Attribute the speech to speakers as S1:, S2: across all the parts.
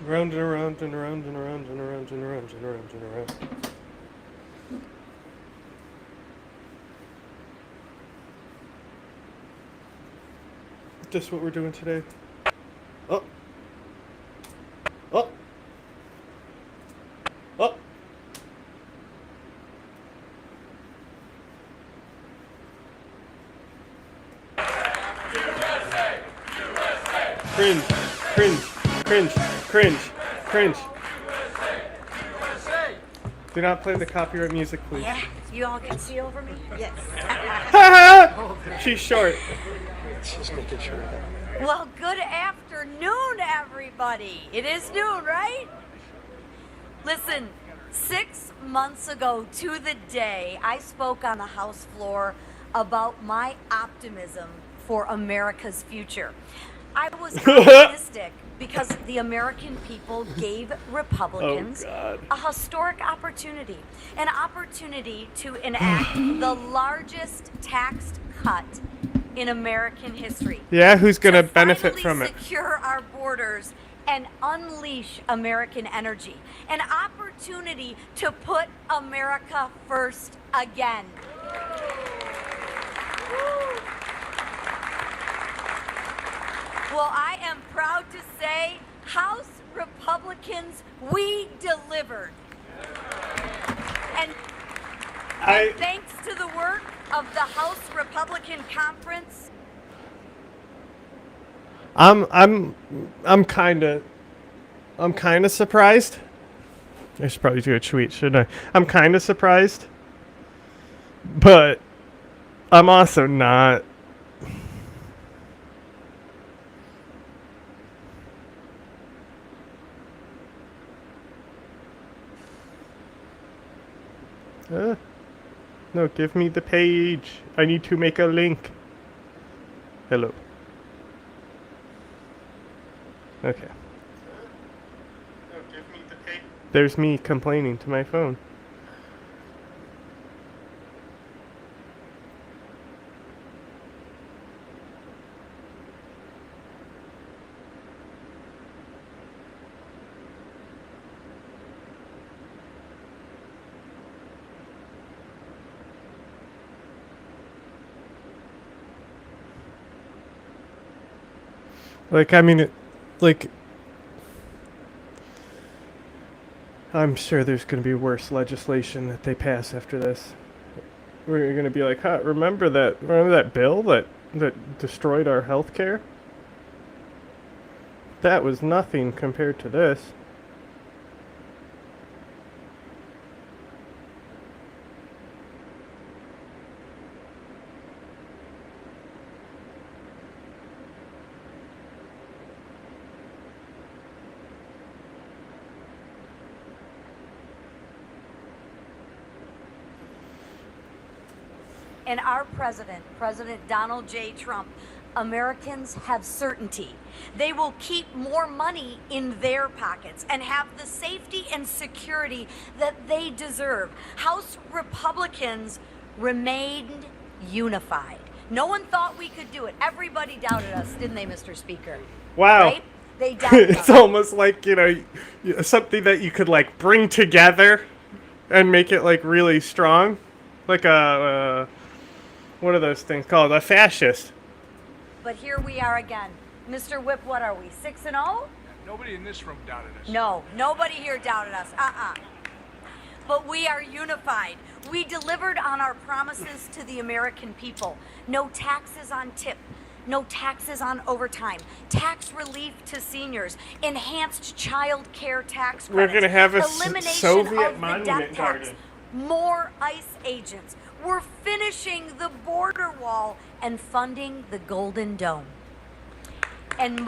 S1: Round and around and around and around and around and around and around and around. Is this what we're doing today? Oh. Oh. Oh. USA! USA! Cringe. Cringe. Cringe. Cringe. Cringe. USA! Do not play the copyright music, please.
S2: Yeah, you all can see over me? Yes.
S1: She's short.
S3: Just making sure that.
S2: Well, good afternoon, everybody. It is noon, right? Listen, 6 months ago to the day, I spoke on the House floor about my optimism for America's future. I was optimistic because the American people gave Republicans a historic opportunity, an opportunity to enact the largest tax cut in American history.
S1: Yeah, who's going to benefit from it?
S2: Secure our borders and unleash American energy. An opportunity to put America first again. Well, I am proud to say, House Republicans, we delivered. And thanks to the work of the House Republican Conference,
S1: I'm kind of surprised. I should probably do a tweet, shouldn't I? I'm kind of surprised, but I'm also not. No, give me the page. I need to make a link. Hello. Okay. No, give me the page. There's me complaining to my phone. I'm sure there's going to be worse legislation that they pass after this. We're going to be like, huh, remember that bill that destroyed our health care? That was nothing compared to this.
S2: and our president, President Donald J. Trump, Americans have certainty. They will keep more money in their pockets and have the safety and security that they deserve. House Republicans remained unified. No one thought we could do it. Everybody doubted us, didn't they, Mr. Speaker?
S1: Wow.
S2: Right? They doubted
S1: It's
S2: us.
S1: almost like, something that you could, bring together and make it, really strong. Like a, what are those things called? A fascist.
S2: But here we are again. Mr. Whip, what are we, 6-0?
S3: Nobody in this room doubted us.
S2: No, nobody here doubted us. But we are unified. We delivered on our promises to the American people. No taxes on tip. No taxes on overtime. Tax relief to seniors. Enhanced child care tax credits.
S1: We're going to have a
S2: elimination
S1: Soviet
S2: of
S1: monument
S2: the death tax.
S1: garden.
S2: More ICE agents. We're finishing the border wall and funding the Golden Dome. And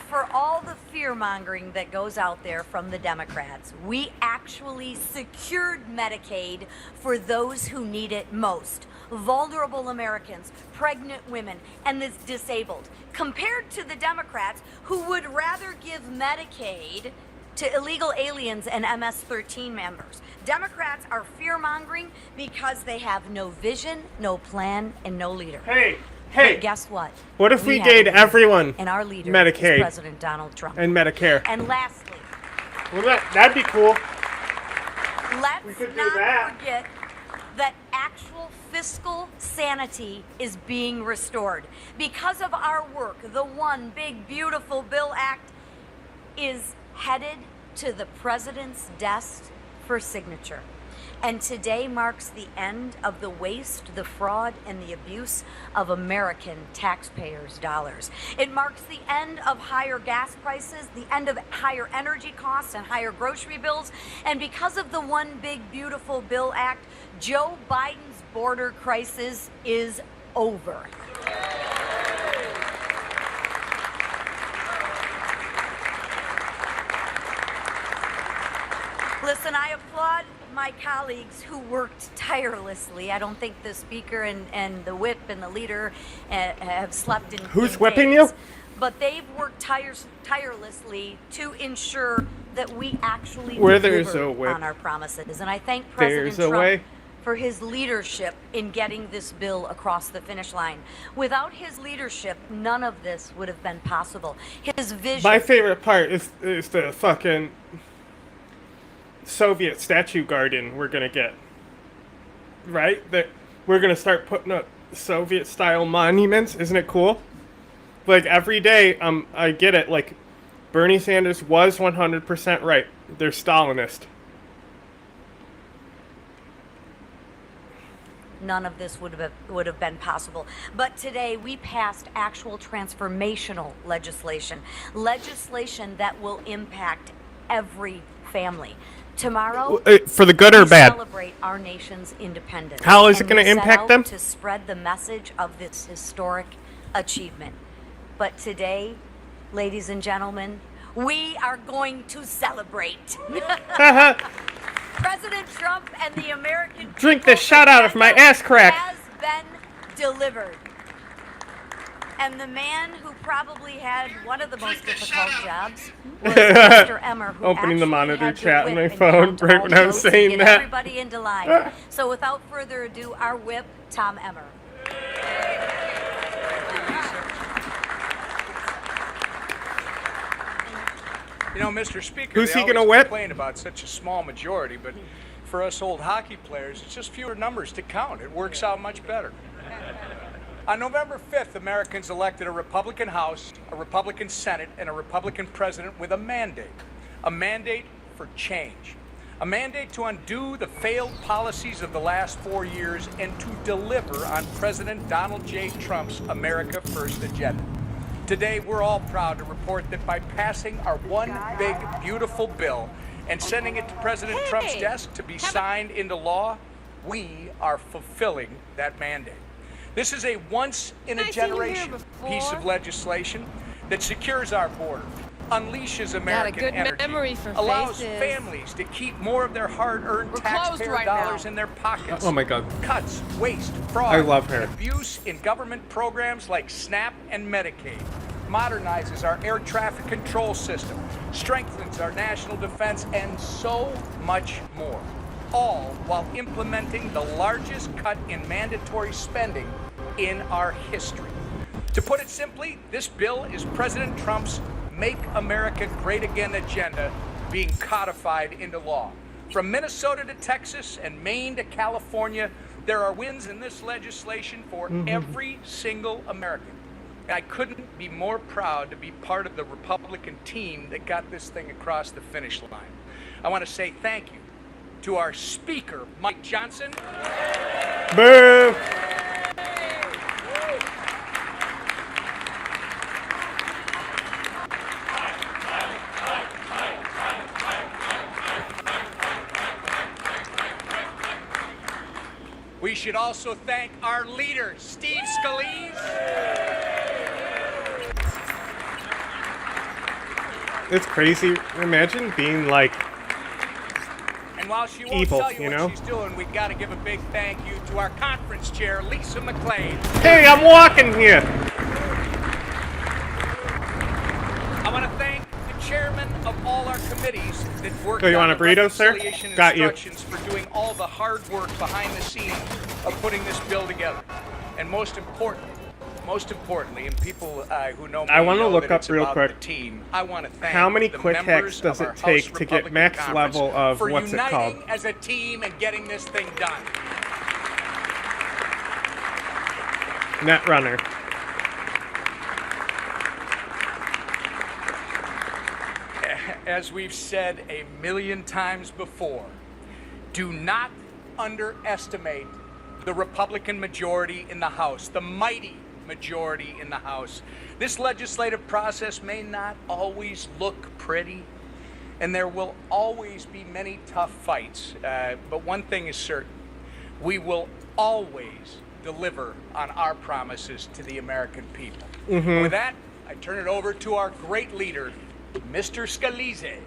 S2: for all the fear-mongering that goes out there from the Democrats, we actually secured Medicaid for those who need it most. Vulnerable Americans, pregnant women, and the disabled. Compared to the Democrats who would rather give Medicaid to illegal aliens and MS-13 members. Democrats are fear-mongering because they have no vision, no plan, and no leader.
S1: Hey,
S2: But guess what?
S1: what if we
S2: have
S1: gave
S2: a leader,
S1: everyone
S2: and our leader
S1: Medicaid
S2: is President Donald Trump.
S1: and Medicare?
S2: And lastly,
S1: Well, that'd be cool.
S2: let's
S1: could do
S2: not
S1: that.
S2: forget that actual fiscal sanity is being restored. Because of our work, the One Big Beautiful Bill Act is headed to the president's desk for signature. And today marks the end of the waste, the fraud, and the abuse of American taxpayers' dollars. It marks the end of higher gas prices, the end of higher energy costs and higher grocery bills. And because of the One Big Beautiful Bill Act, Joe Biden's border crisis is over. Listen, I applaud my colleagues who worked tirelessly. I don't think the speaker and the whip and the leader have slept in
S1: Who's
S2: in
S1: whipping
S2: days.
S1: you?
S2: But they've worked tirelessly to ensure that we actually
S1: Where there's
S2: deliver
S1: a whip,
S2: on our promises. And I thank President
S1: there's a
S2: Trump
S1: way.
S2: for his leadership in getting this bill across the finish line. Without his leadership, none of this would have been possible. His vision.
S1: My favorite part is the fucking Soviet statue garden we're gonna get. Right? That we're gonna start putting up Soviet-style monuments. Isn't it cool? Like every day, I get it. Like Bernie Sanders was 100% right. They're Stalinist.
S2: None of this would have been possible. But today we passed actual transformational legislation that will impact every family. Tomorrow,
S1: For the good or
S2: we
S1: bad?
S2: celebrate our nation's independence.
S1: How is it
S2: And
S1: gonna
S2: we set
S1: impact
S2: out
S1: them?
S2: to spread the message of this historic achievement. But today, ladies and gentlemen, we are going to celebrate. President Trump and the American
S1: Drink the
S2: people's
S1: shot out of my
S2: agenda
S1: ass crack.
S2: has been delivered. And the man who probably had one of the most difficult jobs was Mr. Emmer, who
S1: Opening the
S2: actually
S1: monitor
S2: had to
S1: chat on
S2: whip
S1: my
S2: and
S1: phone
S2: count
S1: right
S2: all
S1: when I was
S2: votes to
S1: saying
S2: get
S1: that.
S2: everybody into line. So without further ado, our whip, Tom Emmer.
S3: You know, Mr. Speaker,
S1: Who's
S3: they
S1: he gonna
S3: always
S1: whip?
S3: complain about such a small majority, but for us old hockey players, it's just fewer numbers to count. It works out much better. On November 5th, Americans elected a Republican House, a Republican Senate, and a Republican President with a mandate for change, a mandate to undo the failed policies of the last 4 years and to deliver on President Donald J. Trump's America First agenda. Today, we're all proud to report that by passing our One Big Beautiful Bill and sending it to President Trump's desk to be signed into law, we are fulfilling that mandate. This is a once-in-a-generation piece of legislation that secures our border, unleashes American
S4: good
S3: energy,
S4: memory for
S3: allows
S4: faces.
S3: families to keep more of their hard-earned
S4: We're closed
S3: taxpayer
S4: right
S3: dollars
S4: now.
S3: in their pockets.
S1: Oh my God.
S3: Cuts, waste, fraud,
S1: I love her.
S3: and abuse in government programs like SNAP and Medicaid, modernizes our air traffic control system, strengthens our national defense, and so much more. All while implementing the largest cut in mandatory spending in our history. To put it simply, this bill is President Trump's Make America Great Again agenda being codified into law. From Minnesota to Texas and Maine to California, there are wins in this legislation for every single American. And I couldn't be more proud to be part of the Republican team that got this thing across the finish line. I want to say thank you to our Speaker, Mike Johnson.
S1: Boo!
S3: We should also thank our leader, Steve Scalise.
S1: It's crazy. Imagine being like,
S3: And while she won't
S1: evil,
S3: tell you
S1: you
S3: what
S1: know?
S3: she's doing, we got to give a big thank you to our conference chair, Lisa McClain.
S1: hey, I'm walking here.
S3: I want to thank the chairman of all our committees that worked
S1: Oh, you
S3: on
S1: want a
S3: the
S1: burrito, sir?
S3: reconciliation
S1: Got you.
S3: instructions for doing all the hard work behind the scenes of putting this bill together. And most importantly, and people who know me
S1: I wanna
S3: know
S1: look
S3: that
S1: up
S3: it's
S1: real
S3: about
S1: quick.
S3: the team. I want to thank
S1: How many
S3: the
S1: quick
S3: members
S1: hacks does
S3: of our
S1: it take
S3: House
S1: to get
S3: Republican
S1: max
S3: Conference
S1: level of
S3: for
S1: what's it called?
S3: uniting as a team and getting this thing done.
S1: Netrunner.
S3: As we've said a million times before, do not underestimate the Republican majority in the House, the mighty majority in the House. This legislative process may not always look pretty, and there will always be many tough fights, but one thing is certain: we will always deliver on our promises to the American people. With that, I turn it over to our great leader, Mr. Scalise.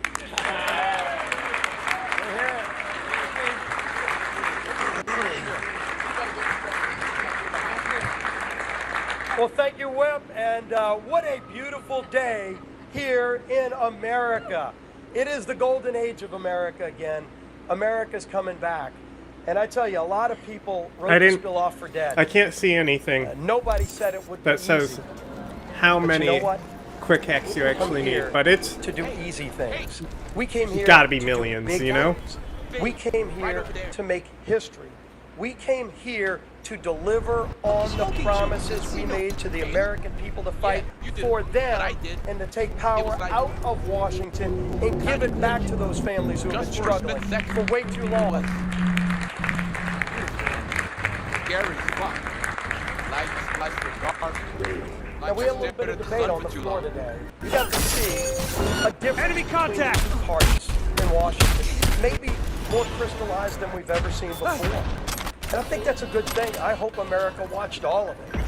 S4: Well, thank you, Whip, and what a beautiful day here in America. It is the golden age of America again. America's coming back. And I tell you, a lot of people wrote this bill off for dead.
S1: I can't see anything
S4: Nobody said it would be
S1: that says
S4: easy.
S1: how
S4: But
S1: many
S4: you know what?
S1: quick hacks you
S4: We come
S1: actually
S4: here
S1: need. But it's
S4: to do easy things. We came here
S1: gotta be
S4: to do
S1: millions,
S4: big
S1: you know?
S4: things. We came here to make history. We came here to deliver on the promises we made to the American people to fight for them and to take power out of Washington and give it back to those families who have been struggling for way too long.
S5: Gary Funk.
S4: Now, we had a little bit of debate on the floor today. We got to see a difference
S6: Enemy contact!
S4: between the two parties in Washington, maybe more crystallized than we've ever seen before. And I think that's a good thing. I hope America watched all of it.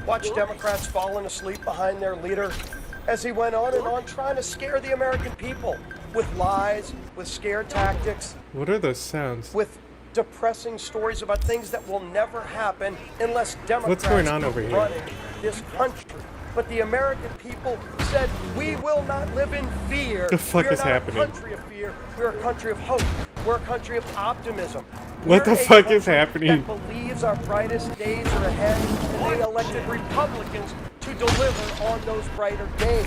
S4: Watched Democrats falling asleep behind their leader as he went on and on trying to scare the American people with lies, with scare tactics,
S1: what are those sounds?
S4: with depressing stories about things that will never happen unless Democrats
S1: What's going on
S4: keep
S1: over here?
S4: running this country. But the American people said, we will not live in fear.
S1: The fuck
S4: we are
S1: is
S4: not
S1: happening?
S4: a country of fear. We're a country of hope. We're a country of optimism.
S1: What
S4: We're
S1: the
S4: a
S1: fuck is
S4: country
S1: happening?
S4: That believes our brightest days are ahead, and they elected Republicans to deliver on those brighter days.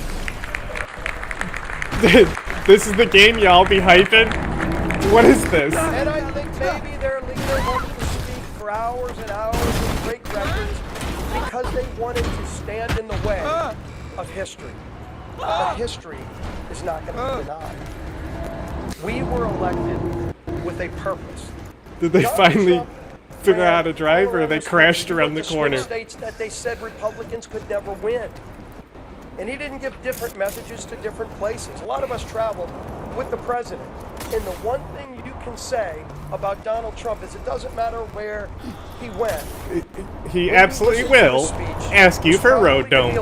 S1: This is the game y'all be hyping? What is this?
S4: And I think maybe their leader wanted to speak for hours and hours and break records because they wanted to stand in the way of history. But history is not going to be denied. We were elected with a purpose.
S1: Did they
S4: Donald
S1: finally
S4: Trump
S1: figure out how to
S4: ran
S1: drive,
S4: all
S1: or
S4: around
S1: they
S4: this
S1: crashed
S4: country. He
S1: around the
S4: looked to swing
S1: corner?
S4: States that they said Republicans could never win. And he didn't give different messages to different places. A lot of us traveled with the president. And the one thing you can say about Donald Trump is it doesn't matter where he went.
S1: He absolutely will ask you for a road dome.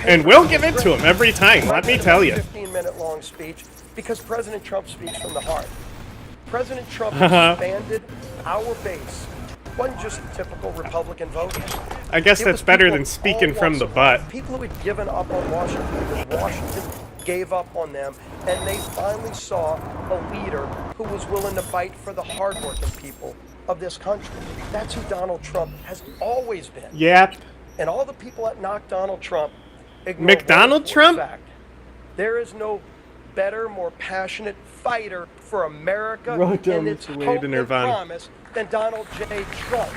S1: And we'll give it to him every time, let me tell you.
S4: 15-minute long speech because President Trump speaks from the heart. President Trump expanded our base. It wasn't just the typical Republican voters.
S1: I guess
S4: It
S1: that's
S4: was
S1: better
S4: people
S1: than
S4: of
S1: speaking
S4: all
S1: from
S4: walks
S1: the
S4: of
S1: butt.
S4: life. People who had given up on Washington because Washington gave up on them, and they finally saw a leader who was willing to fight for the hardworking people of this country. That's who Donald Trump has always been.
S1: Yep.
S4: And all the people that knock Donald Trump ignore
S1: McDonald
S4: one
S1: Trump?
S4: fact. There is no better, more passionate fighter for America
S1: Road dome
S4: and
S1: is
S4: its
S1: the way
S4: hope
S1: to
S4: and
S1: Nirvana.
S4: promise than Donald J. Trump.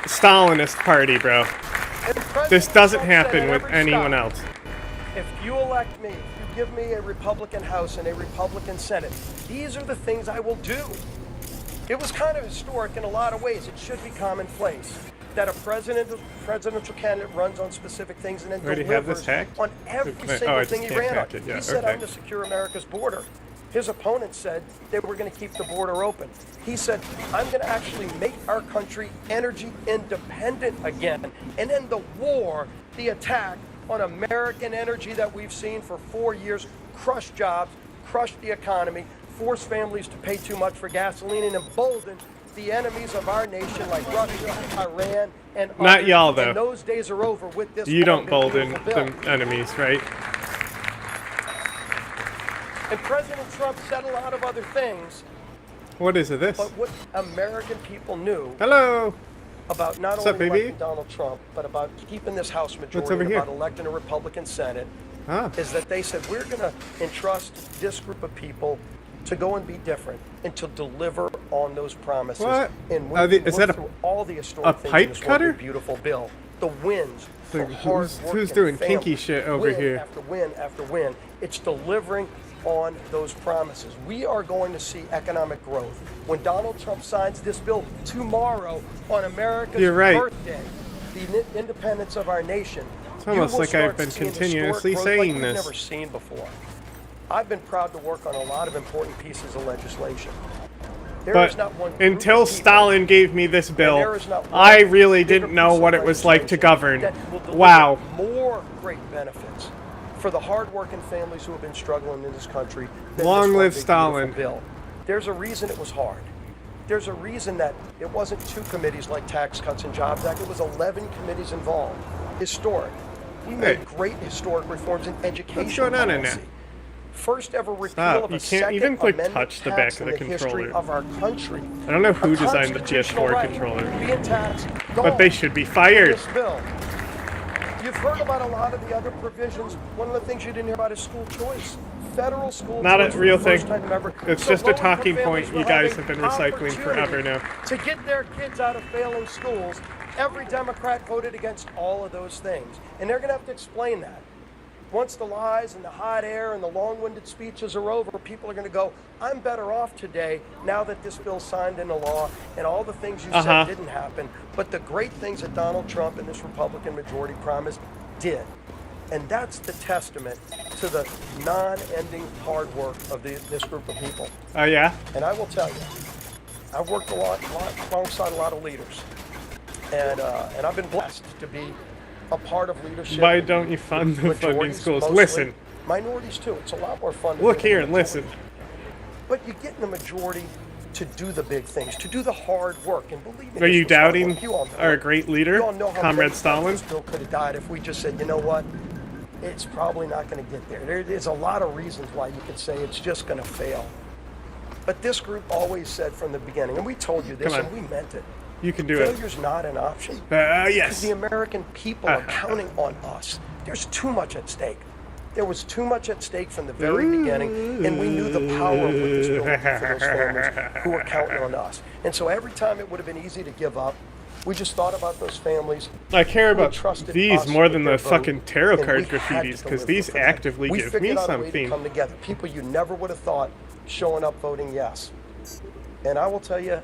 S1: Stalinist party, bro.
S4: And President
S1: This doesn't
S4: Trump said
S1: happen
S4: at
S1: with
S4: every
S1: anyone
S4: stop,
S1: else.
S4: If you elect me, if you give me a Republican House and a Republican Senate, these are the things I will do. It was kind of historic in a lot of ways. It should be commonplace that a presidential candidate runs on specific things and then
S1: Already have
S4: delivers
S1: this hacked?
S4: on every
S1: Oh,
S4: single
S1: I just
S4: thing he
S1: can't
S4: ran on.
S1: hack it, yeah,
S4: He said,
S1: okay.
S4: I'm to secure America's border. His opponents said they were going to keep the border open. He said, I'm going to actually make our country energy independent again and end the war, the attack on American energy that we've seen for 4 years, crush jobs, crush the economy, force families to pay too much for gasoline, and embolden the enemies of our nation like Russia, Iran, and
S1: Not
S4: others.
S1: y'all, though.
S4: And those days are over with this.
S1: You don't
S4: fucking
S1: bolden
S4: beautiful bill.
S1: the enemies, right?
S4: And President Trump said a lot of other things,
S1: What is it? This?
S4: but what American people knew
S1: Hello.
S4: about not
S1: What's up,
S4: only
S1: baby?
S4: electing Donald Trump, but about keeping this House
S1: over
S4: majority and
S1: here?
S4: about electing a Republican Senate,
S1: Ah.
S4: is that they said, we're going to entrust this group of people to go and be different and to deliver on those promises.
S1: What?
S4: And
S1: Are
S4: we
S1: the- is
S4: work
S1: that a-
S4: through all the historic things
S1: pipe
S4: in this
S1: cutter?
S4: wonderful, beautiful bill. The wins for
S1: Like,
S4: hard
S1: who's doing kinky shit over
S4: win
S1: here?
S4: after win after win. It's delivering on those promises. We are going to see economic growth. When Donald Trump signs this bill tomorrow on America's
S1: You're right.
S4: birthday, the independence of our nation,
S1: It's almost
S4: you will
S1: like I've
S4: start
S1: been
S4: seeing
S1: continuously
S4: historic growth
S1: saying
S4: like we've
S1: this.
S4: never seen before. I've been proud to work on a lot of important pieces of legislation. There is
S1: But
S4: not one group
S1: until
S4: of people,
S1: Stalin gave me this bill,
S4: and there is not one
S1: I really
S4: bigger
S1: didn't know
S4: piece of
S1: what it was like to
S4: legislation
S1: govern.
S4: that will deliver
S1: Wow.
S4: more great benefits for the hardworking families who have been struggling in this country. than
S1: Long
S4: this one
S1: live
S4: big,
S1: Stalin.
S4: beautiful bill. There's a reason it was hard. There's a reason that it wasn't 2 committees like Tax Cuts and Jobs Act. It was 11 committees involved. Historic. We made
S1: Hey.
S4: great historic reforms in education
S1: What's going on in
S4: policy.
S1: there?
S4: First ever repeal
S1: Stop.
S4: of
S1: You
S4: a
S1: can't
S4: second
S1: even, like,
S4: amendment
S1: touch the
S4: tax
S1: back of
S4: in
S1: the
S4: history
S1: controller.
S4: of our country.
S1: I don't know who
S4: A
S1: designed the
S4: constitutional
S1: PS4
S4: right
S1: controller,
S4: being taxed,
S1: but they should be fired.
S4: this bill. You've heard about a lot of the other provisions. One of the things you didn't hear about is school choice. Federal school
S1: Not a
S4: choice for
S1: real
S4: the first
S1: thing.
S4: time ever.
S1: It's
S4: So
S1: just a
S4: low-income
S1: talking
S4: families
S1: point
S4: will
S1: you guys
S4: a
S1: have been recycling forever
S4: opportunity
S1: now.
S4: to get their kids out of failing schools. Every Democrat voted against all of those things. And they're going to have to explain that. Once the lies and the hot air and the long-winded speeches are over, people are going to go, I'm better off today now that this bill's signed into law and all the things you said didn't happen. But the great things that Donald Trump and this Republican majority promised did. And that's the testament to the non-ending hard work of this group of people.
S1: Oh, yeah?
S4: And I will tell you, I've worked a lot alongside a lot of leaders. And I've been blessed to be a part of leadership.
S1: Why don't you fund the funding
S4: Majorities,
S1: schools?
S4: mostly.
S1: Listen.
S4: Minorities too. It's a lot more fun. to
S1: Look
S4: be in
S1: here
S4: the
S1: and listen.
S4: majority. But you get in the majority to do the big things, to do the hard work. And believe me,
S1: Are
S4: this
S1: you
S4: was hard
S1: doubting
S4: work. You all know
S1: our
S4: it.
S1: great
S4: You
S1: leader,
S4: all know how
S1: Comrade
S4: many times
S1: Stalin?
S4: this bill could have died if we just said, you know what, it's probably not going to get there. There's a lot of reasons why you could say it's just going to fail. But this group always said from the beginning, and we told you this,
S1: Come on.
S4: and we meant it.
S1: You can do it.
S4: Failure's not an option.
S1: Yes.
S4: The American people are counting on us. There's too much at stake. There was too much at stake from the very beginning, and we knew the power of what this bill would do for those families who were counting on us. And so every time it would have been easy to give up, we just thought about those families.
S1: I care
S4: who
S1: about
S4: trusted
S1: these
S4: us
S1: more
S4: with
S1: than
S4: their
S1: the
S4: vote,
S1: fucking tarot
S4: and
S1: card
S4: we had to
S1: graffitis, because
S4: deliver
S1: these
S4: for them.
S1: actively
S4: We
S1: give
S4: figured
S1: me
S4: out a way to
S1: something.
S4: come together. People you never would have thought showing up voting yes. And I will tell you,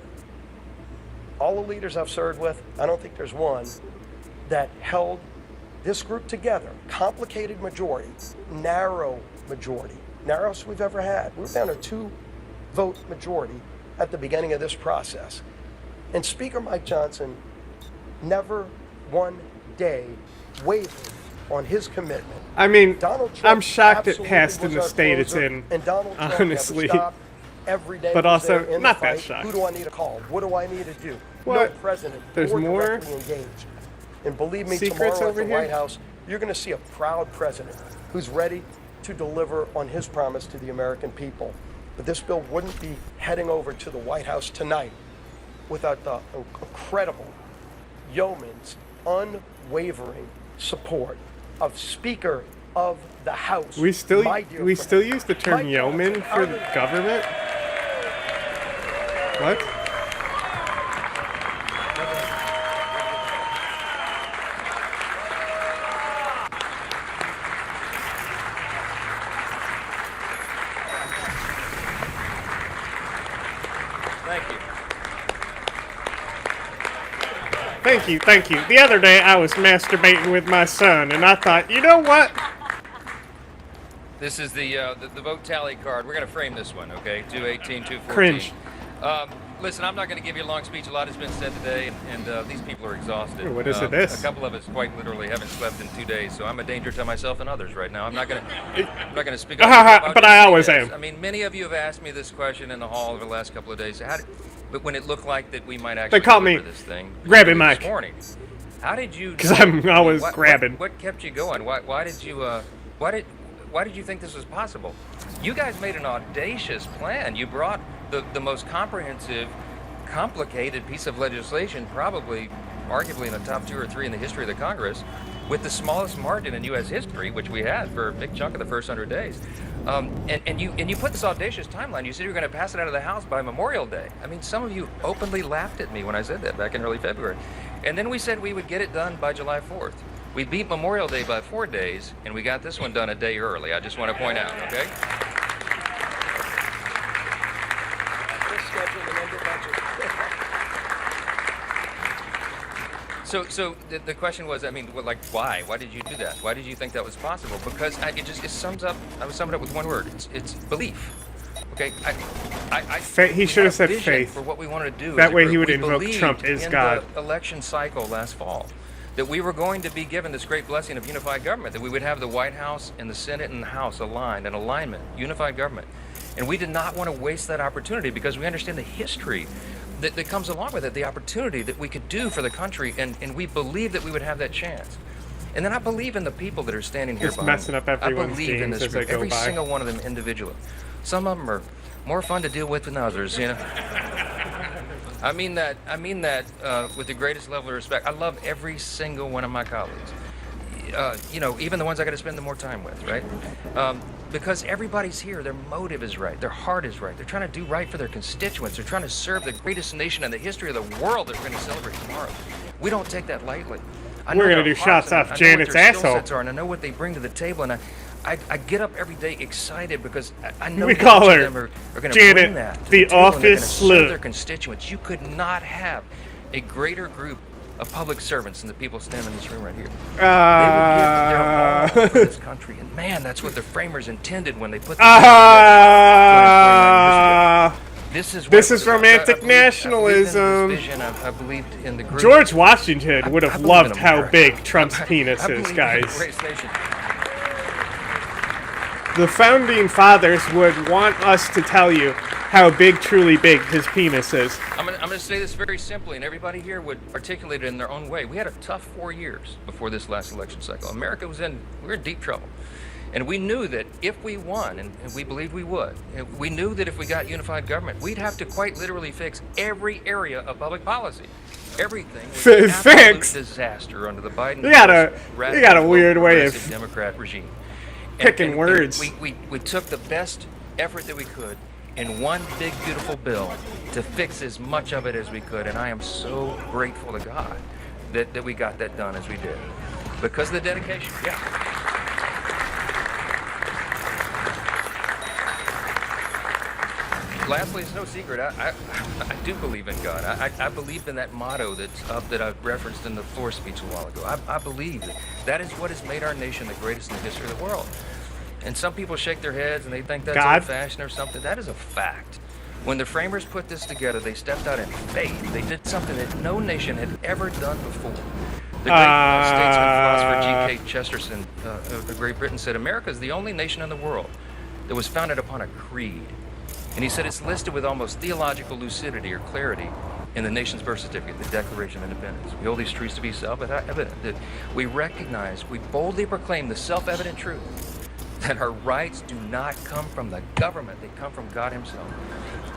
S4: all the leaders I've served with, I don't think there's one that held this group together. Complicated majority, narrowest we've ever had. We were down to 2-vote majority at the beginning of this process. And Speaker Mike Johnson never one day wavered on his commitment.
S1: I mean,
S4: Donald Trump
S1: I'm shocked it
S4: absolutely
S1: passed in
S4: was
S1: the
S4: our
S1: state it's
S4: closer,
S1: in,
S4: and Donald Trump never
S1: honestly.
S4: stopped. Every day
S1: But
S4: was
S1: also,
S4: there in
S1: not
S4: the
S1: that
S4: fight.
S1: shocked.
S4: Who do I need to call? What do I need to do?
S1: What?
S4: No president
S1: There's
S4: or
S1: more
S4: directly engaged. And believe me,
S1: secrets
S4: tomorrow at
S1: over
S4: the
S1: here?
S4: White House, you're going to see a proud president who's ready to deliver on his promise to the American people. But this bill wouldn't be heading over to the White House tonight without the incredible yeoman's unwavering support of Speaker of the House.
S1: We still
S4: my dear
S1: we
S4: friend,
S1: still use the term
S4: Mike
S1: yeoman
S4: Johnson.
S1: for the government? What?
S5: Thank you.
S1: Thank you. The other day I was masturbating with my son, and I thought, you know what?
S5: This is the vote tally card. We're going to frame this one, okay? 218, 214.
S1: Cringe.
S5: Listen, I'm not going to give you a long speech. A lot has been said today, and these people are exhausted.
S1: What is this?
S5: A couple of us quite literally haven't slept in 2 days, so I'm a danger to myself and others right now. I'm not going to speak up about
S1: But I always
S5: this.
S1: am.
S5: I mean, many of you have asked me this question in the hall over the last couple of days. But when it looked like that we might actually
S1: call me
S5: deliver this thing,
S1: Grabbing
S5: this
S1: Mike.
S5: morning, how did you?
S1: 'Cause I'm always
S5: what,
S1: grabbing.
S5: What kept you going? Why did you? why did you think this was possible? You guys made an audacious plan. You brought the most comprehensive, complicated piece of legislation, probably, arguably in the top 2 or 3 in the history of the Congress, with the smallest margin in U.S. history, which we had for a big chunk of the first 100 days. And you put this audacious timeline. You said you were going to pass it out of the House by Memorial Day. I mean, some of you openly laughed at me when I said that back in early February. And then we said we would get it done by July 4th. We beat Memorial Day by 4 days, and we got this one done a day early. I just want to point out, okay? So the question was, I mean, like, why? Why did you do that? Why did you think that was possible? Because it sums up. I would sum it up with one word. It's belief. Okay.
S1: He should have said faith.
S5: For what we wanted to do.
S1: That way he would invoke Trump as God.
S5: The election cycle last fall, that we were going to be given this great blessing of unified government. That we would have the White House and the Senate and the House aligned in alignment, unified government, and we did not want to waste that opportunity because we understand the history that comes along with it, the opportunity that we could do for the country, and we believe that we would have that chance. And then I believe in the people that are standing here.
S1: Just messing up everyone's
S5: I believe in
S1: games
S5: this
S1: as they
S5: group,
S1: go
S5: every
S1: by.
S5: single one of them individually. Some of them are more fun to deal with than others, you know. I mean that with the greatest level of respect. I love every single one of my colleagues. You know, even the ones I got to spend the more time with, right? Because everybody's here, their motive is right, their heart is right. They're trying to do right for their constituents. They're trying to serve the greatest nation in the history of the world that we're going to celebrate tomorrow. We don't take that lightly.
S1: We're going to do shots off Janet's asshole.
S5: And I know what they bring to the table, and I get up every day excited because I know
S1: We call her
S5: them are going to
S1: Janet,
S5: bring that to
S1: the
S5: table, and they're gonna
S1: office
S5: serve
S1: slut.
S5: their constituents. You could not have a greater group of public servants than the people standing in this room right here. They would give their all for this country, and man, that's what the framers intended when they put this is
S1: romantic nationalism.
S5: I believed in the group.
S1: George Washington would have
S5: believe
S1: loved
S5: in
S1: how
S5: America.
S1: big Trump's penis
S5: I believe
S1: is,
S5: in
S1: guys.
S5: a great nation.
S1: The founding fathers would want us to tell you how big, truly big, his penis is.
S5: I'm gonna say this very simply, and everybody here would articulate it in their own way. We had a tough 4 years before this last election cycle. America we were in deep trouble. And we knew that if we won, and we believed we would, we knew that if we got unified government, we'd have to quite literally fix every area of public policy. Everything was an absolute disaster under the Biden
S1: You got a weird way of
S5: Democrat regime.
S1: picking words.
S5: We took the best effort that we could in one big, beautiful bill to fix as much of it as we could. And I am so grateful to God that we got that done as we did. Because of the dedication, yeah. Lastly, it's no secret, I do believe in God. I believe in that motto that's up that I referenced in the floor speech a while ago. I believe that is what has made our nation the greatest in the history of the world. And some people shake their heads and they think that's old-fashioned or something. That is a fact. When the framers put this together, they stepped out in faith. They did something that no nation had ever done before. The great statesman, philosopher G.K. Chesterton of Great Britain said, America is the only nation in the world that was founded upon a creed. And he said it's listed with almost theological lucidity or clarity in the nation's birth certificate, the Declaration of Independence. We hold these truths to be self-evident, that we recognize, we boldly proclaim the self-evident truth that our rights do not come from the government, they come from God himself.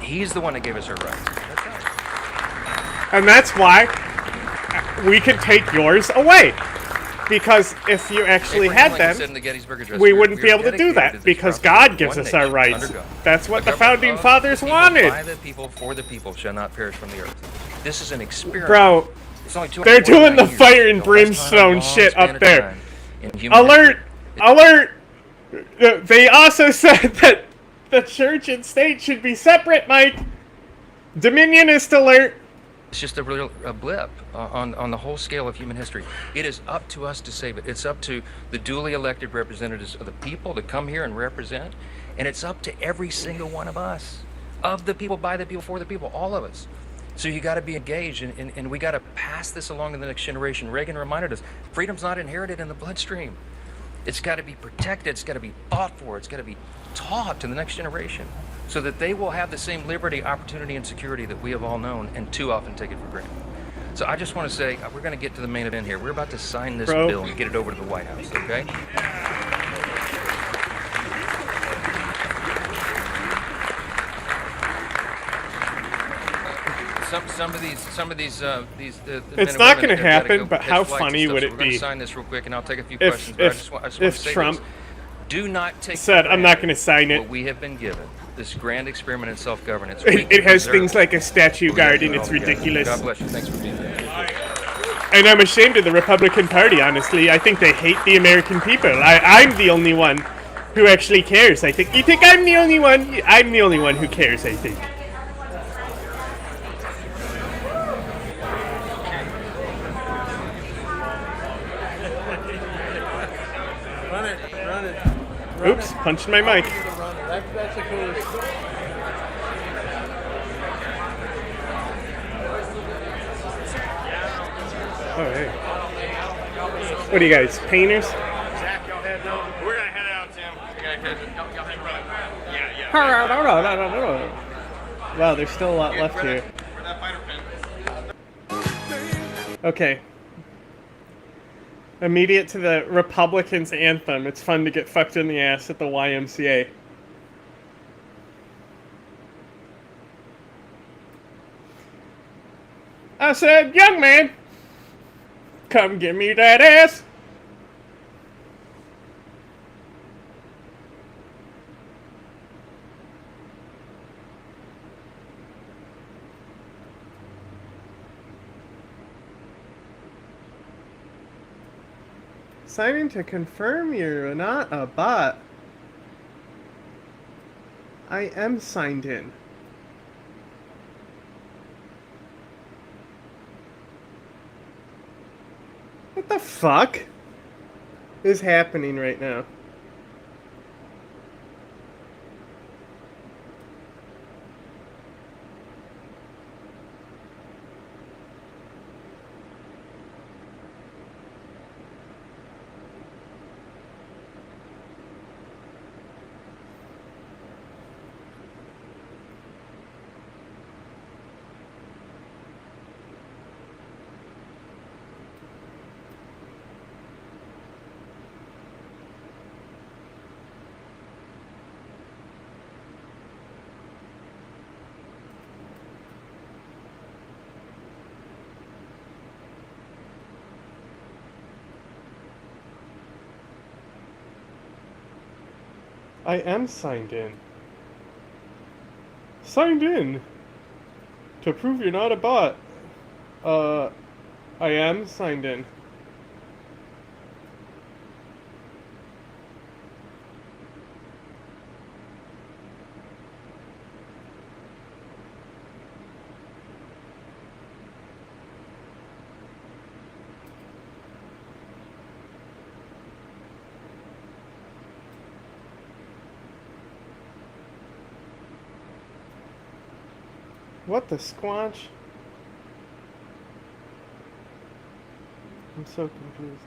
S5: He's the one that gave us our rights. That's right.
S1: And that's why we can take yours away. Because if you actually had them, we wouldn't be able to do that because God gives us our rights. That's what the founding fathers wanted.
S5: By the people, for the people, shall not perish from the earth. This is an experiment.
S1: Bro, they're doing the fire and brimstone shit up there. Alert! Alert! They also said that the church and state should be separate, Mike. Dominionist alert.
S5: It's just a blip on the whole scale of human history. It is up to us to save it. It's up to the duly elected representatives of the people to come here and represent. And it's up to every single one of us. Of the people, by the people, for the people, all of us. So you got to be engaged, and we got to pass this along to the next generation. Reagan reminded us, freedom's not inherited in the bloodstream. It's got to be protected. It's got to be fought for. It's got to be taught to the next generation, so that they will have the same liberty, opportunity, and security that we have all known and too often take it for granted. So I just want to say, we're going to get to the main event here. We're about to sign this bill and get it over to the White House, okay? some of these the
S1: It's
S5: men and
S1: not
S5: women
S1: going to
S5: have gotta
S1: happen,
S5: go
S1: but
S5: catch
S1: how
S5: flights and
S1: funny
S5: stuff,
S1: would
S5: so
S1: it
S5: we're gonna
S1: be
S5: sign this real quick, and I'll take a few
S1: if-
S5: questions. But I
S1: if-
S5: just want to
S1: if
S5: say
S1: Trump
S5: this. Do not take
S1: said,
S5: for
S1: "I'm not
S5: granted
S1: going to sign it"?
S5: what we have been given, this grand experiment in self-governance.
S1: It has things like a statue guard, and it's ridiculous.
S5: God bless you. Thanks for being here.
S1: And I'm ashamed of the Republican Party, honestly. I think they hate the American people. I'm the only one who actually cares, I think. You think I'm the only one? I'm the only one who cares, I think.
S6: Run it.
S1: Oops, punched my mic.
S6: That's the coolest.
S1: Oh, hey. What are you guys, painters?
S7: Zach, y'all head out. We're gonna head out, Tim. Y'all hang right. Yeah.
S1: Wow, there's still a lot left here.
S7: Where that fighter pin?
S1: Okay. Immediate to the Republicans' anthem. It's fun to get fucked in the ass at the YMCA. I said, young man, come give me that ass. Sign in to confirm you're not a bot. I am signed in. What the fuck is happening right now? I am signed in. Signed in? To prove you're not a bot. I am signed in. What the squanch? I'm so confused.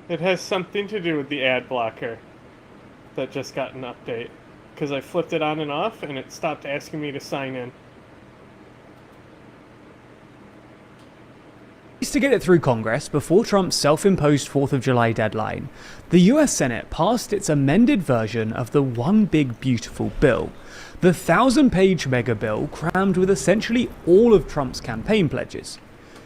S1: It has something to do with the ad blocker that just got an update. Because I flipped it on and off and it stopped asking me to sign in.
S8: To get it through Congress before Trump's self-imposed 4th of July deadline, the US Senate passed its amended version of the One Big Beautiful Bill, the 1,000-page mega bill crammed with essentially all of Trump's campaign pledges.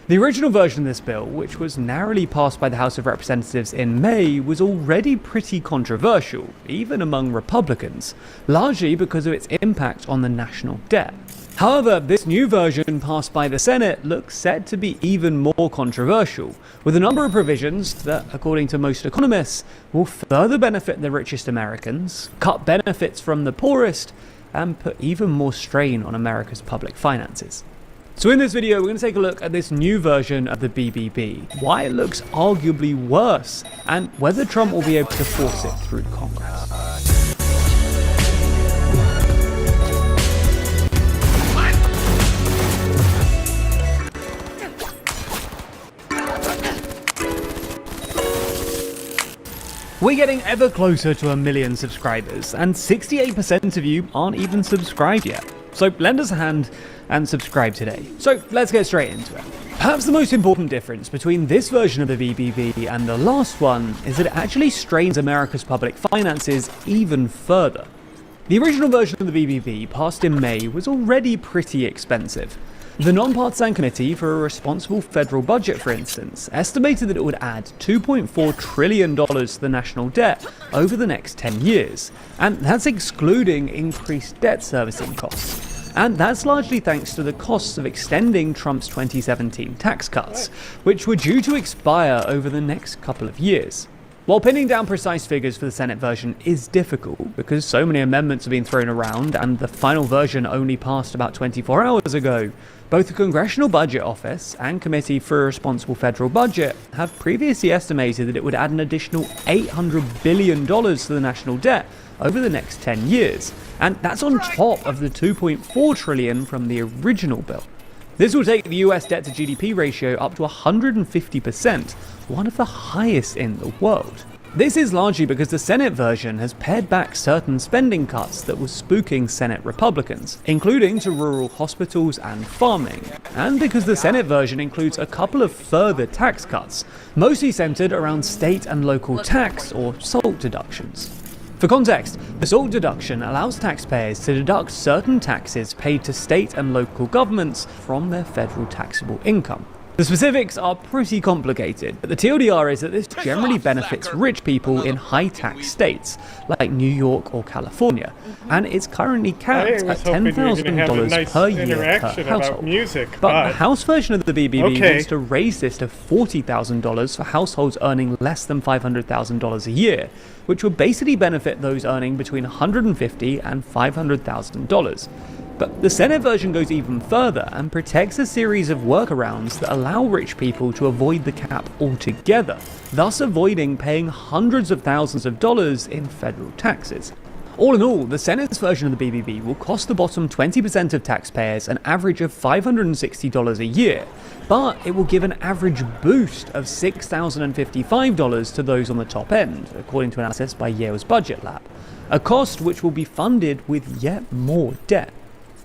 S8: The original version of this bill, which was narrowly passed by the House of Representatives in May, was already pretty controversial, even among Republicans, largely because of its impact on the national debt. However, this new version passed by the Senate looks set to be even more controversial, with a number of provisions that, according to most economists, will further benefit the richest Americans, cut benefits from the poorest, and put even more strain on America's public finances. So in this video, we're going to take a look at this new version of the BBB, why it looks arguably worse, and whether Trump will be able to force it through Congress. We're getting ever closer to 1 million subscribers, and 68% of you aren't even subscribed yet. So lend us a hand and subscribe today. So let's get straight into it. Perhaps the most important difference between this version of the BBB and the last one is that it actually strains America's public finances even further. The original version of the BBB, passed in May, was already pretty expensive. The nonpartisan committee for a responsible federal budget, for instance, estimated that it would add $2.4 trillion to the national debt over the next 10 years, and that's excluding increased debt servicing costs. And that's largely thanks to the costs of extending Trump's 2017 tax cuts, which were due to expire over the next couple of years. While pinning down precise figures for the Senate version is difficult because so many amendments have been thrown around and the final version only passed about 24 hours ago, both the Congressional Budget Office and Committee for a Responsible Federal Budget have previously estimated that it would add an additional $800 billion to the national debt over the next 10 years, and that's on top of the $2.4 trillion from the original bill. This will take the US debt to GDP ratio up to 150%, one of the highest in the world. This is largely because the Senate version has pared back certain spending cuts that were spooking Senate Republicans, including to rural hospitals and farming, and because the Senate version includes a couple of further tax cuts, mostly centered around state and local tax or SALT deductions. For context, the SALT deduction allows taxpayers to deduct certain taxes paid to state and local governments from their federal taxable income. The specifics are pretty complicated, but the TLDR is that this generally benefits rich people in high-tax states, like New York or California, and it's currently capped at $10,000 per year per household. But the House version of the BBB wants to raise this to $40,000 for households earning less than $500,000 a year, which would basically benefit those earning between $150,000 and $500,000. But the Senate version goes even further and protects a series of workarounds that allow rich people to avoid the cap altogether, thus avoiding paying hundreds of thousands of dollars in federal taxes. All in all, the Senate's version of the BBB will cost the bottom 20% of taxpayers an average of $560 a year, but it will give an average boost of $6,055 to those on the top end, according to analysis by Yale's Budget Lab, a cost which will be funded with yet more debt.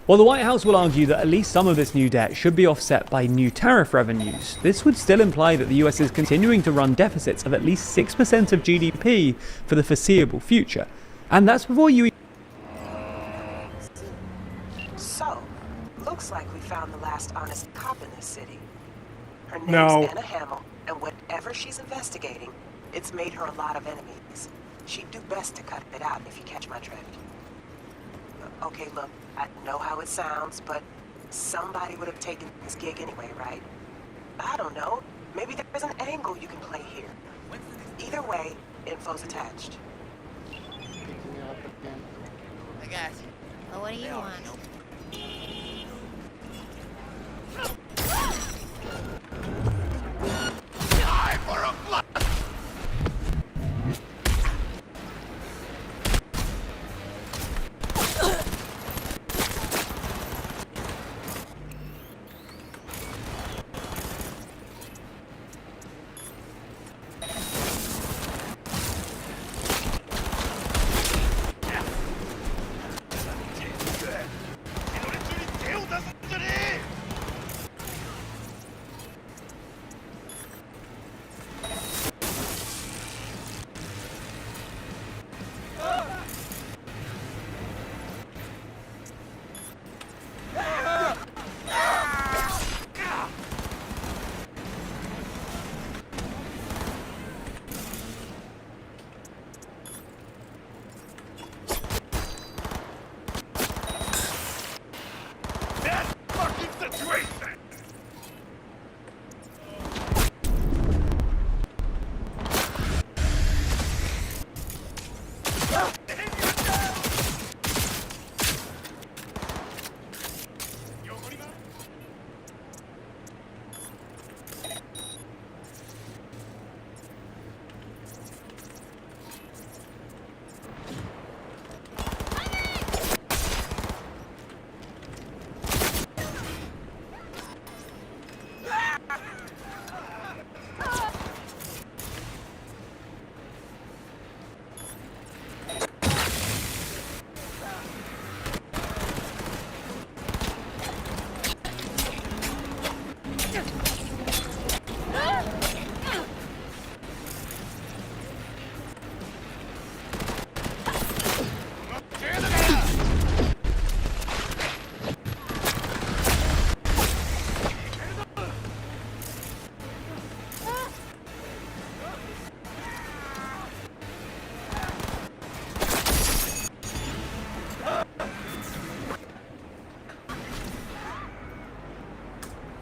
S8: While the White House will argue that at least some of this new debt should be offset by new tariff revenues, this would still imply that the US is continuing to run deficits of at least 6% of GDP for the foreseeable future. And that's before you...
S9: So, looks like we found the last honest cop in this city. Her name's
S1: No.
S9: Anna Hamill, and whatever she's investigating, it's made her a lot of enemies. She'd do best to cut it out if you catch my drift. Okay, look, I know how it sounds, but somebody would have taken this gig anyway, right? I don't know. Maybe there's an angle you can play here. Either way, info's attached.
S10: I got you. Well, what do you want?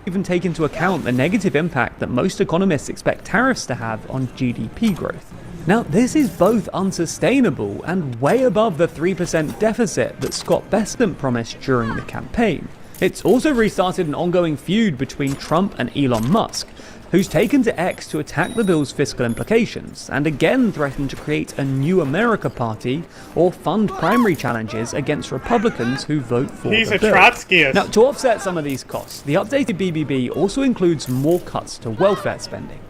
S8: even take into account the negative impact that most economists expect tariffs to have on GDP growth. Now, this is both unsustainable and way above the 3% deficit that Scott Bessent promised during the campaign. It's also restarted an ongoing feud between Trump and Elon Musk, who's taken to X to attack the bill's fiscal implications, and again threatened to create a New America party or fund primary challenges against Republicans who vote for
S1: He's
S8: the
S1: a
S8: bill.
S1: Trotskyist.
S8: Now, to offset some of these costs, the updated BBB also includes more cuts to welfare spending.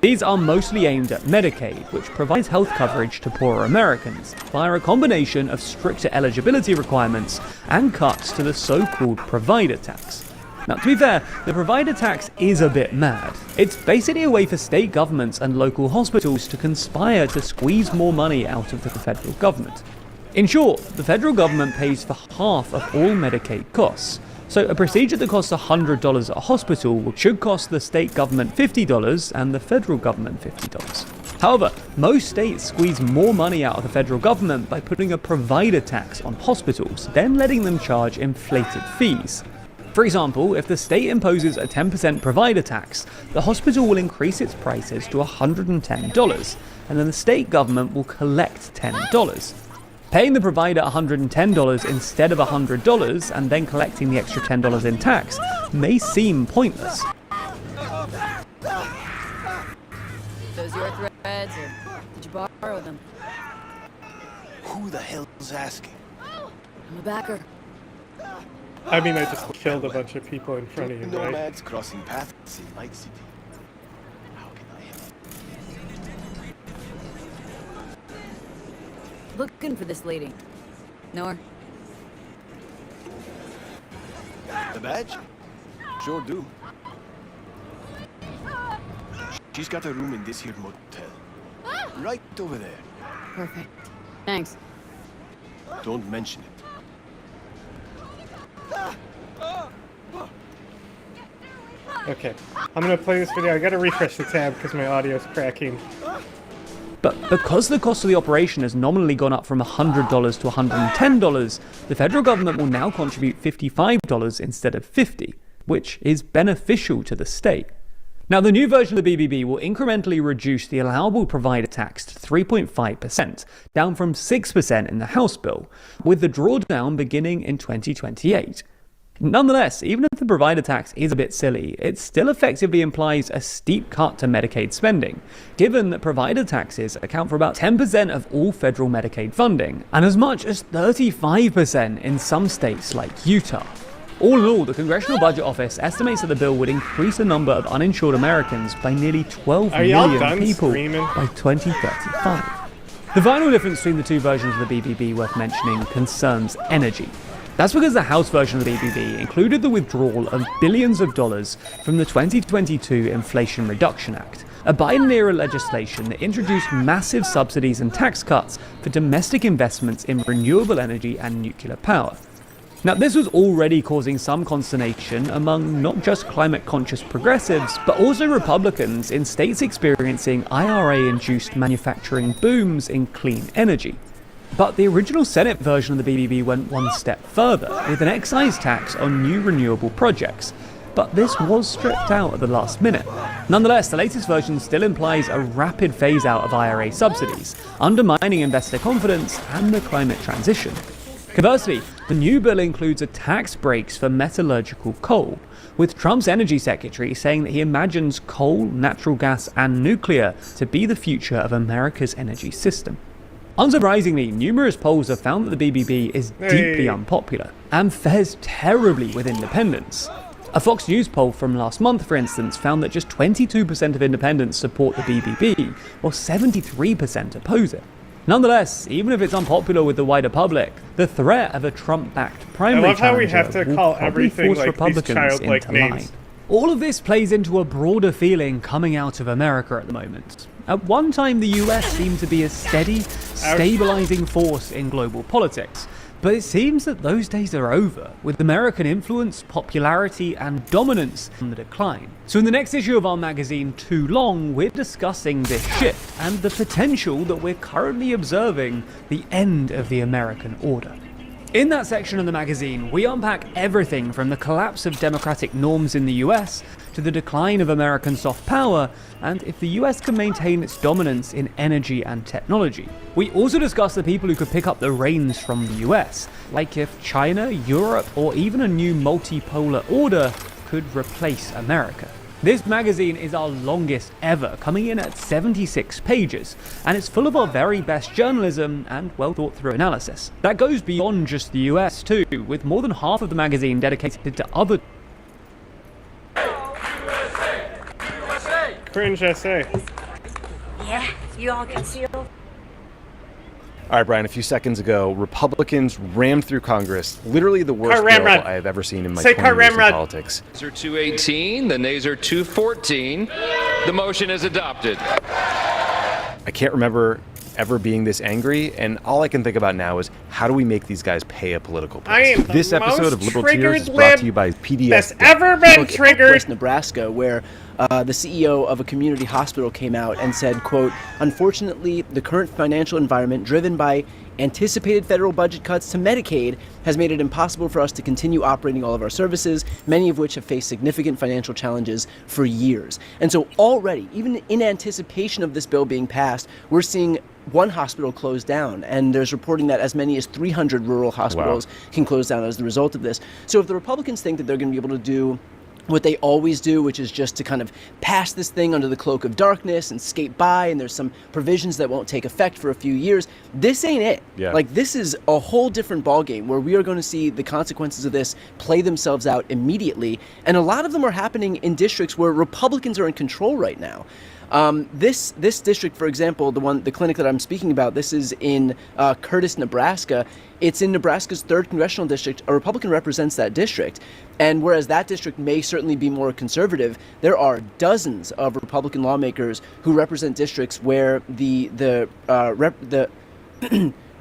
S8: These are mostly aimed at Medicaid, which provides health coverage to poorer Americans via a combination of stricter eligibility requirements and cuts to the so-called provider tax. Now, to be fair, the provider tax is a bit mad. It's basically a way for state governments and local hospitals to conspire to squeeze more money out of the federal government. In short, the federal government pays for half of all Medicaid costs. So a procedure that costs $100 at a hospital should cost the state government $50 and the federal government $50. However, most states squeeze more money out of the federal government by putting a provider tax on hospitals, then letting them charge inflated fees. For example, if the state imposes a 10% provider tax, the hospital will increase its prices to $110, and then the state government will collect $10. Paying the provider $110 instead of $100 and then collecting the extra $10 in tax may seem pointless.
S11: Those your threads, or did you borrow them?
S12: Who the hell's asking?
S11: I'm a backer.
S1: I mean, I just killed a bunch of people in front of you, right?
S12: Nomads crossing paths in Light City. How can I help?
S11: Looking for this lady. Know her?
S12: The badge? Sure do. She's got a room in this here motel. Right over there.
S11: Perfect. Thanks.
S12: Don't mention it.
S1: Okay, I'm gonna play this video. I gotta refresh the tab because my audio's cracking.
S8: But because the cost of the operation has nominally gone up from $100 to $110, the federal government will now contribute $55 instead of $50, which is beneficial to the state. Now, the new version of the BBB will incrementally reduce the allowable provider tax to 3.5%, down from 6% in the House bill, with the drawdown beginning in 2028. Nonetheless, even if the provider tax is a bit silly, it still effectively implies a steep cut to Medicaid spending, given that provider taxes account for about 10% of all federal Medicaid funding, and as much as 35% in some states like Utah. All in all, the Congressional Budget Office estimates that the bill would increase the number of uninsured Americans by nearly 12 million people by 2035. The final difference between the two versions of the BBB worth mentioning concerns energy. That's because the House version of the BBB included the withdrawal of billions of dollars from the 2022 Inflation Reduction Act, a Biden-era legislation that introduced massive subsidies and tax cuts for domestic investments in renewable energy and nuclear power. Now, this was already causing some consternation among not just climate-conscious progressives, but also Republicans in states experiencing IRA-induced manufacturing booms in clean energy. But the original Senate version of the BBB went one step further, with an excise tax on new renewable projects. But this was stripped out at the last minute. Nonetheless, the latest version still implies a rapid phase-out of IRA subsidies, undermining investor confidence and the climate transition. Conversely, the new bill includes a tax breaks for metallurgical coal, with Trump's energy secretary saying that he imagines coal, natural gas, and nuclear to be the future of America's energy system. Unsurprisingly, numerous polls have found that the BBB is deeply unpopular and fares terribly with independents. A Fox News poll from last month, for instance, found that just 22% of independents support the BBB, while 73% oppose it. Nonetheless, even if it's unpopular with the wider public, the threat of a Trump-backed primary
S1: I love how we
S8: challenger
S1: have to
S8: will
S1: call
S8: probably
S1: everything
S8: force
S1: like
S8: Republicans
S1: these childlike
S8: into
S1: names.
S8: line. All of this plays into a broader feeling coming out of America at the moment. At one time, the US seemed to be a steady, stabilizing force in global politics, but it seems that those days are over, with American influence, popularity, and dominance on the decline. So in the next issue of our magazine, Too Long, we're discussing this shift and the potential that we're currently observing the end of the American order. In that section of the magazine, we unpack everything from the collapse of democratic norms in the US to the decline of American soft power, and if the US can maintain its dominance in energy and technology. We also discuss the people who could pick up the reins from the US, like if China, Europe, or even a new multipolar order could replace America. This magazine is our longest ever, coming in at 76 pages, and it's full of our very best journalism and well thought through analysis. That goes beyond just the US too, with more than half of the magazine dedicated to other
S1: Cringe essay.
S2: Yeah, you all concealed.
S13: All right, Brian, a few seconds ago, Republicans rammed through Congress literally the worst bill
S1: ramrod.
S13: I have ever seen in my
S1: Say
S13: 20 years in
S1: ramrod.
S13: politics.
S14: Nays are 218, the nays are 214. The motion is adopted.
S13: I can't remember ever being this angry, and all I can think about now is how do we make these guys pay a political price?
S1: I am the
S13: This episode
S1: most
S13: of Liberal
S1: triggered
S13: Tears is brought
S1: lib
S13: to you by PDS.
S1: that's ever been triggered.
S15: West Nebraska, where the CEO of a community hospital came out and said, quote, "Unfortunately, the current financial environment driven by anticipated federal budget cuts to Medicaid has made it impossible for us to continue operating all of our services, many of which have faced significant financial challenges for years." And so already, even in anticipation of this bill being passed, we're seeing one hospital close down, and there's reporting that as many as 300 rural hospitals can close down as the result of this. So if the Republicans think that they're going to be able to do what they always do, which is just to kind of pass this thing under the cloak of darkness and skate by, and there's some provisions that won't take effect for a few years, this ain't it.
S13: Yeah.
S15: Like, this is a whole different ballgame where we are going to see the consequences of this play themselves out immediately, and a lot of them are happening in districts where Republicans are in control right now. This district, for example, the clinic that I'm speaking about, this is in Curtis, Nebraska. It's in Nebraska's 3rd congressional district. A Republican represents that district. And whereas that district may certainly be more conservative, there are dozens of Republican lawmakers who represent districts where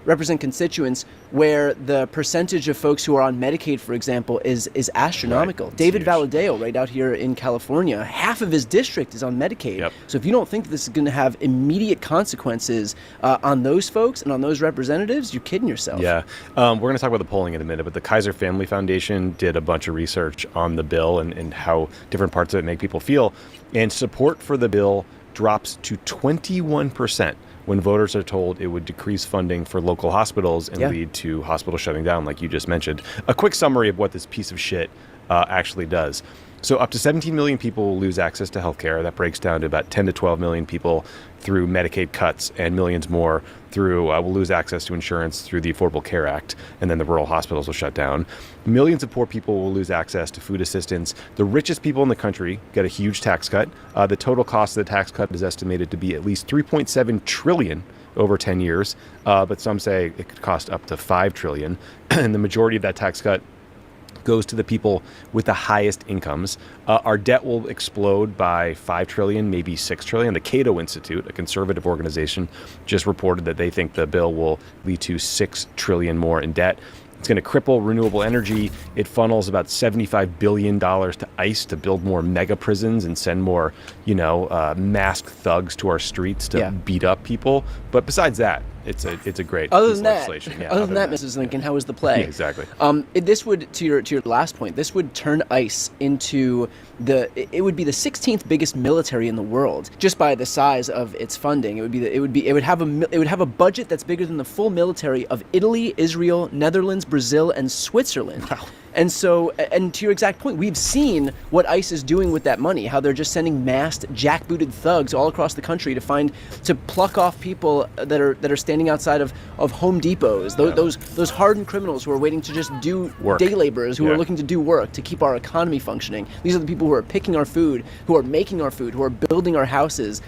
S15: represent constituents where the percentage of folks who are on Medicaid, for example, is astronomical.
S13: Right.
S15: David
S13: Huge.
S15: Valadao, right out here in California, half of his district is on Medicaid.
S13: Yep.
S15: So if you don't think this is going to have immediate consequences on those folks and on those representatives, you're kidding yourself.
S13: Yeah. We're going to talk about the polling in a minute, but the Kaiser Family Foundation did a bunch of research on the bill and how different parts of it make people feel. And support for the bill drops to 21% when voters are told it would decrease funding for local hospitals and lead to hospitals shutting down, like you just mentioned. A quick summary of what this piece of shit actually does. So up to 17 million people will lose access to healthcare. That breaks down to about 10 to 12 million people through Medicaid cuts, and millions more through will lose access to insurance through the Affordable Care Act, and then the rural hospitals will shut down. Millions of poor people will lose access to food assistance. The richest people in the country get a huge tax cut. The total cost of the tax cut is estimated to be at least $3.7 trillion over 10 years, but some say it could cost up to $5 trillion, and the majority of that tax cut goes to the people with the highest incomes. Our debt will explode by $5 trillion, maybe $6 trillion. The Cato Institute, a conservative organization, just reported that they think the bill will lead to $6 trillion more in debt. It's going to cripple renewable energy. It funnels about $75 billion to ICE to build more mega prisons and send more, masked thugs to our streets to beat up people. But besides that, it's a great piece of legislation. Yeah,
S15: other than that, Mrs. Lincoln, how was the play?
S13: Yeah, exactly.
S15: This would, to your last point, this would turn ICE into it would be the 16th biggest military in the world just by the size of its funding. It would have a budget that's bigger than the full military of Italy, Israel, Netherlands, Brazil, and Switzerland. Wow. And so, and to your exact point, we've seen what ICE is doing with that money, how they're just sending masked, jackbooted thugs all across the country to pluck off people that are standing outside of Home Depots, those hardened criminals who are waiting to just do work. Day laborers who are looking to do work to keep our economy functioning. These are the people who are picking our food, who are making our food, who are building our houses.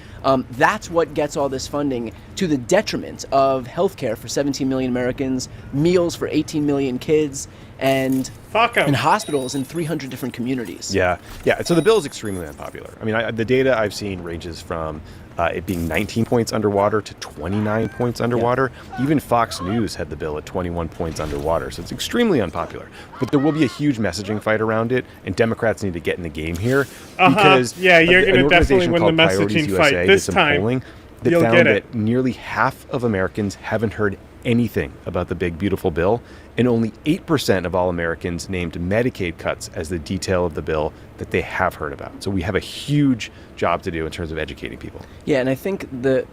S15: That's what gets all this funding, to the detriment of healthcare for 17 million Americans, meals for 18 million kids, and hospitals in 300 different communities.
S13: Yeah. So the bill is extremely unpopular. I mean, the data I've seen ranges from it being 19 points underwater to 29 points underwater. Yeah. Even Fox News had the bill at 21 points underwater. So it's extremely unpopular. But there will be a huge messaging fight around it, and Democrats need to get in the game here. Because
S1: you're going to definitely win the messaging fight this time.
S13: Polling that found that nearly half of Americans haven't heard anything about the big, beautiful bill, and only 8% of all Americans named Medicaid cuts as the detail of the bill that they have heard about. So we have a huge job to do in terms of educating people.
S15: Yeah, and I think the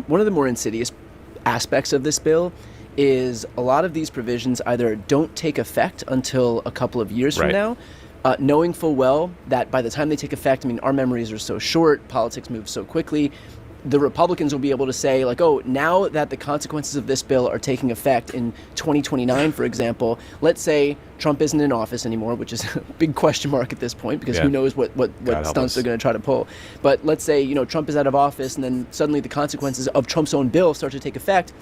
S15: one of the more insidious aspects of this bill is a lot of these provisions either don't take effect until a couple of years from now, knowing full well that by the time they take effect, I mean, our memories are so short, politics moves so quickly, the Republicans will be able to say, like, oh, now that the consequences of this bill are taking effect in 2029, for example, let's say Trump isn't in office anymore, which is a big question mark at this point, because who knows what stunts they're going to try to pull. But let's say, you know, Trump is out of office, and then suddenly the consequences of Trump's own bill start to take effect.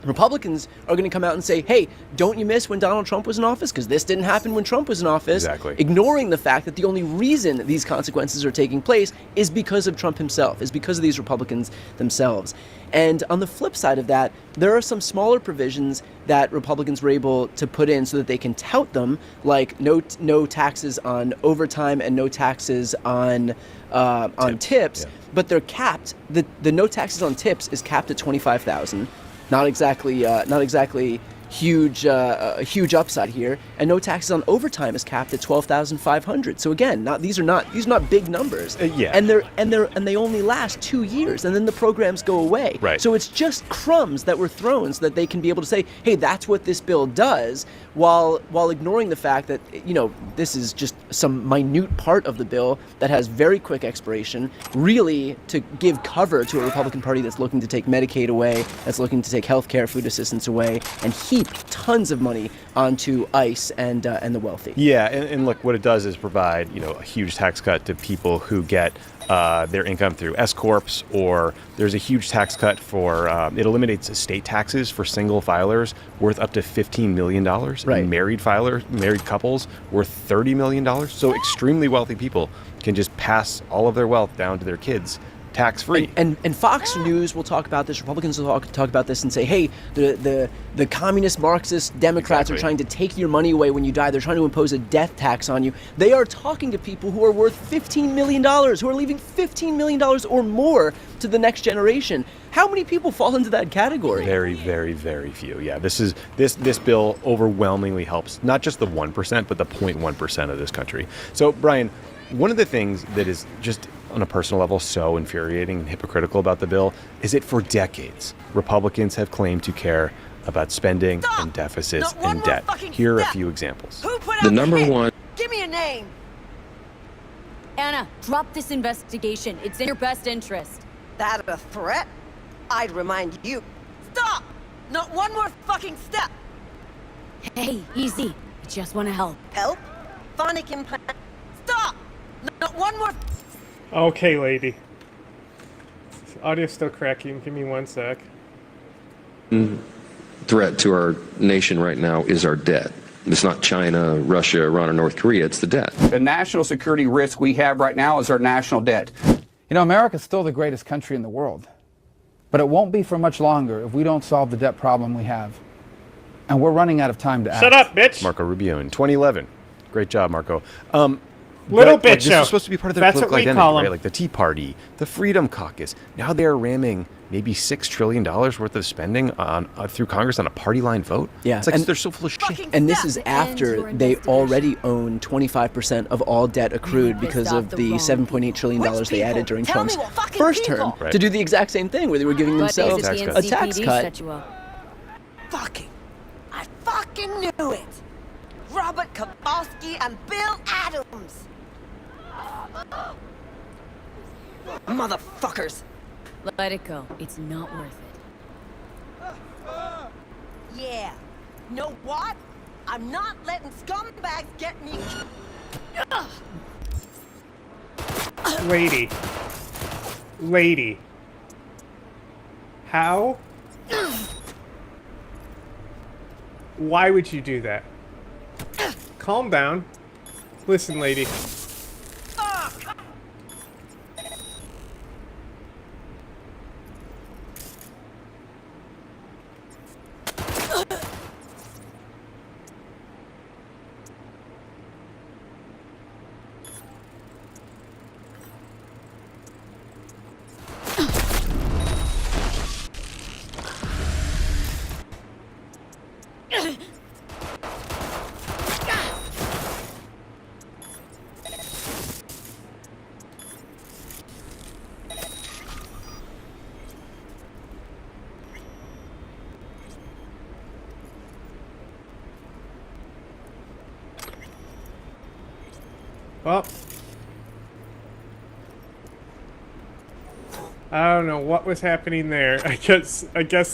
S15: Republicans are going to come out and say, hey, don't you miss when Donald Trump was in office? Because this didn't happen when Trump was in office.
S13: Exactly.
S15: Ignoring the fact that the only reason these consequences are taking place is because of Trump himself, is because of these Republicans themselves. And on the flip side of that, there are some smaller provisions that Republicans were able to put in so that they can tout them, like no taxes on overtime and no taxes on tips.
S13: Yeah.
S15: But they're capped. The no taxes on tips is capped at $25,000. Not exactly huge upside here, and no taxes on overtime is capped at $12,500. So again, these are not big numbers. And they only last 2 years, and then the programs go away.
S13: Right.
S15: So it's just crumbs that were thrown so that they can be able to say, hey, that's what this bill does, while ignoring the fact that, you know, this is just some minute part of the bill that has very quick expiration, really to give cover to a Republican Party that's looking to take Medicaid away, that's looking to take health care, food assistance away, and heap tons of money onto ICE and the wealthy.
S13: Yeah, and look, what it does is provide, you know, a huge tax cut to people who get their income through S corps, or there's a huge tax cut for it eliminates estate taxes for single filers worth up to $15 million, and married couples worth $30 million. So extremely wealthy people can just pass all of their wealth down to their kids tax-free.
S15: And Fox News will talk about this. Republicans will talk about this and say, hey, the communist Marxist Democrats are trying to take your money away when you die. They're trying to impose a death tax on you. They are talking to people who are worth $15 million, who are leaving $15 million or more to the next generation. How many people fall into that category?
S13: Very, very, very few. Yeah, this bill overwhelmingly helps not just the 1%, but the 0.1% of this country. So, Brian, one of the things that is just on a personal level so infuriating and hypocritical about the bill is that for decades, Republicans have claimed to care about spending and deficits and debt. Here are a few examples.
S14: The number one.
S11: Give me a name. Anna, drop this investigation. It's in your best interest.
S16: That a threat? I'd remind you. Stop! Not one more fucking step!
S11: Hey, easy. I just want to help.
S16: Help? Phonic implant. Stop! Not one more.
S1: Okay, lady. Audio's still cracking. Give me 1 sec.
S17: Threat to our nation right now is our debt. It's not China, Russia, Iran, or North Korea. It's the debt.
S18: The national security risk we have right now is our national debt.
S19: You know, America's still the greatest country in the world. But it won't be for much longer if we don't solve the debt problem we have. And we're running out of time to act.
S1: Shut up, bitch!
S13: Marco Rubio in 2011. Great job, Marco.
S1: Little
S13: but,
S1: bitch
S13: this
S1: show.
S13: is supposed to be part of their
S1: That's
S13: political
S1: what we
S13: identity,
S1: call
S13: right?
S1: 'em.
S13: Like the Tea Party, the Freedom Caucus. Now they're ramming maybe $6 trillion worth of spending on through Congress on a party line vote.
S15: Yeah,
S13: it's like
S15: and
S13: they're so full of shit.
S15: And this is after they already own 25% of all debt accrued because of the $7.8 trillion they added during Trump's first term to do the exact same thing, where they were giving themselves a tax cut.
S16: Fucking. I fucking knew it! Robert Kowalski and Bill Adams! Motherfuckers!
S11: Let it go. It's not worth it.
S16: Yeah. Know what? I'm not letting scumbags get me.
S1: Lady. How? Why would you do that? Calm down. Listen, lady. Well, I don't know what was happening there. I guess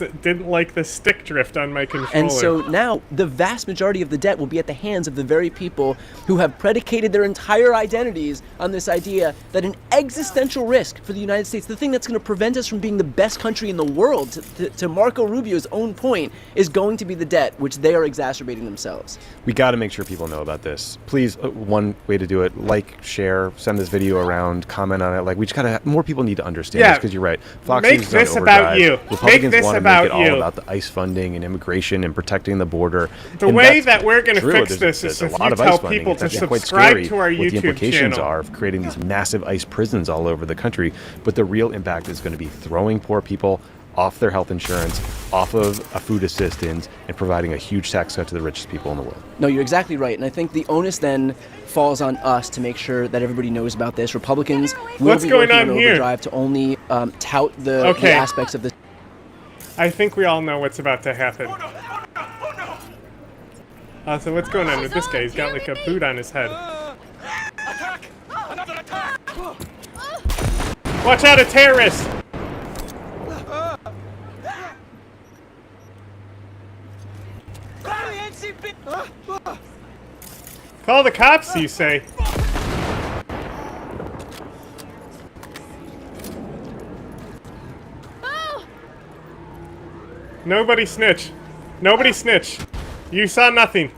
S1: it didn't like the stick drift on my controller.
S15: And so now the vast majority of the debt will be at the hands of the very people who have predicated their entire identities on this idea that an existential risk for the United States, the thing that's going to prevent us from being the best country in the world, to Marco Rubio's own point, is going to be the debt, which they are exacerbating themselves.
S13: We got to make sure people know about this. Please, one way to do it, like, share, send this video around, comment on it. Like, we just got to, more people need to understand this, because you're right. Fox
S1: Make
S13: News is
S1: this
S13: on
S1: about
S13: overdrive.
S1: you.
S13: Republicans
S1: Make this
S13: want to
S1: about
S13: make it all
S1: you.
S13: about the ICE funding and immigration and protecting the border.
S1: The
S13: And
S1: way
S13: that's
S1: that we're going to
S13: true.
S1: fix
S13: There's-
S1: this
S13: there's
S1: is
S13: a
S1: if
S13: lot
S1: you
S13: of
S1: tell
S13: ICE funding.
S1: people
S13: It's
S1: to
S13: actually quite
S1: subscribe
S13: scary
S1: to our
S13: what the
S1: YouTube
S13: implications
S1: channel.
S13: are of creating these massive ICE prisons all over the country. But the real impact is going to be throwing poor people off their health insurance, off of a food assistance, and providing a huge tax cut to the richest people in the world.
S15: No, you're exactly right. And I think the onus then falls on us to make sure that everybody knows about this. Republicans will
S1: What's
S15: be
S1: going
S15: working
S1: on
S15: on
S1: here?
S15: overdrive to only tout the
S1: Okay.
S15: aspects of this.
S1: I think we all know what's about to happen. So what's going on with this guy? He's got like a boot on his head. Watch out, a terrorist! Call the cops, you say? Nobody snitch. Nobody snitch. You saw nothing.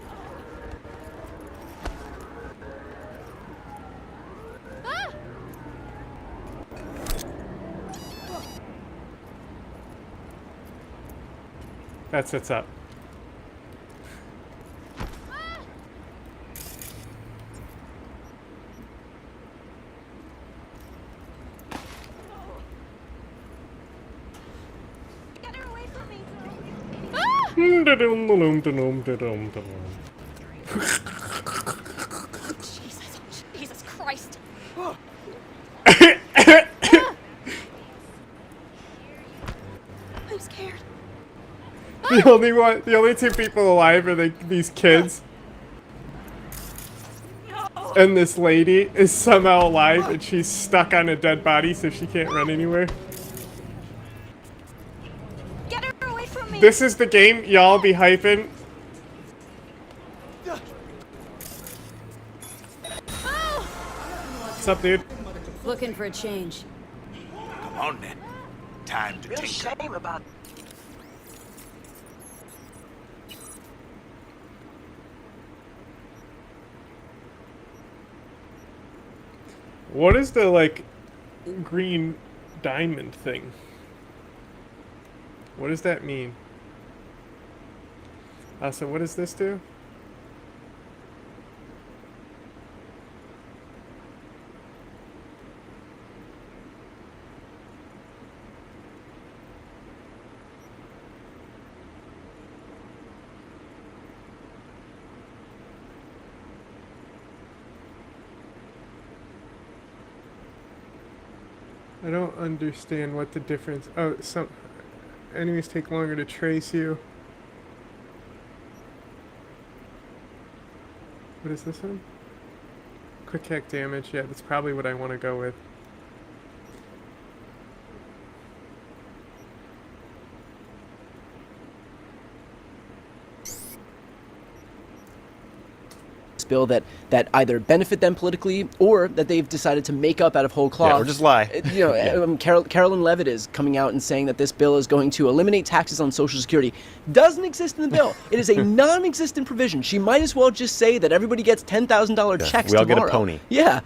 S1: That's what's up.
S11: Jesus Christ. I'm scared.
S1: The only two people alive are these kids. And this lady is somehow alive and she's stuck on a dead body so she can't run anywhere.
S11: Get her away from me.
S1: This is the game y'all be hyping. What's up, dude?
S11: Looking for a change.
S12: Come on then. Time to
S9: Real
S12: take
S9: shame about
S1: What is the, like, green diamond thing? What does that mean? So what does this do? I don't understand what the difference. Oh, some enemies take longer to trace you. What is this one? Quick hack damage. Yeah, that's probably what I want to go with.
S15: Bill that either benefit them politically or that they've decided to make up out of whole cloth.
S13: Yeah, or just lie.
S15: You know, Carolyn Levitt is coming out and saying that this bill is going to eliminate taxes on Social Security. Doesn't exist in the bill. It is a non-existent provision. She might as well just say that everybody gets $10,000 checks
S13: we all
S15: tomorrow.
S13: get a pony.
S15: Yeah.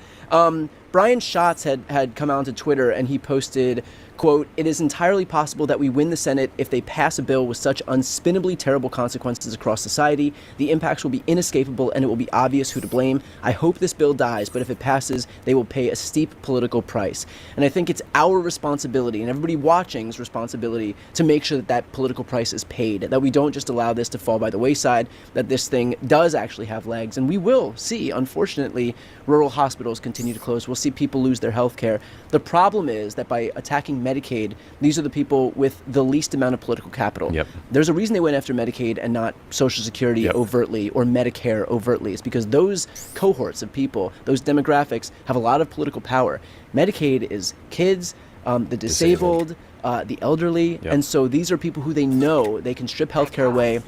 S15: Brian Schatz had come out onto Twitter and he posted, quote, "It is entirely possible that we win the Senate if they pass a bill with such unspinnably terrible consequences across society. The impacts will be inescapable and it will be obvious who to blame. I hope this bill dies, but if it passes, they will pay a steep political price." And I think it's our responsibility and everybody watching's responsibility to make sure that that political price is paid, that we don't just allow this to fall by the wayside, that this thing does actually have legs. And we will see, unfortunately, rural hospitals continue to close. We'll see people lose their health care. The problem is that by attacking Medicaid, these are the people with the least amount of political capital.
S13: Yep.
S15: There's a reason they went after Medicaid and not Social Security overtly or Medicare overtly. It's because those cohorts of people, those demographics, have a lot of political power. Medicaid is kids, the disabled, the elderly, and so these are people who they know they can strip healthcare away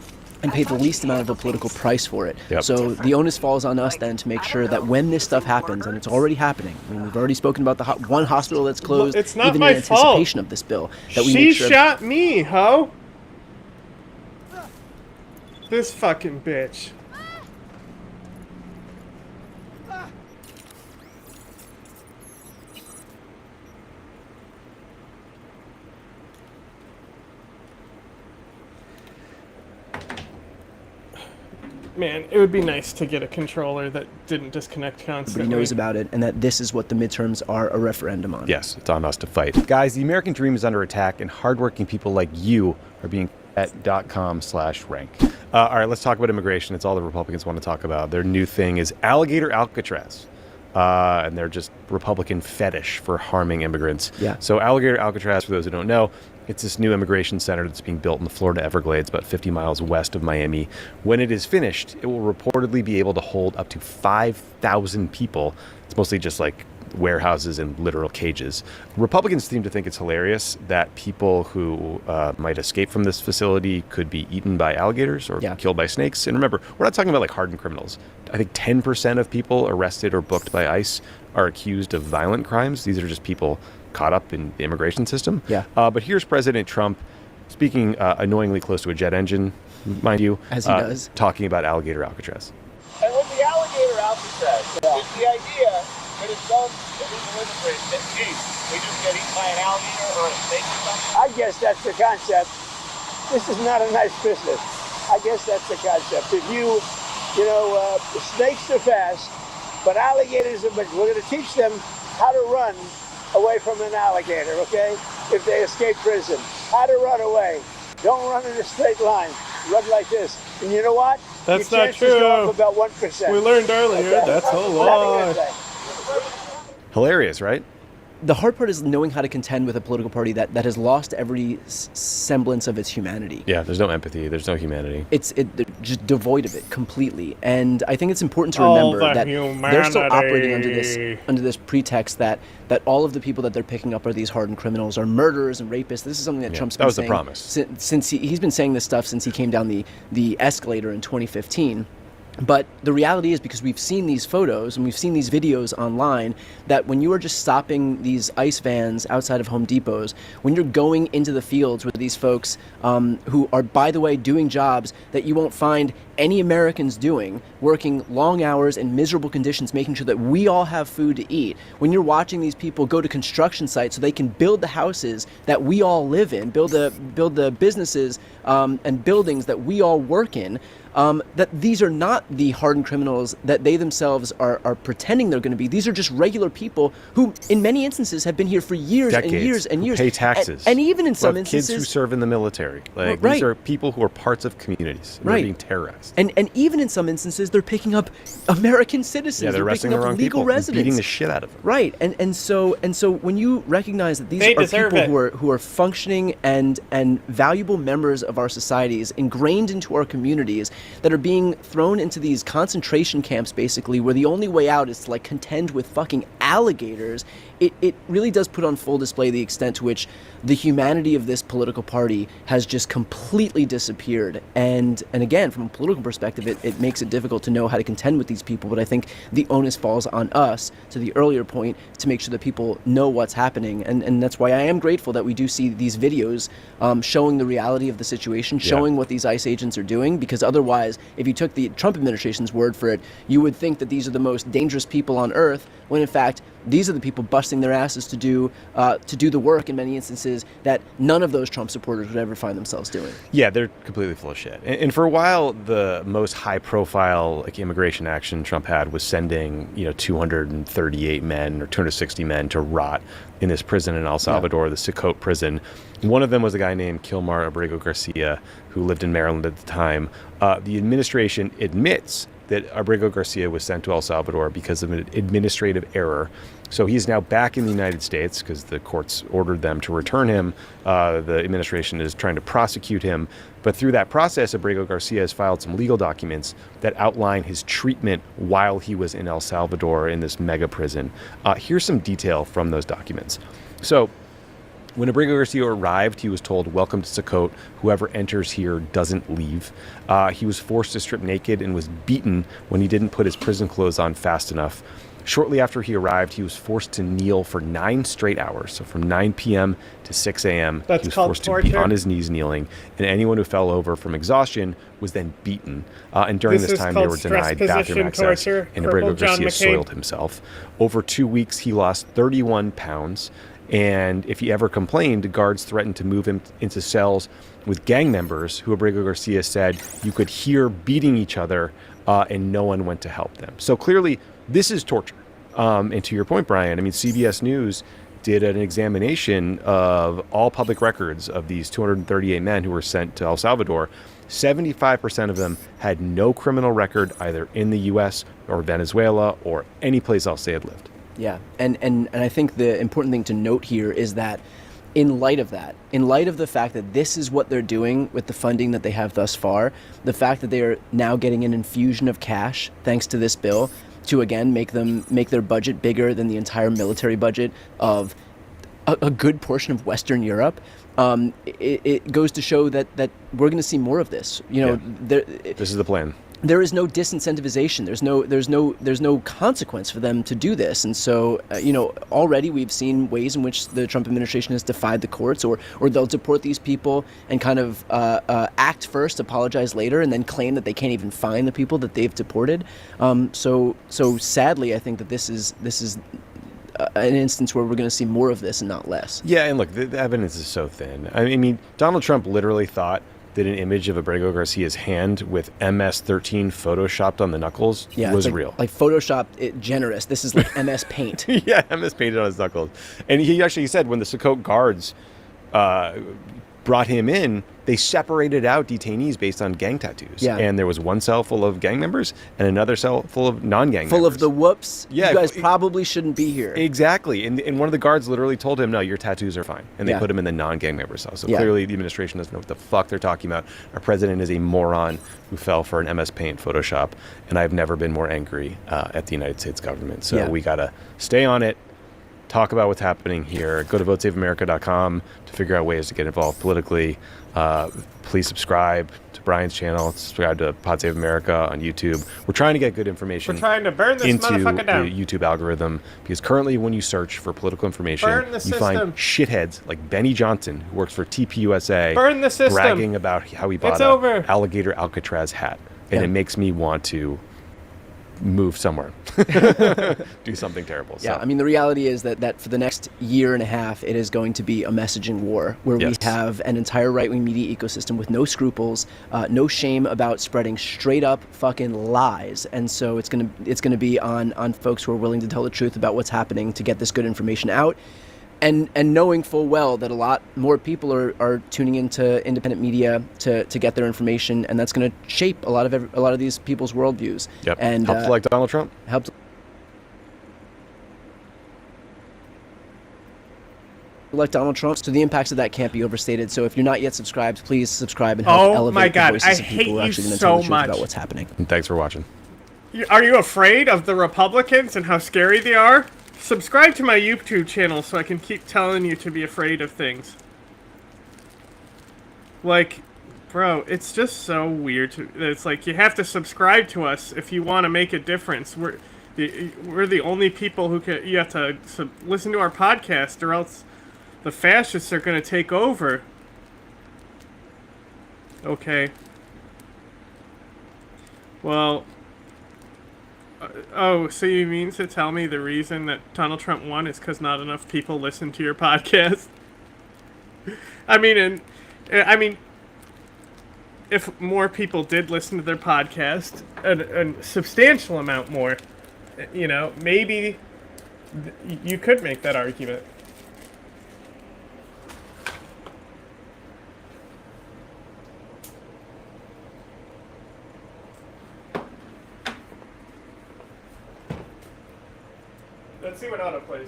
S15: and pay the least amount of a political price for it. So the onus falls on us then to make sure that when this stuff happens, and it's already happening, I mean, we've already spoken about the one hospital that's closed,
S1: it's not
S15: even
S1: my
S15: in anticipation
S1: fault.
S15: of this bill. That we
S1: She
S15: make sure
S1: shot me, ho! This fucking bitch. Man, it would be nice to get a controller that didn't disconnect constantly.
S15: everybody knows about it, and that this is what the midterms are a referendum on.
S13: Yes, it's on us to fight. Guys, the American dream is under attack, and hardworking people like you are being at .com/rank. All right, let's talk about immigration. It's all the Republicans want to talk about. Their new thing is alligator Alcatraz. And they're just Republican fetish for harming immigrants.
S15: Yeah.
S13: So Alligator Alcatraz, for those who don't know, it's this new immigration center that's being built in the Florida Everglades, about 50 miles west of Miami. When it is finished, it will reportedly be able to hold up to 5,000 people. It's mostly just like warehouses and literal cages. Republicans seem to think it's hilarious that people who might escape from this facility could be eaten by alligators or killed by snakes. And remember, we're not talking about like hardened criminals. I think 10% of people arrested or booked by ICE are accused of violent crimes. These are just people caught up in the immigration system. But here's President Trump speaking annoyingly close to a jet engine, mind you.
S15: As he does.
S13: Talking about alligator Alcatraz.
S20: And with the alligator Alcatraz, it's the idea that if some illegal immigrants escape, they just get eaten by an alligator or a snake or something? I guess that's the concept. This is not a nice business. I guess that's the concept. If snakes are fast, but alligators are, but we're going to teach them how to run away from an alligator, okay? If they escape prison, how to run away. Don't run in a straight line. Run like this. And you know what?
S1: That's
S20: Your
S1: not
S20: chances go
S1: true.
S20: up about 1%.
S1: We learned earlier.
S20: Okay?
S1: That's a
S20: Have a good
S1: lie.
S20: day.
S13: Hilarious, right?
S15: The hard part is knowing how to contend with a political party that has lost every semblance of its humanity.
S13: Yeah, there's no empathy. There's no humanity.
S15: They're just devoid of it completely. And I think it's important to
S1: All
S15: remember
S1: the
S15: that they're still operating
S1: humanity.
S15: under this pretext that all of the people that they're picking up are these hardened criminals, are murderers and rapists. This is something that Trump's been saying.
S13: That was the promise.
S15: Since he's been saying this stuff since he came down the escalator in 2015. But the reality is, because we've seen these photos and we've seen these videos online, that when you are just stopping these ICE vans outside of Home Depots, when you're going into the fields with these folks who are, by the way, doing jobs that you won't find any Americans doing, working long hours in miserable conditions, making sure that we all have food to eat, when you're watching these people go to construction sites so they can build the houses that we all live in, build the businesses and buildings that we all work in, that these are not the hardened criminals that they themselves are pretending they're going to be. These are just regular people who, in many instances, have been here for years
S13: Decades,
S15: and years and years.
S13: Pay taxes.
S15: And even in some
S13: kids who
S15: instances,
S13: serve in the military. Like,
S15: Right.
S13: these are people who are parts of communities. And
S15: Right.
S13: They're being terrorized.
S15: and even in some instances, they're picking up American citizens.
S13: Yeah, they're arresting the
S15: picking up
S13: wrong
S15: legal
S13: people.
S15: residents.
S13: Beating the shit out of them.
S15: Right, and so when you recognize that these
S1: They
S15: are
S1: deserve
S15: people
S1: it.
S15: who are functioning and valuable members of our societies, ingrained into our communities, that are being thrown into these concentration camps, basically, where the only way out is to like contend with fucking alligators, it really does put on full display the extent to which the humanity of this political party has just completely disappeared. And again, from a political perspective, it makes it difficult to know how to contend with these people. But I think the onus falls on us, to the earlier point, to make sure that people know what's happening. And that's why I am grateful that we do see these videos showing the reality of the situation, showing what these ICE agents are doing, because otherwise, if you took the Trump administration's word for it, you would think that these are the most dangerous people on earth, when in fact, these are the people busting their asses to do the work in many instances that none of those Trump supporters would ever find themselves doing.
S13: Yeah, they're completely full of shit. And for a while, the most high-profile immigration action Trump had was sending 238 men or 260 men to rot in this prison in El Salvador, the Sicote prison. One of them was a guy named Kilmar Abrego Garcia, who lived in Maryland at the time. The administration admits that Abrego Garcia was sent to El Salvador because of an administrative error. So he's now back in the United States because the courts ordered them to return him. The administration is trying to prosecute him. But through that process, Abrego Garcia has filed some legal documents that outline his treatment while he was in El Salvador in this mega prison. Here's some detail from those documents. So when Abrego Garcia arrived, he was told, "Welcome to Socote. Whoever enters here doesn't leave." He was forced to strip naked and was beaten when he didn't put his prison clothes on fast enough. Shortly after he arrived, he was forced to kneel for 9 straight hours. So from 9 p.m. to 6 a.m., he was forced to be on his knees kneeling. And anyone who fell over from exhaustion was then beaten. And during this time, they were denied bathroom access. And Abrego Garcia soiled himself. Over 2 weeks, he lost 31 pounds. And if he ever complained, guards threatened to move him into cells with gang members who Abrego Garcia said you could hear beating each other, and no one went to help them. So clearly, this is torture. And to your point, Brian, I mean, CBS News did an examination of all public records of these 238 men who were sent to El Salvador. 75% of them had no criminal record either in the U.S. or Venezuela or any place else they had lived.
S15: Yeah, and I think the important thing to note here is that in light of that, in light of the fact that this is what they're doing with the funding that they have thus far, the fact that they are now getting an infusion of cash thanks to this bill to again make their budget bigger than the entire military budget of a good portion of Western Europe, it goes to show that we're going to see more of this.
S13: This is the plan.
S15: There is no disincentivization. There's no consequence for them to do this. And so, already we've seen ways in which the Trump administration has defied the courts, or they'll deport these people and kind of act first, apologize later, and then claim that they can't even find the people that they've deported. So sadly, I think that this is an instance where we're going to see more of this and not less.
S13: Yeah, and look, the evidence is so thin. I mean, Donald Trump literally thought that an image of Abrego Garcia's hand with MS-13 photoshopped on the knuckles was real.
S15: Like photoshopped generous. This is like MS Paint.
S13: Yeah, MS Painted on his knuckles. And he actually said when the Socote guards brought him in, they separated out detainees based on gang tattoos.
S15: Yeah.
S13: And there was one cell full of gang members and another cell full of non-gang members.
S15: Full of the whoops.
S13: Yeah,
S15: you guys probably shouldn't be here.
S13: Exactly. And one of the guards literally told him, no, your tattoos are fine. And they
S15: Yeah.
S13: put him in the non-gang member cell. So
S15: Yeah.
S13: clearly the administration doesn't know what the fuck they're talking about. Our president is a moron who fell for an MS Paint Photoshop. And I've never been more angry at the United States government. So
S15: Yeah.
S13: we got to stay on it. Talk about what's happening here. Go to votesaveamerica.com to figure out ways to get involved politically. Please subscribe to Brian's channel. Subscribe to Pod Save America on YouTube. We're trying to get good information.
S1: We're trying to burn this
S13: into
S1: motherfucker down.
S13: the YouTube algorithm, because currently when you search for political information,
S1: Burn the
S13: you find
S1: system.
S13: shitheads like Benny Johnson, who works for TPUSA,
S1: Burn the system.
S13: bragging about how he bought
S1: It's
S13: a
S1: over.
S13: alligator Alcatraz hat. And
S15: Yeah.
S13: it makes me want to move somewhere. Do something terrible.
S15: Yeah,
S13: So.
S15: I mean, the reality is that for the next year and a half, it is going to be a messaging war where
S13: Yes.
S15: we have an entire right-wing media ecosystem with no scruples, no shame about spreading straight up fucking lies. And so it's gonna be on folks who are willing to tell the truth about what's happening to get this good information out. And knowing full well that a lot more people are tuning into independent media to get their information, and that's going to shape a lot of these people's worldviews.
S13: Yep.
S15: And
S13: helps like Donald Trump.
S15: Helps like Donald Trump. So the impacts of that can't be overstated. So if you're not yet subscribed, please subscribe and help elevate
S1: my God,
S15: the voices
S1: I
S15: of people who are
S1: hate
S15: actually
S1: you
S15: going to tell the
S1: so
S15: truth
S1: much.
S15: about what's happening.
S13: And thanks for watching.
S1: Are you afraid of the Republicans and how scary they are? Subscribe to my YouTube channel so I can keep telling you to be afraid of things. Like, bro, it's just so weird. It's like you have to subscribe to us if you want to make a difference. We're the only people who can. You have to listen to our podcast, or else the fascists are going to take over. Okay. Well. Oh, so you mean to tell me the reason that Donald Trump won is because not enough people listen to your podcast? I mean, if more people did listen to their podcast, a substantial amount more, maybe you could make that argument. Let's see what auto plays.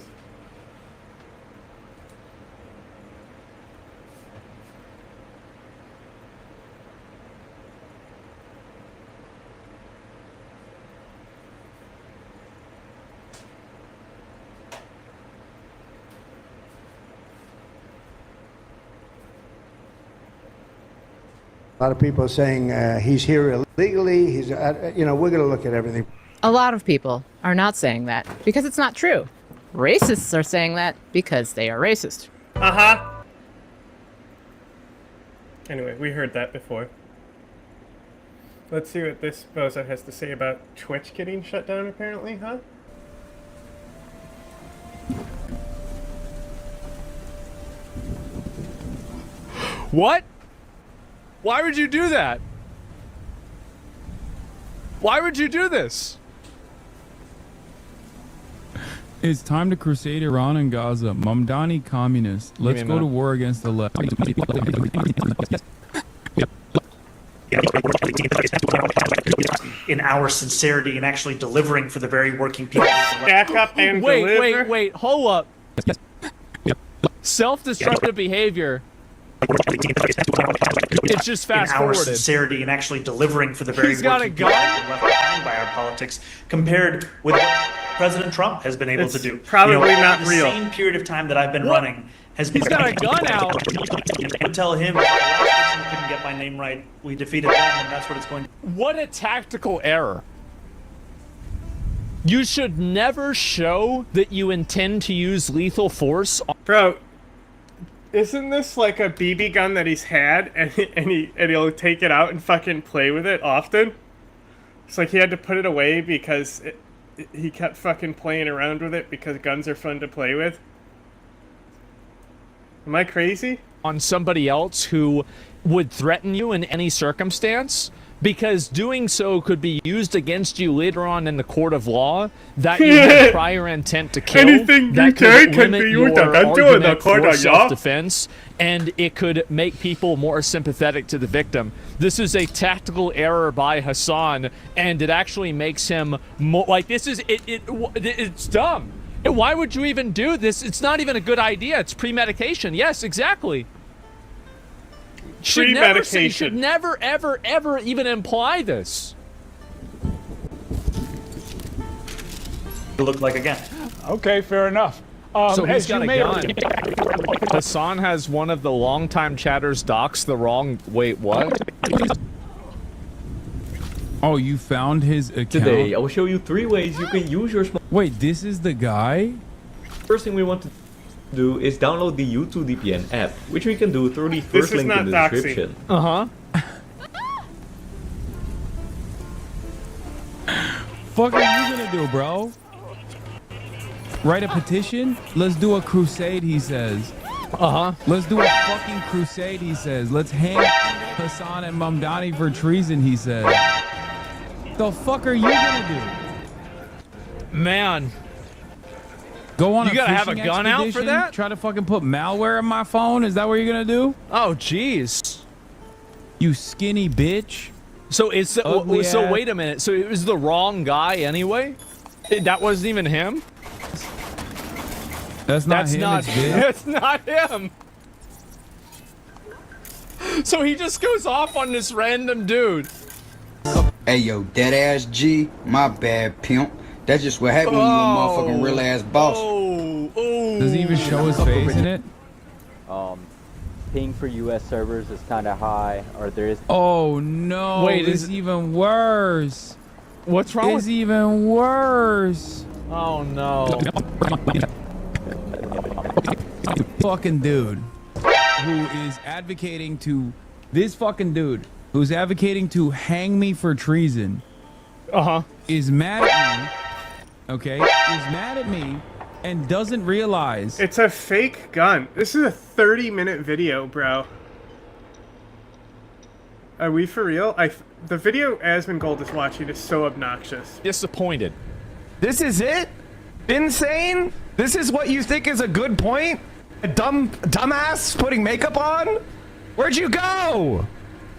S21: A lot of people are saying he's here illegally. He's, you know, we're going to look at everything.
S22: A lot of people are not saying that because it's not true. Racists are saying that because they are racist.
S1: Uh-huh. Anyway, we heard that before. Let's see what this bozo has to say about Twitch getting shut down, apparently, huh?
S23: What? Why would you do that? Why would you do this?
S24: It's time to crusade Iran and Gaza. Mamdani communists. Let's go to war against the left.
S25: In our sincerity and actually delivering for the very working people.
S1: Back up and deliver.
S23: Wait, hold up. Self-destructive behavior. It's just fast
S25: in our
S23: forwarded.
S25: sincerity and actually delivering for the very
S23: He's got a
S25: working people
S23: gun?
S25: left behind by our politics, compared with what President Trump has been able
S1: It's
S25: to do.
S1: probably not
S25: the
S1: real.
S25: same period of time that I've been
S23: What?
S25: running has been.
S23: He's got a gun out.
S25: And tell him the last person who couldn't get my name right, we defeated them, and that's what it's going to.
S23: What a tactical error. You should never show that you intend to use lethal force.
S1: Bro, isn't this like a BB gun that he's had, and he'll take it out and fucking play with it often? It's like he had to put it away because he kept fucking playing around with it because guns are fun to play with. Am I crazy?
S23: On somebody else who would threaten you in any circumstance, because doing so could be used against you later on in the court of law, that you had prior intent to kill.
S1: Anything
S23: that
S1: you
S23: could
S1: say can
S23: limit
S1: be
S23: your
S1: used against you in the
S23: argument
S1: court
S23: for
S1: of law.
S23: self-defense, and it could make people more sympathetic to the victim. This is a tactical error by Hassan, and it actually makes him more like this is it's dumb. And why would you even do this? It's not even a good idea. It's pre-medication. Yes, exactly.
S1: Pre-medication.
S23: Should never, ever, ever even imply this.
S25: Look like again.
S23: Okay, fair enough. So he's
S25: as
S23: got
S25: you
S23: a
S25: may
S23: gun. Hassan has one of the longtime chatters docs the wrong. Wait, what?
S24: Oh, you found his account?
S26: Today, I will show you 3 ways you can use your smart.
S24: Wait, this is the guy?
S26: First thing we want to do is download the U2 VPN app, which we can do through the first link in the description.
S24: Fuck are you gonna do, bro? Write a petition? Let's do a crusade, he says. Let's do a fucking crusade, he says. Let's hang Hassan and Mamdani for treason, he says. The fuck are you gonna do?
S23: Man.
S24: Go on
S23: You
S24: a
S23: gotta have a
S24: fishing
S23: gun out for
S24: expedition?
S23: that?
S24: Try to fucking put malware in my phone? Is that what you're gonna do?
S23: Oh, jeez.
S24: You skinny bitch.
S23: So it's
S24: Ugly
S23: so
S24: ass.
S23: wait a minute. So it was the wrong guy anyway? That wasn't even him?
S24: That's not him, it's Viv.
S23: That's not him. So he just goes off on this random dude.
S27: Hey yo, dead ass G, my bad pimp. That's just what happened when you a motherfucking real ass boss.
S24: Does he even show his face in it?
S28: Ping for US servers is kind of high, or there is.
S24: Oh no!
S23: Wait,
S24: it's even worse.
S23: What's wrong?
S24: It's even worse.
S23: Oh no!
S24: Fucking dude who is advocating to this fucking dude who's advocating to hang me for treason. Is mad at me. Okay, is mad at me and doesn't realize
S1: It's a fake gun. This is a 30-minute video, bro. Are we for real? The video Asmongold is watching is so obnoxious.
S23: Disappointed.
S29: This is it? Insane? This is what you think is a good point? A dumbass putting makeup on? Where'd you go?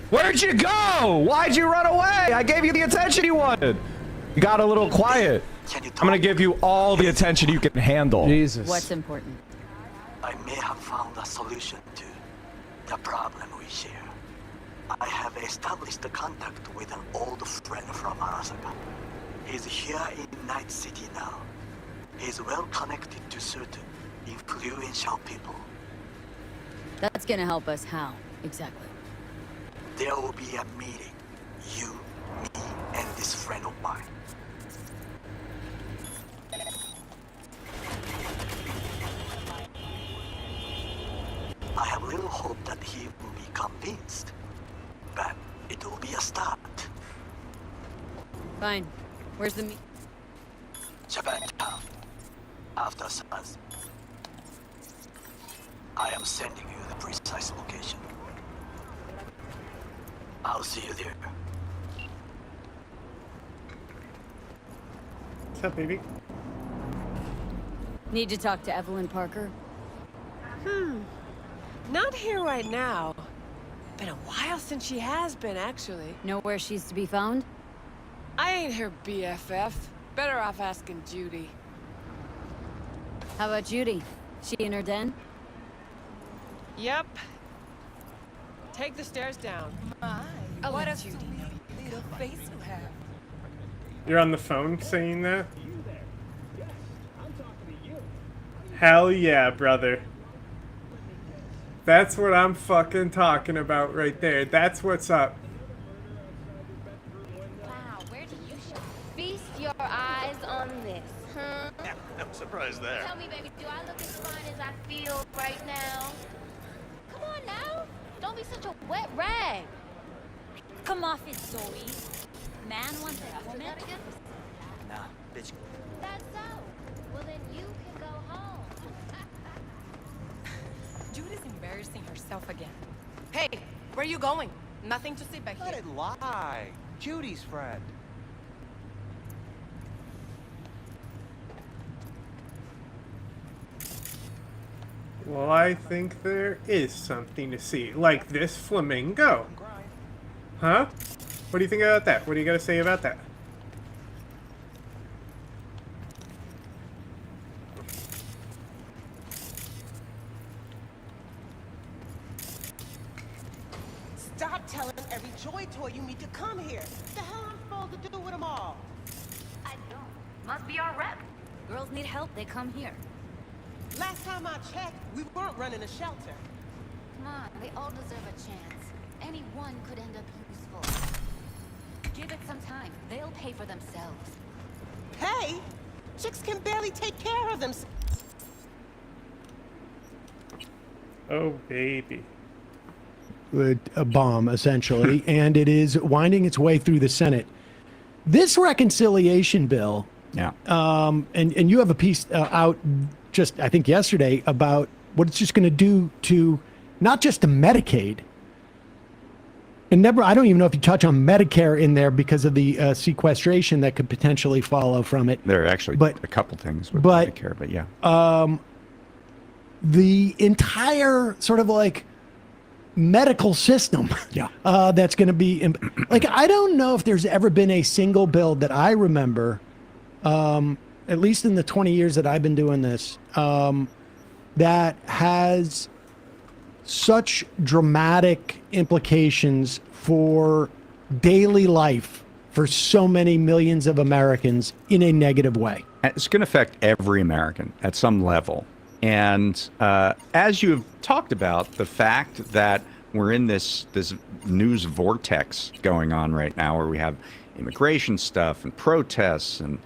S29: Where'd you go? Why'd you run away? I gave you the attention you wanted. You got a little quiet. I'm gonna give you all the attention you can handle.
S11: What's important?
S2: I may have found a solution to the problem we share. I have established a contact with an old friend from Arasaka. He's here in Night City now. He's well connected to certain influential people.
S11: That's gonna help us how, exactly?
S2: There will be a meeting. You, me, and this friend of mine. I have little hope that he will be convinced, but it will be a start.
S11: Fine. Where's the meet?
S2: Japantown. After suns. I am sending you the precise location. I'll see you there.
S1: What's up, baby?
S11: Need to talk to Evelyn Parker?
S9: Not here right now. Been a while since she has been, actually.
S11: Know where she's to be found?
S9: I ain't her BFF. Better off asking Judy.
S11: How about Judy? She in her den?
S9: Yep. Take the stairs down.
S16: What a sweet little face you have.
S1: You're on the phone saying that? Hell yeah, brother. That's what I'm fucking talking about right there. That's what's up.
S3: Wow, where did you shop? Feast your eyes on this, huh?
S4: No surprise there.
S3: Tell me, baby, do I look as fine as I feel right now? Come on now. Don't be such a wet rag.
S11: Come off it, Zoe. Man wants a woman?
S4: Nah, bitch.
S3: That's so. Well, then you can go home.
S16: Judith's embarrassing herself again.
S9: Hey, where you going? Nothing to see back here.
S4: Let it lie. Judy's friend.
S1: Well, I think there is something to see. Like this flamingo. Huh? What do you think about that? What do you got to say about that?
S16: Stop telling every joy toy you meet to come here. What the hell am I supposed to do with them all?
S3: I don't. Must be our rep.
S11: Girls need help, they come here.
S16: Last time I checked, we weren't running a shelter.
S3: Come on, they all deserve a chance. Any one could end up useful. Give it some time. They'll pay for themselves.
S16: Hey, chicks can barely take care of themselves.
S1: Oh, baby.
S21: A bomb, essentially, and it is winding its way through the Senate. This reconciliation bill, and you have a piece out just, I think, yesterday about what it's just going to do to not just to Medicaid. And Deborah, I don't even know if you touch on Medicare in there because of the sequestration that could potentially follow from it.
S13: There are actually a couple things with Medicare, but yeah.
S21: The entire sort of like medical system that's going to be like, I don't know if there's ever been a single bill that I remember, at least in the 20 years that I've been doing this, that has such dramatic implications for daily life for so many millions of Americans in a negative way.
S13: It's going to affect every American at some level. And as you've talked about, the fact that we're in this news vortex going on right now where we have immigration stuff and protests and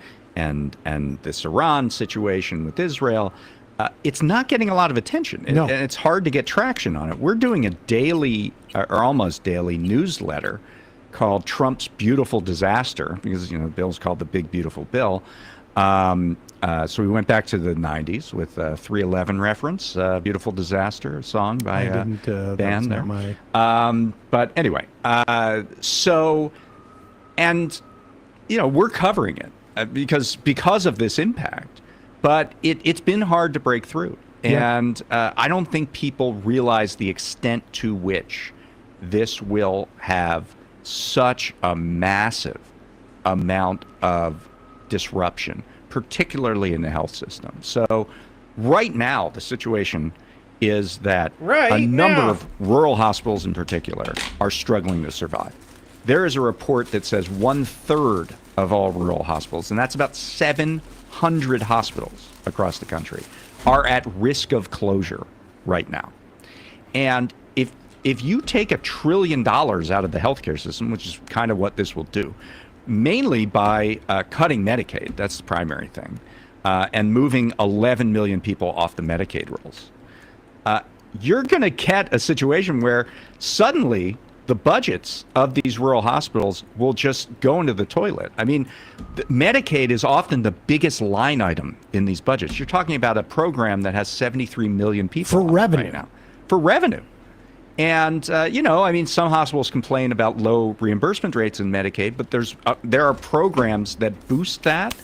S13: this Iran situation with Israel, it's not getting a lot of attention. And it's hard to get traction on it. We're doing a daily or almost daily newsletter called Trump's Beautiful Disaster, because the bill's called the Big Beautiful Bill. So we went back to the 90s with a 311 reference, Beautiful Disaster, a song by a band there. But anyway, we're covering it because of this impact. But it's been hard to break through. And I don't think people realize the extent to which this will have such a massive amount of disruption
S5: particularly in the health system. So right now, the situation is that a number of rural hospitals in particular are struggling to survive. There is a report that says 1/3 of all rural hospitals, and that's about 700 hospitals across the country, are at risk of closure right now. And if you take $1 trillion out of the healthcare system, which is kind of what this will do, mainly by cutting Medicaid, that's the primary thing, and moving 11 million people off the Medicaid rolls, you're going to get a situation where suddenly the budgets of these rural hospitals will just go into the toilet. I mean, Medicaid is often the biggest line item in these budgets. You're talking about a program that has 73 million people
S21: for revenue
S5: right now. For revenue. And, I mean, some hospitals complain about low reimbursement rates in Medicaid, but there are programs that boost that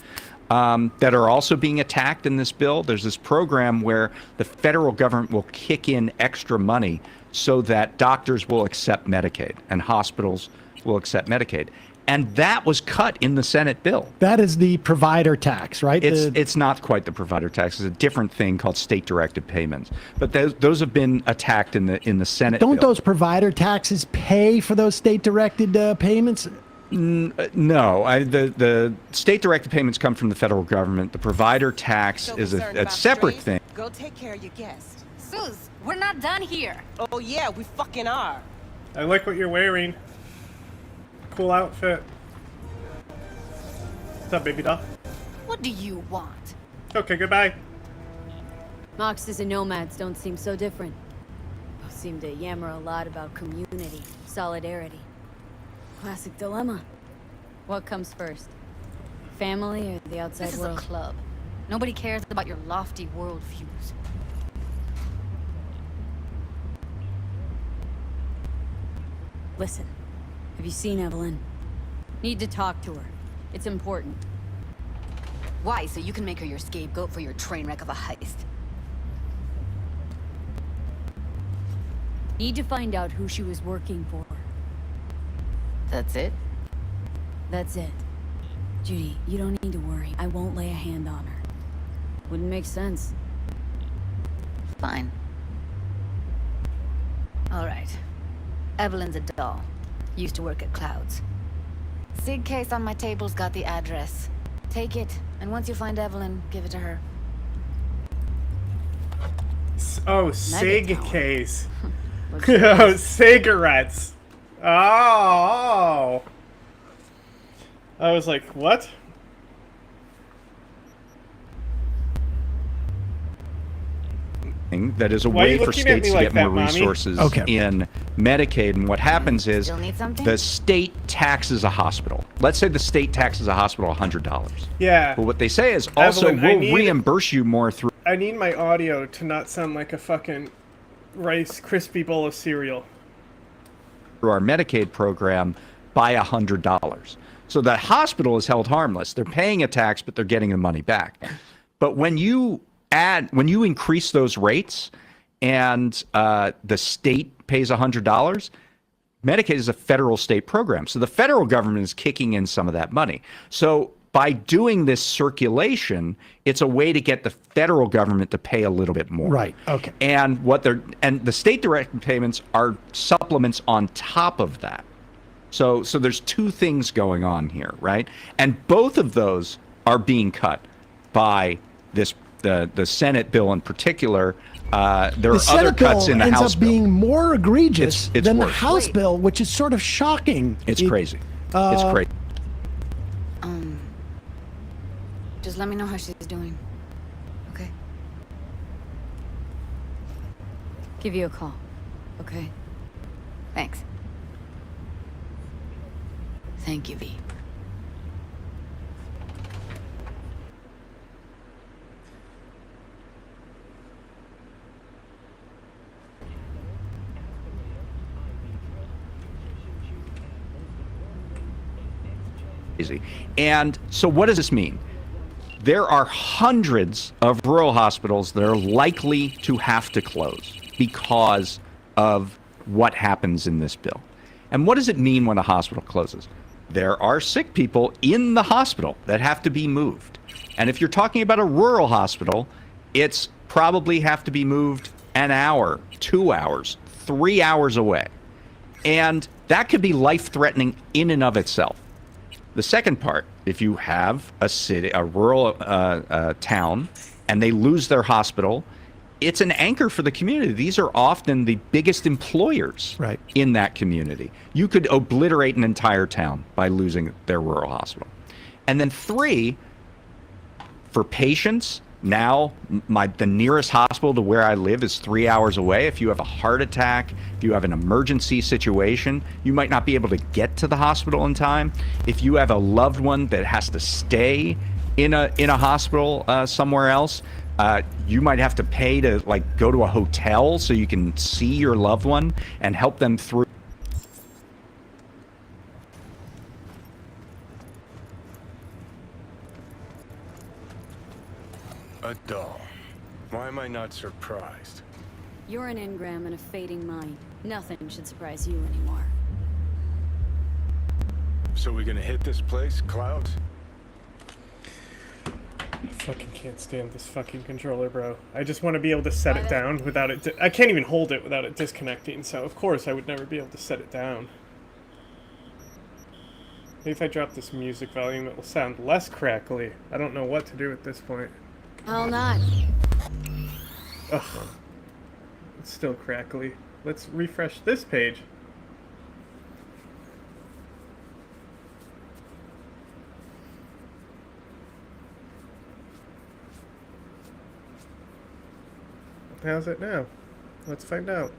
S5: are also being attacked in this bill. There's this program where the federal government will kick in extra money so that doctors will accept Medicaid and hospitals will accept Medicaid. And that was cut in the Senate bill.
S21: That is the provider tax, right?
S5: It's not quite the provider tax. It's a different thing called state-directed payments. But those have been attacked in the Senate
S21: Don't
S5: bill.
S21: those provider taxes pay for those state-directed payments?
S5: No, the state-directed payments come from the federal government. The provider tax is a separate thing.
S16: Go take care of your guest.
S3: Sus, we're not done here.
S16: Oh yeah, we fucking are.
S1: I like what you're wearing. Cool outfit. What's up, baby doll?
S3: What do you want?
S1: Okay, goodbye.
S11: Moxes and nomads don't seem so different. Both seem to yammer a lot about community, solidarity. Classic dilemma. What comes first? Family or the outside
S3: This
S11: world?
S3: is a club. Nobody cares about your lofty worldviews.
S11: Listen, have you seen Evelyn? Need to talk to her. It's important.
S3: Why? So you can make her your scapegoat for your train wreck of a heist.
S11: Need to find out who she was working for.
S3: That's it?
S11: That's it. Judy, you don't need to worry. I won't lay a hand on her. Wouldn't make sense.
S3: Fine. All right. Evelyn's a doll. Used to work at Clouds. Sig case on my table's got the address. Take it, and once you find Evelyn, give it to her.
S1: Oh, Sig case. Oh, cigarettes. Oh. I was like, what?
S5: That is a
S1: Why are
S5: way
S1: you
S5: for
S1: looking at
S5: states
S1: me
S5: to
S1: like
S5: get
S1: that,
S5: more
S1: Mommy?
S5: resources
S21: Okay.
S5: in Medicaid. And what happens is
S3: Still need something?
S5: the state taxes a hospital. Let's say the state taxes a hospital $100.
S1: Yeah.
S5: But what they say is also
S1: Evelyn, I
S5: we'll
S1: need-
S5: reimburse you more through
S1: I need my audio to not sound like a fucking Rice Krispie bowl of cereal.
S5: our Medicaid program by $100. So the hospital is held harmless. They're paying a tax, but they're getting the money back. But when you increase those rates and the state pays $100, Medicaid is a federal state program. So the federal government is kicking in some of that money. So by doing this circulation, it's a way to get the federal government to pay a little bit more.
S21: Right. Okay.
S5: And the state direct payments are supplements on top of that. So there's two things going on here, right? And both of those are being cut by the Senate bill in particular. There are other cuts in the House bill.
S21: ends up being more egregious
S5: It's
S21: than the
S5: worse.
S21: House bill, which is sort of shocking.
S5: It's crazy. It's crazy.
S3: Just let me know how she's doing. Okay?
S11: Give you a call.
S3: Okay. Thanks. Thank you, V.
S5: And so what does this mean? There are hundreds of rural hospitals that are likely to have to close because of what happens in this bill. And what does it mean when a hospital closes? There are sick people in the hospital that have to be moved. And if you're talking about a rural hospital, it's probably have to be moved an hour, 2 hours, 3 hours away. And that could be life-threatening in and of itself. The second part, if you have a rural town, and they lose their hospital, it's an anchor for the community. These are often the biggest employers in that community. You could obliterate an entire town by losing their rural hospital. And then 3, for patients, now the nearest hospital to where I live is 3 hours away. If you have a heart attack, if you have an emergency situation, you might not be able to get to the hospital in time. If you have a loved one that has to stay in a hospital somewhere else, you might have to pay to go to a hotel so you can see your loved one and help them through.
S6: A doll. Why am I not surprised?
S11: You're an engram and a fading mind. Nothing should surprise you anymore.
S6: So we gonna hit this place, Clouds?
S1: I fucking can't stand this fucking controller, bro. I just want to be able to set it down without it... I can't even hold it without it disconnecting, so of course I would never be able to set it down. Maybe if I drop this music volume, it will sound less crackly. I don't know what to do at this point.
S11: I'll not.
S1: Ugh. It's still crackly. Let's refresh this page. How's it now? Let's find out.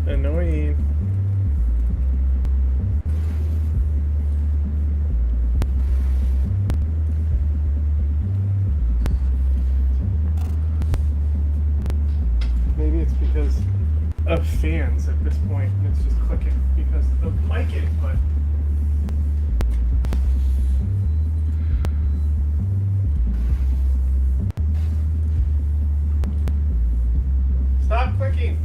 S1: Annoying. Maybe it's because of fans at this point, and it's just clicking because of the mic input. Stop clicking.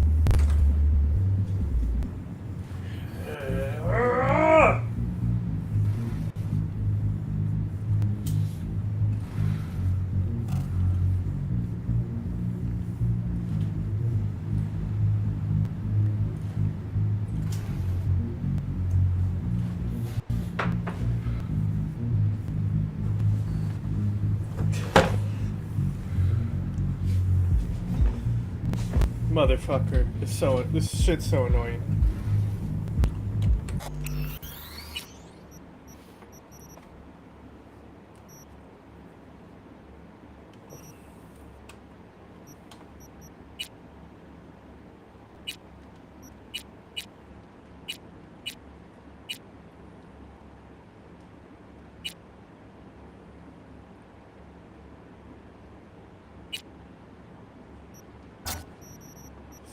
S1: Motherfucker. This shit's so annoying.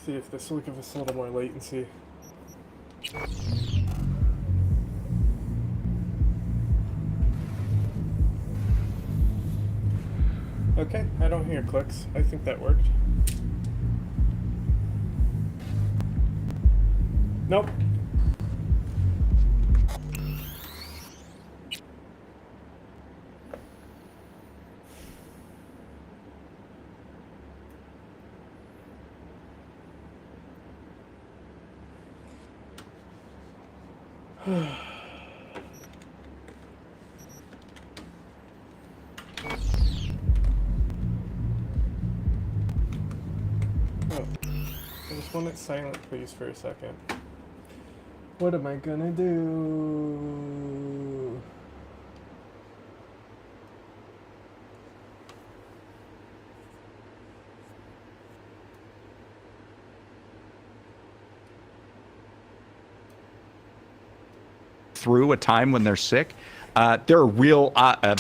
S1: See if this will give us a little more latency. Okay, I don't hear clicks. I think that worked. Nope. I just want it silent, please, for a second. What am I gonna do?
S5: Through a time when they're sick, there are real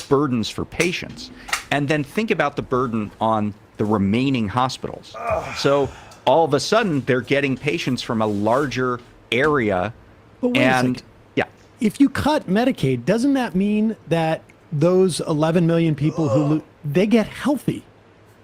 S5: burdens for patients. And then think about the burden on the remaining hospitals. So all of a sudden, they're getting patients from a larger area.
S21: But wait a second.
S5: Yeah.
S21: If you cut Medicaid, doesn't that mean that those 11 million people who they get healthy?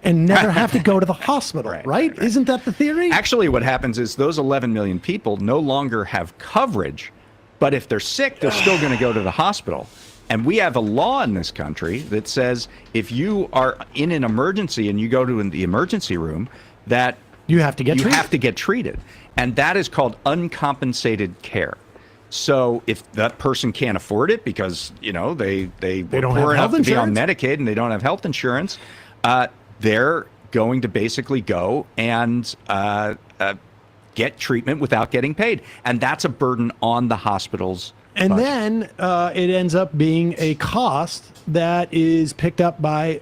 S21: and never have to go to the hospital, right? Isn't that the theory?
S5: Actually, what happens is those 11 million people no longer have coverage, but if they're sick, they're still going to go to the hospital. And we have a law in this country that says if you are in an emergency and you go to the emergency room, that
S21: you have to get
S5: treated. And that is called uncompensated care. So if that person can't afford it because, they were
S21: don't
S5: poor
S21: have
S5: enough to be on
S21: health
S5: Medicaid and they don't have health insurance, they're going to basically go and get treatment without getting paid. And that's a burden on the hospitals.
S21: And then it ends up being a cost that is picked up by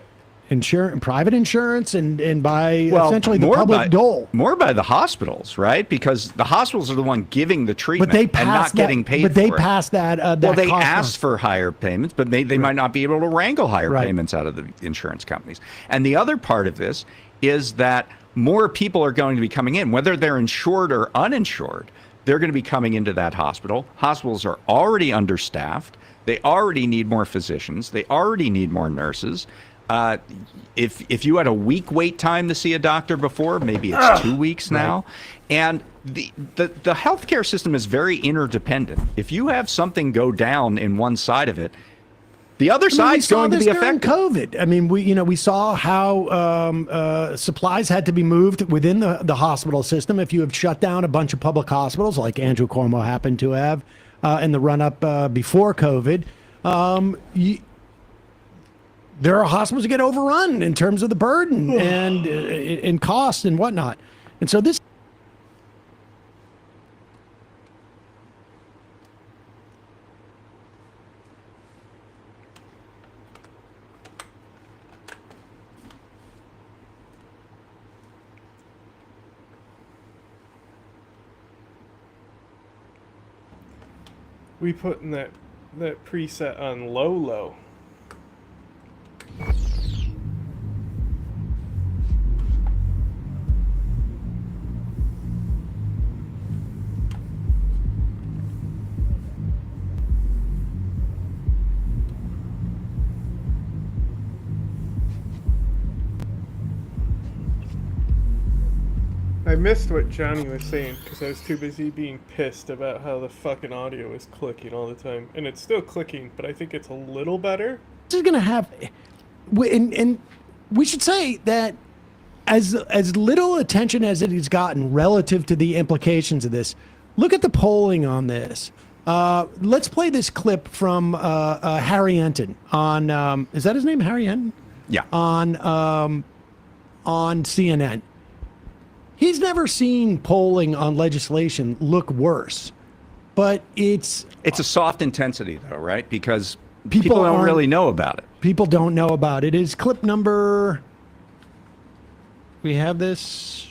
S21: private insurance and by essentially the public dole.
S5: More by the hospitals, right? Because the hospitals are the one giving the treatment and not getting paid for it.
S21: But they pass that.
S5: Well, they asked for higher payments, but they might not be able to wrangle higher payments out of the insurance companies. And the other part of this is that more people are going to be coming in, whether they're insured or uninsured. They're going to be coming into that hospital. Hospitals are already understaffed. They already need more physicians. They already need more nurses. If you had a week wait time to see a doctor before, maybe it's 2 weeks now. And the healthcare system is very interdependent. If you have something go down in one side of it, the other side's going to be affected.
S21: COVID. I mean, we saw how supplies had to be moved within the hospital system. If you have shut down a bunch of public hospitals, like Andrew Cuomo happened to have in the run-up before COVID, there are hospitals that get overrun in terms of the burden and in costs and whatnot. And so this.
S1: We putting that preset on low. I missed what Johnny was saying because I was too busy being pissed about how the fucking audio is clicking all the time. And it's still clicking, but I think it's a little better.
S21: This is going to have... And we should say that as little attention as it has gotten relative to the implications of this, look at the polling on this. Let's play this clip from Harry Enton on... is that his name, Harry Enton?
S5: Yeah.
S21: On CNN. He's never seen polling on legislation look worse, but it's
S5: a soft intensity though, right? Because people don't really know about it.
S21: People don't know about it. Is clip number? We have this.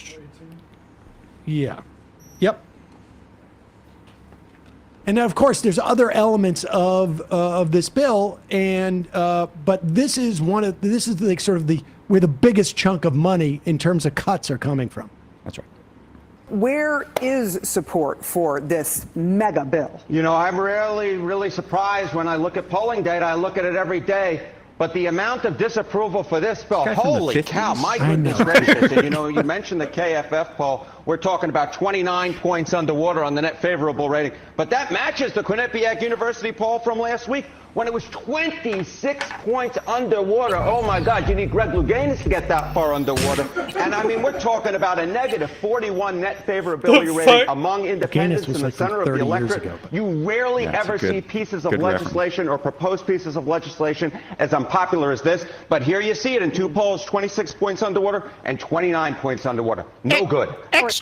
S21: Yeah. Yep. And of course, there's other elements of this bill, and but this is like sort of where the biggest chunk of money in terms of cuts are coming from.
S5: That's right.
S7: Where is support for this mega bill?
S8: You know, I'm really surprised when I look at polling data. I look at it every day. But the amount of disapproval for this bill, holy cow, my goodness gracious. And you mentioned the KFF poll. We're talking about 29 points underwater on the net favorable rating. But that matches the Quinnipiac University poll from last week when it was 26 points underwater. Oh my God, you need Greg Louganis to get that far underwater. And I mean, we're talking about a negative 41 net favorability rating among independents in the center of the electorate. You rarely ever see pieces of legislation or proposed pieces of legislation as unpopular as this. But here you see it in two polls, 26 points underwater and 29 points underwater. No good.
S5: Extra,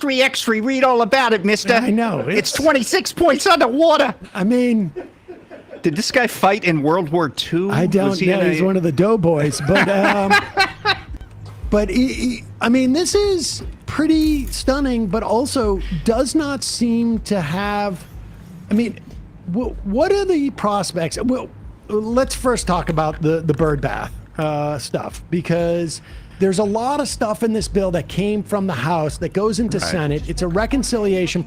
S5: read all about it, mister.
S21: I know.
S5: It's 26 points underwater.
S21: I mean...
S5: Did this guy fight in World War II?
S21: I don't know. He's one of the doughboys. But, I mean, this is pretty stunning, but also does not seem to have... I mean, what are the prospects? Well, let's first talk about the bird bath stuff, because there's a lot of stuff in this bill that came from the House that goes into Senate. It's a reconciliation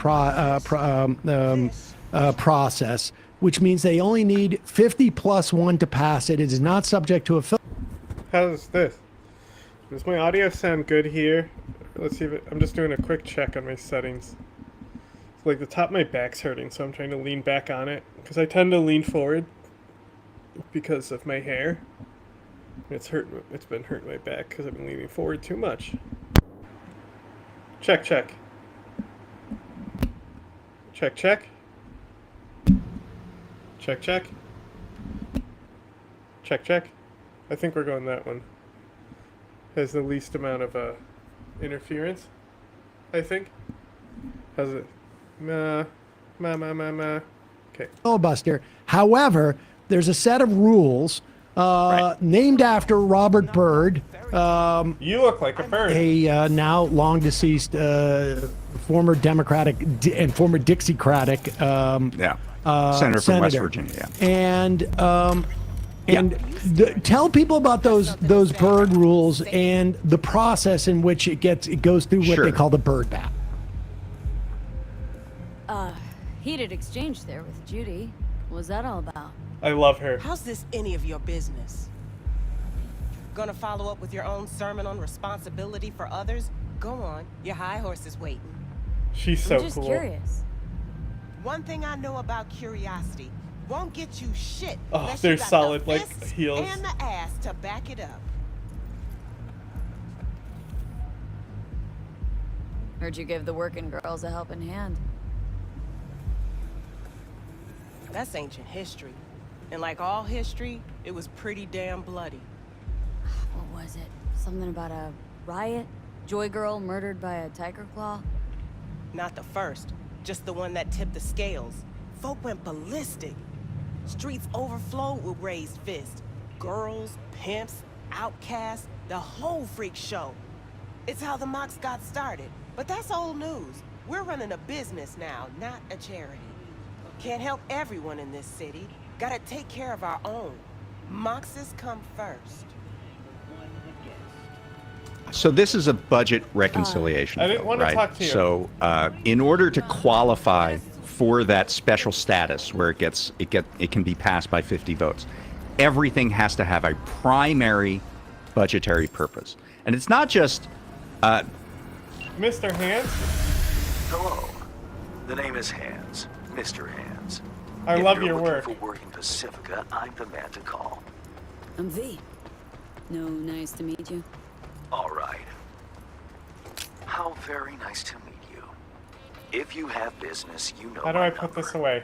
S21: process, which means they only need 50 plus 1 to pass it. It is not subject to a...
S1: How's this? Does my audio sound good here? Let's see if I'm just doing a quick check on my settings. It's like the top of my back's hurting, so I'm trying to lean back on it. Because I tend to lean forward because of my hair. It's been hurting my back because I've been leaning forward too much. Check, check. Check, check. Check, check. Check, check. I think we're going that one. Has the least amount of interference, I think. Has it? Okay.
S21: Filibuster. However, there's a set of rules named after Robert Byrd.
S1: You look like a bird.
S21: A now long deceased former Democratic and former Dixiecratic
S5: senator from West Virginia.
S21: And tell people about those Byrd rules and the process in which it goes through what they call the Byrd bath.
S11: Heated exchange there with Judy. What was that all about?
S1: I love her.
S16: How's this any of your business? Gonna follow up with your own sermon on responsibility for others? Go on, your high horse is waiting.
S1: She's so
S16: I'm just
S1: cool.
S16: Curious. One thing I know about curiosity won't get you shit.
S1: Oh, they're solid like heels.
S16: And the ass to back it up.
S11: Heard you give the working girls a helping hand.
S16: That's ancient history. And like all history, it was pretty damn bloody.
S11: What was it? Something about a riot? Joy girl murdered by a tiger claw?
S16: Not the first, just the one that tipped the scales. Folk went ballistic. Streets overflowed with raised fists. Girls, pimps, outcasts, the whole freak show. It's how the mocks got started. But that's old news. We're running a business now, not a charity. Can't help everyone in this city. Gotta take care of our own. Moxes come first.
S5: So this is a budget reconciliation
S1: I didn't
S5: bill,
S1: want to
S5: right?
S1: talk to you.
S5: So in order to qualify for that special status where it can be passed by 50 votes, everything has to have a primary budgetary purpose. And it's not just
S1: Mr. Hands?
S2: Hello. The name is Hands. Mr. Hands.
S1: I
S2: If
S1: love
S2: you're
S1: your
S2: looking
S1: work.
S2: for work in Pacifica, I'm the man to call.
S11: I'm V. No, nice to meet you.
S2: All right. How very nice to meet you. If you have business, you know
S1: How do I put this away?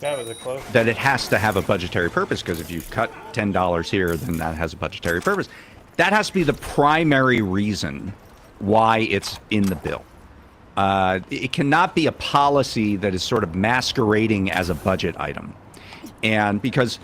S1: That was a close.
S5: that it has to have a budgetary purpose, because if you cut $10 here, then that has a budgetary purpose. That has to be the primary reason why it's in the bill. It cannot be a policy that is sort of masquerading as a budget item. And because,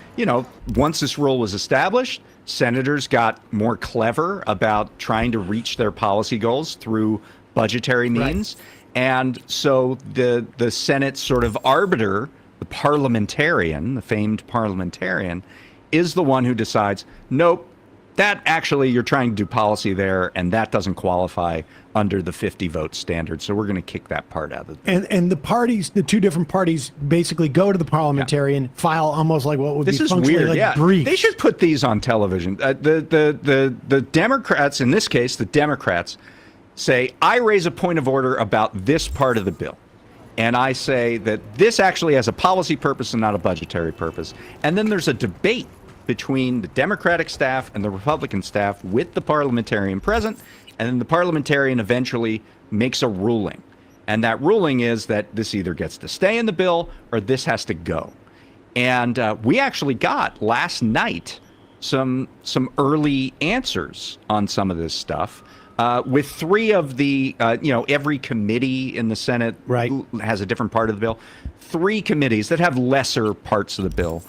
S5: once this rule was established, senators got more clever about trying to reach their policy goals through budgetary means. Right. And so the Senate sort of arbiter, the parliamentarian, the famed parliamentarian, is the one who decides, nope, that actually you're trying to do policy there, and that doesn't qualify under the 50 vote standard. So we're going to kick that part out of the bill.
S21: And the parties, the two different parties, basically go to the parliamentarian, file almost like what would
S5: This
S21: be
S5: is
S21: functionally
S5: weird.
S21: like
S5: Yeah,
S21: briefs.
S5: they should put these on television. The Democrats, in this case, the Democrats, say, I raise a point of order about this part of the bill. And I say that this actually has a policy purpose and not a budgetary purpose. And then there's a debate between the Democratic staff and the Republican staff with the parliamentarian present. And then the parliamentarian eventually makes a ruling. And that ruling is that this either gets to stay in the bill or this has to go. And we actually got last night some early answers on some of this stuff. With three of the, every committee in the Senate has a different part of the bill. Three committees that have lesser parts of the bill,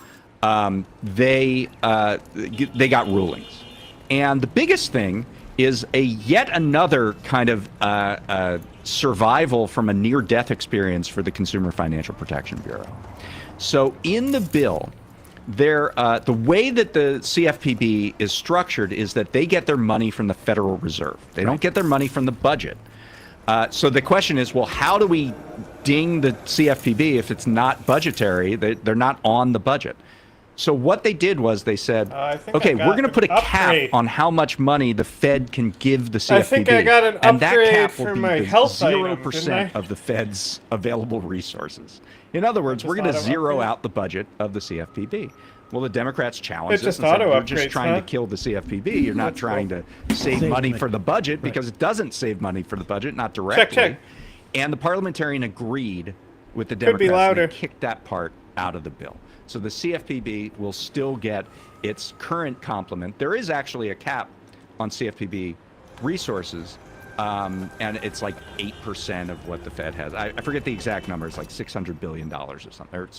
S5: they got rulings. And the biggest thing is yet another kind of survival from a near-death experience for the Consumer Financial Protection Bureau. So in the bill, the way that the CFPB is structured is that they get their money from the Federal Reserve. They don't get their money from the budget. So the question is, well, how do we ding the CFPB if it's not budgetary. They're not on the budget. So what they did was they said, okay, we're going to put a cap on how much money the Fed can give the CFPB.
S1: I think I got an
S5: and that
S1: upgrade
S5: cap will
S1: for
S5: be
S1: my
S5: the
S1: health
S5: 0%
S1: item,
S5: of the Fed's available resources. In other words, we're going to zero out the budget of the CFPB. Well, the Democrats challenged this and said, you're just trying to kill the CFPB. You're not trying to save money for the budget because it doesn't save money for the budget, not directly.
S1: Check.
S5: And the parliamentarian agreed with the Democrats and kicked that part out of the bill. So the CFPB will still get its current complement. There is actually a cap on CFPB resources, and it's like 8% of what the Fed has. I forget the exact number. It's like $600 billion or something.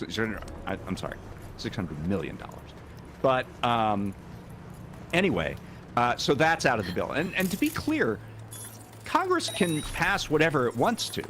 S5: I'm sorry, $600 million. But anyway, so that's out of the bill. And to be clear, Congress can pass whatever it wants to.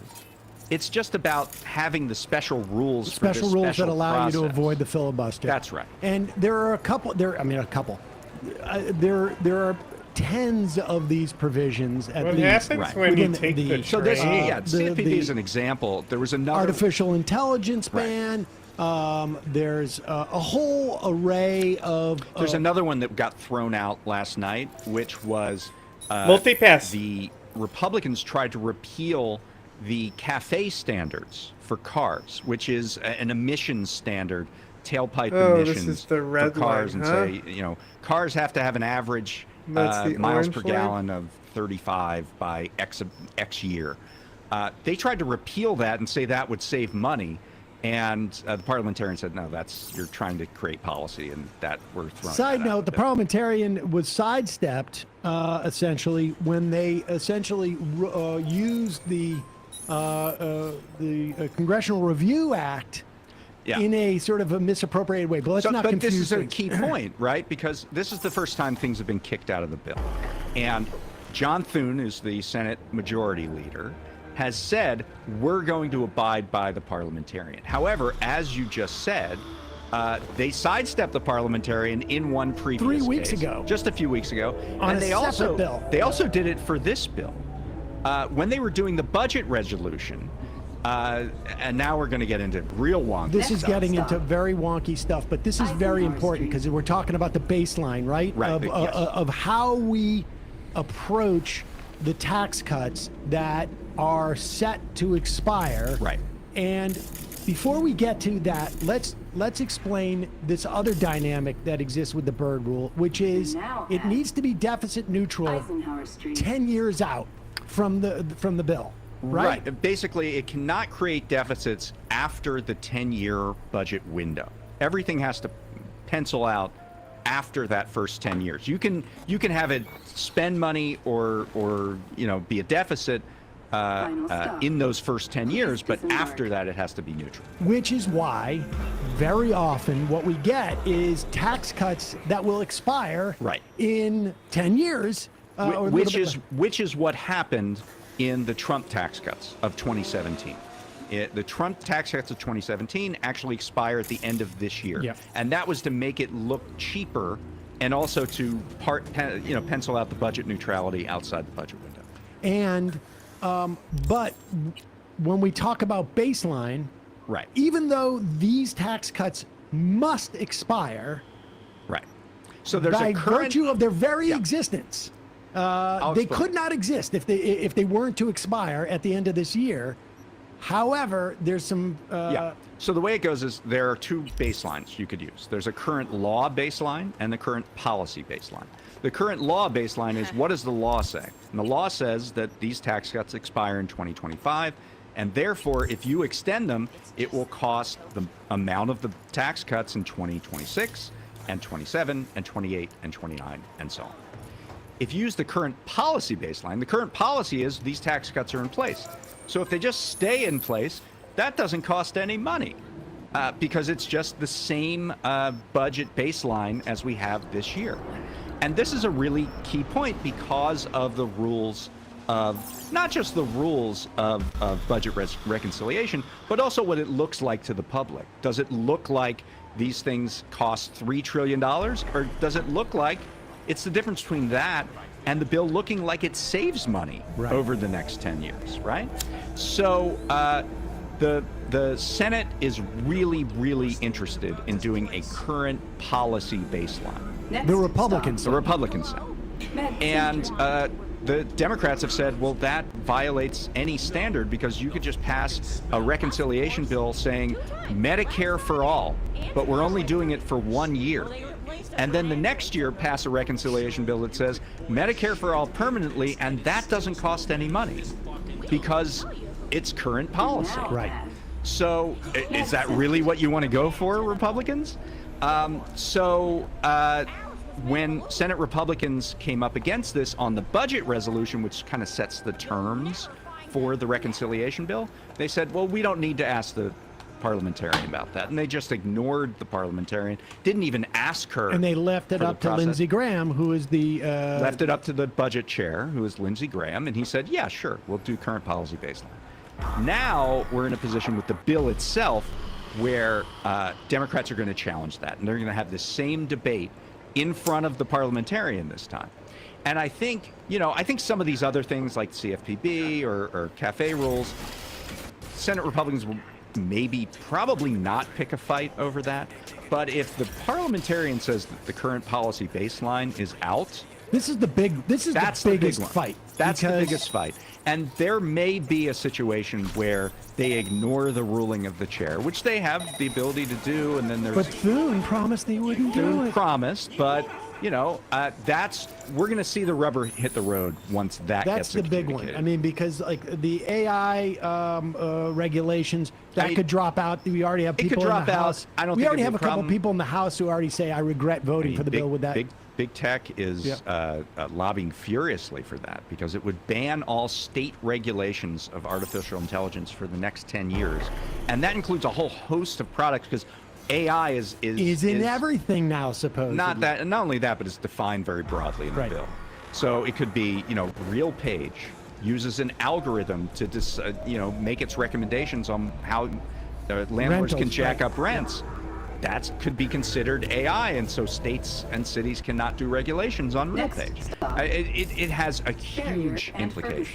S5: It's just about having the special rules
S21: that allow
S5: process.
S21: you to avoid the filibuster.
S5: That's right.
S21: And there are a couple. There are tens of these provisions at
S1: what
S21: least.
S1: happens when you take the
S5: So this,
S1: train?
S5: CFPB is an example. There was another
S21: artificial intelligence ban. There's a whole array of.
S5: There's another one that got thrown out last night, which was
S1: multipass.
S5: The Republicans tried to repeal the CAFE standards for cars, which is an emissions standard, tailpipe emissions for cars, and say, cars have to have an average miles per gallon of 35 by X year. They tried to repeal that and say that would save money, and the parliamentarian said, no, you're trying to create policy, and that we're throwing.
S21: Side note: the parliamentarian was sidestepped essentially when they essentially used the Congressional Review Act in a sort of a misappropriated way. But let's not confuse
S5: this is a
S21: things.
S5: key point, right? Because this is the first time things have been kicked out of the bill. And John Thune, who's the Senate Majority Leader, has said, we're going to abide by the parliamentarian. However, as you just said, they sidestepped the parliamentarian in one previous
S21: 3 weeks
S5: case,
S21: ago.
S5: just a few weeks ago.
S21: On
S5: and
S21: a
S5: they
S21: separate bill.
S5: They also did it for this bill. When they were doing the budget resolution, and now we're going to get into real wonky
S21: This is
S5: stuff.
S21: getting into very wonky stuff, but this is very important because we're talking about the baseline, right?
S5: Right.
S21: Of how we approach the tax cuts that are set to expire.
S5: Right.
S21: And before we get to that, let's explain this other dynamic that exists with the Byrd Rule, which is it needs to be deficit neutral 10 years out from the bill. Right.
S5: Basically, it cannot create deficits after the 10-year budget window. Everything has to pencil out after that first 10 years. You can have it spend money or be a deficit in those first 10 years, but after that it has to be neutral.
S21: Which is why very often what we get is tax cuts that will expire in 10 years.
S5: Which is what happened in the Trump tax cuts of 2017. The Trump tax cuts of 2017 actually expire at the end of this year.
S21: Yep.
S5: And that was to make it look cheaper and also to pencil out the budget neutrality outside the budget window.
S21: And but when we talk about baseline, even though these tax cuts must expire,
S5: so there's
S21: by
S5: a current
S21: virtue of their very existence, they could not exist if they weren't to expire at the end of this year. However, there's some.
S5: So the way it goes is there are two baselines you could use. There's a current law baseline and the current policy baseline. The current law baseline is, what does the law say? And the law says that these tax cuts expire in 2025, and therefore, if you extend them, it will cost the amount of the tax cuts in 2026 and 27 and 28 and 29 and so on. If you use the current policy baseline, the current policy is these tax cuts are in place. So if they just stay in place, that doesn't cost any money because it's just the same budget baseline as we have this year. And this is a really key point because of the rules of, not just the rules of budget reconciliation, but also what it looks like to the public. Does it look like these things cost $3 trillion? Or does it look like it's the difference between that and the bill looking like it saves money over the next 10 years, right? So the Senate is really, really interested in doing a current policy baseline.
S21: The Republicans.
S5: The Republicans say. And the Democrats have said, well, that violates any standard because you could just pass a reconciliation bill saying Medicare for all, but we're only doing it for 1 year. And then the next year pass a reconciliation bill that says Medicare for all permanently, and that doesn't cost any money because it's current policy.
S21: Right.
S5: So is that really what you want to go for, Republicans? When Senate Republicans came up against this on the budget resolution, which kind of sets the terms for the reconciliation bill, they said, well, we don't need to ask the parliamentarian about that. And they just ignored the parliamentarian, didn't even ask her.
S21: And they left it up to Lindsey Graham, who is the...
S5: left it up to the budget chair, who is Lindsey Graham, and he said, yeah, sure, we'll do current policy baseline. Now we're in a position with the bill itself where Democrats are going to challenge that, and they're going to have the same debate in front of the parliamentarian this time. And I think, I think some of these other things like CFPB or CAFE rules, Senate Republicans will probably not pick a fight over that. But if the parliamentarian says that the current policy baseline is out,
S21: that's the biggest fight.
S5: That's the biggest fight. And there may be a situation where they ignore the ruling of the chair, which they have the ability to do, and then there's...
S21: But Thune promised they wouldn't do it.
S5: Promised, but, we're going to see the rubber hit the road once that gets
S21: That's the big one. I mean, because, the AI regulations, that could drop out. We already have people in the House. We already have a couple people in the House who already say, I regret voting for the bill with that.
S5: Big Tech is lobbying furiously for that because it would ban all state regulations of artificial intelligence for the next 10 years. And that includes a whole host of products because AI is
S21: in everything now, supposedly.
S5: Not only that, but it's defined very broadly in the bill. So it could be, RealPage uses an algorithm to make its recommendations on how landlords can jack up rents. That could be considered AI, and so states and cities cannot do regulations on RealPage. It has a huge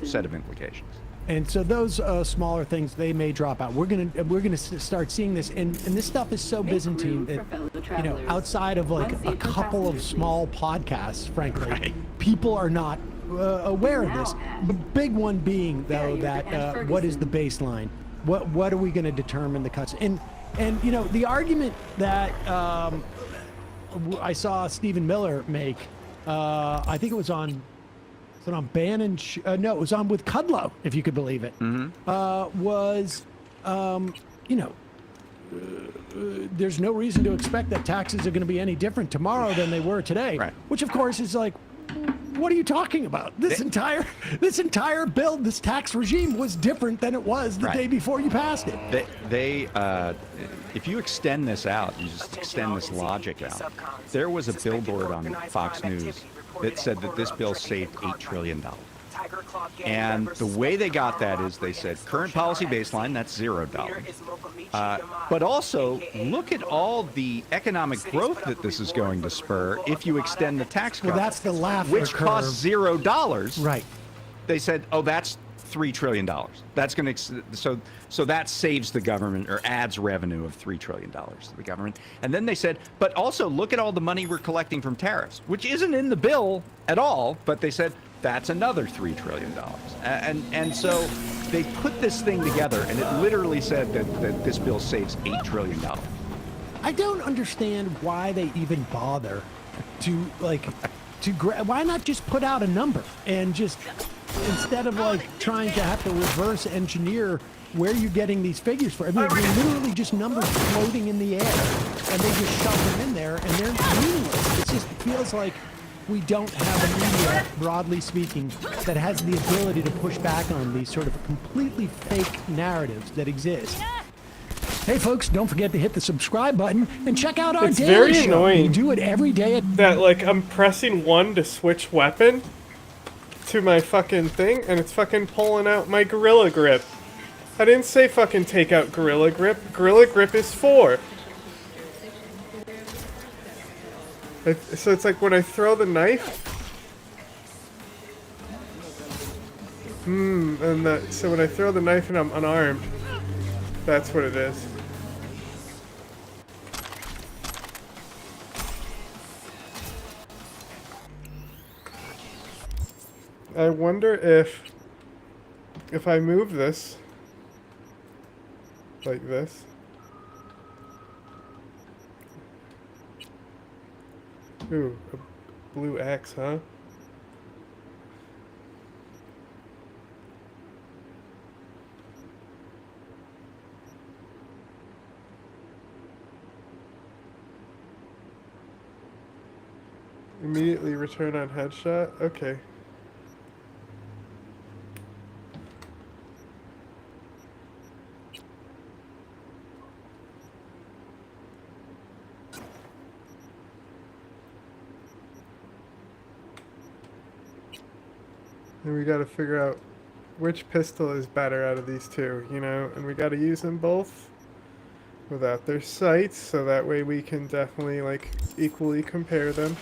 S5: set of implications.
S21: And so those smaller things, they may drop out. We're gonna start seeing this, and this stuff is so Byzantine that outside of like a couple of small podcasts, frankly, people are not aware of this. The big one being though that what is the baseline? What are we going to determine the cuts? And the argument that I saw Stephen Miller make, I think it was on Bannon. No, it was on with Kudlow, if you could believe it. Was there's no reason to expect that taxes are going to be any different tomorrow than they were today. Right. Which of course is like, what are you talking about? This entire bill, this tax regime was different than it was the day before you passed it.
S5: If you extend this out, you just extend this logic out. There was a billboard on Fox News that said that this bill saved $8 trillion. And the way they got that is they said current policy baseline, that's $0. But also look at all the economic growth that this is going to spur if you extend the tax cut.
S21: Well, that's the Laffer
S5: which
S21: curve.
S5: Costs $0.
S21: Right.
S5: They said, oh, that's $3 trillion. That's going to so that saves the government or adds revenue of $3 trillion to the government. And then they said, but also look at all the money we're collecting from tariffs, which isn't in the bill at all. But they said that's another $3 trillion. And so they put this thing together, and it literally said that this bill saves $8 trillion.
S21: I don't understand why they even bother to why not just put out a number and just, instead of trying to have to reverse engineer where you're getting these figures for. I mean, they're literally just numbers floating in the air, and they just shove them in there, and they're meaningless. It just feels like we don't have a media, broadly speaking, that has the ability to push back on these sort of completely fake narratives that exist. Hey folks, don't forget to hit the subscribe button and check out our daily
S1: very
S21: show.
S1: Annoying
S21: We do it every day.
S1: That I'm pressing 1 to switch weapon to my fucking thing, and it's fucking pulling out my Gorilla Grip. I didn't say fucking take out Gorilla Grip. Gorilla Grip is 4. So it's like when I throw the knife. So when I throw the knife and I'm unarmed, That's what it is. I wonder if I move this like this. Ooh, a blue axe, huh? Immediately return on headshot? Okay. And we gotta figure out which pistol is better out of these two, you know? And we gotta use them both without their sights, so that way we can definitely, like, equally compare them.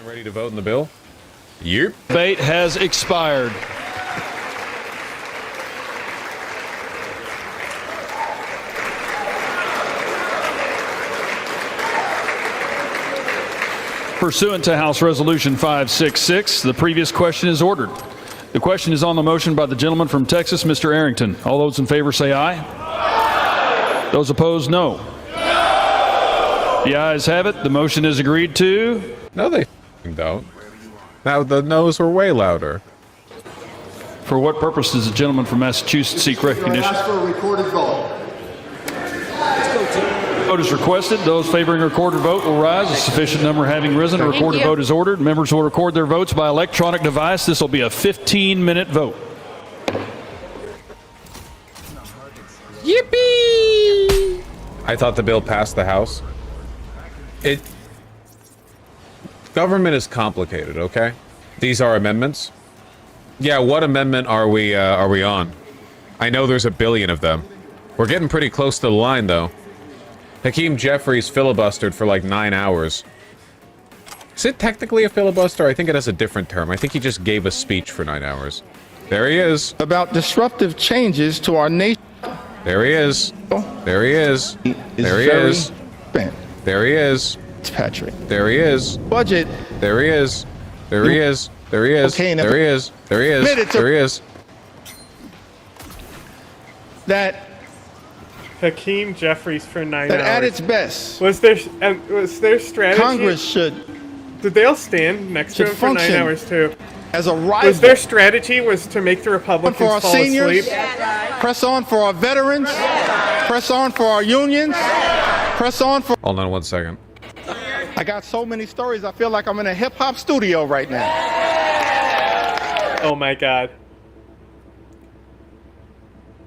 S10: Ready to vote in the bill? Yep.
S12: Debate has expired. Pursuant to House Resolution 566, the previous question is ordered. The question is on the motion by the gentleman from Texas, Mr. Arrington. All those in favor say aye. Aye. Those opposed, no. No. The ayes have it. The motion is agreed to.
S10: No, they don't. Now the no's were way louder.
S12: For what purpose does the gentleman from Massachusetts seek recognition?
S14: Ask for a recorded vote.
S12: Vote is requested. Those favoring a recorded vote will rise. A sufficient number having risen, a recorded vote is ordered. Members will record their votes by electronic device. This will be a 15-minute vote.
S10: Yippee! I thought the bill passed the House. Government is complicated, okay? These are amendments. Yeah, what amendment are we on? I know there's a billion of them. We're getting pretty close to the line, though. Hakeem Jeffries filibustered for like 9 hours. Is it technically a filibuster? I think it has a different term. I think he just gave a speech for 9 hours. There he is.
S14: About disruptive changes to our nation.
S10: There he is. There he is. There he is. There he is.
S14: Patrick.
S10: There he is.
S14: Budget.
S10: There he is. There he is. There he is.
S14: Okay,
S10: there he is. There he is. There he is.
S14: That
S1: Hakeem Jeffries for 9 hours.
S14: At its best.
S1: Was their strategy?
S14: Congress should.
S1: Did they all stand next to him for 9 hours too?
S14: As a rival.
S1: Was their strategy to make the Republicans
S14: for our
S1: fall
S14: seniors,
S1: asleep?
S14: Press on for our veterans. Press on for our unions. Press on for.
S10: Hold on 1 second.
S14: I got so many stories, I feel like I'm in a hip-hop studio right now.
S1: Oh my god.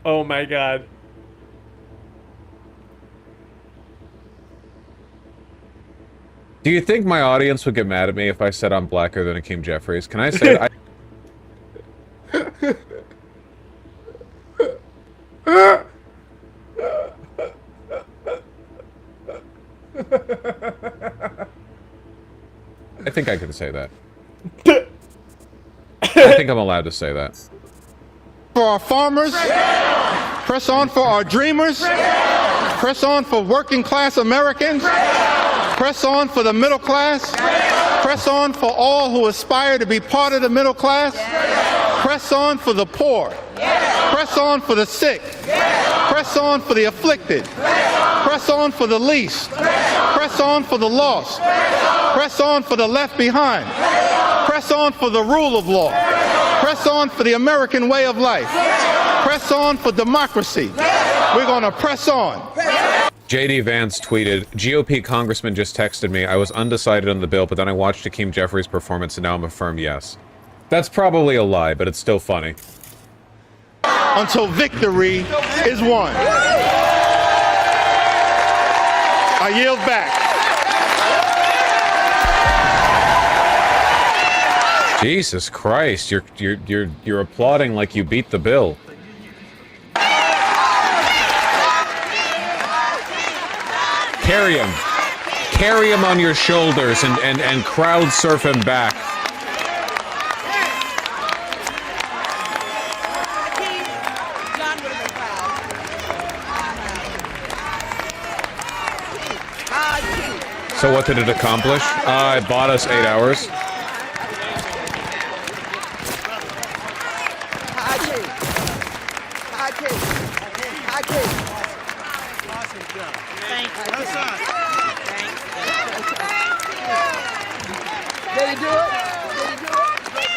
S1: Oh my god.
S10: Do you think my audience would get mad at me if I said I'm blacker than Hakeem Jeffries? Can I say that? I think I can say that. I think I'm allowed to say that.
S14: For our farmers, press on for our dreamers, press on for working class Americans, press on for the middle class, press on for all who aspire to be part of the middle class, press on for the poor, press on for the sick, press on for the afflicted, press on for the least, press on for the lost, press on for the left behind, press on for the rule of law, press on for the American way of life, press on for democracy. We're going to press on.
S10: JD Vance tweeted, GOP congressman just texted me, I was undecided on the bill, but then I watched Hakeem Jeffries' performance and now I'm a firm yes. That's probably a lie, but it's still funny.
S14: Until victory is won. I yield back.
S10: Jesus Christ, you're applauding like you beat the bill. Carry him. Carry him on your shoulders and crowd surf him back. So what did it accomplish? It bought us 8 hours.
S15: Did he do it?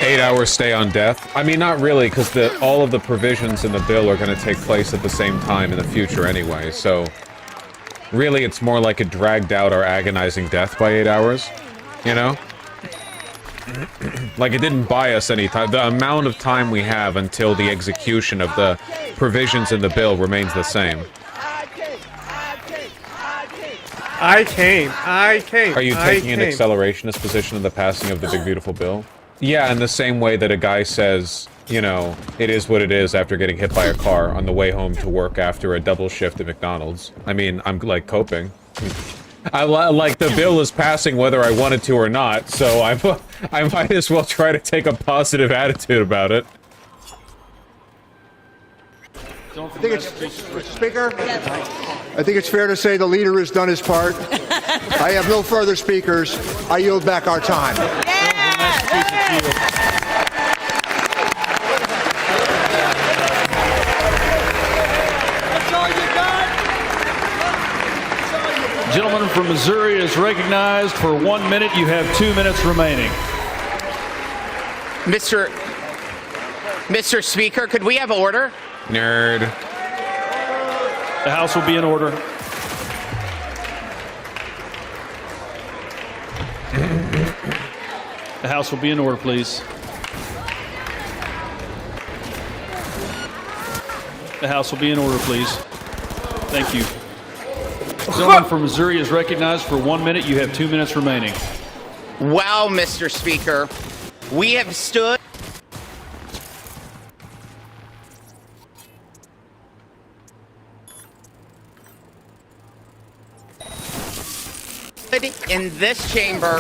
S10: 8 hours stay on death. I mean, not really, because all of the provisions in the bill are going to take place at the same time in the future anyway, so... Really, it's more like it dragged out our agonizing death by 8 hours, you know? Like, it didn't buy us any time. The amount of time we have until the execution of the provisions in the bill remains the same.
S1: I came.
S10: Are you taking an accelerationist position in the passing of the big beautiful bill? Yeah, in the same way that a guy says, you know, it is what it is after getting hit by a car on the way home to work after a double shift at McDonald's. I mean, I'm, like, coping. Like, the bill is passing whether I wanted to or not, so I might as well try to take a positive attitude about it.
S17: I think it's, Speaker, I think it's fair to say the leader has done his part. I have no further speakers. I yield back our time.
S12: Gentleman from Missouri is recognized for 1 minute. You have 2 minutes remaining.
S18: Mr. Speaker, could we have order?
S10: Nerd.
S12: The House will be in order. The House will be in order, please. The House will be in order, please. Thank you. The gentleman from Missouri is recognized for 1 minute. You have 2 minutes remaining.
S18: Wow, Mr. Speaker. We have stood in this chamber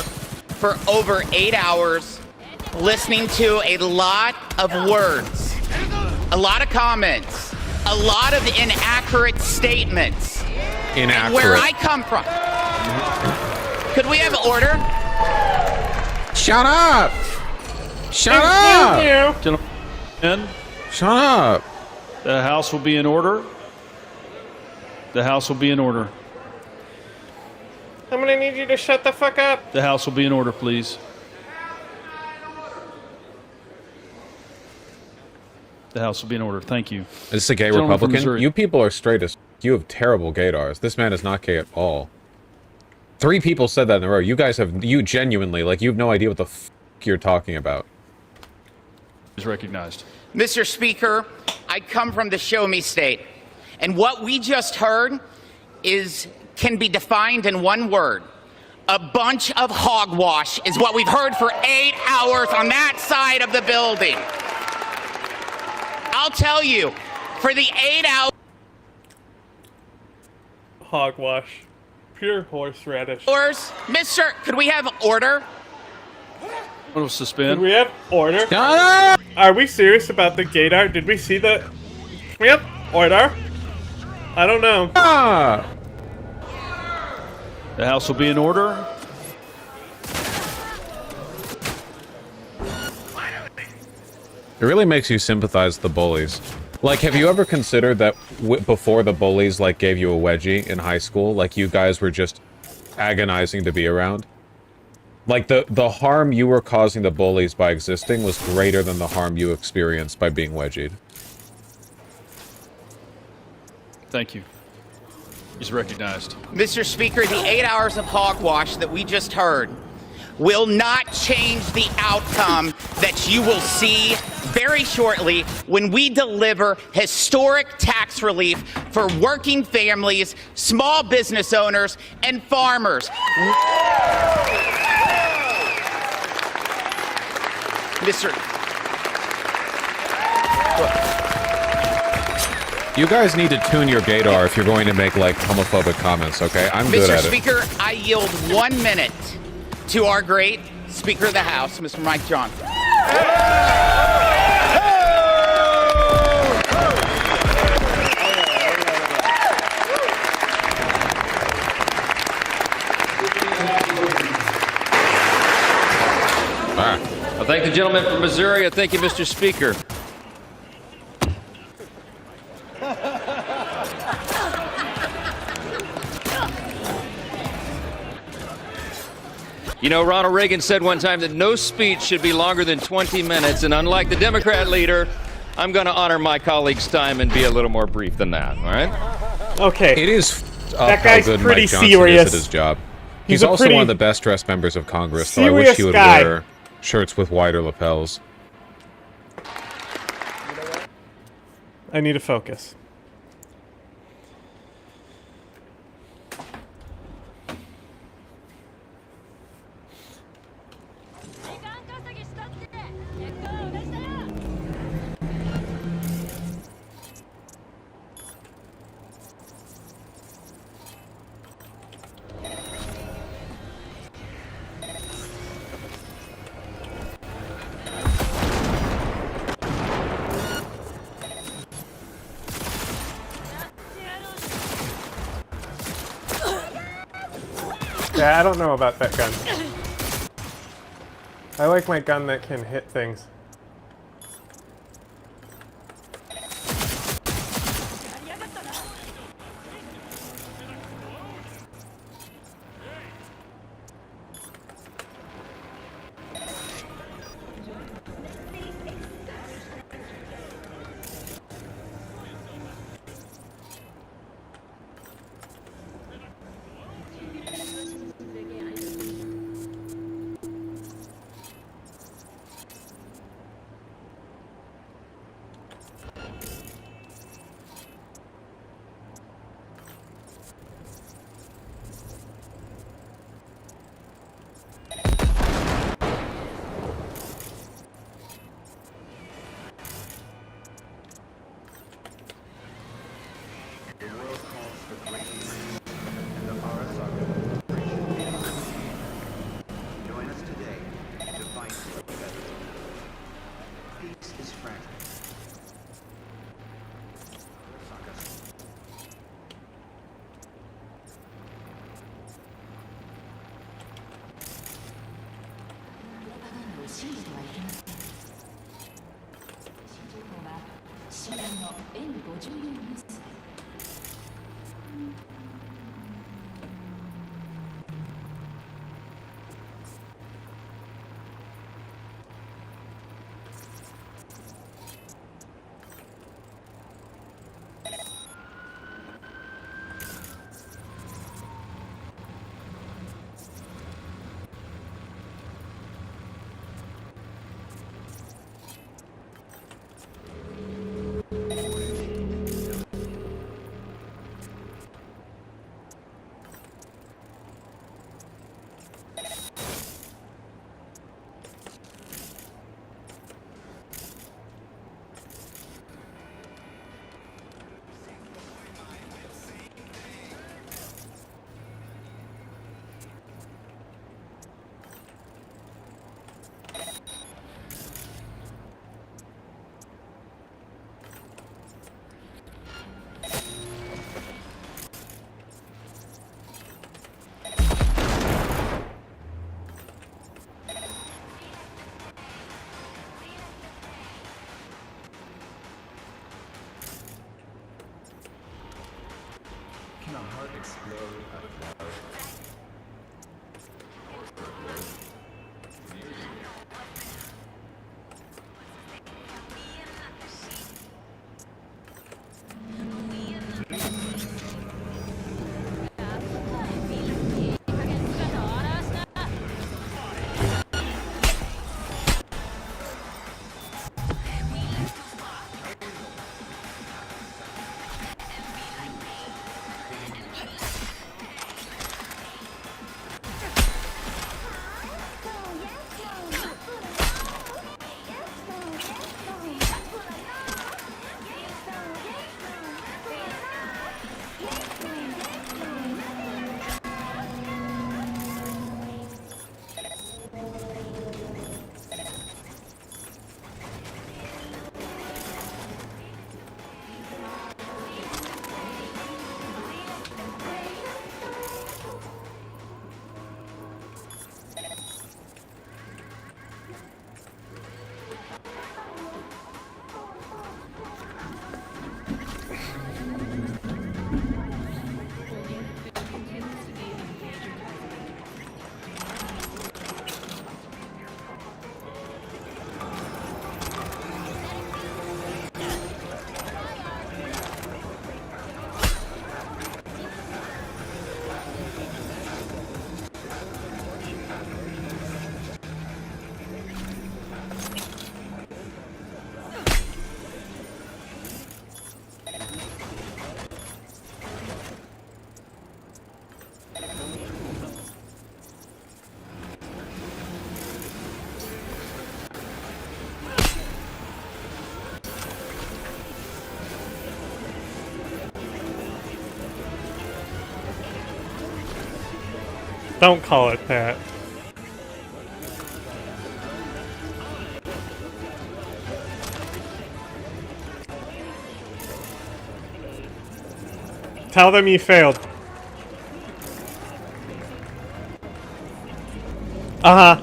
S18: for over 8 hours, listening to a lot of words, a lot of comments, a lot of inaccurate statements.
S10: Inaccurate.
S18: Where I come from. Could we have order?
S10: Shut up! Shut up!
S12: Gentlemen,
S10: shut up!
S12: The House will be in order. The House will be in order.
S1: I'm gonna need you to shut the fuck up.
S12: The House will be in order, please. The House will be in order. Thank you.
S10: Is this a gay
S12: Gentleman from
S10: Republican?
S12: Missouri.
S10: You people are straight as... You have terrible gaydars. This man is not gay at all. 3 people said that in a row. You guys have... You genuinely, like, you have no idea what the f*** you're talking about.
S12: Is recognized.
S18: Mr. Speaker, I come from the Show Me State, and what we just heard can be defined in one word. A bunch of hogwash is what we've heard for 8 hours on that side of the building. I'll tell you, for the 8 hours...
S1: Hogwash. Pure horseradish.
S18: Mister, could we have order?
S12: What was suspend?
S1: Did we have order? Are we serious about the gaydar? Did we see the... We have order? I don't know.
S12: The House will be in order.
S10: It really makes you sympathize with the bullies. Like, have you ever considered that before the bullies, like, gave you a wedgie in high school, like, you guys were just agonizing to be around? Like, the harm you were causing the bullies by existing was greater than the harm you experienced by being wedgied.
S12: Thank you. He's recognized.
S18: Mr. Speaker, the 8 hours of hogwash that we just heard will not change the outcome that you will see very shortly when we deliver historic tax relief for working families, small business owners, and farmers. Mr.
S10: You guys need to tune your gaydar if you're going to make, like, homophobic comments, okay? I'm good at
S18: Mr.
S10: it.
S18: Speaker, I yield 1 minute to our great Speaker of the House, Mr. Mike Johnson.
S15: I thank the gentleman from Missouri. I thank you, Mr. Speaker. You know, Ronald Reagan said one time that no speech should be longer than 20 minutes, and unlike the Democrat leader, I'm going to honor my colleague's time and be a little more brief than that, all right?
S1: Okay.
S10: It is
S1: that guy's
S10: how good
S1: pretty
S10: Mike Johnson
S1: serious.
S10: is at his job.
S1: He's
S10: He's
S1: a
S10: also
S1: pretty
S10: one of the best dressed members of Congress, so I wish he
S1: serious
S10: would
S1: guy.
S10: wear shirts with wider lapels.
S1: I need to focus. Yeah, I don't know about that gun. I like my gun that can hit things. Don't call it that. Tell them you failed. Uh-huh.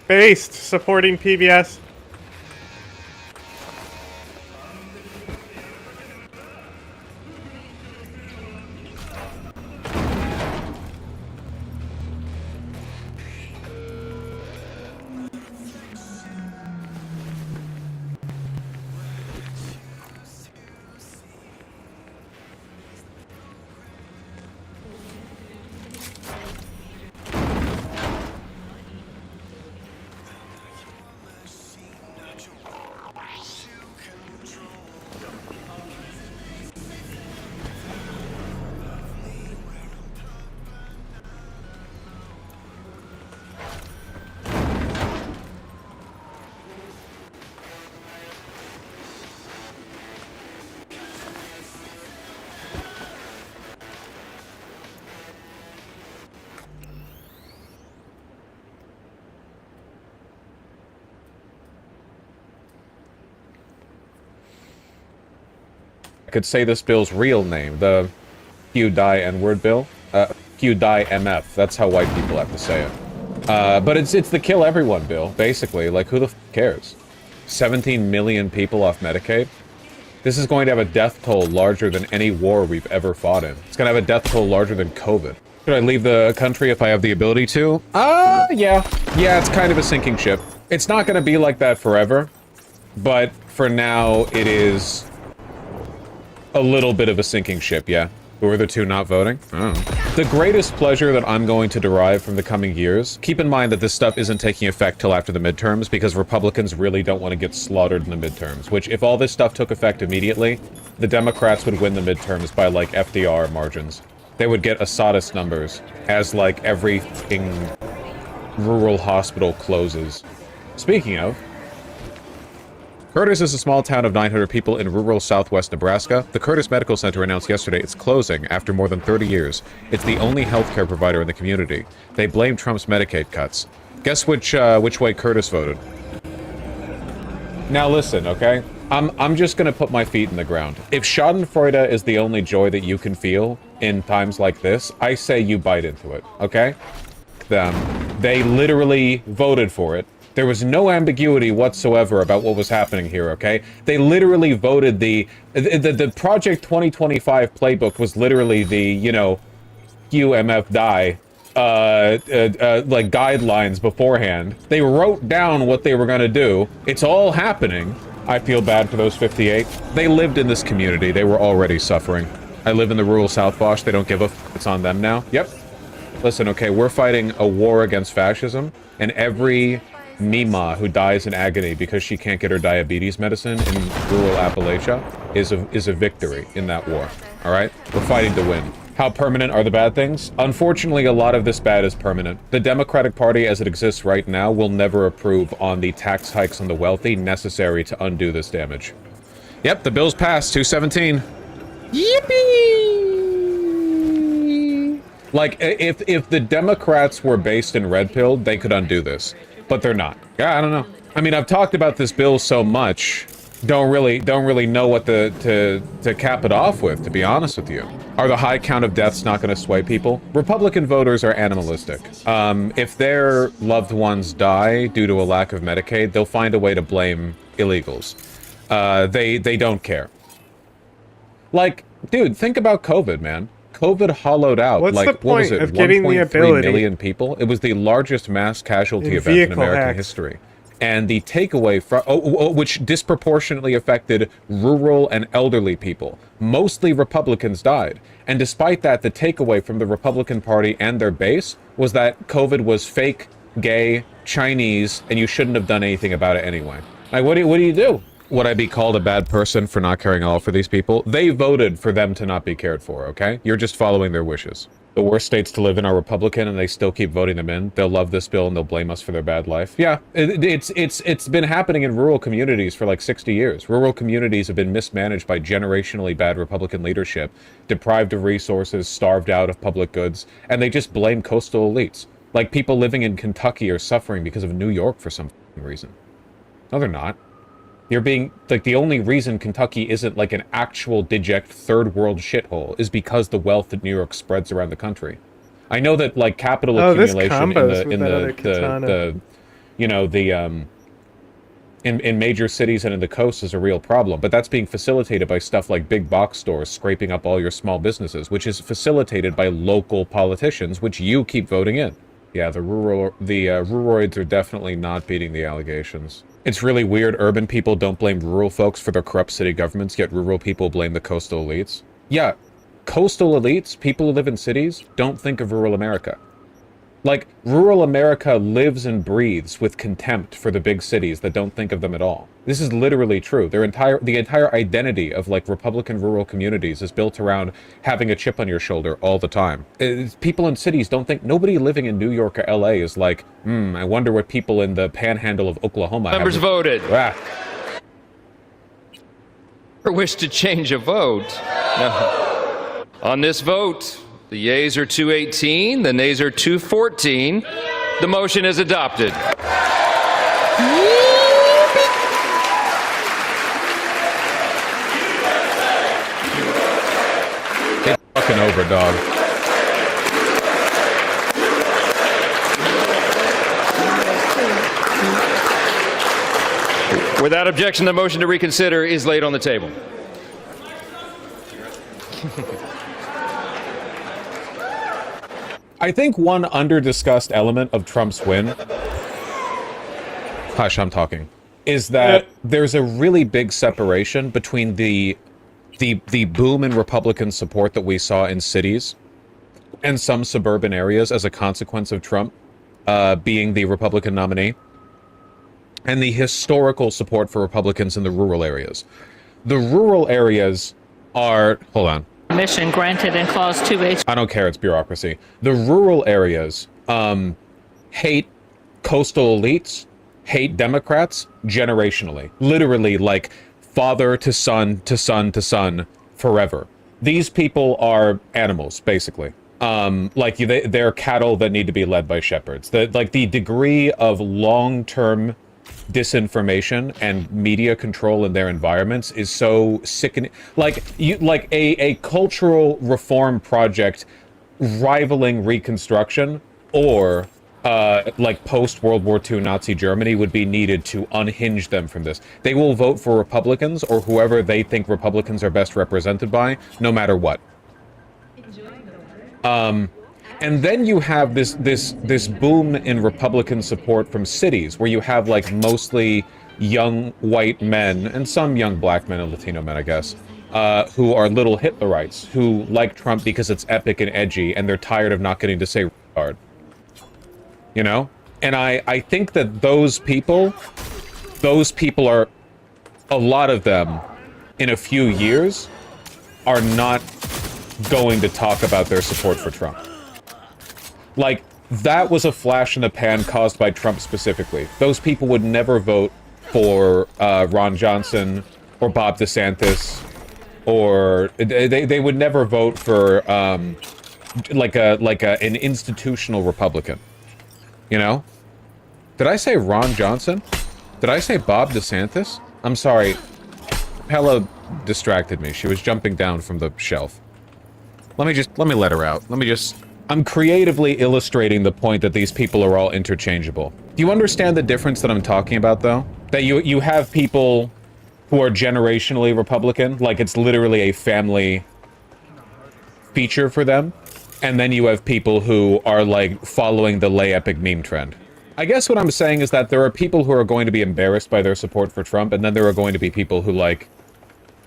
S1: Based, supporting PBS.
S10: I could say this bill's real name, the Q-Die N-word bill. Q-Die MF. That's how white people have to say it. But it's the kill everyone bill, basically. Like, who the f cares? 17 million people off Medicaid? This is going to have a death toll larger than any war we've ever fought in. It's going to have a death toll larger than COVID. Should I leave the country if I have the ability to? Yeah. Yeah, it's kind of a sinking ship. It's not going to be like that forever. But for now, it is a little bit of a sinking ship, yeah. Who are the two not voting? Oh. The greatest pleasure that I'm going to derive from the coming years, keep in mind that this stuff isn't taking effect till after the midterms, because Republicans really don't want to get slaughtered in the midterms, which, if all this stuff took effect immediately, the Democrats would win the midterms by, like, FDR margins. They would get Assadist numbers, as, like, every f***ing rural hospital closes. Speaking of, Curtis is a small town of 900 people in rural southwest Nebraska. The Curtis Medical Center announced yesterday it's closing after more than 30 years. It's the only healthcare provider in the community. They blame Trump's Medicaid cuts. Guess which way Curtis voted. Now listen, okay? I'm just gonna put my feet in the ground. If Schadenfreude is the only joy that you can feel in times like this, I say you bite into it, okay? They literally voted for it. There was no ambiguity whatsoever about what was happening here, okay? They literally voted the Project 2025 playbook was literally the, you know, QMF die, like guidelines beforehand. They wrote down what they were gonna do. It's all happening. I feel bad for those 58. They lived in this community. They were already suffering. I live in the rural South Bosch. They don't give a f***. It's on them now. Yep. Listen, okay, we're fighting a war against fascism, and every Mima who dies in agony because she can't get her diabetes medicine in rural Appalachia is a victory in that war. All right? We're fighting to win. How permanent are the bad things? Unfortunately, a lot of this bad is permanent. The Democratic Party as it exists right now will never approve on the tax hikes on the wealthy necessary to undo this damage. Yep, the bill's passed, 217. Yippee! Like, if the Democrats were based in Red Pill, they could undo this. But they're not. Yeah, I don't know. I mean, I've talked about this bill so much, don't really know what to cap it off with, to be honest with you. Are the high count of deaths not going to sway people? Republican voters are animalistic. If their loved ones die due to a lack of Medicaid, they'll find a way to blame illegals. They don't care. Like, dude, think about COVID, man. COVID hollowed out,
S1: What's
S10: like,
S1: the
S10: what
S1: point
S10: was it,
S1: of getting the
S10: 1.3
S1: ability
S10: million people? It was the largest mass casualty
S1: in
S10: event in
S1: vehicle
S10: American
S1: hacks.
S10: history. And the takeaway from, which disproportionately affected rural and elderly people. Mostly Republicans died. And despite that, the takeaway from the Republican Party and their base was that COVID was fake, gay, Chinese, and you shouldn't have done anything about it anyway. Like, what do you do? Would I be called a bad person for not caring at all for these people? They voted for them to not be cared for, okay? You're just following their wishes. The worst states to live in are Republican, and they still keep voting them in. They'll love this bill, and they'll blame us for their bad life. Yeah, it's been happening in rural communities for like 60 years. Rural communities have been mismanaged by generationally bad Republican leadership, deprived of resources, starved out of public goods, and they just blame coastal elites. Like, people living in Kentucky are suffering because of New York for some reason. No, they're not. You're being, like, the only reason Kentucky isn't like an actual deject third world shithole is because the wealth that New York spreads around the country. I know that, like, capital accumulation in major cities and in the coast is a real problem, but that's being facilitated by stuff like big box stores scraping up all your small businesses, which is facilitated by local politicians, which you keep voting in. Yeah, the ruraloids are definitely not beating the allegations. It's really weird urban people don't blame rural folks for their corrupt city governments, yet rural people blame the coastal elites. Yeah, coastal elites, people who live in cities, don't think of rural America. Like, rural America lives and breathes with contempt for the big cities that don't think of them at all. This is literally true. The entire identity of, like, Republican rural communities is built around having a chip on your shoulder all the time. People in cities don't think, nobody living in New York or LA is like, I wonder what people in the panhandle of Oklahoma
S15: Members voted.
S10: Ah.
S15: Or wish to change a vote? No. On this vote, the yeas are 218, the nays are 214. The motion is adopted.
S10: It's fucking over, dog.
S15: Without objection, the motion to reconsider is laid on the table.
S10: I think one under-discussed element of Trump's win, hush, I'm talking, is that there's a really big separation between the boom in Republican support that we saw in cities and some suburban areas as a consequence of Trump being the Republican nominee, and the historical support for Republicans in the rural areas. The rural areas are... Hold on.
S19: Permission granted in Clause 2H.
S10: I don't care, it's bureaucracy. The rural areas hate coastal elites, hate Democrats generationally. Literally, like, father to son to son to son forever. These people are animals, basically. They're cattle that need to be led by shepherds. The degree of long-term disinformation and media control in their environments is so sickening. Like a cultural reform project rivaling Reconstruction or like post-World War II Nazi Germany would be needed to unhinge them from this. They will vote for Republicans or whoever they think Republicans are best represented by, no matter what. And then you have this boom in Republican support from cities, where you have like mostly young white men, and some young black men and Latino men, I guess, who are little Hitlerites, who like Trump because it's epic and edgy, and they're tired of not getting to say retard. You know? And I think that those people are, a lot of them, in a few years, are not going to talk about their support for Trump. Like, that was a flash in the pan caused by Trump specifically. Those people would never vote for Ron Johnson or Bob DeSantis, or they would never vote for an institutional Republican. You know? Did I say Ron Johnson? Did I say Bob DeSantis? I'm sorry. Pella distracted me. She was jumping down from the shelf. Let me let her out. I'm creatively illustrating the point that these people are all interchangeable. Do you understand the difference that I'm talking about, though? That you have people who are generationally Republican, like it's literally a family feature for them, and then you have people who are, like, following the lay epic meme trend. I guess what I'm saying is that there are people who are going to be embarrassed by their support for Trump, and then there are going to be people who, like,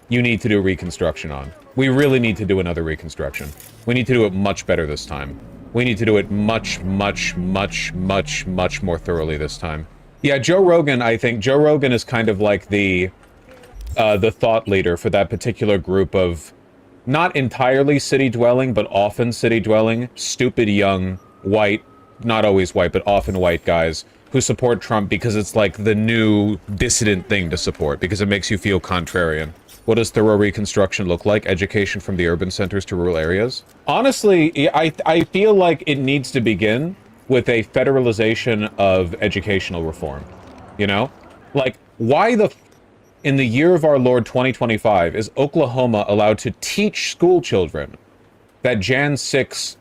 S10: you need to do Reconstruction on. We really need to do another Reconstruction. We need to do it much better this time. We need to do it much, much, much, much, much more thoroughly this time. Yeah, Joe Rogan, I think Joe Rogan is kind of like the thought leader for that particular group of not entirely city-dwelling, but often city-dwelling, stupid young, white, not always white, but often white guys who support Trump because it's like the new dissident thing to support, because it makes you feel contrarian. What does thorough Reconstruction look like? Education from the urban centers to rural areas? Honestly, I feel like it needs to begin with a federalization of educational reform. You know? Like, why in the year of our Lord 2025 is Oklahoma allowed to teach school children that Jan 6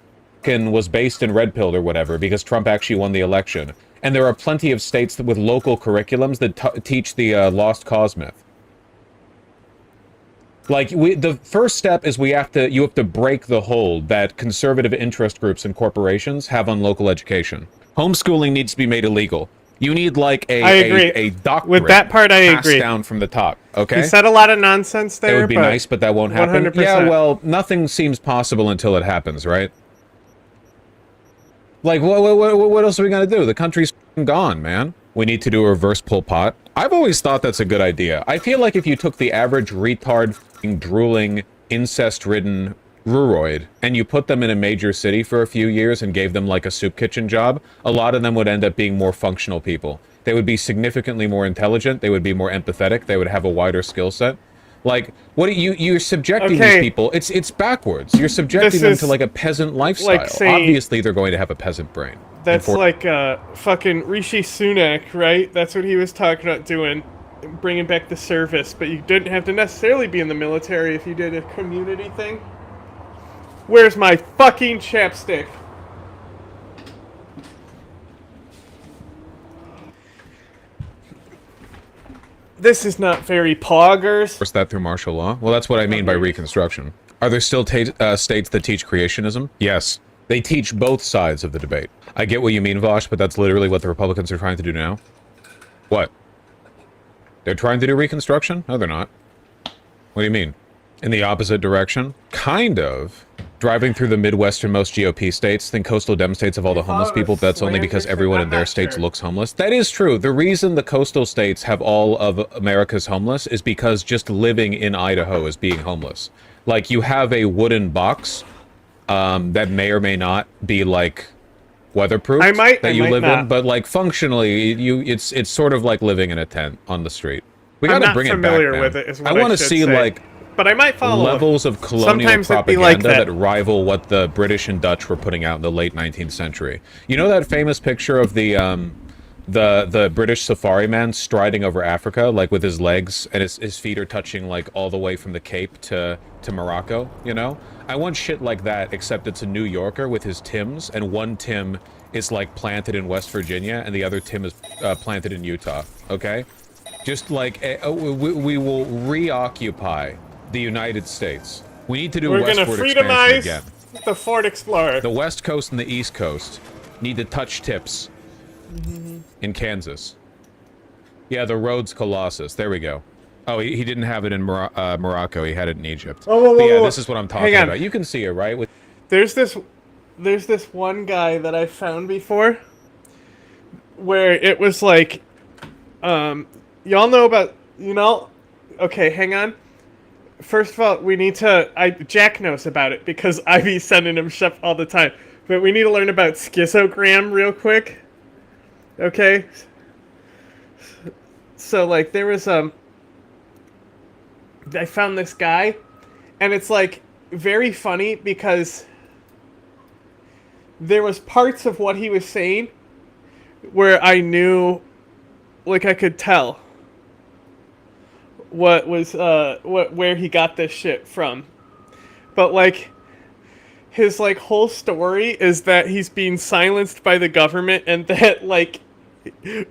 S10: was based in Red Pill or whatever because Trump actually won the election? And there are plenty of states with local curriculums that teach the Lost Cause myth. Like, the first step is you have to break the hold that conservative interest groups and corporations have on local education. Homeschooling needs to be made illegal. You need, like, a doctorate
S1: with that part. I
S10: passed
S1: agree.
S10: Down from the top. Okay.
S1: He said a lot of nonsense there.
S10: It would be nice, but that won't happen.
S1: 100%.
S10: Yeah, well, nothing seems possible until it happens, right? Like, what else are we gonna do? The country's gone, man. We need to do a reverse Pol Pot. I've always thought that's a good idea. I feel like if you took the average retard, drooling, incest-ridden ruroid and you put them in a major city for a few years and gave them like a soup kitchen job, a lot of them would end up being more functional people. They would be significantly more intelligent. They would be more empathetic. They would have a wider skill set. Like, you're subjecting these people. It's backwards. You're subjecting them to like a peasant lifestyle.
S1: Like saying,
S10: obviously, they're going to have a peasant brain.
S1: That's like fucking Rishi Sunak, right? That's what he was talking about doing, bringing back the service. But you didn't have to necessarily be in the military if you did a community thing. Where's my fucking chapstick? This is not very poggers.
S10: Force that through martial law? Well, that's what I mean by Reconstruction. Are there still states that teach creationism? Yes. They teach both sides of the debate. I get what you mean, Vosh, but that's literally what the Republicans are trying to do now. What? They're trying to do Reconstruction? No, they're not. What do you mean? In the opposite direction? Kind of. Driving through the Midwesternmost GOP states, think coastal Dem states have all the homeless people, but that's only because everyone in their states looks homeless. That is true. The reason the coastal states have all of America's homeless is because just living in Idaho is being homeless. Like, you have a wooden box that may or may not be, like, weatherproof that you live in, but, like, functionally, it's sort of like living in a tent on the street. We gotta bring it back, man.
S1: With it, is what
S10: I want to
S1: should
S10: see,
S1: say.
S10: like,
S1: but I might follow
S10: levels of colonial
S1: Sometimes it'd be
S10: propaganda
S1: like
S10: that rival what the British and Dutch were putting out in the late 19th century. You know that famous picture of the British safari man striding over Africa, like with his legs, and his feet are touching like all the way from the Cape to Morocco, you know? I want shit like that, except it's a New Yorker with his Tims, and one Tim is like planted in West Virginia, and the other Tim is planted in Utah, okay? Just like, we will reoccupy the United States. We need to do westward expansion again.
S1: We're gonna freedomize the Ford Explorer.
S10: The West Coast and the East Coast need to touch tips in Kansas. Yeah, the Rhodes Colossus. There we go. Oh, he didn't have it in Morocco. He had it in Egypt.
S1: Oh,
S10: But yeah, this is what I'm talking
S1: Hang on.
S10: about. You can see it, right? With
S1: There's this one guy that I found before where it was like, y'all know about, okay, hang on. First of all, we need to, Jack knows about it because I be sending him stuff all the time. But we need to learn about schizogram real quick. Okay? So, like, there was, I found this guy, and it's, like, very funny because there was parts of what he was saying where I knew, like, I could tell what was, where he got this shit from. But, like, his, like, whole story is that he's being silenced by the government and that, like,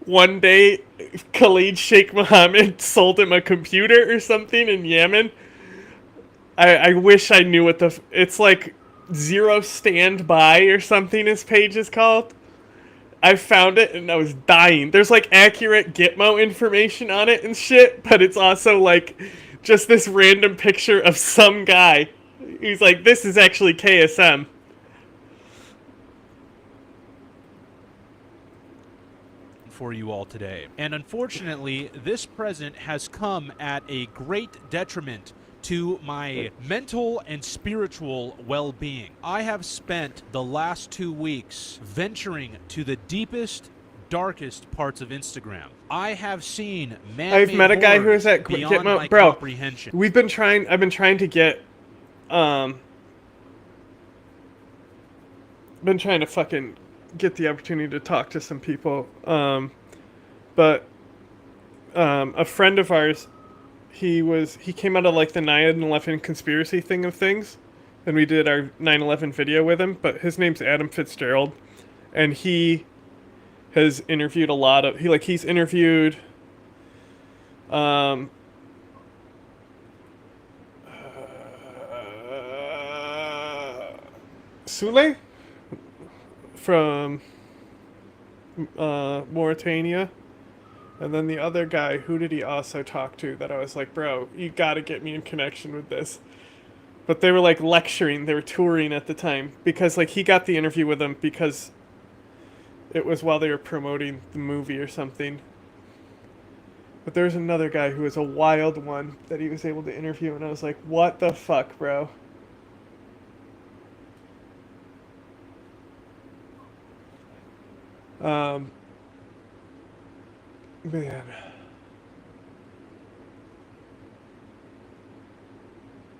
S1: one day Khalid Sheikh Mohammed sold him a computer or something in Yemen. I wish I knew what it's like Zero Standby or something his page is called. I found it and I was dying. There's like accurate Gitmo information on it and shit, but it's also like just this random picture of some guy. He's like, this is actually KSM.
S20: For you all today. And unfortunately, this present has come at a great detriment to my mental and spiritual well-being. I have spent the last 2 weeks venturing to the deepest, darkest parts of Instagram. I have seen man-made
S1: I've met a guy who is at
S20: beyond my
S1: Bro,
S20: comprehension.
S1: I've been trying to get been trying to fucking get the opportunity to talk to some people. But a friend of ours, he came out of like the 9/11 conspiracy thing of things, and we did our 9/11 video with him. But his name's Adam Fitzgerald, and he has interviewed a lot of he's interviewed Sule from Mauritania. And then the other guy, who did he also talk to that I was like, bro, you gotta get me in connection with this. But they were like lecturing, they were touring at the time. Because like he got the interview with them because it was while they were promoting the movie or something. But there's another guy who was a wild one that he was able to interview, and I was like, what the fuck, bro? Man.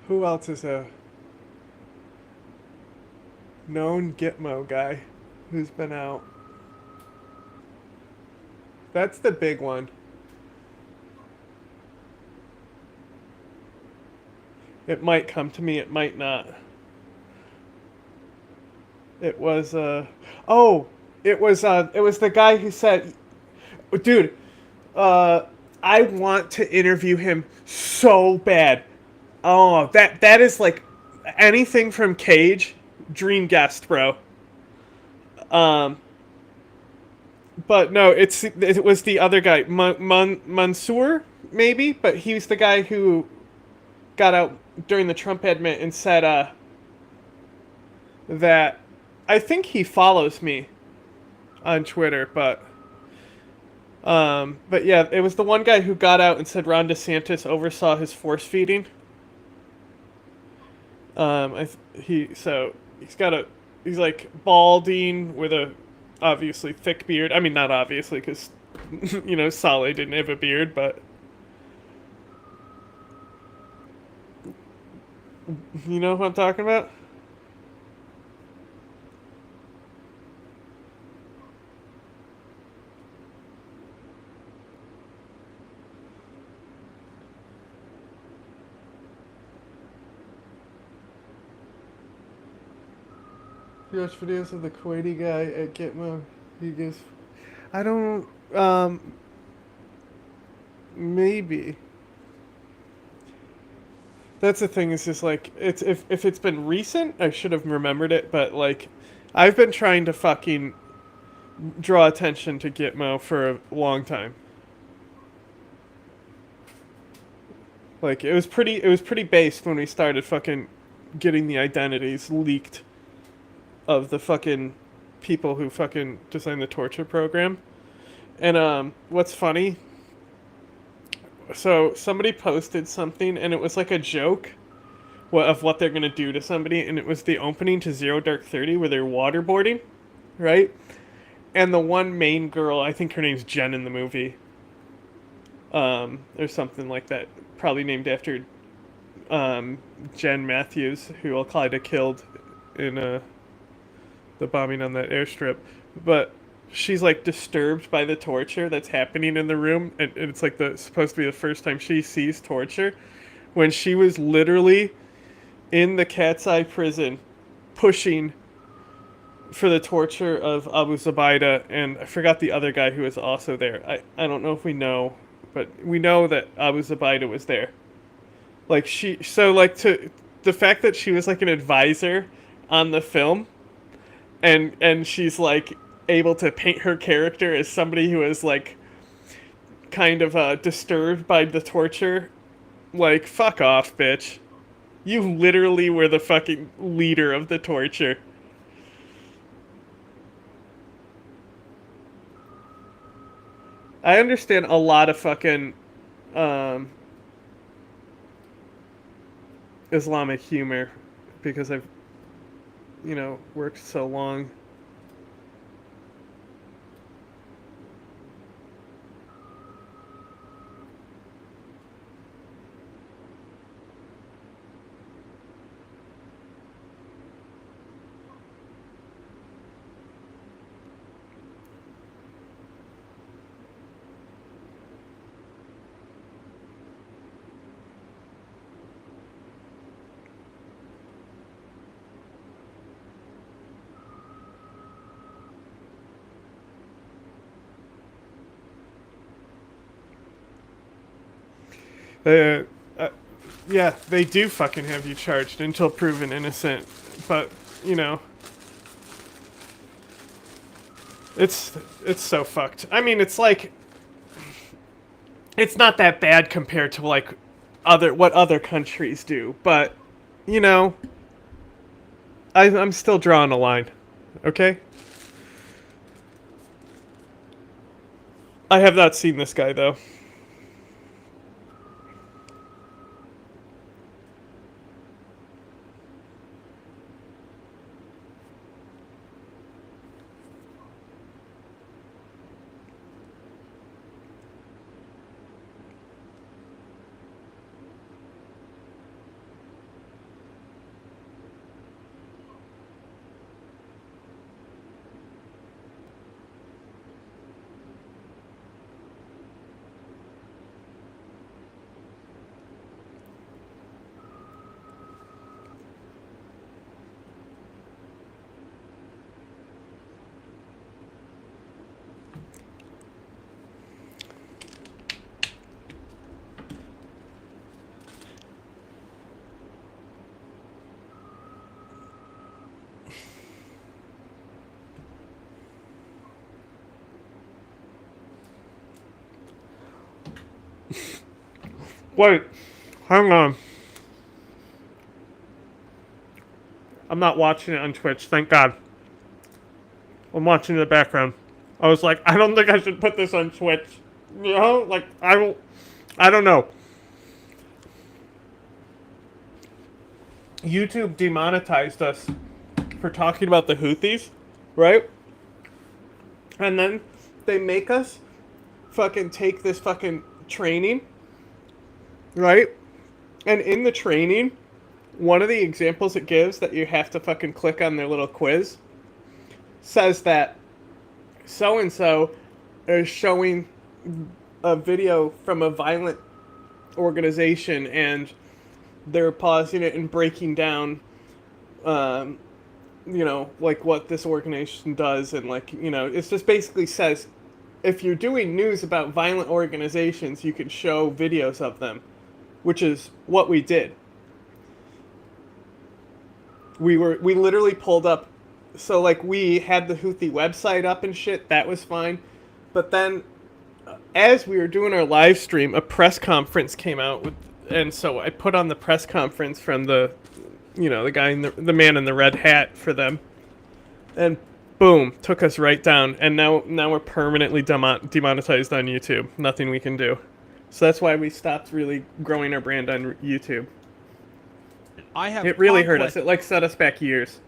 S1: Who else is a known Gitmo guy who's been out? That's the big one. It might come to me, it might not. It was it was the guy who said, dude, I want to interview him so bad. Oh, that is like anything from Cage, dream guest, bro. But no, it was the other guy, Mansour, maybe, but he's the guy who got out during the Trump admin and said that I think he follows me on Twitter, but yeah, it was the one guy who got out and said Ron DeSantis oversaw his force feeding. He's like balding with a obviously thick beard. I mean, not obviously, because Saleh didn't have a beard, but you know who I'm talking about? You watch videos of the Kuwaiti guy at Gitmo. He gives... I don't... maybe. That's the thing, is just like, it's if it's been recent, I should have remembered it, but like, I've been trying to fucking draw attention to Gitmo for a long time. Like, it was pretty based when we started fucking getting the identities leaked of the fucking people who fucking designed the torture program. And what's funny, so somebody posted something and it was like a joke of what they're gonna do to somebody, and it was the opening to Zero Dark 30 where they're waterboarding, right? And the one main girl, I think her name's Jen in the movie, or something like that, probably named after Jen Matthews, who Al Qaeda killed in the bombing on that airstrip. But she's like disturbed by the torture that's happening in the room, and it's like supposed to be the first time she sees torture, when she was literally in the Cat's Eye prison pushing for the torture of Abu Zubaydah, and I forgot the other guy who was also there. I don't know if we know, but we know that Abu Zubaydah was there. Like, to the fact that she was like an advisor on the film, and she's like able to paint her character as somebody who is like kind of disturbed by the torture. Like, fuck off, bitch. You literally were the fucking leader of the torture. I understand a lot of fucking Islamic humor because I've, worked so long. Yeah, they do fucking have you charged until proven innocent. But, it's so fucked. I mean, it's like, it's not that bad compared to like what other countries do, but I'm still drawing a line. Okay? I have not seen this guy though. Wait, hang on. I'm not watching it on Twitch, thank God. I'm watching in the background. I was like, I don't think I should put this on Twitch. Like, I don't know. YouTube demonetized us for talking about the Houthis, right? And then they make us fucking take this fucking training, right? And in the training, one of the examples it gives that you have to fucking click on their little quiz says that so-and-so is showing a video from a violent organization and they're pausing it and breaking down, like what this organization does. And like, it just basically says, if you're doing news about violent organizations, you can show videos of them, which is what we did. We literally pulled up, so like we had the Houthi website up and shit, that was fine. But then as we were doing our live stream, a press conference came out with and so I put on the press conference from the guy in the man in the red hat for them, and boom, took us right down. And now we're permanently demonetized on YouTube. Nothing we can do. So that's why we stopped really growing our brand on YouTube. It really hurt us. It like set us back years.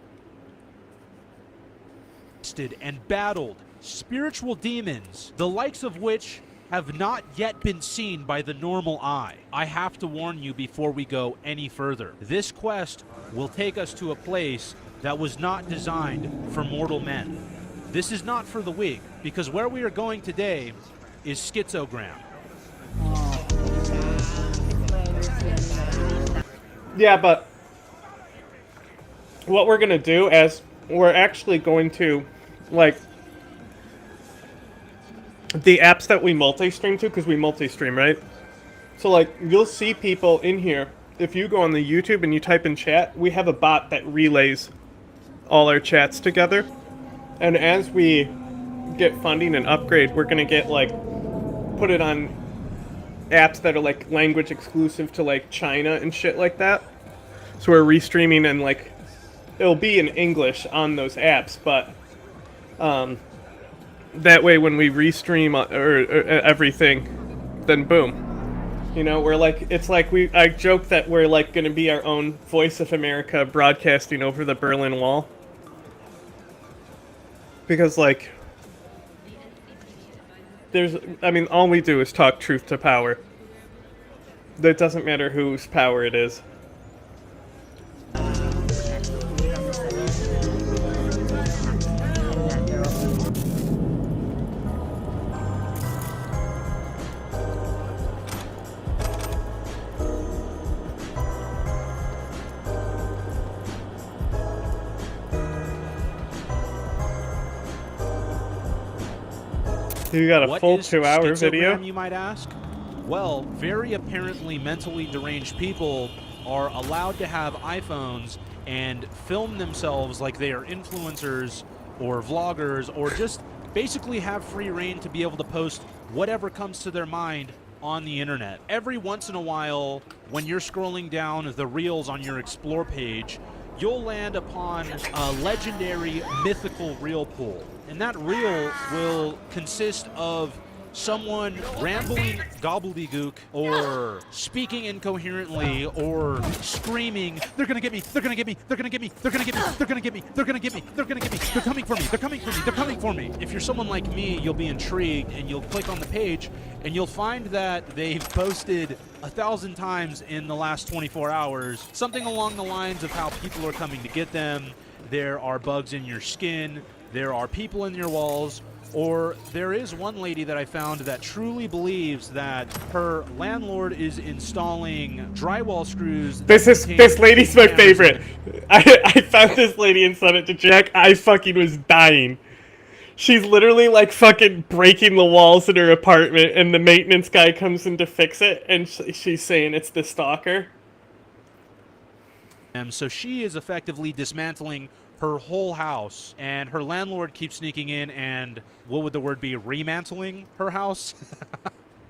S20: And battled spiritual demons, the likes of which have not yet been seen by the normal eye. I have to warn you before we go any further. This quest will take us to a place that was not designed for mortal men. This is not for the weak, because where we are going today is Schizogram.
S1: Yeah, but what we're going to do is we're actually going to, like, the apps that we multi-stream to, because we multi-stream, right? So, like, you'll see people in here. If you go on the YouTube and you type in chat, we have a bot that relays all our chats together. And as we get funding and upgrade, we're going to get, like, put it on apps that are, like, language exclusive to, like, China and shit like that. So we're restreaming and, like, it'll be in English on those apps, but that way when we restream or everything, then boom. You know, we're like, it's like I joke that we're like going to be our own Voice of America broadcasting over the Berlin Wall. Because, like, all we do is talk truth to power. It doesn't matter whose power it is. You got a full 2-hour video?
S20: You might ask? Well, very apparently mentally deranged people are allowed to have iPhones and film themselves like they are influencers or vloggers, or just basically have free reign to be able to post whatever comes to their mind on the internet. Every once in a while, when you're scrolling down the reels on your explore page, you'll land upon a legendary mythical reel pool. And that reel will consist of someone rambling gobbledygook or speaking incoherently or screaming, "They're gonna get me, they're gonna get me, they're gonna get me, they're gonna get me, they're gonna get me, they're gonna get me, they're gonna get me, they're coming for me, they're coming for me, they're coming for me." If you're someone like me, you'll be intrigued and you'll click on the page and you'll find that they've posted 1,000 times in the last 24 hours something along the lines of how people are coming to get them, there are bugs in your skin, there are people in your walls, or there is one lady that I found that truly believes that her landlord is installing drywall screws.
S1: This lady's my favorite. I found this lady and sent it to Jack. I fucking was dying. She's literally like fucking breaking the walls in her apartment, and the maintenance guy comes in to fix it, and she's saying it's the stalker.
S20: So she is effectively dismantling her whole house, and her landlord keeps sneaking in and, what would the word be, remantling her house?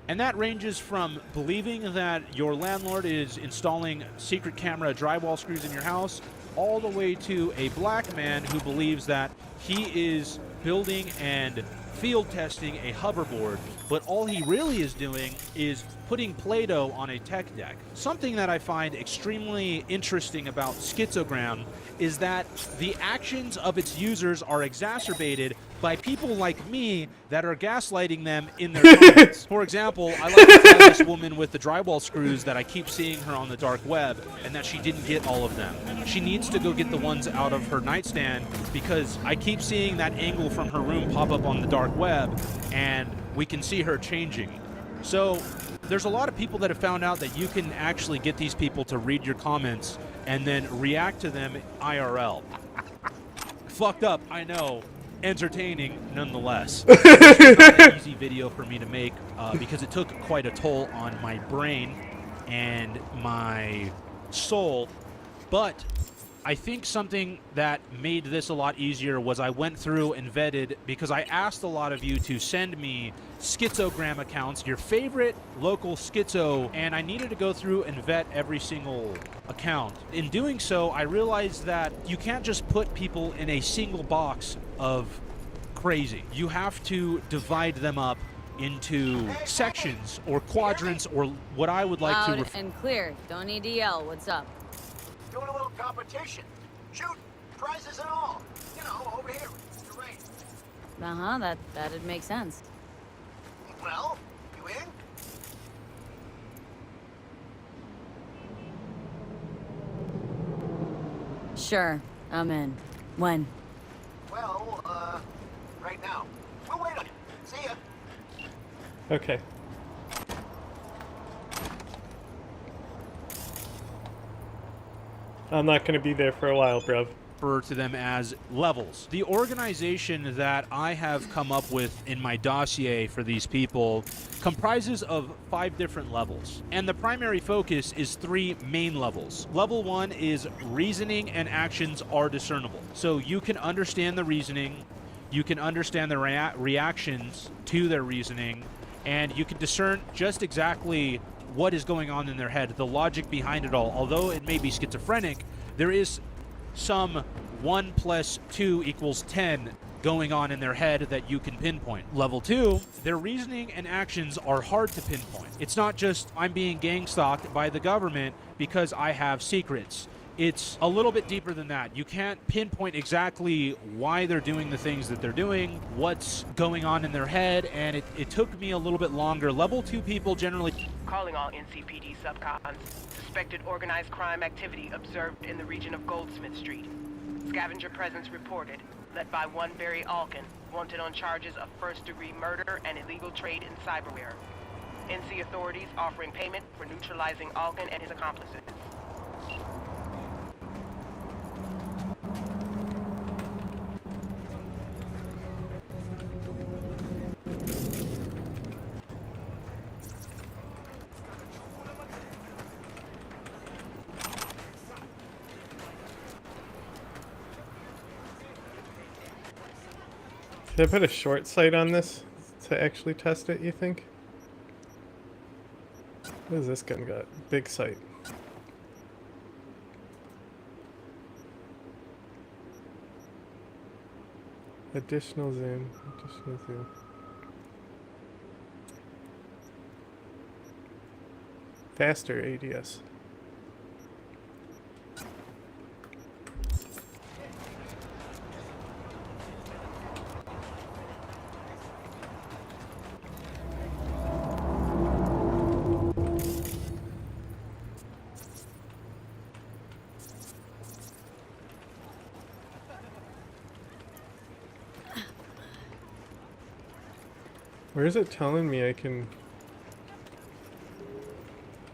S20: And that ranges from believing that your landlord is installing secret camera drywall screws in your house, all the way to a black man who believes that he is building and field testing a hoverboard, but all he really is doing is putting Play-Doh on a tech deck. Something that I find extremely interesting about Schizogram is that the actions of its users are exacerbated by people like me that are gaslighting them in their comments. For example, I like to tell this woman with the drywall screws that I keep seeing her on the dark web and that she didn't get all of them. She needs to go get the ones out of her nightstand because I keep seeing that angle from her room pop up on the dark web and we can see her changing. So there's a lot of people that have found out that you can actually get these people to read your comments and then react to them IRL. Fucked up, I know. Entertaining nonetheless. It's not an easy video for me to make because it took quite a toll on my brain and my soul, but I think something that made this a lot easier was I went through and vetted, because I asked a lot of you to send me schizogram accounts, your favorite local schizo, and I needed to go through and vet every single account. In doing so, I realized that you can't just put people in a single box of crazy. You have to divide them up into sections or quadrants, or what I would like to
S11: Loud and clear. Don't need to yell. What's up?
S2: Doing a little competition. Shoot, prizes and all. You know, over here. The rain.
S11: Uh-huh, that'd make sense.
S2: Well, you in?
S11: Sure, I'm in. When?
S2: Well, right now. We'll wait on you. See ya.
S1: Okay. I'm not going to be there for a while, bruv.
S20: Refer to them as levels. The organization that I have come up with in my dossier for these people comprises of 5 different levels, and the primary focus is 3 main levels. Level 1 is reasoning and actions are discernible. So you can understand the reasoning, you can understand the reactions to their reasoning, and you can discern just exactly what is going on in their head, the logic behind it all. Although it may be schizophrenic, there is some 1 + 2 = 10 going on in their head that you can pinpoint. Level 2, their reasoning and actions are hard to pinpoint. It's not just I'm being gang stalked by the government because I have secrets. It's a little bit deeper than that. You can't pinpoint exactly why they're doing the things that they're doing, what's going on in their head, and it took me a little bit longer. Level 2 people generally...
S16: Calling all NCPD subcons. Suspected organized crime activity observed in the region of Goldsmith Street. Scavenger presence reported, led by one Barry Alkin, wanted on charges of first-degree murder and illegal trade in cyberware. NC authorities offering payment for neutralizing Alkin and his accomplices.
S1: Should I put a short sight on this to actually test it, you think? What has this gun got? Big sight. Additional zoom. Additional zoom. Faster ADS. Where is it telling me I can...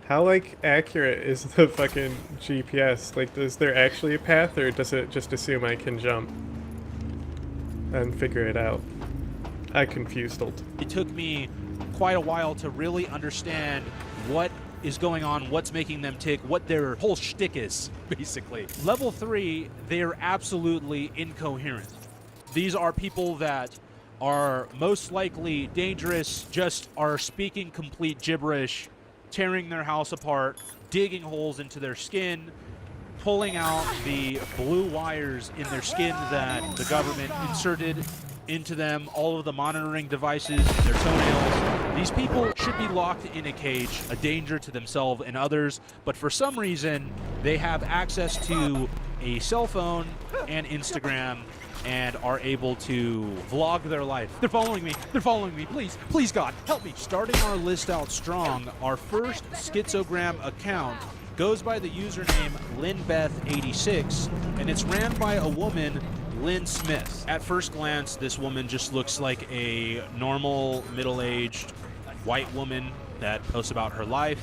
S1: How, like, accurate is the fucking GPS? Like, is there actually a path, or does it just assume I can jump and figure it out? I confused it.
S20: It took me quite a while to really understand what is going on, what's making them tick, what their whole shtick is, basically. Level 3, they're absolutely incoherent. These are people that are most likely dangerous, just are speaking complete gibberish, tearing their house apart, digging holes into their skin, pulling out the blue wires in their skin that the government inserted into them, all of the monitoring devices in their toenails. These people should be locked in a cage, a danger to themselves and others, but for some reason, they have access to a cell phone and Instagram and are able to vlog their life. They're following me. They're following me. Please, please, God, help me. Starting our list out strong, our first schizogram account goes by the username LynBeth86, and it's ran by a woman, Lynn Smith. At first glance, this woman just looks like a normal, middle-aged white woman that posts about her life.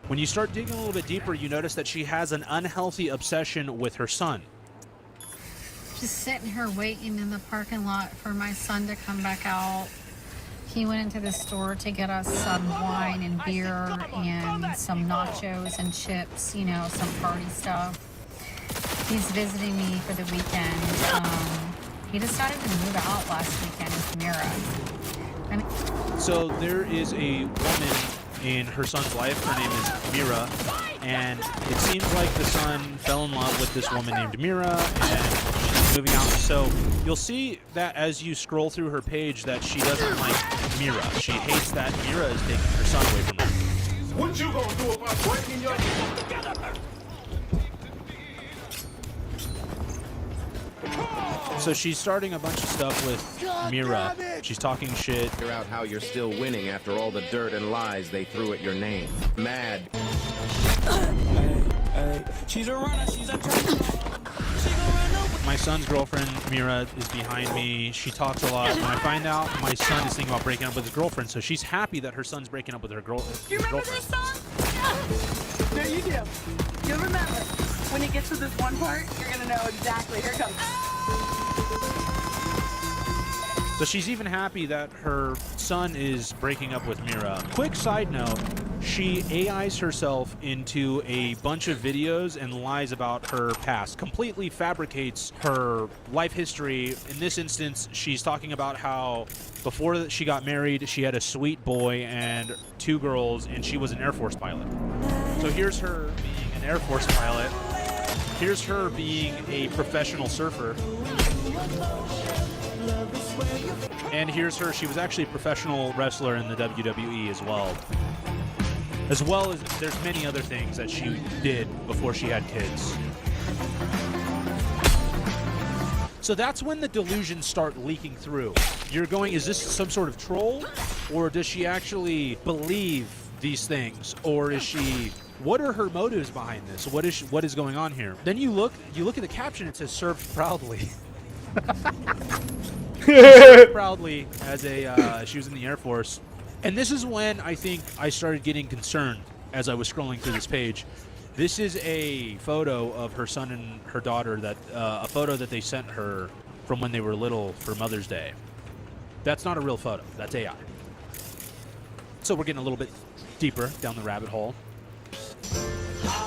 S20: When you start digging a little bit deeper, you notice that she has an unhealthy obsession with her son.
S9: Just sitting here waiting in the parking lot for my son to come back out. He went into the store to get us some wine and beer and some nachos and chips, you know, some party stuff. He's visiting me for the weekend. He decided to move out last weekend with Mira. I mean,
S20: So there is a woman in her son's life. Her name is Mira, and it seems like the son fell in love with this woman named Mira, and she's moving out. So you'll see that as you scroll through her page that she doesn't like Mira. She hates that Mira is taking her son away from her.
S4: What you gonna do about breaking your
S20: So she's starting a bunch of stuff with Mira. She's talking shit.
S22: Figure out how you're still winning after all the dirt and lies they threw at your name. Mad.
S4: She's a runner, she's a
S20: My son's girlfriend, Mira, is behind me. She talks a lot. When I find out my son is thinking about breaking up with his girlfriend, so she's happy that her son's breaking up with her girlfriend.
S23: Do you remember this song? Yeah. No, you do. You'll remember. When it gets to this one part, you're gonna know exactly. Here it comes.
S20: So she's even happy that her son is breaking up with Mira. Quick side note, she AIs herself into a bunch of videos and lies about her past, completely fabricates her life history. In this instance, she's talking about how before she got married, she had a sweet boy and 2 girls, and she was an Air Force pilot. So here's her being an Air Force pilot. Here's her being a professional surfer. And here's her, she was actually a professional wrestler in the WWE as well. As well as there's many other things that she did before she had kids. So that's when the delusions start leaking through. You're going, is this some sort of troll? Or does she actually believe these things? Or is she, what are her motives behind this? What is going on here? Then you look at the caption, it says served proudly. Served proudly as she was in the Air Force. And this is when I think I started getting concerned as I was scrolling through this page. This is a photo of her son and her daughter, that a photo that they sent her from when they were little for Mother's Day. That's not a real photo. That's AI. So we're getting a little bit deeper down the rabbit hole.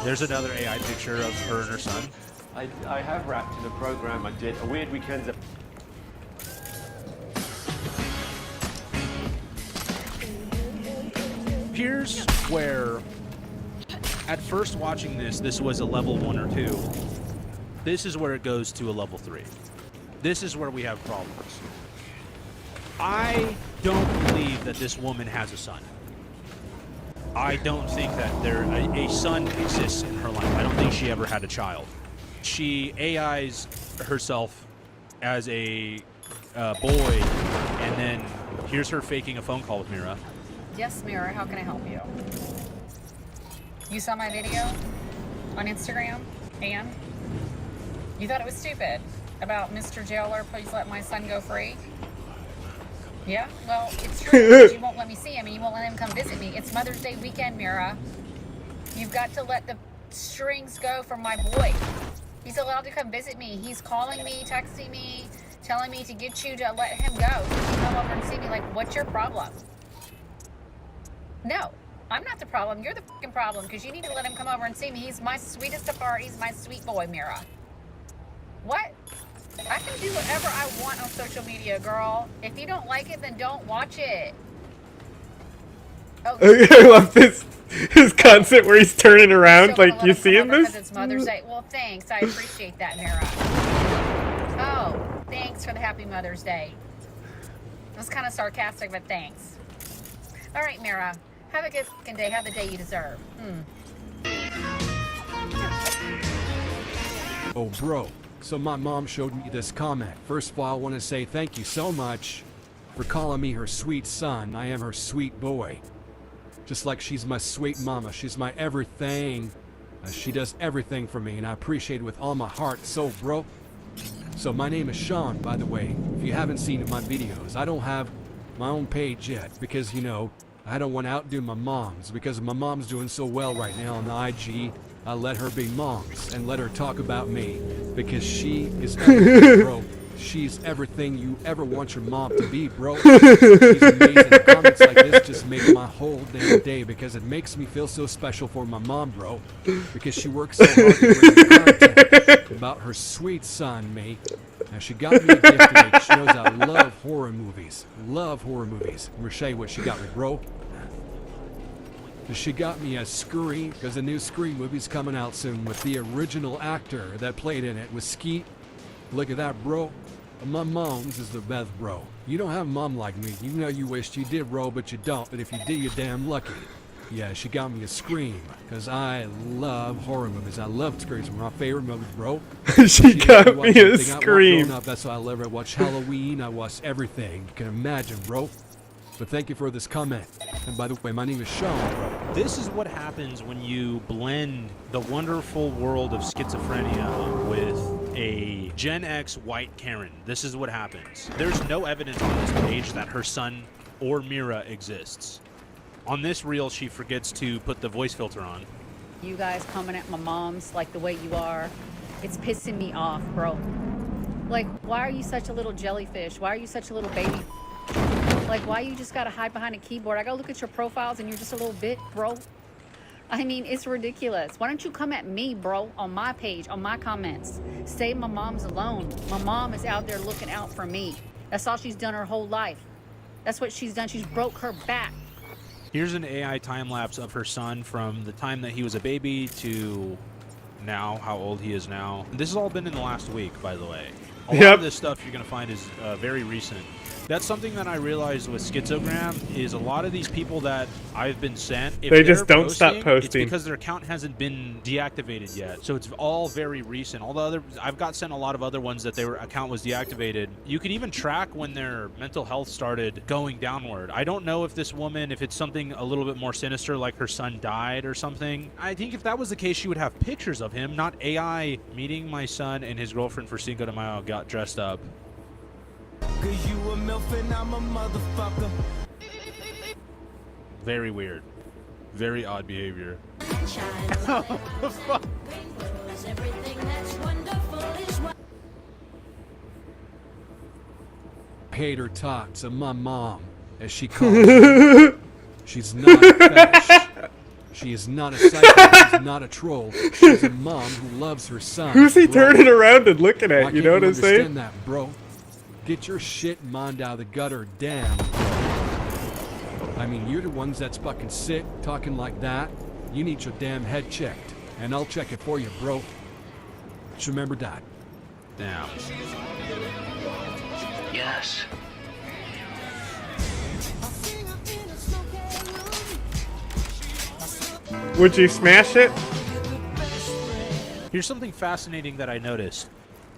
S20: There's another AI picture of her and her son.
S24: I have rapped in a program I did, a weird weekend.
S20: Here's where, at first watching this was a level 1 or 2. This is where it goes to a level 3. This is where we have problems. I don't believe that this woman has a son. I don't think that a son exists in her life. I don't think she ever had a child. She AIs herself as a boy, and then here's her faking a phone call with Mira.
S9: yes, Mira, how can I help you? You saw my video on Instagram, and you thought it was stupid about Mr. Jailer, please let my son go free? Yeah, well, it's true, because you won't let me see him and you won't let him come visit me. It's Mother's Day weekend, Mira. You've got to let the strings go from my boy. He's allowed to come visit me. He's calling me, texting me, telling me to get you to let him go. Come over and see me. Like, what's your problem? No, I'm not the problem. You're the fucking problem, because you need to let him come over and see me. He's my sweetest of heart. He's my sweet boy, Mira. What? I can do whatever I want on social media, girl. If you don't like it, then don't watch it. Oh,
S1: I love his concept where he's turning around, like, you seeing this?
S9: It's Mother's Day. Well, thanks. I appreciate that, Mira. Oh, thanks for the happy Mother's Day. It was kind of sarcastic, but thanks. All right, Mira. Have a good fucking day. Have the day you deserve.
S25: Oh, bro. So my mom showed me this comment. First of all, I want to say thank you so much for calling me her sweet son. I am her sweet boy. Just like she's my sweet mama. She's my everything. She does everything for me, and I appreciate it with all my heart. So, bro. So my name is Sean, by the way. If you haven't seen my videos, I don't have my own page yet because, you know, I don't want to outdo my mom's. Because my mom's doing so well right now on the IG, I let her be mom's and let her talk about me because she is everything, bro. She's everything you ever want your mom to be, bro. She's amazing. Comments like this just make my whole damn day because it makes me feel so special for my mom, bro. Because she works so hard to bring me content about her sweet son, me. Now, she got me a gift today. She knows I love horror movies. Love horror movies. I'm gonna show you what she got me, bro. She got me a Scream, because the new Scream movie's coming out soon with the original actor that played in it, with Skeet. Look at that, bro. My mom's is the best, bro. You don't have a mom like me. You know you wished you did, bro, but you don't. But if you did, you're damn lucky. Yeah, she got me a Scream, because I love horror movies. I love Scream. It's one of my favorite movies, bro.
S1: She got me a Scream.
S25: That's why I love it. I watch Halloween. I watch everything. You can imagine, bro. But thank you for this comment. And by the way, my name is Sean, bro.
S20: This is what happens when you blend the wonderful world of schizophrenia with a Gen X white Karen. This is what happens. There's no evidence on this page that her son or Mira exists. On this reel, she forgets to put the voice filter on.
S3: You guys coming at my mom's like the way you are, it's pissing me off, bro. Like, why are you such a little jellyfish? Why are you such a little baby? Like, why you just gotta hide behind a keyboard? I gotta look at your profiles and you're just a little bit, bro. I mean, it's ridiculous. Why don't you come at me, bro, on my page, on my comments? Say my mom's alone. My mom is out there looking out for me. That's all she's done her whole life. That's what she's done. She's broke her back.
S20: Here's an AI time lapse of her son from the time that he was a baby to now, how old he is now. This has all been in the last week, by the way. A lot of this stuff you're gonna find is very recent. That's something that I realized with Schizogram is a lot of these people that I've been sent, if
S1: they just
S20: they're
S1: don't stop posting.
S20: It's because their account hasn't been deactivated yet. So it's all very recent. All the other, I've got sent a lot of other ones that their account was deactivated. You could even track when their mental health started going downward. I don't know if this woman, if it's something a little bit more sinister, like her son died or something. I think if that was the case, she would have pictures of him, not AI meeting my son and his girlfriend for Cinco de Mayo got dressed up.
S4: Cause you a MILF and I'm a motherfucker.
S20: Very weird. Very odd behavior.
S25: Paid her talk to my mom, as she calls her. She's not a fetish. She is not a psycho. She's not a troll. She's a mom who loves her son.
S1: Who's he turning around and looking at?
S25: Why
S1: You know what I'm
S25: can't you understand
S1: saying?
S25: that, bro? Get your shit mind out of the gutter, damn. I mean, you're the ones that's fucking sick, talking like that. You need your damn head checked, and I'll check it for you, bro. Just remember that.
S20: Damn.
S2: Yes.
S1: Would you smash it?
S20: Here's something fascinating that I noticed.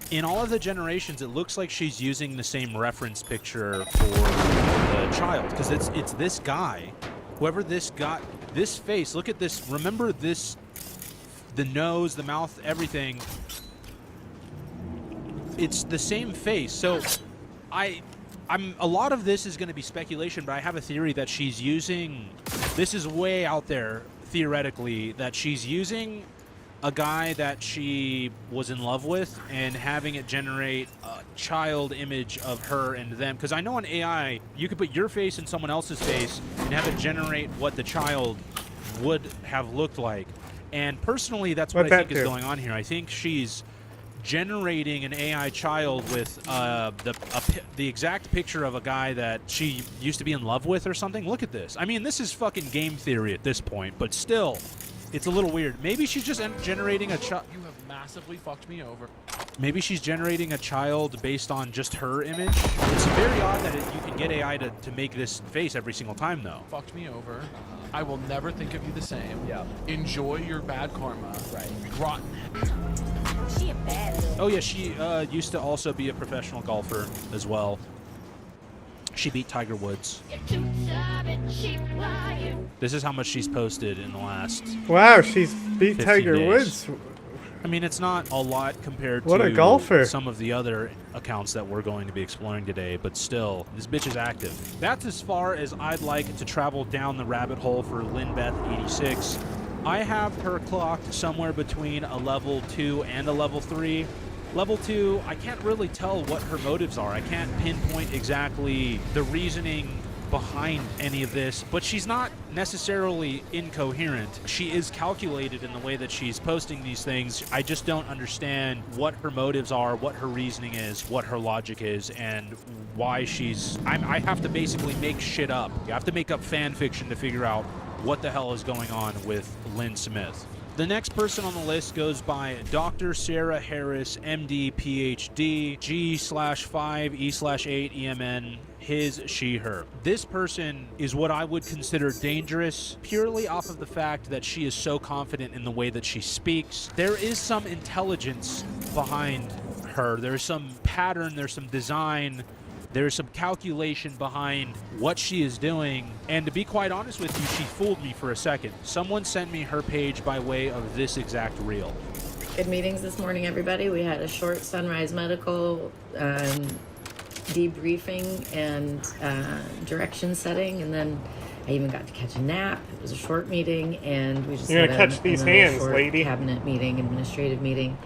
S20: In all of the generations, it looks like she's using the same reference picture for the child, because it's this guy, whoever this got, this face. Look at this. Remember this, the nose, the mouth, everything. It's the same face. So, a lot of this is going to be speculation, but I have a theory that she's using. This is way out there theoretically, that she's using a guy that she was in love with and having it generate a child image of her and them. Because I know on AI, you could put your face in someone else's face and have it generate what the child would have looked like. And personally, that's what I think is going on here. I think she's generating an AI child with the exact picture of a guy that she used to be in love with or something. Look at this. I mean, this is fucking game theory at this point, but still. It's a little weird. Maybe she's just generating a child.
S6: You have massively fucked me over.
S20: Maybe she's generating a child based on just her image. It's very odd that you can get AI to make this face every single time, though.
S6: Fucked me over. I will never think of you the same. Yeah. Enjoy your bad karma. Right. Rotten.
S3: She a bad little.
S20: Oh yeah, she used to also be a professional golfer as well. She beat Tiger Woods. This is how much she's posted in the last.
S1: Wow, she's beat
S20: 50
S1: Tiger
S20: days.
S1: Woods.
S20: I mean, it's not a lot compared
S1: What
S20: to
S1: a golfer.
S20: some of the other accounts that we're going to be exploring today, but still, this bitch is active. That's as far as I'd like to travel down the rabbit hole for Lynbeth86. I have her clocked somewhere between a level 2 and a level 3. Level 2, I can't really tell what her motives are. I can't pinpoint exactly the reasoning behind any of this, but she's not necessarily incoherent. She is calculated in the way that she's posting these things. I just don't understand what her motives are, what her reasoning is, what her logic is, and why she's... I have to basically make shit up. You have to make up fan fiction to figure out what the hell is going on with Lynn Smith. The next person on the list goes by Dr. Sarah Harris, MD, PhD, G/5, E/8, EMN, his, she, her. This person is what I would consider dangerous purely off of the fact that she is so confident in the way that she speaks. There is some intelligence behind her. There's some pattern, there's some design, there's some calculation behind what she is doing, and to be quite honest with you, she fooled me for a second. Someone sent me her page by way of this exact reel.
S5: Good meetings this morning, everybody. We had a short Sunrise Medical debriefing and direction setting, and then I even got to catch a nap. It was a short meeting, and we just
S1: You're
S5: had
S1: gonna catch these
S5: another
S1: hands,
S5: short
S1: lady.
S5: cabinet meeting, administrative meeting.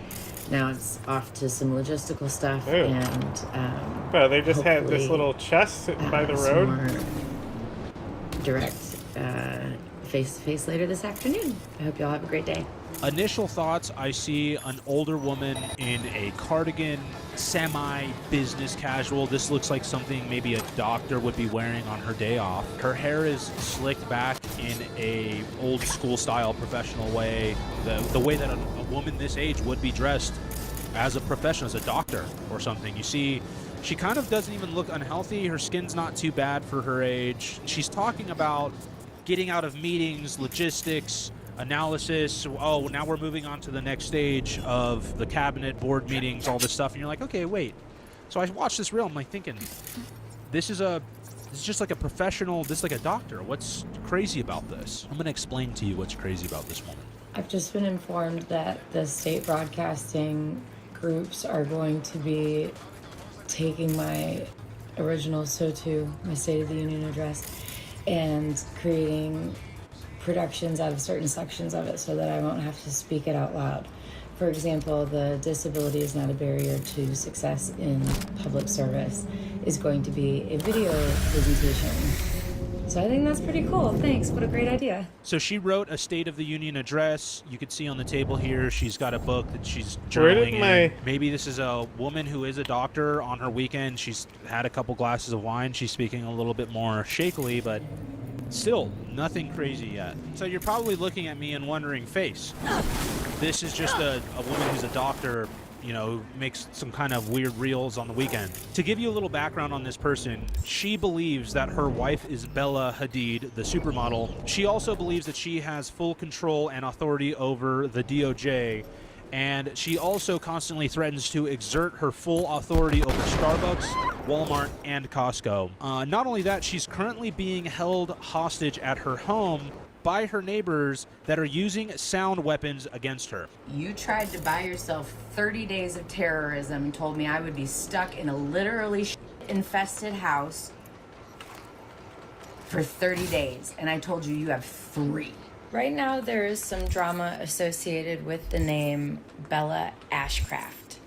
S5: Now it's off to some logistical stuff,
S1: Ooh.
S5: and
S1: Well, they just had this
S5: hopefully,
S1: little chest sitting by the
S5: some
S1: road.
S5: more direct face-to-face later this afternoon. I hope y'all have a great day.
S20: Initial thoughts, I see an older woman in a cardigan, semi-business casual. This looks like something maybe a doctor would be wearing on her day off. Her hair is slicked back in a old school style professional way, the way that a woman this age would be dressed as a professional, as a doctor or something. You see, she kind of doesn't even look unhealthy. Her skin's not too bad for her age. She's talking about getting out of meetings, logistics, analysis. Oh, now we're moving on to the next stage of the cabinet, board meetings, all this stuff. And you're like, okay, wait. So I watched this reel. I'm like thinking, this is just like a professional. This is like a doctor. What's crazy about this? I'm going to explain to you what's crazy about this woman.
S5: I've just been informed that the state broadcasting groups are going to be taking my original SOTU, my State of the Union address, and creating productions out of certain sections of it so that I won't have to speak it out loud. For example, the disability is not a barrier to success in public service is going to be a video presentation. So I think that's pretty cool. Thanks. What a great idea.
S20: So she wrote a State of the Union address. You can see on the table here, she's got a book that she's
S1: Where did
S20: journaling in. Maybe this is a woman who is a doctor on her weekend. She's had a couple glasses of wine. She's speaking a little bit more shakily, but still nothing crazy yet. So you're probably looking at me and wondering, Face, this is just a woman who's a doctor, you know, who makes some kind of weird reels on the weekend. To give you a little background on this person, she believes that her wife is Bella Hadid, the supermodel. She also believes that she has full control and authority over the DOJ, and she also constantly threatens to exert her full authority over Starbucks, Walmart, and Costco. Not only that, she's currently being held hostage at her home by her neighbors that are using sound weapons against her.
S7: You tried to buy yourself 30 days of terrorism and told me I would be stuck in a literally infested house for 30 days, and I told you you have 3.
S5: Right now, there is some drama associated with the name Bella Ashcraft.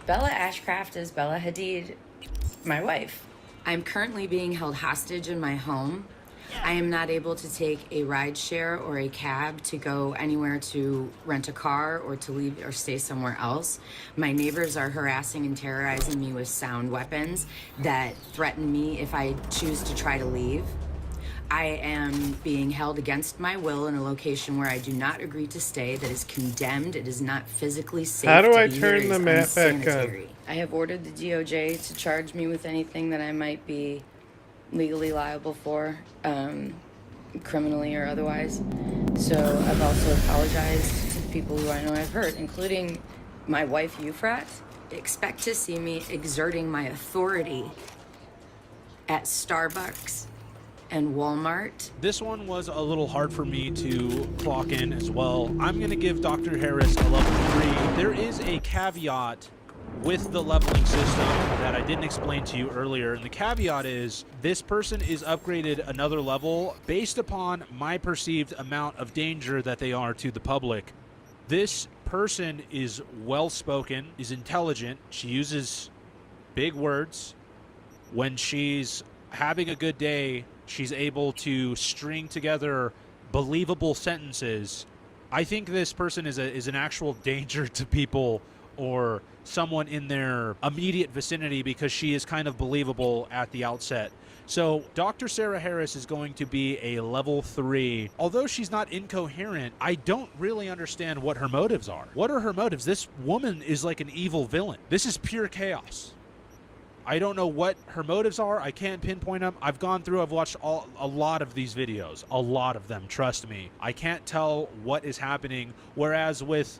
S5: Bella Ashcraft is Bella Hadid, my wife.
S7: I'm currently being held hostage in my home. I am not able to take a ride share or a cab to go anywhere to rent a car or to leave or stay somewhere else. My neighbors are harassing and terrorizing me with sound weapons that threaten me if I choose to try to leave. I am being held against my will in a location where I do not agree to stay, that is condemned. It is not physically safe.
S1: How do
S7: to
S1: I
S7: be here.
S1: turn
S7: It
S1: the
S7: is
S1: map back
S7: unsanitary.
S5: I have ordered the DOJ to charge me with anything that I might be legally liable for, criminally or otherwise. So I've also apologized to the people who I know I've hurt, including my wife, Euphrat.
S7: Expect to see me exerting my authority at Starbucks and Walmart.
S20: This one was a little hard for me to clock in as well. I'm going to give Dr. Harris a level 3. There is a caveat with the leveling system that I didn't explain to you earlier. And the caveat is this person is upgraded another level based upon my perceived amount of danger that they are to the public. This person is well-spoken, is intelligent. She uses big words. When she's having a good day, she's able to string together believable sentences. I think this person is an actual danger to people or someone in their immediate vicinity because she is kind of believable at the outset. So Dr. Sarah Harris is going to be a level 3. Although she's not incoherent, I don't really understand what her motives are. What are her motives? This woman is like an evil villain. This is pure chaos. I don't know what her motives are. I can't pinpoint them. I've gone through, I've watched a lot of these videos. A lot of them, trust me. I can't tell what is happening. Whereas with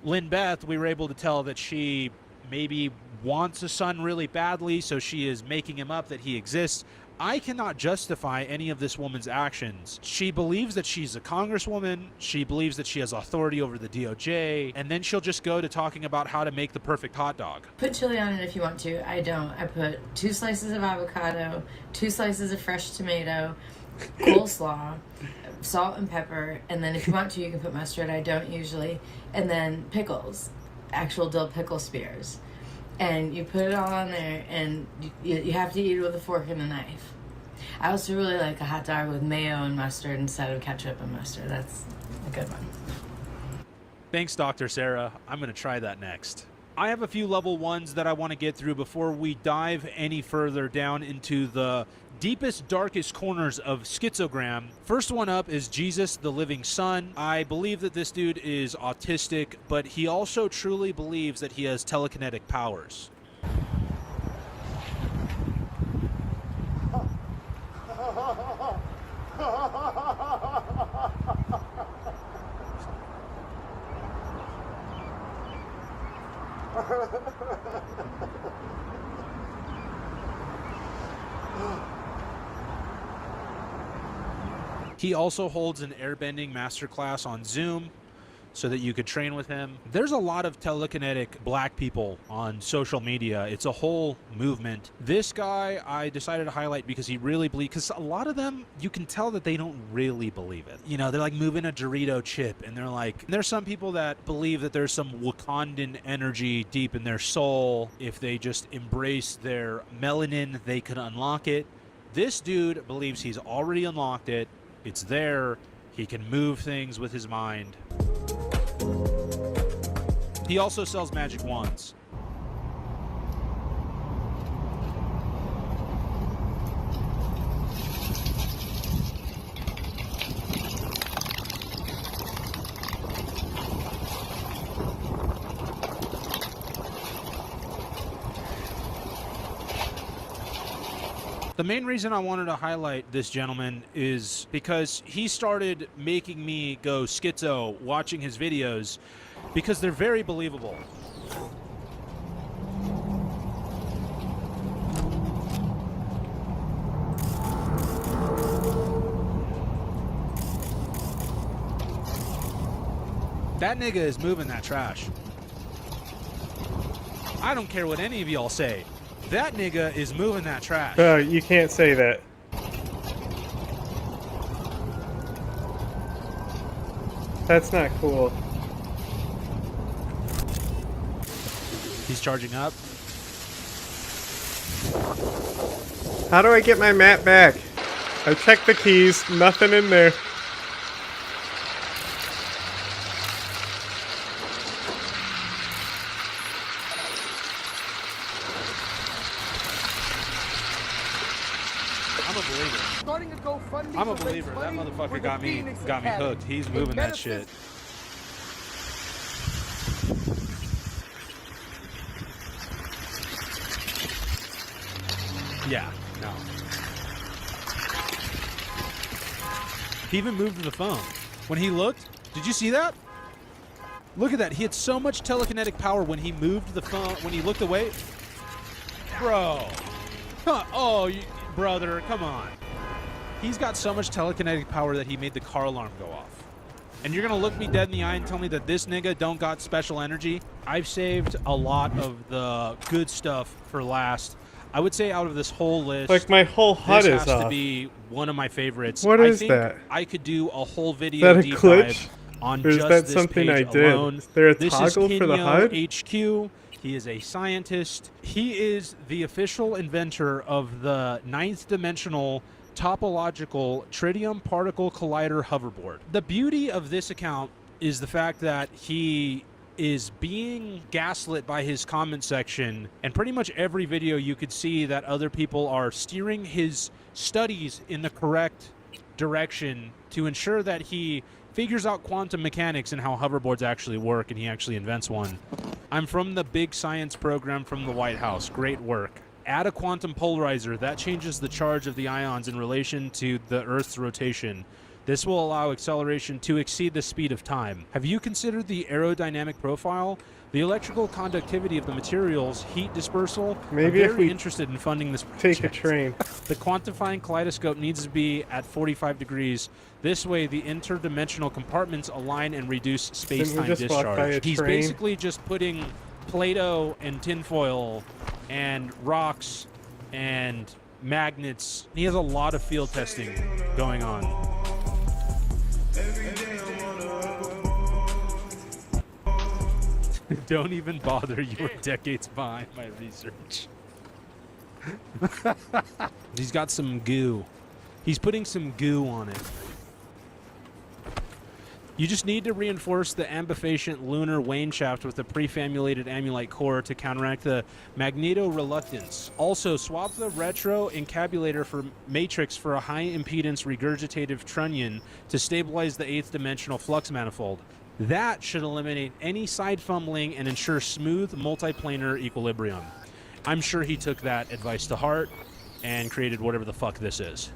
S20: Lynn Beth, we were able to tell that she maybe wants a son really badly, so she is making him up that he exists. I cannot justify any of this woman's actions. She believes that she's a congresswoman. She believes that she has authority over the DOJ. And then she'll just go to talking about how to make the perfect hot dog.
S5: Put chili on it if you want to. I don't. I put 2 slices of avocado, 2 slices of fresh tomato, coleslaw, salt and pepper, and then if you want to, you can put mustard. I don't usually. And then pickles, actual dill pickle spears. And you put it all on there, and you have to eat it with a fork and a knife. I also really like a hot dog with mayo and mustard instead of ketchup and mustard. That's a good one.
S20: Thanks, Dr. Sarah. I'm going to try that next. I have a few level 1s that I want to get through before we dive any further down into the deepest, darkest corners of schizogram. First one up is Jesus, the Living Son. I believe that this dude is autistic, but he also truly believes that he has telekinetic powers. He also holds an airbending masterclass on Zoom so that you could train with him. There's a lot of telekinetic black people on social media. It's a whole movement. This guy I decided to highlight because he really believes, because a lot of them, you can tell that they don't really believe it. You know, they're like moving a Dorito chip, and they're like, and there's some people that believe that there's some Wakandan energy deep in their soul. If they just embrace their melanin, they could unlock it. This dude believes he's already unlocked it. It's there. He can move things with his mind. He also sells magic wands. The main reason I wanted to highlight this gentleman is because he started making me go schizo watching his videos because they're very believable. That nigga is moving that trash. I don't care what any of y'all say. That nigga is moving that trash.
S1: You can't say that. That's not cool.
S20: He's charging up.
S1: How do I get my map back? I checked the keys, nothing in there.
S20: I'm a believer. That motherfucker got me hooked. He's moving that shit. Yeah, no. He even moved the phone. When he looked, did you see that? Look at that. He had so much telekinetic power when he moved the phone, when he looked away. Bro. Huh. Oh, brother, come on. He's got so much telekinetic power that he made the car alarm go off. And you're gonna look me dead in the eye and tell me that this nigga don't got special energy? I've saved a lot of the good stuff for last. I would say out of this whole list,
S1: like my whole HUD
S20: this
S1: is
S20: has
S1: off.
S20: to be one of my favorites.
S1: What is
S20: I think
S1: that?
S20: I could do a whole video
S1: Is that a
S20: deep
S1: glitch?
S20: dive on
S1: Or is
S20: just
S1: that
S20: this
S1: something
S20: page
S1: I did?
S20: alone.
S1: Is there a
S20: This
S1: toggle
S20: is
S1: for the HUD?
S20: HQ. He is a scientist. He is the official inventor of the 9th dimensional topological tritium particle collider hoverboard. The beauty of this account is the fact that he is being gaslit by his comment section, and pretty much every video you could see that other people are steering his studies in the correct direction to ensure that he figures out quantum mechanics and how hoverboards actually work, and he actually invents one. I'm from the big science program from the White House. Great work. Add a quantum polarizer. That changes the charge of the ions in relation to the Earth's rotation. This will allow acceleration to exceed the speed of time. Have you considered the aerodynamic profile? The electrical conductivity of the materials, heat dispersal?
S1: Maybe
S20: I'm
S1: if
S20: very
S1: we
S20: interested in funding this
S1: take
S20: project.
S1: a train.
S20: The quantifying kaleidoscope needs to be at 45 degrees. This way, the interdimensional compartments align and reduce space-time
S1: just walk by a
S20: discharge. He's
S1: train?
S20: basically just putting Play-Doh and tinfoil and rocks and magnets. He has a lot of field testing going on. Don't even bother. You're decades behind my research. He's got some goo. He's putting some goo on it. You just need to reinforce the ambifaciant lunar wane shaft with a prefamulated amulite core to counteract the magneto-reluctance. Also, swap the retro encabulator for matrix for a high-impedance regurgitative trunnion to stabilize the 8th dimensional flux manifold. That should eliminate any side fumbling and ensure smooth multiplanar equilibrium. I'm sure he took that advice to heart and created whatever the fuck this is.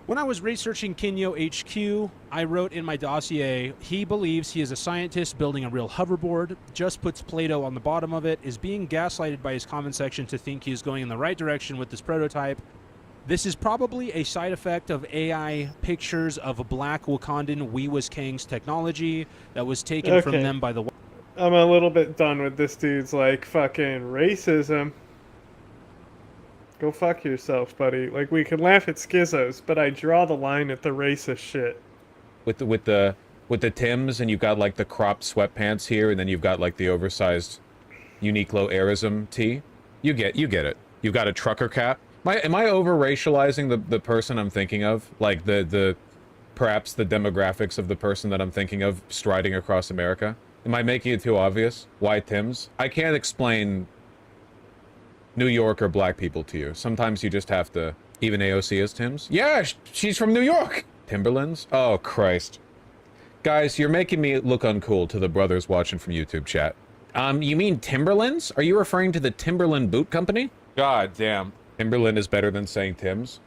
S20: When I was researching Kinyo HQ, I wrote in my dossier, he believes he is a scientist building a real hoverboard, just puts Play-Doh on the bottom of it, is being gaslighted by his comment section to think he is going in the right direction with this prototype. This is probably a side effect of AI pictures of a black Wakandan Weewas Kang's technology that was taken from them by the...
S1: I'm a little bit done with this dude's, like, fucking racism. Go fuck yourself, buddy. Like, we can laugh at schizos, but I draw the line at the racist shit.
S10: With the Tims, and you've got like the cropped sweatpants here, and then you've got like the oversized Uniqlo Airism tee. You get it. You've got a trucker cap. Am I over racializing the person I'm thinking of? Like perhaps the demographics of the person that I'm thinking of striding across America? Am I making it too obvious? Why Tims? I can't explain New York or black people to you. Sometimes you just have to... Even AOC is Tim's? Yeah, she's from New York! Timberlands? Oh, Christ. Guys, you're making me look uncool to the brothers watching from YouTube chat. You mean Timberlands? Are you referring to the Timberland Boot Company? God damn. Timberland is better than saying Tim's?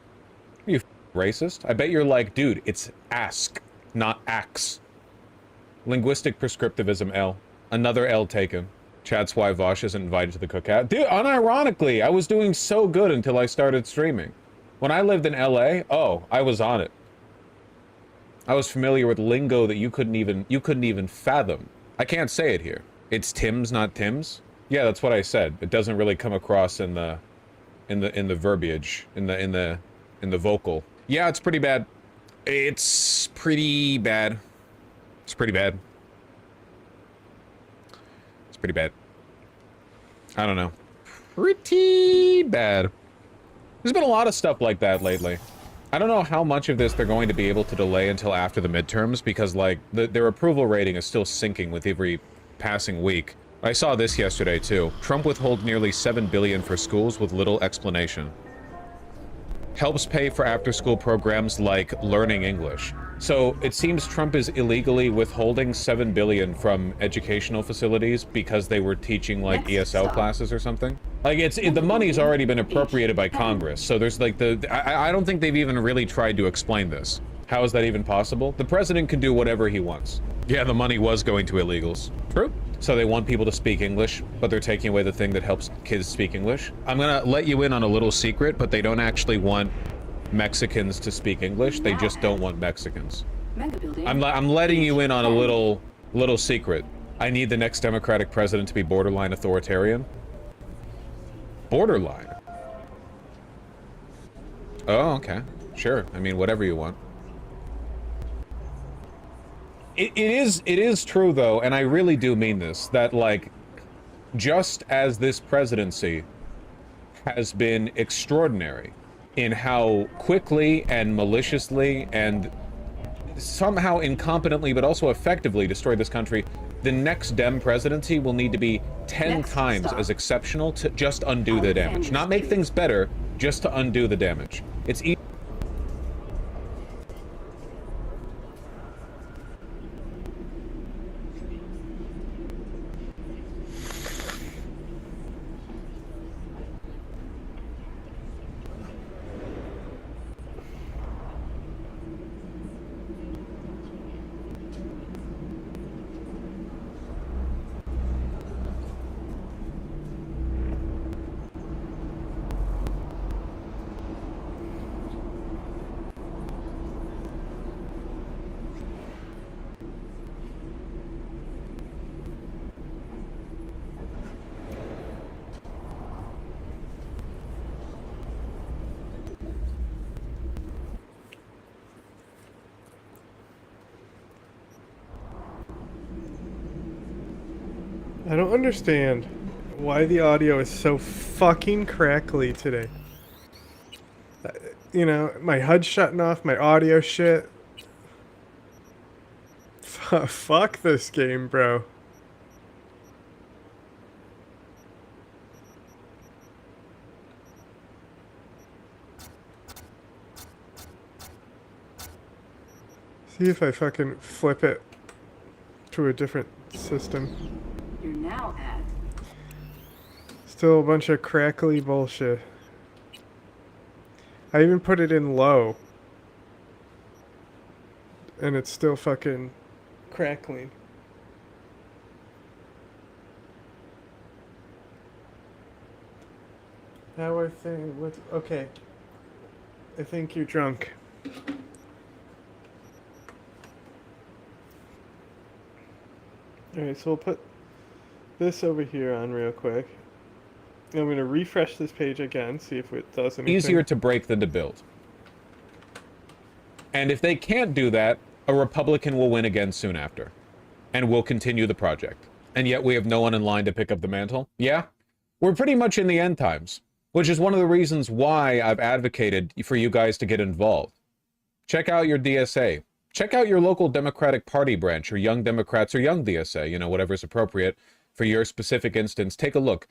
S10: Are you racist? I bet you're like, dude, it's ask, not axe. Linguistic prescriptivism L. Another L taken. Chat's why Vosh isn't invited to the cookout. Dude, unironically, I was doing so good until I started streaming. When I lived in LA, oh, I was on it. I was familiar with lingo that you couldn't even fathom. I can't say it here. It's Tim's, not Tim's. Yeah, that's what I said. It doesn't really come across in the verbiage, in the vocal. Yeah, it's pretty bad. It's pretty bad. It's pretty bad. Pretty bad. I don't know. Pretty bad. There's been a lot of stuff like that lately. I don't know how much of this they're going to be able to delay until after the midterms, because, like, their approval rating is still sinking with every passing week. I saw this yesterday, too. Trump withholds nearly $7 billion for schools with little explanation. Helps pay for after-school programs like learning English. So it seems Trump is illegally withholding $7 billion from educational facilities because they were teaching like ESL classes or something. Like the money's already been appropriated by Congress. So there's like I don't think they've even really tried to explain this. How is that even possible? The president can do whatever he wants. Yeah, the money was going to illegals. True. So they want people to speak English, but they're taking away the thing that helps kids speak English. I'm gonna let you in on a little secret, but they don't actually want Mexicans to speak English. They just don't want Mexicans.
S8: Mega building.
S10: I'm letting you in on a little secret. I need the next Democratic president to be borderline authoritarian. Borderline. Oh, okay. Sure. I mean, whatever you want. It is true though, and I really do mean this, that like, just as this presidency has been extraordinary in how quickly and maliciously and somehow incompetently but also effectively destroyed this country, the next Dem presidency will need to be 10 times as exceptional to just undo the damage. Not make things better, just to undo the damage. It's easy.
S1: I don't understand why the audio is so fucking crackly today. You know, my HUD's shutting off, my audio shit. Fuck this game, bro. See if I fucking flip it to a different system.
S8: You're now at.
S1: Still a bunch of crackly bullshit. I even put it in low. And it's still fucking crackling. How are things? What? Okay. I think you're drunk. Alright, so we'll put this over here on real quick. And I'm going to refresh this page again, see if it does anything.
S10: Easier to break than to build. And if they can't do that, a Republican will win again soon after. And we'll continue the project. And yet we have no one in line to pick up the mantle? Yeah? We're pretty much in the end times. Which is one of the reasons why I've advocated for you guys to get involved. Check out your DSA. Check out your local Democratic Party branch, or Young Democrats, or Young DSA, you know, whatever's appropriate for your specific instance. Take a look.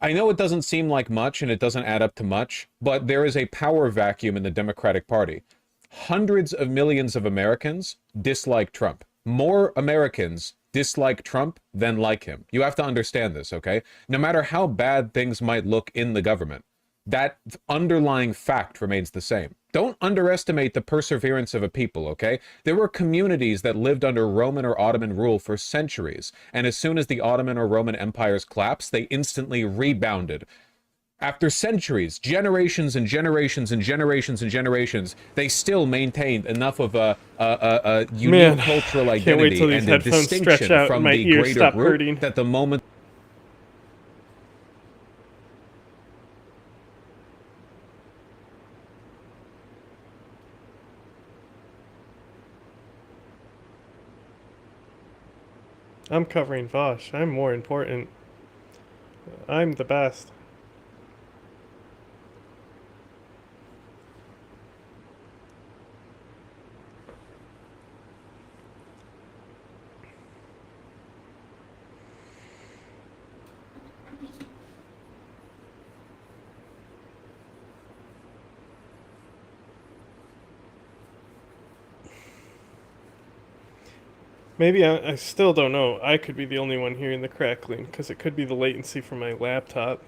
S10: I know it doesn't seem like much, and it doesn't add up to much, but there is a power vacuum in the Democratic Party. Hundreds of millions of Americans dislike Trump. More Americans dislike Trump than like him. You have to understand this, okay? No matter how bad things might look in the government, that underlying fact remains the same. Don't underestimate the perseverance of a people, okay? There were communities that lived under Roman or Ottoman rule for centuries, and as soon as the Ottoman or Roman empires collapsed, they instantly rebounded. After centuries, generations and generations and generations and generations, they still maintained enough of a unique cultural identity and a distinction from the greater group that the moment...
S1: I'm covering Vosh. I'm more important. I'm the best. Maybe I still don't know. I could be the only one hearing the crackling, because it could be the latency from my laptop.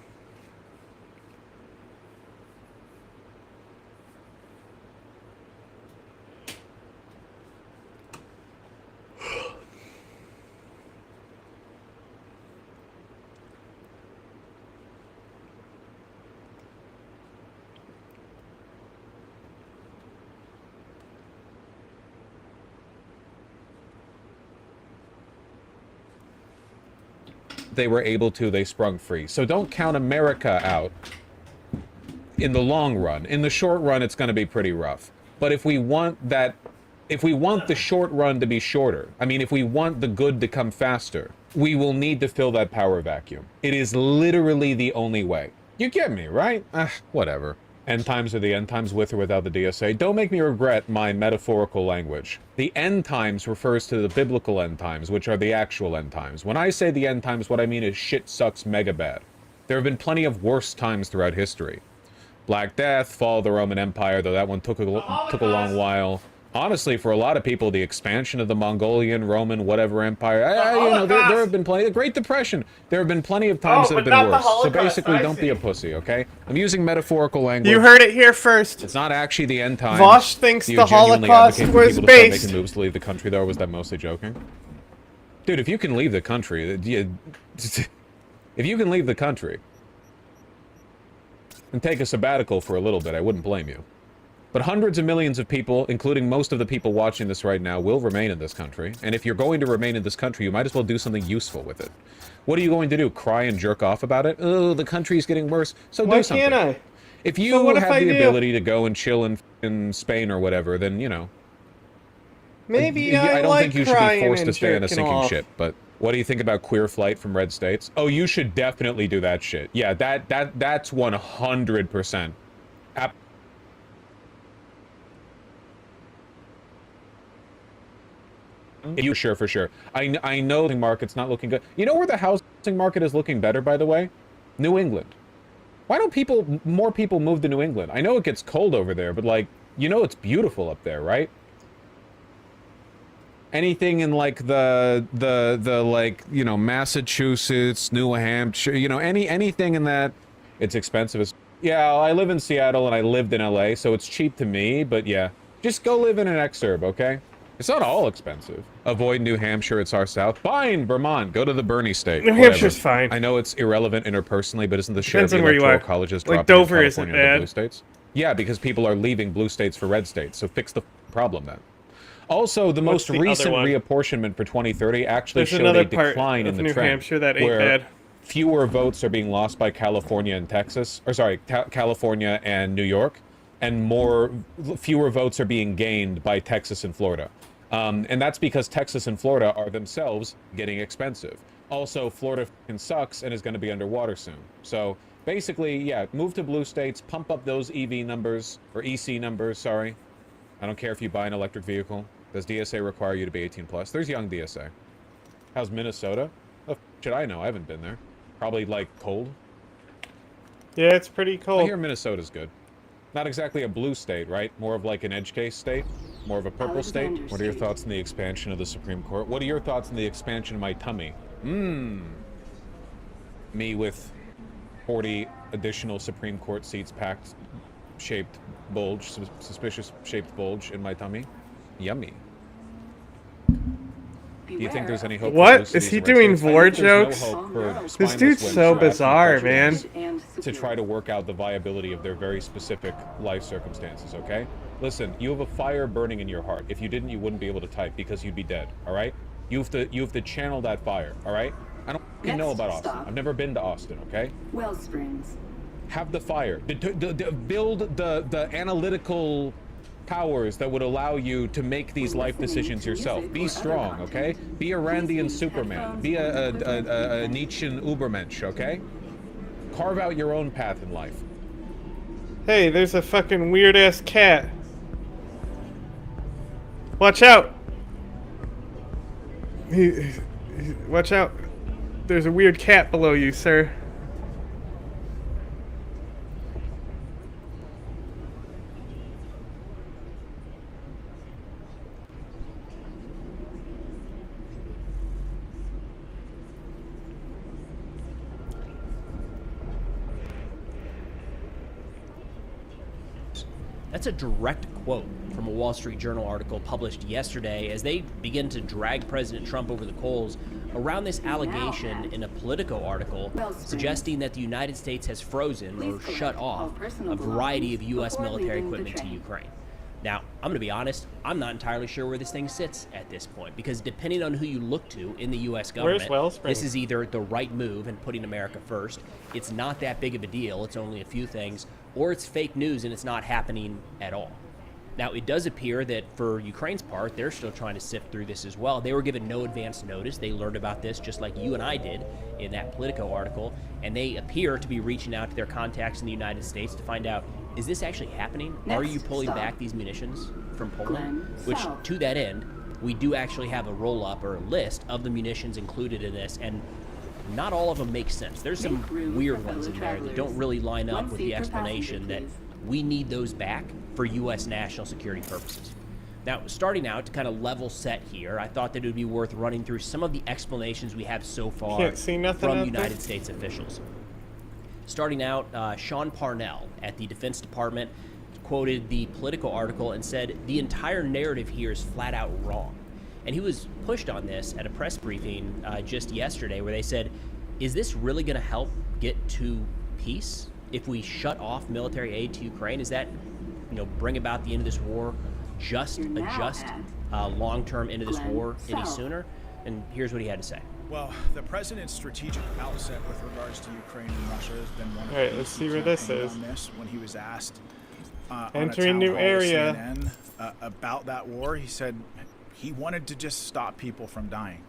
S10: they were able to, they sprung free. So don't count America out in the long run. In the short run, it's going to be pretty rough. But if we want the short run to be shorter, I mean, if we want the good to come faster, we will need to fill that power vacuum. It is literally the only way. You get me, right? Whatever. End times are the end times with or without the DSA. Don't make me regret my metaphorical language. The end times refers to the biblical end times, which are the actual end times. When I say the end times, what I mean is shit sucks mega bad. There have been plenty of worse times throughout history. Black Death, fall of the Roman Empire, though that one took a long while. Honestly, for a lot of people, the expansion of the Mongolian, Roman, whatever empire, you know, there have been plenty. The Great Depression, there have been plenty of times that have been worse. So basically, don't be a pussy, okay? I'm using metaphorical language.
S1: You heard it here first.
S10: It's not actually the end times.
S1: Vosh thinks
S10: Do you
S1: the
S10: genuinely
S1: Holocaust
S10: advocate for
S1: was
S10: people to start
S1: based.
S10: making moves to leave the country, though, or was that mostly joking? Dude, if you can leave the country, if you can leave the country and take a sabbatical for a little bit, I wouldn't blame you. But hundreds of millions of people, including most of the people watching this right now, will remain in this country. And if you're going to remain in this country, you might as well do something useful with it. What are you going to do? Cry and jerk off about it? Oh, the country's getting worse. So
S1: Why
S10: do something.
S1: can't I?
S10: If you
S1: So what if
S10: have
S1: I
S10: the
S1: do?
S10: ability to go and chill in Spain or whatever, then, you know.
S1: Maybe
S10: I don't
S1: like
S10: think you should be
S1: crying
S10: forced
S1: and
S10: to stay in a
S1: jerking
S10: sinking
S1: off.
S10: ship, but what do you think about queer flight from red states? Oh, you should definitely do that shit. Yeah, that's 100%. You sure for sure. I know the market's not looking good. You know where the housing market is looking better, by the way? New England. Why don't more people move to New England? I know it gets cold over there, but like, you know it's beautiful up there, right? Anything in like the like, you know, Massachusetts, New Hampshire, you know, anything in that, it's expensive as. Yeah, I live in Seattle and I lived in LA, so it's cheap to me, but yeah. Just go live in an exurb, okay? It's not all expensive. Avoid New Hampshire, it's our south. Fine, Vermont, go to the Bernie state.
S1: New
S10: whatever.
S1: Hampshire's fine.
S10: I know it's irrelevant interpersonally, but isn't the share of
S1: Depends
S10: the
S1: on where you
S10: electoral
S1: are.
S10: colleges
S1: Like
S10: dropping
S1: Dover
S10: in
S1: isn't
S10: California into
S1: bad.
S10: blue states? Yeah, because people are leaving blue states for red states, so fix the problem then. Also, the
S1: What's
S10: most
S1: the other
S10: recent
S1: one?
S10: reapportionment for 2030 actually
S1: There's
S10: showed
S1: another
S10: a
S1: part
S10: decline in
S1: of
S10: the
S1: New
S10: trend,
S1: Hampshire that ain't
S10: where
S1: bad.
S10: fewer votes are being lost by California and Texas, or sorry, California and New York, and fewer votes are being gained by Texas and Florida. And that's because Texas and Florida are themselves getting expensive. Also, Florida f***ing sucks and is going to be underwater soon. So basically, yeah, move to blue states, pump up those EV numbers, or EC numbers, sorry. I don't care if you buy an electric vehicle. Does DSA require you to be 18 plus? There's young DSA. How's Minnesota? What should I know? I haven't been there. Probably like cold.
S1: Yeah, it's pretty
S10: I
S1: cold.
S10: hear Minnesota's good. Not exactly a blue state, right? More of like an edge case state? More of a purple state? What are your thoughts on the expansion of the Supreme Court? What are your thoughts on the expansion of my tummy? Me with 40 additional Supreme Court seats packed, shaped bulge, suspicious shaped bulge in my tummy? Yummy. Do you think there's any hope?
S1: What?
S10: For
S1: Is he
S10: red
S1: doing
S10: states? I
S1: vor
S10: think there's
S1: jokes?
S10: no hope for
S1: This
S10: spineless
S1: dude's
S10: wimps
S1: so
S10: who act
S1: bizarre, man.
S10: impressions to try to work out the viability of their very specific life circumstances, okay? Listen, you have a fire burning in your heart. If you didn't, you wouldn't be able to type because you'd be dead, all right? You have to channel that fire, all right? I don't fucking know about Austin. I've never been to Austin, okay?
S23: Wellsprings.
S10: Have the fire. Build the analytical powers that would allow you to make these life decisions yourself. Be strong, okay? Be a Randian Superman. Be a Nietzschean Ubermensch, okay? Carve out your own path in life.
S1: Hey, there's a fucking weird ass cat. Watch out! Watch out. There's a weird cat below you, sir.
S8: That's a direct quote from a Wall Street Journal article published yesterday as they begin to drag President Trump over the coals around this allegation in a Politico article suggesting that the United States has frozen or shut off a variety of U.S. military equipment to Ukraine. Now, I'm going to be honest, I'm not entirely sure where this thing sits at this point, because depending on who you look to in the U.S. government,
S1: Wellspring?
S8: this is either the right move and putting America first, it's not that big of a deal, it's only a few things, or it's fake news and it's not happening at all. Now, it does appear that for Ukraine's part, they're still trying to sift through this as well. They were given no advance notice. They learned about this just like you and I did in that Politico article, and they appear to be reaching out to their contacts in the United States to find out, is this actually happening? Are you pulling back these munitions from Poland? Which, to that end, we do actually have a roll-up or a list of the munitions included in this, and not all of them make sense. There's some weird ones in there that don't really line up with the explanation that we need those back for U.S. national security purposes. Now, starting out to kind of level set here, I thought that it would be worth running through some of the explanations we have so far from United States officials. Starting out, Sean Parnell at the Defense Department quoted the Politico article and said the entire narrative here is flat out wrong. And he was pushed on this at a press briefing just yesterday where they said, is this really going to help get to peace if we shut off military aid to Ukraine? Is that, bring about the end of this war, just adjust long-term end of this war any sooner? And here's what he had to say.
S12: Well, the president's strategic outset with regards to Ukraine and Russia has been one of
S1: All right, let's see where this is.
S12: on this. When he was asked
S1: Entering new area
S12: CNN, about that war, he said he wanted to just stop people from dying.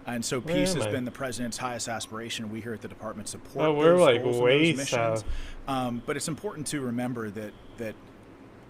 S12: And so peace has been the president's highest aspiration. We here at the department support
S1: we're
S12: those
S1: like
S12: goals and
S1: way
S12: those missions.
S1: south.
S12: But it's important to remember that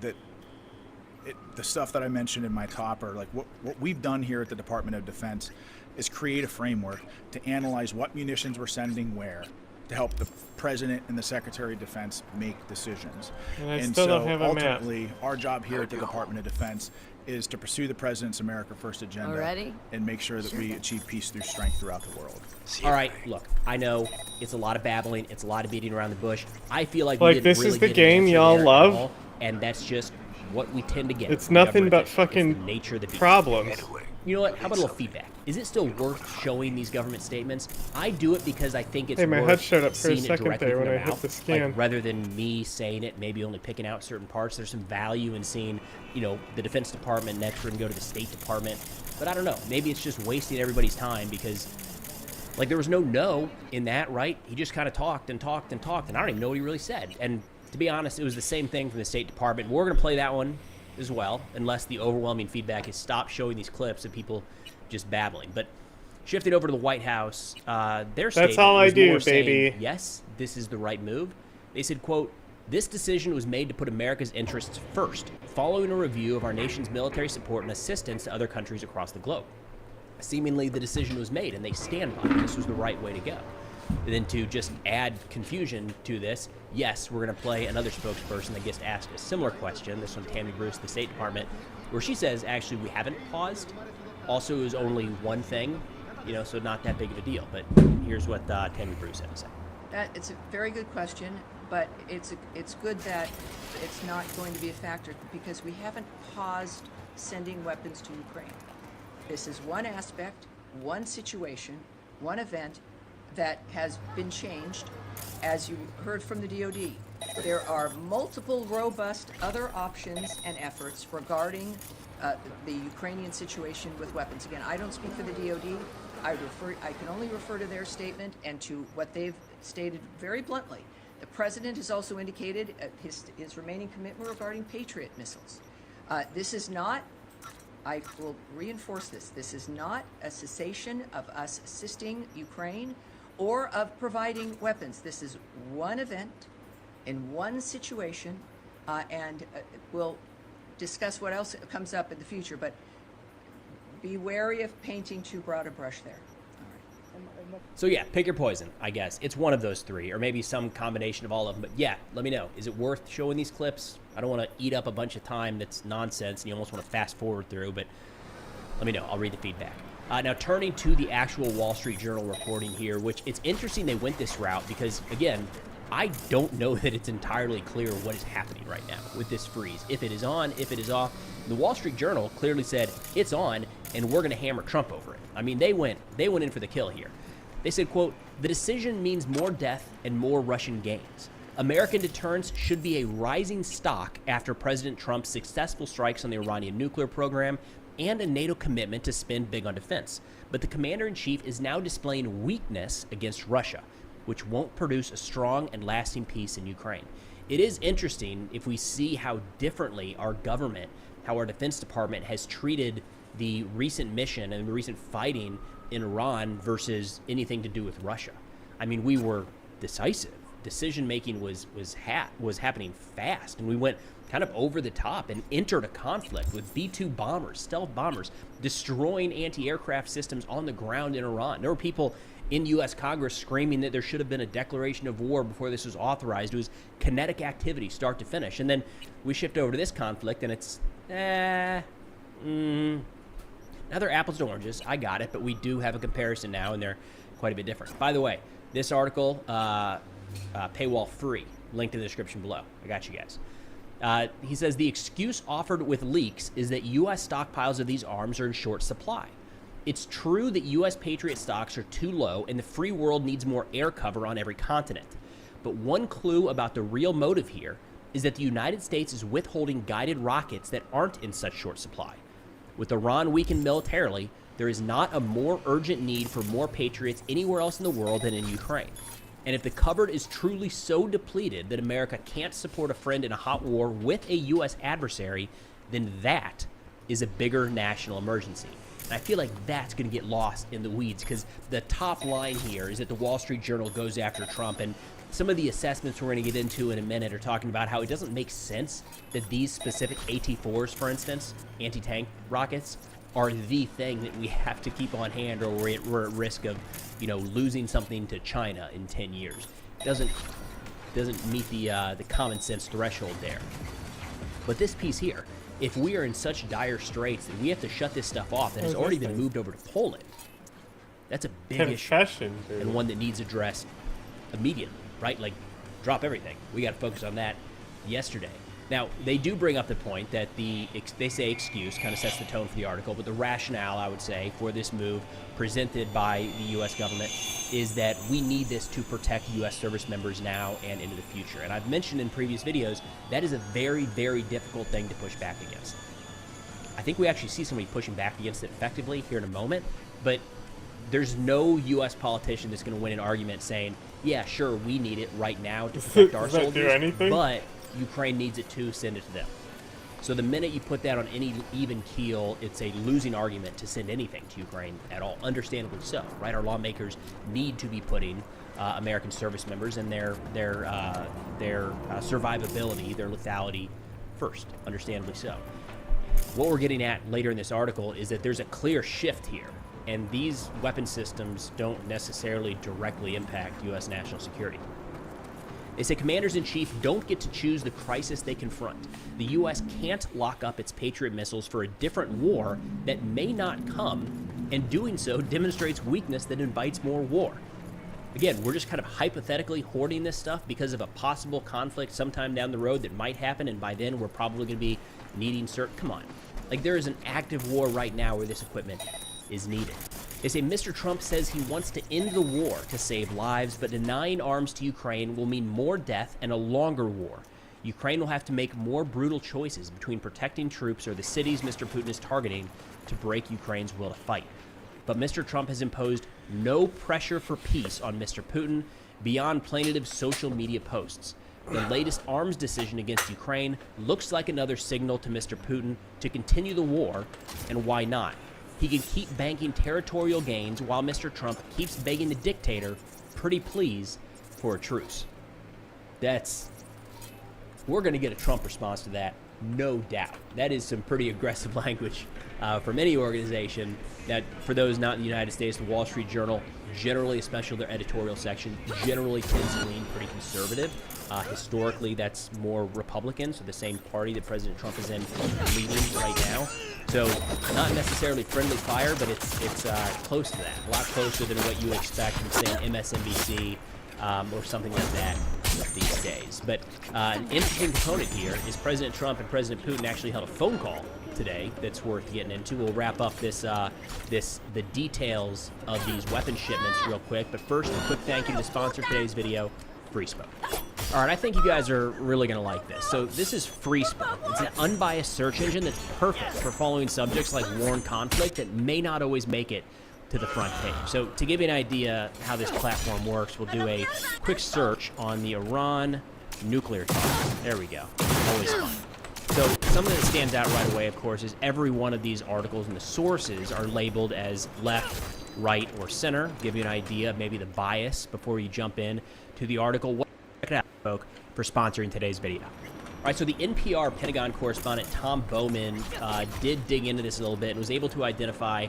S12: the stuff that I mentioned in my topper, like what we've done here at the Department of Defense is create a framework to analyze what munitions we're sending where to help the President and the Secretary of Defense make decisions.
S1: And still don't have a map.
S12: Ultimately, our job here at the Department of Defense is to pursue the President's America First agenda
S11: Already?
S12: and make sure that we achieve peace through strength throughout the world.
S8: All right, look, I know it's a lot of babbling, it's a lot of beating around the bush. I feel like we didn't
S1: this
S8: really
S1: is the
S8: get
S1: game
S8: an answer
S1: y'all
S8: there at
S1: love?
S8: all, and that's just what we tend to get.
S1: It's
S8: from
S1: nothing
S8: government
S1: but
S8: officials. It's the
S1: fucking
S8: nature of the beast.
S1: problems.
S8: You know what? How about a little feedback? Is it still worth showing these government statements? I do it because I think it's
S1: Hey, my
S8: worth
S1: HUD showed up for a
S8: seeing it
S1: second
S8: directly
S1: there
S8: from
S1: when
S8: their
S1: I hit
S8: mouth.
S1: the scan.
S8: Like, rather than me saying it, maybe only picking out certain parts. There's some value in seeing, the Defense Department next and go to the State Department. But I don't know. Maybe it's just wasting everybody's time because, there was no in that, right? He just kind of talked and talked and talked, and I don't even know what he really said. And to be honest, it was the same thing from the State Department. We're going to play that one as well, unless the overwhelming feedback is stop showing these clips of people just babbling. But shifting over to the White House, their statement
S1: all I
S8: was
S1: do,
S8: more saying,
S1: baby.
S8: yes, this is the right move. They said, quote, this decision was made to put America's interests first, following a review of our nation's military support and assistance to other countries across the globe. Seemingly, the decision was made, and they stand by it. This was the right way to go. And then to just add confusion to this, yes, we're going to play another spokesperson that gets asked a similar question, this one Tammy Bruce, the State Department, where she says, actually, we haven't paused. Also, it was only one thing, so not that big of a deal. But here's what Tammy Bruce had to say.
S13: It's a very good question, but it's good that it's not going to be a factor because we haven't paused sending weapons to Ukraine. This is one aspect, one situation, one event that has been changed. As you heard from the DoD, there are multiple robust other options and efforts regarding the Ukrainian situation with weapons. Again, I don't speak for the DoD. I can only refer to their statement and to what they've stated very bluntly. The president has also indicated his remaining commitment regarding Patriot missiles. This is not, I will reinforce this is not a cessation of us assisting Ukraine or of providing weapons. This is one event in one situation, and we'll discuss what else comes up in the future, but be wary of painting too broad a brush there.
S8: So yeah, pick your poison, I guess. It's one of those three, or maybe some combination of all of them. But yeah, let me know. Is it worth showing these clips? I don't want to eat up a bunch of time that's nonsense and you almost want to fast forward through, but let me know. I'll read the feedback. Now, turning to the actual Wall Street Journal reporting here, which it's interesting they went this route because, again, I don't know that it's entirely clear what is happening right now with this freeze. If it is on, if it is off. The Wall Street Journal clearly said it's on and we're going to hammer Trump over it. I mean, they went in for the kill here. They said, quote, the decision means more death and more Russian gains. American deterrence should be a rising stock after President Trump's successful strikes on the Iranian nuclear program and a NATO commitment to spend big on defense. But the commander-in-chief is now displaying weakness against Russia, which won't produce a strong and lasting peace in Ukraine. It is interesting if we see how differently our government, how our Defense Department has treated the recent mission and the recent fighting in Iran versus anything to do with Russia. I mean, we were decisive. Decision-making was happening fast, and we went kind of over the top and entered a conflict with B-2 bombers, stealth bombers, destroying anti-aircraft systems on the ground in Iran. There were people in U.S. Congress screaming that there should have been a declaration of war before this was authorized. It was kinetic activity, start to finish. And then we shift over to this conflict, and it's, now they're apples to oranges. I got it, but we do have a comparison now, and they're quite a bit different. By the way, this article, paywall free, link in the description below. I got you guys. He says the excuse offered with leaks is that U.S. stockpiles of these arms are in short supply. It's true that U.S. Patriot stocks are too low and the free world needs more air cover on every continent. But one clue about the real motive here is that the United States is withholding guided rockets that aren't in such short supply. With Iran weakened militarily, there is not a more urgent need for more Patriots anywhere else in the world than in Ukraine. And if the cupboard is truly so depleted that America can't support a friend in a hot war with a U.S. adversary, then that is a bigger national emergency. And I feel like that's going to get lost in the weeds because the top line here is that the Wall Street Journal goes after Trump, and some of the assessments we're going to get into in a minute are talking about how it doesn't make sense that these specific AT-4s, for instance, anti-tank rockets, are the thing that we have to keep on hand, or we're at risk of, losing something to China in 10 years. Doesn't meet the common sense threshold there. But this piece here, if we are in such dire straits that we have to shut this stuff off that has already been moved over to Poland, that's a big issue and one that needs addressed immediately, right? Like, drop everything. We got to focus on that yesterday. Now, they do bring up the point that they say excuse kind of sets the tone for the article, but the rationale, I would say, for this move presented by the U.S. government is that we need this to protect U.S. service members now and into the future. And I've mentioned in previous videos, that is a very, very difficult thing to push back against. I think we actually see somebody pushing back against it effectively here in a moment, but there's no U.S. politician that's going to win an argument saying, yeah, sure, we need it right now to protect our soldiers, but Ukraine needs it too, send it to them. So the minute you put that on any even keel, it's a losing argument to send anything to Ukraine at all. Understandably so, right? Our lawmakers need to be putting American service members and their survivability, their lethality first. Understandably so. What we're getting at later in this article is that there's a clear shift here, and these weapon systems don't necessarily directly impact U.S. national security. They say commanders-in-chief don't get to choose the crisis they confront. The U.S. can't lock up its Patriot missiles for a different war that may not come, and doing so demonstrates weakness that invites more war. Again, we're just kind of hypothetically hoarding this stuff because of a possible conflict sometime down the road that might happen, and by then we're probably going to be needing certain... Come on. Like, there is an active war right now where this equipment is needed. They say Mr. Trump says he wants to end the war to save lives, but denying arms to Ukraine will mean more death and a longer war. Ukraine will have to make more brutal choices between protecting troops or the cities Mr. Putin is targeting to break Ukraine's will to fight. But Mr. Trump has imposed no pressure for peace on Mr. Putin beyond plaintive social media posts. The latest arms decision against Ukraine looks like another signal to Mr. Putin to continue the war, and why not? He can keep banking territorial gains while Mr. Trump keeps begging the dictator, pretty please, for a truce. We're going to get a Trump response to that, no doubt. That is some pretty aggressive language from any organization that, for those not in the United States, the Wall Street Journal, generally, especially their editorial section, generally tends to lean pretty conservative. Historically, that's more Republican, so the same party that President Trump is in leading right now. So not necessarily friendly fire, but it's close to that, a lot closer than what you would expect from, say, MSNBC or something like that these days. But an interesting component here is President Trump and President Putin actually held a phone call today that's worth getting into. We'll wrap up the details of these weapon shipments real quick, but first, a quick thank you to the sponsor of today's video, FreeSmoke. All right, I think you guys are really going to like this. So this is FreeSpot. It's an unbiased search engine that's perfect for following subjects like war and conflict that may not always make it to the front page. So to give you an idea how this platform works, we'll do a quick search on the Iran nuclear talks. There we go. Always fun. So something that stands out right away, of course, is every one of these articles and the sources are labeled as left, right, or center. Give you an idea of maybe the bias before you jump in to the article. Check it out, folks, for sponsoring today's video. All right, so the NPR Pentagon correspondent Tom Bowman did dig into this a little bit and was able to identify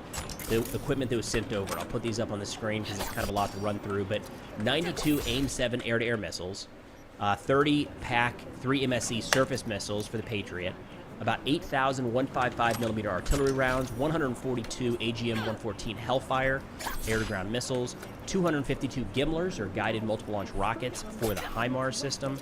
S8: the equipment that was sent over. I'll put these up on the screen because it's kind of a lot to run through, but 92 AIM-7 air-to-air missiles, 30 PAC 3 MSE surface missiles for the Patriot, about 8,000 155mm artillery rounds, 142 AGM-114 Hellfire air-to-ground missiles, 252 Gimlers, or guided multiple launch rockets, for the HIMARS system,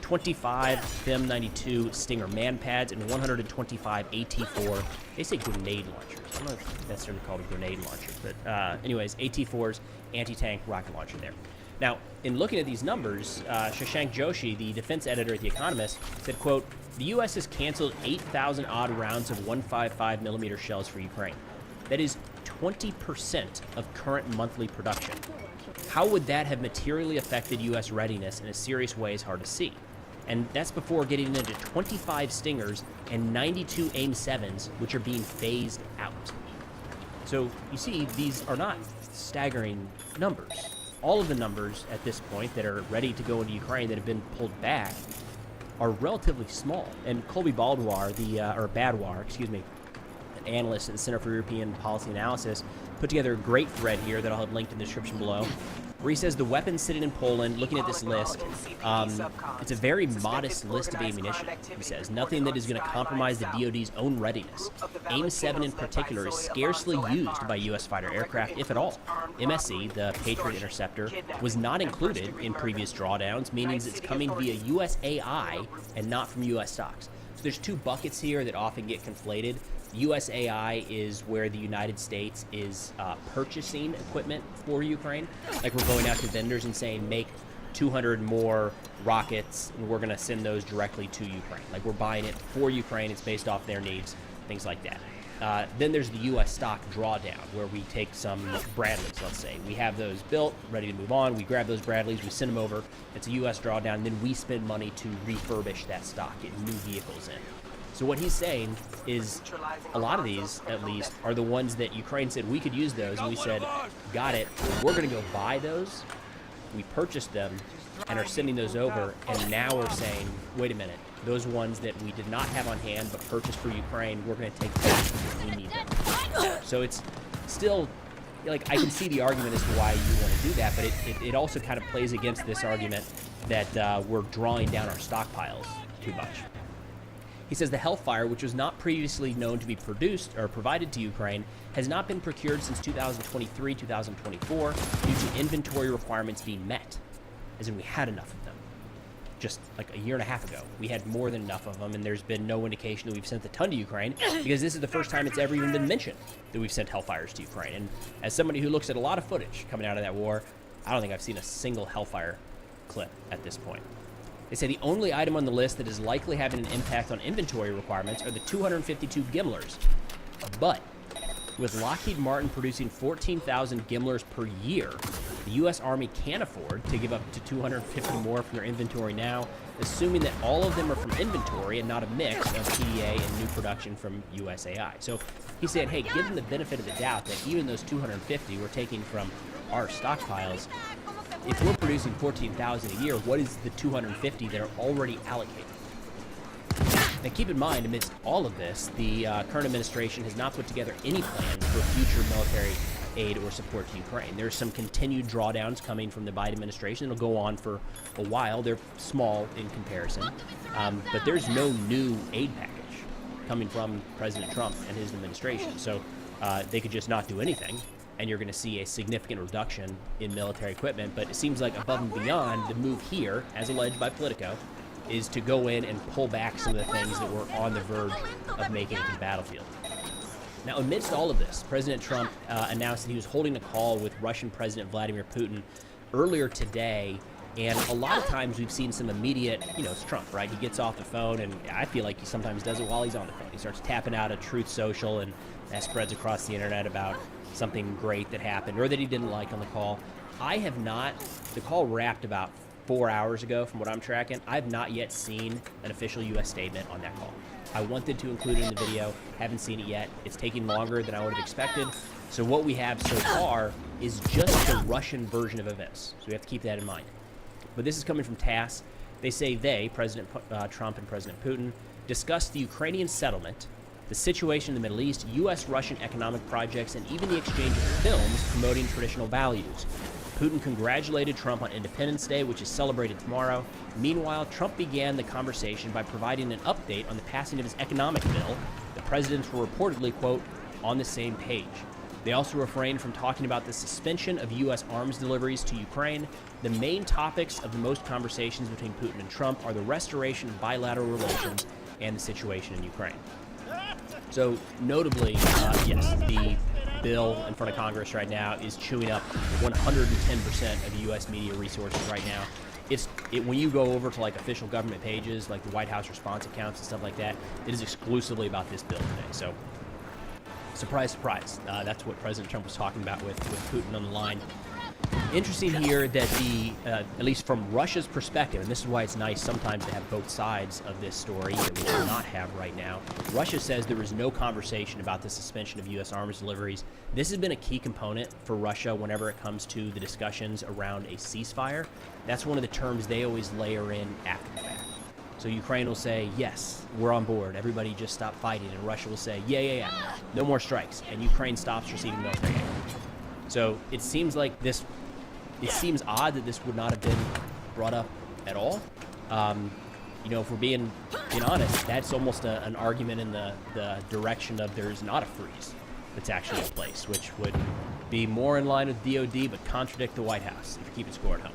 S8: 25 FIM-92 Stinger man-pads, and 125 AT-4, they say grenade launchers. I don't know if that's necessarily called a grenade launcher, but anyways, AT-4's anti-tank rocket launcher there. Now, in looking at these numbers, Shashank Joshi, the defense editor at The Economist, said, quote, "The U.S. has canceled 8,000 odd rounds of 155mm shells for Ukraine. That is 20% of current monthly production. How would that have materially affected U.S. readiness in a serious way is hard to see. And that's before getting into 25 Stingers and 92 AIM-7s, which are being phased out." So, you see, these are not staggering numbers. All of the numbers at this point that are ready to go into Ukraine that have been pulled back are relatively small. And Colby Badwar, an analyst at the Center for European Policy Analysis, put together a great thread here that I'll have linked in the description below, where he says the weapons sitting in Poland, looking at this list, it's a very modest list of ammunition, he says. Nothing that is going to compromise the DoD's own readiness. AIM-7 in particular is scarcely used by U.S. fighter aircraft, if at all. MSE, the Patriot Interceptor, was not included in previous drawdowns, meaning it's coming via USAI and not from U.S. stocks. So there's two buckets here that often get conflated. USAI is where the United States is purchasing equipment for Ukraine. Like, we're going out to vendors and saying, make 200 more rockets, and we're going to send those directly to Ukraine. Like, we're buying it for Ukraine. It's based off their needs, things like that. Then there's the U.S. stock drawdown, where we take some Bradleys, let's say. We have those built, ready to move on. We grab those Bradleys, we send them over. It's a U.S. drawdown, and then we spend money to refurbish that stock, get new vehicles in. So what he's saying is a lot of these, at least, are the ones that Ukraine said we could use those, and we said, got it, we're going to go buy those. We purchased them and are sending those over, and now we're saying, wait a minute, those ones that we did not have on hand but purchased for Ukraine, we're going to take them because we need them. So it's still, like, I can see the argument as to why you want to do that, but it also kind of plays against this argument that we're drawing down our stockpiles too much. He says the Hellfire, which was not previously known to be produced or provided to Ukraine, has not been procured since 2023-2024 due to inventory requirements being met, as in we had enough of them. Just like a year and a half ago, we had more than enough of them, and there's been no indication that we've sent a ton to Ukraine, because this is the first time it's ever even been mentioned that we've sent Hellfires to Ukraine. And as somebody who looks at a lot of footage coming out of that war, I don't think I've seen a single Hellfire clip at this point. They say the only item on the list that is likely having an impact on inventory requirements are the 252 Gimlers. But with Lockheed Martin producing 14,000 Gimlers per year, the U.S. Army can afford to give up to 250 more from their inventory now, assuming that all of them are from inventory and not a mix of PDA and new production from USAI. So he said, hey, give them the benefit of the doubt that even those 250 we're taking from our stockpiles, if we're producing 14,000 a year, what is the 250 that are already allocated? Now keep in mind, amidst all of this, the current administration has not put together any plan for future military aid or support to Ukraine. There's some continued drawdowns coming from the Biden administration. It'll go on for a while. They're small in comparison, but there's no new aid package coming from President Trump and his administration. So they could just not do anything, and you're going to see a significant reduction in military equipment. But it seems like above and beyond, the move here, as alleged by Politico, is to go in and pull back some of the things that were on the verge of making it to the battlefield. Now, amidst all of this, President Trump announced that he was holding a call with Russian President Vladimir Putin earlier today And a lot of times we've seen some immediate, it's Trump, right? He gets off the phone, and I feel like he sometimes does it while he's on the phone. He starts tapping out a Truth Social, and that spreads across the internet about something great that happened or that he didn't like on the call. I have not, the call wrapped about 4 hours ago from what I'm tracking. I have not yet seen an official U.S. statement on that call. I wanted to include it in the video, haven't seen it yet. It's taking longer than I would have expected. So what we have so far is just the Russian version of events. So we have to keep that in mind. But this is coming from TASS. They say President Trump and President Putin, discussed the Ukrainian settlement, the situation in the Middle East, U.S.-Russian economic projects, and even the exchange of films promoting traditional values. Putin congratulated Trump on Independence Day, which is celebrated tomorrow. Meanwhile, Trump began the conversation by providing an update on the passing of his economic bill. The presidents were reportedly, quote, on the same page. They also refrained from talking about the suspension of U.S. arms deliveries to Ukraine. The main topics of the most conversations between Putin and Trump are the restoration of bilateral relations and the situation in Ukraine. So, notably, yes, the bill in front of Congress right now is chewing up 110% of U.S. media resources right now. When you go over to like official government pages, like the White House response accounts and stuff like that, it is exclusively about this bill today. So, surprise, surprise. That's what President Trump was talking about with Putin on the line. Interesting here that at least from Russia's perspective, and this is why it's nice sometimes to have both sides of this story that we do not have right now. Russia says there was no conversation about the suspension of U.S. arms deliveries. This has been a key component for Russia whenever it comes to the discussions around a ceasefire. That's one of the terms they always layer in after the fact. So Ukraine will say, yes, we're on board. Everybody just stop fighting. And Russia will say, yeah. No more strikes. And Ukraine stops receiving military aid. So it seems like this, it seems odd that this would not have been brought up at all. If we're being honest, that's almost an argument in the direction of there's not a freeze that's actually in place, which would be more in line with DOD but contradict the White House if you keep it score at home.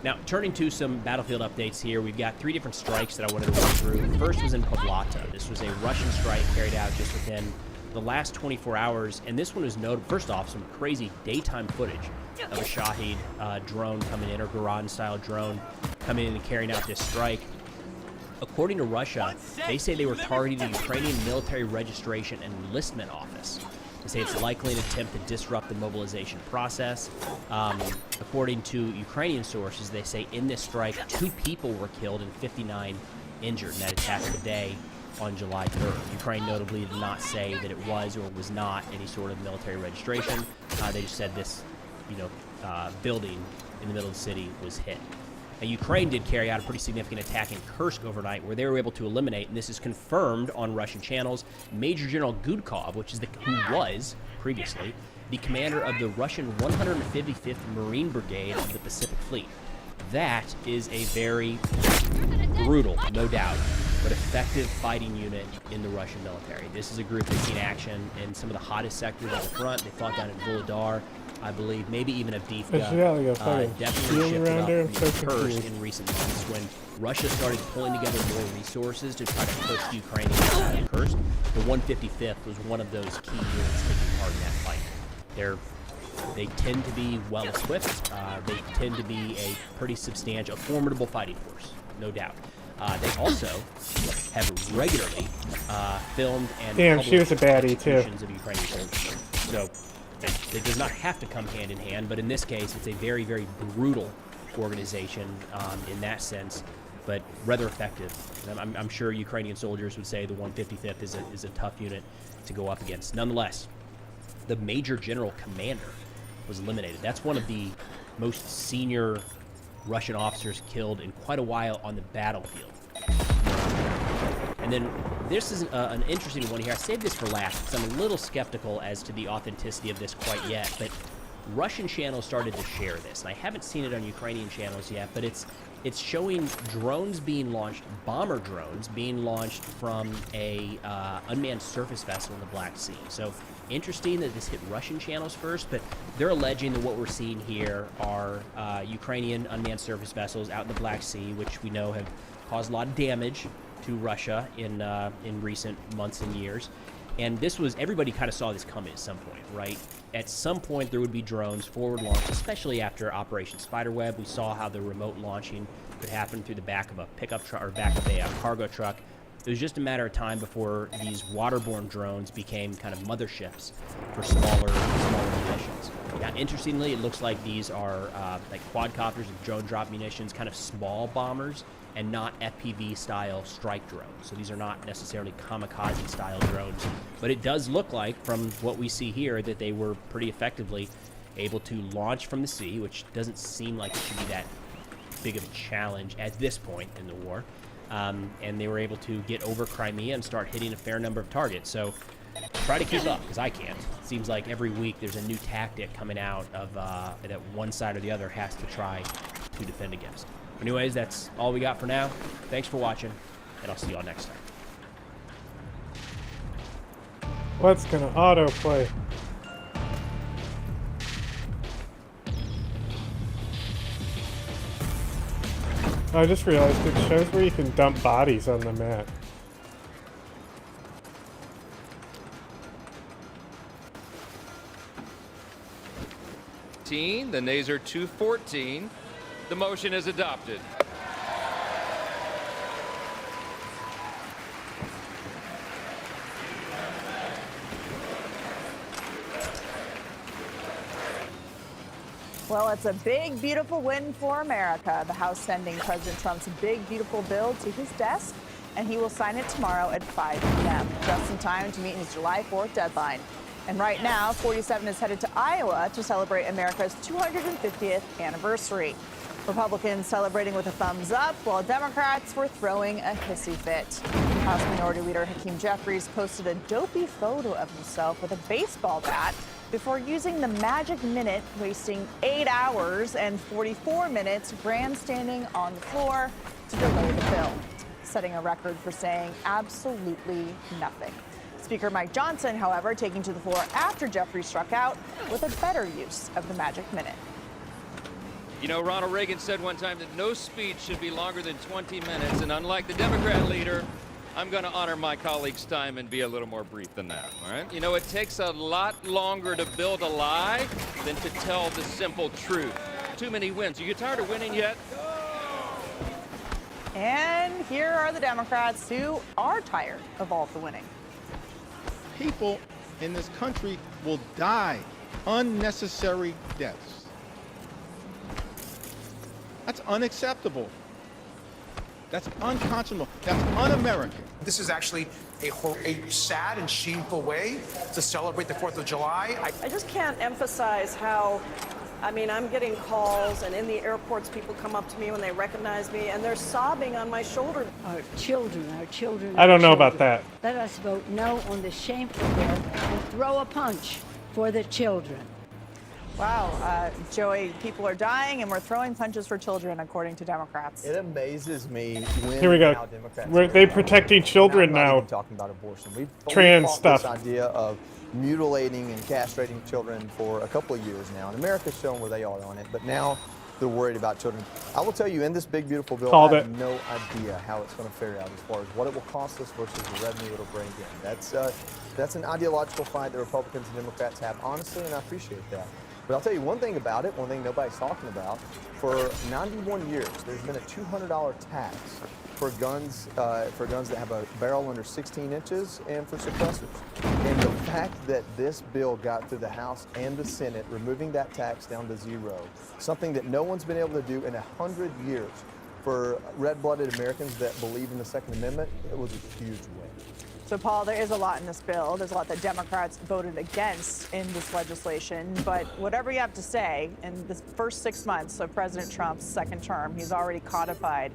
S8: Now, turning to some battlefield updates here, we've got 3 different strikes that I wanted to run through. The first was in Pavlata. This was a Russian strike carried out just within the last 24 hours, and this one was noted, first off, some crazy daytime footage of a Shahed drone coming in, or Garand-style drone coming in and carrying out this strike. According to Russia, they say they were targeting the Ukrainian military registration and enlistment office. They say it's likely an attempt to disrupt the mobilization process. According to Ukrainian sources, they say in this strike, 2 people were killed and 59 injured in that attack today on July 3rd. Ukraine notably did not say that it was or was not any sort of military registration. They just said this, building in the middle of the city was hit. Now, Ukraine did carry out a pretty significant attack in Kursk overnight where they were able to eliminate, and this is confirmed on Russian channels, Major General Gudkov, who was previously the commander of the Russian 155th Marine Brigade of the Pacific Fleet. That is a very brutal, no doubt, but effective fighting unit in the Russian military. This is a group that's seen action in some of the hottest sectors on the front. They fought down in Volodar, I believe, maybe even Avdiivka. Definitely shifted up from Kursk in recent months when Russia started pulling together more resources to try to push the Ukrainians out of Kursk. The 155th was one of those key units taking part in that fight. They tend to be well equipped. They tend to be a pretty substantial, formidable fighting force, no doubt. They also have regularly filmed and
S1: she was a baddie too.
S8: Of Ukrainian soldiers. So it does not have to come hand in hand, but in this case, it's a very, very brutal organization in that sense, but rather effective. I'm sure Ukrainian soldiers would say the 155th is a tough unit to go up against. Nonetheless, the Major General Commander was eliminated. That's one of the most senior Russian officers killed in quite a while on the battlefield. And then this is an interesting one here. I saved this for last because I'm a little skeptical as to the authenticity of this quite yet, but Russian channels started to share this, and I haven't seen it on Ukrainian channels yet, but it's showing drones being launched, bomber drones being launched from a unmanned surface vessel in the Black Sea. So interesting that this hit Russian channels first, but they're alleging that what we're seeing here are Ukrainian unmanned surface vessels out in the Black Sea, which we know have caused a lot of damage to Russia in recent months and years. And this was, everybody kind of saw this coming at some point, right? At some point, there would be drones forward launched, especially after Operation Spiderweb. We saw how the remote launching could happen through the back of a pickup truck or back of a cargo truck. It was just a matter of time before these waterborne drones became kind of motherships for smaller munitions. Now, interestingly, it looks like these are like quadcopters and drone drop munitions, kind of small bombers, and not FPV-style strike drones. So these are not necessarily kamikaze-style drones. But it does look like, from what we see here, that they were pretty effectively able to launch from the sea, which doesn't seem like it should be that big of a challenge at this point in the war. And they were able to get over Crimea and start hitting a fair number of targets. So try to keep up, because I can't. It seems like every week there's a new tactic coming out of that one side or the other has to try to defend against. Anyways, that's all we got for now. Thanks for watching, and I'll see y'all next time.
S1: What's gonna autoplay? I just realized it shows where you can dump bodies on the map.
S14: The nays are 214. The motion is adopted.
S15: Well, it's a big, beautiful win for America. The House sending President Trump's big, beautiful bill to his desk, and he will sign it tomorrow at 5 p.m., just in time to meet his July 4th deadline. And right now, 47 is headed to Iowa to celebrate America's 250th anniversary. Republicans celebrating with a thumbs up, while Democrats were throwing a hissy fit. House Minority Leader Hakeem Jeffries posted a dopey photo of himself with a baseball bat before using the magic minute, wasting 8 hours and 44 minutes grandstanding on the floor to delay the bill, setting a record for saying absolutely nothing. Speaker Mike Johnson, however, taking to the floor after Jeffries struck out with a better use of the magic minute.
S14: You know, Ronald Reagan said one time that no speech should be longer than 20 minutes, and unlike the Democrat leader, I'm going to honor my colleague's time and be a little more brief than that, all right? You know, it takes a lot longer to build a lie than to tell the simple truth. Too many wins. Are you tired of winning yet?
S15: And here are the Democrats who are tired of all the winning.
S17: People in this country will die unnecessary deaths. That's unacceptable. That's unconscionable. That's un-American.
S18: This is actually a sad and shameful way to celebrate the 4th of July.
S21: I just can't emphasize how, I mean, I'm getting calls, and in the airports, people come up to me when they recognize me, and they're sobbing on my shoulder.
S26: Our children.
S1: I don't know about that.
S26: Let us vote no on the shameful bill and throw a punch for the children.
S15: Wow, Joey, people are dying and we're throwing punches for children, according to Democrats.
S27: It amazes me when
S1: Here we go.
S27: how Democrats
S1: They protecting children
S27: I'm not
S1: now.
S27: even talking about abortion. We've
S1: Trans
S27: fought
S1: stuff.
S27: This idea of mutilating and castrating children for a couple of years now, and America's shown where they are on it. But now they're worried about children. I will tell you, in this big, beautiful bill,
S1: Called
S27: I have
S1: it.
S27: no idea how it's going to fare out as far as what it will cost us versus the revenue it'll bring in. That's an ideological fight that Republicans and Democrats have, honestly, and I appreciate that. But I'll tell you one thing about it, one thing nobody's talking about. For 91 years, there's been a $200 tax for guns that have a barrel under 16 inches and for suppressors. And the fact that this bill got through the House and the Senate, removing that tax down to zero, something that no one's been able to do in 100 years for red-blooded Americans that believe in the Second Amendment, it was a huge win.
S15: So, Paul, there is a lot in this bill. There's a lot that Democrats voted against in this legislation. But whatever you have to say, in the first 6 months of President Trump's second term, he's already codified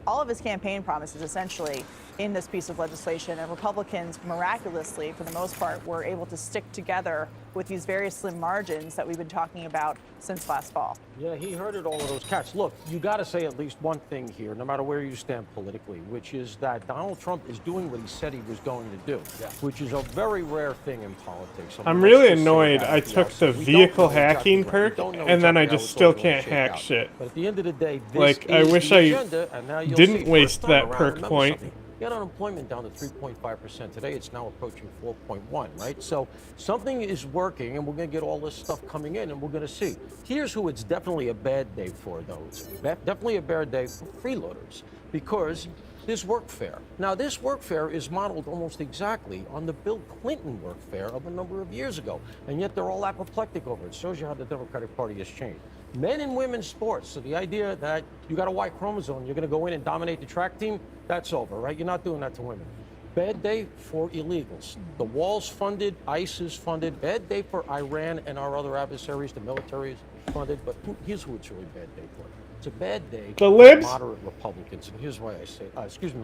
S15: all of his campaign promises, essentially, in this piece of legislation. And Republicans, miraculously, for the most part, were able to stick together with these very slim margins that we've been talking about since last fall.
S28: Yeah, he herded all of those cats. Look, you got to say at least one thing here, no matter where you stand politically, which is that Donald Trump is doing what he said he was going to do, which is a very rare thing in politics.
S1: I'm really annoyed I took the vehicle hacking perk and then I just still can't hack shit.
S28: But at the end of the day, this
S1: like, I
S28: is
S1: wish
S28: the
S1: I
S28: agenda, and now you'll see
S1: didn't
S28: for
S1: waste
S28: the
S1: that
S28: time around.
S1: perk
S28: Remember
S1: point.
S28: something. You got unemployment down to 3.5%. Today it's now approaching 4.1, right? So something is working, and we're going to get all this stuff coming in, and we're going to see. Here's who it's definitely a bad day for, though. It's definitely a bad day for freeloaders, because this workfare. Now, this workfare is modeled almost exactly on the Bill Clinton workfare of a number of years ago, and yet they're all apoplectic over it. Shows you how the Democratic Party has changed. Men and women's sports. So the idea that you got a Y chromosome, you're going to go in and dominate the track team, that's over, right? You're not doing that to women. Bad day for illegals. The wall's funded, ICE is funded. Bad day for Iran and our other adversaries. The military is funded. But here's who it's really bad day for. It's a bad day
S1: The
S28: for
S1: libs?
S28: moderate Republicans. And here's why I say,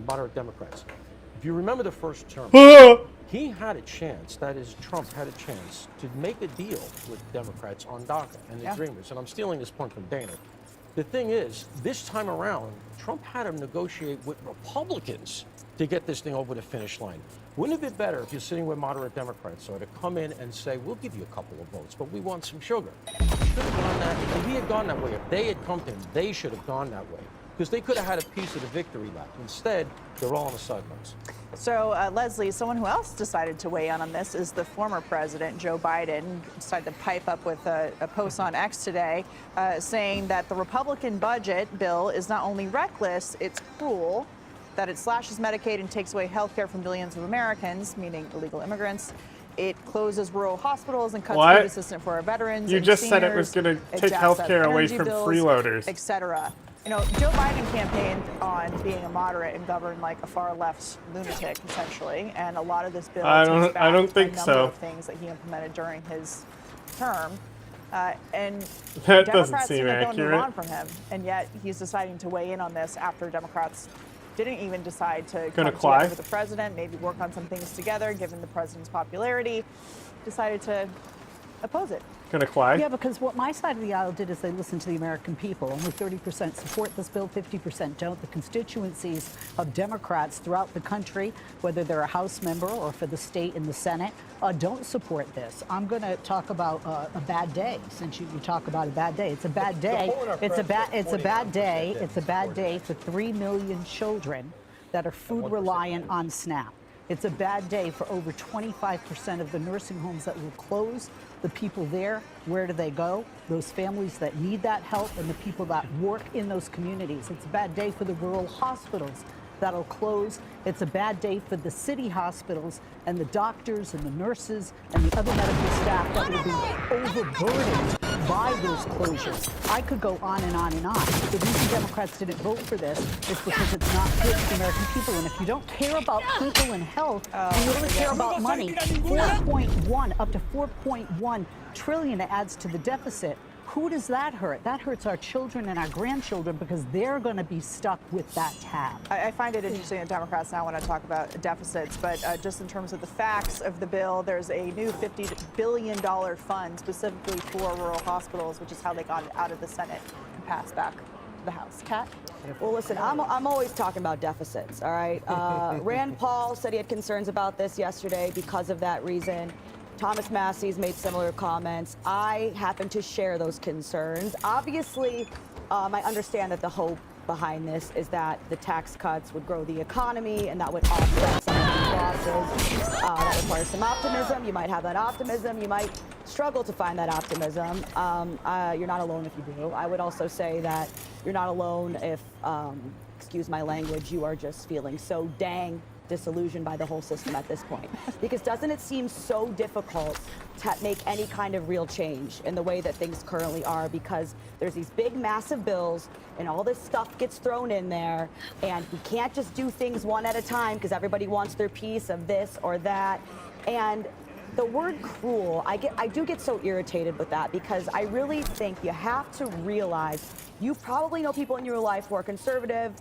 S28: moderate Democrats. If you remember the first term, he had a chance, that is, Trump had a chance to make a deal with Democrats on DACA and the Dreamers. And I'm stealing this point from Dana. The thing is, this time around, Trump had to negotiate with Republicans to get this thing over the finish line. Wouldn't it be better if you're sitting with moderate Democrats or to come in and say, we'll give you a couple of votes, but we want some sugar? Should have gone that, if he had gone that way, if they had come to him, they should have gone that way. Because they could have had a piece of the victory lap. Instead, they're all on the sidelines.
S15: So, Leslie, someone who else decided to weigh in on this is the former president, Joe Biden. Decided to pipe up with a post on X today saying that the Republican budget bill is not only reckless, it's cruel, that it slashes Medicaid and takes away health care from billions of Americans, meaning illegal immigrants. It closes rural hospitals and cuts food assistance for our veterans.
S1: You
S15: and
S1: just
S15: seniors,
S1: said it was going to take
S15: jacks
S1: health
S15: up
S1: care away
S15: energy
S1: from
S15: bills,
S1: freeloaders.
S15: et cetera. You know, Joe Biden campaigned on being a moderate and govern like a far left lunatic, essentially. And a lot of this bill
S1: I
S15: takes back
S1: don't think
S15: a number
S1: so.
S15: of things that he implemented during his term. And
S1: that
S15: Democrats
S1: doesn't seem
S15: seem like they'll move
S1: accurate.
S15: on from him. And yet he's deciding to weigh in on this after Democrats didn't even decide to come together with the president, maybe work on some things together, given the president's popularity, decided to oppose it.
S1: Gonna cry?
S2: Yeah, because what my side of the aisle did is they listened to the American people. Only 30% support this bill, 50% don't. The constituencies of Democrats throughout the country, whether they're a House member or for the state in the Senate, don't support this. I'm going to talk about a bad day. Since you talk about a bad day, it's a bad day. It's a bad day. It's a bad day for 3 million children that are food reliant on SNAP. It's a bad day for over 25% of the nursing homes that will close. The people there, where do they go? Those families that need that help and the people that work in those communities. It's a bad day for the rural hospitals that'll close. It's a bad day for the city hospitals and the doctors and the nurses and the other medical staff that will be overburdened by those closures. I could go on and on and on. The reason Democrats didn't vote for this is because it's not good for the American people. And if you don't care about people and health, and you only care about money, 4.1 up to 4.1 trillion it adds to the deficit. Who does that hurt? That hurts our children and our grandchildren because they're going to be stuck with that tab.
S15: I find it interesting that Democrats now want to talk about deficits, but just in terms of the facts of the bill, there's a new $50 billion fund specifically for rural hospitals, which is how they got it out of the Senate and passed back to the House. Kat?
S4: Well, listen, I'm always talking about deficits, all right? Rand Paul said he had concerns about this yesterday because of that reason. Thomas Massey's made similar comments. I happen to share those concerns. Obviously, I understand that the hope behind this is that the tax cuts would grow the economy and that would offset some of these losses. That requires some optimism. You might have that optimism. You might struggle to find that optimism. You're not alone if you do. I would also say that you're not alone if, excuse my language, you are just feeling so dang disillusioned by the whole system at this point. Because doesn't it seem so difficult to make any kind of real change in the way that things currently are, because there's these big massive bills and all this stuff gets thrown in there and we can't just do things one at a time because everybody wants their piece of this or that. And the word cruel, I do get so irritated with that, because I really think you have to realize, you probably know people in your life who are conservative.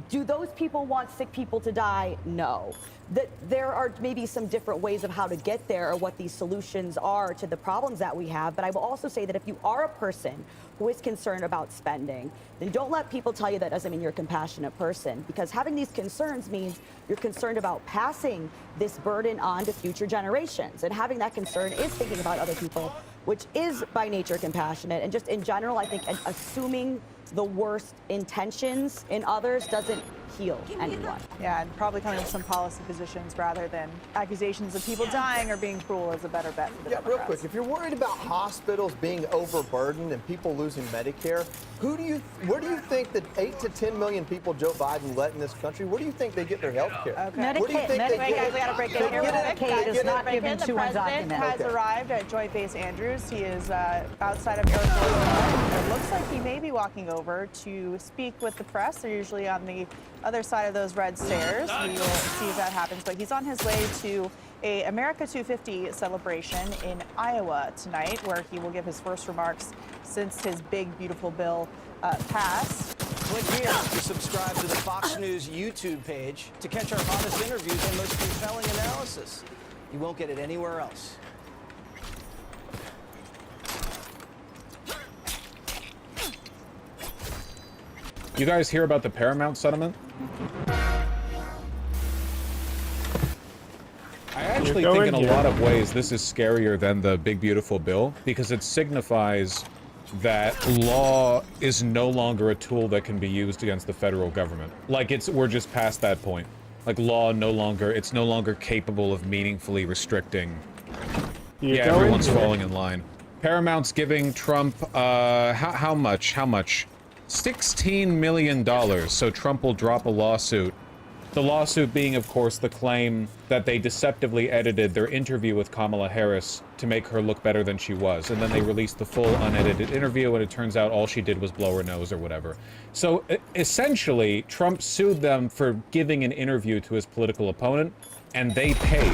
S4: Do those people want sick people to die? No. That there are maybe some different ways of how to get there or what these solutions are to the problems that we have. But I will also say that if you are a person who is concerned about spending, then don't let people tell you that doesn't mean you're a compassionate person, because having these concerns means you're concerned about passing this burden on to future generations. And having that concern is thinking about other people, which is by nature compassionate. And just in general, I think assuming the worst intentions in others doesn't heal anyone.
S15: Yeah, and probably coming with some policy positions rather than accusations of people dying or being cruel is a better bet for the Democrats.
S27: Real quick, if you're worried about hospitals being overburdened and people losing Medicare, where do you think that 8 to 10 million people Joe Biden let in this country, where do you think they get their health care?
S15: Okay.
S27: Where do you think they get
S15: We got to break in here.
S2: Medicaid is not given
S15: The
S2: to
S15: president
S2: undocumented.
S15: has arrived at Joint Base Andrews. He is outside of Air Force One. It looks like he may be walking over to speak with the press. They're usually on the other side of those red stairs. We will see if that happens. But he's on his way to a America 250 celebration in Iowa tonight, where he will give his first remarks since his big, beautiful bill passed.
S3: Click here to subscribe to the Fox News YouTube page to catch our hottest interviews and most compelling analysis. You won't get it anywhere else.
S10: You guys hear about the Paramount settlement? I actually think in a lot of ways this is scarier than the big beautiful bill because it signifies that law is no longer a tool that can be used against the federal government. Like we're just past that point. Like law it's no longer capable of meaningfully restricting. Everyone's falling in line. Paramount's giving Trump, how much? $16 million, so Trump will drop a lawsuit. The lawsuit being, of course, the claim that they deceptively edited their interview with Kamala Harris to make her look better than she was. And then they released the full unedited interview, and it turns out all she did was blow her nose or whatever. So, essentially, Trump sued them for giving an interview to his political opponent, and they paid.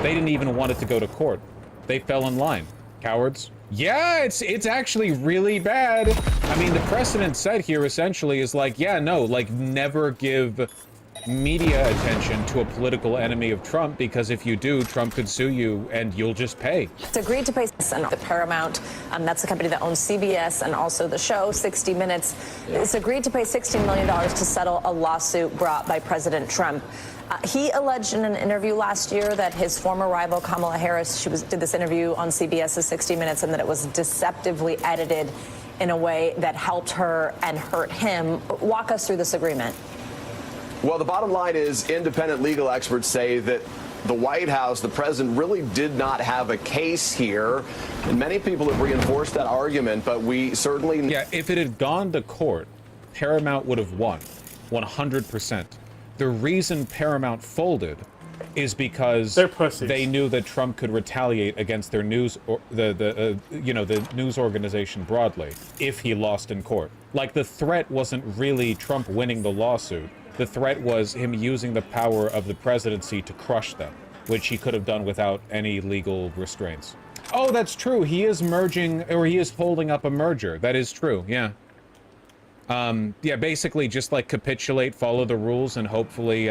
S10: They didn't even want it to go to court. They fell in line. Cowards. Yeah, it's actually really bad. I mean, the precedent set here essentially is like, never give media attention to a political enemy of Trump, because if you do, Trump could sue you and you'll just pay.
S6: It's agreed to pay the Paramount, that's the company that owns CBS and also the show 60 Minutes. It's agreed to pay $16 million to settle a lawsuit brought by President Trump. He alleged in an interview last year that his former rival Kamala Harris, did this interview on CBS's 60 Minutes, and that it was deceptively edited in a way that helped her and hurt him. Walk us through this agreement.
S9: Well, the bottom line is independent legal experts say that the White House, the president, really did not have a case here. And many people have reinforced that argument, but we certainly...
S10: Yeah, if it had gone to court, Paramount would have won 100%. The reason Paramount folded is because they knew that Trump could retaliate against their news, the news organization broadly, if he lost in court. Like, the threat wasn't really Trump winning the lawsuit. The threat was him using the power of the presidency to crush them, which he could have done without any legal restraints. Oh, that's true. He is holding up a merger. That is true. Yeah. Basically just like capitulate, follow the rules, and hopefully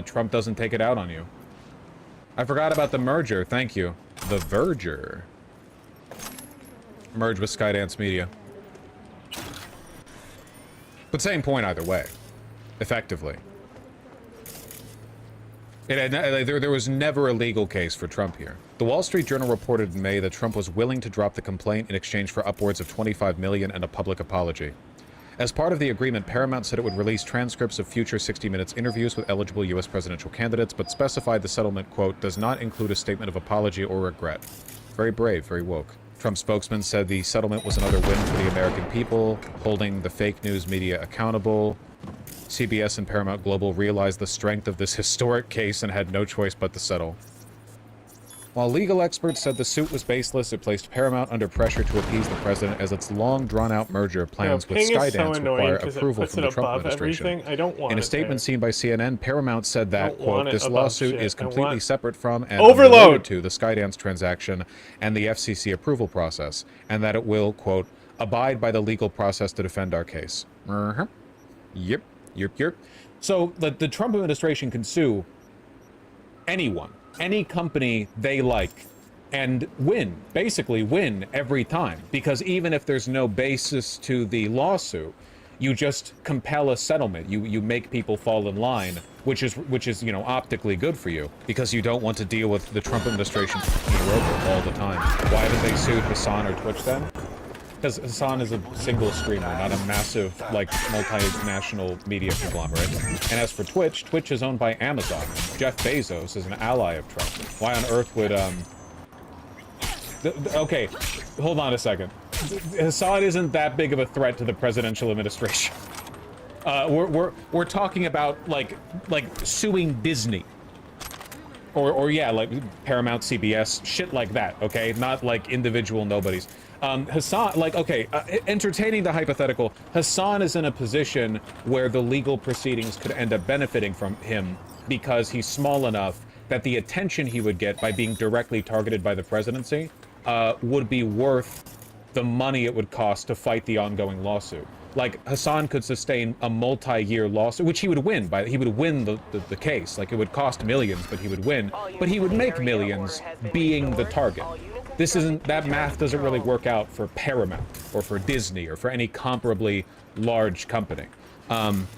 S10: Trump doesn't take it out on you. I forgot about the merger. Thank you. The Verger. Merge with Skydance Media. But same point either way. Effectively. There was never a legal case for Trump here. The Wall Street Journal reported in May that Trump was willing to drop the complaint in exchange for upwards of $25 million and a public apology. As part of the agreement, Paramount said it would release transcripts of future 60 Minutes interviews with eligible U.S. presidential candidates, but specified the settlement, quote, does not include a statement of apology or regret. Very brave, very woke. Trump's spokesman said the settlement was another win for the American people, holding the fake news media accountable. CBS and Paramount Global realized the strength of this historic case and had no choice but to settle. While legal experts said the suit was baseless, it placed Paramount under pressure to appease the president as its long drawn-out merger plans with Skydance require approval from the Trump administration.
S1: I don't want
S10: In a statement seen by CNN, Paramount said that, quote, this lawsuit is completely separate from and unrelated to the Skydance transaction and the FCC approval process, and that it will, quote, abide by the legal process to defend our case. Yep. So the Trump administration can sue anyone, any company they like, and basically win every time. Because even if there's no basis to the lawsuit, you just compel a settlement. You make people fall in line, which is optically good for you, because you don't want to deal with the Trump administration all the time. Why did they sue Hassan or Twitch then? Because Hassan is a single streamer, not a massive, like, multinational media conglomerate. And as for Twitch, Twitch is owned by Amazon. Jeff Bezos is an ally of Trump. Why on earth would, okay, hold on a second. Hassan isn't that big of a threat to the presidential administration. We're talking about, like suing Disney. Or yeah, like Paramount, CBS, shit like that, okay? Not like individual nobodies. Hassan, like, okay, entertaining the hypothetical, Hassan is in a position where the legal proceedings could end up benefiting from him because he's small enough that the attention he would get by being directly targeted by the presidency would be worth the money it would cost to fight the ongoing lawsuit. Like, Hassan could sustain a multi-year lawsuit, which he would win. He would win the case. Like, it would cost millions, but he would win. But he would make millions being the target. This isn't, that math doesn't really work out for Paramount, or for Disney, or for any comparably large company.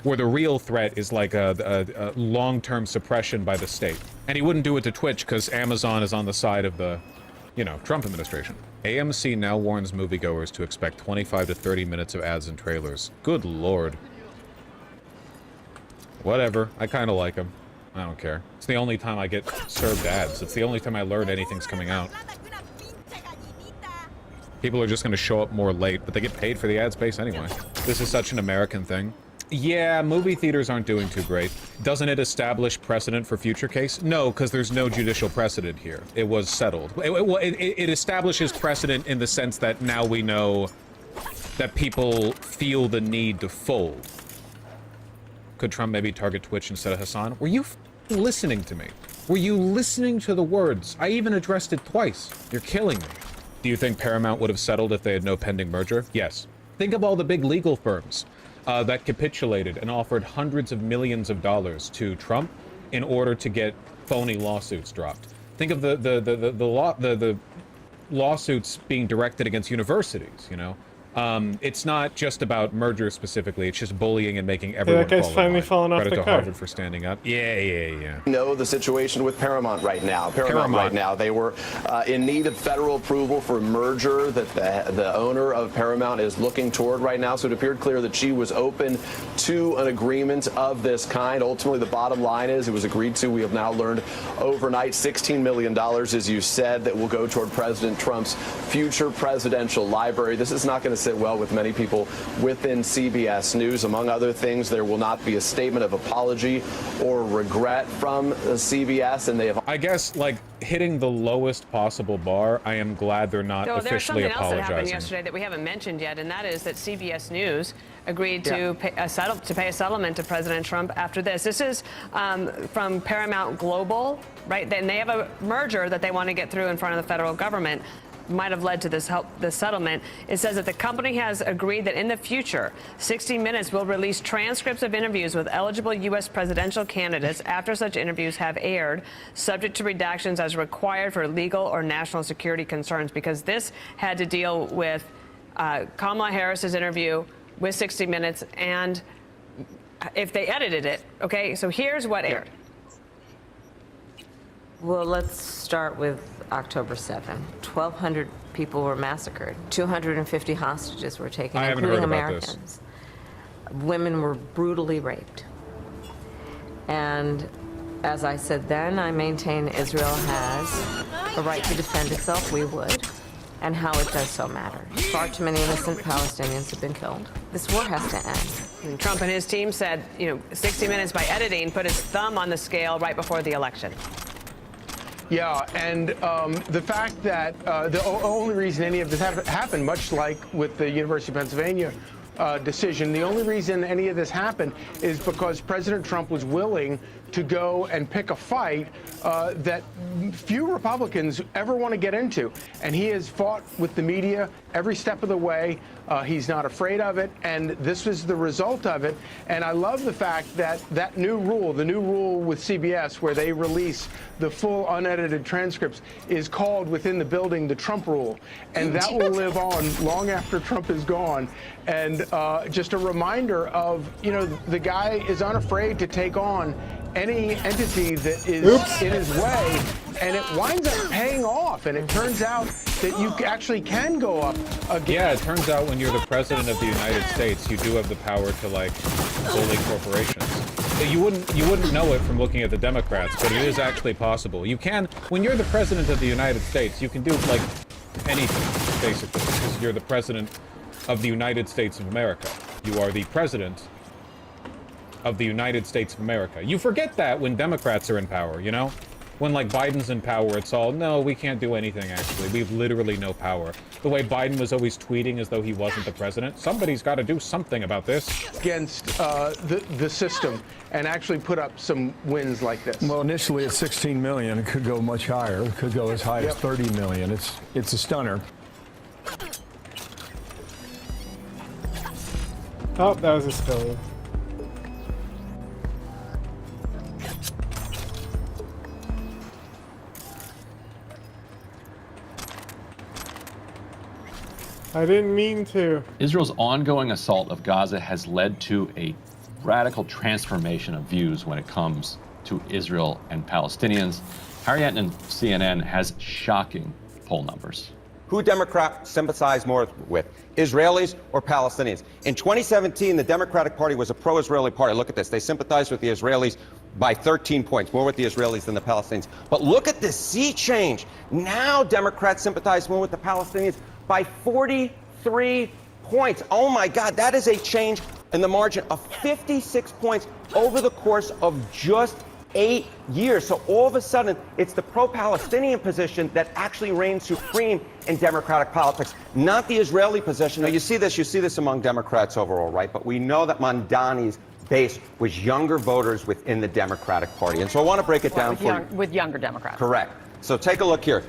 S10: Where the real threat is like a long-term suppression by the state. And he wouldn't do it to Twitch, because Amazon is on the side of the, you know, Trump administration. AMC now warns moviegoers to expect 25 to 30 minutes of ads and trailers. Good lord. Whatever. I kind of like them. I don't care. It's the only time I get served ads. It's the only time I learn anything's coming out. People are just going to show up more late, but they get paid for the ad space anyway. This is such an American thing. Yeah, movie theaters aren't doing too great. Doesn't it establish precedent for future case? No, because there's no judicial precedent here. It was settled. It establishes precedent in the sense that now we know that people feel the need to fold. Could Trump maybe target Twitch instead of Hassan? Were you listening to me? Were you listening to the words? I even addressed it twice. You're killing me. Do you think Paramount would have settled if they had no pending merger? Yes. Think of all the big legal firms that capitulated and offered hundreds of millions of dollars to Trump in order to get phony lawsuits dropped. Think of the lawsuits being directed against universities, you know? It's not just about mergers specifically, it's just bullying and making everyone
S1: that guy's
S10: fall
S1: finally
S10: in line.
S1: falling off
S10: Credit
S1: the
S10: to
S1: car.
S10: Harvard for standing up. Yeah.
S9: Know the situation with Paramount right now. Paramount right now, they were in need of federal approval for a merger that the owner of Paramount is looking toward right now. So it appeared clear that she was open to an agreement of this kind. Ultimately, the bottom line is it was agreed to. We have now learned overnight $16 million, as you said, that will go toward President Trump's future presidential library. This is not going to sit well with many people within CBS News. Among other things, there will not be a statement of apology or regret from CBS, and they have...
S10: I guess, like, hitting the lowest possible bar, I am glad they're not officially
S5: there's something
S10: apologizing.
S5: else that happened yesterday that we haven't mentioned yet, and that is that CBS News agreed to pay a settlement to President Trump after this. This is from Paramount Global, right? Then they have a merger that they want to get through in front of the federal government. Might have led to this settlement. It says that the company has agreed that in the future, 60 Minutes will release transcripts of interviews with eligible U.S. presidential candidates after such interviews have aired, subject to redactions as required for legal or national security concerns, because this had to deal with Kamala Harris's interview with 60 Minutes and if they edited it. Okay, so here's what aired.
S7: Well, let's start with October 7. 1,200 people were massacred. 250 hostages were taken, including Americans. Women were brutally raped. And as I said then, I maintain Israel has a right to defend itself. We would. And how it does so matter. Far too many innocent Palestinians have been killed. This war has to end.
S5: And Trump and his team said, 60 Minutes by editing put his thumb on the scale right before the election.
S16: Yeah, and the fact that the only reason any of this happened, much like with the University of Pennsylvania decision, the only reason any of this happened is because President Trump was willing to go and pick a fight that few Republicans ever want to get into. And he has fought with the media every step of the way. He's not afraid of it, and this was the result of it. And I love the fact that the new rule with CBS, where they release the full unedited transcripts, is called within the building the Trump rule. And that will live on long after Trump is gone. And just a reminder of, the guy is unafraid to take on any entity that is in his way, and it winds up paying off. And it turns out that you actually can go up again.
S10: Yeah, it turns out when you're the president of the United States, you do have the power to like bully corporations. So you wouldn't know it from looking at the Democrats, but it is actually possible. You can, when you're the president of the United States, you can do like anything, basically, because you're the president of the United States of America. You are the president of the United States of America. You forget that when Democrats are in power, you know? When, like, Biden's in power, it's all, no, we can't do anything, actually. We have literally no power. The way Biden was always tweeting as though he wasn't the president. Somebody's got to do something about this.
S16: Against the system and actually put up some wins like this.
S11: Well, initially at 16 million, it could go much higher. It could go as high as 30 million. It's a stunner.
S1: Oh, that was a spill. I didn't mean to.
S12: Israel's ongoing assault of Gaza has led to a radical transformation of views when it comes to Israel and Palestinians. Harriet and CNN has shocking poll numbers.
S19: Who Democrats sympathize more with, Israelis or Palestinians? In 2017, the Democratic Party was a pro-Israeli party. Look at this. They sympathized with the Israelis by 13 points, more with the Israelis than the Palestinians. But look at this sea change. Now Democrats sympathize more with the Palestinians by 43 points. Oh my God, that is a change in the margin of 56 points over the course of just 8 years. So all of a sudden, it's the pro-Palestinian position that actually reigns supreme in Democratic politics, not the Israeli position. Now, you see this among Democrats overall, right? But we know that Mondani's base was younger voters within the Democratic Party. And so I want to break it down
S20: with younger Democrats.
S19: Correct. So take a look here.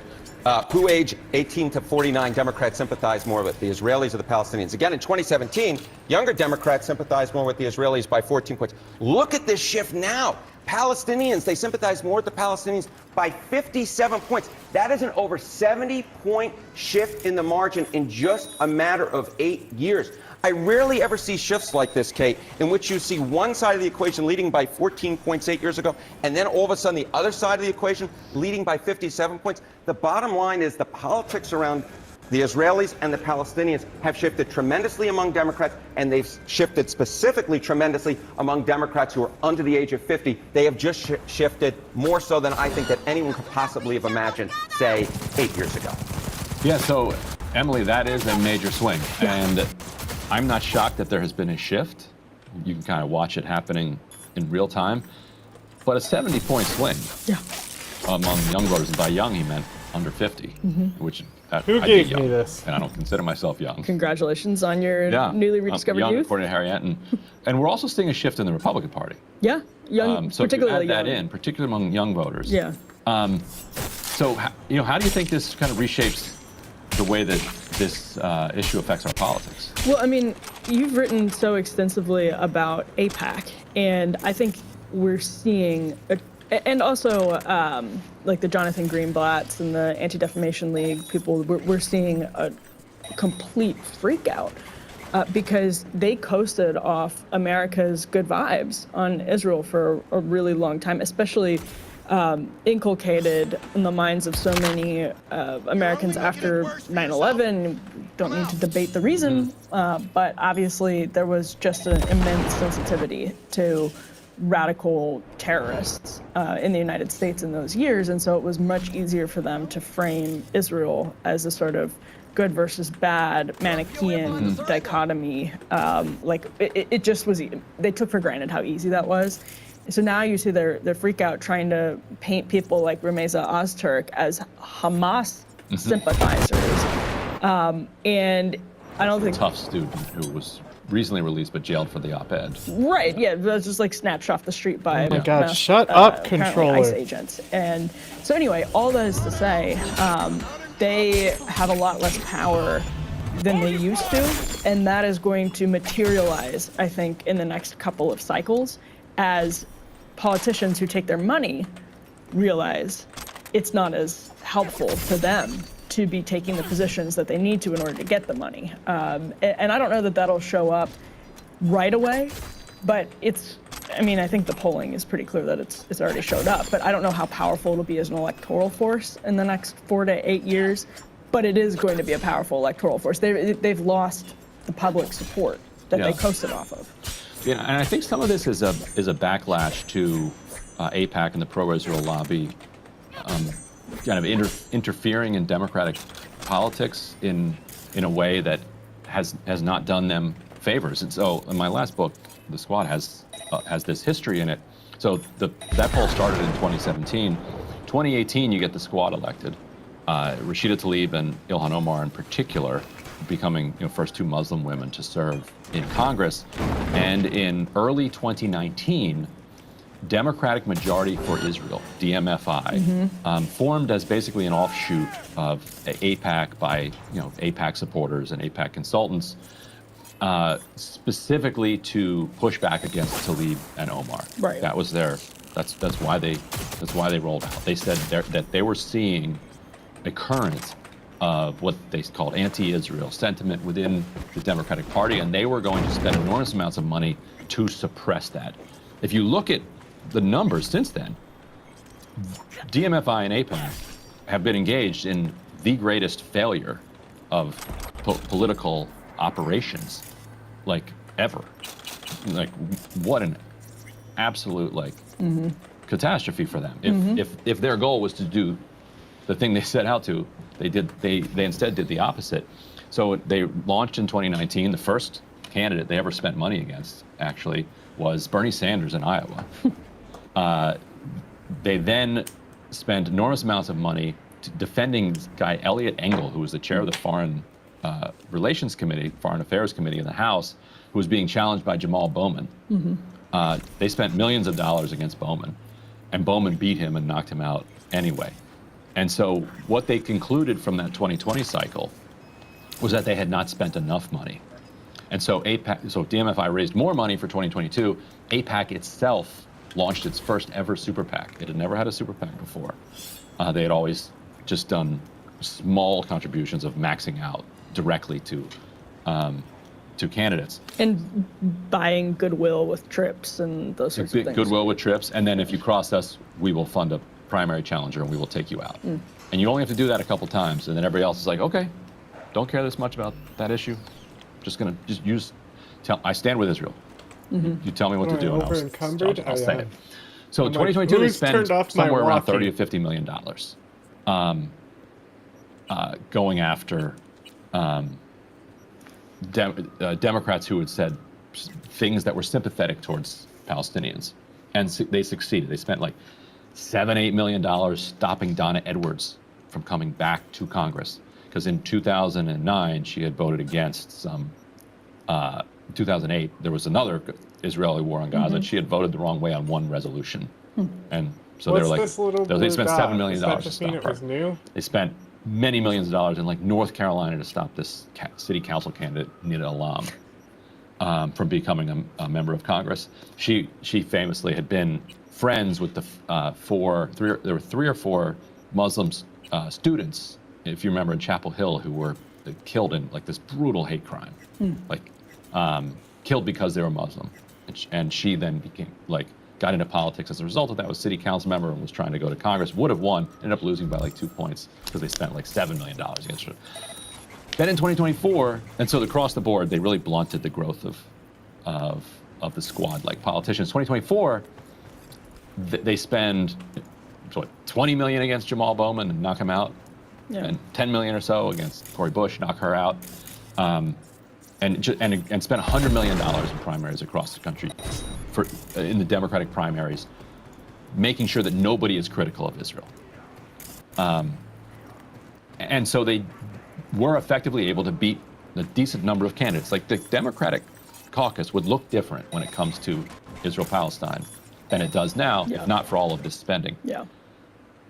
S19: Who age 18 to 49 Democrats sympathize more with, the Israelis or the Palestinians? Again, in 2017, younger Democrats sympathize more with the Israelis by 14 points. Look at this shift now. Palestinians, they sympathize more with the Palestinians by 57 points. That is an over 70-point shift in the margin in just a matter of 8 years. I rarely ever see shifts like this, Kate, in which you see one side of the equation leading by 14 points 8 years ago, and then all of a sudden the other side of the equation leading by 57 points. The bottom line is the politics around the Israelis and the Palestinians have shifted tremendously among Democrats, and they've shifted specifically tremendously among Democrats who are under the age of 50. They have just shifted more so than I think that anyone could possibly have imagined, say, 8 years ago.
S12: Yeah, so, Emily, that is a major swing. And I'm not shocked that there has been a shift. You can kind of watch it happening in real time. But a 70-point swing among young voters, and by young he meant under 50, which
S1: Who gave me this?
S12: And I don't consider myself young.
S22: Congratulations on your newly rediscovered
S12: young,
S22: youth.
S12: According to Harriet, and we're also seeing a shift in the Republican Party.
S22: Yeah, young,
S12: so
S22: particularly
S12: if you add that
S22: young.
S12: in, particularly among young voters.
S22: Yeah.
S12: So how do you think this kind of reshapes the way that this issue affects our politics?
S22: Well, I mean, you've written so extensively about AIPAC, and I think we're seeing, and also like the Jonathan Greenblatts and the Anti-Defamation League people, we're seeing a complete freak out because they coasted off America's good vibes on Israel for a really long time, especially inculcated in the minds of so many Americans after 9/11. Don't need to debate the reason, but obviously there was just an immense sensitivity to radical terrorists in the United States in those years, and so it was much easier for them to frame Israel as a sort of good versus bad Manichaean dichotomy. Like it just was. They took for granted how easy that was. So now you see their freak out trying to paint people like Rameza Ozturk as Hamas sympathizers. And I don't think...
S12: Tough student who was recently released but jailed for the op-ed.
S22: Right, yeah, that was just like snatched off the street by...
S1: Oh my God, shut up, controller.
S22: ICE agents. And so anyway, all that is to say, they have a lot less power than they used to, and that is going to materialize, I think, in the next couple of cycles as politicians who take their money realize it's not as helpful to them to be taking the positions that they need to in order to get the money. And I don't know that that'll show up right away, but it's I mean, I think the polling is pretty clear that it's already showed up, but I don't know how powerful it'll be as an electoral force in the next 4 to 8 years. But it is going to be a powerful electoral force. They've lost the public support that they coasted off of.
S12: Yeah, and I think some of this is a backlash to AIPAC and the pro-Israel lobby, kind of interfering in democratic politics in a way that has not done them favors. And so, in my last book, The Squad has this history in it. So that poll started in 2017. 2018, you get the Squad elected. Rashida Tlaib and Ilhan Omar in particular becoming first 2 Muslim women to serve in Congress. And in early 2019, Democratic Majority for Israel, DMFI, formed as basically an offshoot of AIPAC by AIPAC supporters and AIPAC consultants, specifically to push back against Tlaib and Omar.
S22: Right.
S12: That was that's why they rolled out. They said that they were seeing a current of what they called anti-Israel sentiment within the Democratic Party, and they were going to spend enormous amounts of money to suppress that. If you look at the numbers since then, DMFI and AIPAC have been engaged in the greatest failure of political operations, like ever. Like, what an absolute catastrophe for them. If their goal was to do the thing they set out to, they instead did the opposite. So they launched in 2019. The first candidate they ever spent money against, actually, was Bernie Sanders in Iowa. They then spent enormous amounts of money defending this guy Eliot Engel, who was the chair of the Foreign Affairs Committee in the House, who was being challenged by Jamal Bowman. They spent millions of dollars against Bowman, and Bowman beat him and knocked him out anyway. And so what they concluded from that 2020 cycle was that they had not spent enough money. And so DMFI raised more money for 2022. AIPAC itself launched its first ever super PAC. It had never had a super PAC before. They had always just done small contributions of maxing out directly to candidates.
S22: And buying goodwill with trips and those sorts of things.
S12: Goodwill with trips, and then if you cross us, we will fund a primary challenger and we will take you out. And you only have to do that a couple times, and then everybody else is like, okay, don't care this much about that issue. I stand with Israel. You tell me what to do, and I'll say it. So in 2022, they spent somewhere around $30 to $50 million going after Democrats who had said things that were sympathetic towards Palestinians, and they succeeded. They spent like $7-8 million stopping Donna Edwards from coming back to Congress, because in 2009 she had voted against some. 2008 there was another Israeli war on Gaza, and she had voted the wrong way on one resolution, and so they were like, they spent $7 million to stop her. They spent many millions of dollars in like North Carolina to stop this city council candidate Nida Alam from becoming a member of Congress. She famously had been friends with the there were 3 or 4 Muslim students, if you remember, in Chapel Hill, who were killed in like this brutal hate crime, killed because they were Muslim, and she then got into politics as a result of that. Was city council member and was trying to go to Congress. Would have won, ended up losing by like 2 points because they spent like $7 million against her. Then in 2024, and so across the board, they really blunted the growth of the squad like politicians. 2024, they spend $20 million against Jamal Bowman and knock him out, and $10 million or so against Cori Bush, knock her out, and spent $100 million in primaries across the country in the Democratic primaries, making sure that nobody is critical of Israel. And so they were effectively able to beat a decent number of candidates. Like the Democratic caucus would look different when it comes to Israel-Palestine than it does now, if not for all of this spending.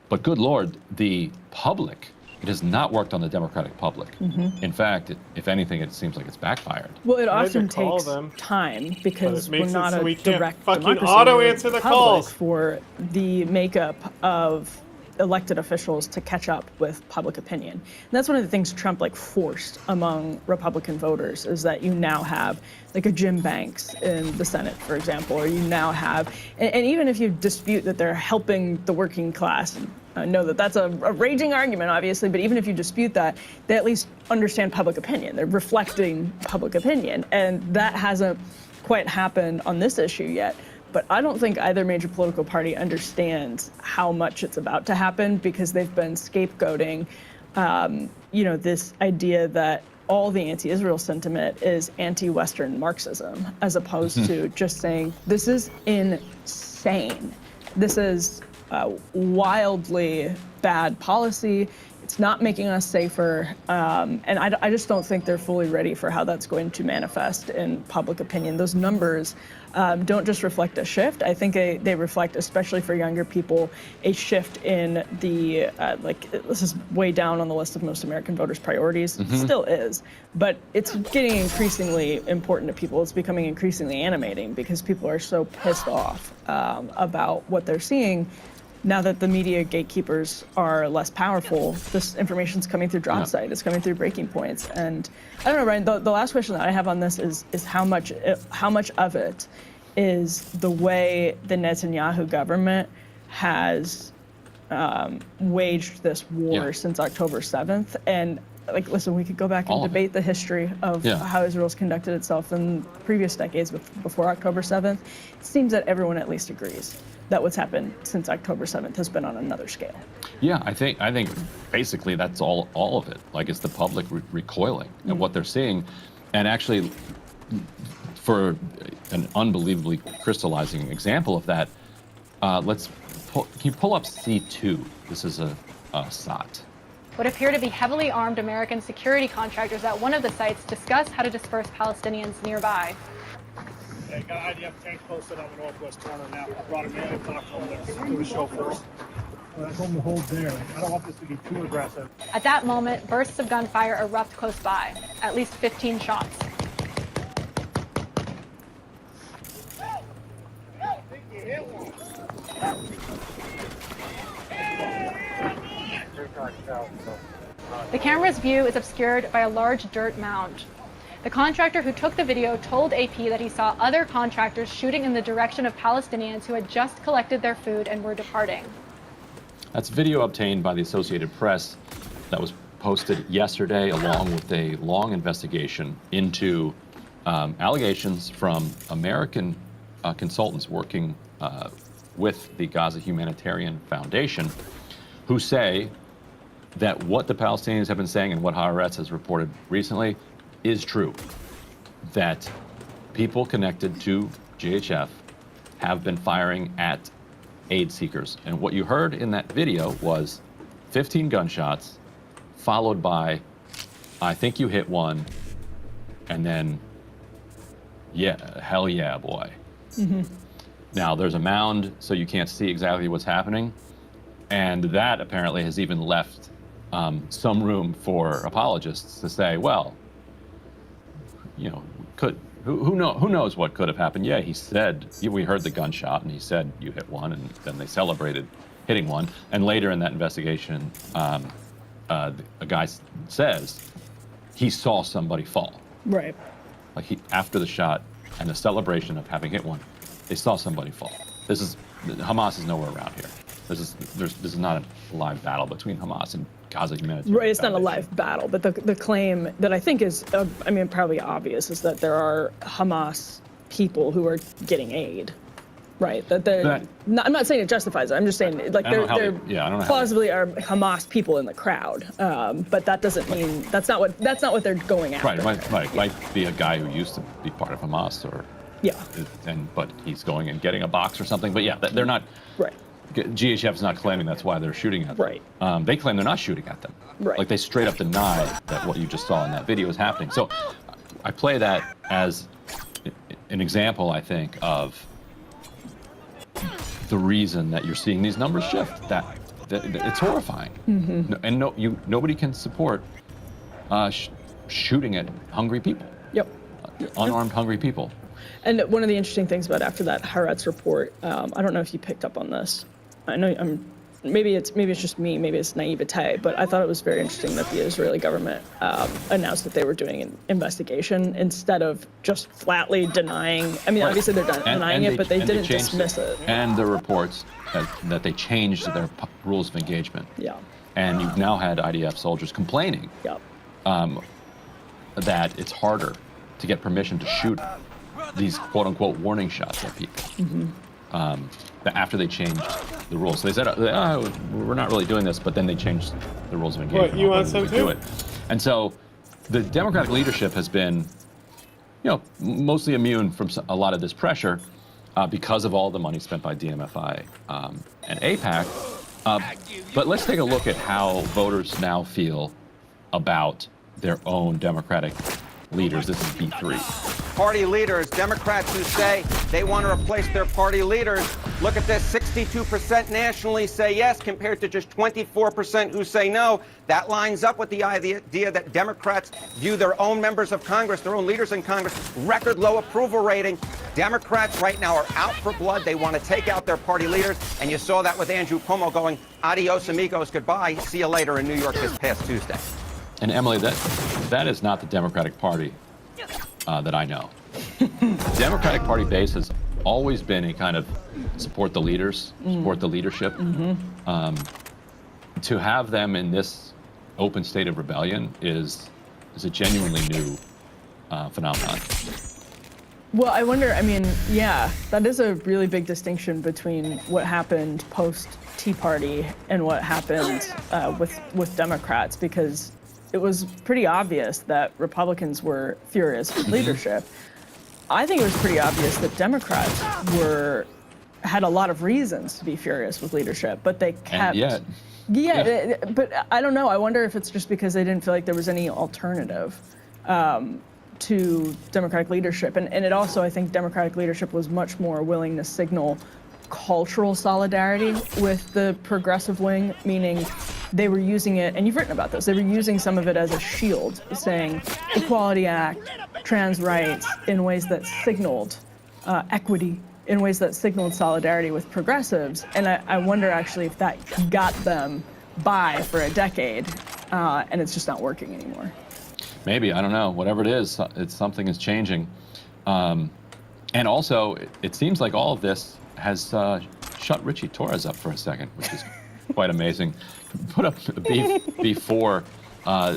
S12: But good Lord, the public, it has not worked on the Democratic public. In fact, if anything, it seems like it's backfired.
S22: Well, it often takes time because we're not a direct
S1: fucking
S22: democracy.
S1: auto answer the calls
S22: for the makeup of elected officials to catch up with public opinion. And that's one of the things Trump forced among Republican voters, is that you now have a Jim Banks in the Senate, for example, or you now have, and even if you dispute that they're helping the working class, I know that that's a raging argument, obviously, but even if you dispute that, they at least understand public opinion. They're reflecting public opinion, and that hasn't quite happened on this issue yet. But I don't think either major political party understands how much it's about to happen, because they've been scapegoating, this idea that all the anti-Israel sentiment is anti-Western Marxism, as opposed to just saying, this is insane. This is wildly bad policy. It's not making us safer. And I just don't think they're fully ready for how that's going to manifest in public opinion. Those numbers don't just reflect a shift. I think they reflect, especially for younger people, a shift in the, this is way down on the list of most American voters' priorities. It still is. But it's getting increasingly important to people. It's becoming increasingly animating, because people are so pissed off about what they're seeing. Now that the media gatekeepers are less powerful, this information's coming through drop site. It's coming through breaking points. And I don't know, Ryan, the last question that I have on this is how much of it is the way the Netanyahu government has waged this war since October 7th. And listen, we could go back and debate the history of how Israel's conducted itself in previous decades before October 7th. It seems that everyone at least agrees that what's happened since October 7th has been on another scale.
S12: Yeah, I think basically that's all of it. It's the public recoiling at what they're seeing. And actually, for an unbelievably crystallizing example of that, can you pull up C2? This is a SOT.
S8: What appear to be heavily armed American security contractors at one of the sites discuss how to disperse Palestinians nearby.
S13: I got IDF tank posted on the northwest corner now. I brought him in and talked to him. Let's do the show first. I told him to hold there. I don't want this to be too aggressive.
S8: At that moment, bursts of gunfire erupt close by, at least 15 shots. The camera's view is obscured by a large dirt mound. The contractor who took the video told AP that he saw other contractors shooting in the direction of Palestinians who had just collected their food and were departing.
S12: That's video obtained by the Associated Press that was posted yesterday, along with a long investigation into allegations from American consultants working with the Gaza Humanitarian Foundation, who say that what the Palestinians have been saying and what Haaretz has reported recently is true, that people connected to GHF have been firing at aid seekers. And what you heard in that video was 15 gunshots, followed by, I think you hit one, and then, yeah, hell yeah, boy. Now, there's a mound, so you can't see exactly what's happening. And that apparently has even left some room for apologists to say, well, who knows what could have happened? Yeah, he said, we heard the gunshot, and he said you hit one, and then they celebrated hitting one. And later in that investigation, a guy says he saw somebody fall.
S22: Right.
S12: After the shot and the celebration of having hit one, they saw somebody fall. Hamas is nowhere around here. This is not a live battle between Hamas and Gaza Humanitarian.
S22: Right, it's not a live battle, but the claim that I think is, probably obvious, is that there are Hamas people who are getting aid, right? I'm not saying it justifies it. I'm just saying there plausibly are Hamas people in the crowd, but that doesn't mean that's not what they're going after.
S12: Right. Might be a guy who used to be part of Hamas, but he's going and getting a box or something. But yeah, they're not.
S22: Right.
S12: GHF's not claiming that's why they're shooting at them.
S22: Right.
S12: They claim they're not shooting at them.
S22: Right.
S12: They straight up deny that what you just saw in that video is happening. So I play that as an example, I think, of the reason that you're seeing these numbers shift. That it's horrifying. And nobody can support shooting at hungry people.
S22: Yep.
S12: Unarmed, hungry people.
S22: And one of the interesting things about after that Haaretz report, I don't know if you picked up on this. I know I'm maybe it's just me, maybe it's naivete, but I thought it was very interesting that the Israeli government announced that they were doing an investigation instead of just flatly denying. I mean, obviously they're denying it, but they didn't dismiss it.
S12: And the reports that they changed their rules of engagement.
S22: Yeah.
S12: And you've now had IDF soldiers complaining that it's harder to get permission to shoot these quote-unquote warning shots at people. After they changed the rules. So they said, we're not really doing this, but then they changed the rules of engagement.
S1: What, you want some too?
S12: And so the Democratic leadership has been, mostly immune from a lot of this pressure because of all the money spent by DMFI and AIPAC. But let's take a look at how voters now feel about their own Democratic leaders. This is B3.
S19: Party leaders, Democrats who say they want to replace their party leaders. Look at this, 62% nationally say yes compared to just 24% who say no. That lines up with the idea that Democrats view their own members of Congress, their own leaders in Congress, record low approval rating. Democrats right now are out for blood. They want to take out their party leaders. And you saw that with Andrew Cuomo going, adios amigos, goodbye, see you later in New York this past Tuesday.
S12: And Emily, that is not the Democratic Party that I know. The Democratic Party base has always been a kind of support the leaders, support the leadership. To have them in this open state of rebellion is a genuinely new phenomenon.
S22: Well, I wonder, I mean, yeah, that is a really big distinction between what happened post-Tea Party and what happened with Democrats, because it was pretty obvious that Republicans were furious with leadership. I think it was pretty obvious that Democrats had a lot of reasons to be furious with leadership, but they kept...
S12: And
S22: yet. But I don't know. I wonder if it's just because they didn't feel like there was any alternative to Democratic leadership. And it also, I think Democratic leadership was much more willing to signal cultural solidarity with the progressive wing, meaning they were using it, and you've written about this, they were using some of it as a shield, saying Equality Act, trans rights, in ways that signaled equity, in ways that signaled solidarity with progressives. And I wonder actually if that got them by for a decade, and it's just not working anymore.
S12: Maybe, I don't know. Whatever it is, something is changing. And also, it seems like all of this has shut Richie Torres up for a second, which is quite amazing. Put up B4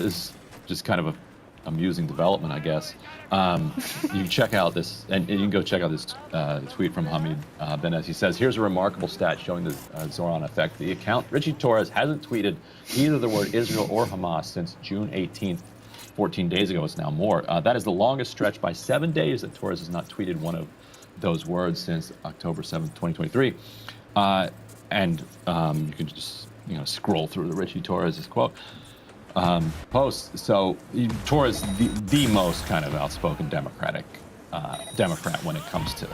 S12: is just kind of an amusing development, I guess. You can check out this, and you can go check out this tweet from Hamid Benez. He says, here's a remarkable stat showing the Zoran effect. The account Richie Torres hasn't tweeted either the word Israel or Hamas since June 18th. 14 days ago, it's now more. That is the longest stretch by 7 days that Torres has not tweeted one of those words since October 7th, 2023. And you can just scroll through the Richie Torres' quote posts. So Torres, the most kind of outspoken Democrat when it comes to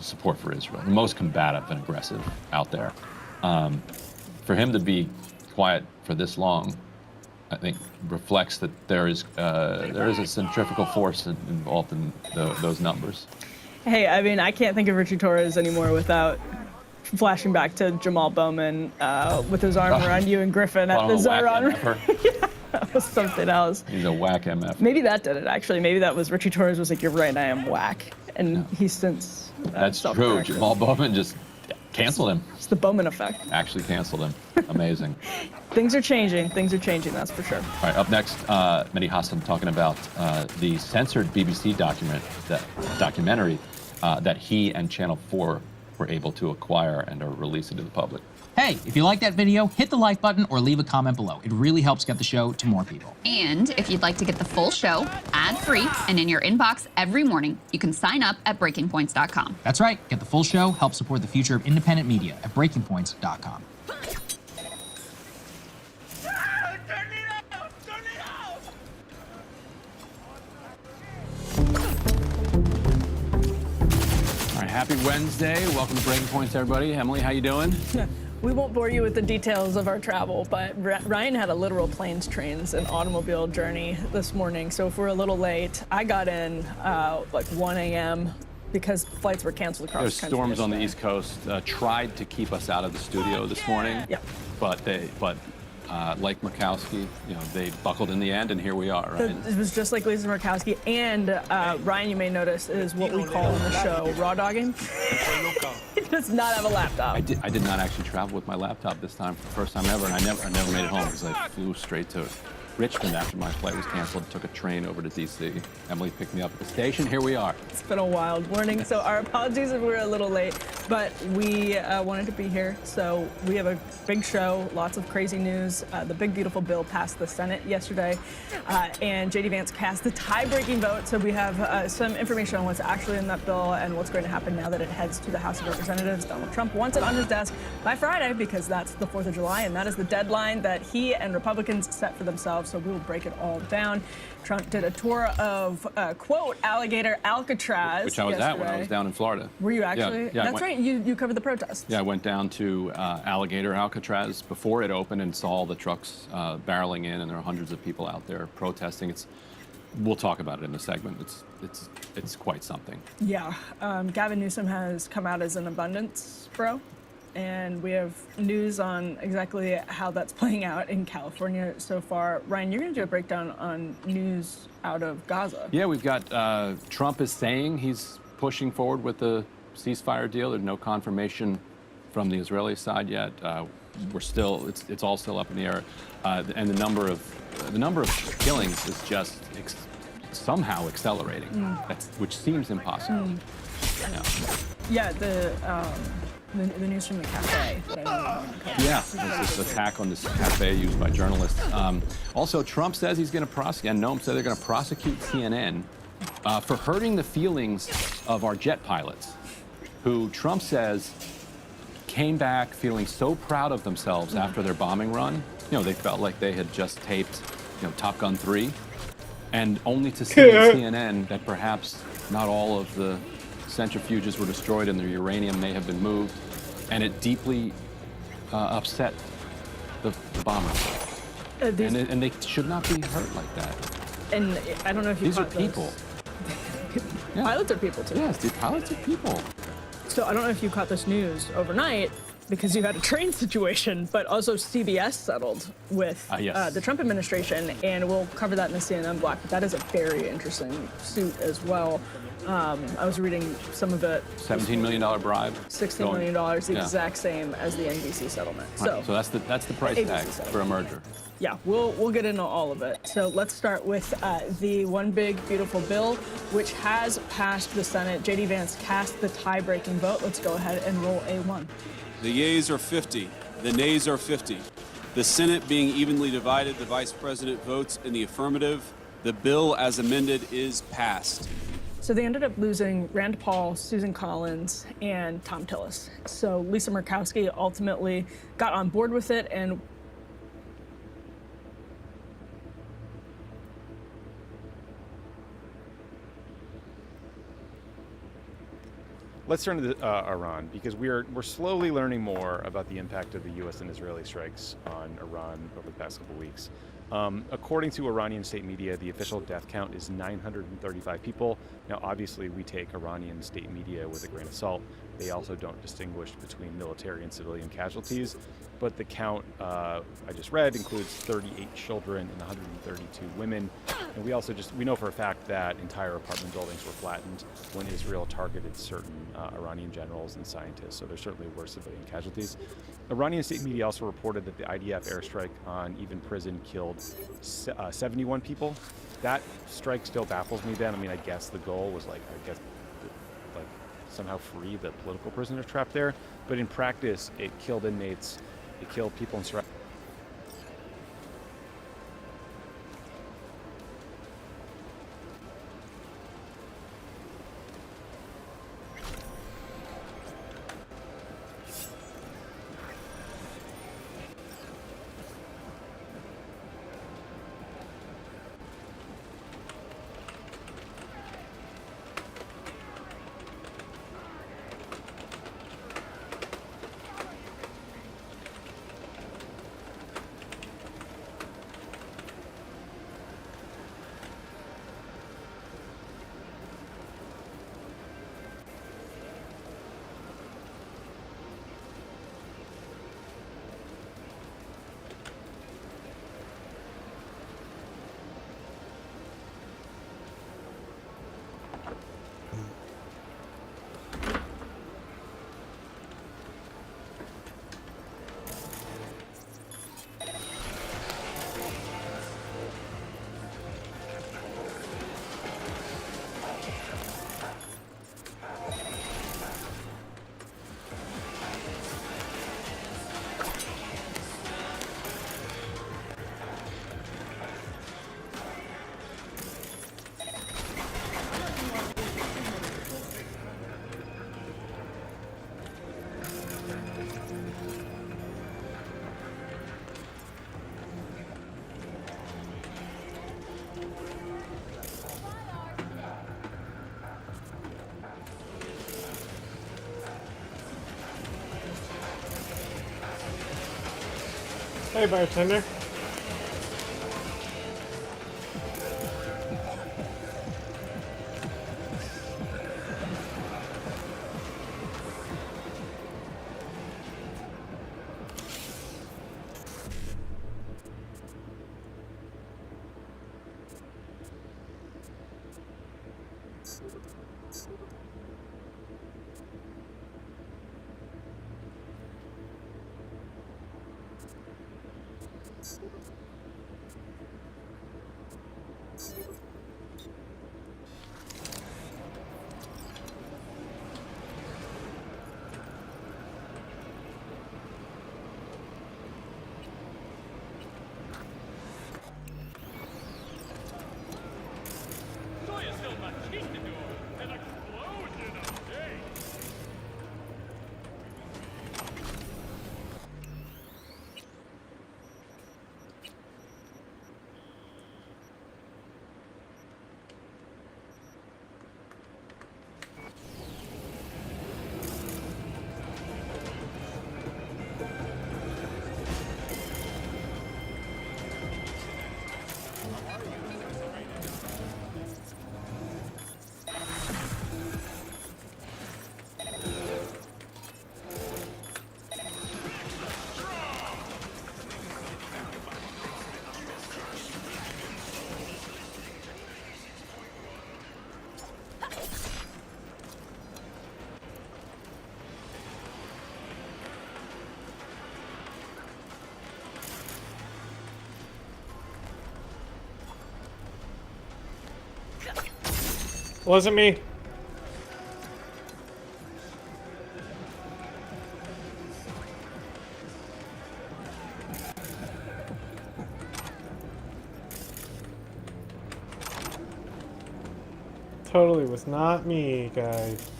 S12: support for Israel, the most combative and aggressive out there. For him to be quiet for this long, I think reflects that there is a centrifugal force involved in those numbers.
S22: Hey, I mean, I can't think of Richie Torres anymore without flashing back to Jamal Bowman with his arm around you and Griffin at the Zoran. Yeah, that was something else.
S12: He's a whack MF.
S22: Maybe that did it, actually. Maybe that was Richie Torres was like, you're right, I am whack. And he's since
S12: That's true. Jamal Bowman just canceled him.
S22: It's the Bowman effect.
S12: Actually canceled him. Amazing.
S22: Things are changing. Things are changing, that's for sure.
S12: All right, up next, Mehdi Hasan talking about the censored BBC documentary that he and Channel 4 were able to acquire and are releasing to the public.
S14: Hey, if you like that video, hit the like button or leave a comment below. It really helps get the show to more people.
S17: And if you'd like to get the full show, ad-free, and in your inbox every morning, you can sign up at BreakingPoints.com.
S14: That's right. Get the full show, help support the future of independent media at BreakingPoints.com.
S18: Happy Wednesday. Welcome to Breaking Points, everybody. Emily, how you doing?
S22: We won't bore you with the details of our travel, but Ryan had a literal planes, trains, and automobile journey this morning. So if we're a little late, I got in like 1 a.m. because flights were canceled across
S12: There's
S22: the country.
S12: storms on the
S22: yesterday.
S12: East Coast. Tried to keep us out of the studio this morning.
S22: Yeah.
S12: But like Murkowski, they buckled in the end, and here we are. Right?
S22: It was just like Lisa Murkowski. And Ryan, you may notice, is what we call in the show raw dogging. He does not have a laptop.
S12: I did not actually travel with my laptop this time for the first time ever, and I never made it home because I flew straight to Richmond after my flight was canceled. Took a train over to D.C. Emily picked me up at the station. Here we are.
S22: It's been a wild morning, so our apologies if we're a little late, but we wanted to be here. So we have a big show, lots of crazy news. The big, beautiful bill passed the Senate yesterday, and J.D. Vance cast the tie-breaking vote. So we have some information on what's actually in that bill and what's going to happen now that it heads to the House of Representatives. Donald Trump wants it on his desk by Friday because that's the 4th of July, and that is the deadline that he and Republicans set for themselves. So we will break it all down. Trump did a tour of, quote, alligator Alcatraz
S12: Which I was
S22: yesterday.
S12: at when I was down in Florida.
S22: Were you actually?
S12: Yeah,
S22: That's right. You covered the protests.
S12: Yeah, I went down to Alligator Alcatraz before it opened and saw all the trucks barreling in, and there are hundreds of people out there protesting. We'll talk about it in the segment. It's quite something.
S22: Yeah. Gavin Newsom has come out as an abundance bro. And we have news on exactly how that's playing out in California so far. Ryan, you're going to do a breakdown on news out of Gaza.
S12: Yeah, we've got Trump is saying he's pushing forward with the ceasefire deal. There's no confirmation from the Israeli side yet. It's all still up in the air, and the number of killings is just somehow accelerating, which seems impossible.
S22: Yeah, the news from the cafe.
S12: Yeah, this attack on this cafe used by journalists. Also, Trump says he's going to prosecute, and Noam said they're going to prosecute CNN for hurting the feelings of our jet pilots, who Trump says came back feeling so proud of themselves after their bombing run. They felt like they had just taped, Top Gun 3, and only to see on CNN that perhaps not all of the centrifuges were destroyed and the uranium may have been moved, and it deeply upset the bombers. And they should not be hurt like that.
S22: And I don't know if you
S12: These are
S22: caught
S12: people.
S22: Yeah. Pilots are people too.
S12: Yes, the pilots are people.
S22: So I don't know if you caught this news overnight because you had a train situation, but also CBS settled with the Trump administration, and we'll cover that in the CNN block. But that is a very interesting suit as well. I was reading some of it.
S12: $17 million bribe.
S22: $16 million, the exact same as the NBC settlement.
S12: Right. So that's the price tag for a merger.
S22: Yeah, we'll get into all of it. So let's start with the one big beautiful bill, which has passed the Senate. J.D. Vance cast the tie-breaking vote. Let's go ahead and roll A1.
S4: The yeas are 50. The nays are 50. The Senate being evenly divided, the Vice President votes in the affirmative. The bill as amended is passed.
S22: So they ended up losing Rand Paul, Susan Collins, and Tom Tillis. So Lisa Murkowski ultimately got on board with it, and
S20: Let's turn to Iran, because we're slowly learning more about the impact of the U.S. and Israeli strikes on Iran over the past couple weeks. According to Iranian state media, the official death count is 935 people. Now, obviously, we take Iranian state media with a grain of salt. They also don't distinguish between military and civilian casualties. But the count I just read includes 38 children and 132 women. And we know for a fact that entire apartment buildings were flattened when Israel targeted certain Iranian generals and scientists. So there certainly were civilian casualties. Iranian state media also reported that the IDF airstrike on Evin prison killed 71 people. That strike still baffles me then. I mean, I guess the goal was somehow free the political prisoners trapped there. But in practice, it killed inmates, it killed people in surrounding.
S1: Hey, bartender. Wasn't me. Totally was not me, guys.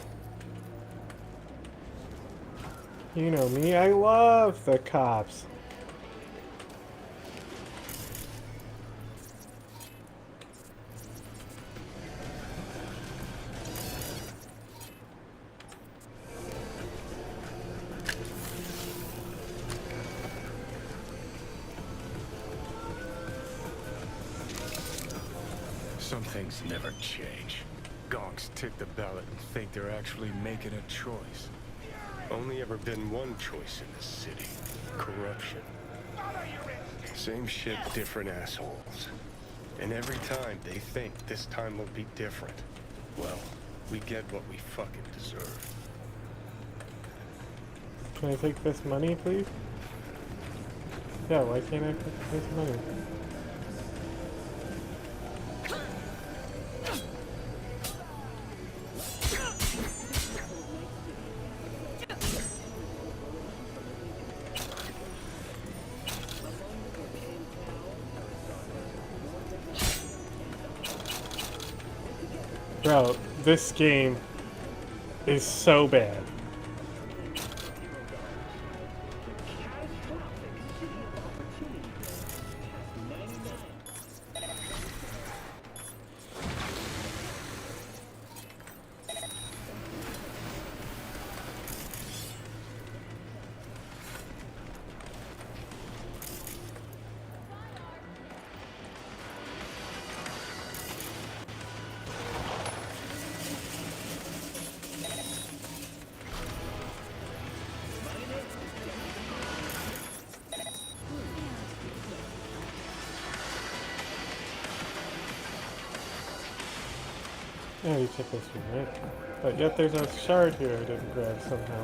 S1: You know me, I love the cops.
S2: Some things never change. Gonks tick the ballot and think they're actually making a choice. Only ever been one choice in this city. Corruption. Same shit, different assholes. And every time they think this time will be different, well, we get what we fucking deserve.
S1: Can I take this money, please? Yeah, why can't I take this money? Bro, this game is so bad. Yeah, you took this one, right? But yet there's a shard here I didn't grab somehow.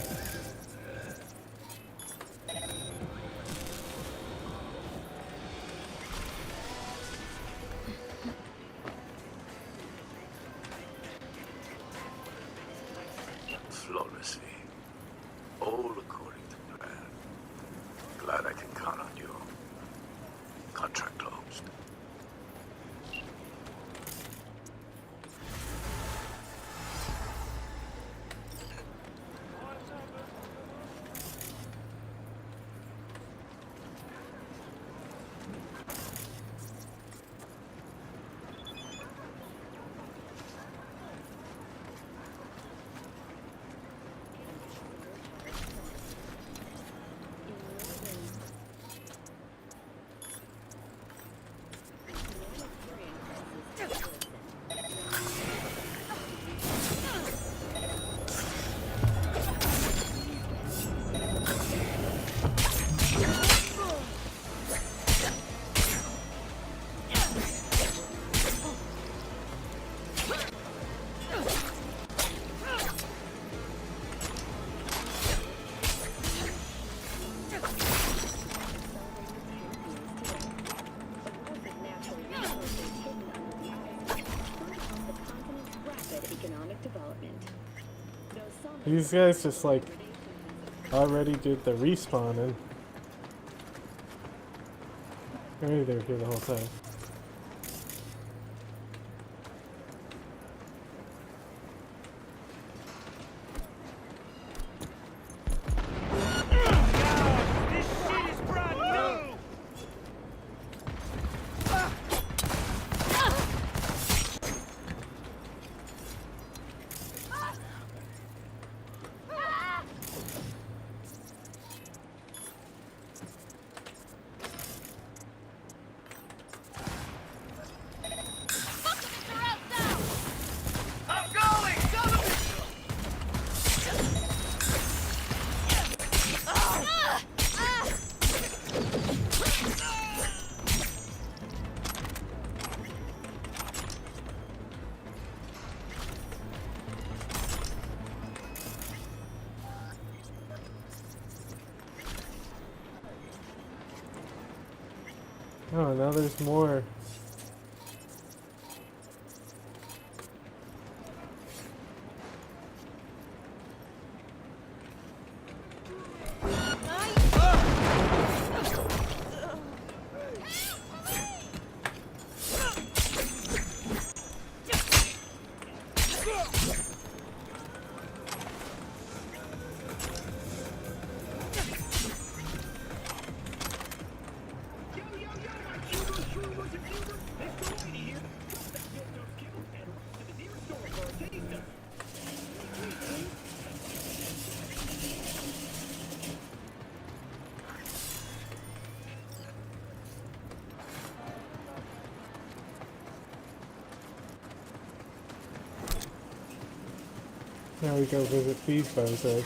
S2: Flawlessly. All according to plan. Glad I can count on you. Contract closed.
S1: These guys just like already did the respawning. Maybe they were here the whole time. Oh, now there's more. Now we go visit these bozos.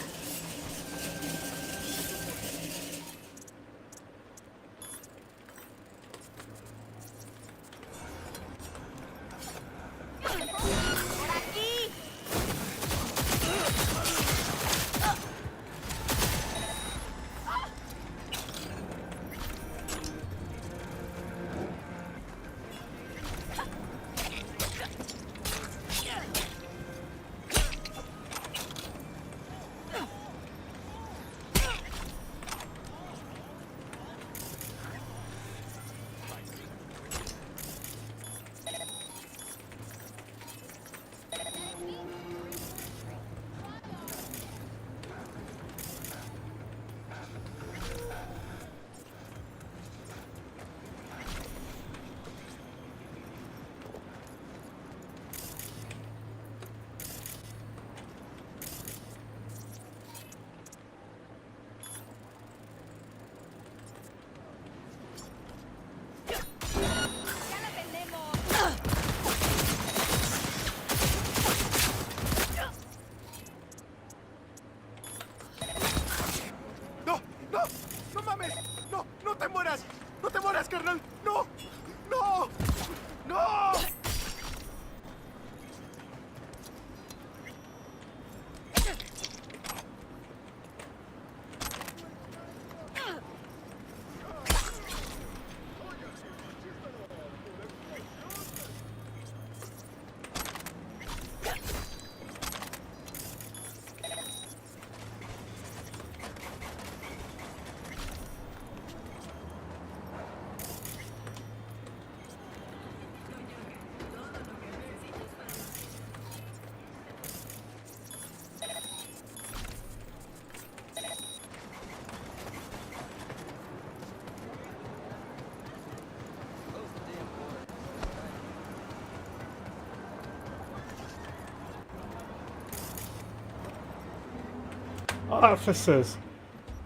S1: Officers!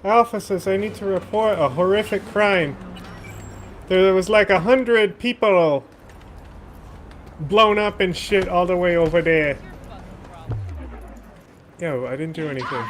S1: Officers, I need to report a horrific crime. There was like 100 people blown up and shit all the way over there. Yo, I didn't do anything.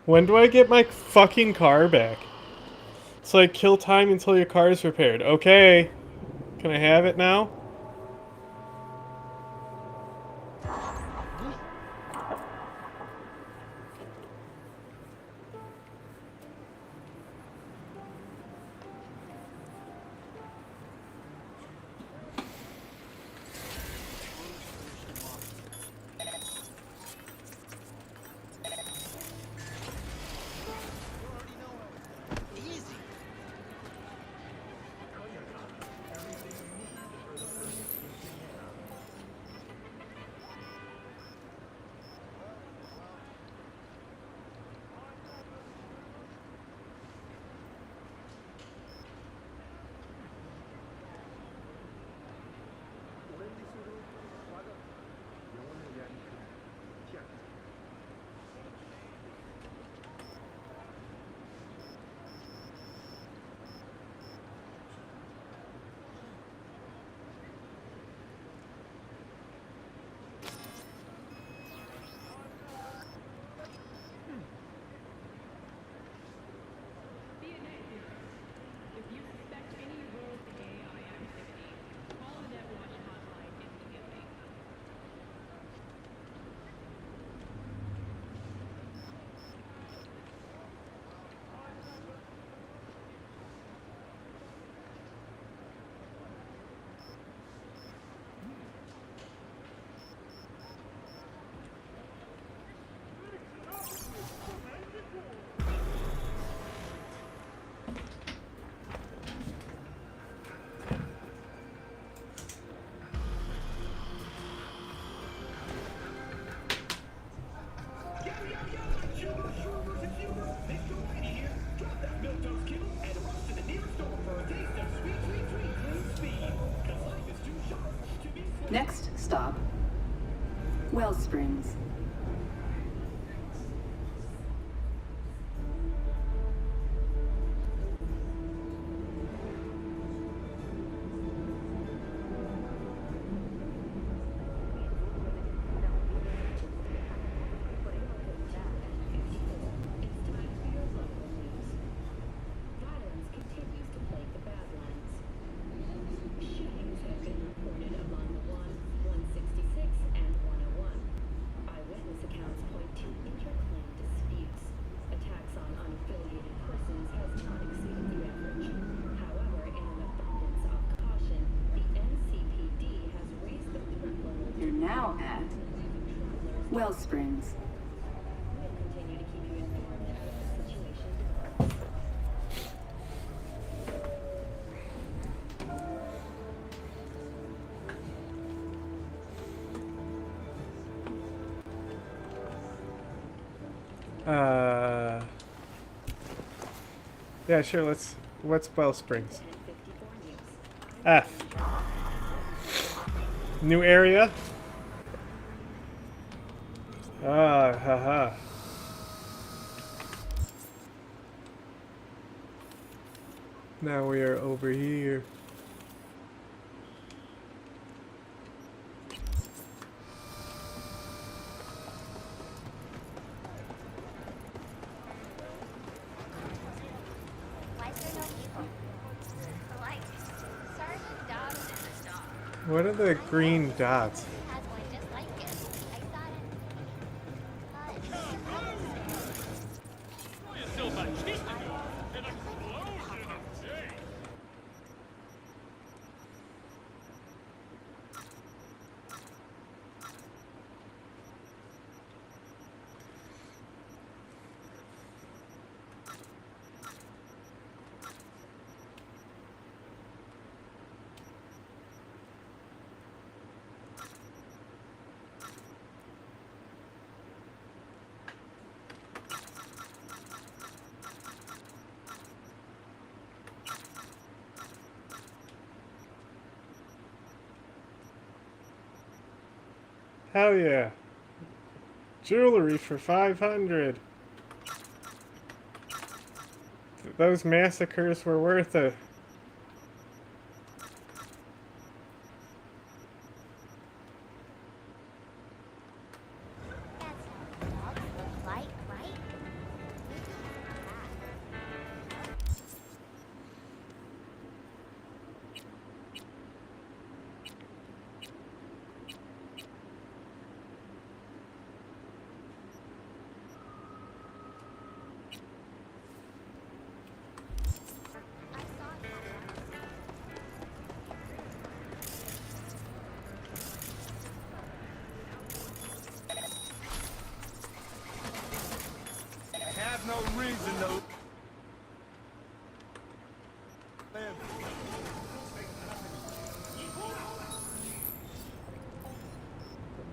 S1: When do I get my fucking car back? It's like kill time until your car is repaired. Okay. Can I have it now?
S15: Next stop, Wellsprings. You're now at Wellsprings.
S1: Yeah, sure, what's Wellsprings? F. New area? Ah, haha. Now we are over here. What are the green dots? Hell yeah. Jewelry for 500. Those massacres were worth it.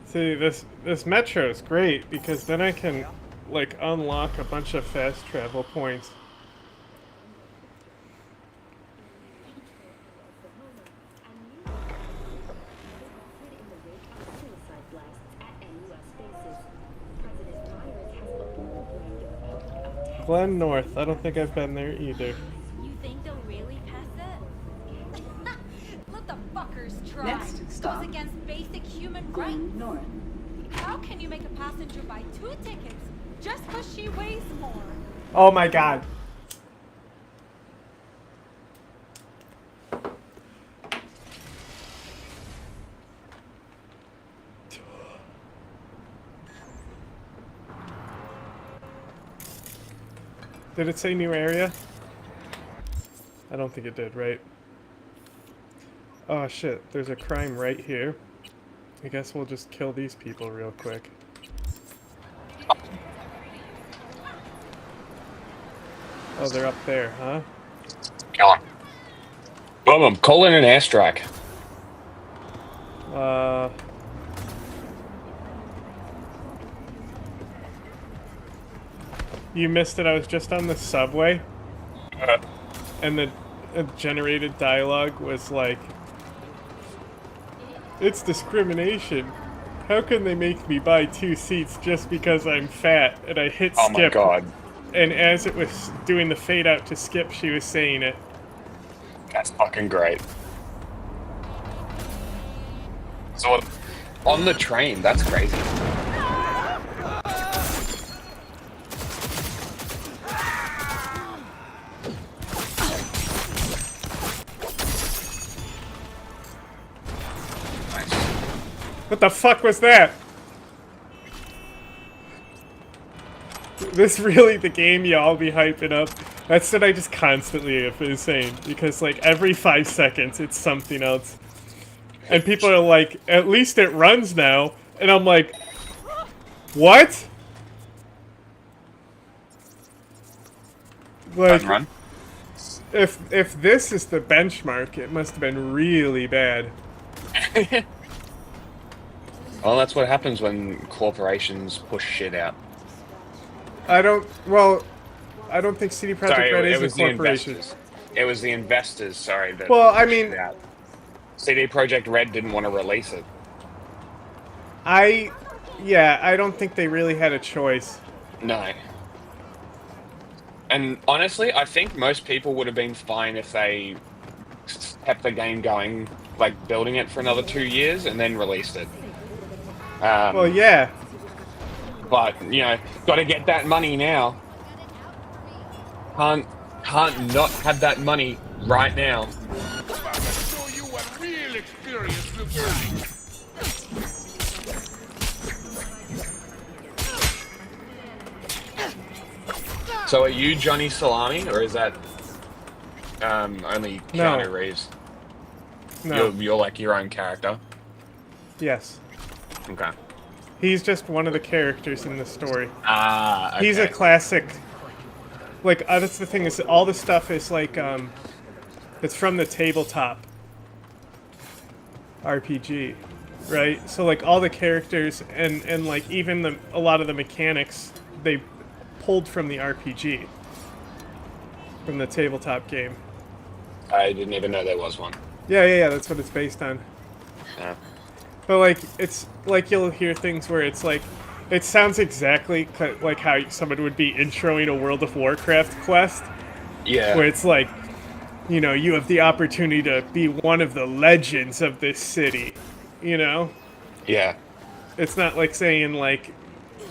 S1: See, this metro is great because then I can, like, unlock a bunch of fast travel points. Glen North. I don't think I've been there either.
S3: You think they'll really pass it? Let the fuckers try.
S15: Next stop.
S3: Goes against basic human rights.
S15: North.
S3: How can you make a passenger buy 2 tickets just because she weighs more?
S1: Oh my god. Did it say new area? I don't think it did, right? Oh shit, there's a crime right here. I guess we'll just kill these people real quick. Oh, they're up there, huh?
S21: Kill him. Boom, call in an airstrike.
S1: You missed it, I was just on the subway. And the generated dialogue was like, it's discrimination. How can they make me buy 2 seats just because I'm fat? And I hit skip.
S21: Oh my god.
S1: And as it was doing the fade out to skip, she was saying it.
S21: That's fucking great. So, on the train, that's crazy.
S1: What the fuck was that? This really the game y'all be hyping up? That's what I just constantly am saying, because like every 5 seconds it's something else. And people are like, at least it runs now. And I'm like, what? Like,
S21: Run.
S1: If this is the benchmark, it must have been really bad.
S21: Well, that's what happens when corporations push shit out.
S1: I don't think CD Projekt Red is a corporation.
S21: It was the investors, sorry. That
S1: well, I
S21: pushed
S1: mean,
S21: it out. CD Projekt Red didn't want to release it.
S1: I don't think they really had a choice.
S21: No. And honestly, I think most people would have been fine if they kept the game going, like building it for another 2 years and then released it.
S1: Well, yeah.
S21: But, you know, gotta get that money now. Can't not have that money right now. So are you Johnny Salami, or is that only Keanu Reeves?
S1: No.
S21: You're like your own character?
S1: Yes.
S21: Okay.
S1: He's just one of the characters in the story.
S21: Ah, okay.
S1: He's a classic. Like, that's the thing, is all the stuff is like, it's from the tabletop RPG, right? So like all the characters and like even a lot of the mechanics, they pulled from the RPG, from the tabletop game.
S21: I didn't even know there was one.
S1: Yeah, that's what it's based on.
S21: Yeah.
S1: But like, it's like you'll hear things where it's like, it sounds exactly like how someone would be introing a World of Warcraft quest.
S21: Yeah.
S1: Where it's like, you know, you have the opportunity to be one of the legends of this city, you know?
S21: Yeah.
S1: It's not like saying like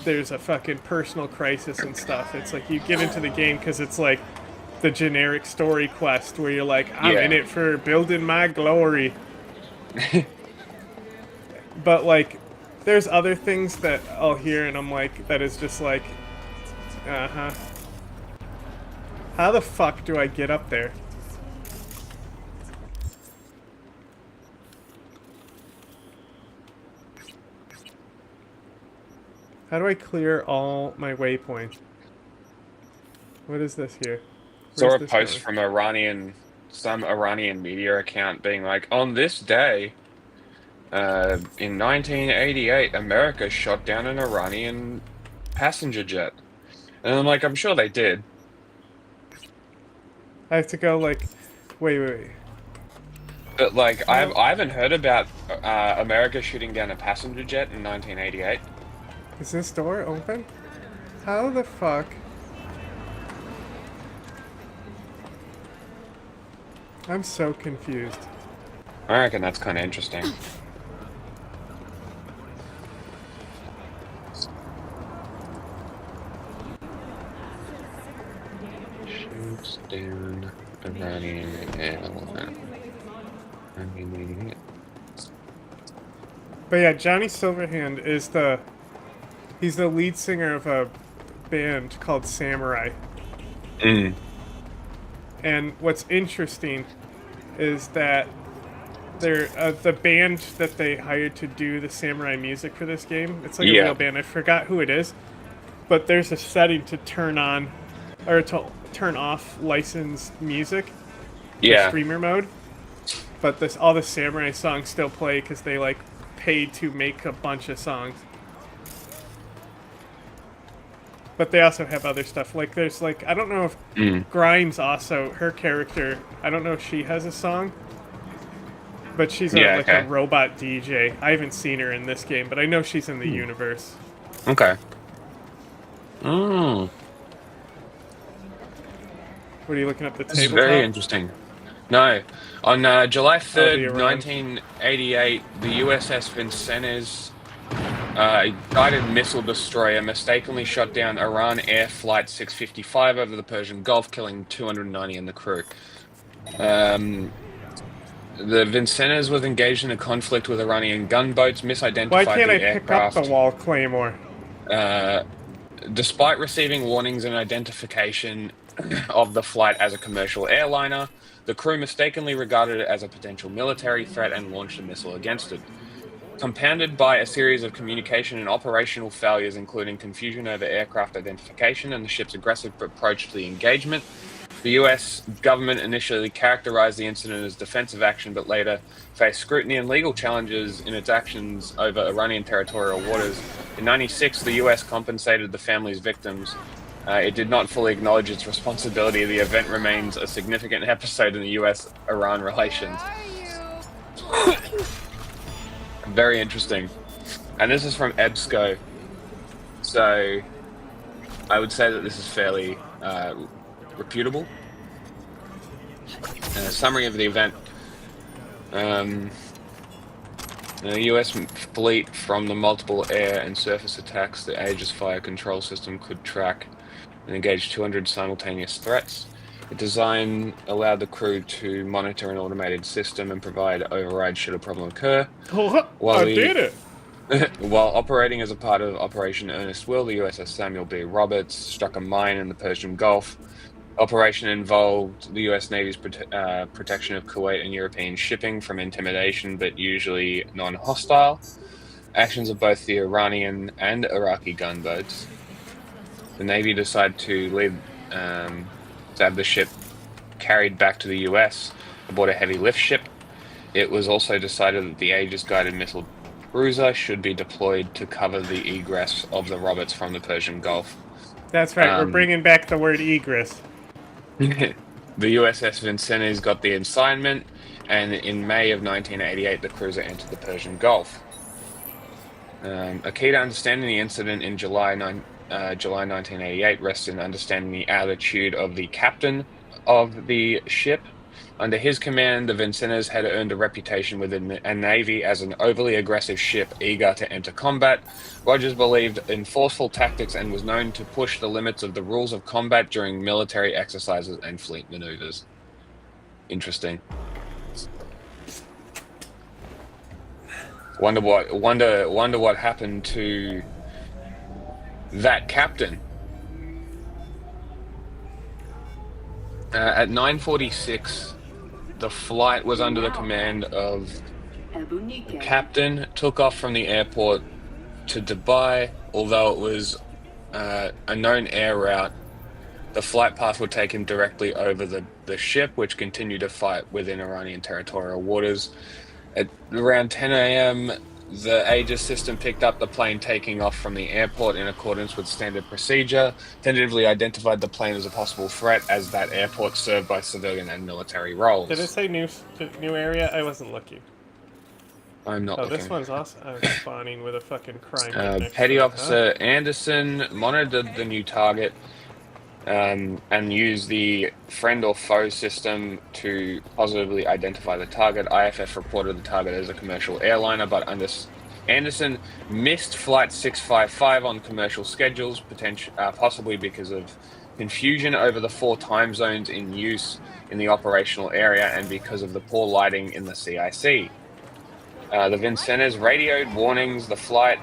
S1: there's a fucking personal crisis and stuff. It's like you get into the game because it's like the generic story quest where you're like, I'm in it for building my glory. But like, there's other things that I'll hear and I'm like, that is just like, uh-huh. How the fuck do I get up there? How do I clear all my waypoints? What is this here?
S21: Saw
S1: Where's
S21: a
S1: this
S21: post
S1: going?
S21: from some Iranian media account being like, on this day, in 1988, America shot down an Iranian passenger jet. And I'm like, I'm sure they did.
S1: I have to go like, wait.
S21: But like, I haven't heard about America shooting down a passenger jet in 1988.
S1: Is this door open? How the fuck? I'm so confused.
S21: I reckon that's kind of interesting. Shoots down Iranian airline.
S1: But yeah, Johnny Silverhand is he's the lead singer of a band called Samurai.
S21: Mm.
S1: And what's interesting is that they're the band that they hired to do the Samurai music for this game. It's like a real band. I forgot who it is, but there's a setting to turn on or to turn off licensed music.
S21: Yeah.
S1: Streamer mode. But all the Samurai songs still play because they like paid to make a bunch of songs. But they also have other stuff. Like there's like I don't know if Grimes also her character. I don't know if she has a song. But she's a robot DJ. I haven't seen her in this game, but I know she's in the universe.
S21: Okay. Oh.
S1: What are you looking up the
S21: This is
S1: tabletop?
S21: very interesting. No. On July 3rd, 1988, the USS Vincennes, a guided missile destroyer, mistakenly shot down Iran Air Flight 655 over the Persian Gulf, killing 290 in the crew. The Vincennes was engaged in a conflict with Iranian gunboats, misidentified
S1: Why can't
S21: the
S1: I pick
S21: aircraft.
S1: up the wall claymore?
S21: Despite receiving warnings and identification of the flight as a commercial airliner, the crew mistakenly regarded it as a potential military threat and launched a missile against it. Compounded by a series of communication and operational failures, including confusion over aircraft identification and the ship's aggressive approach to the engagement, the US government initially characterized the incident as defensive action, but later faced scrutiny and legal challenges in its actions over Iranian territorial waters. In '96, the US compensated the family's victims. It did not fully acknowledge its responsibility. The event remains a significant episode in the US-Iran relations. Very interesting. And this is from EBSCO. So I would say that this is fairly reputable. Summary of the event. The US fleet, from the multiple air and surface attacks the Aegis Fire Control System could track and engage 200 simultaneous threats. The design allowed the crew to monitor an automated system and provide override should a problem occur.
S1: Did it!
S21: While operating as a part of Operation Earnest Will, the USS Samuel B. Roberts struck a mine in the Persian Gulf. Operation involved the U.S. Navy's protection of Kuwait and European shipping from intimidation, but usually non-hostile actions of both the Iranian and Iraqi gunboats. The Navy decided to have the ship carried back to the U.S. aboard a heavy lift ship. It was also decided that the Aegis guided missile cruiser should be deployed to cover the egress of the Roberts from the Persian Gulf.
S1: That's right. We're bringing back the word egress.
S21: The USS Vincennes got the assignment, and in May of 1988, the cruiser entered the Persian Gulf. A key to understanding the incident in July 1988 rests in understanding the attitude of the captain of the ship. Under his command, the Vincennes had earned a reputation within a navy as an overly aggressive ship eager to enter combat. Rogers believed in forceful tactics and was known to push the limits of the rules of combat during military exercises and fleet maneuvers. Interesting. Wonder what happened to that captain. At 9:46. The flight was under the command of the captain, took off from the airport to Dubai, although it was a known air route. The flight path would take him directly over the ship, which continued to fight within Iranian territorial waters. At around 10 a.m., the Aegis system picked up the plane taking off from the airport in accordance with standard procedure, tentatively identified the plane as a possible threat as that airport served by civilian and military roles.
S1: Did it say new area? I wasn't looking.
S21: I'm not looking.
S1: This one's awesome. I was spawning with a fucking crime hit next
S21: Petty
S1: to it,
S21: Officer Anderson monitored the new target and used the friend or foe system to positively identify the target. IFF reported the target as a commercial airliner, but Anderson missed Flight 655 on commercial schedules, possibly because of confusion over the 4 time zones in use in the operational area and because of the poor lighting in the CIC. The Vincennes radioed warnings to Flight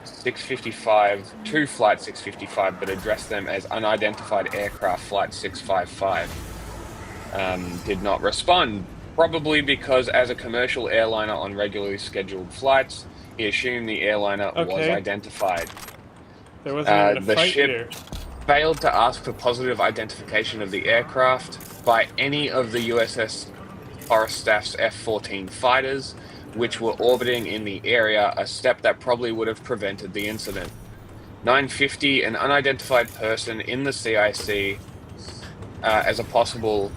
S21: 655, but addressed them as unidentified aircraft Flight 655. Did not respond, probably because as a commercial airliner on regularly scheduled flights, he assumed the airliner was identified.
S1: There wasn't even a
S21: the
S1: fight
S21: ship
S1: here.
S21: failed to ask for positive identification of the aircraft by any of the USS Forest Staff's F-14 fighters, which were orbiting in the area, a step that probably would have prevented the incident. 950, an unidentified person in the CIC as a possible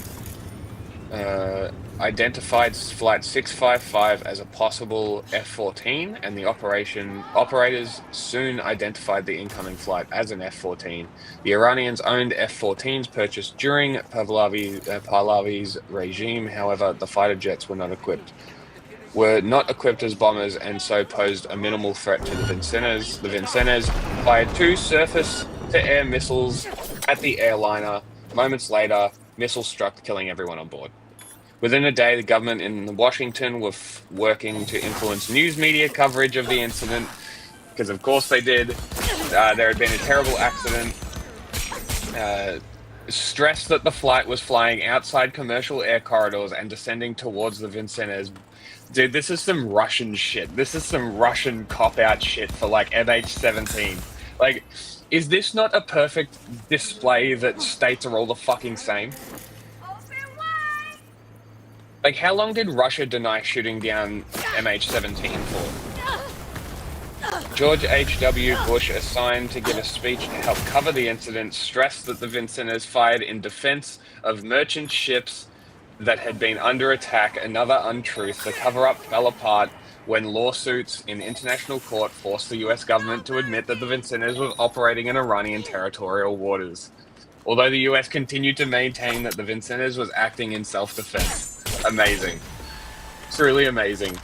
S21: identified Flight 655 as a possible F-14, and the operators soon identified the incoming flight as an F-14. The Iranians owned F-14s purchased during Pahlavi's regime. However, the fighter jets were not equipped as bombers and so posed a minimal threat to the Vincennes. The Vincennes fired 2 surface-to-air missiles at the airliner. Moments later, missiles struck, killing everyone on board. Within a day, the government in Washington were working to influence news media coverage of the incident, because of course they did. There had been a terrible accident. Stressed that the flight was flying outside commercial air corridors and descending towards the Vincennes. Dude, this is some Russian shit. This is some Russian cop-out shit for, like, MH17. Like, is this not a perfect display that states are all the fucking same? Like, how long did Russia deny shooting down MH17 for? George H.W. Bush, assigned to give a speech to help cover the incident, stressed that the Vincennes fired in defense of merchant ships that had been under attack. Another untruth. The cover-up fell apart when lawsuits in international court forced the US government to admit that the Vincennes was operating in Iranian territorial waters. Although the US continued to maintain that the Vincennes was acting in self-defense. Amazing. Truly amazing.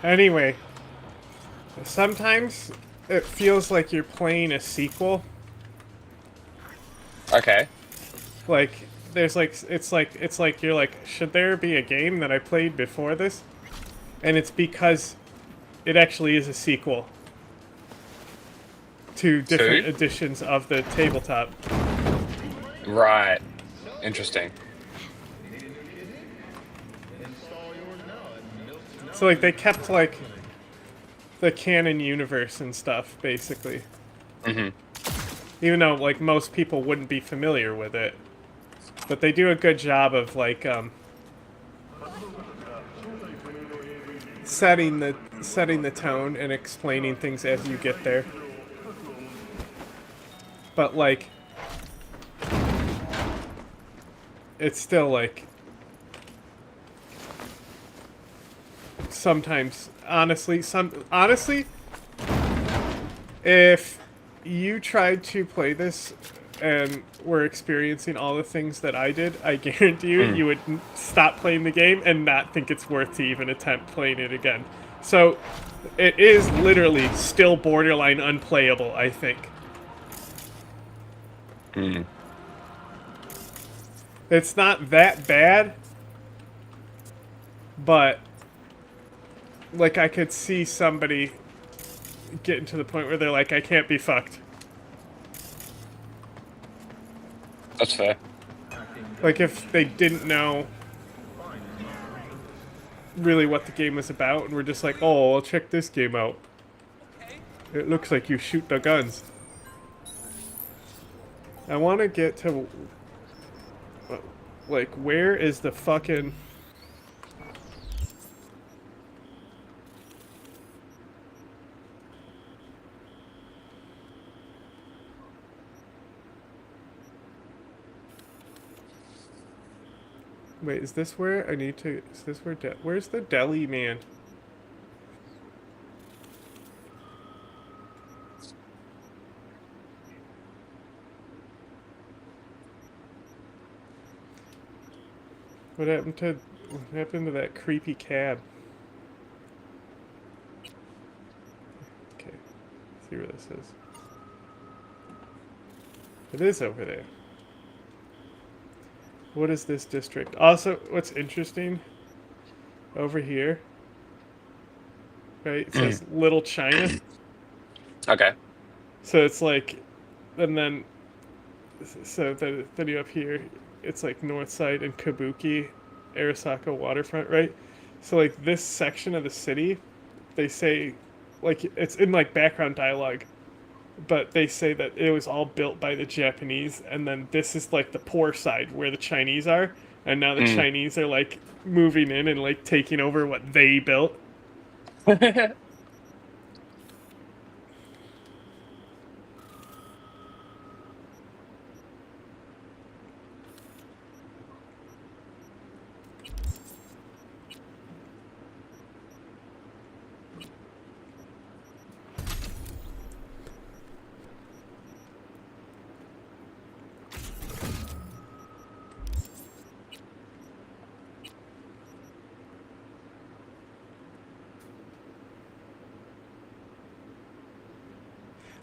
S1: Anyway, sometimes it feels like you're playing a sequel.
S21: Okay.
S1: Like, there's like, it's like you're like, should there be a game that I played before this? And it's because it actually is a sequel to different editions of the tabletop.
S21: Right. Interesting.
S1: So, like, they kept, like, the canon universe and stuff, basically.
S21: Mm-hmm.
S1: Even though, like, most people wouldn't be familiar with it. But they do a good job of, like, setting the tone and explaining things as you get there. But, like, it's still, like, sometimes, honestly, if you tried to play this and were experiencing all the things that I did, I guarantee you, you would stop playing the game and not think it's worth to even attempt playing it again. So, it is literally still borderline unplayable, I think. It's not that bad, but like, I could see somebody getting to the point where they're like, I can't be fucked.
S21: That's fair.
S1: Like, if they didn't know really what the game is about, and we're just like, oh, I'll check this game out. It looks like you shoot the guns. I want to get to, like, where is the fucking... Wait, is this where I need to... Is this where... Where's the deli man? What happened to that creepy cab? Okay, let's see where this is. It is over there. What is this district? Also, what's interesting over here, right? It says Little China.
S21: Okay.
S1: So it's like, and then, so then you up here, it's like Northside and Kabuki, Arasaka waterfront, right? So like this section of the city, they say, like it's in like background dialogue, but they say that it was all built by the Japanese, and then this is like the poor side where the Chinese are, and now the Chinese are like moving in and like taking over what they built.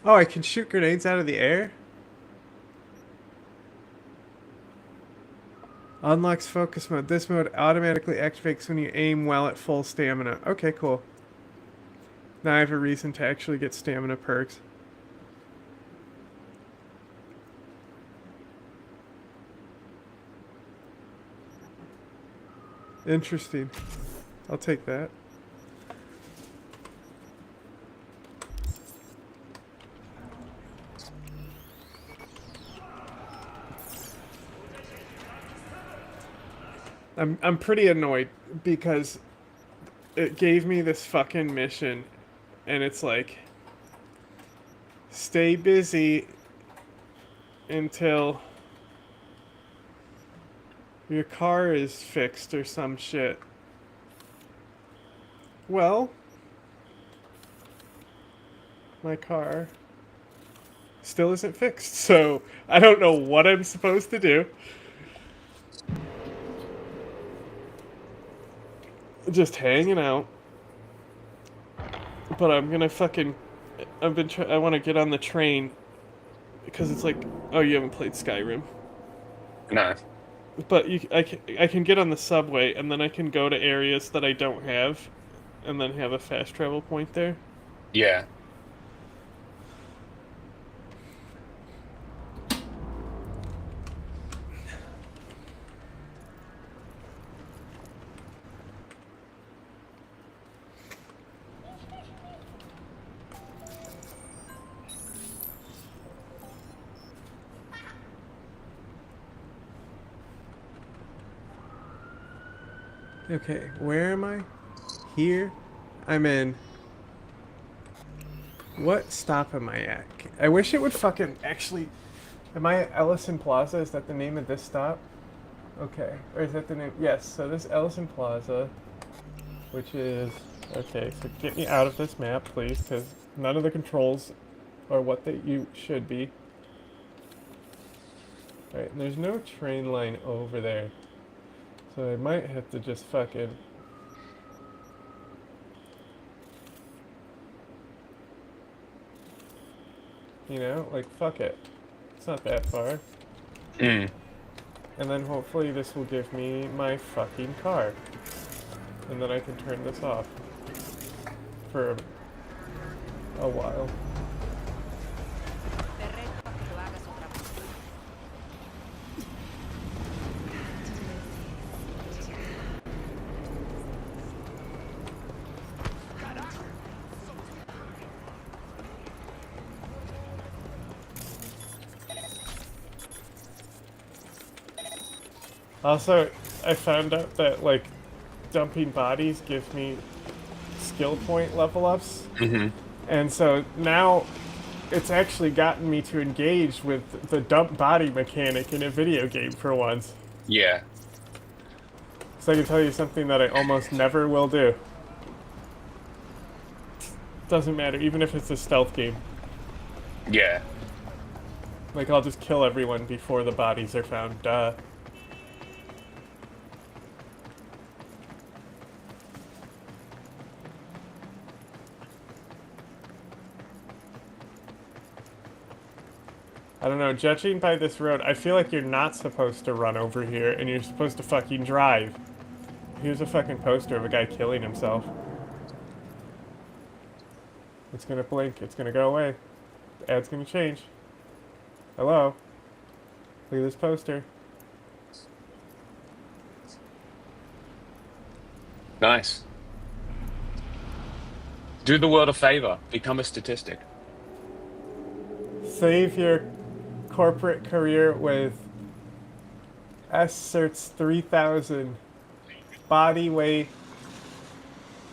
S1: Oh, I can shoot grenades out of the air? Unlocks focus mode. This mode automatically activates when you aim while at full stamina. Okay, cool. Now I have a reason to actually get stamina perks. Interesting. I'll take that. I'm pretty annoyed because it gave me this fucking mission and it's like stay busy until your car is fixed or some shit. Well, my car still isn't fixed, so I don't know what I'm supposed to do. Just hanging out. But I'm gonna fucking... I want to get on the train because it's like... Oh, you haven't played Skyrim.
S21: No.
S1: But I can get on the subway and then I can go to areas that I don't have and then have a fast travel point there.
S21: Yeah.
S1: Okay, where am I? Here? I'm in... What stop am I at? I wish it would fucking actually... Am I at Ellison Plaza? Is that the name of this stop? Okay, or is that the name? Yes, so this Ellison Plaza, which is... Okay, so get me out of this map, please, because none of the controls are what you should be. Alright, and there's no train line over there. So I might have to just fucking... You know, like, fuck it. It's not that far. And then hopefully this will give me my fucking car. And then I can turn this off. For a while. Also, I found out that, like, dumping bodies gives me skill point level ups.
S21: Mm-hmm.
S1: And so now it's actually gotten me to engage with the dump body mechanic in a video game for once.
S21: Yeah.
S1: So I can tell you something that I almost never will do. Doesn't matter, even if it's a stealth game.
S21: Yeah.
S1: Like, I'll just kill everyone before the bodies are found. Duh. I don't know, judging by this road, I feel like you're not supposed to run over here, and you're supposed to fucking drive. Here's a fucking poster of a guy killing himself. It's gonna blink, it's gonna go away. The ad's gonna change. Hello? Look at this poster.
S21: Nice. Do the world a favor. Become a statistic.
S1: Save your corporate career with S-Certs 3000 body weight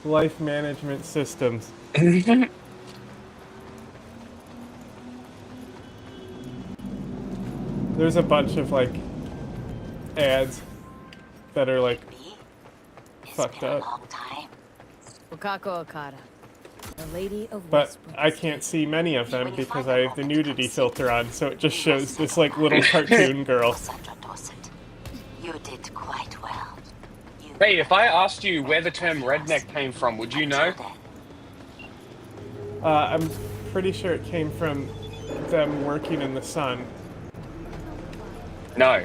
S1: life management systems. There's a bunch of like ads that are like fucked up.
S6: Wakako Okada, the Lady of
S1: But I can't see many of them because I have the nudity filter on, so it just shows this like little cartoon girl.
S9: You did quite well.
S21: Hey, if I asked you where the term redneck came from, would you know?
S1: I'm pretty sure it came from them working in the sun.
S21: No.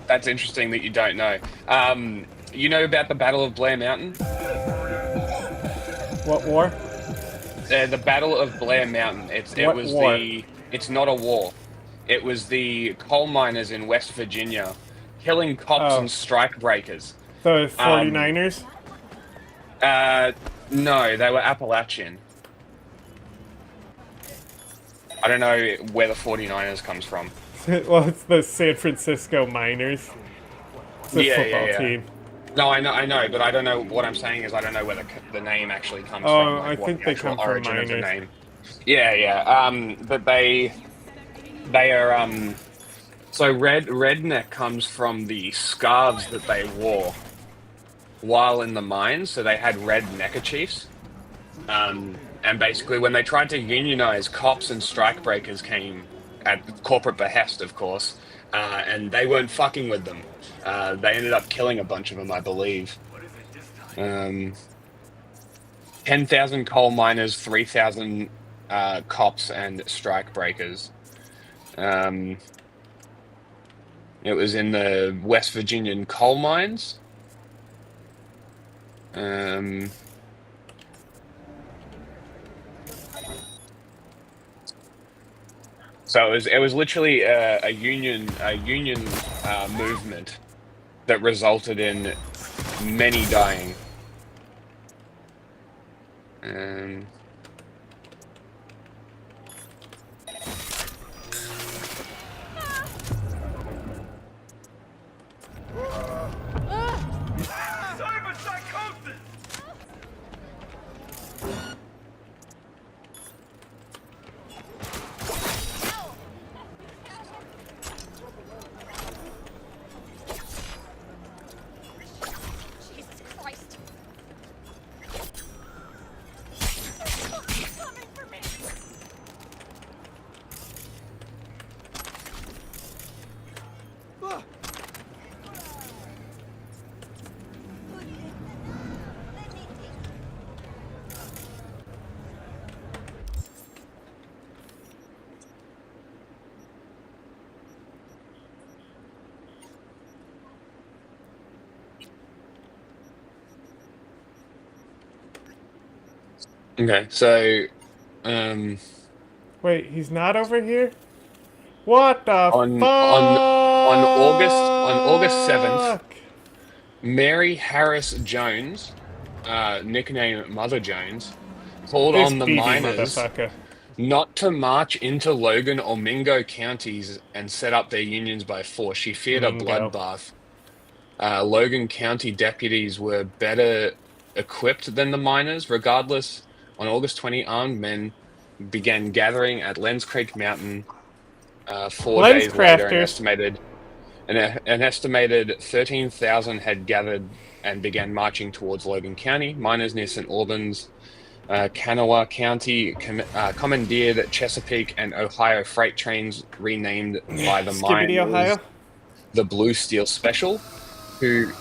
S21: That's interesting that you don't know. You know about the Battle of Blair Mountain?
S1: What war?
S21: The Battle of Blair Mountain. It's not a war. It was the coal miners in West Virginia killing cops and strike breakers.
S1: The 49ers?
S21: No, they were Appalachian. I don't know where the 49ers comes from.
S1: Well, it's the San Francisco Miners. It's a football team.
S21: No, I know, but I don't know. What I'm saying is I don't know where the name actually comes from.
S1: Oh,
S21: Like
S1: I think they come from miners.
S21: Yeah. But they are so redneck comes from the scarves that they wore while in the mines. So they had red neckerchiefs. And basically, when they tried to unionize, cops and strikebreakers came at corporate behest, of course, and they weren't fucking with them. They ended up killing a bunch of them, I believe. 10,000 coal miners, 3,000 cops and strikebreakers. It was in the West Virginian coal mines. So it was literally a union movement that resulted in many dying. Okay, so,
S1: Wait, he's not over here? What the
S21: on August 7th, Mary Harris Jones, nicknamed Mother Jones, called on the miners not to march into Logan or Mingo counties and set up their unions by force. She feared a bloodbath. Logan County deputies were better equipped than the miners. Regardless, on August 20, armed men began gathering at Lens Creek Mountain. 4
S1: Lens
S21: days later,
S1: crafters.
S21: an estimated 13,000 had gathered and began marching towards Logan County. Miners near St. Albans, Kanawha County commandeered Chesapeake and Ohio freight trains renamed by the
S1: Skibbity,
S21: miners
S1: Ohio.
S21: the Blue Steel Special, to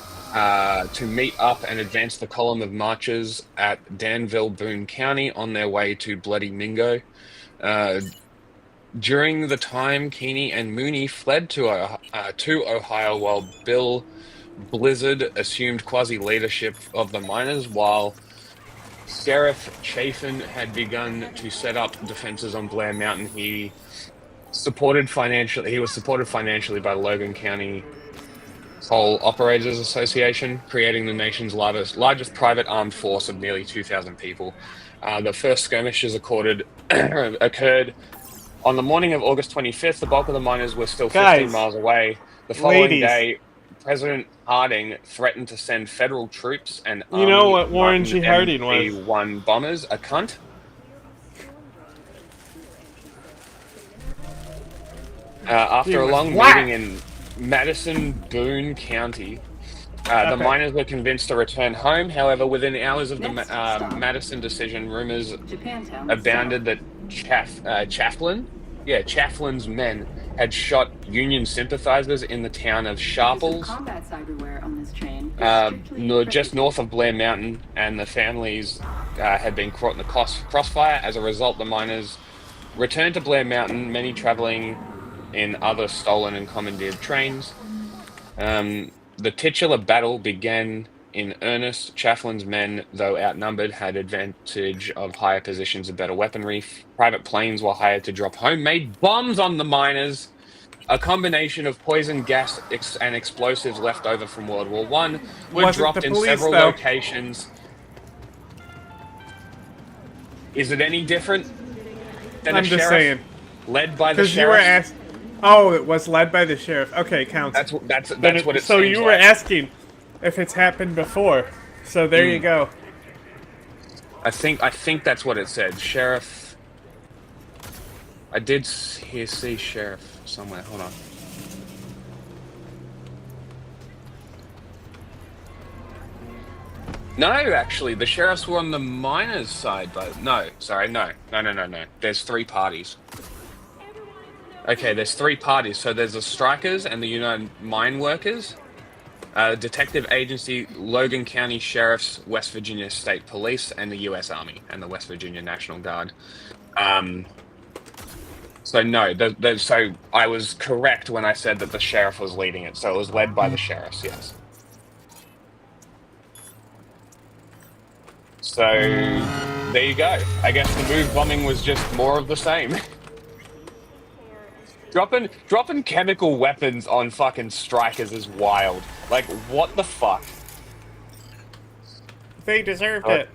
S21: meet up and advance the column of marchers at Danville, Boone County on their way to Bloody Mingo. During the time, Keeney and Mooney fled to Ohio while Bill Blizzard assumed quasi-leadership of the miners, while Sheriff Chafin had begun to set up defenses on Blair Mountain. He was supported financially by the Logan County Coal Operators Association, creating the nation's largest private armed force of nearly 2,000 people. The first skirmishes occurred on the morning of August 25th. The bulk of the miners were still 15 miles away. The following day, President Harding threatened to send federal troops and
S1: You know what Warren G. Harding was?
S21: MP-1 bombers, a cunt. After a long meeting in Madison, Boone County, the miners were convinced to return home. However, within hours of the Madison decision, rumors abounded that Chafflin's men had shot Union sympathizers in the town of Sharples, just north of Blair Mountain, and the families had been caught in the crossfire. As a result, the miners returned to Blair Mountain, many traveling in other stolen and commandeered trains. The titular battle began in earnest. Chafflin's men, though outnumbered, had advantage of higher positions and better weaponry. Private planes were hired to drop homemade bombs on the miners. A combination of poison gas and explosives left over from World War I were dropped in several locations. Is it any different than
S1: I'm
S21: a
S1: just
S21: sheriff?
S1: saying.
S21: Led by the
S1: Because you were
S21: sheriff?
S1: asked. Oh, it was led by the sheriff. Okay, counts.
S21: That's what it
S1: So
S21: seems
S1: you were
S21: like.
S1: asking if it's happened before. So there you go.
S21: I think that's what it said. Sheriff. I did see sheriff somewhere. Hold on. No, actually, the sheriffs were on the miners' side, but no. There's three parties. Okay, there's three parties. So there's the strikers and the United Mine Workers, Detective Agency, Logan County Sheriffs, West Virginia State Police, and the U.S. Army and the West Virginia National Guard. So no, so I was correct when I said that the sheriff was leading it. So it was led by the sheriffs, yes. So there you go. I guess the move bombing was just more of the same. Dropping chemical weapons on fucking strikers is wild. Like, what the fuck?
S1: They deserved it.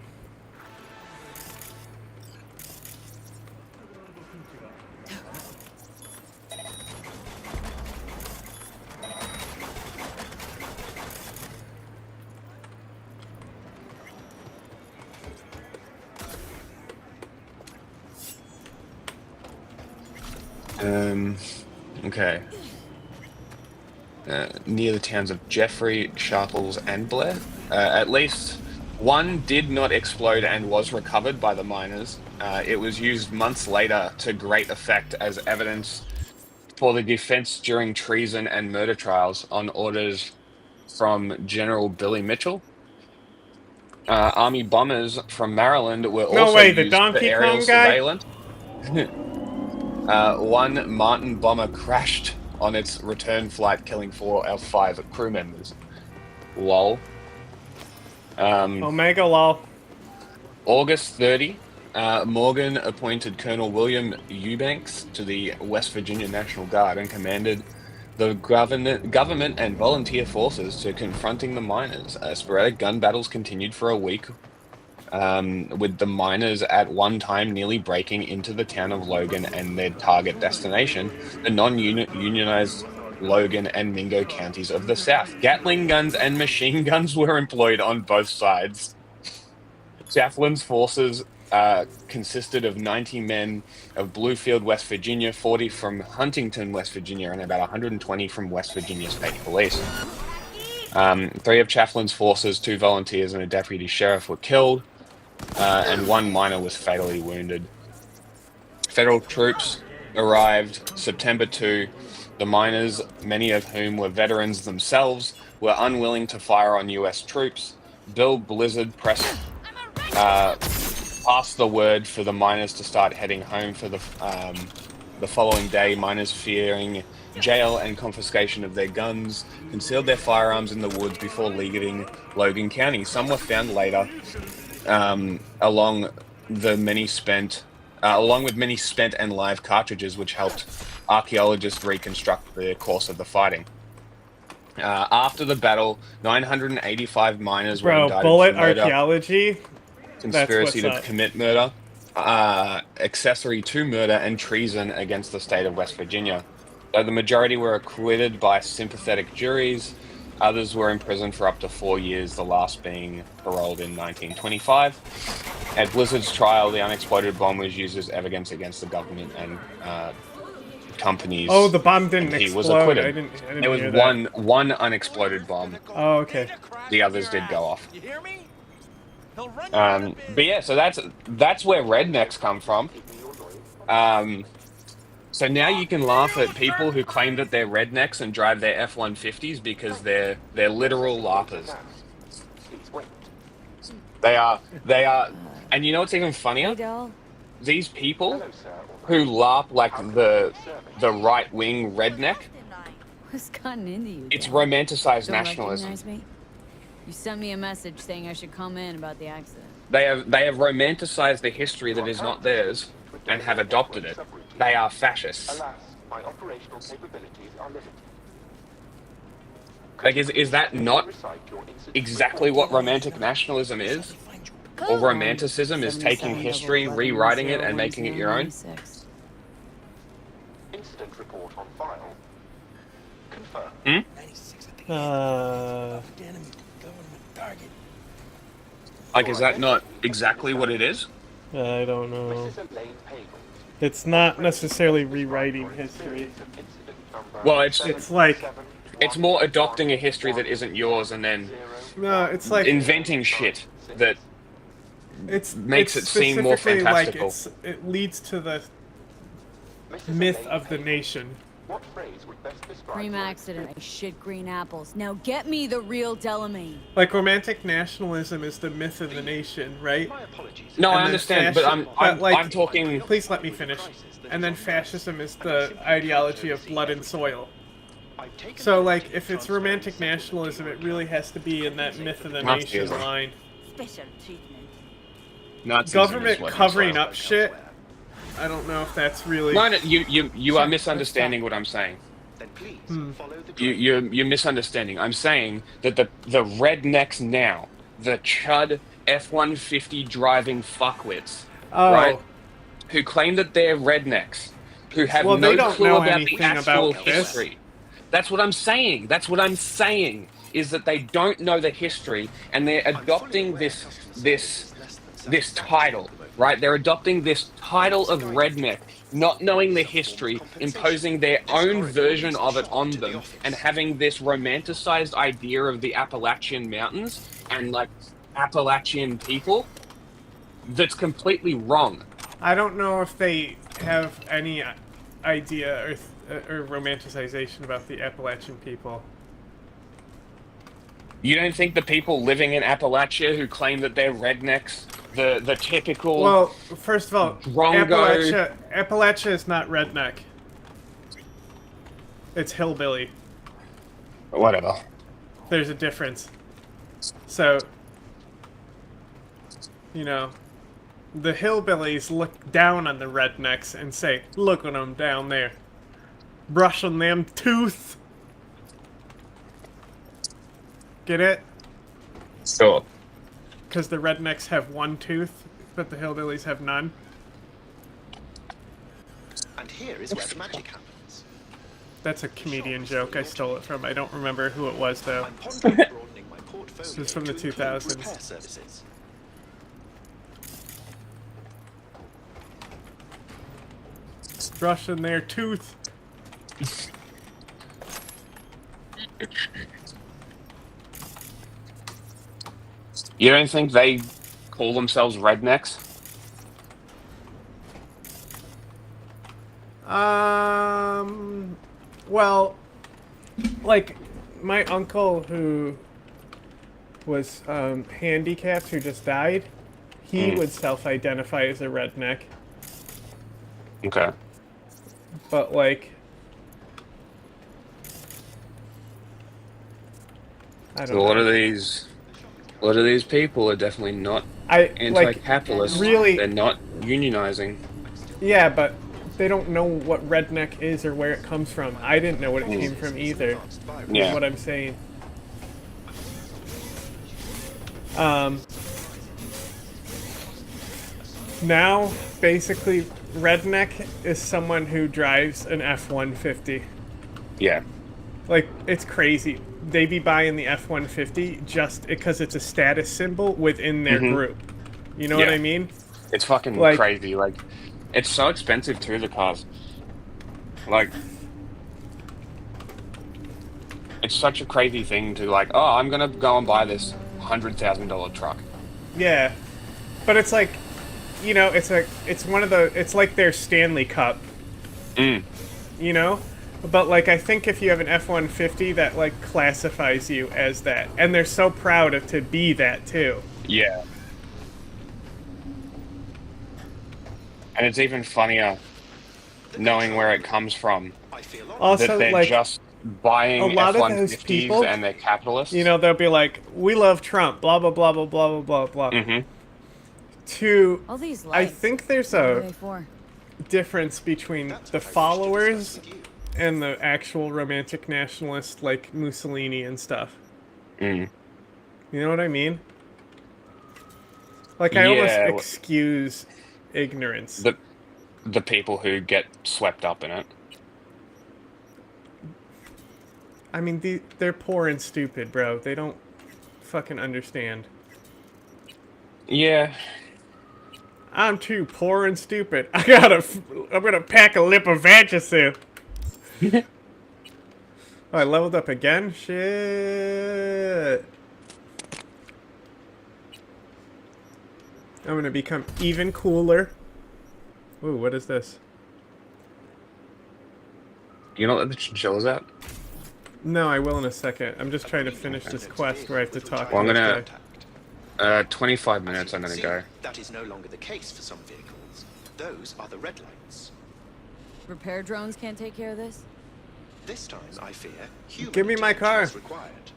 S21: Okay. Near the towns of Jeffrey, Sharples, and Blair. At least one did not explode and was recovered by the miners. It was used months later to great effect as evidence for the defense during treason and murder trials on orders from General Billy Mitchell. Army bombers from Maryland were also used for aerial surveillance. One Martin bomber crashed on its return flight, killing 4 of 5 crew members. Lol.
S1: Omega lol.
S21: August 30, Morgan appointed Colonel William Eubanks to the West Virginia National Guard and commanded the government and volunteer forces to confronting the miners. Sporadic gun battles continued for a week, with the miners at one time nearly breaking into the town of Logan and their target destination, the non-unionized Logan, and Mingo counties of the South. Gatling guns and machine guns were employed on both sides. Chafflin's forces consisted of 90 men of Bluefield, West Virginia, 40 from Huntington, West Virginia, and about 120 from West Virginia State Police. 3 of Chafflin's forces, 2 volunteers, and a deputy sheriff were killed, and 1 minor was fatally wounded. Federal troops arrived September 2. The miners, many of whom were veterans themselves, were unwilling to fire on U.S. troops. Bill Blizzard passed the word for the miners to start heading home for the following day. Miners, fearing jail and confiscation of their guns, concealed their firearms in the woods before leaving Logan County. Some were found later, along with many spent and live cartridges, which helped archaeologists reconstruct the course of the fighting. After the battle, 985 miners were indicted
S1: bullet
S21: for murder,
S1: archaeology,
S21: conspiracy
S1: that's
S21: to
S1: what's up.
S21: commit murder, accessory to murder, and treason against the state of West Virginia. Though the majority were acquitted by sympathetic juries, others were imprisoned for up to 4 years, the last being paroled in 1925. At Blizzard's trial, the unexploded bomb was used as evidence against the government and companies.
S1: Oh, the bomb didn't
S21: and he
S1: explode.
S21: was acquitted.
S1: I didn't
S21: There was
S1: hear that.
S21: one unexploded bomb.
S1: Oh, okay.
S21: The others did go off. But yeah, so that's where rednecks come from. So now you can laugh at people who claim that they're rednecks and drive their F-150s because they're literal larpers. They are, and you know what's even funnier? These people who LARP like the right-wing redneck,
S6: What's gotten into you?
S21: it's
S6: Dad?
S21: romanticized
S6: Don't
S21: nationalism.
S6: recognize me? You sent me a message saying I should come in about the accident.
S21: They have romanticized the history that is not theirs and have adopted it. They are fascists.
S5: My operational capabilities are limited.
S21: Like, is that not exactly what romantic nationalism is? Or romanticism is taking history, rewriting it, and making it your own?
S5: Incident report on file. Confirm.
S21: Like, is that not exactly what it is?
S1: I don't know. It's not necessarily rewriting history.
S21: Well, it's
S1: like
S21: it's more adopting a history that isn't yours and then
S1: it's like
S21: inventing shit that makes
S1: it's
S21: it seem more
S1: specifically
S21: fantastical.
S1: Like it leads to the myth of the nation.
S6: Cream accident, I shit green apples. Now get me the real Delamain.
S1: Like romantic nationalism is the myth of the nation, right?
S21: No, I
S1: And then
S21: understand, but I'm talking.
S1: Please let me finish. And then fascism is the ideology of blood and soil. So, like, if it's romantic nationalism, it really has to be in that myth of the nation
S21: Nazism.
S1: line.
S3: Special treatment.
S21: Nazism
S1: Government
S21: is what
S1: covering
S21: it's
S1: up shit. I don't know if that's really.
S21: No, you are misunderstanding what I'm saying. You're misunderstanding. I'm saying that the rednecks now, the chud F-150 driving fuckwits, right, who claim that they're rednecks, who have
S1: Well, they
S21: no
S1: don't
S21: clue
S1: know
S21: about the
S1: anything
S21: actual
S1: about this.
S21: history. That's what I'm saying. That's what I'm saying is that they don't know the history and they're adopting this title, right? They're adopting this title of redneck, not knowing the history, imposing their own version of it on them, and having this romanticized idea of the Appalachian Mountains and like Appalachian people that's completely wrong.
S1: I don't know if they have any idea or romanticization about the Appalachian people.
S21: You don't think the people living in Appalachia who claim that they're rednecks, the typical...
S1: Well, first of all,
S21: Drongo...
S1: Appalachia is not redneck. It's hillbilly.
S21: Whatever.
S1: There's a difference. So, you know, the hillbillies look down on the rednecks and say, look at them down there, brushing them tooth. Get it?
S21: Sure.
S1: Because the rednecks have one tooth, but the hillbillies have none.
S5: And here is where the magic happens.
S1: That's a comedian joke. I stole it from. I don't remember who it was though. This is from the 2000s.
S5: Services.
S1: Brushing their tooth.
S21: You don't think they call themselves rednecks?
S1: Well, like my uncle who was handicapped, who just died, he would self-identify as a redneck.
S21: Okay.
S1: But like, I don't
S21: So
S1: know.
S21: a lot of these people are definitely not anti-capitalist.
S1: Really,
S21: they're not unionizing.
S1: Yeah, but they don't know what redneck is or where it comes from. I didn't know what it came from either.
S21: Yeah.
S1: Is what I'm saying. Now, basically, redneck is someone who drives an F-150.
S21: Yeah.
S1: Like, it's crazy. They be buying the F-150 just because it's a status symbol within their group. You know what I mean?
S21: It's fucking
S1: Like-
S21: crazy. Like, it's so expensive too, the cars. Like, it's such a crazy thing to like, oh, I'm gonna go and buy this $100,000 truck.
S1: Yeah. But it's like, you know, it's like their Stanley Cup. You know? But like, I think if you have an F-150, that like classifies you as that. And they're so proud to be that too.
S21: Yeah. And it's even funnier knowing where it comes from.
S1: Also,
S21: that they're
S1: like,
S21: just buying
S1: a lot of those
S21: F-150s
S1: people,
S21: and they're capitalists.
S1: You know, they'll be like, we love Trump, blah, blah, blah, blah, blah, blah, blah, blah.
S6: All these
S1: I
S6: lights,
S1: think there's
S6: what are
S1: a
S6: they for?
S1: difference between the followers and the actual romantic nationalist, like Mussolini and stuff. You know what I mean? Like, I almost
S21: Yeah,
S1: excuse ignorance.
S21: The people who get swept up in it.
S1: I mean, they're poor and stupid, bro. They don't fucking understand.
S21: Yeah.
S1: I'm too poor and stupid. I'm gonna pack a lip of Vagisil. Oh, I leveled up again? Shit. I'm gonna become even cooler. Ooh, what is this?
S21: You know what the chinchillas at?
S1: No, I will in a second. I'm just trying to finish this quest where I have to talk
S21: Well, I'm
S1: to
S21: gonna...
S1: this guy.
S21: 25 minutes I'm gonna go.
S5: That is no longer the case for some vehicles. Those are the red lights.
S6: Repair drones can't take care of this?
S5: This time, I fear, human
S1: Give me my car.
S5: intervention is required.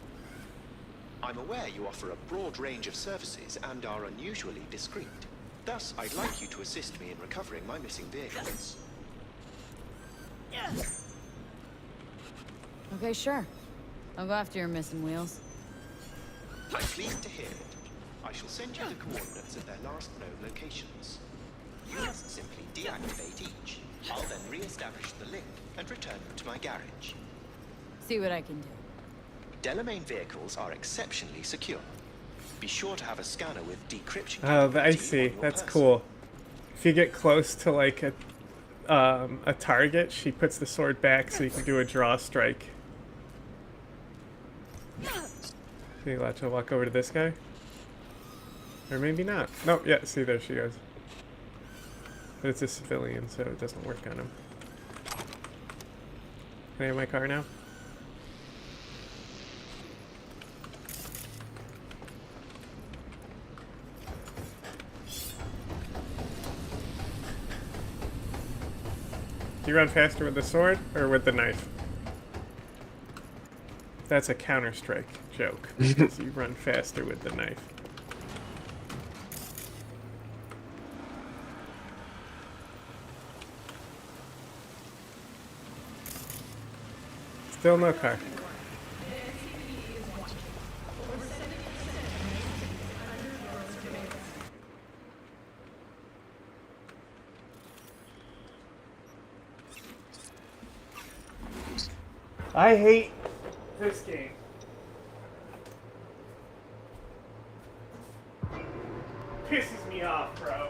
S5: I'm aware you offer a broad range of services and are unusually discreet. Thus, I'd like you to assist me in recovering my missing vehicles.
S6: Okay, sure. I'll go after your missing wheels.
S5: I'm pleased to hear it. I shall send you the coordinates of their last known locations. You must simply deactivate each. I'll then re-establish the link and return them to my garage.
S6: See what I can do.
S5: Delamain vehicles are exceptionally secure. Be sure to have a scanner with decryption.
S1: Oh, I see. That's cool. If you get close to like a target, she puts the sword back so you can do a draw strike. See, watch, I'll walk over to this guy. Or maybe not. Nope, yeah, see, there she goes. But it's a civilian, so it doesn't work on him. Can I have my car now? Do you run faster with the sword or with the knife? That's a Counter-Strike joke. Because you run faster with the knife. Still no car. I hate this game. Pisses me off, bro.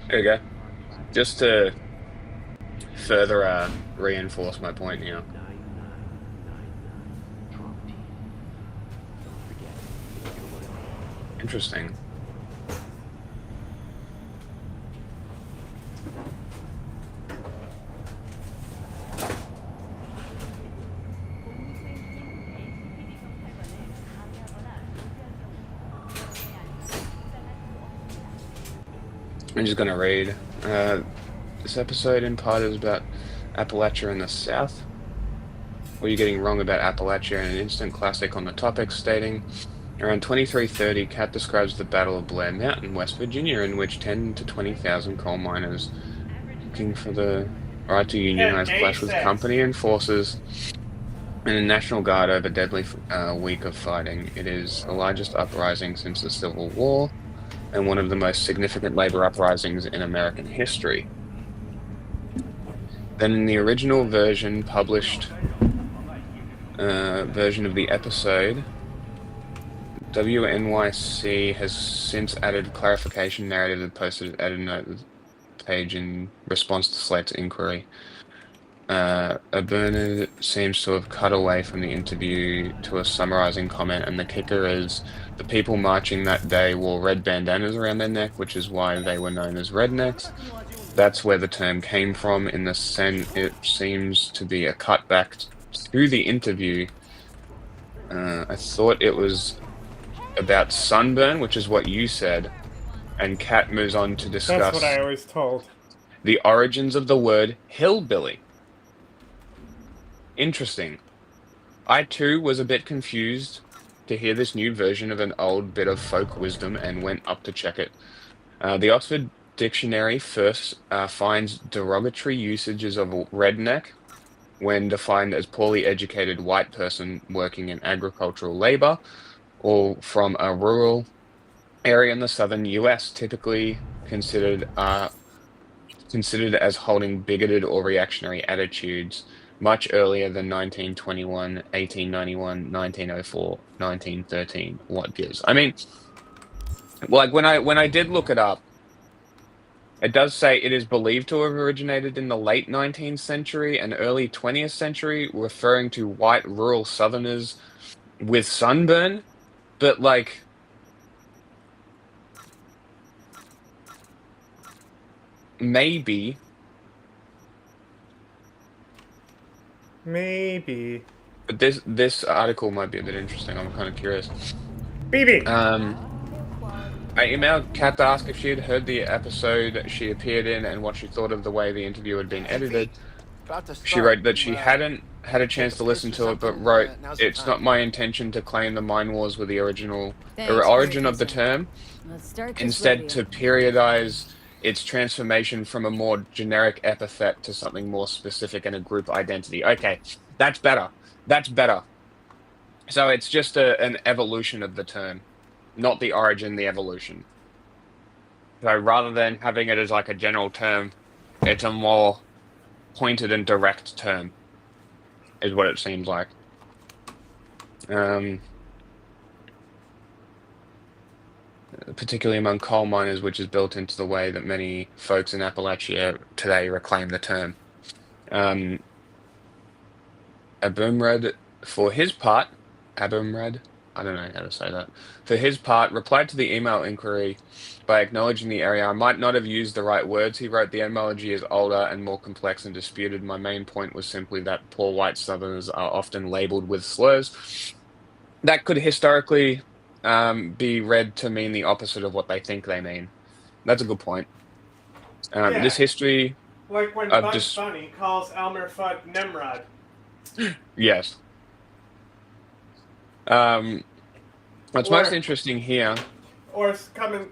S21: There you go. Just to further reinforce my point here. Interesting. I'm just gonna read. This episode in part is about Appalachia in the South. What are you getting wrong about Appalachia? An instant classic on the topic, stating, around 2330, Cat describes the Battle of Blair Mountain, West Virginia, in which 10 to 20,000 coal miners looking for the right to unionize clash with company and forces and the National Guard over deadly week of fighting. It is the largest uprising since the Civil War and one of the most significant labor uprisings in American history. Then in the original version, published version of the episode, WNYC has since added clarification narrative and posted edited note page in response to Slate's inquiry. Bernard seems to have cut away from the interview to a summarizing comment, and the kicker is the people marching that day wore red bandanas around their neck, which is why they were known as rednecks. That's where the term came from. In the sense, it seems to be a cutback to the interview. I thought it was about sunburn, which is what you said, and Kat moves on to discuss
S1: That's what I always told.
S21: the origins of the word hillbilly. Interesting. I too was a bit confused to hear this new version of an old bit of folk wisdom and went up to check it. The Oxford Dictionary first finds derogatory usages of redneck when defined as poorly educated white person working in agricultural labor or from a rural area in the southern US, typically considered as holding bigoted or reactionary attitudes much earlier than 1921, 1891, 1904, 1913. What gives? I mean, like when I did look it up, it does say it is believed to have originated in the late 19th century and early 20th century, referring to white rural Southerners with sunburn, but like, maybe. But this article might be a bit interesting. I'm kind of curious.
S1: BB.
S21: I emailed Kat to ask if she had heard the episode she appeared in and what she thought of the way the interview had been edited. She wrote that she hadn't had a chance to listen to it, but wrote, "It's not my intention to claim the Mind Wars were the origin of the term. Instead, to periodize its transformation from a more generic epithet to something more specific and a group identity." Okay, that's better. That's better. So it's just an evolution of the term, not the origin, the evolution. So rather than having it as like a general term, it's a more pointed and direct term, is what it seems like. Particularly among coal miners, which is built into the way that many folks in Appalachia today reclaim the term. Abumrad, for his part, Abumrad, I don't know how to say that, for his part, replied to the email inquiry by acknowledging the area. I might not have used the right words. He wrote, the etymology is older and more complex and disputed. My main point was simply that poor white Southerners are often labeled with slurs that could historically be read to mean the opposite of what they think they mean. That's a good point.
S1: Yeah.
S21: This history
S1: Like when
S21: of
S1: Bugs Bunny calls Elmer Fudd Nimrod.
S21: Yes. What's most interesting here...
S1: Or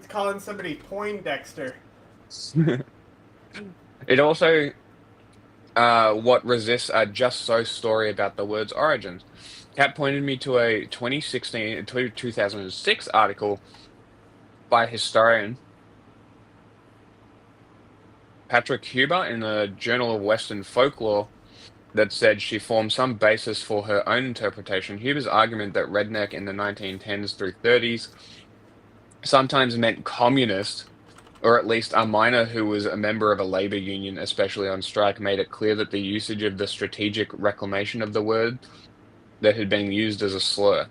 S1: calling somebody Poindexter.
S21: It also what resists a Just So story about the word's origins. Kat pointed me to a 2006 article by historian Patrick Huber in the Journal of Western Folklore that said she formed some basis for her own interpretation. Huber's argument that redneck in the 1910s through 30s sometimes meant communist, or at least a miner who was a member of a labor union, especially on strike, made it clear that the usage of the strategic reclamation of the word that had been used as a slur.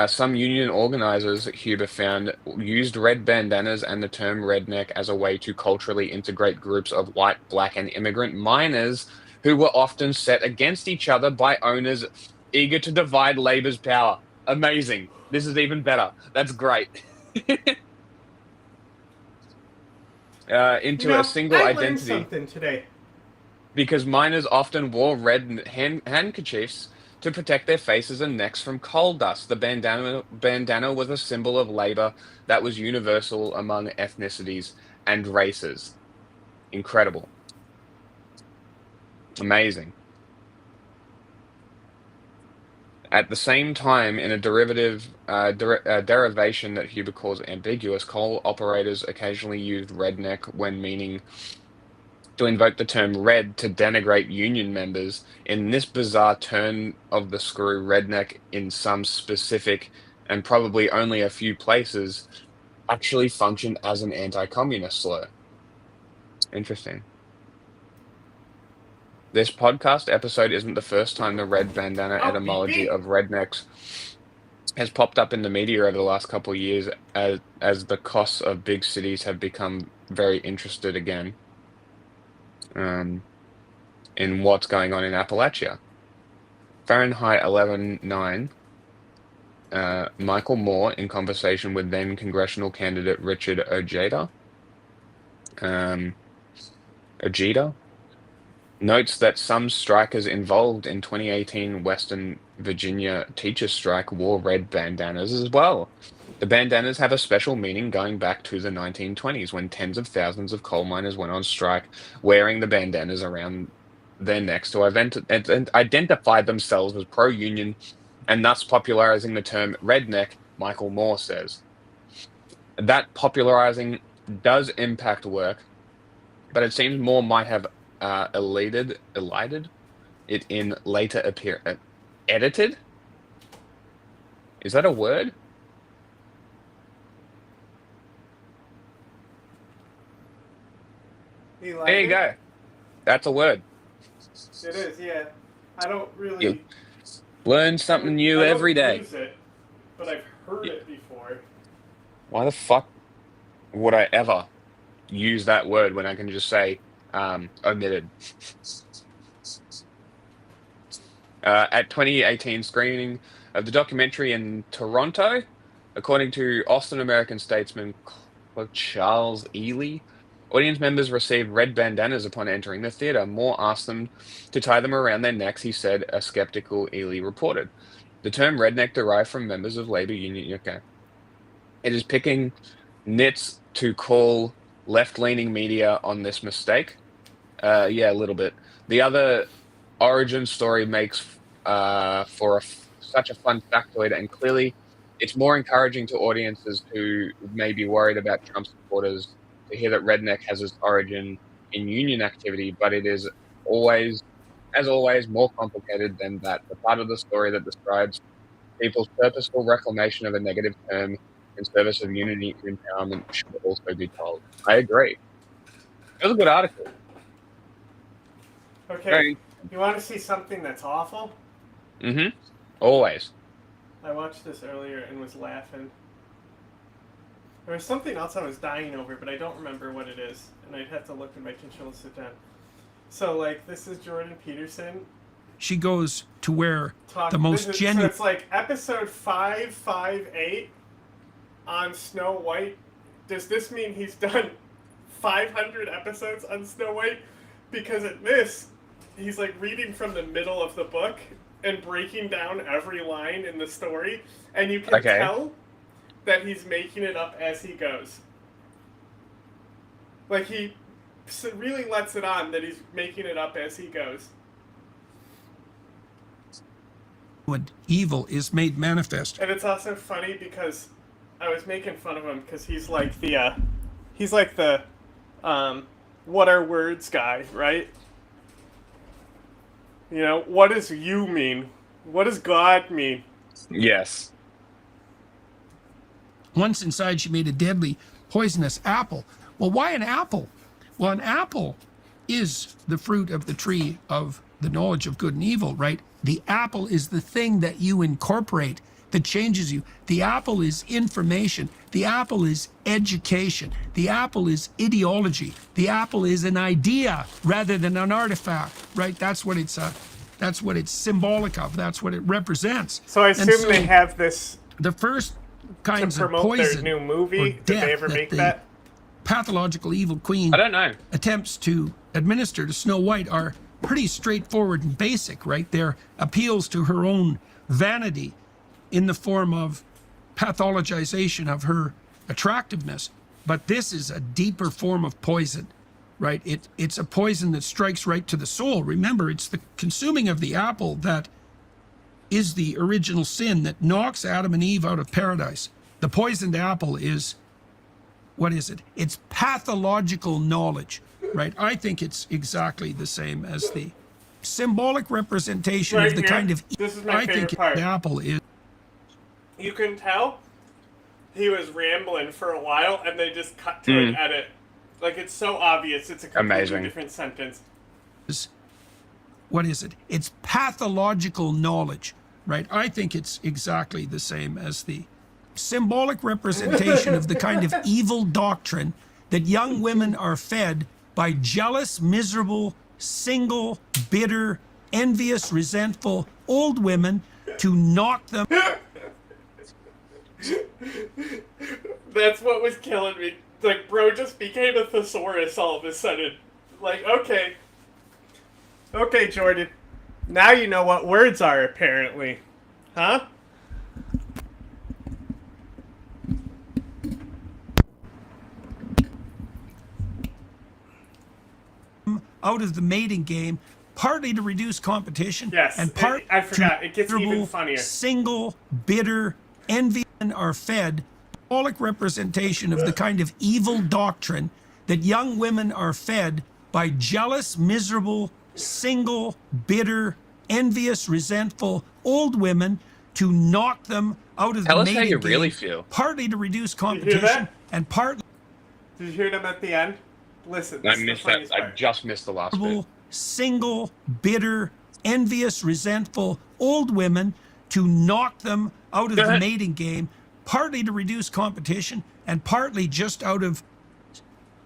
S21: Some union organizers, Huber found, used red bandanas and the term redneck as a way to culturally integrate groups of white, black, and immigrant miners who were often set against each other by owners eager to divide labor's power. Amazing. This is even better. That's great. Into a single
S1: I
S21: identity.
S1: learned something today.
S21: Because miners often wore red handkerchiefs to protect their faces and necks from coal dust. The bandana was a symbol of labor that was universal among ethnicities and races. Incredible. Amazing. At the same time, in a derivation that Huber calls ambiguous, coal operators occasionally used redneck when meaning to invoke the term red to denigrate union members. In this bizarre turn of the screw, redneck in some specific and probably only a few places actually functioned as an anti-communist slur. Interesting. This podcast episode isn't the first time the red bandana etymology of rednecks has popped up in the media over the last couple of years as the costs of big cities have become very interested again in what's going on in Appalachia. Fahrenheit 11/9, Michael Moore, in conversation with then congressional candidate Richard Ojeda, notes that some strikers involved in 2018 Western Virginia teacher strike wore red bandanas as well. The bandanas have a special meaning going back to the 1920s when tens of thousands of coal miners went on strike wearing the bandanas around their necks to identify themselves as pro-union and thus popularizing the term redneck, Michael Moore says. That popularizing does impact work, but it seems Moore might have elided it in later edited? Is that a word? There you go. That's a word.
S1: It is, yeah. I don't really...
S21: You learn something new every day.
S1: I don't use it, but I've heard it before.
S21: Why the fuck would I ever use that word when I can just say omitted? At 2018 screening of the documentary in Toronto, according to Austin American statesman Charles Ely, audience members received red bandanas upon entering the theater. Moore asked them to tie them around their necks, he said, a skeptical Ely reported. The term redneck derived from members of labor union. Okay. It is picking nits to call left-leaning media on this mistake. Yeah, a little bit. The other origin story makes for such a fun factoid, and clearly it's more encouraging to audiences who may be worried about Trump supporters to hear that redneck has its origin in union activity, but it is always, as always, more complicated than that. The part of the story that describes people's purposeful reclamation of a negative term in service of unity and empowerment should also be told. I agree. It was a good article.
S1: Okay,
S21: Right.
S1: You want to see something that's awful?
S21: Mm-hmm. Always.
S1: I watched this earlier and was laughing. There was something else I was dying over, but I don't remember what it is, and I'd have to look at my control sit down. So, like, this is Jordan Peterson.
S7: She goes to where the most genuine...
S1: So it's like episode 558 on Snow White does this mean he's done 500 episodes on Snow White? Because at this, he's like reading from the middle of the book and breaking down every line in the story, and you can tell that he's making it up as he goes. Like, he really lets it on that he's making it up as he goes.
S7: When evil is made manifest.
S1: And it's also funny because I was making fun of him because he's like the what are words guy, right? You know, what does you mean? What does God mean?
S21: Yes.
S7: Once inside, she made a deadly poisonous apple. Well, why an apple? Well, an apple is the fruit of the tree of the knowledge of good and evil, right? The apple is the thing that you incorporate that changes you. The apple is information. The apple is education. The apple is ideology. The apple is an idea rather than an artifact, right? That's what it's symbolic of. That's what it represents.
S1: So I assume they have this
S7: the first kinds
S1: to
S7: of
S1: promote
S7: poison
S1: their new movie. Did they ever make that?
S7: Pathological evil queen
S21: I don't know.
S7: attempts to administer to Snow White are pretty straightforward and basic, right? They're appeals to her own vanity in the form of pathologization of her attractiveness. But this is a deeper form of poison, right? It's a poison that strikes right to the soul. Remember, it's the consuming of the apple that is the original sin that knocks Adam and Eve out of paradise. The poisoned apple is, what is it? It's pathological knowledge, right? I think it's exactly the same as the symbolic representation
S1: Right
S7: of the
S1: here.
S7: kind of
S1: This is my
S7: I think
S1: favorite part.
S7: the apple is.
S1: You can tell he was rambling for a while, and they just cut to an edit. Like, it's so obvious. It's a completely
S21: Amazing.
S1: different sentence.
S7: What is it? It's pathological knowledge, right? I think it's exactly the same as the symbolic representation of the kind of evil doctrine that young women are fed by jealous, miserable, single, bitter, envious, resentful old women to knock them.
S1: That's what was killing me. Like, bro just became a thesaurus all of a sudden. Like, okay. Okay, Jordan. Now you know what words are, apparently. Huh?
S7: Out of the mating game, partly to reduce competition,
S1: Yes,
S7: and part
S1: I forgot. It gets even
S7: miserable,
S1: funnier.
S7: single, bitter, envy are fed symbolic representation of the kind of evil doctrine that young women are fed by jealous, miserable, single, bitter, envious, resentful old women to knock them out of
S21: Tell
S7: the
S21: us
S7: mating
S21: how you
S7: game,
S21: really feel.
S7: partly to reduce
S1: Did you hear
S7: competition,
S1: that?
S7: and partly
S1: Did you hear them at the end? Listen,
S21: I
S1: this is the
S21: missed that.
S1: funniest
S21: I
S1: part.
S21: just missed the last bit.
S7: single, bitter, envious, resentful old women to knock them out of the mating game, partly to reduce competition and partly just out of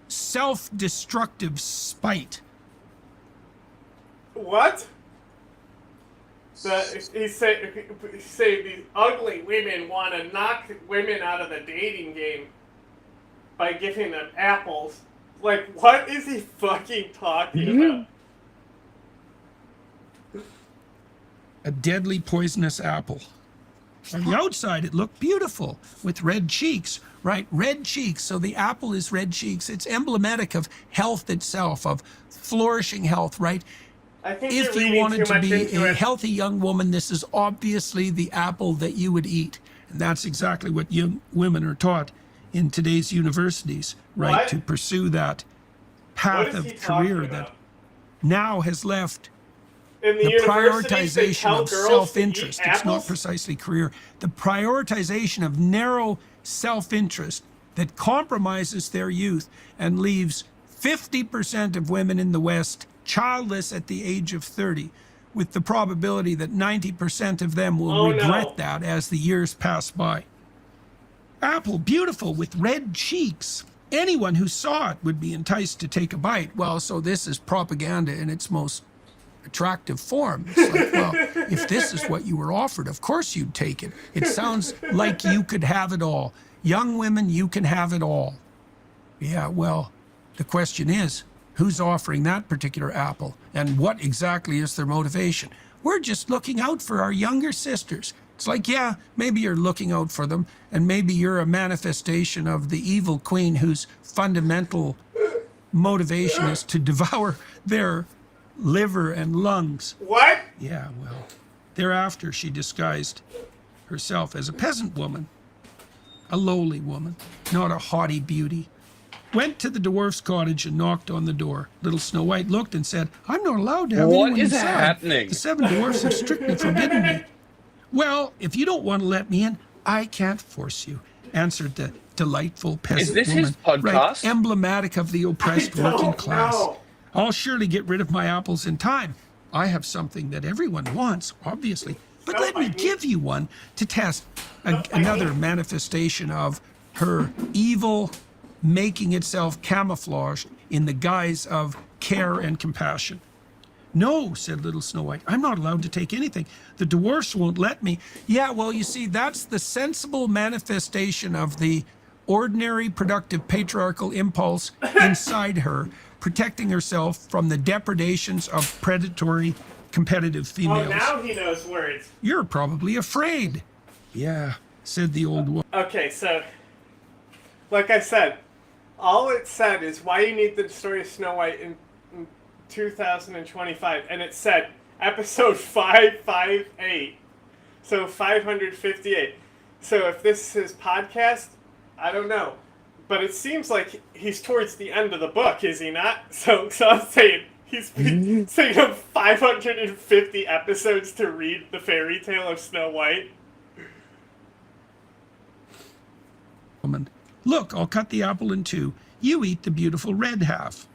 S7: self-destructive spite.
S1: What? He said these ugly women want to knock women out of the dating game by giving them apples. Like, what is he fucking talking about?
S7: A deadly poisonous apple. On the outside, it looked beautiful with red cheeks, right? Red cheeks. So the apple is red cheeks. It's emblematic of health itself, of flourishing health, right?
S1: I think
S7: If
S1: you're
S7: you
S1: reading
S7: wanted
S1: too
S7: to
S1: much
S7: be
S1: into
S7: a
S1: it.
S7: healthy young woman, this is obviously the apple that you would eat. And that's exactly what young women are taught in today's universities, right?
S1: What?
S7: To pursue that
S1: What
S7: path
S1: is
S7: of
S1: he talking
S7: career
S1: about?
S7: that now has left
S1: In the
S7: the
S1: universities, they
S7: prioritization
S1: tell
S7: of
S1: girls
S7: self-interest.
S1: to eat
S7: It's not
S1: apples?
S7: precisely career. The prioritization of narrow self-interest that compromises their youth and leaves 50% of women in the West childless at the age of 30, with the probability that 90% of them will regret that as the years pass by. Apple, beautiful with red cheeks. Anyone who saw it would be enticed to take a bite. Well, so this is propaganda in its most attractive form. It's like, well, if this is what you were offered, of course you'd take it. It sounds like you could have it all. Young women, you can have it all. Yeah, well, the question is, who's offering that particular apple, and what exactly is their motivation? We're just looking out for our younger sisters. It's like, yeah, maybe you're looking out for them, and maybe you're a manifestation of the evil queen whose fundamental motivation is to devour their liver and lungs.
S1: What?
S7: Yeah, well, thereafter she disguised herself as a peasant woman, a lowly woman, not a haughty beauty. Went to the dwarf's cottage and knocked on the door. Little Snow White looked and said, I'm not allowed to have
S21: What
S7: anyone
S21: is
S7: inside.
S21: happening?
S7: The 7 dwarfs have strictly forbidden me. Well, if you don't want to let me in, I can't force you, answered the delightful peasant
S21: Is this
S7: woman.
S21: his podcast?
S7: Right, emblematic of the oppressed working class.
S1: know.
S7: I'll surely get rid of my apples in time. I have something that everyone wants, obviously. But let me give you one to test another manifestation of her evil making itself camouflaged in the guise of care and compassion. No, said little Snow White, I'm not allowed to take anything. The dwarfs won't let me. Yeah, well, you see, that's the sensible manifestation of the ordinary productive patriarchal impulse inside her, protecting herself from the depredations of predatory competitive females.
S1: Oh, now he knows words.
S7: You're probably afraid. Yeah, said the old woman.
S1: Okay, so, like I said, all it said is why you need the story of Snow White in 2025, and it said episode 558, so 558. So if this is his podcast, I don't know, but it seems like he's towards the end of the book, is he not? So I'm saying he's saying of 550 episodes to read the fairy tale of Snow White.
S7: Woman, look, I'll cut the apple in 2. You eat the beautiful red half.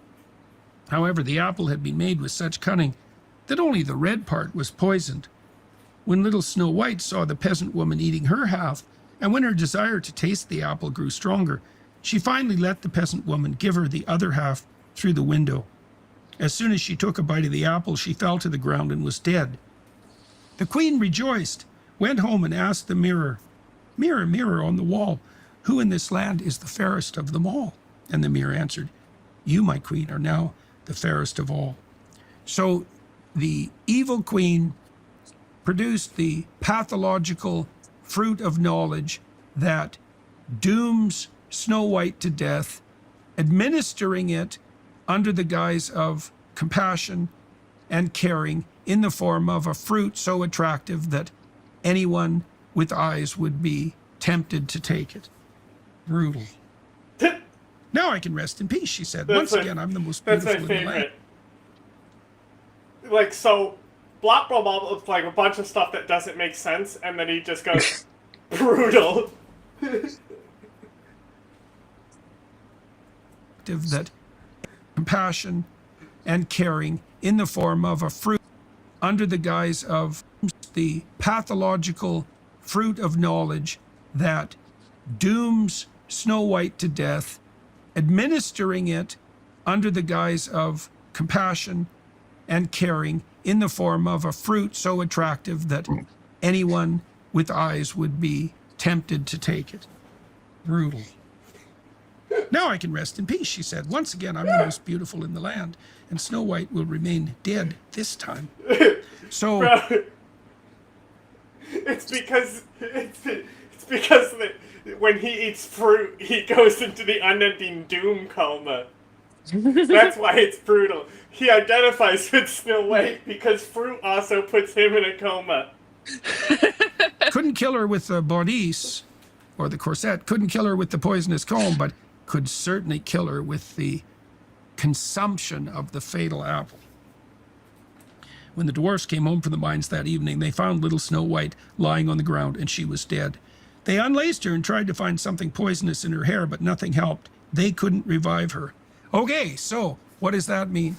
S7: However, the apple had been made with such cunning that only the red part was poisoned. When little Snow White saw the peasant woman eating her half, and when her desire to taste the apple grew stronger, she finally let the peasant woman give her the other half through the window. As soon as she took a bite of the apple, she fell to the ground and was dead. The queen rejoiced, went home and asked the mirror, Mirror, mirror on the wall, who in this land is the fairest of them all? And the mirror answered, You, my queen, are now the fairest of all. So the evil queen produced the pathological fruit of knowledge that dooms Snow White to death, administering it under the guise of compassion and caring in the form of a fruit so attractive that anyone with eyes would be tempted to take it. Brutal. Now I can rest in peace, she said. Once again, I'm the most beautiful in the land.
S1: That's my favorite. Like, so, blah, blah, blah, it's like a bunch of stuff that doesn't make sense, and then he just goes, brutal.
S7: That compassion and caring in the form of a fruit under the guise of the pathological fruit of knowledge that dooms Snow White to death, administering it under the guise of compassion and caring in the form of a fruit so attractive that anyone with eyes would be tempted to take it. Brutal. Now I can rest in peace, she said. Once again, I'm the most beautiful in the land, and Snow White will remain dead this time. So...
S1: Bro, it's because when he eats fruit, he goes into the unending doom coma. That's why it's brutal. He identifies with Snow White because fruit also puts him in a coma.
S7: Couldn't kill her with the bodice, or the corset. Couldn't kill her with the poisonous comb, but could certainly kill her with the consumption of the fatal apple. When the dwarfs came home from the mines that evening, they found little Snow White lying on the ground, and she was dead. They unlaced her and tried to find something poisonous in her hair, but nothing helped. They couldn't revive her. Okay, so what does that mean?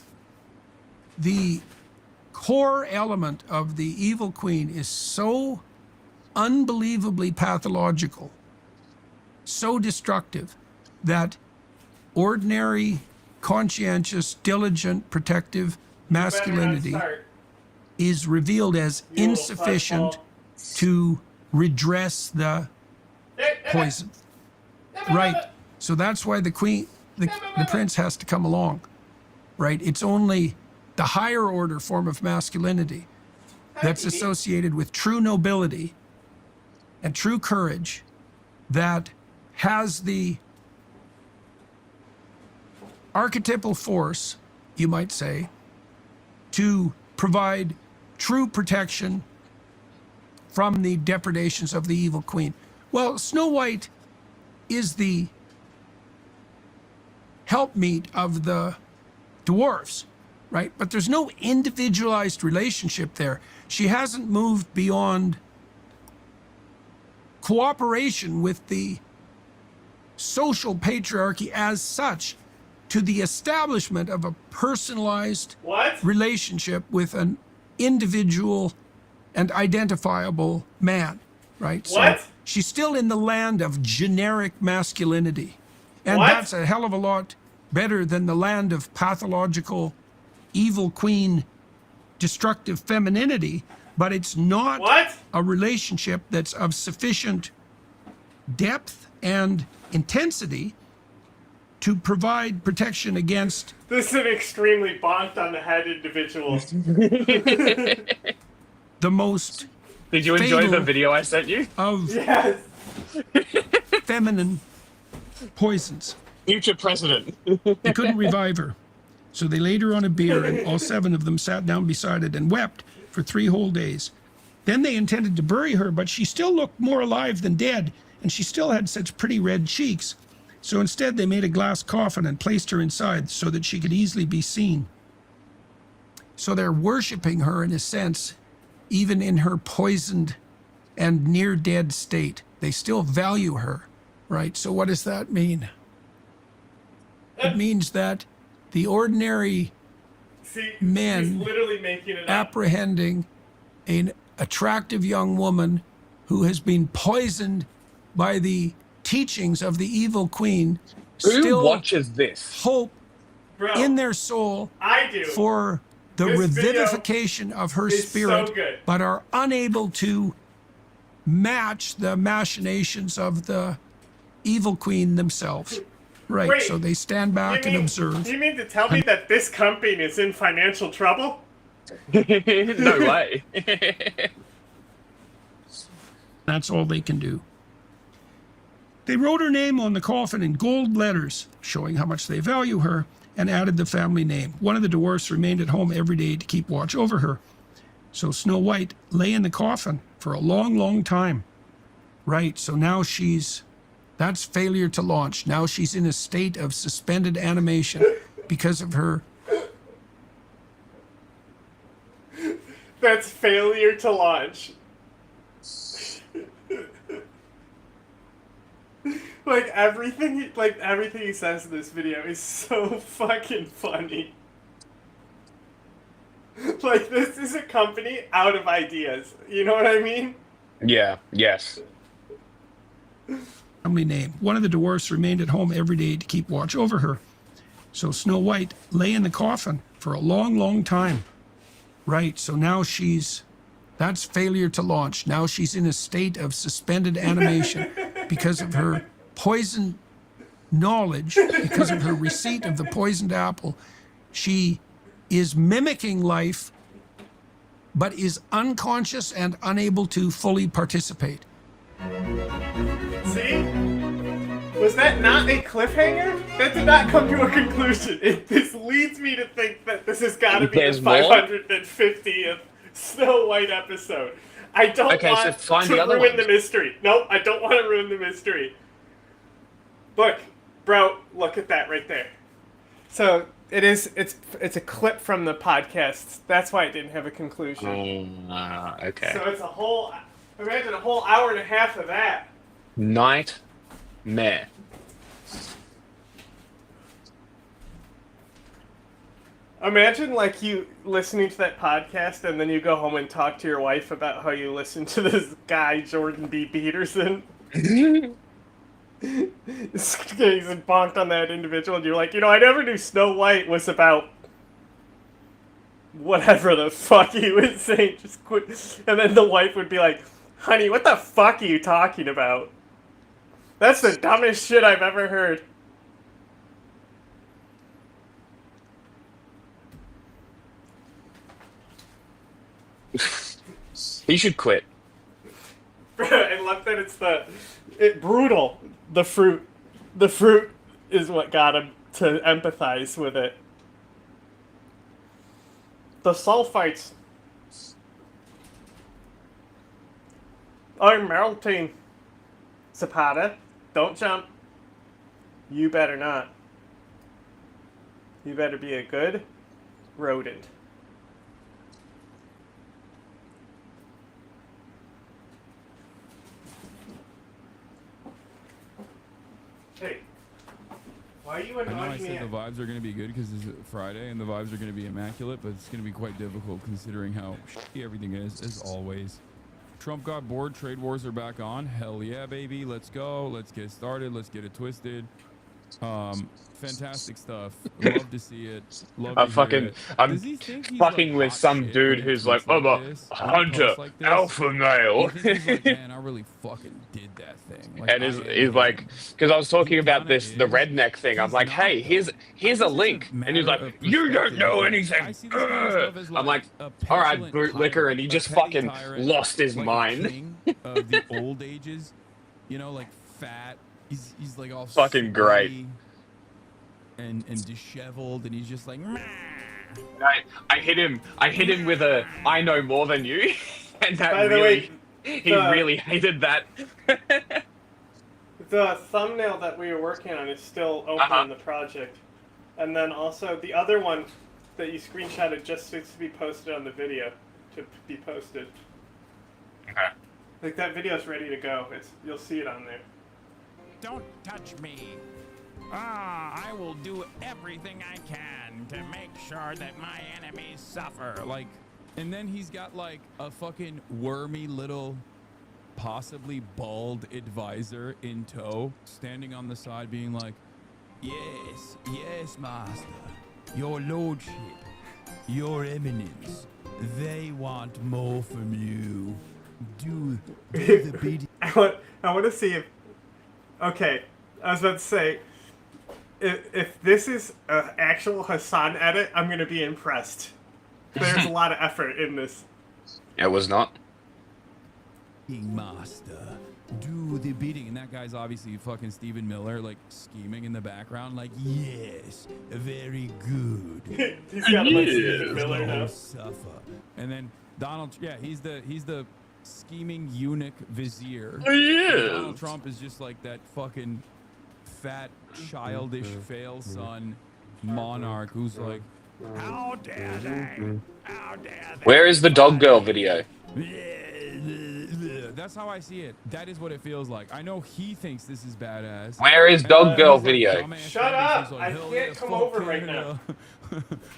S7: The core element of the evil queen is so unbelievably pathological, so destructive, that ordinary, conscientious, diligent, protective masculinity is revealed as insufficient to redress the poison. Right. So that's why the queen, the prince has to come along, right? It's only the higher order form of masculinity that's associated with true nobility and true courage that has the archetypal force, you might say, to provide true protection from the depredations of the evil queen. Well, Snow White is the helpmeet of the dwarves, right? But there's no individualized relationship there. She hasn't moved beyond cooperation with the social patriarchy as such to the establishment of a personalized relationship with an individual and identifiable man, right? So she's still in the land of generic masculinity. And that's a hell of a lot better than the land of pathological evil queen destructive femininity, but it's not a relationship that's of sufficient depth and intensity to provide protection against.
S1: This is an extremely bonked on the head individual.
S7: The most.
S21: Did you enjoy the video I sent you?
S7: Of
S1: yes.
S7: Feminine poisons.
S21: Future president.
S7: They couldn't revive her, so they laid her on a bier, and all 7 of them sat down beside it and wept for 3 whole days. Then they intended to bury her, but she still looked more alive than dead, and she still had such pretty red cheeks. So instead they made a glass coffin and placed her inside so that she could easily be seen. So they're worshiping her in a sense, even in her poisoned and near dead state. They still value her, right? So what does that mean? It means that the ordinary men
S1: literally making it up.
S7: apprehending an attractive young woman who has been poisoned by the teachings of the evil queen
S21: Who watches this?
S7: hope in their soul for the revivification of her spirit, but are unable to match the machinations of the evil queen themselves. Right,
S1: Wait,
S7: so they stand back and observe.
S1: You mean to tell me that this company is in financial trouble?
S21: No way.
S7: That's all they can do. They wrote her name on the coffin in gold letters, showing how much they value her, and added the family name. One of the dwarfs remained at home every day to keep watch over her. So Snow White lay in the coffin for a long, long time. Right, so now that's failure to launch. Now she's in a state of suspended animation because of her.
S1: That's failure to launch. Everything he says in this video is so fucking funny. This is a company out of ideas. You know what I mean?
S21: Yeah, yes.
S7: Family name. One of the dwarfs remained at home every day to keep watch over her. So Snow White lay in the coffin for a long, long time. Right, so now that's failure to launch. Now she's in a state of suspended animation because of her poisoned knowledge, because of her receipt of the poisoned apple. She is mimicking life, but is unconscious and unable to fully participate.
S1: See? Was that not a cliffhanger? That did not come to a conclusion. This leads me to think that this has got to be the 550th Snow White episode. I don't want to ruin the mystery. Nope, I don't want to ruin the mystery. Look, bro, look at that right there. So it's a clip from the podcast. That's why it didn't have a conclusion.
S21: Okay.
S1: So it's imagine a whole hour and a half of that.
S21: Nightmare.
S1: Imagine you listening to that podcast and then you go home and talk to your wife about how you listen to this guy Jordan B. Peterson. He's bonked on that individual, and you're like, I never knew Snow White was about whatever the fuck he was saying. Just quit. And then the wife would be like, honey, what the fuck are you talking about? That's the dumbest shit I've ever heard.
S21: He should quit.
S1: I love that it's brutal. The fruit is what got him to empathize with it. The sulfites are melting. Zapata, don't jump. You better not. You better be a good rodent. Hey, why are you
S10: I know I
S1: annoying me?
S10: said the vibes are going to be good because it's Friday and the vibes are going to be immaculate, but it's going to be quite difficult considering how shitty everything is, as always. Trump got bored. Trade wars are back on. Hell yeah, baby. Let's go. Let's get started. Let's get it twisted. Fantastic stuff. Love to see it. Love to hear it.
S21: I'm
S10: Does he think he's
S21: fucking
S10: like
S21: with
S10: hot
S21: some
S10: shit
S21: dude
S10: when he
S21: who's like,
S10: tweets
S21: I'm
S10: like
S21: a
S10: this, when he
S21: hunter,
S10: posts like this?
S21: alpha male.
S10: You think he's like, man, I really fucking did that thing. Like,
S21: And
S10: I
S21: he's
S10: am
S21: like,
S10: him.
S21: because I was talking
S10: He
S21: about
S10: kinda
S21: this, the
S10: is.
S21: redneck thing. I'm
S10: He's
S21: like,
S10: not,
S21: hey,
S10: though.
S21: here's
S10: I
S21: a
S10: guess it's a
S21: link. And he's
S10: matter
S21: like,
S10: of
S21: you don't
S10: perspective,
S21: know
S10: but
S21: anything.
S10: I see this kind of stuff as
S21: I'm like,
S10: a
S21: all right,
S10: petulant
S21: bootlicker,
S10: tyrant,
S21: and he
S10: a
S21: just
S10: petty
S21: fucking
S10: tyrant,
S21: lost his
S10: like
S21: mind.
S10: a king of the old ages, you know, like fat. He's like all
S21: Fucking great.
S10: sweaty and disheveled, and he's just like, meh.
S21: I hit him with a I know more than you, and that
S1: By the
S21: really,
S1: way,
S21: he really hated that.
S1: The thumbnail that we were working on is still open in the project. And then also the other one that you screenshotted just needs to be posted on the video to be posted.
S21: Okay.
S1: Like that video's ready to go. You'll see it on there.
S10: Don't touch me. I will do everything I can to make sure that my enemies suffer. Like, and then he's got like a fucking wormy little, possibly bald advisor in tow, standing on the side being like, yes, master, your lordship, your eminence, they want more from you. Do the beating.
S1: I want to see if... Okay, I was about to say, if this is an actual Hassan edit, I'm going to be impressed. There's a lot of effort in this.
S21: It was not.
S10: Master, do the beating. And that guy's obviously fucking Stephen Miller, like scheming in the background, like, yes, very good.
S1: He's got like Stephen Miller now.
S10: Suffer. And then Donald, he's the scheming eunuch vizier.
S21: Yes.
S10: And Donald Trump is just like that fucking fat, childish, fail son monarch who's like, how dare they? How dare they?
S21: Where is the dog girl video?
S10: That's how I see it. That is what it feels like. I know he thinks this is badass.
S21: Where is dog girl video?
S1: Shut up! I can't come over right now.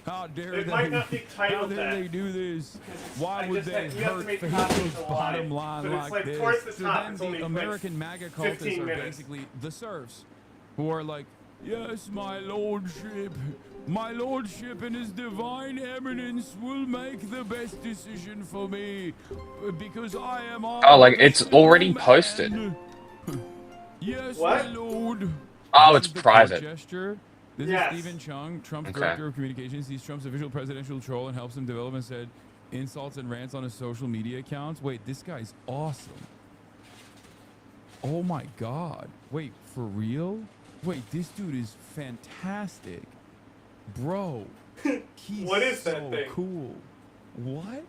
S10: How dare
S1: It
S10: they?
S1: might not be titled
S10: How dare
S1: that.
S10: they do this? Why would they
S1: you have to
S10: hurt
S1: make
S10: Facebook's
S1: copies alive.
S10: bottom line
S1: But it's
S10: like
S1: like towards
S10: this?
S1: the
S10: So
S1: top,
S10: then
S1: it's
S10: the
S1: only like
S10: American MAGA
S1: 15
S10: cultists are
S1: minutes.
S10: basically the serfs, who are like, yes, my lordship. My lordship and his divine eminence will make the best decision for me, because I am all.
S21: Oh, like it's already posted.
S10: Yes,
S1: What?
S10: my lord.
S21: Oh,
S10: This
S21: it's
S10: is the
S21: private.
S10: gesture. This
S1: Yes.
S10: is Stephen Chung, Trump's
S21: Okay.
S10: director of communications. He's Trump's official presidential troll and helps him develop and said insults and rants on his social media accounts. Wait, this guy's awesome. Oh my god. Wait, for real? Wait, this dude is fantastic. Bro, he's
S1: What is
S10: so
S1: that thing?
S10: cool. What?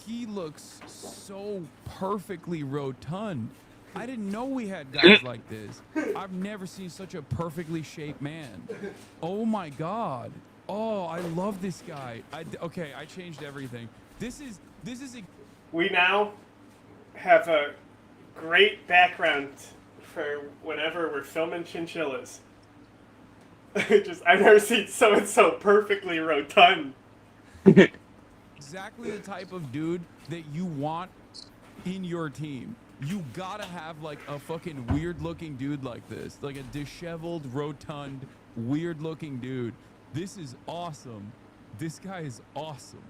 S10: He looks so perfectly rotund. I didn't know we had guys like this. I've never seen such a perfectly shaped man. Oh my god. Oh, I love this guy. Okay, I changed everything. This is
S1: We now have a great background for whenever we're filming chinchillas. I've never seen someone so perfectly rotund.
S10: exactly the type of dude that you want in your team. You gotta have like a fucking weird looking dude like this, like a disheveled, rotund, weird looking dude. This is awesome. This guy is awesome.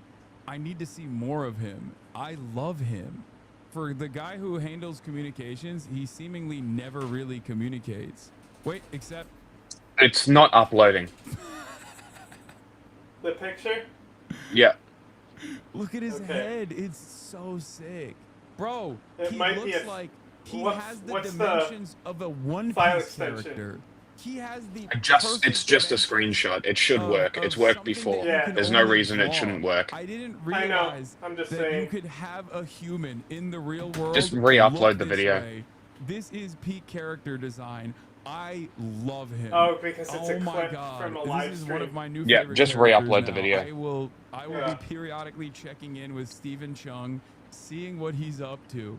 S10: I need to see more of him. I love him. For the guy who handles communications, he seemingly never really communicates. Wait, except
S21: It's not uploading.
S1: The picture?
S21: Yeah.
S10: look at his head. It's so sick. Bro,
S1: It
S10: he
S1: might be
S10: looks
S1: a-
S10: like he
S1: what-
S10: has the
S1: what's the
S10: dimensions of a One
S1: file
S10: Piece
S1: extension?
S10: character. He has the
S21: It's just a screenshot. It should work. It's worked before. There's no reason it shouldn't work.
S10: I didn't
S1: I know.
S10: realize
S1: I'm just
S10: that
S1: saying.
S10: you could have a human in the real world.
S21: Just re-upload
S10: look
S21: the
S10: this
S21: video.
S10: way. This is peak character design. I love him.
S1: Oh, because it's a
S10: my
S1: clip
S10: God.
S1: from a live
S10: This is one of
S1: stream.
S10: my new
S21: Yeah,
S10: favorite
S21: just
S10: characters
S21: re-upload the
S10: now.
S21: video.
S10: I will be periodically checking in with Stephen Chung, seeing what he's up to.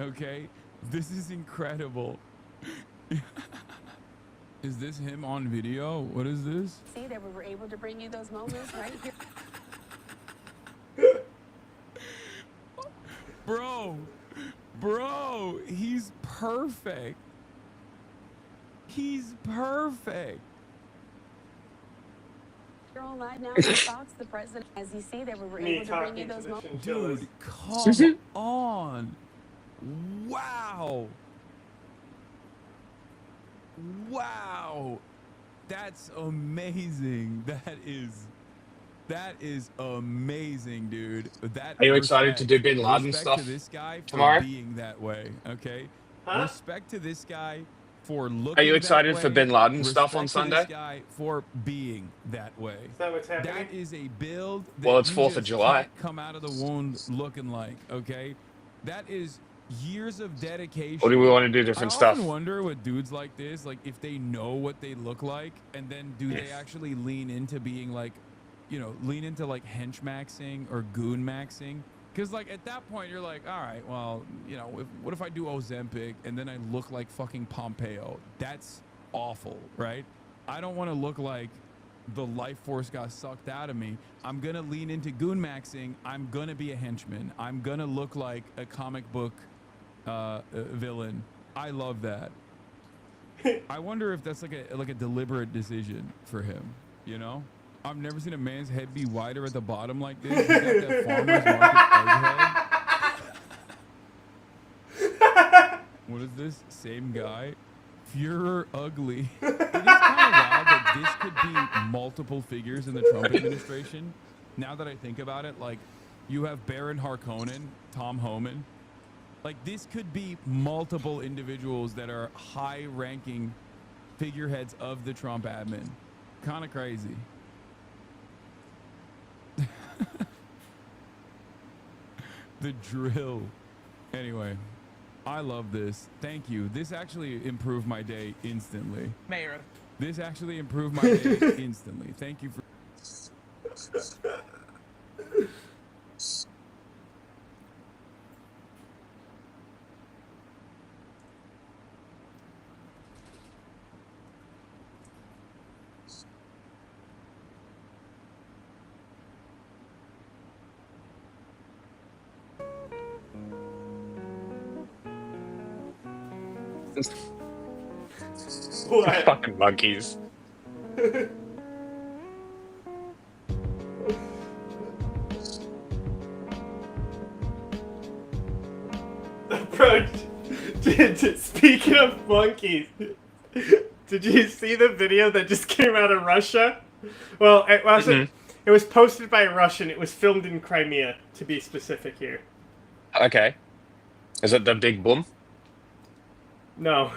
S10: Okay? This is incredible. Is this him on video? What is this?
S15: See that we were able to bring you those moments right here.
S10: Bro, he's perfect. He's perfect.
S15: You're all live now. Fox, the president, as you see that we were able to bring you those moments.
S10: Dude, come on. Wow. Wow. That's amazing. That is amazing, dude.
S21: Are you excited to do Bin Laden
S10: Respect
S21: stuff
S10: to this guy for
S21: tomorrow?
S10: being that way, okay?
S1: Huh?
S10: Respect to this guy for looking
S21: Are you
S10: that
S21: excited for
S10: way.
S21: Bin Laden stuff on
S10: Respect to this
S21: Sunday?
S10: guy for being that way.
S1: Is that what's happening?
S10: That is a build that
S21: Well, it's
S10: you
S21: 4th of
S10: just
S21: July.
S10: can't come out of the wound looking like, okay? That is years of dedication.
S21: Or do we want to do different
S10: I
S21: stuff?
S10: often wonder with dudes like this, like if they know what they look like, and then do they actually lean into being like, you know, lean into like hench maxing or goon maxing? Because like at that point you're like, all right, well, you know, what if I do Ozempic and then I look like fucking Pompeo? That's awful, right? I don't want to look like the life force got sucked out of me. I'm gonna lean into goon maxing. I'm gonna be a henchman. I'm gonna look like a comic book villain. I love that. I wonder if that's like a deliberate decision for him. You know, I've never seen a man's head be wider at the bottom like this. He got that farmer's market egg head. What is this? Same guy. Führer ugly. It is kind of wild that this could be multiple figures in the Trump administration. Now that I think about it, like you have Baron Harkonnen, Tom Homan. Like this could be multiple individuals that are high-ranking figureheads of the Trump admin. Kind of crazy. The drill. Anyway, I love this. Thank you. This actually improved my day instantly.
S11: Mayor.
S10: This actually improved my day instantly. Thank you for...
S1: What?
S21: Fucking monkeys.
S1: Bro, speaking of monkeys, did you see the video that just came out of Russia? Well, it wasn't. It was posted by a Russian. It was filmed in Crimea, to be specific here.
S21: Okay. Is it the big boom?
S1: No.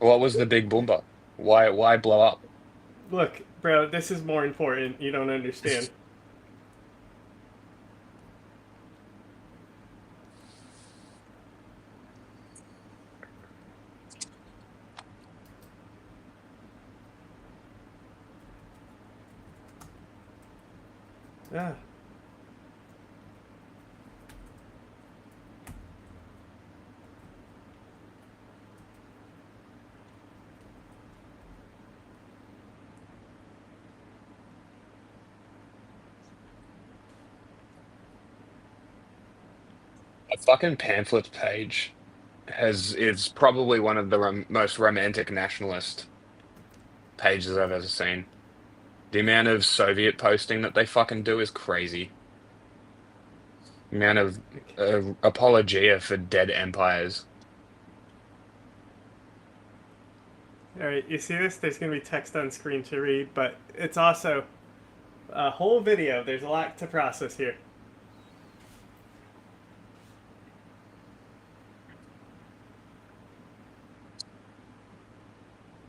S21: What was the big boomba? Why blow up?
S1: Look, bro, this is more important. You don't understand. Yeah.
S21: A fucking pamphlet page is probably one of the most romantic nationalist pages I've ever seen. The amount of Soviet posting that they fucking do is crazy. The amount of apologia for dead empires.
S1: Alright, you see this? There's going to be text on screen to read, but it's also a whole video. There's a lot to process here.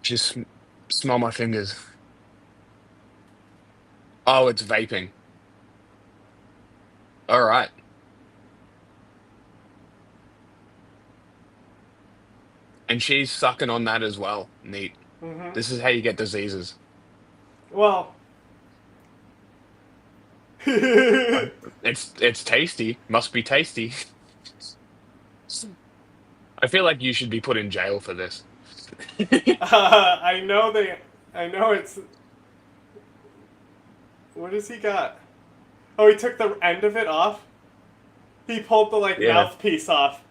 S21: Just smell my fingers. Oh, it's vaping. All right. And she's sucking on that as well. Neat.
S1: Mhm.
S21: This is how you get diseases.
S1: Well,
S21: It's tasty. Must be tasty. I feel like you should be put in jail for this.
S1: I know they. I know it's. What has he got? Oh, he took the end of it off. He pulled the
S21: Yeah.
S1: mouthpiece off.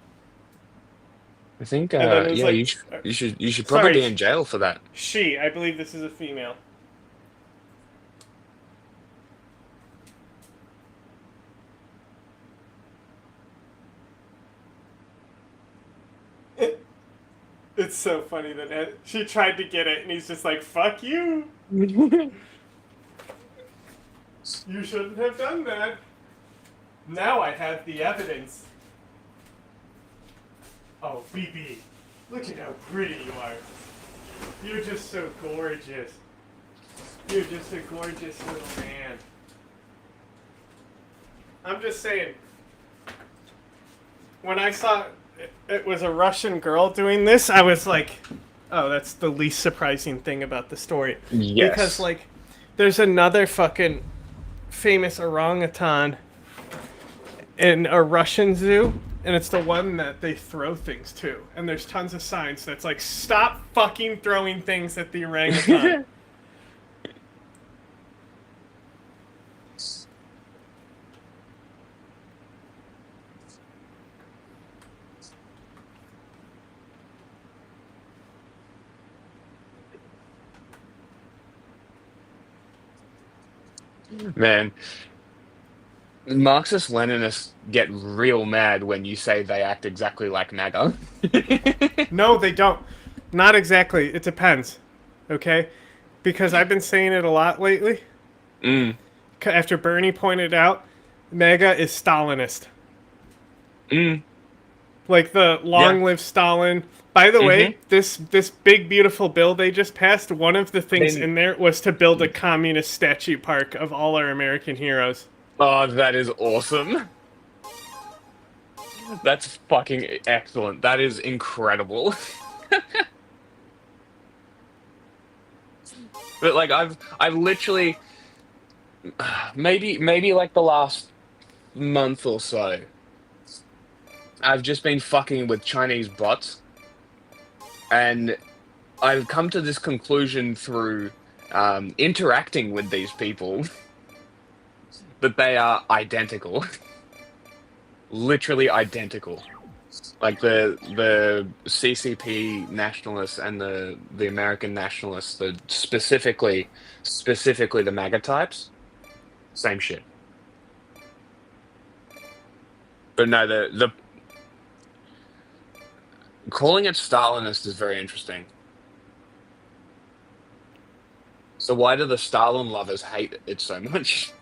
S21: I think
S1: And then it was
S21: yeah,
S1: like-
S21: you should probably
S1: Sorry.
S21: be in jail for that.
S1: She, I believe this is a female. It's so funny that she tried to get it, and he's just like, "Fuck you! You shouldn't have done that. Now I have the evidence." Oh, BB, look at how pretty you are. You're just so gorgeous. You're just a gorgeous little man. I'm just saying, when I saw it was a Russian girl doing this, I was like, oh, that's the least surprising thing about the story.
S21: Yes.
S1: Because, like, there's another fucking famous orangutan in a Russian zoo, and it's the one that they throw things to. And there's tons of signs that's like, stop fucking throwing things at the orangutan.
S21: Man, Marxist-Leninists get real mad when you say they act exactly like MAGA.
S1: No, they don't. Not exactly. It depends. Okay? Because I've been saying it a lot lately. After Bernie pointed out, MAGA is Stalinist. Like the long live Stalin. By the way, this big beautiful bill they just passed, one of the things in there was to build a communist statue park of all our American heroes.
S21: Oh, that is awesome. That's fucking excellent. That is incredible. But like I've literally maybe like the last month or so, I've just been fucking with Chinese bots, and I've come to this conclusion through interacting with these people that they are identical. Literally identical. Like the CCP nationalists and the American nationalists, specifically the MAGA types, same shit. But no, the calling it Stalinist is very interesting. So why do the Stalin lovers hate it so much?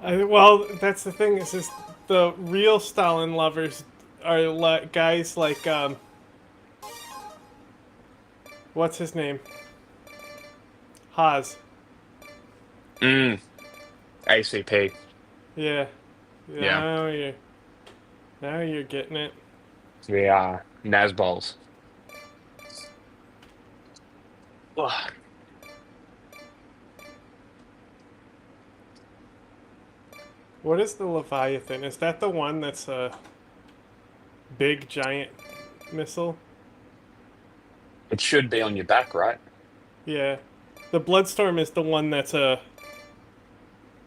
S1: Well, that's the thing, is the real Stalin lovers are guys like, what's his name? Haas.
S21: ACP.
S1: Yeah.
S21: Yeah.
S1: Now you're getting it.
S21: Yeah, Nazbols. Ugh.
S1: What is the Leviathan? Is that the one that's a big giant missile?
S21: It should be on your back, right?
S1: Yeah. The Bloodstorm is the one that's a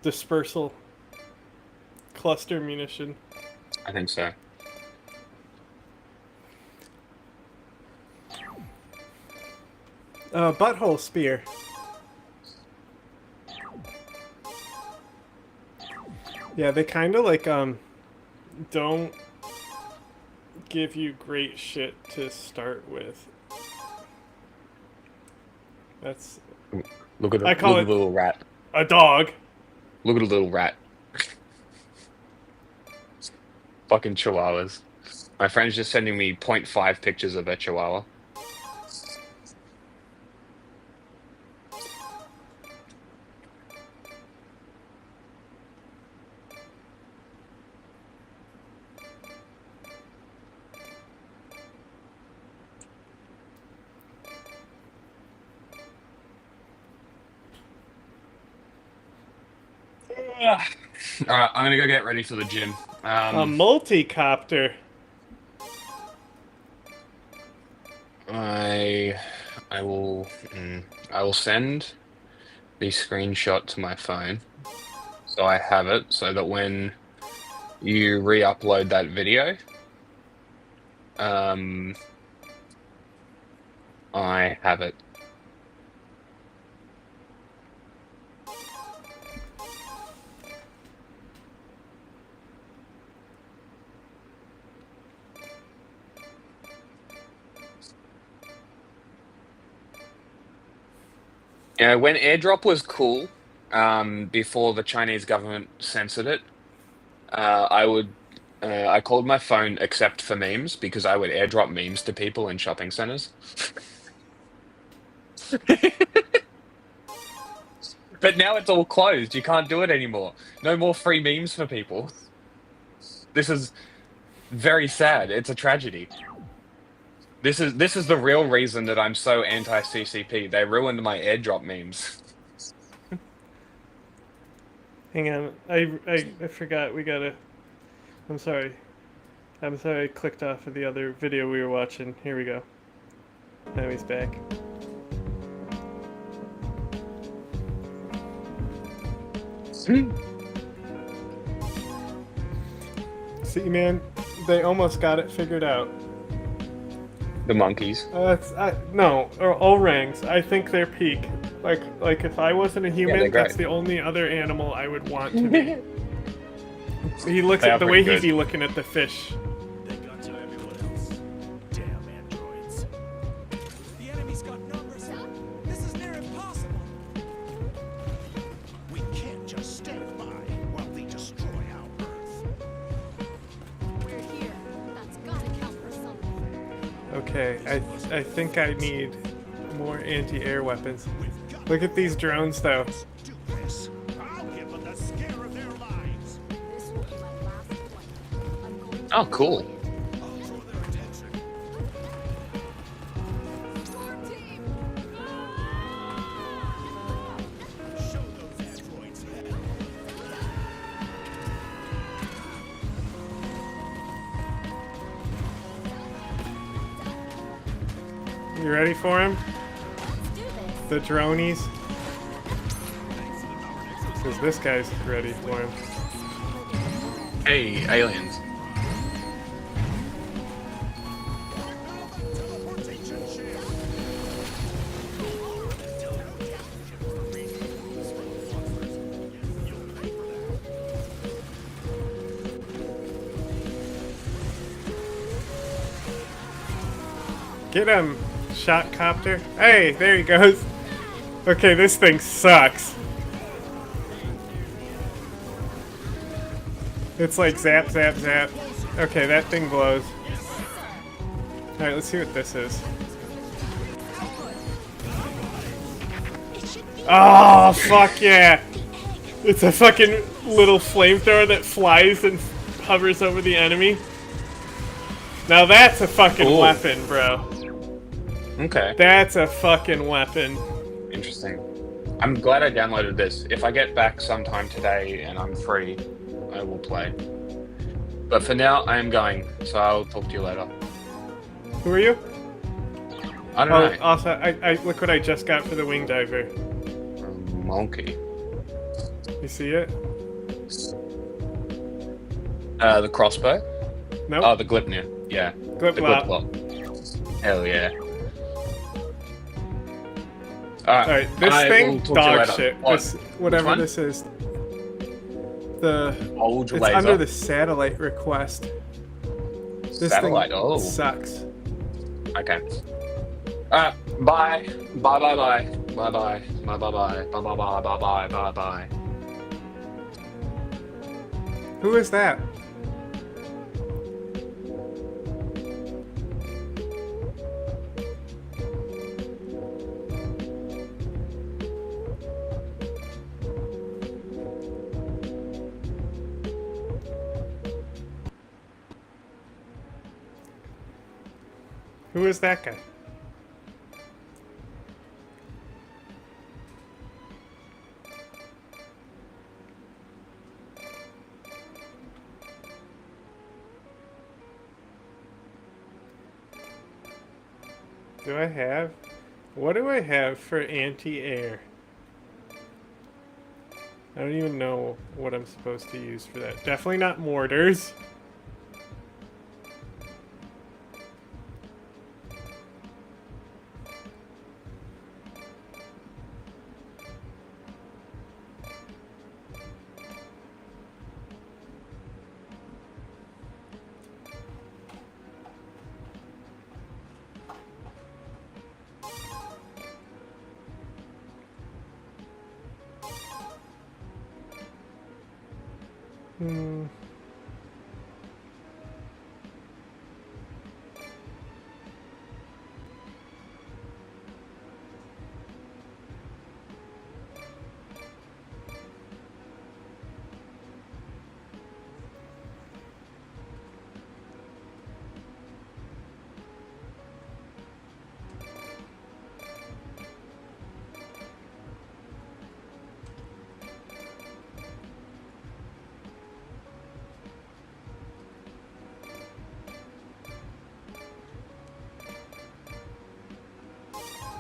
S1: dispersal cluster munition.
S21: I think so.
S1: Butthole spear. Yeah, they kind of like don't give you great shit to start with. That's
S21: Look at
S1: I call
S21: look at
S1: it
S21: the little rat.
S1: a dog.
S21: Look at the little rat. Fucking chihuahuas. My friend's just sending me 0.5 pictures of a chihuahua. Alright, I'm gonna go get ready for the gym.
S1: A multi-copter.
S21: I will send the screenshot to my phone so I have it so that when you re-upload that video, I have it. Yeah, when airdrop was cool, before the Chinese government censored it, I called my phone except for memes because I would airdrop memes to people in shopping centers. But now it's all closed. You can't do it anymore. No more free memes for people. This is very sad. It's a tragedy. This is the real reason that I'm so anti-CCP. They ruined my airdrop memes.
S1: Hang on, I forgot. We gotta. I'm sorry. I'm sorry. I clicked off of the other video we were watching. Here we go. Now he's back. See, man, they almost got it figured out.
S21: The monkeys.
S1: No, orangs. I think they're peak. Like if I wasn't a human, that's the only other animal I would want to be. He looks at the way he'd be looking at the fish.
S11: They got to everyone else. Damn androids. The enemy's got numbers. This is near impossible. We can't just stand by while they destroy our Earth.
S3: We're here. That's gotta count for something.
S1: Okay, I think I need more anti-air weapons. Look at these drones, though.
S21: Oh, cool.
S1: You ready for him? The dronies? Because this guy's ready for him.
S21: Hey, aliens.
S1: Get him, shot copter. Hey, there he goes. Okay, this thing sucks. It's like zap, zap, zap. Okay, that thing blows. Alright, let's see what this is. Oh, fuck yeah! It's a fucking little flamethrower that flies and hovers over the enemy. Now that's a fucking weapon, bro.
S21: Okay.
S1: That's a fucking weapon.
S21: Interesting. I'm glad I downloaded this. If I get back sometime today and I'm free, I will play. But for now, I am going, so I'll talk to you later.
S1: Who are you?
S21: I don't know.
S1: Also, I look what I just got for the wing diver.
S21: Monkey.
S1: You see it?
S21: The crossbow?
S1: No.
S21: Oh, the Glipnir. Yeah.
S1: Gliplop.
S21: The Gliplop. Hell yeah.
S1: Alright, this thing, dog shit.
S21: What?
S1: This, whatever this is.
S21: Old
S1: it's
S21: laser.
S1: under the satellite request. This
S21: Satellite,
S1: thing sucks.
S21: Okay. Bye. Bye bye bye. Bye bye. Bye bye bye. Bye bye bye bye bye bye bye.
S1: Who is that? Who is that guy? Do I have? What do I have for anti-air? I don't even know what I'm supposed to use for that. Definitely not mortars. Hmm.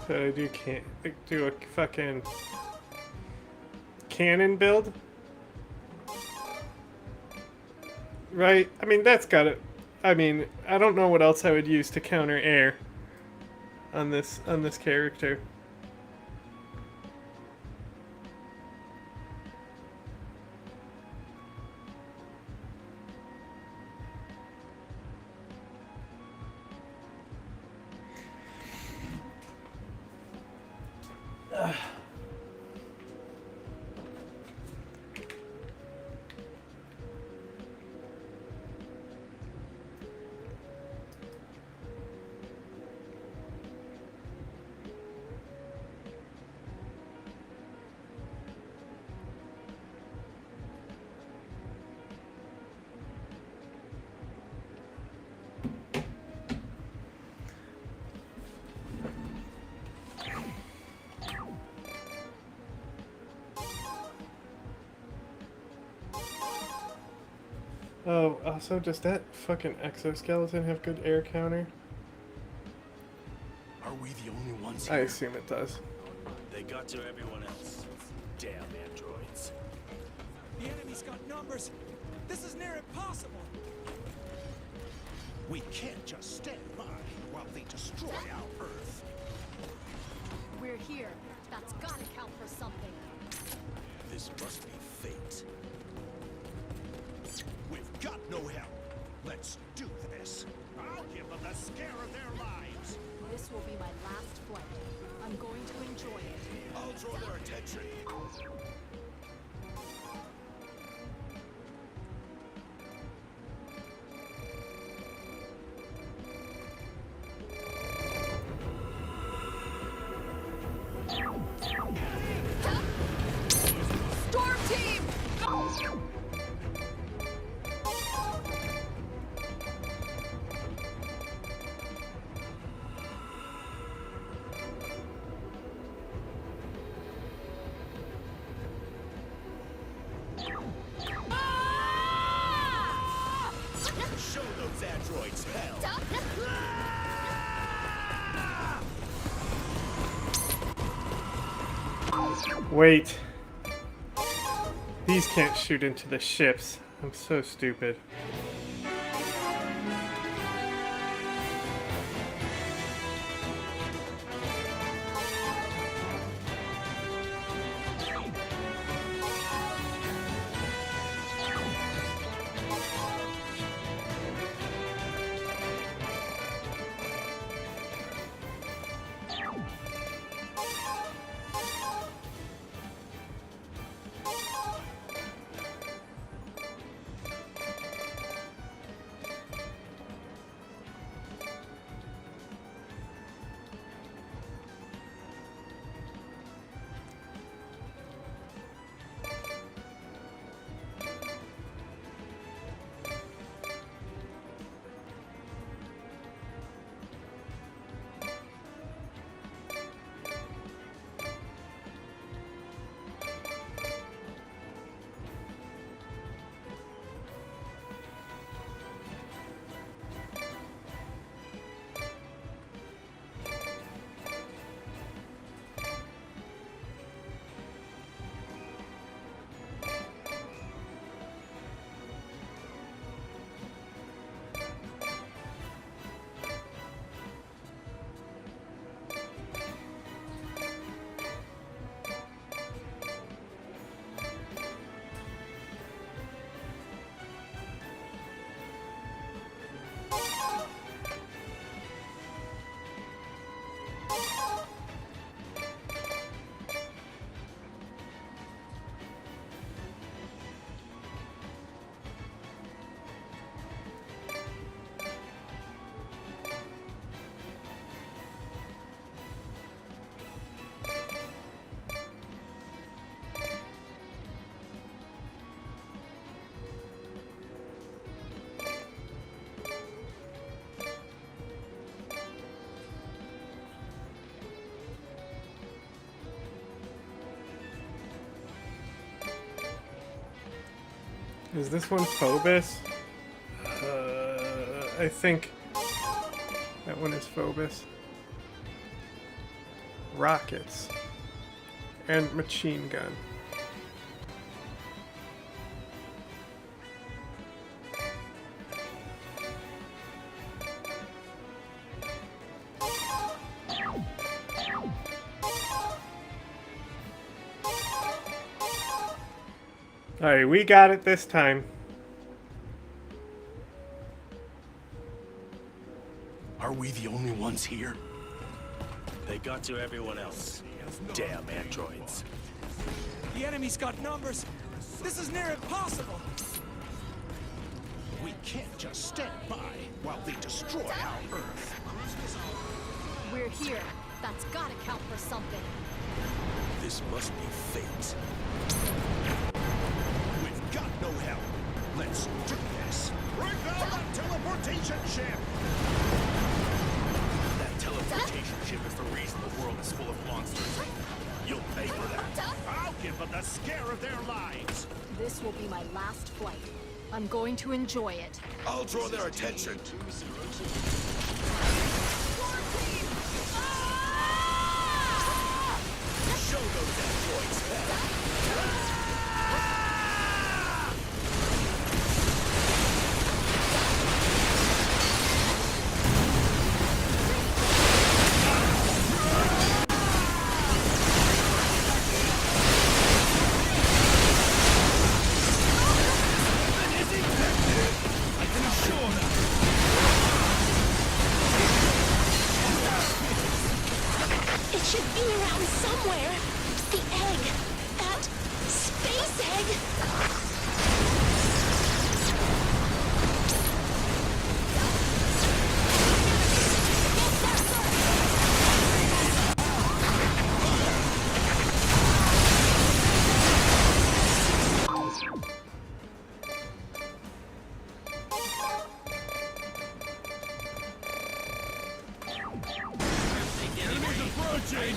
S1: So I do a fucking cannon build, right? I mean that's got it. I mean I don't know what else I would use to counter air on this character. Oh, also, does that fucking exoskeleton have good air counter?
S11: Are we the only ones
S1: I
S11: here?
S1: assume it does.
S11: They got to everyone else. Damn androids.
S13: The enemy's got numbers. This is near impossible.
S11: We can't just stand by while they destroy our Earth.
S6: We're here. That's gotta count for something.
S11: This must be fate. We've got no help. Let's do this. I'll give them the scare of their lives.
S6: This will be my last flight. I'm going to enjoy it.
S11: I'll draw their attention.
S6: Storm team!
S11: Show those androids hell.
S1: Wait. These can't shoot into the ships. I'm so stupid. Is this one Phobos? I think that one is Phobos. Rockets. And machine gun. Alright, we got it this time.
S11: Are we the only ones here? They got to everyone else. Damn androids.
S13: The enemy's got numbers. This is near impossible.
S11: We can't just stand by while they destroy our Earth.
S3: We're here. That's gotta count for something.
S11: This must be fate. We've got no help. Let's do this. Bring down that teleportation ship! That teleportation ship is the reason the world is full of monsters. You'll pay for that. I'll give them the scare of their lives.
S3: This will be my last flight. I'm going to enjoy it.
S11: I'll draw their attention. Show those androids that.
S8: It should be around somewhere. The egg. That space egg.
S11: Enemies approaching!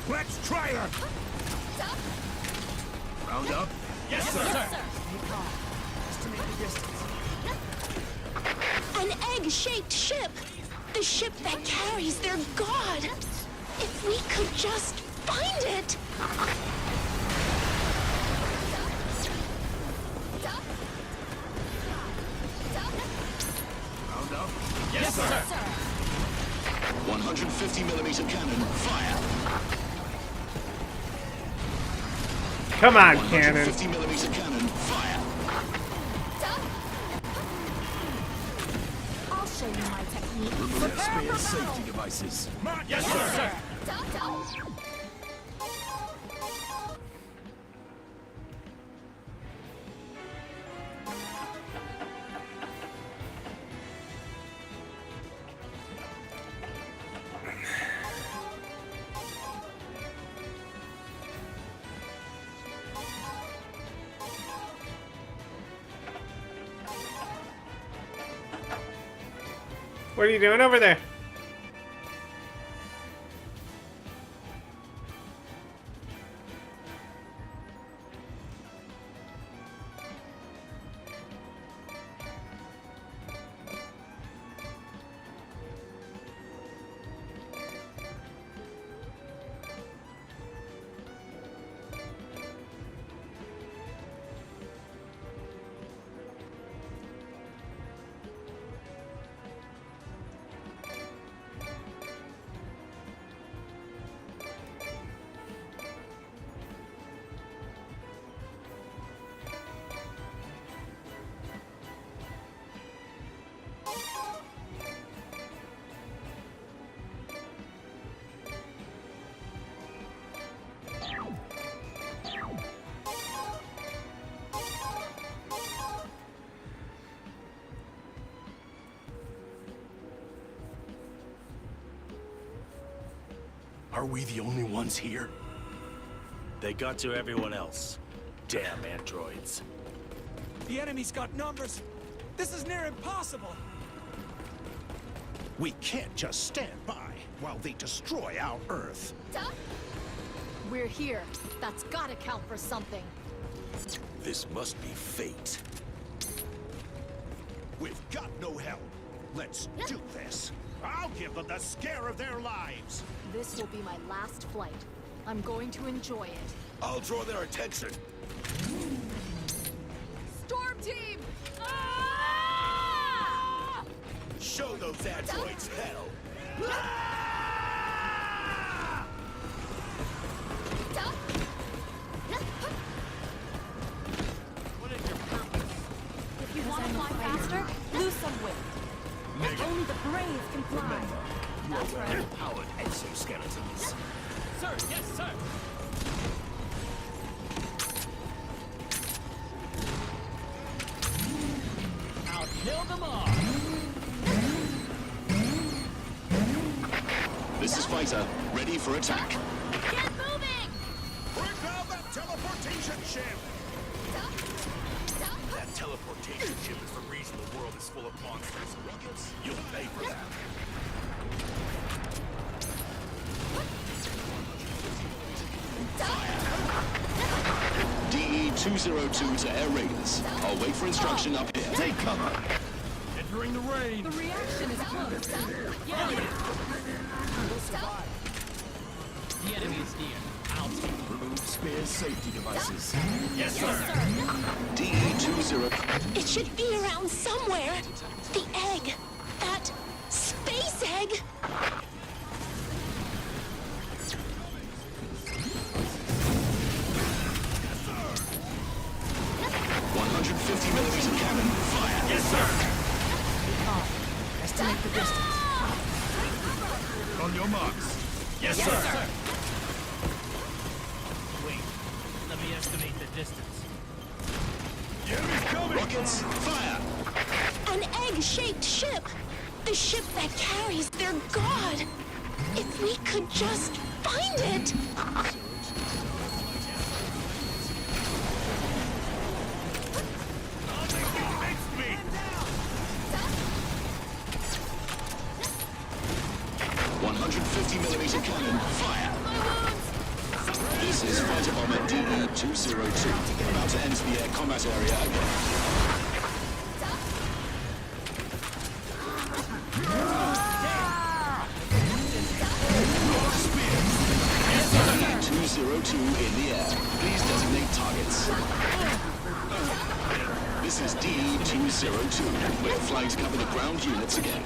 S11: Let's try her! Round up? Yes, sir!
S8: An egg-shaped ship. The ship that carries their god. If we could just find it.
S11: Round up? Yes, sir! 150mm cannon, fire!
S1: Come on, cannon.
S11: 150mm cannon, fire!
S3: I'll show you my technique.
S11: Remove spare safety devices. Yes, sir!
S1: What are you doing over there?
S11: Are we the only ones here? They got to everyone else. Damn androids.
S13: The enemy's got numbers. This is near impossible.
S11: We can't just stand by while they destroy our Earth.
S3: We're here. That's gotta count for something.
S11: This must be fate. We've got no help. Let's do this. I'll give them the scare of their lives.
S16: This will be my last flight. I'm going to enjoy it.
S11: I'll draw their attention.
S16: Storm team!
S11: Show those androids hell.
S16: If you want to fly faster, lose some weight. Only the brave can fly. That's right.
S11: Powered exoskeletons.
S13: Sir, yes, sir. I'll kill them all.
S11: This is Fighter, ready for attack.
S16: Get moving!
S11: Bring down that teleportation ship! That teleportation ship is the reason the world is full of monsters. Rockets, you'll pay for that. DE-202 to Air Raiders. I'll wait for instruction up here. Take cover!
S13: Entering the rain.
S16: The reaction is close. Yeah.
S11: We'll survive.
S13: The enemy is near. I'll take it.
S11: Remove spear safety devices.
S13: Yes, sir.
S11: DE-20...
S8: It should be around somewhere. The egg. That space egg.
S11: 150mm cannon. Fire.
S13: Yes, sir.
S11: Estimate the distance. On your marks.
S13: Yes, sir. Wait. Let me estimate the distance.
S11: The enemy's coming. Rockets, fire.
S8: An egg-shaped ship. The ship that carries their god. If we could just find it.
S11: Cannon, fire! This is Fighter Bomber DE-202, about to enter the air combat area again. DE-202 in the air. Please designate targets. This is DE-202. We're flying to cover the ground units again.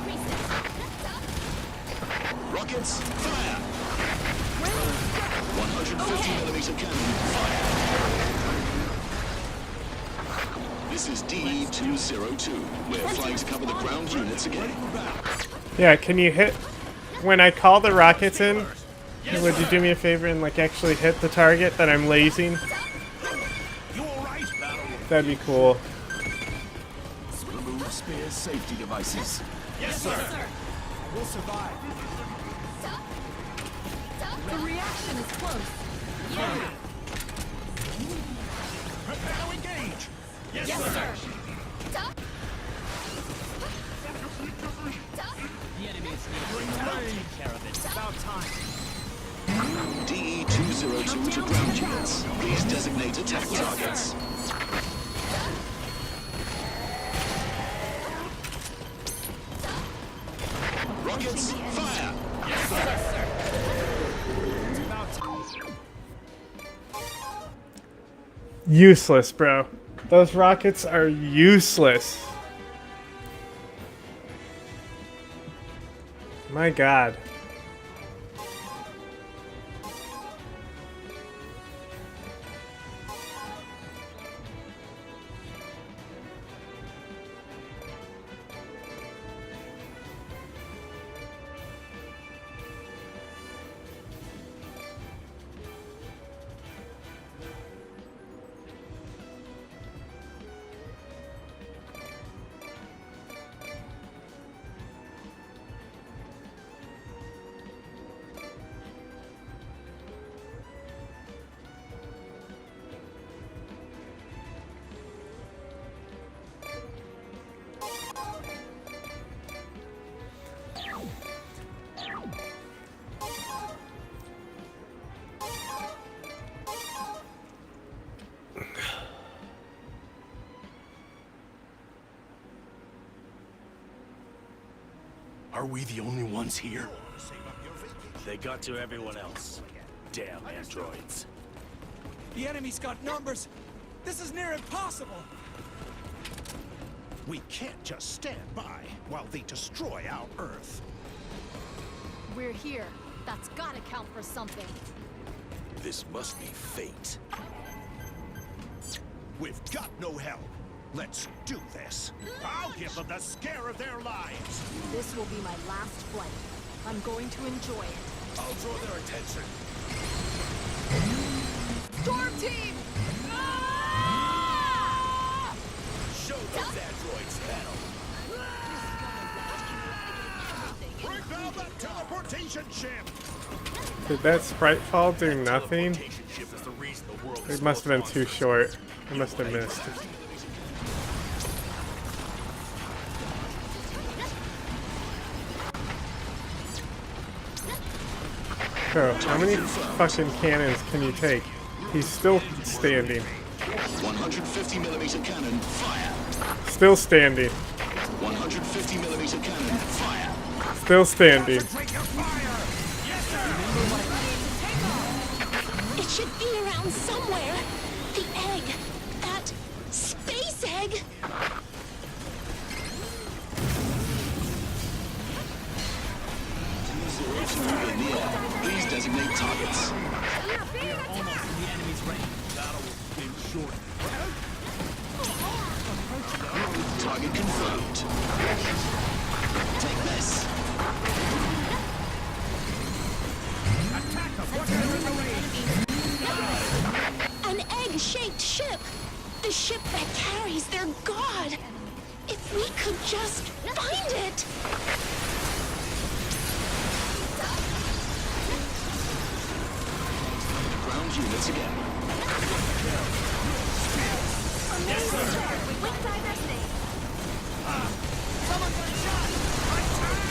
S11: Rockets, fire! 150mm cannon, fire! This is DE-202. We're flying to cover the ground units again.
S1: Yeah, can you hit... When I call the rockets in, would you do me a favor and, like, actually hit the target that I'm lasing? That'd be cool.
S11: Remove spear safety devices.
S13: Yes, sir.
S11: We'll survive.
S16: The reaction is close. Yeah.
S11: Prepare to engage.
S13: Yes, sir. The enemy is near. I'll take care of it. About time.
S11: DE-202 to ground units. Please designate attack targets. Rockets, fire!
S13: Yes, sir.
S1: Useless, bro. Those rockets are useless. My god.
S11: Are we the only ones here?
S13: They got to everyone else. Damn androids.
S17: The enemy's got numbers. This is near impossible.
S11: We can't just stand by while they destroy our Earth.
S3: We're here. That's gotta count for something.
S11: This must be fate. We've got no help. Let's do this. I'll give them the scare of their lives.
S3: This will be my last flight. I'm going to enjoy it.
S11: I'll draw their attention.
S3: Storm team!
S11: Show those androids battle. Bring down that teleportation ship.
S1: Did that sprite fall do nothing? It must have been too short. I must have missed. Bro, how many fucking cannons can you take? He's still standing.
S11: 150mm cannon, fire.
S1: Still standing.
S11: 150mm cannon, fire.
S1: Still standing.
S8: It should be around somewhere. The egg. That space egg.
S11: In the air. Please designate targets.
S13: Almost in the enemy's range. Battle will be short.
S11: Target confirmed. Take this.
S13: Attack them! Once they're in the range.
S8: An egg-shaped ship. The ship that carries their god. If we could just find it.
S11: Ground units again.
S3: Yes, sir. With diversity.
S13: Someone got shot!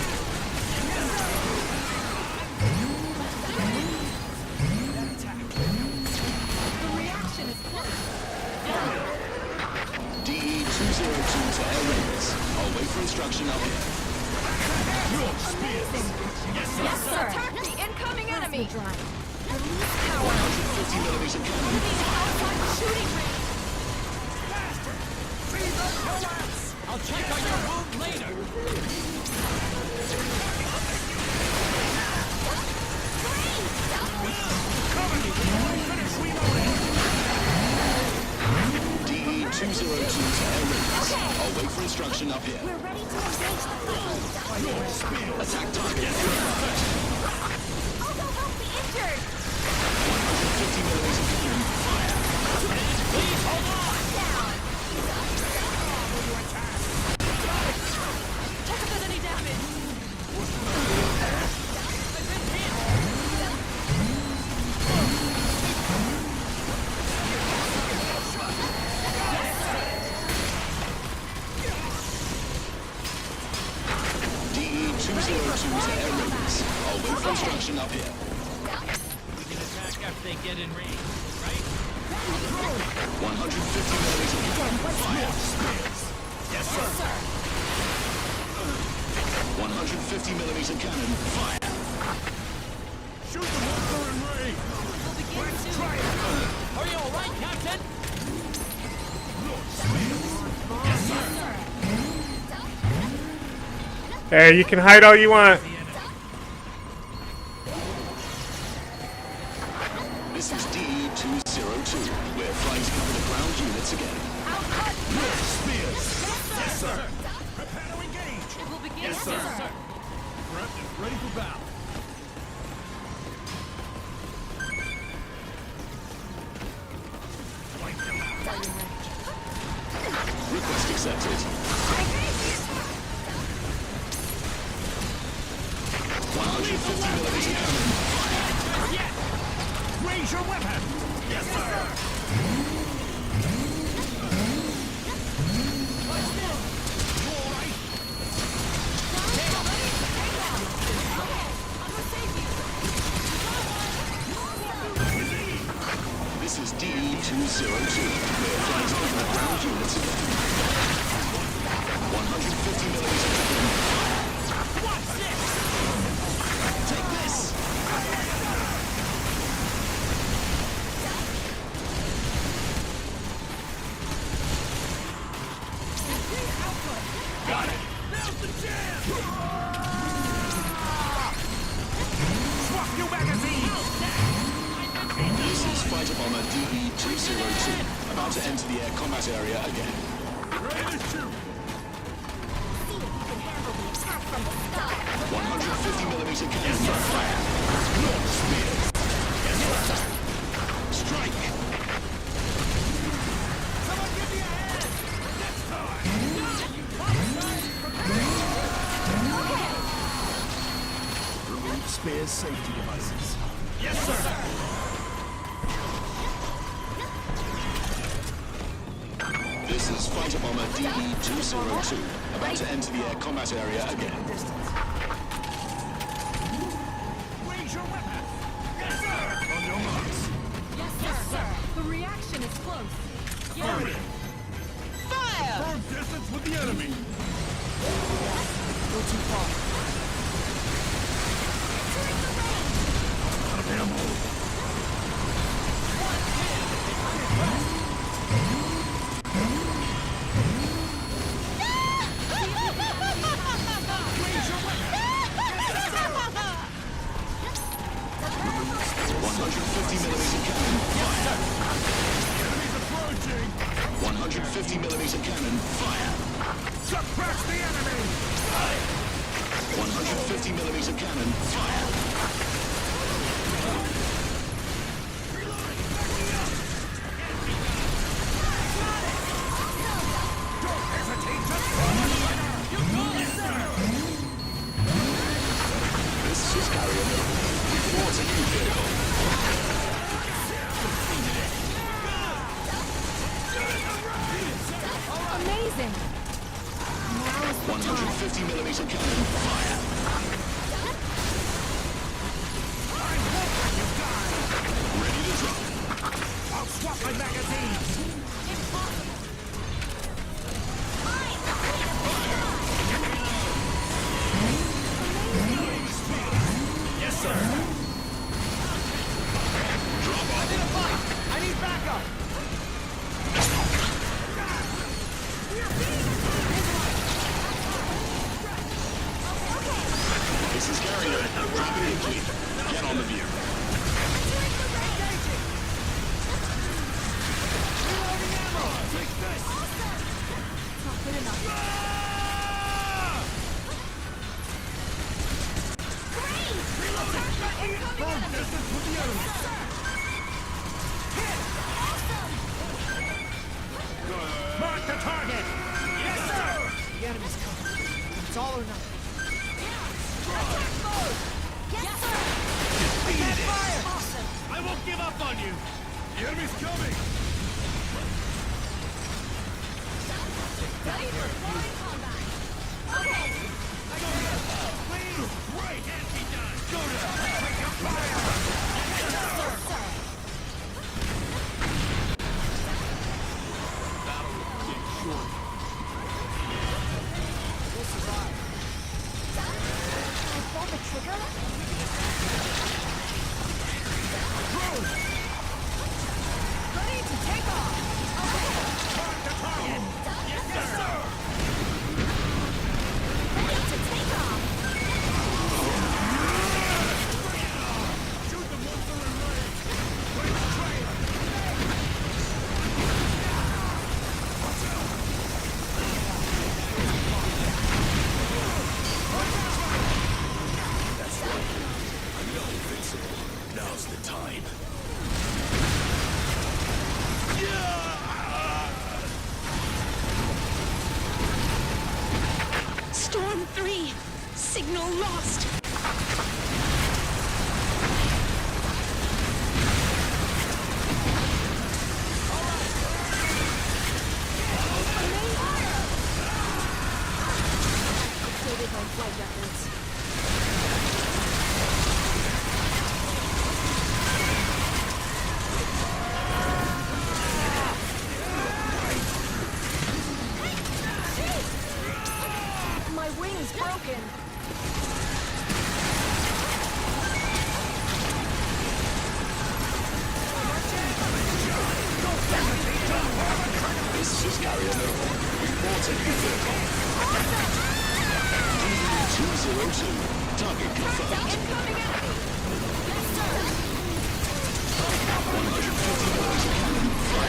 S3: The reaction is close.
S11: DE-202 to air rings. I'll wait for instruction up here.
S3: Amazing.
S13: Yes,
S3: Yes, sir. Attack the incoming enemy. Release power.
S11: 150mm cannon,
S3: Outside the shooting range.
S13: I'll check on your wound later.
S11: DE-202 to air rings. I'll wait for instruction up here.
S3: We're ready to engage the fight.
S11: Attack target.
S3: I'll go help the injured.
S11: 150mm cannon, fire.
S13: Please hold on.
S3: Check if there's any damage.
S11: DE-202 to air rings. I'll wait for instruction up here.
S13: We can attack after they get in range, right?
S11: 150mm cannon, fire.
S13: Yes, sir.
S11: 150mm cannon, fire.
S13: Shoot them once they're in range. Let's try it. Are you all right, Captain? Yes, sir.
S1: Hey, you can hide all you want.
S11: This is DE-202. We're flying to cover the ground units again. Spears.
S13: Yes, sir.
S11: Prepare to engage.
S3: It will begin
S13: Yes, sir.
S3: soon.
S13: Ready for battle.
S11: Request accepted. 150mm cannon, fire.
S13: Raise your weapon. Yes, sir.
S11: This is DE-202. We're flying to cover the ground units again. 150mm cannon, fire. DD-202. About to enter the air combat area again.
S13: Ready to shoot.
S3: See if you can handle the attack from the sky.
S11: 150mm cannon fire. Launch spears. Yes, sir. Strike.
S13: Someone give me a hand. Next time.
S11: Remove spears safety devices.
S13: Yes, sir.
S11: This is fighter bomber DD-202. About to enter the air combat area again.
S13: Raise your weapon. Yes, sir. On your marks.
S16: Yes, sir. The reaction is close.
S13: Affirmative.
S8: Fire!
S13: Firm distance with the enemy.
S17: Go too far.
S13: Out of ammo.
S11: Millimeter cannon fire.
S13: Suppress the enemy.
S11: 150mm cannon fire.
S13: Don't hesitate to fire. You got it, sir.
S11: This is Carrier. Report a new vehicle.
S16: Amazing.
S11: 150mm cannon fire. Ready to drop.
S13: I'll swap my magazines. Yes, sir.
S11: Drop off.
S17: I need backup.
S11: This is Carrier. Rapid complete. Get on the view.
S13: Reloading ammo. Take this.
S16: Not good enough.
S13: Firm distance with the enemy. Mark the target. Yes, sir.
S17: The enemy's coming. It's all or nothing.
S16: Yes, sir.
S13: Defeated it. Awesome. I won't give up on you. The enemy's coming.
S16: Ready for flying combat. Okay.
S13: Right, and be done. Go to break your fire.
S16: Yes, sir. Pull the trigger? Ready to take off.
S13: Mark the target. Yes, sir.
S16: Ready to take off.
S13: Shoot the monster in range. Wait, train. Watch out.
S11: That's right. I'm not invincible. Now's the time.
S8: Storm 3. Signal lost.
S16: Updated my flight records. My wing's broken.
S11: This is Carrier. Report a new vehicle. 202. Target confirmed.
S16: Incoming enemy. Yes, sir.
S11: 150mm cannon fire.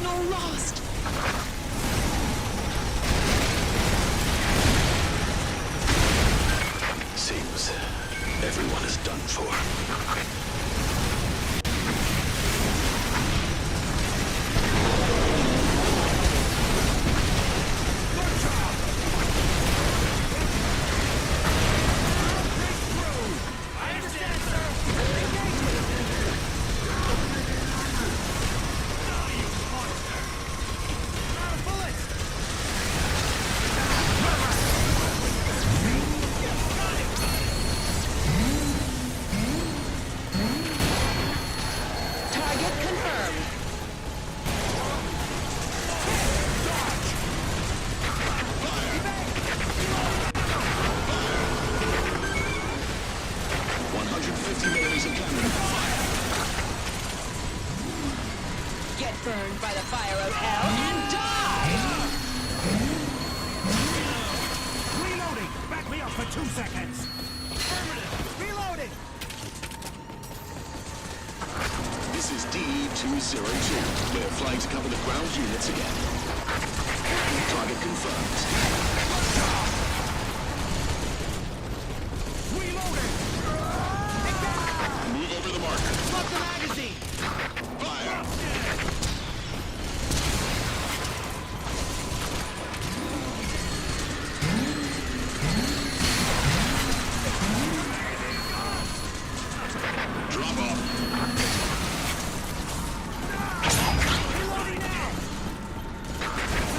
S8: signal lost.
S11: Seems everyone is done for.
S8: Target confirmed. Get burned by the fire of hell and die!
S13: Reloading! Back me up for 2 seconds! Affirmative! Reloading!
S11: This is DE-202. We're flying to cover the ground units again. Target confirmed.
S13: Reloading!
S11: Move over the marker.
S13: Lock the magazine!
S11: Fire! Drop off.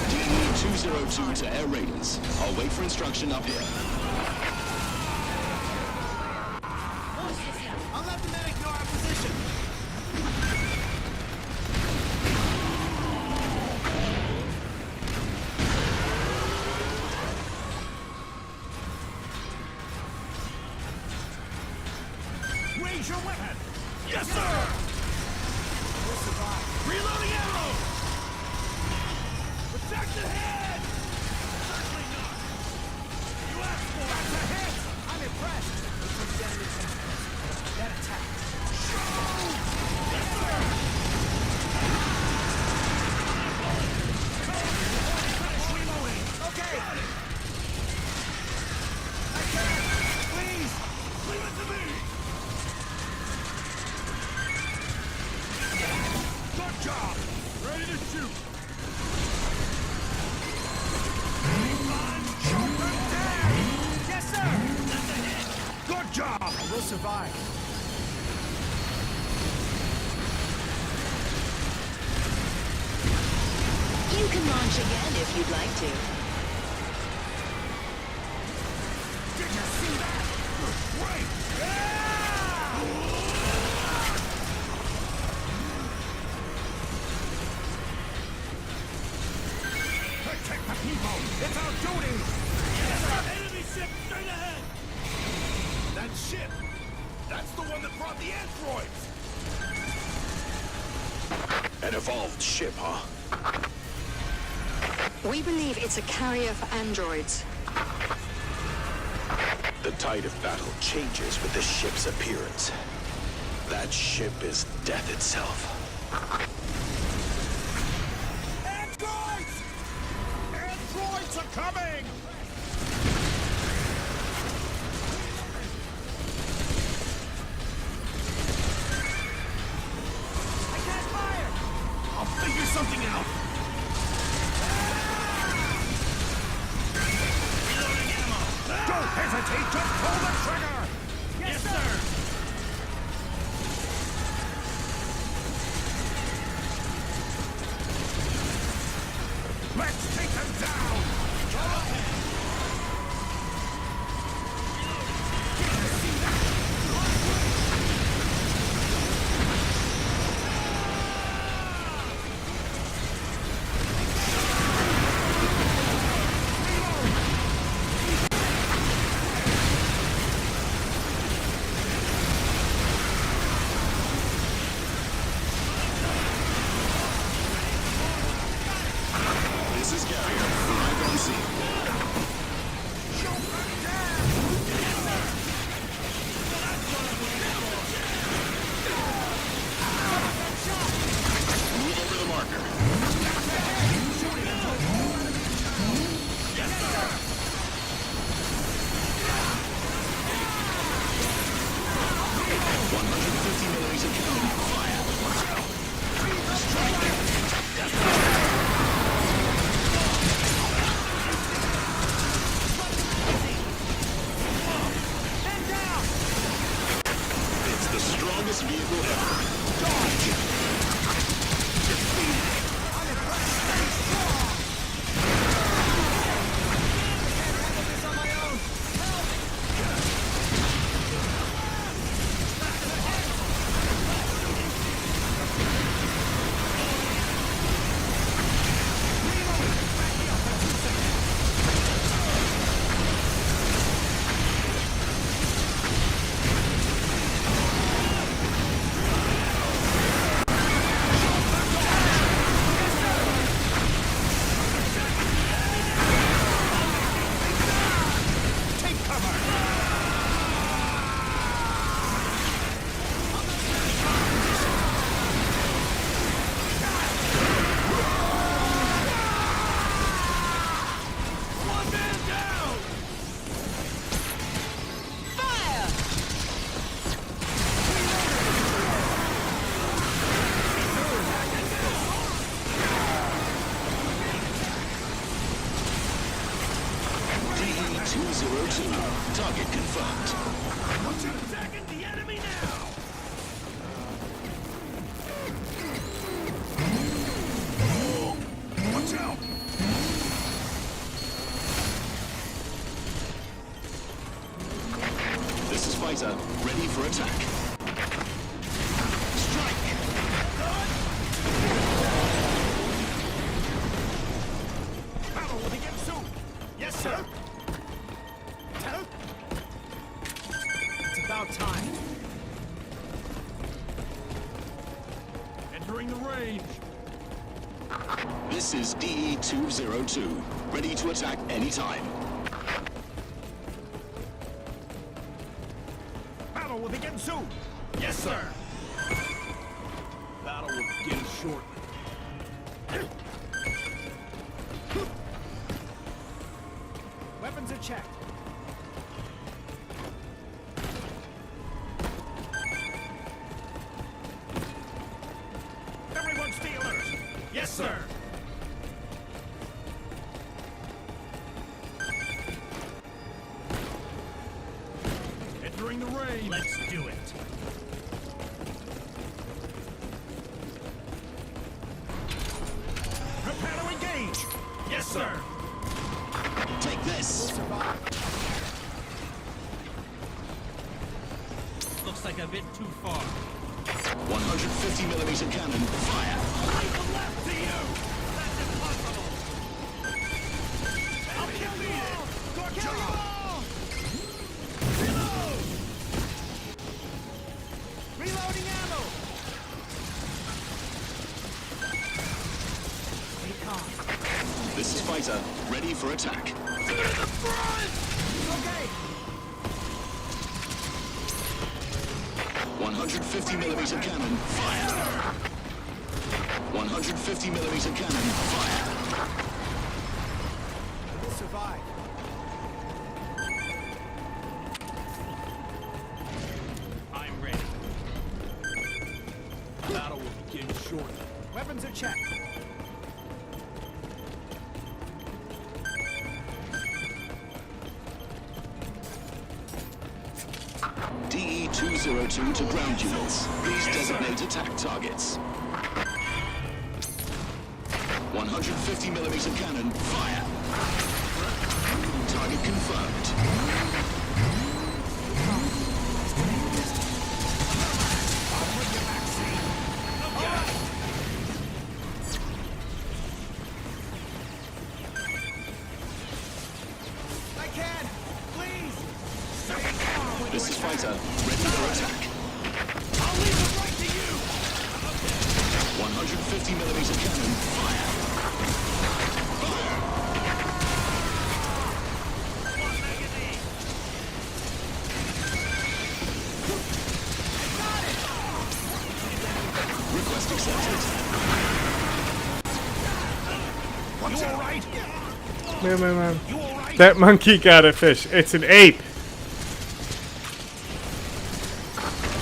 S11: DE-202 to air raiders. I'll wait for instruction up here.
S13: I'll let the medic know our position! Raise your weapon! Yes, sir! We'll survive. Reloading ammo! Protect the head! Certainly not! You asked for it! That's a hit! I'm impressed! Let's put the enemy some that attack. Shoot! Yes, sir! Finish reloading! Okay! I can't! Please! Leave it to me! Good job! Ready to shoot! Shoot them dead! Yes, sir! That's a hit! Good job! I will survive.
S8: You can launch again if you'd like to.
S13: Did you see that? Great! Protect the people! It's our duty! Yes, sir! Enemy ship straight ahead! That ship! That's the one that brought the androids!
S11: An evolved ship, huh?
S14: We believe it's a carrier for androids.
S11: The tide of battle changes with the ship's appearance. That ship is death itself.
S13: Androids! Androids are coming! I can't fire! I'll figure something out! Reloading ammo! Don't hesitate, just pull the trigger! Yes, sir! Let's take them down!
S11: This is Carrier. Arrived on scene. this vehicle ever. DE-202, target confirmed.
S13: What's attacking the enemy now? Watch out!
S11: This is Fighter, ready for attack.
S13: Battle will begin soon. Yes, sir. It's about time. Entering the range.
S11: This is DE-202, ready to attack anytime.
S13: Battle will begin soon. Yes, sir. Battle will begin shortly. Weapons are checked. Everyone stay alert. Yes, sir. Entering the range. Let's do it. Prepare to engage. Yes, sir.
S11: Take this.
S13: We'll survive. Looks like a bit too far.
S11: 150mm cannon, fire.
S13: Lead the left to you. That's impossible. I'll kill you all. Good job. Reload. Reloading ammo. Stay calm.
S11: This is Fighter, ready for attack.
S13: To the front. Okay.
S11: 150mm cannon, fire. 150mm cannon, fire.
S13: We'll survive. I'm ready. Battle will begin shortly. Weapons are checked.
S11: DE-202 to ground units. Please designate attack targets. 150mm cannon, fire. Target confirmed.
S13: I can! Please!
S11: This is Fighter, ready for attack.
S13: I'll leave it right to you!
S11: 150mm cannon, fire. Request accepted.
S13: You alright?
S1: Man. That monkey got a fish. It's an ape.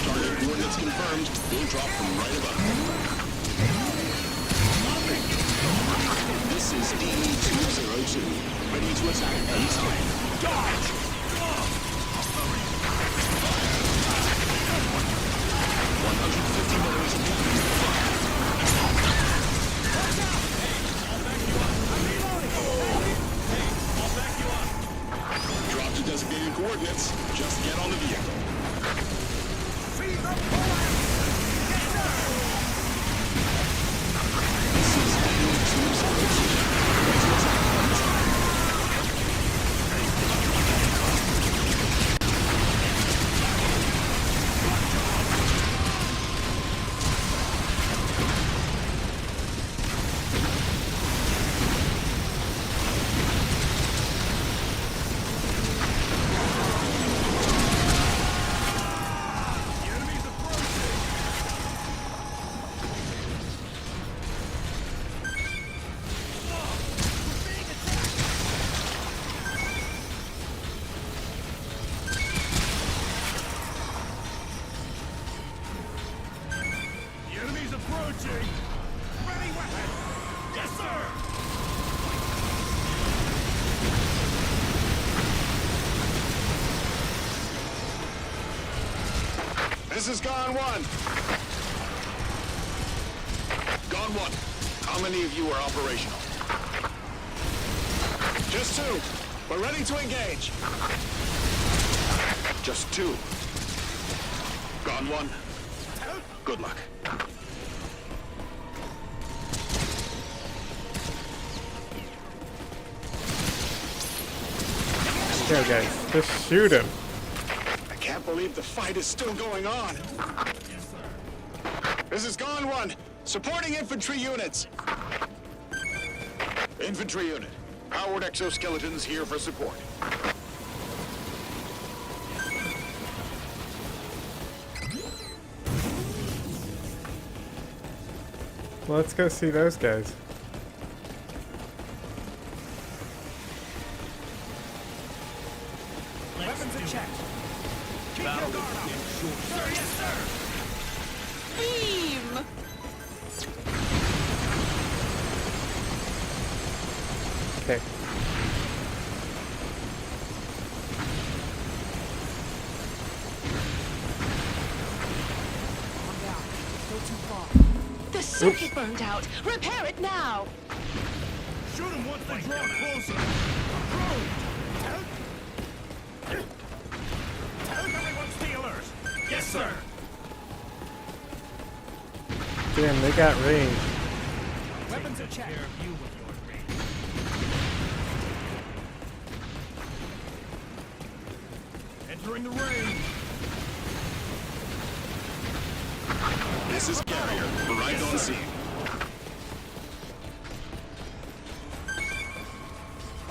S11: Target coordinates confirmed. We'll drop from right above. This is DE-202, ready to attack anytime. Dodge!
S13: Engaging! Ready weapon! Yes, sir!
S11: This is Gone One. Gone One. How many of you are operational? Just two. We're ready to engage. Just two. Gone One. Good luck.
S1: Yeah, guys, just shoot him.
S11: I can't believe the fight is still going on. This is Gone One. Supporting infantry units. Infantry unit. Powered exoskeletons here for support.
S1: Let's go see those guys.
S13: Weapons in check. Keep your guard up. Sir, yes, sir.
S8: Beam!
S1: Okay.
S8: The circuit burned out. Repair it now.
S13: Shoot him once they draw closer. Approved. Everyone stay alert. Yes, sir.
S1: Damn, they got range.
S13: Weapons in check. Entering the range.
S11: This is Carrier. Arrived on scene.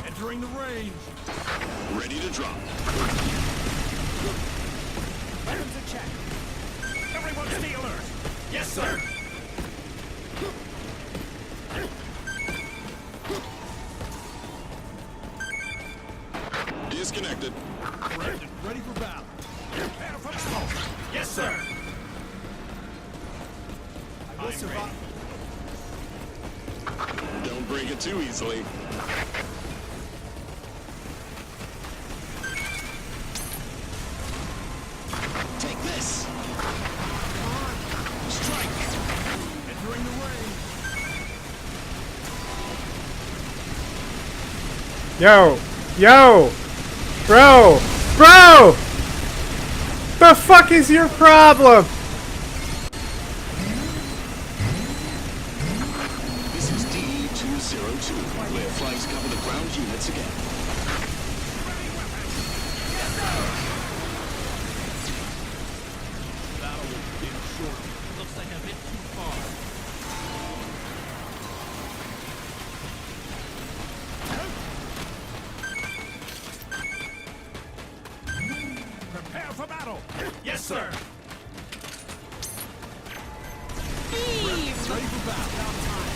S13: Entering the range.
S11: Ready to drop.
S13: Weapons in check. Everyone stay alert. Yes, sir.
S11: Disconnected.
S13: Ready for battle. Prepare for battle. Yes, sir. I will survive.
S11: Don't break it too easily. Take this.
S13: Strike. Entering the range.
S1: Yo! Yo! Bro! Bro! The fuck is your problem?
S11: This is D-202. Flare flags cover the ground units again.
S13: Battle will begin shortly. Looks like a bit too far. Prepare for battle. Yes, sir.
S8: Beam!
S13: Ready for battle. About time.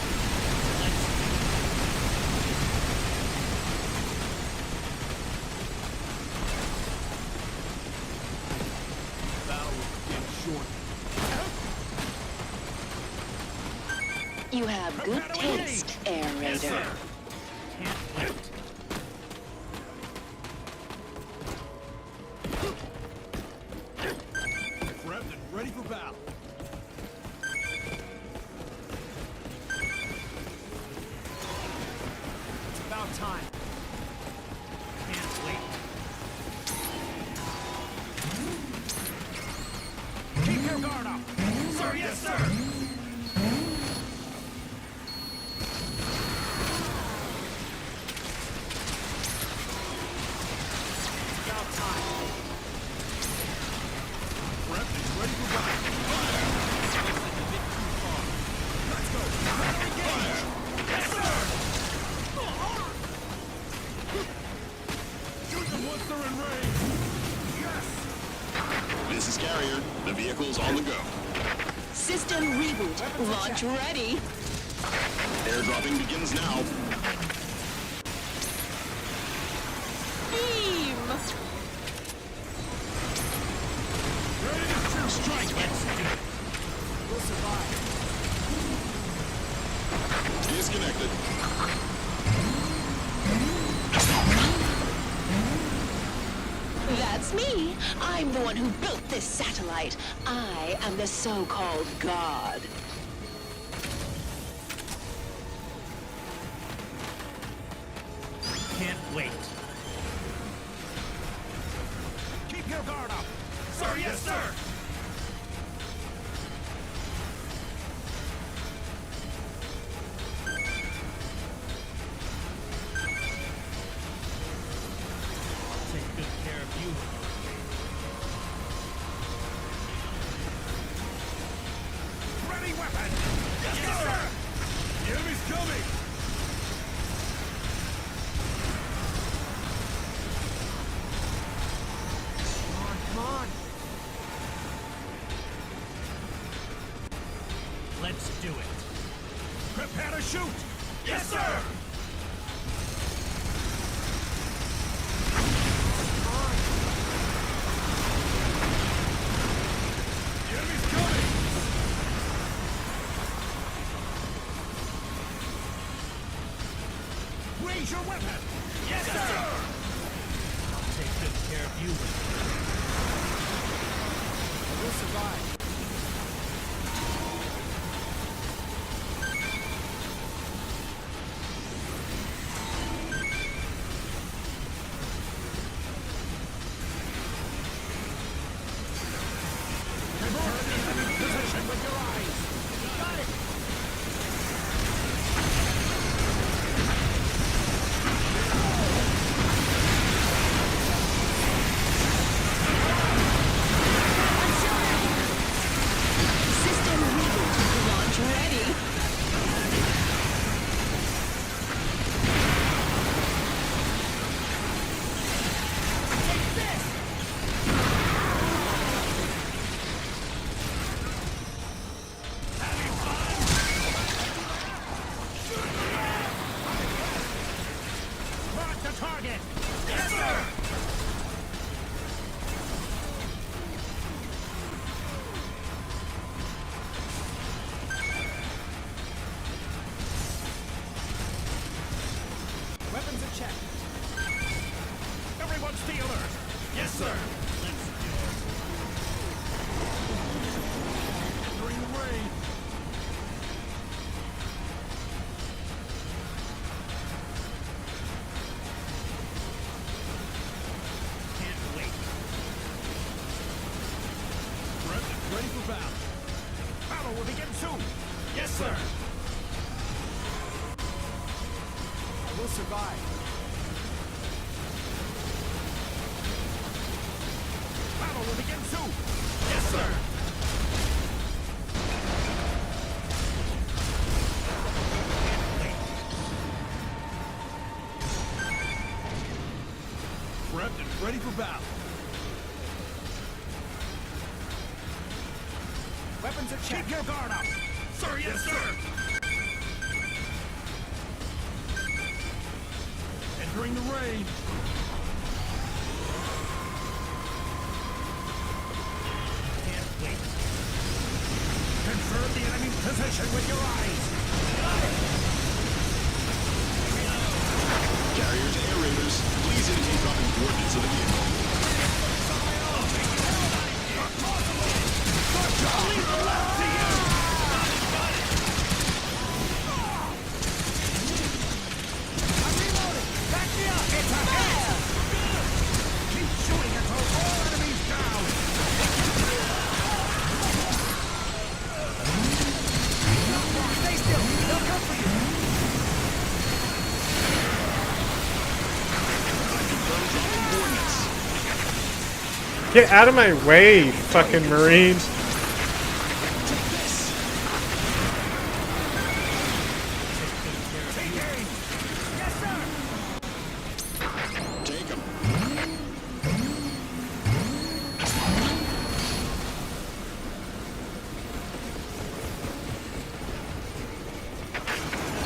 S13: Battle will begin shortly.
S8: You have good
S13: Prepare to
S8: taste,
S13: engage.
S8: Air Raider.
S13: Yes, sir. Can't wait. Prepped and ready for battle. It's about time. Can't wait. Keep your guard up. Sir, yes, sir. It's about time. Prepped and ready for battle. Fire! Looks like a bit too far. Let's go. Engage. Yes, sir. Shoot them once they're in range. Yes.
S11: This is Carrier. The vehicle's on the go.
S8: System reboot. Launch ready.
S11: Airdropping begins now.
S8: Beam!
S13: Ready to shoot. Strike. Let's do it. We'll survive.
S11: disconnected.
S8: That's me. I'm the one who built this satellite. I am the so-called god.
S13: Can't wait. Keep your guard up. Sir, yes, sir. Take good care of you. Ready weapon. Yes, sir. The enemy's coming. Come on. Let's do it. Prepare to shoot. Yes, sir. Come on. The enemy's coming. Raise your weapon. Yes, sir. I'll take good care of you. We'll survive. Position with your eyes. Got it.
S8: System reboot. Launch ready.
S13: Take this. Having fun? Mark the target. Yes, sir. Weapons in check. Everyone stay alert. Yes, sir. Let's do it. Entering the rain. Can't wait. Ready for battle. Battle will begin soon. Yes, sir. I will survive. Battle will begin soon. Yes, sir. Prepped and ready for battle. Weapons at check. Keep your guard up. Sir, yes, sir. Entering the rain. Can't wait. Confirm the enemy's position with your eyes. Got it.
S11: Carrier to air raiders, please indicate dropping coordinates of the vehicle.
S13: Good job. Leave the left to you. I'm reloading. Back me up. It's a hit. Keep shooting until all enemies down. Stay still. They'll come for you.
S1: Get out of my way, fucking Marines.
S11: Take him.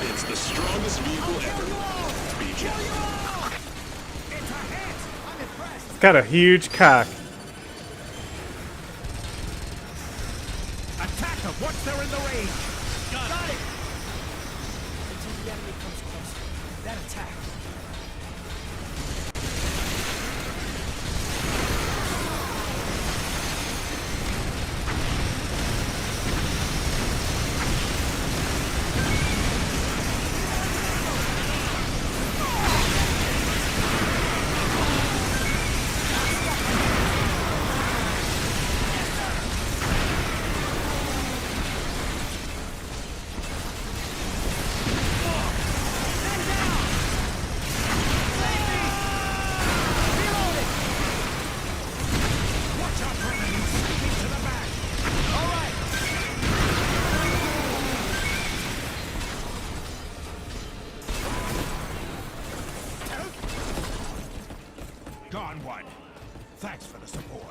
S11: It's the strongest vehicle ever. BJ.
S13: It's a hit. I'm impressed.
S1: It's got a huge cock.
S13: Attack them once they're in the range. Got it. It's a the enemy comes closer, then attack.
S11: Gone one. Thanks for the support.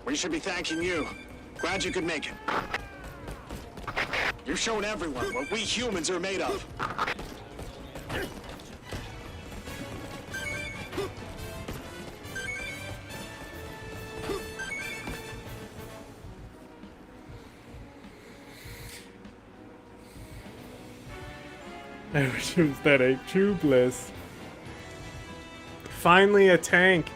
S18: We should be thanking you. Glad you could make it. You've shown everyone what we humans are made of.
S1: I wish it was that ain't true bliss. Finally a tank.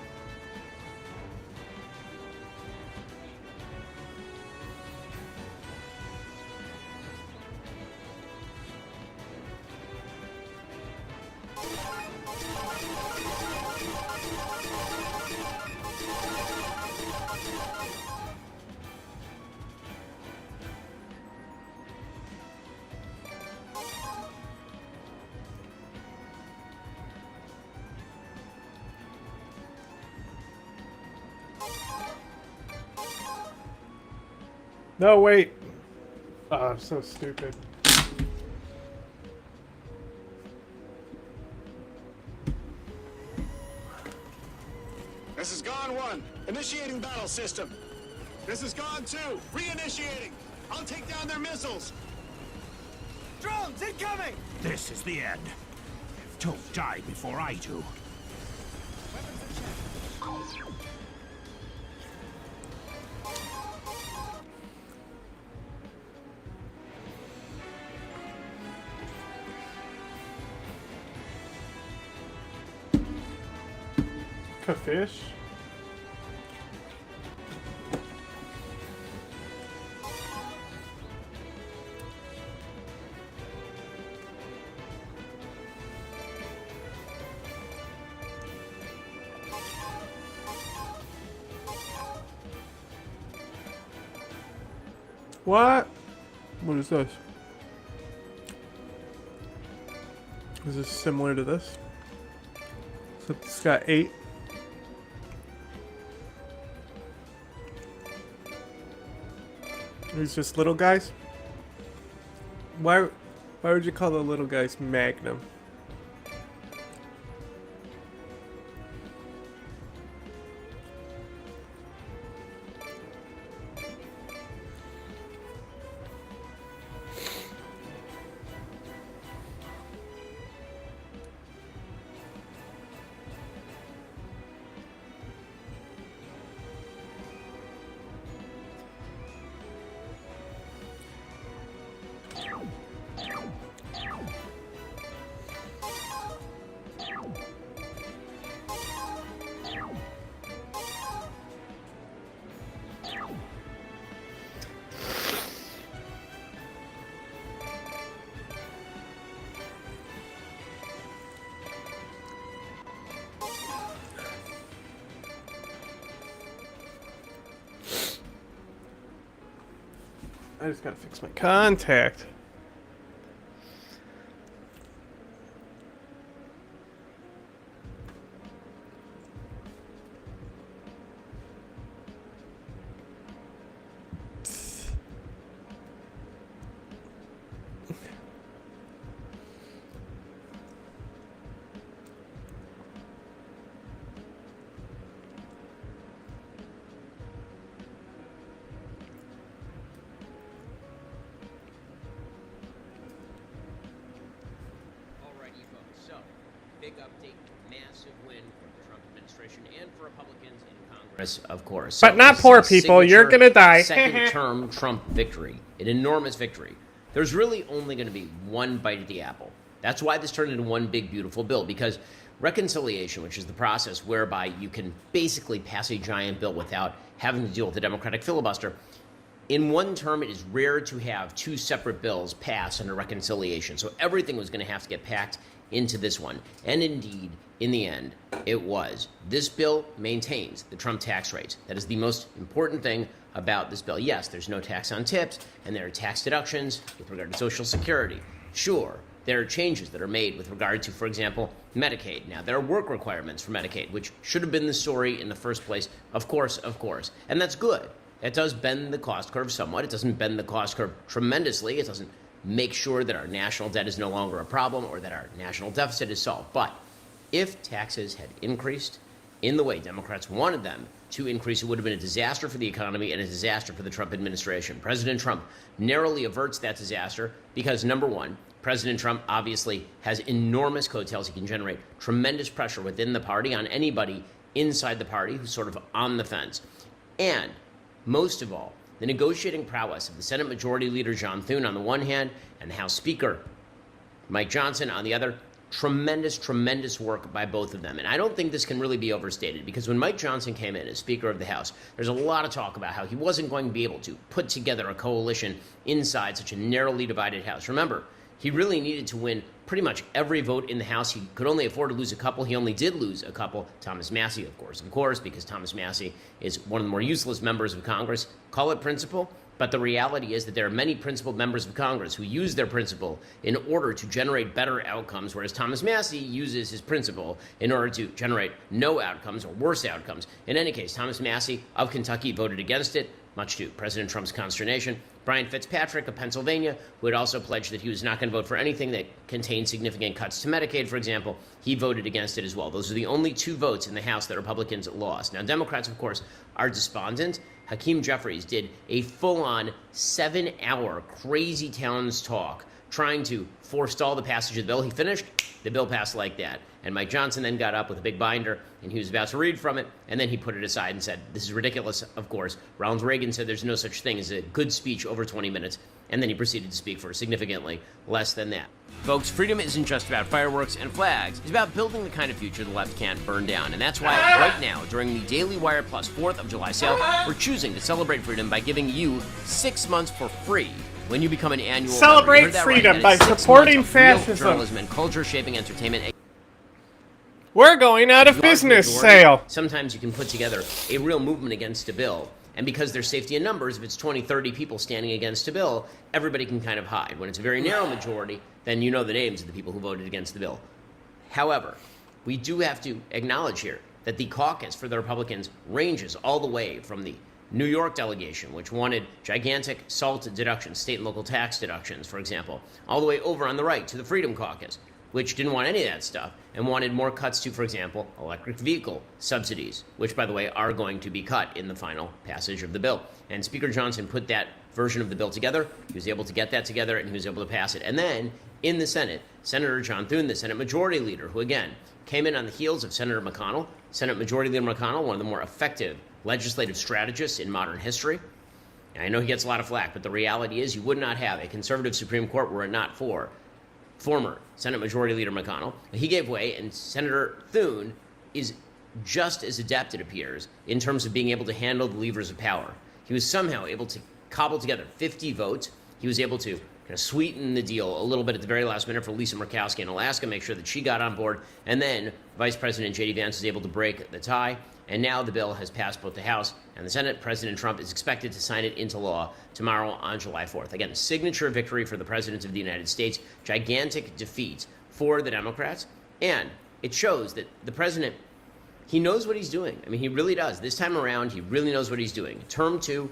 S1: No, wait. Oh, I'm so stupid.
S18: This is Gone 1. Initiating battle system. This is Gone 2. Reinitiating. I'll take down their missiles.
S13: Drones incoming!
S11: This is the end. Don't die before I do.
S1: A fish? What? What is this? Is this similar to this? So it's got 8. These just little guys? Why would you call the little guys Magnum? I just gotta fix my contact.
S19: Of course.
S1: But not poor people. You're gonna die.
S19: Second-term Trump victory, an enormous victory.
S12: There's really only going to be one bite at the apple. That's why this turned into one big, beautiful bill, because reconciliation, which is the process whereby you can basically pass a giant bill without having to deal with the Democratic filibuster, in one term, it is rare to have two separate bills pass under reconciliation. So everything was going to have to get packed into this one. And indeed, in the end, it was. This bill maintains the Trump tax rates. That is the most important thing about this bill. Yes, there's no tax on tips, and there are tax deductions with regard to Social Security. Sure, there are changes that are made with regard to, for example, Medicaid. Now, there are work requirements for Medicaid, which should have been the story in the first place. Of course. And that's good. It does bend the cost curve somewhat. It doesn't bend the cost curve tremendously. It doesn't make sure that our national debt is no longer a problem or that our national deficit is solved. But if taxes had increased in the way Democrats wanted them to increase, it would have been a disaster for the economy and a disaster for the Trump administration. President Trump narrowly averts that disaster because, number one, President Trump obviously has enormous coattails. He can generate tremendous pressure within the party on anybody inside the party who's sort of on the fence. And most of all, the negotiating prowess of the Senate Majority Leader John Thune on the one hand and the House Speaker Mike Johnson on the other. Tremendous work by both of them. And I don't think this can really be overstated, because when Mike Johnson came in as Speaker of the House, there's a lot of talk about how he wasn't going to be able to put together a coalition inside such a narrowly divided House. Remember, he really needed to win pretty much every vote in the House. He could only afford to lose a couple. He only did lose a couple. Thomas Massie, of course, because Thomas Massie is one of the more useless members of Congress. Call it principle, but the reality is that there are many principled members of Congress who use their principle in order to generate better outcomes, whereas Thomas Massie uses his principle in order to generate no outcomes or worse outcomes. In any case, Thomas Massie of Kentucky voted against it, much to President Trump's consternation. Brian Fitzpatrick of Pennsylvania, who had also pledged that he was not going to vote for anything that contained significant cuts to Medicaid, for example, he voted against it as well. Those are the only two votes in the House that Republicans lost. Now, Democrats, of course, are despondent. Hakeem Jeffries did a full-on 7-hour crazy town's talk trying to forestall the passage of the bill. He finished, the bill passed like that. And Mike Johnson then got up with a big binder, and he was about to read from it, and then he put it aside and said, this is ridiculous, of course. Ronald Reagan said there's no such thing as a good speech over 20 minutes, and then he proceeded to speak for significantly less than that. Folks, freedom isn't just about fireworks and flags. It's about building the kind of future the left can't burn down. And that's why right now, during the Daily Wire Plus 4th of July sale, we're choosing to celebrate freedom by giving you 6 months for free when you become an annual
S1: Celebrate
S12: member.
S1: freedom
S12: right.
S1: by supporting fascism.
S12: Journalism and culture shaping entertainment.
S1: We're going out of business sale.
S12: Sometimes you can put together a real movement against a bill. And because there's safety in numbers, if it's 20, 30 people standing against a bill, everybody can kind of hide. When it's a very narrow majority, then you know the names of the people who voted against the bill. However, we do have to acknowledge here that the caucus for the Republicans ranges all the way from the New York delegation, which wanted gigantic SALT deductions, state and local tax deductions, for example, all the way over on the right to the Freedom Caucus, which didn't want any of that stuff and wanted more cuts to, for example, electric vehicle subsidies, which, by the way, are going to be cut in the final passage of the bill. And Speaker Johnson put that version of the bill together. He was able to get that together, and he was able to pass it. And then, in the Senate, Senator John Thune, the Senate Majority Leader, who, again, came in on the heels of Senator McConnell, Senate Majority Leader McConnell, one of the more effective legislative strategists in modern history. And I know he gets a lot of flack, but the reality is you would not have a conservative Supreme Court were it not for former Senate Majority Leader McConnell. He gave way, and Senator Thune is just as adept, it appears, in terms of being able to handle the levers of power. He was somehow able to cobble together 50 votes. He was able to kind of sweeten the deal a little bit at the very last minute for Lisa Murkowski in Alaska, make sure that she got on board, and then Vice President J.D. Vance was able to break the tie. And now the bill has passed both the House and the Senate. President Trump is expected to sign it into law tomorrow on July 4th. Again, signature victory for the President of the United States, gigantic defeat for the Democrats. And it shows that the President, he knows what he's doing. I mean, he really does. This time around, he really knows what he's doing. Term 2,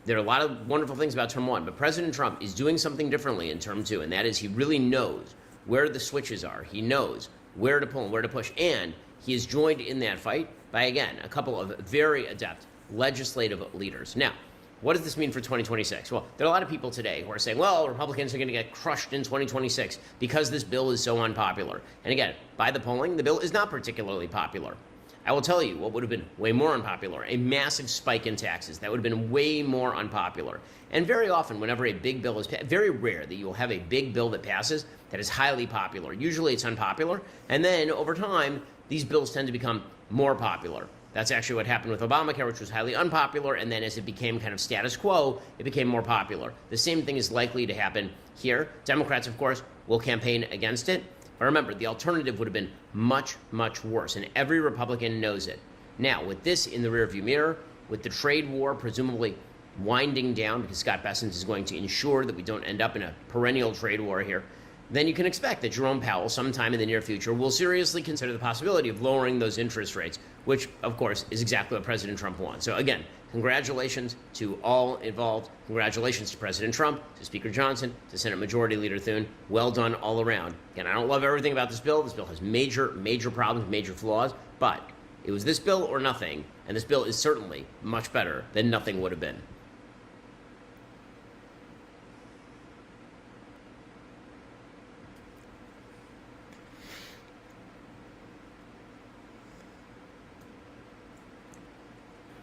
S12: there are a lot of wonderful things about Term 1, but President Trump is doing something differently in Term 2, and that is he really knows where the switches are. He knows where to pull and where to push, and he is joined in that fight by, again, a couple of very adept legislative leaders. Now, what does this mean for 2026? Well, there are a lot of people today who are saying, well, Republicans are going to get crushed in 2026 because this bill is so unpopular. And again, by the polling, the bill is not particularly popular. I will tell you what would have been way more unpopular, a massive spike in taxes. That would have been way more unpopular. And very often, whenever a big bill is passed, very rare that you will have a big bill that passes that is highly popular. Usually it's unpopular, and then over time, these bills tend to become more popular. That's actually what happened with Obamacare, which was highly unpopular, and then as it became kind of status quo, it became more popular. The same thing is likely to happen here. Democrats, of course, will campaign against it. But remember, the alternative would have been much, much worse, and every Republican knows it. Now, with this in the rearview mirror, with the trade war presumably winding down, because Scott Bessent is going to ensure that we don't end up in a perennial trade war here, then you can expect that Jerome Powell, sometime in the near future, will seriously consider the possibility of lowering those interest rates, which, of course, is exactly what President Trump wants. So again, congratulations to all involved. Congratulations to President Trump, to Speaker Johnson, to Senate Majority Leader Thune. Well done all around. Again, I don't love everything about this bill. This bill has major, major problems, major flaws, but it was this bill or nothing, and this bill is certainly much better than nothing would have been.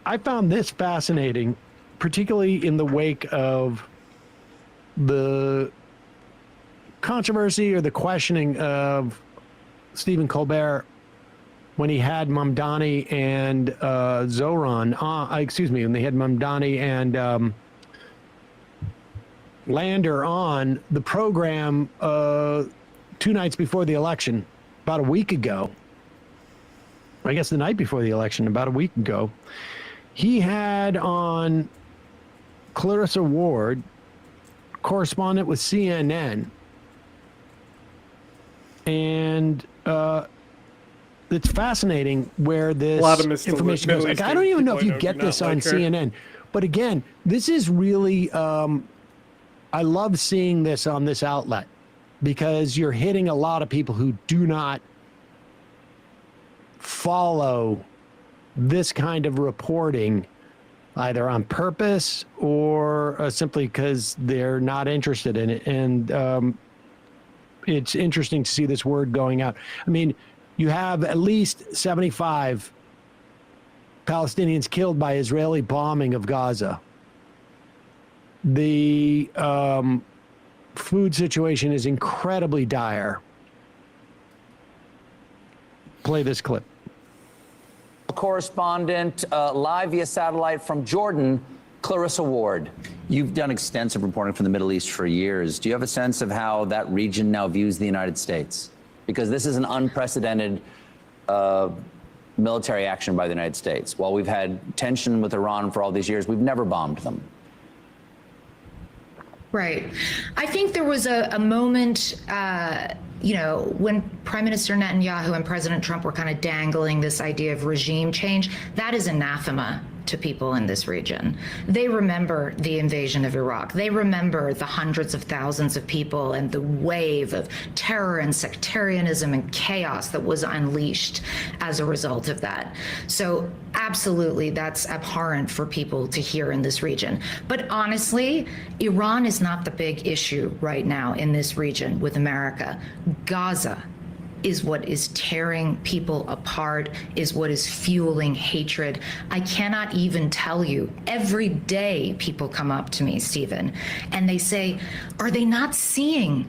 S4: I found this fascinating, particularly in the wake of the controversy or the questioning of Stephen Colbert when he had Mamdani and Zoran, when they had Mamdani and Lander on the program 2 nights before the election, about a week ago. I guess the night before the election, about a week ago. He had on Clarissa Ward, correspondent with CNN, and it's fascinating where this information goes. Like, I don't even know if you get this on CNN, but again, this is really, I love seeing this on this outlet because you're hitting a lot of people who do not follow this kind of reporting either on purpose or simply because they're not interested in it. And it's interesting to see this word going out. I mean, you have at least 75 Palestinians killed by Israeli bombing of Gaza. The food situation is incredibly dire. Play this clip.
S19: Correspondent live via satellite from Jordan, Clarissa Ward. You've done extensive reporting from the Middle East for years. Do you have a sense of how that region now views the United States? Because this is an unprecedented military action by the United States. While we've had tension with Iran for all these years, we've never bombed them.
S23: Right. I think there was a moment, when Prime Minister Netanyahu and President Trump were kind of dangling this idea of regime change. That is anathema to people in this region. They remember the invasion of Iraq. They remember the hundreds of thousands of people and the wave of terror and sectarianism and chaos that was unleashed as a result of that. So absolutely, that's abhorrent for people to hear in this region. But honestly, Iran is not the big issue right now in this region with America. Gaza is what is tearing people apart, is what is fueling hatred. I cannot even tell you, every day people come up to me, Stephen, and they say, are they not seeing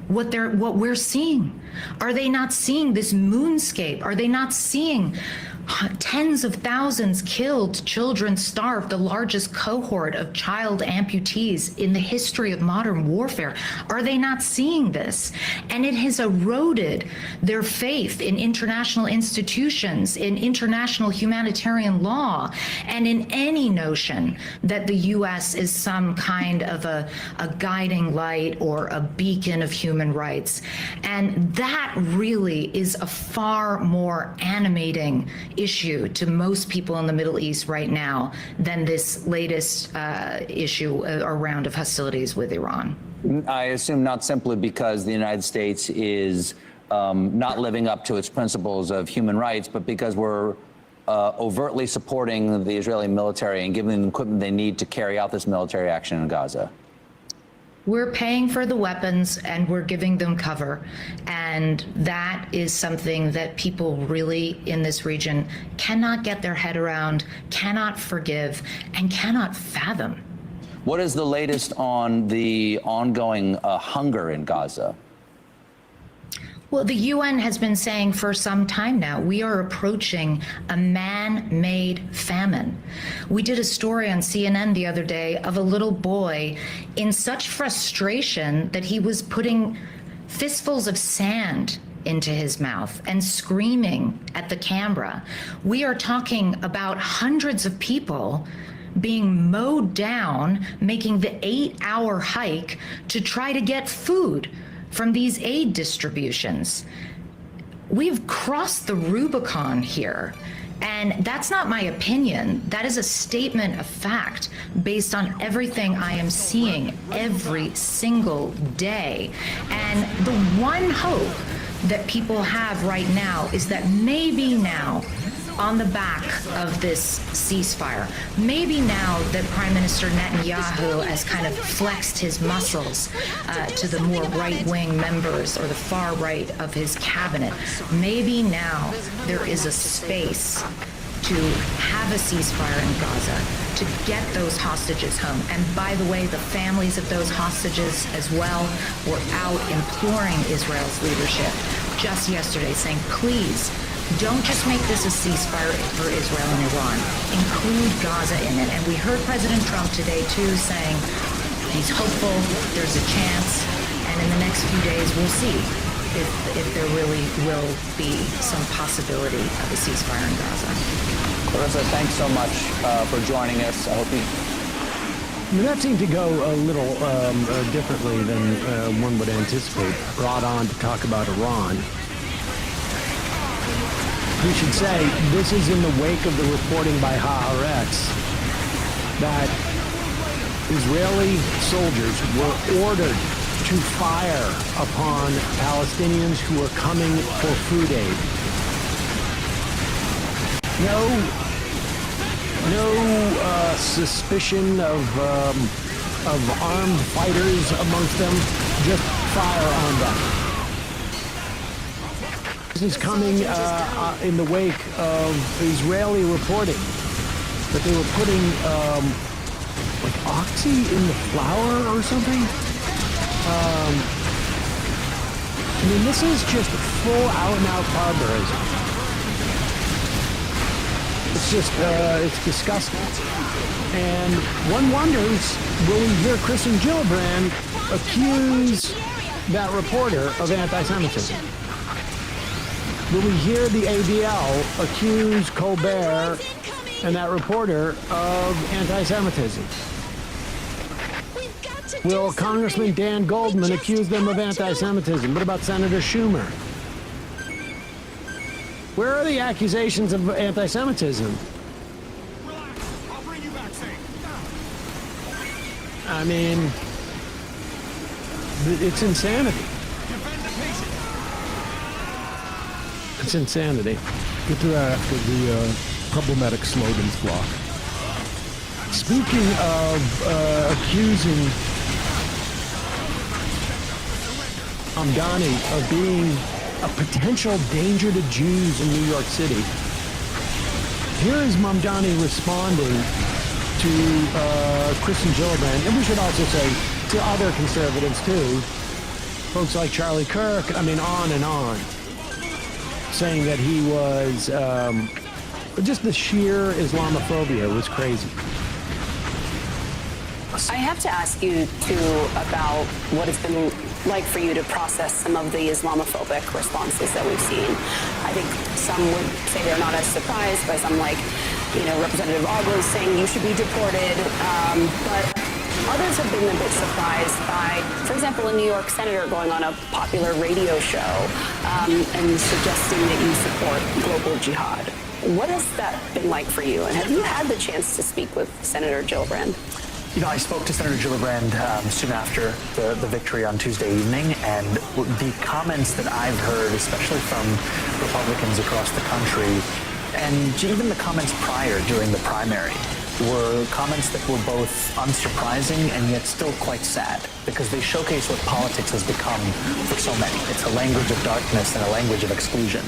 S23: what we're seeing? Are they not seeing this moonscape? Are they not seeing tens of thousands killed, children starved, the largest cohort of child amputees in the history of modern warfare? Are they not seeing this? And it has eroded their faith in international institutions, in international humanitarian law, and in any notion that the U.S. is some kind of a guiding light or a beacon of human rights. And that really is a far more animating issue to most people in the Middle East right now than this latest issue or round of hostilities with Iran.
S19: I assume not simply because the United States is not living up to its principles of human rights, but because we're overtly supporting the Israeli military and giving them the equipment they need to carry out this military action in Gaza.
S23: We're paying for the weapons and we're giving them cover. And that is something that people really in this region cannot get their head around, cannot forgive, and cannot fathom.
S19: What is the latest on the ongoing hunger in Gaza?
S23: Well, the UN has been saying for some time now, we are approaching a man-made famine. We did a story on CNN the other day of a little boy in such frustration that he was putting fistfuls of sand into his mouth and screaming at the camera. We are talking about hundreds of people being mowed down, making the 8-hour hike to try to get food from these aid distributions. We've crossed the Rubicon here. And that's not my opinion. That is a statement of fact based on everything I am seeing every single day. And the one hope that people have right now is that maybe now, on the back of this ceasefire, maybe now that Prime Minister Netanyahu has kind of flexed his muscles to the more right-wing members or the far right of his cabinet, maybe now there is a space to have a ceasefire in Gaza, to get those hostages home. And by the way, the families of those hostages as well were out imploring Israel's leadership just yesterday, saying, please, don't just make this a ceasefire for Israel and Iran. Include Gaza in it. And we heard President Trump today, too, saying he's hopeful, there's a chance, and in the next few days we'll see if there really will be some possibility of a ceasefire in Gaza.
S19: Clarissa, thanks so much for joining us. I hope you...
S4: I mean, that seemed to go a little differently than one would anticipate. Brought on to talk about Iran. We should say this is in the wake of the reporting by Haaretz that Israeli soldiers were ordered to fire upon Palestinians who were coming for food aid. No suspicion of armed fighters amongst them, just fire on them. This is coming in the wake of Israeli reporting that they were putting like oxy in the flour or something. I mean, this is just full out-and-out barbarism. It's just, it's disgusting. And one wonders, will we hear Kristen Gillibrand accuse that reporter of anti-Semitism? Will we hear the ADL accuse Colbert and that reporter of anti-Semitism? Will Congressman Dan Goldman accuse them of anti-Semitism? What about Senator Schumer? Where are the accusations of anti-Semitism? I mean, it's insanity. It's insanity.
S2: Get to that after the problematic slogans block.
S4: Speaking of accusing Mamdani of being a potential danger to Jews in New York City, here is Mamdani responding to Kristen Gillibrand, and we should also say to other conservatives too, folks like Charlie Kirk, I mean, on and on, saying that he was, just the sheer Islamophobia was crazy.
S20: I have to ask you, too, about what it's been like for you to process some of the Islamophobic responses that we've seen. I think some would say they're not as surprised by some, like, Representative Ogles saying you should be deported, but others have been a bit surprised by, for example, a New York senator going on a popular radio show and suggesting that you support global jihad. What has that been like for you? And have you had the chance to speak with Senator Gillibrand?
S22: I spoke to Senator Gillibrand soon after the victory on Tuesday evening, and the comments that I've heard, especially from Republicans across the country, and even the comments prior during the primary, were comments that were both unsurprising and yet still quite sad, because they showcase what politics has become for so many. It's a language of darkness and a language of exclusion.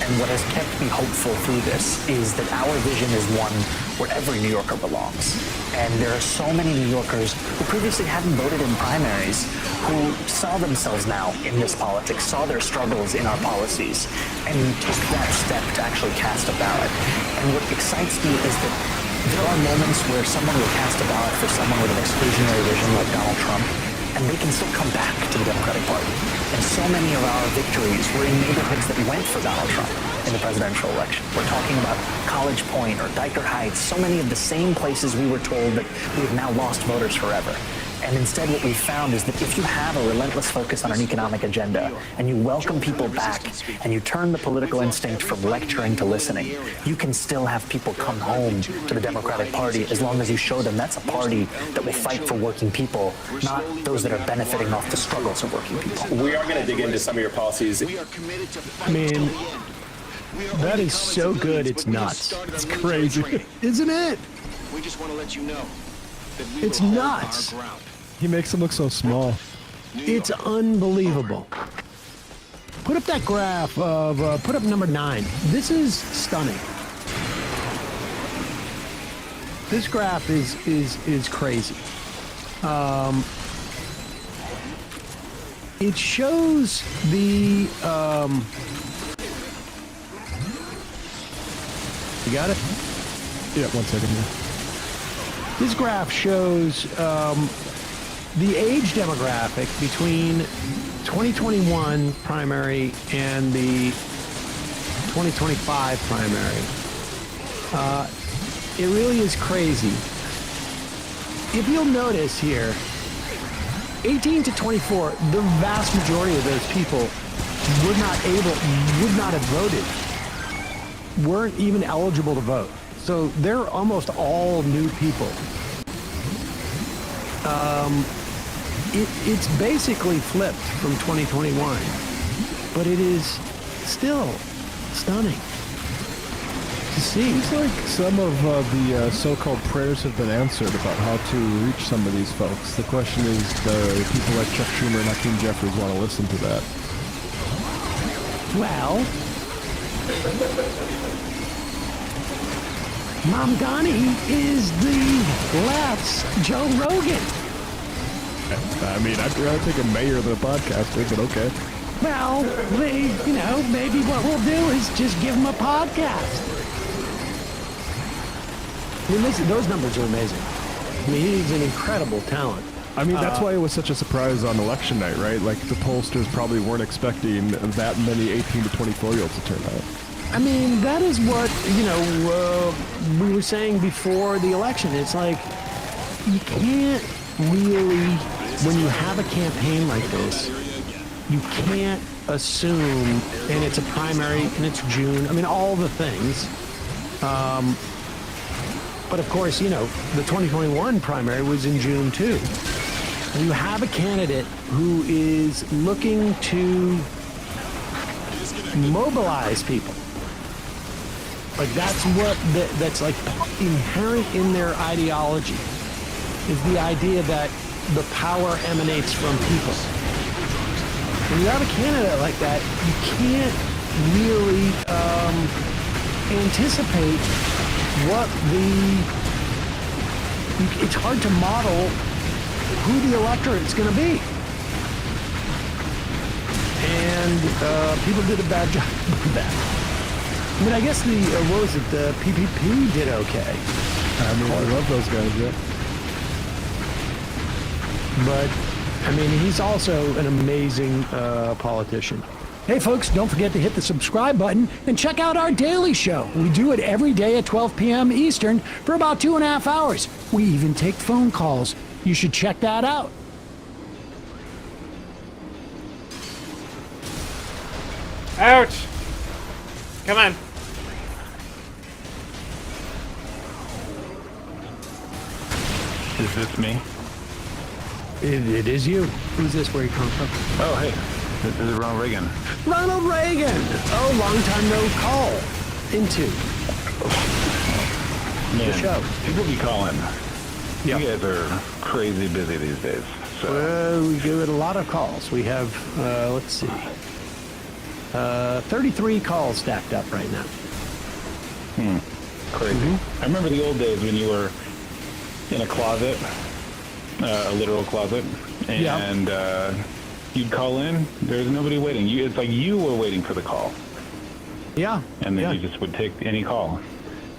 S22: And what has kept me hopeful through this is that our vision is one where every New Yorker belongs. And there are so many New Yorkers who previously hadn't voted in primaries, who saw themselves now in this politics, saw their struggles in our policies, and took that step to actually cast a ballot. And what excites me is that there are moments where someone will cast a ballot for someone with an exclusionary vision like Donald Trump, and they can still come back to the Democratic Party. And so many of our victories were in neighborhoods that went for Donald Trump in the presidential election. We're talking about College Point or Dyker Heights, so many of the same places we were told that we have now lost voters forever. And instead what we've found is that if you have a relentless focus on an economic agenda and you welcome people back and you turn the political instinct from lecturing to listening, you can still have people come home to the Democratic Party as long as you show them that's a party that will fight for working people, not those that are benefiting off the struggles of working people.
S5: We are going to dig into some of your policies.
S4: I mean, that is so good, it's nuts.
S2: It's crazy. Isn't it?
S11: We just want to let you know that we
S4: It's
S11: will hold
S4: nuts.
S11: our ground.
S2: He makes him look so small.
S4: It's unbelievable. Put up that graph of, put up number 9. This is stunning. This graph is crazy. It shows the, you got it?
S2: Yeah, 1 second here.
S4: This graph shows the age demographic between 2021 primary and the 2025 primary. It really is crazy. If you'll notice here, 18 to 24, the vast majority of those people would not have voted, weren't even eligible to vote. So they're almost all new people. It's basically flipped from 2021, but it is still stunning to see.
S2: Seems like some of the so-called prayers have been answered about how to reach some of these folks. The question is, the people like Chuck Schumer and Hakeem Jeffries want to listen to that.
S4: Well, Mamdani is the left's Joe Rogan.
S2: I mean, I'd rather take a mayor than a podcaster, but okay.
S4: Well, maybe what we'll do is just give him a podcast. I mean, those numbers are amazing. I mean, he's an incredible talent.
S2: I mean, that's why it was such a surprise on election night, right? Like, the pollsters probably weren't expecting that many 18 to 24-year-olds to turn out.
S4: I mean, that is what, we were saying before the election. It's like, you can't really, when you have a campaign like this, you can't assume, and it's a primary, and it's June, I mean, all the things. But of course, the 2021 primary was in June too. And you have a candidate who is looking to mobilize people. Like that's like inherent in their ideology, is the idea that the power emanates from people. When you have a candidate like that, you can't really anticipate what it's hard to model who the electorate is going to be. And people did a bad job of that. I mean, I guess the PPP did okay.
S2: I mean, I love those guys, yeah.
S4: But, I mean, he's also an amazing politician. Hey, folks, don't forget to hit the subscribe button and check out our daily show. We do it every day at 12 p.m. Eastern for about 2.5 hours. We even take phone calls. You should check that out.
S1: Ouch! Come on.
S7: Is this me?
S4: It is you. Who's this? Where you come from?
S7: Oh, hey. This is Ronald Reagan.
S4: Ronald Reagan! Oh, long time no call. Into.
S7: Man,
S4: show.
S7: people be calling.
S4: Yep.
S7: You guys are crazy busy these days. So
S4: We give it a lot of calls. We have, let's see, 33 calls stacked up right now.
S7: Crazy. I remember the old days when you were in a closet, a literal closet, and you'd call in. There's nobody waiting. It's like you were waiting for the call.
S4: Yeah.
S7: And then you just would take any call.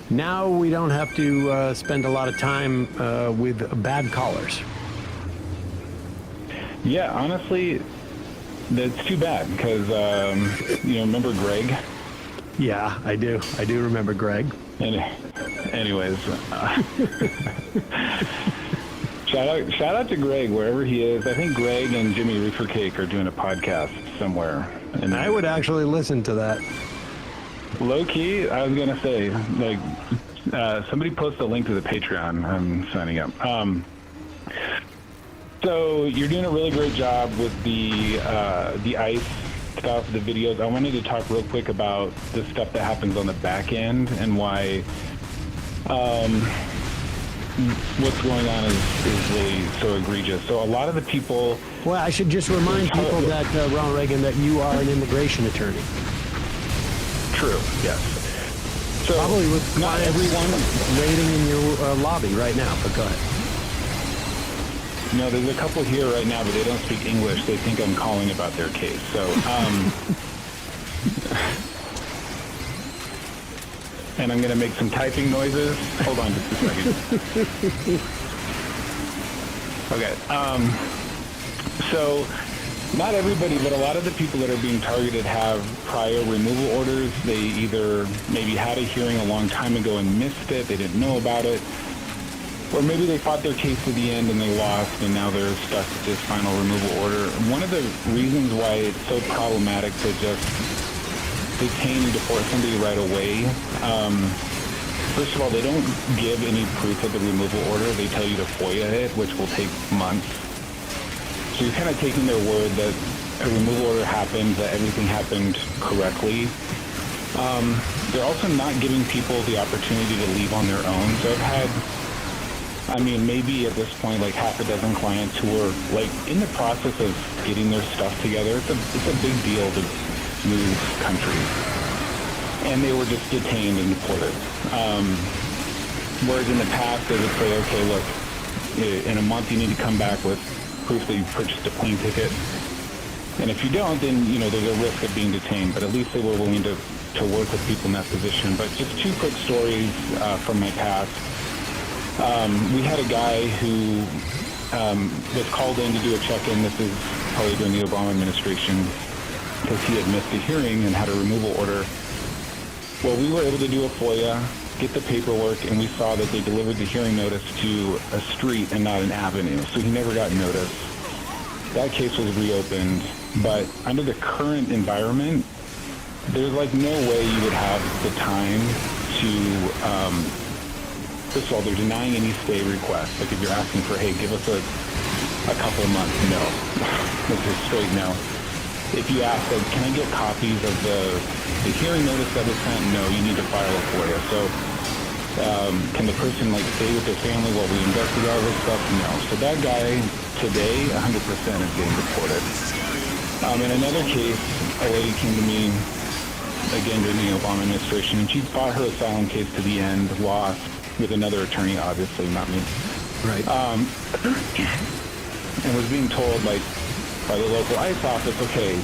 S4: Now we don't have to spend a lot of time with bad callers.
S7: Yeah, honestly, that's too bad because, remember Greg?
S4: Yeah, I do. I do remember Greg.
S7: Anyways, shout out to Greg wherever he is. I think Greg and Jimmy Reefer Cake are doing a podcast somewhere. And
S4: I would actually listen to that.
S7: Low key, I was gonna say, like, somebody post a link to the Patreon. I'm signing up. So you're doing a really great job with the ICE stuff, the videos. I wanted to talk real quick about the stuff that happens on the back end and why what's going on is really so egregious. So a lot of the people...
S4: Well, I should just remind people that, Ronald Reagan, that you are an immigration attorney.
S7: True, yes. So
S4: probably with
S7: not everyone
S4: waiting in your lobby right now, but go ahead.
S7: No, there's a couple here right now, but they don't speak English. They think I'm calling about their case. So, and I'm going to make some typing noises. Hold on just a second. Okay. So, not everybody, but a lot of the people that are being targeted have prior removal orders. They either maybe had a hearing a long time ago and missed it. They didn't know about it. Or maybe they fought their case to the end and they lost, and now they're stuck with this final removal order. One of the reasons why it's so problematic to just detain and deport somebody right away, first of all, they don't give any proof of the removal order. They tell you to FOIA it, which will take months. So you're kind of taking their word that a removal order happened, that everything happened correctly. They're also not giving people the opportunity to leave on their own. So I've had... maybe at this point, like half a dozen clients who are like in the process of getting their stuff together. It's a big deal to move countries, and they were just detained and deported. Whereas in the past, they would say, okay, look, in a month you need to come back with proof that you purchased a plane ticket, and if you don't, then there's a risk of being detained. But at least they were willing to work with people in that position. But just two quick stories from my past. We had a guy who was called in to do a check-in. This is probably during the Obama administration because he had missed a hearing and had a removal order. Well, we were able to do a FOIA, get the paperwork, and we saw that they delivered the hearing notice to a street and not an avenue, so he never got notice. That case was reopened, but under the current environment, there's like no way you would have the time to... First of all, they're denying any stay requests. Like if you're asking for, hey, give us a couple of months, no. It's a straight no. If you ask, like, can I get copies of the hearing notice that was sent? No, you need to file a FOIA. So can the person like stay with their family while we investigate all this stuff? No. So that guy today, 100% is getting deported. In another case, a lady came to me, again during the Obama administration, and she fought her asylum case to the end, lost, with another attorney, obviously, not me.
S4: Right.
S7: And was being told, like, by the local ICE office, okay,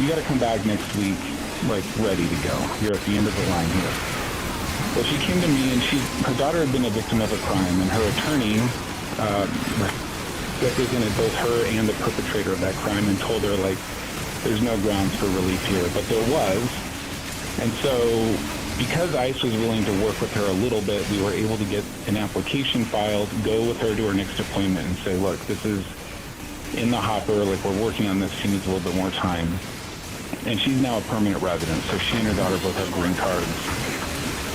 S7: you got to come back next week, like, ready to go. You're at the end of the line here. Well, she came to me, and her daughter had been a victim of a crime, and her attorney represented both her and the perpetrator of that crime and told her, like, there's no grounds for relief here. But there was. And so... because ICE was willing to work with her a little bit, we were able to get an application filed, go with her to her next appointment and say, look, this is in the hopper, like we're working on this, she needs a little bit more time. And she's now a permanent resident, so she and her daughter both have green cards.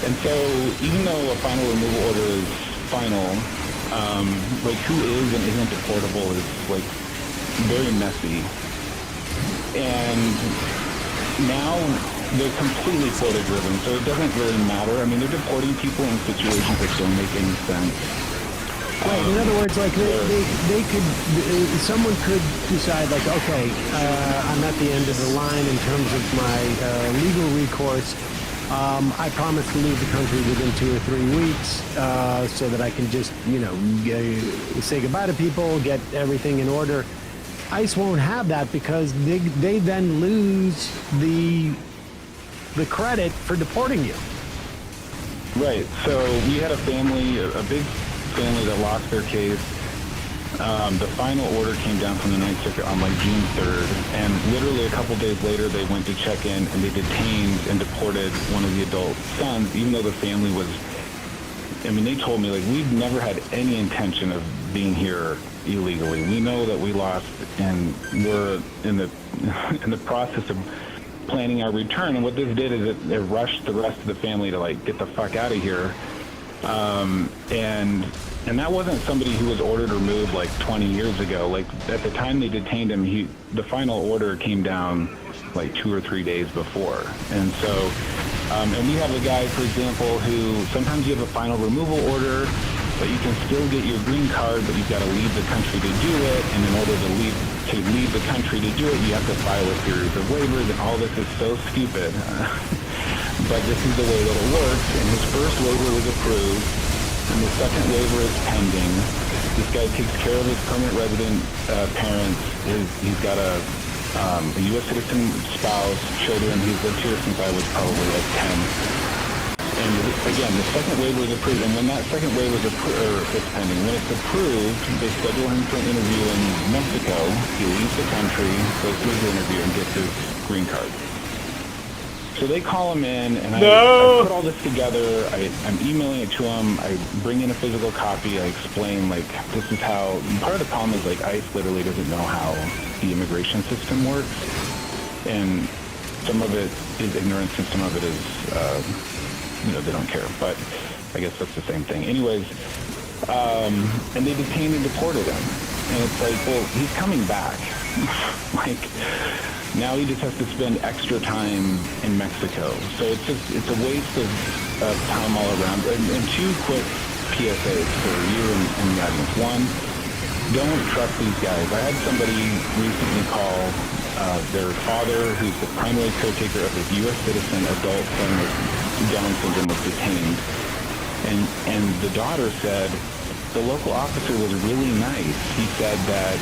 S7: And so even though a final removal order is final, like who is and isn't deportable is like very messy. And now they're completely quota driven, so it doesn't really matter. I mean, they're deporting people in situations that don't make any sense.
S4: Right. In other words, like they could, someone could decide, like, okay, I'm at the end of the line in terms of my legal recourse. I promise to leave the country within 2 or 3 weeks, so that I can just, say goodbye to people, get everything in order. ICE won't have that because they then lose the credit for deporting you.
S7: Right. So we had a family, a big family that lost their case. The final order came down from the Ninth Circuit on like June 3rd, and literally a couple days later they went to check in and they detained and deported one of the adult sons, even though the family was, I mean, they told me, like, we've never had any intention of being here illegally. We know that we lost, and we're in the process of planning our return. And what this did is it rushed the rest of the family to, like, get the fuck out of here. And that wasn't somebody who was ordered removed like 20 years ago. Like, at the time they detained him, the final order came down like 2 or 3 days before. And so, and we have a guy, for example, who sometimes you have a final removal order, but you can still get your green card, but you've got to leave the country to do it. And in order to leave the country to do it, you have to file a series of waivers, and all this is so stupid. But this is the way that it works. And his first waiver was approved, and the second waiver is pending. This guy takes care of his permanent resident parents. He's got a U.S. citizen spouse, children. He's lived here since I was probably like 10. And again, the second waiver is approved, and when that second waiver is it's pending, when it's approved, they schedule him for an interview in Mexico. He leaves the country, goes through his interview, and gets his green card. So they call him in, and I put all this together. I'm emailing it to him. I bring in a physical copy. I explain, like, this is how. Part of the problem is, like, ICE literally doesn't know how the immigration system works, and some of it is ignorance, and some of it is, they don't care. But I guess that's the same thing. Anyways, and they detained and deported him, and it's like, well, he's coming back. Like, now he just has to spend extra time in Mexico. So it's a waste of time all around. And 2 quick PSAs for you and the audience. One, don't trust these guys. I had somebody recently call their father, who's the primary caretaker of his U.S. citizen adult son with Down syndrome, was detained. And the daughter said, the local officer was really nice. He said that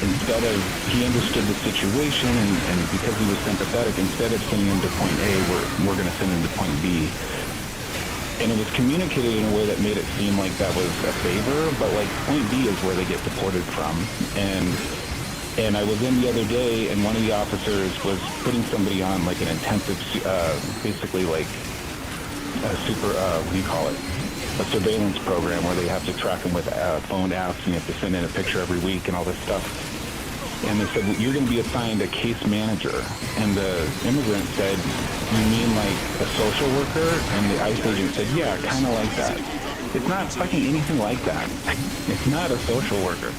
S7: instead of, he understood the situation, and because he was sympathetic, instead of sending him to point A, we're going to send him to point B. And it was communicated in a way that made it seem like that was a favor, but like point B is where they get deported from. And I was in the other day, and one of the officers was putting somebody on like an intensive, basically like a super, what do you call it? A surveillance program where they have to track them with phone apps, and you have to send in a picture every week and all this stuff. And they said, well, you're going to be assigned a case manager. And the immigrant said, you mean like a social worker? And the ICE agent said, yeah, kind of like that. It's not fucking anything like that. It's not a social worker.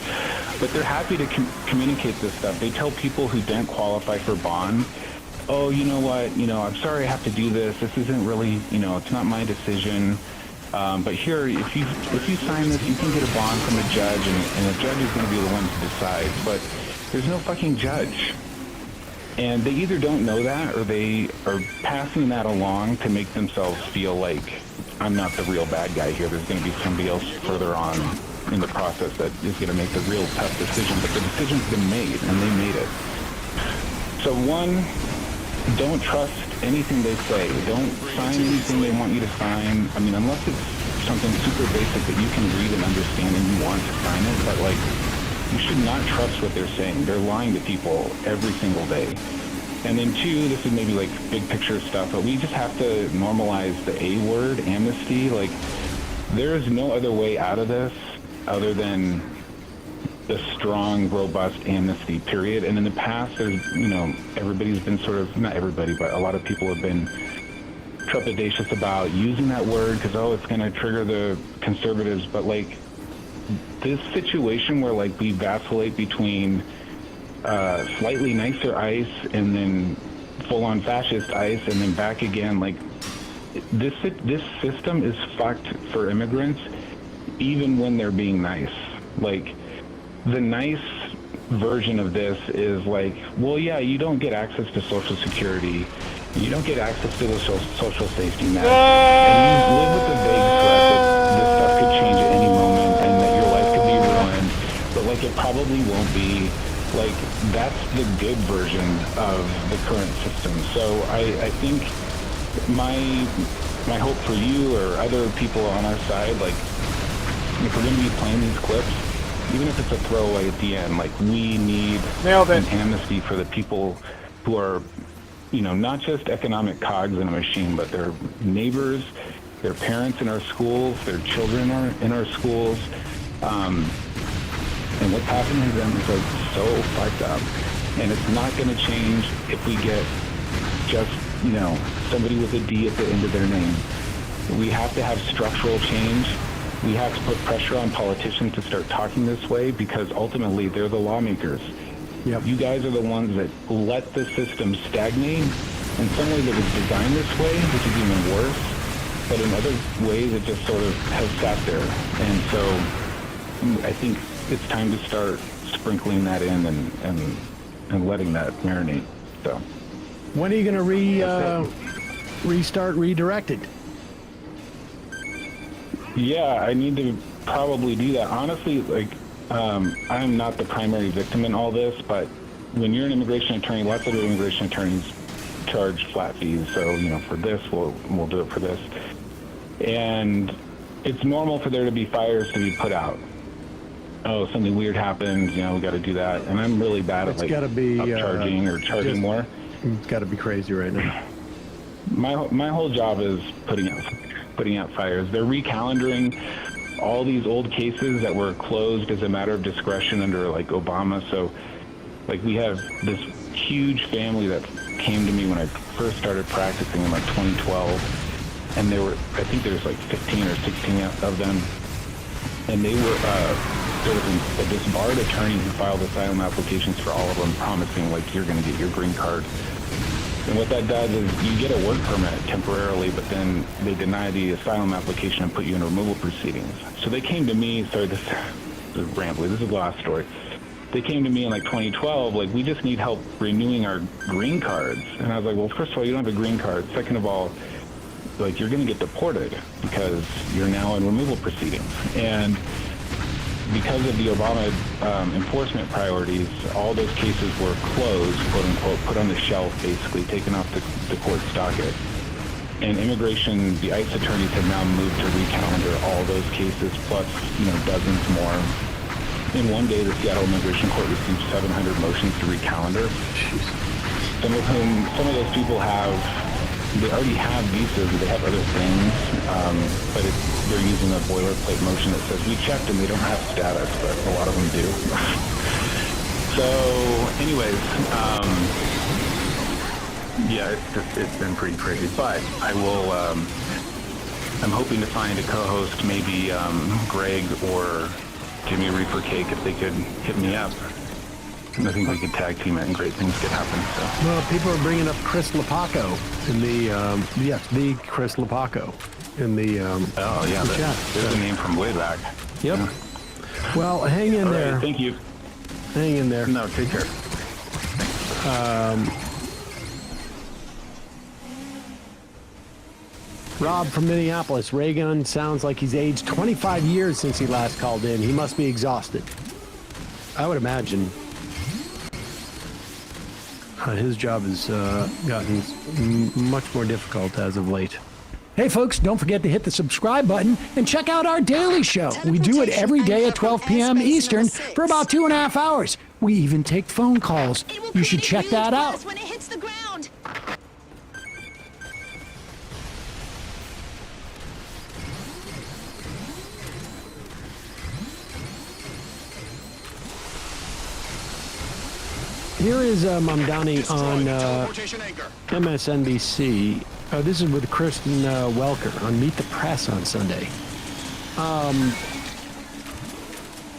S7: But they're happy to communicate this stuff. They tell people who don't qualify for bond, oh, you know what, I'm sorry I have to do this. This isn't really, it's not my decision. But here, if you sign this, you can get a bond from the judge, and the judge is going to be the one to decide. But there's no fucking judge. And they either don't know that, or they are passing that along to make themselves feel like, I'm not the real bad guy here. There's going to be somebody else further on in the process that is going to make the real tough decision. But the decision's been made, and they made it. So one, don't trust anything they say. Don't sign anything they want you to sign. I mean, unless it's something super basic that you can read and understand and you want to sign it, but like, you should not trust what they're saying. They're lying to people every single day. And then 2, this is maybe like big picture stuff, but we just have to normalize the A word, amnesty. Like, there is no other way out of this other than the strong, robust amnesty, period. And in the past, there's, everybody's been sort of, not everybody, but a lot of people have been trepidatious about using that word because, it's going to trigger the conservatives. But like, this situation where like we vacillate between slightly nicer ICE and then full-on fascist ICE and then back again. Like this system is fucked for immigrants, even when they're being nice. Like the nice version of this is like, well, yeah, you don't get access to Social Security, you don't get access to the social safety net, and you live with the vague threat that this stuff could change at any moment and that your life could be ruined, but like it probably won't be. Like that's the good version of the current system. So I think my hope for you or other people on our side, like if we're going to be playing these clips, even if it's a throwaway at the end, like we need an amnesty for the people who are, you know, not just economic cogs in a machine, but their neighbors, their parents in our schools, their children are in our schools. And what's happening to them is like so fucked up. And it's not going to change if we get just, you know, somebody with a D at the end of their name. We have to have structural change. We have to put pressure on politicians to start talking this way because ultimately they're the lawmakers. Yep. You guys are the ones that let the system stagnate. In some ways it was designed this way, which is even worse. But in other ways it just sort of has sat there. And so I think it's time to start sprinkling that in and letting that marinate. So,
S4: when are you going to restart Redirected?
S7: Yeah, I need to probably do that. Honestly, like I'm not the primary victim in all this, but when you're an immigration attorney, lots of immigration attorneys charge flat fees. So, you know, for this, we'll do it for this. And it's normal for there to be fires to be put out. Oh, something weird happened, you know, we got to do that. And I'm really bad at like upcharging or charging more.
S4: It's got to be crazy right now.
S7: My whole job is putting out fires. They're recalendaring all these old cases that were closed as a matter of discretion under like Obama. So like we have this huge family that came to me when I first started practicing in like 2012. And I think there was like 15 or 16 of them. And they were, there was a disbarred attorney who filed asylum applications for all of them, promising like you're going to get your green card. And what that does is you get a work permit temporarily, but then they deny the asylum application and put you in removal proceedings. So they came to me, sorry, this is rambling, this is the last story. They came to me in like 2012, like we just need help renewing our green cards. And I was like, well, first of all, you don't have a green card. Second of all, like you're going to get deported because you're now in removal proceedings. And because of the Obama enforcement priorities, all those cases were closed, quote unquote, put on the shelf, basically taken off the court docket. And immigration, the ICE attorneys have now moved to recalendar all those cases, plus, you know, dozens more. In one day, the Seattle Immigration Court received 700 motions to recalendar. Some of those people they already have visas, they have other things, but they're using a boilerplate motion that says, we checked and they don't have status, but a lot of them do. So, anyways, yeah, it's been pretty crazy, but I will, I'm hoping to find a co-host, maybe Greg or Jimmy Reaper Cake, if they could hit me up. I think we could tag team it and great things could happen. So.
S4: Well, people are bringing up Chris Lapaco in the Chris Lapaco in the
S7: the chat. There's a name from way back.
S4: Yep.
S7: Yeah.
S4: Well, hang in there.
S7: Right, thank you.
S4: Hang in there.
S7: No, take care.
S4: Rob from Minneapolis. Raygun sounds like he's aged 25 years since he last called in. He must be exhausted. I would imagine. His job has gotten much more difficult as of late. Hey folks, don't forget to hit the subscribe button and check out our daily show. We do it every day at 12 p.m. Eastern for about 2.5 hours. We even take phone calls. You should check that out.
S8: When it hits the ground.
S4: Here is Mamdani on MSNBC. This is with Kristen Welker on Meet the Press on Sunday.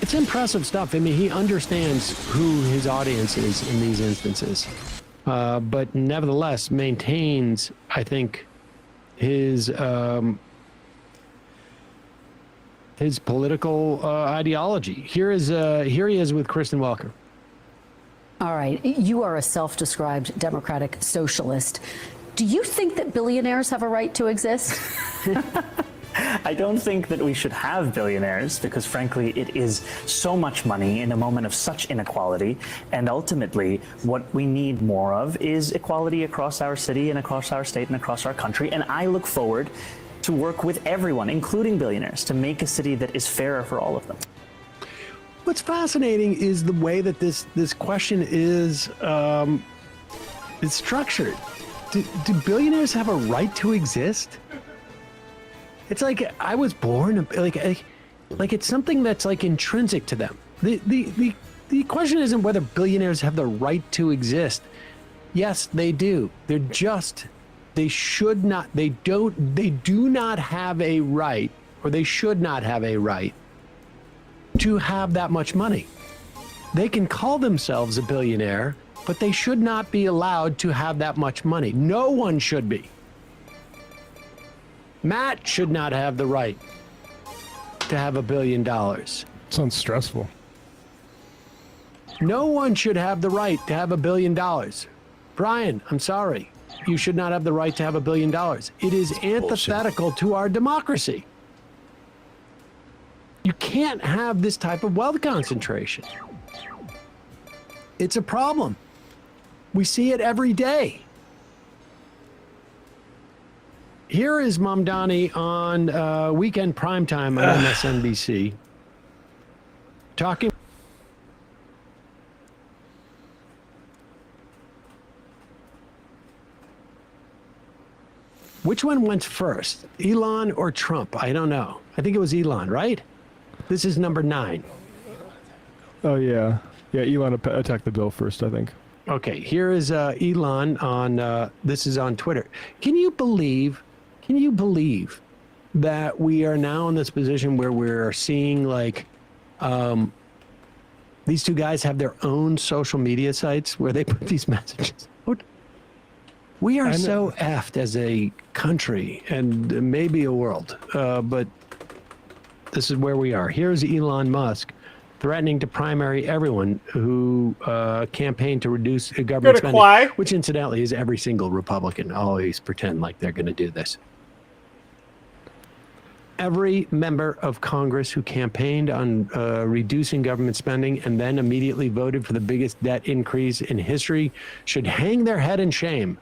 S4: It's impressive stuff. I mean, he understands who his audience is in these instances. but nevertheless maintains, I think, his political ideology. Here he is with Kristen Welker.
S9: All right, you are a self-described democratic socialist. Do you think that billionaires have a right to exist?
S22: I don't think that we should have billionaires because, frankly, it is so much money in a moment of such inequality. And ultimately, what we need more of is equality across our city and across our state and across our country. And I look forward to work with everyone, including billionaires, to make a city that is fairer for all of them.
S4: What's fascinating is the way that this question is structured. Do billionaires have a right to exist? It's like I was born like it's something that's like intrinsic to them. The question isn't whether billionaires have the right to exist. Yes, they do. They do not have a right, or they should not have a right to have that much money. They can call themselves a billionaire, but they should not be allowed to have that much money. No one should be. Matt should not have the right to have $1 billion.
S2: Sounds stressful.
S4: No one should have the right to have $1 billion. Brian, I'm sorry. You should not have the right to have $1 billion. It is antithetical to our democracy. You can't have this type of wealth concentration. It's a problem. We see it every day. Here is Mamdani on weekend primetime on MSNBC talking. Which one went first, Elon or Trump? I don't know. I think it was Elon, right? This is number 9.
S2: Oh, yeah. Yeah, Elon attacked the bill first, I think.
S4: Okay, here is Elon on, this is on Twitter. Can you believe that we are now in this position where we're seeing like these two guys have their own social media sites where they put these messages out? We are so effed as a country and maybe a world, but this is where we are. Here's Elon Musk threatening to primary everyone who campaigned to reduce government spending, which incidentally is every single Republican always pretend like they're going to do this. Every member of Congress who campaigned on reducing government spending and then immediately voted for the biggest debt increase in history should hang their head in shame.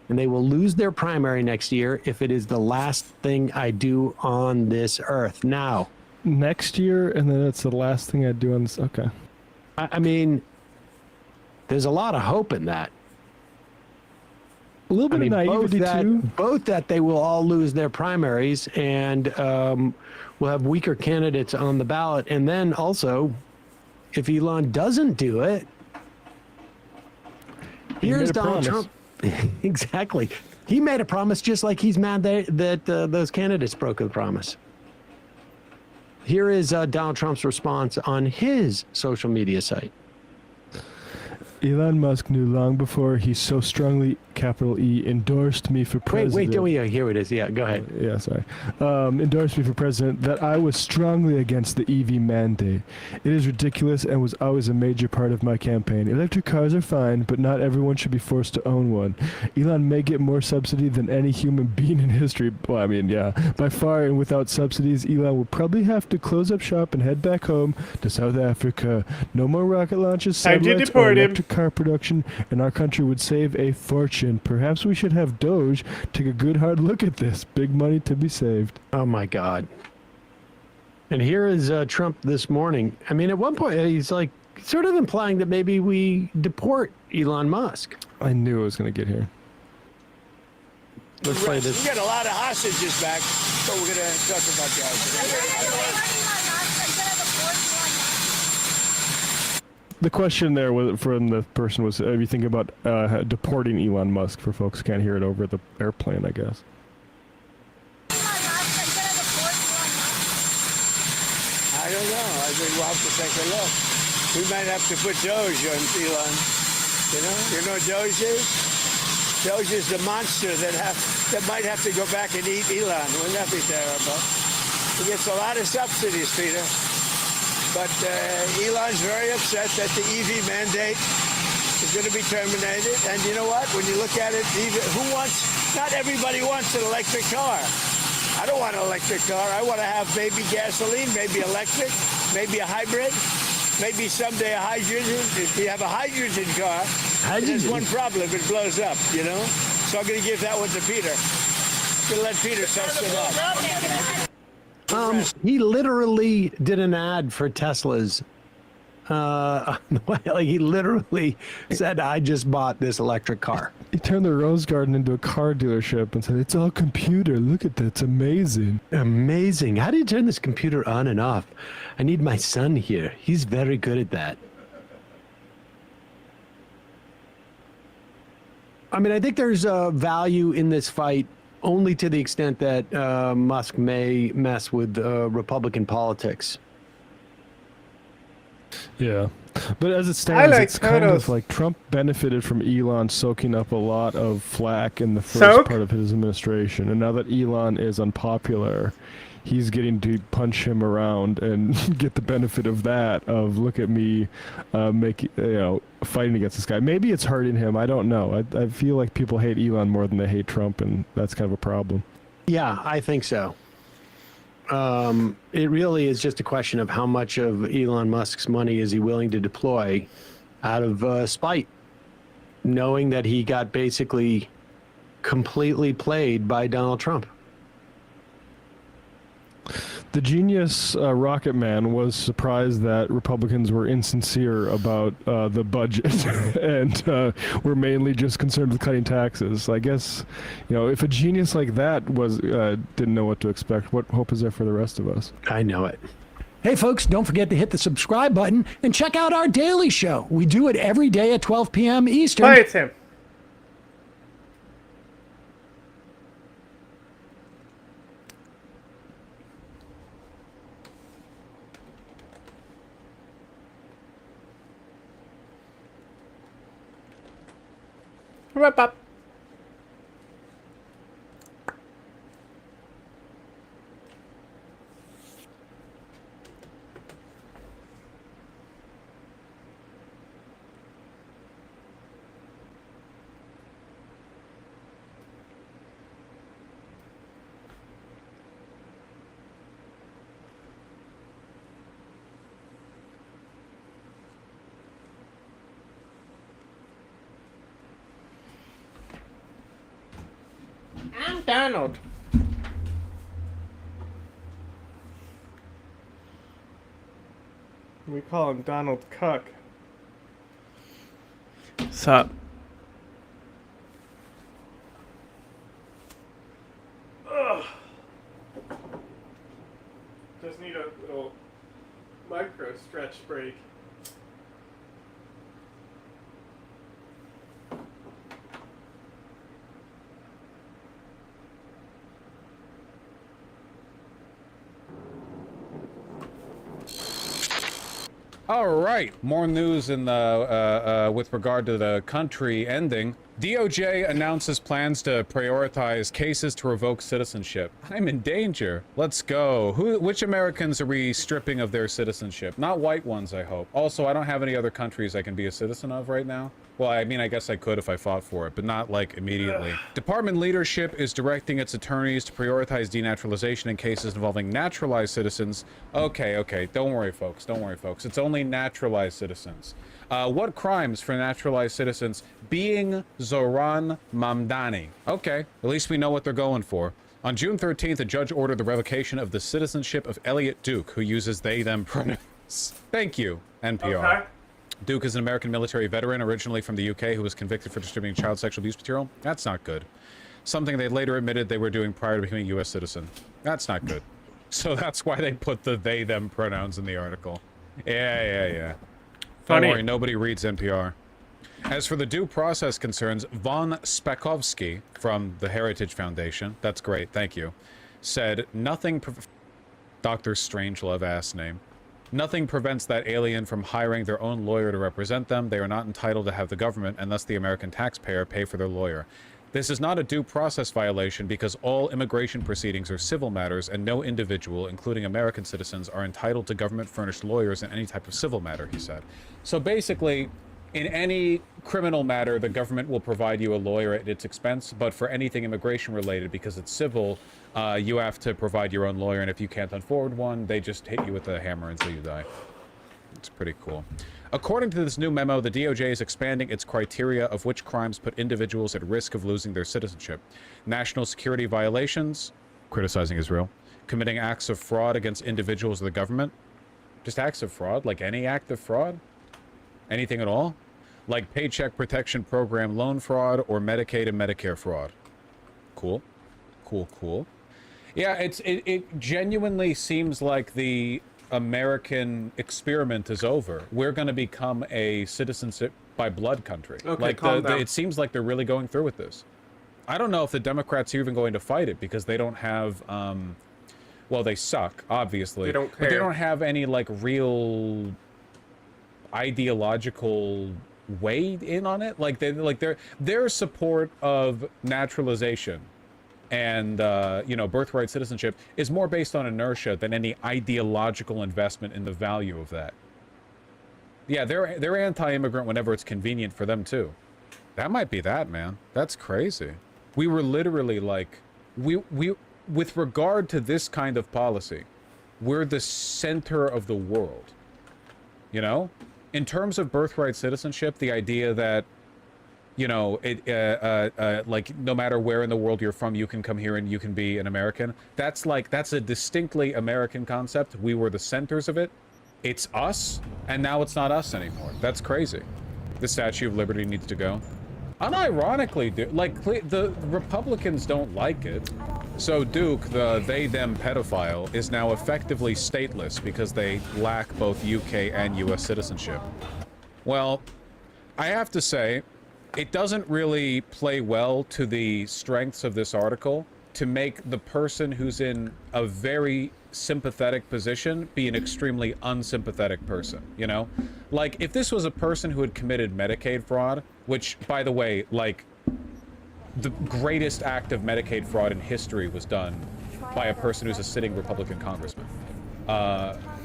S4: And they will lose their primary next year if it is the last thing I do on this earth. Now,
S2: next year, and then it's the last thing I do on this. Okay.
S4: I mean, there's a lot of hope in that.
S2: A little bit of naivety too.
S4: Both that they will all lose their primaries and we'll have weaker candidates on the ballot. And then also, if Elon doesn't do it, here's Donald Trump. Exactly. He made a promise just like he's mad that those candidates broke the promise. Here is Donald Trump's response on his social media site.
S2: Elon Musk knew long before he so strongly, capital E, endorsed me for president.
S4: Here it is. Yeah, go ahead.
S2: Yeah, sorry. Endorsed me for president that I was strongly against the EV mandate. It is ridiculous and was always a major part of my campaign. Electric cars are fine, but not everyone should be forced to own one. Elon may get more subsidy than any human being in history. Well, I mean, yeah, by far, and without subsidies, Elon will probably have to close up shop and head back home to South Africa. No more rocket launches, satellites, or electric car production, and our country would save a fortune. Perhaps we should have Doge take a good hard look at this. Big money to be saved.
S4: Oh my God. And here is Trump this morning. I mean, at one point, he's like sort of implying that maybe we deport Elon Musk.
S2: I knew it was going to get here.
S4: Let's play this.
S18: We got a lot of hostages back, so we're going to talk about the hostages.
S2: The question there was, from the person was, are you thinking about deporting Elon Musk, for folks who can't hear it over the airplane, I guess?
S18: I don't know. I think we'll have to take a look. We might have to put Doge on Elon.
S10: You know what Doge is? Doge is the monster that might have to go back and eat Elon. Wouldn't that be terrible? He gets a lot of subsidies, Peter. But Elon's very upset that the EV mandate is going to be terminated. And you know what? When you look at it, not everybody wants an electric car. I don't want an electric car. I want to have maybe gasoline, maybe electric, maybe a hybrid, maybe someday a hydrogen. If you have a hydrogen car, there's one problem. It blows up, you know? So I'm going to give that one to Peter. I'm going to let Peter test it out.
S4: He literally did an ad for Tesla's. Like he literally said, I just bought this electric car.
S2: He turned the Rose Garden into a car dealership and said, it's all computer. Look at that. It's amazing.
S4: Amazing. How do you turn this computer on and off? I need my son here. He's very good at that. I mean, I think there's value in this fight only to the extent that Musk may mess with Republican politics.
S2: Yeah. But as it stands,
S1: like
S2: it's kind
S1: photos.
S2: of like Trump benefited from Elon soaking up a lot of flack in the first part of his administration. And now that Elon is unpopular, he's getting to punch him around and get the benefit of that, of look at me fighting against this guy. Maybe it's hurting him. I don't know. I feel like people hate Elon more than they hate Trump, and that's kind of a problem.
S4: Yeah, I think so. It really is just a question of how much of Elon Musk's money is he willing to deploy out of spite, knowing that he got basically completely played by Donald Trump.
S2: The genius Rocket Man was surprised that Republicans were insincere about the budget and were mainly just concerned with cutting taxes. I guess, if a genius like that didn't know what to expect, what hope is there for the rest of us?
S4: I know it. Hey, folks, don't forget to hit the subscribe button and check out our daily show. We do it every day at 12 p.m. Eastern.
S1: Play it, Tim. Wrap up. I'm Donald. We call him Donald Cuck. Sup? Ugh. Just need a little micro stretch break.
S15: All right, more news in the with regard to the country ending. DOJ announces plans to prioritize cases to revoke citizenship. I'm in danger. Let's go. Which Americans are we stripping of their citizenship? Not white ones, I hope. Also, I don't have any other countries I can be a citizen of right now. Well, I mean, I guess I could if I fought for it, but not, like, immediately. Department leadership is directing its attorneys to prioritize denaturalization in cases involving naturalized citizens. Okay. Don't worry, folks. Don't worry, folks. It's only naturalized citizens. What crimes for naturalized citizens? Being Zoran Mamdani. Okay, at least we know what they're going for. On June 13th, a judge ordered the revocation of the citizenship of Elliot Duke, who uses they-them pronouns. Thank you, NPR. Okay. Duke is an American military veteran, originally from the UK, who was convicted for distributing child sexual abuse material. That's not good. Something they later admitted they were doing prior to becoming a U.S. citizen. That's not good. So that's why they put the they-them pronouns in the article. Yeah. Don't worry, nobody reads NPR. As for the due process concerns, Von Spakovsky from the Heritage Foundation, that's great, thank you, said nothing... Dr. Strangelove ass name. Nothing prevents that alien from hiring their own lawyer to represent them. They are not entitled to have the government, and thus the American taxpayer, pay for their lawyer. This is not a due process violation because all immigration proceedings are civil matters, and no individual, including American citizens, are entitled to government-furnished lawyers in any type of civil matter, he said. So basically, in any criminal matter, the government will provide you a lawyer at its expense, but for anything immigration-related, because it's civil, you have to provide your own lawyer, and if you can't afford one, they just hit you with a hammer until you die. It's pretty cool. According to this new memo, the DOJ is expanding its criteria of which crimes put individuals at risk of losing their citizenship. National security violations, criticizing Israel, committing acts of fraud against individuals of the government, just acts of fraud, like any act of fraud, anything at all, like Paycheck Protection Program loan fraud or Medicaid and Medicare fraud. Cool. Cool, cool. Yeah, it genuinely seems like the American experiment is over. We're going to become a citizenship by blood country.
S1: Okay,
S15: like
S1: calm down.
S15: it seems like they're really going through with this. I don't know if the Democrats are even going to fight it because they don't have, well, they suck, obviously.
S1: They don't
S15: But they
S1: care.
S15: don't have any, like, real ideological weight in on it. Like, their support of naturalization and you know, birthright citizenship is more based on inertia than any ideological investment in the value of that. Yeah, they're anti-immigrant whenever it's convenient for them too. That might be that, man. That's crazy. We were literally like, we with regard to this kind of policy, we're the center of the world. You know, in terms of birthright citizenship, the idea that, you know, like, no matter where in the world you're from, you can come here and you can be an American. That's a distinctly American concept. We were the centers of it. It's us, and now it's not us anymore. That's crazy. The Statue of Liberty needs to go. Unironically, dude, like, the Republicans don't like it. So Duke, the they-them pedophile, is now effectively stateless because they lack both UK and US citizenship. Well, I have to say, it doesn't really play well to the strengths of this article to make the person who's in a very sympathetic position be an extremely unsympathetic person, you know? Like, if this was a person who had committed Medicaid fraud, which, by the way, like, the greatest act of Medicaid fraud in history was done by a person who's a sitting Republican congressman.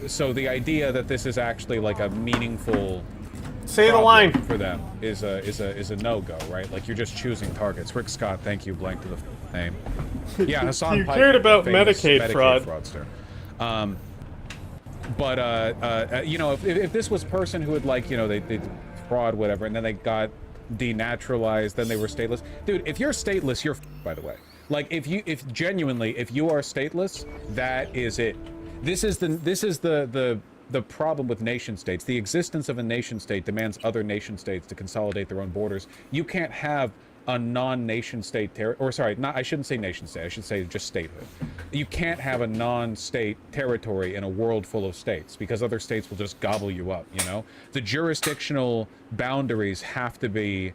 S15: So the idea that this is actually like a meaningful
S1: Say the line
S15: for them is a no-go, right? Like, you're just choosing targets. Rick Scott, thank you, blank to the name. Yeah, Hassan
S1: You
S15: Piker,
S1: cared about
S15: famous
S1: Medicaid fraud.
S15: fraudster. You know, if this was a person who had, like, you know, they fraud, whatever, and then they got denaturalized, then they were stateless. Dude, if you're stateless, you're by the way. Like, if genuinely, if you are stateless, that is it. This is the problem with nation states. The existence of a nation state demands other nation states to consolidate their own borders. You can't have a non-nation state I shouldn't say nation state, I should say just statehood. You can't have a non-state territory in a world full of states because other states will just gobble you up, you know? The jurisdictional boundaries have to be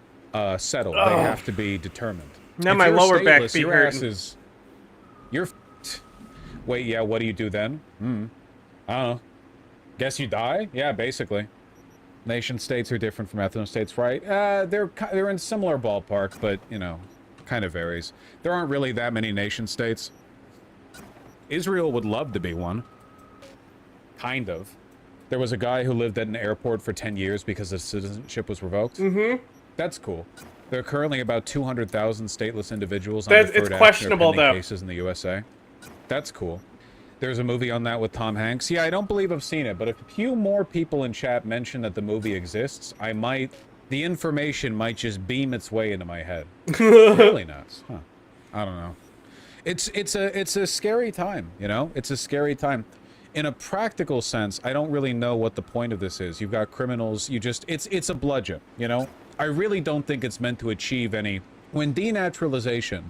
S15: settled. They have to be determined.
S1: Now
S15: If
S1: my
S15: you're
S1: lower back
S15: stateless,
S1: be
S15: your
S1: hurting.
S15: ass is... You're f***ed. Wait, yeah, what do you do then? I don't know. Guess you die? Yeah, basically. Nation states are different from ethno states, right? They're in similar ballpark, but, you know, kind of varies. There aren't really that many nation states. Israel would love to be one. Kind of. There was a guy who lived at an airport for 10 years because his citizenship was revoked.
S1: Mm-hmm.
S15: That's cool. There are currently about 200,000 stateless individuals on
S1: It's
S15: deferred action or
S1: questionable,
S15: pending
S1: though.
S15: cases in the USA. That's cool. There's a movie on that with Tom Hanks. Yeah, I don't believe I've seen it, but if a few more people in chat mention that the movie exists, the information might just beam its way into my head. Really nuts. Huh. I don't know. It's a scary time, you know? It's a scary time. In a practical sense, I don't really know what the point of this is. You've got criminals, it's a bludgeon, you know? I really don't think it's meant to achieve any... When denaturalization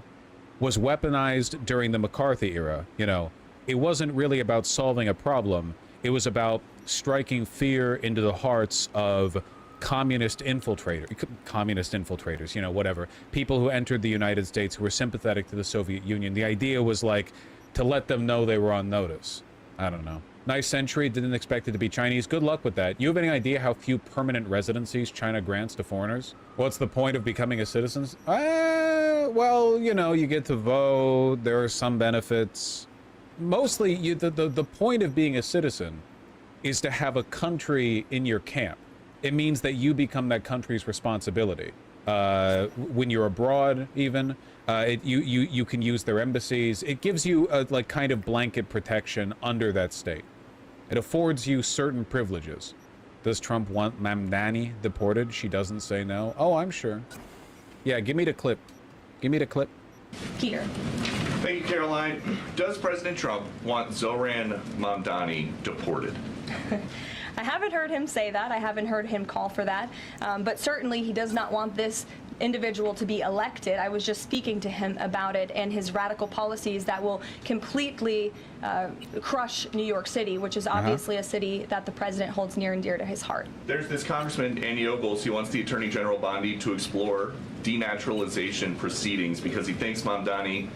S15: was weaponized during the McCarthy era, you know, it wasn't really about solving a problem. It was about striking fear into the hearts of communist infiltrators, you know, whatever. People who entered the United States who were sympathetic to the Soviet Union. The idea was, like, to let them know they were on notice. I don't know. Nice entry. Didn't expect it to be Chinese. Good luck with that. You have any idea how few permanent residencies China grants to foreigners? What's the point of becoming a citizen? Well, you know, you get to vote. There are some benefits. Mostly, the point of being a citizen is to have a country in your camp. It means that you become that country's responsibility. When you're abroad, even, you can use their embassies. It gives you a like kind of blanket protection under that state. It affords you certain privileges. Does Trump want Mamdani deported? She doesn't say no. Oh, I'm sure. Yeah, give me the clip. Give me the clip.
S3: Peter.
S6: Thank you, Caroline. Does President Trump want Zoran Mamdani deported?
S3: I haven't heard him say that. I haven't heard him call for that. But certainly he does not want this individual to be elected. I was just speaking to him about it and his radical policies that will completely crush New York City, which is obviously a city that the president holds near and dear to his heart.
S6: There's this Congressman, Andy Ogles. He wants the Attorney General Bondi to explore denaturalization proceedings because he thinks Mamdani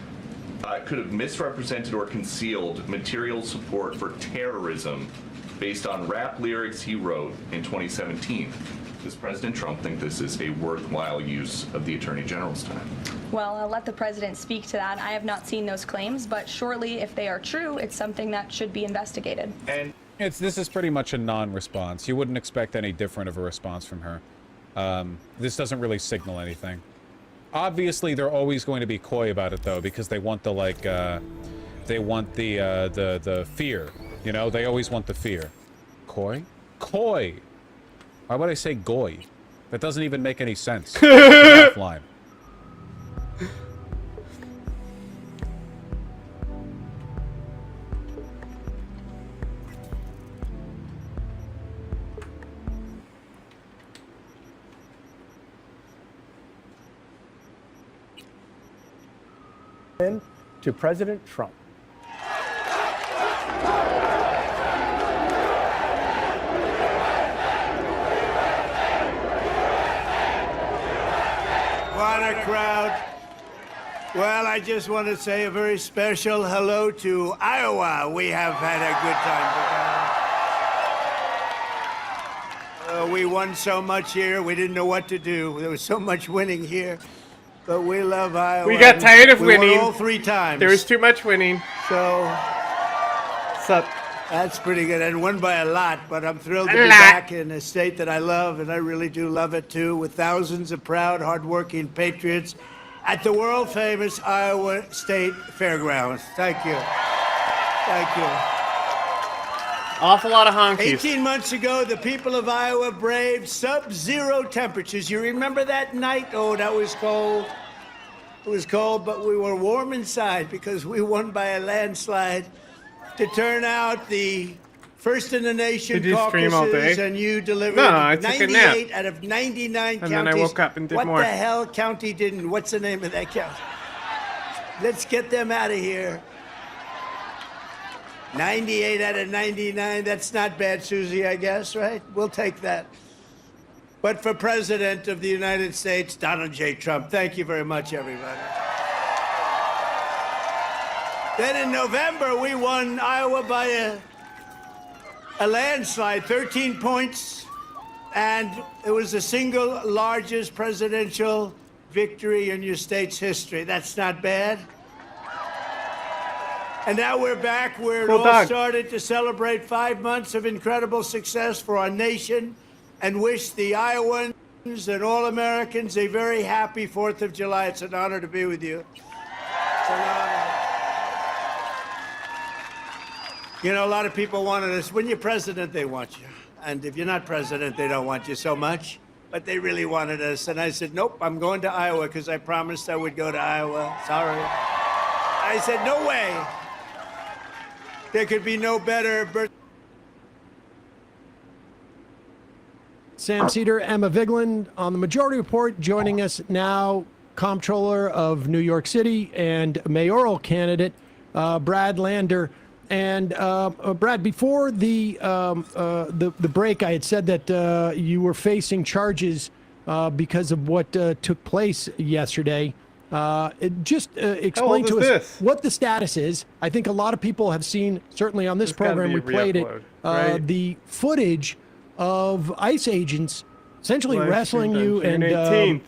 S6: could have misrepresented or concealed material support for terrorism based on rap lyrics he wrote in 2017. Does President Trump think this is a worthwhile use of the Attorney General's time?
S3: Well, I'll let the president speak to that. I have not seen those claims, but surely if they are true, it's something that should be investigated.
S6: And
S15: this is pretty much a non-response. You wouldn't expect any different of a response from her. This doesn't really signal anything. Obviously, they're always going to be coy about it, though, because they want the, like, they want the fear. You know, they always want the fear. Coy? Coy! Why would I say goy? That doesn't even make any sense. Offline.
S21: To President Trump.
S10: What a crowd. Well, I just want to say a very special hello to Iowa. We have had a good time together. We won so much here, we didn't know what to do. There was so much winning here. But we love Iowa.
S1: We got tired of winning.
S10: We won all 3 times.
S1: There was too much winning.
S10: So,
S1: sup?
S10: That's pretty good. And won by a lot, but I'm thrilled to be back in a state that I love, and I really do love it too, with thousands of proud, hardworking patriots at the world-famous Iowa State Fairgrounds. Thank you. Thank you.
S1: Awful lot of honkies.
S10: 18 months ago, the people of Iowa braved sub-zero temperatures. You remember that night? Oh, that was cold. It was cold, but we were warm inside because we won by a landslide to turn out the first in the nation caucuses, and you delivered 98 out of 99 counties.
S1: And then I woke up and did more.
S10: What the hell county didn't? What's the name of that county? Let's get them out of here. 98 out of 99, that's not bad, Susie, I guess, right? We'll take that. But for President of the United States, Donald J. Trump, thank you very much, everybody. Then in November, we won Iowa by a landslide, 13 points, and it was the single largest presidential victory in your state's history. That's not bad. And now we're back where it all started to celebrate 5 months of incredible success for our nation and wish the Iowans and all Americans a very happy 4th of July. It's an honor to be with you. It's an honor. You know, a lot of people wanted us. When you're president, they want you. And if you're not president, they don't want you so much. But they really wanted us. And I said, nope, I'm going to Iowa because I promised I would go to Iowa. Sorry. I said, no way. There could be no better birth.
S4: Sam Cedar, Emma Vigeland on the Majority Report, joining us now, Comptroller of New York City and mayoral candidate Brad Lander. And Brad, before the break, I had said that you were facing charges because of what took place yesterday.
S14: Explain to us
S1: this?
S14: what the status is. I think a lot of people have seen, certainly on this
S1: There's gotta
S14: program,
S1: be
S14: we
S1: a
S14: played it,
S1: re-upload, right?
S14: the footage of ICE agents essentially
S1: Live
S14: wrestling
S1: streamed
S14: you
S1: on June
S14: and
S1: 18th.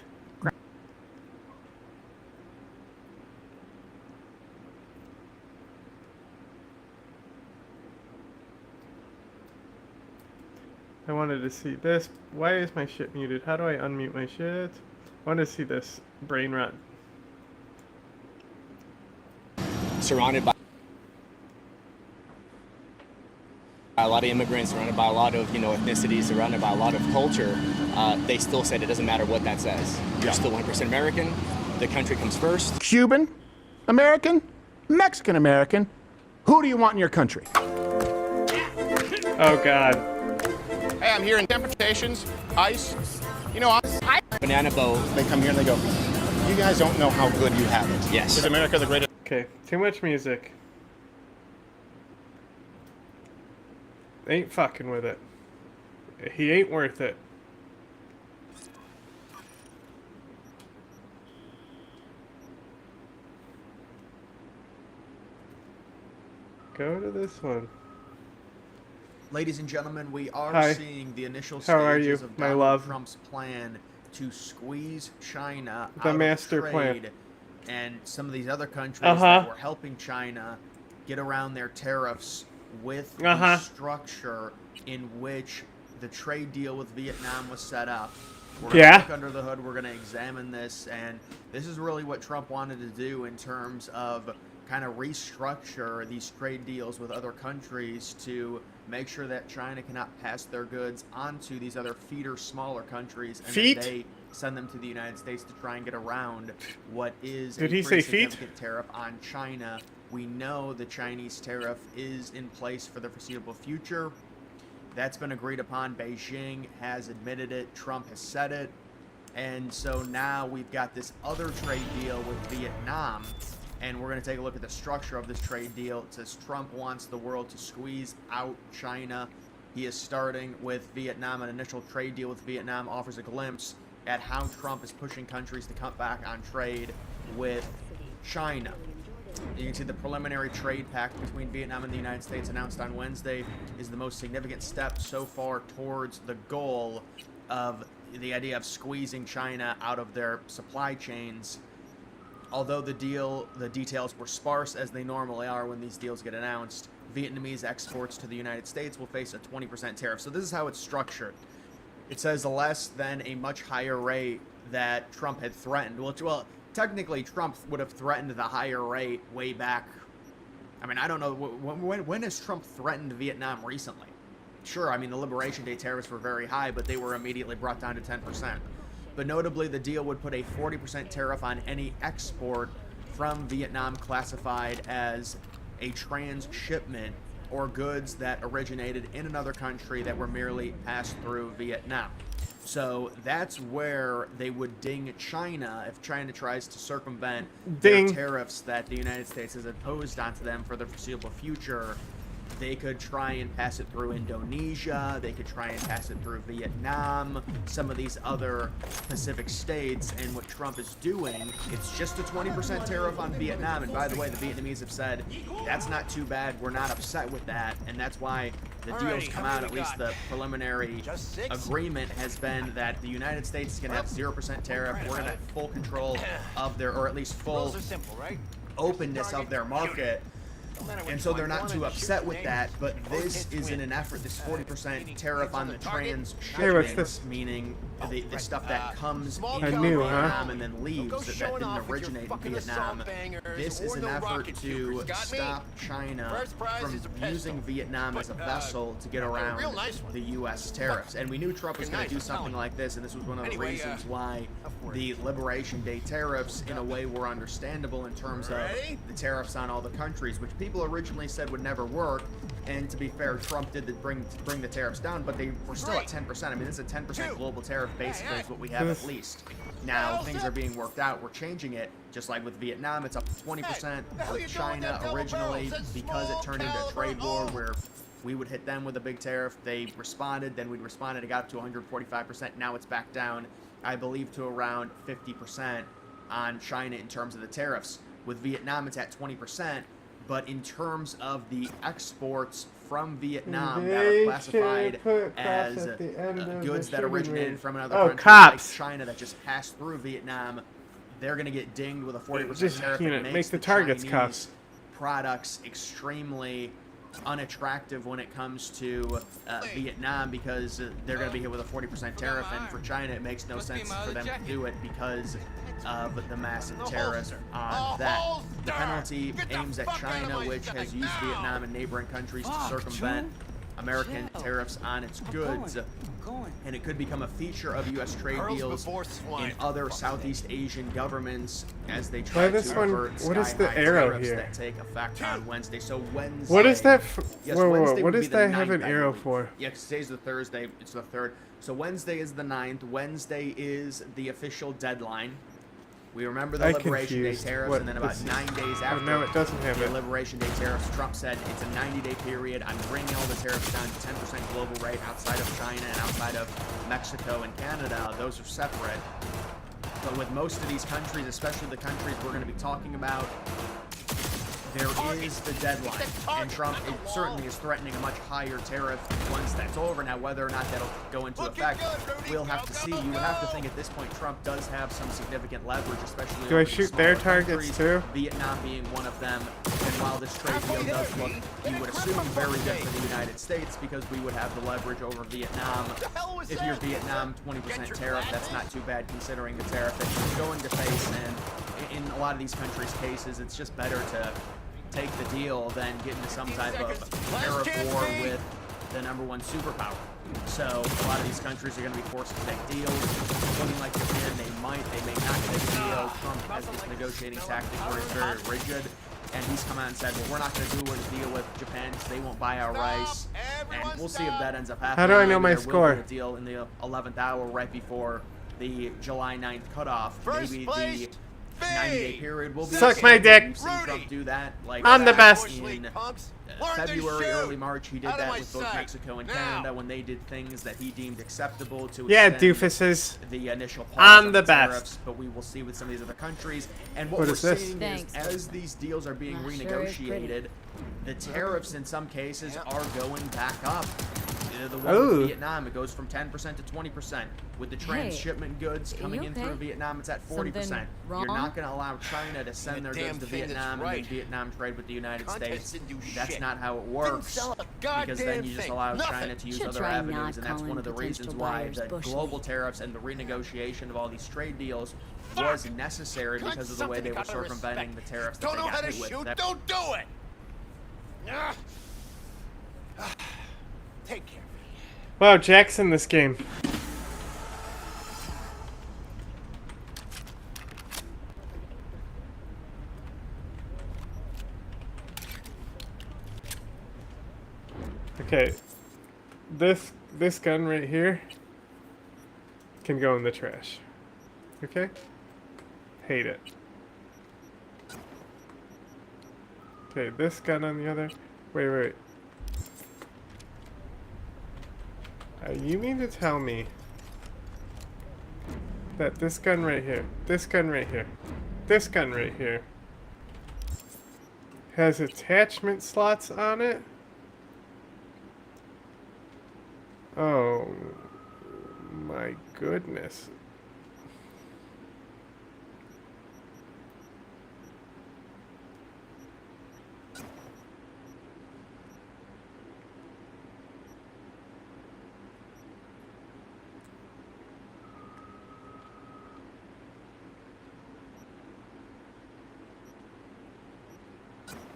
S1: I wanted to see this. Why is my shit muted? How do I unmute my shit? I wanted to see this brain rot.
S16: Surrounded by a lot of immigrants, surrounded by a lot of ethnicities, surrounded by a lot of culture, they still said it doesn't matter what that says. You're still 100% American. The country comes first.
S18: Cuban American, Mexican American. Who do you want in your country?
S1: Oh God.
S18: Hey, I'm here in deportations, ICE.
S16: Banana boat.
S18: They come here and they go, you guys don't know how good you have it.
S16: Yes.
S18: Is America the greatest?
S1: Okay, too much music. Ain't fucking with it. He ain't worth it. Go to this one.
S17: Ladies and gentlemen, we are
S1: Hi.
S17: seeing the initial
S1: How are
S17: stages
S1: you,
S17: of
S1: my
S17: Donald
S1: love?
S17: Trump's plan to squeeze China
S1: The
S17: out
S1: master
S17: of
S1: plan.
S17: trade, and some of these other countries
S1: Uh-huh.
S17: that were helping China get around their tariffs with
S1: Uh-huh.
S17: the structure in which the trade deal with Vietnam was set up. We're going to
S1: Yeah.
S17: look under the hood. We're going to examine this, and this is really what Trump wanted to do in terms of kind of restructure these trade deals with other countries to make sure that China cannot pass their goods onto these other feeder smaller countries, and
S1: Feet?
S17: then they send them to the United States to try and get around what is
S1: Did
S17: a
S1: he
S17: pretty
S1: say feet?
S17: significant tariff on China. We know the Chinese tariff is in place for the foreseeable future. That's been agreed upon. Beijing has admitted it. Trump has said it. And so now we've got this other trade deal with Vietnam. And we're going to take a look at the structure of this trade deal. It says Trump wants the world to squeeze out China. He is starting with Vietnam. An initial trade deal with Vietnam offers a glimpse at how Trump is pushing countries to cut back on trade with China. You can see the preliminary trade pact between Vietnam and the United States announced on Wednesday is the most significant step so far towards the goal of the idea of squeezing China out of their supply chains. Although the details were sparse, as they normally are when these deals get announced, Vietnamese exports to the United States will face a 20% tariff. So this is how it's structured. It says less than a much higher rate that Trump had threatened. Well, technically, Trump would have threatened the higher rate way back. I mean, I don't know. When has Trump threatened Vietnam recently? Sure, I mean, the Liberation Day tariffs were very high, but they were immediately brought down to 10%. But notably, the deal would put a 40% tariff on any export from Vietnam classified as a transshipment or goods that originated in another country that were merely passed through Vietnam. So that's where they would ding China if China tries to circumvent their tariffs that the United States has imposed onto them for the foreseeable future. They could try and pass it through Indonesia. They could try and pass it through Vietnam, some of these other Pacific states. And what Trump is doing, it's just a 20% tariff on Vietnam. And by the way, the Vietnamese have said, that's not too bad. We're not upset with that. And that's why the deals come out, at least the preliminary agreement has been that the United States is going to have 0% tariff. We're going to have full control of their, or at least full openness of their market. And so they're not too upset with that, but this is in an effort, this 40% tariff on the transshipments, meaning the stuff that comes into Vietnam and then leaves, that didn't originate in Vietnam. This is an effort to stop China from using Vietnam as a vessel to get around the U.S. tariffs. And we knew Trump was going to do something like this, and this was one of the reasons why the Liberation Day tariffs, in a way, were understandable in terms of the tariffs on all the countries, which people originally said would never work. And to be fair, Trump did bring the tariffs down, but they were still at 10%. I mean, this is a 10% global tariff, basically, is what we have at least. Now, things are being worked out. We're changing it, just like with Vietnam. It's up to 20% with China originally because it turned into a trade war where we would hit them with a big tariff. They responded, then we'd responded. It got up to 145%. Now it's back down, I believe, to around 50%. on China in terms of the tariffs. With Vietnam, it's at 20%, but in terms of the exports from Vietnam that are classified as goods that originated from another country like China that just passed through Vietnam, they're going to get dinged with a 40% tariff.
S1: You know, make the targets
S17: Chinese products extremely unattractive when it comes to Vietnam because they're going to be hit with a 40% tariff, and for China it makes no sense for them to do it because of the massive tariffs on that. The penalty aims at China, which has used Vietnam and neighboring countries to circumvent American tariffs on its goods, and it could become a feature of U.S. trade deals in other Southeast Asian governments as they try to avert sky-high tariffs that take effect on Wednesday. So Wednesday.
S1: What is that?
S17: Yes,
S1: whoa,
S17: Wednesday
S1: what
S17: would
S1: does
S17: be the
S1: that have
S17: 9th,
S1: an
S17: I
S1: arrow
S17: believe.
S1: for?
S17: Yeah, today's the Thursday. It's the 3rd. So Wednesday is the 9th. Wednesday is the official deadline. We remember the Liberation Day tariffs, and then about 9 days after
S1: no, it doesn't have
S17: the
S1: it.
S17: Liberation Day tariffs, Trump said it's a 90-day period. I'm bringing all the tariffs down to 10% global rate outside of China and outside of Mexico and Canada. Those are separate. But with most of these countries, especially the countries we're going to be talking about, there is the deadline, and Trump certainly is threatening a much higher tariff once that's over. Now, whether or not that'll go into effect, we'll have to see. You would have to think at this point Trump does have some significant leverage, especially
S1: Do I
S17: over
S1: shoot
S17: the
S1: their
S17: smaller
S1: targets
S17: countries,
S1: too?
S17: Vietnam being one of them. And while this trade deal does look, you would assume, very good for the United States because we would have the leverage over Vietnam. If you're Vietnam, 20% tariff, that's not too bad considering the tariff that you're going to face. And in a lot of these countries' cases, it's just better to take the deal than get into some type of tariff war with the #1 superpower. So a lot of these countries are going to be forced to take deals. Looking like Japan, they may not take a deal. Trump has this negotiating tactic where he's very rigid, and he's come out and said, well, we're not going to do a deal with Japan because they won't buy our rice, and we'll see if that ends up happening.
S1: How do I know my
S17: There
S1: score?
S17: will be a deal in the 11th hour right before the July 9th cutoff. Maybe the 90-day period will be
S1: Suck my dick.
S17: We've seen Trump do that. Like
S1: I'm the best.
S17: in February, early March, he did that with both Mexico and Canada when they did things that he deemed acceptable to
S1: Yeah,
S17: extend
S1: doofuses.
S17: the initial pause
S1: I'm
S17: on
S1: the
S17: tariffs,
S1: best.
S17: but we will see with some of these other countries. And what
S1: What
S17: we're
S1: is this?
S17: seeing is as these deals are being renegotiated, the tariffs in some cases are going back up. The one
S1: Ooh.
S17: with Vietnam, it goes from 10% to 20%. With the transshipment goods coming in through Vietnam, it's at 40%.
S9: Something
S17: You're
S9: wrong?
S17: not going to allow China to send their goods to Vietnam and then Vietnam trade with the United States. That's not how it works. Because then you just allow China to use
S9: Should
S17: other
S9: try
S17: avenues,
S9: not
S17: and that's one of the
S9: calling
S17: reasons
S9: potential
S17: why
S9: buyers
S17: the
S9: bushmeat.
S17: global tariffs and the renegotiation of all these trade deals was necessary because of the way they were circumventing the tariffs that
S18: Don't
S17: they
S18: know
S17: got
S18: how to
S17: hit with.
S18: shoot?
S17: That-
S18: Don't do it! Take care.
S1: Wow, Jack's in this game. Okay, this gun right here can go in the trash. Okay? Hate it. Okay, this gun on the other. Wait. You mean to tell me that this gun right here, this gun right here, this gun right here has attachment slots on it? Oh my goodness.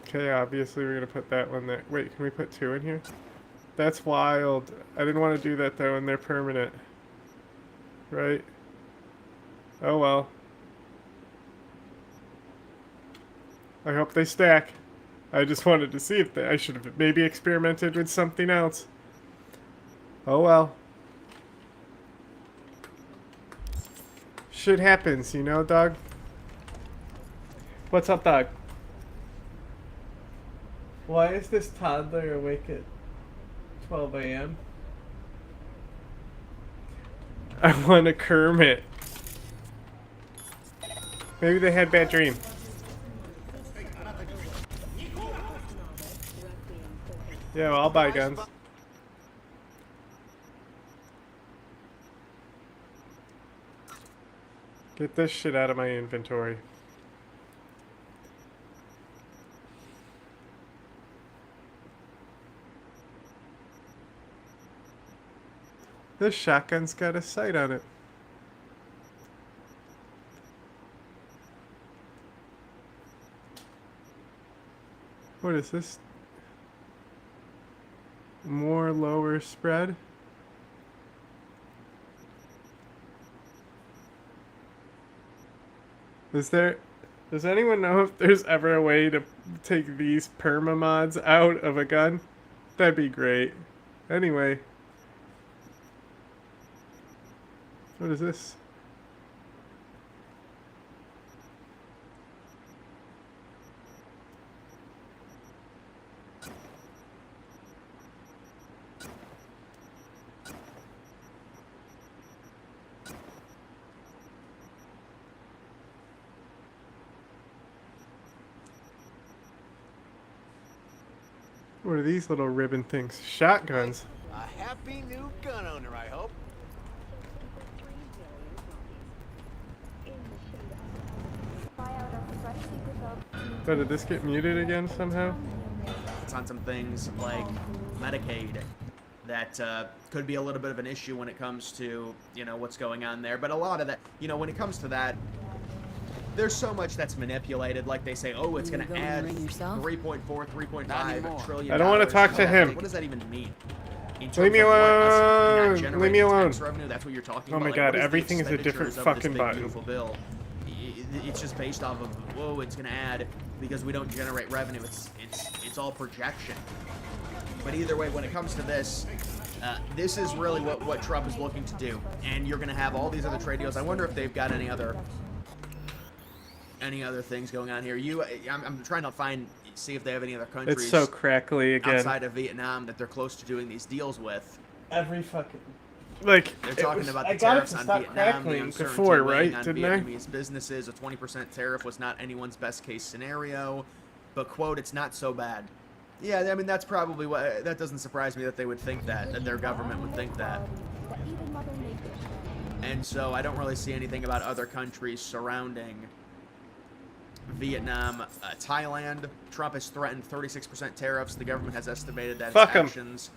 S1: Okay, obviously we're gonna put that one there. Wait, can we put two in here? That's wild. I didn't want to do that though, and they're permanent. Right? Oh well. I hope they stack. I just wanted to see if I should have maybe experimented with something else. Oh well. Shit happens, you know, dog? What's up, dog? Why is this toddler awake at 12 a.m.? I want a Kermit. Maybe they had bad dream. Yeah, well, I'll buy guns. Get this shit out of my inventory. This shotgun's got a sight on it. What is this? More lower spread? Does anyone know if there's ever a way to take these perma mods out of a gun? That'd be great. Anyway. What is this? What are these little ribbon things? Shotguns.
S18: A happy new gun owner, I hope.
S1: So did this get muted again somehow?
S17: It's on some things like Medicaid that could be a little bit of an issue when it comes to, you know, what's going on there. But a lot of that, you know, when it comes to that, there's so much that's manipulated. Like they say, oh, it's going to add 3.4, 3.5 trillion.
S1: I don't want to talk to him.
S17: What does that even mean?
S1: Leave me alone. Leave me alone.
S17: Revenue, that's what you're talking
S1: Oh
S17: about.
S1: my
S17: like,
S1: god,
S17: what is the
S1: everything is a different
S17: expenditures of
S1: fucking
S17: this big,
S1: button.
S17: beautiful bill? It's just based off of, whoa, it's going to add because we don't generate revenue. It's all projection. But either way, when it comes to this, this is really what Trump is looking to do. And you're going to have all these other trade deals. I wonder if they've got any other things going on here. I'm trying to see if they have any other countries.
S1: It's so crackly again.
S17: Outside of Vietnam that they're close to doing these deals with.
S1: Every fucking like
S17: they're talking about the
S1: I got it
S17: tariffs
S1: to
S17: on
S1: stop
S17: Vietnam,
S1: crackling
S17: the uncertainty
S1: before,
S17: weighing
S1: right?
S17: on
S1: Didn't I?
S17: Vietnamese businesses. A 20% tariff was not anyone's best case scenario, but quote, it's not so bad. Yeah, I mean that's probably what. That doesn't surprise me that they would think that their government would think that. And so I don't really see anything about other countries surrounding Vietnam. Thailand, Trump has threatened 36% tariffs. The government has estimated that its actions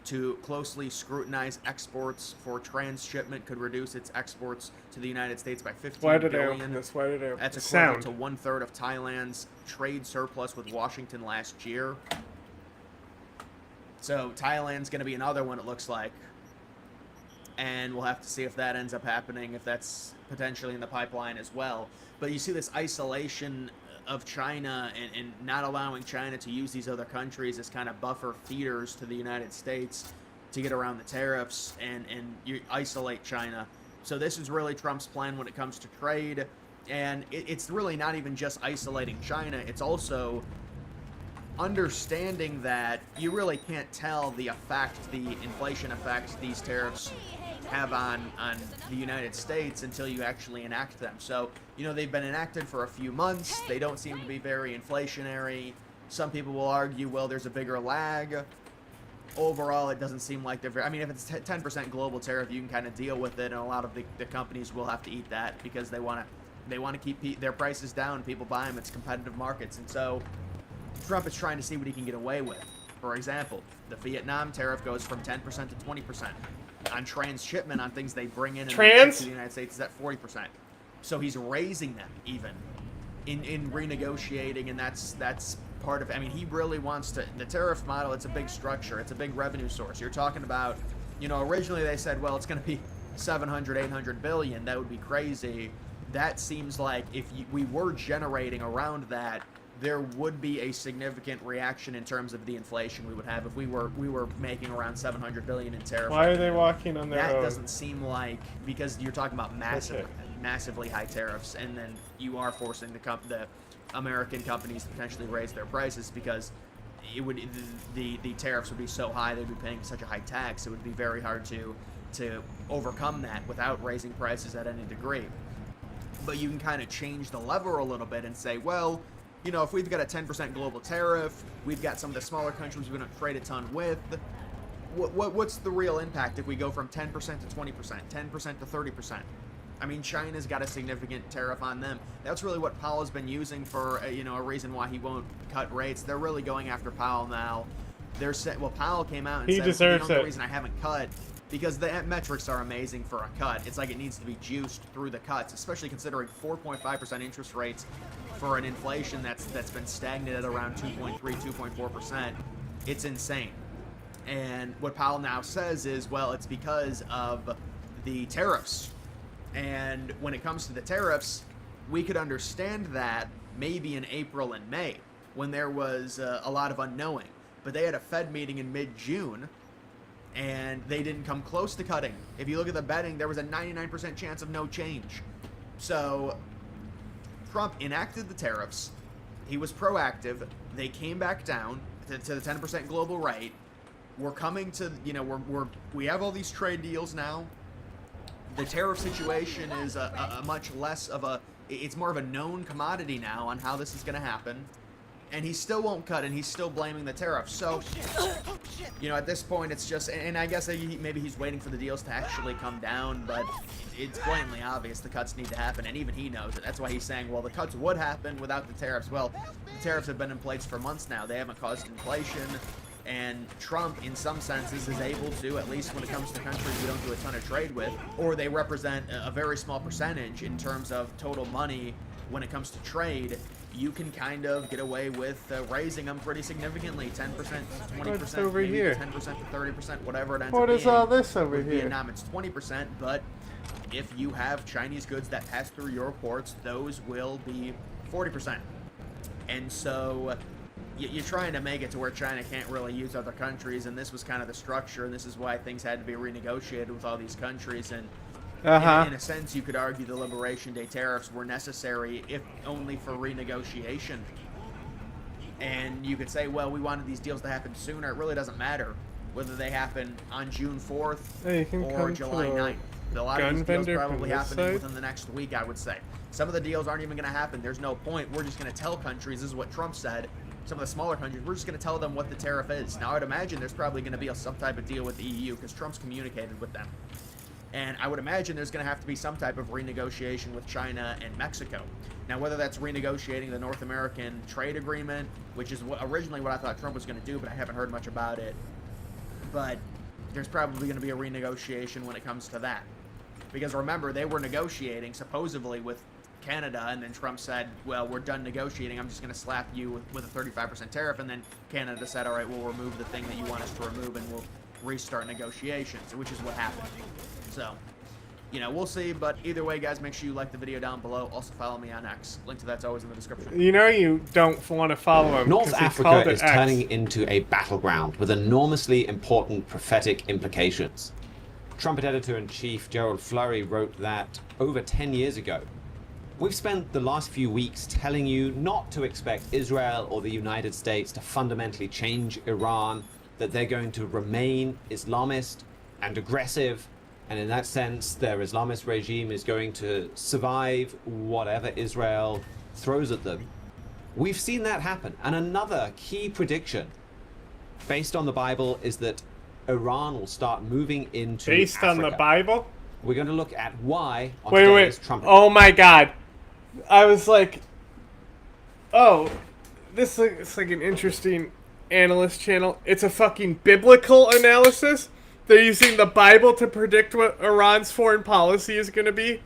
S17: to closely scrutinize exports for transshipment could reduce its exports to the United States by 15
S1: Why did
S17: billion.
S1: I open this? Why did I open
S17: That's
S1: this?
S17: equivalent
S1: Sound.
S17: to 1/3 of Thailand's trade surplus with Washington last year. So Thailand's going to be another one, it looks like. And we'll have to see if that ends up happening, if that's potentially in the pipeline as well. But you see this isolation of China and not allowing China to use these other countries as kind of buffer feeders to the United States to get around the tariffs, and you isolate China. So this is really Trump's plan when it comes to trade. And it's really not even just isolating China. It's also understanding that you really can't tell the effect, the inflation effect these tariffs have on the United States until you actually enact them. So, you know, they've been enacted for a few months. They don't seem to be very inflationary. Some people will argue, well, there's a bigger lag. Overall, it doesn't seem like they're very... I mean, if it's 10% global tariff, you can kind of deal with it, and a lot of the companies will have to eat that because they want to keep their prices down. People buy them. It's competitive markets. And so Trump is trying to see what he can get away with. For example, the Vietnam tariff goes from 10% to 20%. On transshipment, on things they bring in to the United States, is at 40%. So he's raising them even in renegotiating, and that's part of. I mean, he really wants to. The tariff model, it's a big structure, it's a big revenue source. You're talking about, you know, originally they said, well, it's going to be 700, 800 billion. That would be crazy. That seems like if we were generating around that, there would be a significant reaction in terms of the inflation we would have if we were making around 700 billion in tariff.
S1: Why are they walking on their own?
S17: That doesn't seem like, because you're talking about massively high tariffs, and then you are forcing the American companies to potentially raise their prices because it would the tariffs would be so high, they'd be paying such a high tax. It would be very hard to overcome that without raising prices at any degree. but you can kind of change the lever a little bit and say, well, you know, if we've got a 10% global tariff, we've got some of the smaller countries we don't trade a ton with. What's the real impact if we go from 10% to 20%, 10% to 30%? I mean, China's got a significant tariff on them. That's really what Powell has been using for, you know, a reason why he won't cut rates. They're really going after Powell now. They're well, Powell came out and
S1: He
S17: said,
S1: deserves
S17: the
S1: it.
S17: reason I haven't cut, because the metrics are amazing for a cut. It's like it needs to be juiced through the cuts, especially considering 4.5% interest rates for an inflation that's been stagnant at around 2.3, 2.4%. It's insane. And what Powell now says is, well, it's because of the tariffs. And when it comes to the tariffs, we could understand that maybe in April and May when there was a lot of unknowing. But they had a Fed meeting in mid-June, and they didn't come close to cutting. If you look at the betting, there was a 99% chance of no change. So Trump enacted the tariffs. He was proactive. They came back down to the 10% global rate. We're coming to, you know, we have all these trade deals now. The tariff situation is a much less of a, it's more of a known commodity now on how this is going to happen. And he still won't cut, and he's still blaming the tariffs. So, you know, at this point, it's just, and I guess maybe he's waiting for the deals to actually come down, but it's blatantly obvious the cuts need to happen, and even he knows it. That's why he's saying, well, the cuts would happen without the tariffs. Well, the tariffs have been in place for months now. They haven't caused inflation. And Trump, in some senses, is able to, at least when it comes to countries we don't do a ton of trade with, or they represent a very small percentage in terms of total money when it comes to trade, you can kind of get away with raising them pretty significantly, 10%, 20%,
S1: What's over
S17: maybe
S1: here?
S17: 10% to 30%, whatever it ends
S1: What
S17: up
S1: is
S17: being.
S1: all this over
S17: With
S1: here?
S17: Vietnam, it's 20%, but if you have Chinese goods that pass through your ports, those will be 40%. And so you're trying to make it to where China can't really use other countries, and this was kind of the structure, and this is why things had to be renegotiated with all these countries. And in a sense, you could argue the Liberation Day tariffs were necessary, if only for renegotiation. And you could say, well, we wanted these deals to happen sooner. It really doesn't matter whether they happen on June 4th or July 9th. A lot of these deals probably happening within the next week, I would say. Some of the deals aren't even going to happen. There's no point. We're just going to tell countries, this is what Trump said, some of the smaller countries, we're just going to tell them what the tariff is. Now, I would imagine there's probably going to be some type of deal with the EU because Trump's communicated with them. And I would imagine there's going to have to be some type of renegotiation with China and Mexico. Now, whether that's renegotiating the North American trade agreement, which is originally what I thought Trump was going to do, but I haven't heard much about it. But there's probably going to be a renegotiation when it comes to that. Because remember, they were negotiating supposedly with Canada, and then Trump said, well, we're done negotiating, I'm just going to slap you with a 35% tariff, and then Canada said, all right, we'll remove the thing that you want us to remove, and we'll restart negotiations, which is what happened. So, you know, we'll see, but either way, guys, make sure you like the video down below. Also follow me on X. Link to that's always in the description.
S1: You know you don't want to follow him.
S12: North
S1: 'cause he's called
S12: Africa
S1: it
S12: is
S1: X.
S12: turning into a battleground with enormously important prophetic implications. Trumpet editor-in-chief Gerald Flurry wrote that over 10 years ago. We've spent the last few weeks telling you not to expect Israel or the United States to fundamentally change Iran, that they're going to remain Islamist and aggressive, and in that sense, their Islamist regime is going to survive whatever Israel throws at them. We've seen that happen. And another key prediction based on the Bible is that Iran will start moving into
S1: Based on the
S12: Africa.
S1: Bible?
S12: We're going to look at why on
S1: Wait.
S12: today's Trumpet.
S1: Oh my god. I was like, oh, this looks like an interesting analyst channel. It's a fucking biblical analysis. They're using the Bible to predict what Iran's foreign policy is going to be.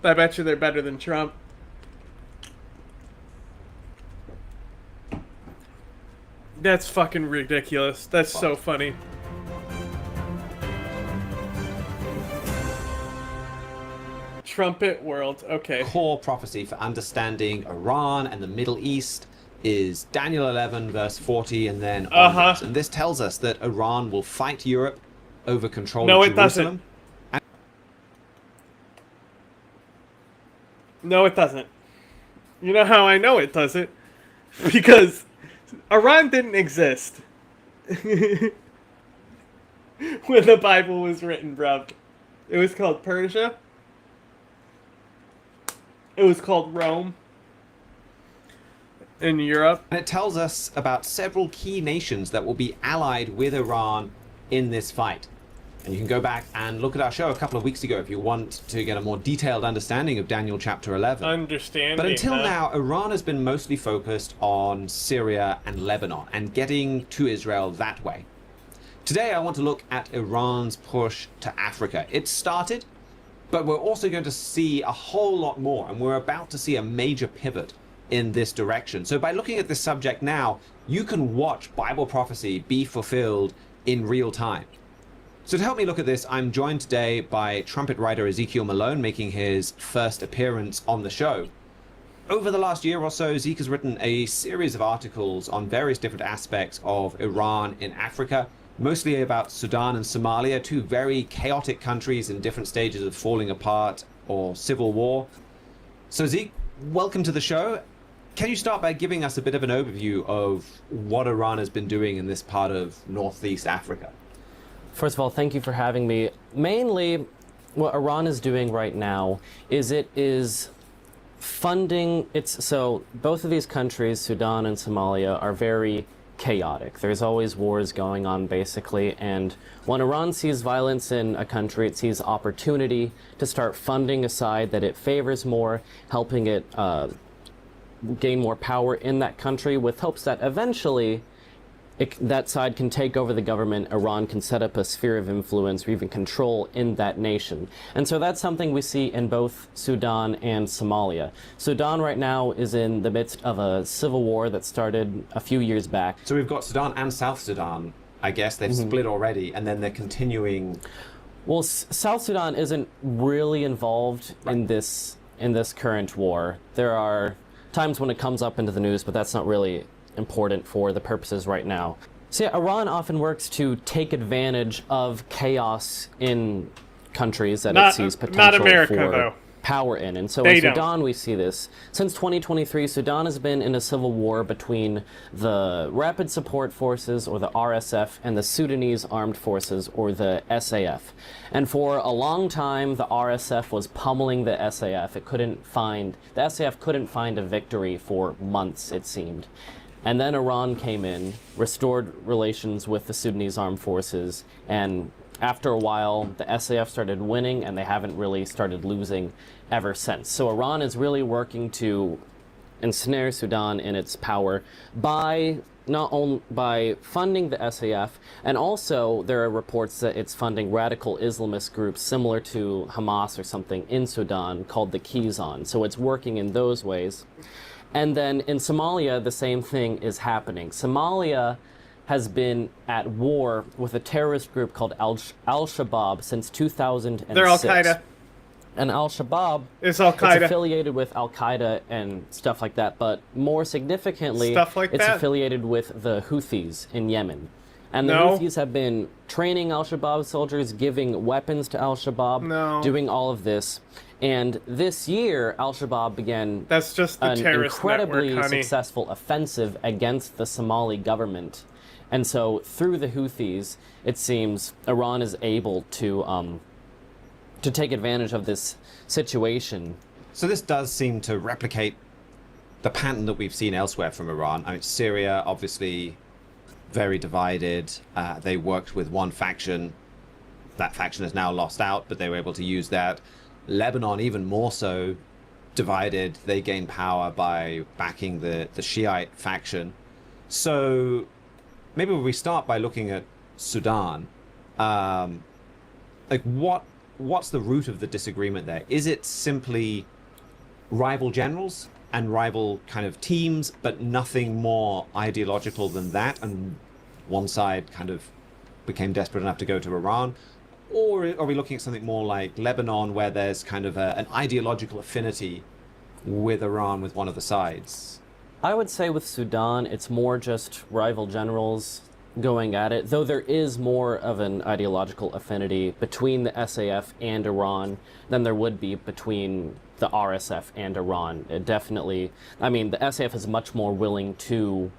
S1: I bet you they're better than Trump. That's fucking ridiculous. That's so funny. Trumpet world. Okay.
S12: Core prophecy for understanding Iran and the Middle East is Daniel 11 verse 40 and then onwards. And this tells us that Iran will fight Europe over control of Jerusalem.
S1: No, it doesn't. You know how I know it doesn't? Because Iran didn't exist when the Bible was written, bruv. It was called Persia. It was called Rome in Europe.
S12: And it tells us about several key nations that will be allied with Iran in this fight. And you can go back and look at our show a couple of weeks ago if you want to get a more detailed understanding of Daniel chapter 11.
S1: Understanding.
S12: But until now, Iran has been mostly focused on Syria and Lebanon and getting to Israel that way. Today, I want to look at Iran's push to Africa. It started, but we're also going to see a whole lot more, and we're about to see a major pivot in this direction. So by looking at this subject now, you can watch Bible prophecy be fulfilled in real time. So to help me look at this, I'm joined today by trumpet writer Ezekiel Malone, making his first appearance on the show. Over the last year or so, Zeke has written a series of articles on various different aspects of Iran in Africa, mostly about Sudan and Somalia, two very chaotic countries in different stages of falling apart or civil war. So Zeke, welcome to the show. Can you start by giving us a bit of an overview of what Iran has been doing in this part of Northeast Africa?
S13: First of all, thank you for having me. Mainly, what Iran is doing right now is it is funding so both of these countries, Sudan and Somalia, are very chaotic. There's always wars going on, basically, and when Iran sees violence in a country, it sees opportunity to start funding a side that it favors more, helping it gain more power in that country, with hopes that eventually that side can take over the government. Iran can set up a sphere of influence or even control in that nation. And so that's something we see in both Sudan and Somalia. Sudan right now is in the midst of a civil war that started a few years back.
S12: So we've got Sudan and South Sudan. I guess they've split already, and then they're continuing.
S13: Well, South Sudan isn't really involved in this current war. There are times when it comes up into the news, but that's not really important for the purposes right now. So yeah, Iran often works to take advantage of chaos in countries that it sees potential for power in. And so in Sudan, we see this. Since 2023, Sudan has been in a civil war between the Rapid Support Forces, or the RSF, and the Sudanese Armed Forces, or the SAF. And for a long time, the RSF was pummeling the SAF. The SAF couldn't find a victory for months, it seemed. And then Iran came in, restored relations with the Sudanese Armed Forces, and after a while, the SAF started winning, and they haven't really started losing ever since. So Iran is really working to ensnare Sudan in its power by not only by funding the SAF, and also there are reports that it's funding radical Islamist groups similar to Hamas or something in Sudan called the Kizan. So it's working in those ways. And then in Somalia, the same thing is happening. Somalia has been at war with a terrorist group called Al-Shabaab since 2006.
S1: They're Al-Qaeda.
S13: And Al-Shabaab is affiliated with Al-Qaeda and stuff like that, but more significantly, it's affiliated with the Houthis in Yemen. And the Houthis have been training Al-Shabaab soldiers, giving weapons to Al-Shabaab, doing all of this. And this year, Al-Shabaab began an incredibly successful offensive against the Somali government. And so through the Houthis, it seems Iran is able to take advantage of this situation.
S12: So this does seem to replicate the pattern that we've seen elsewhere from Iran. I mean, Syria, obviously, very divided. They worked with one faction. That faction has now lost out, but they were able to use that. Lebanon, even more so, divided. They gained power by backing the Shiite faction. So maybe we start by looking at Sudan. Like, what's the root of the disagreement there? Is it simply rival generals and rival kind of teams, but nothing more ideological than that, and one side kind of became desperate enough to go to Iran? Or are we looking at something more like Lebanon, where there's kind of an ideological affinity with Iran with one of the sides?
S13: I would say with Sudan, it's more just rival generals going at it, though there is more of an ideological affinity between the SAF and Iran than there would be between the RSF and Iran. It definitely, I mean, the SAF is much more willing to,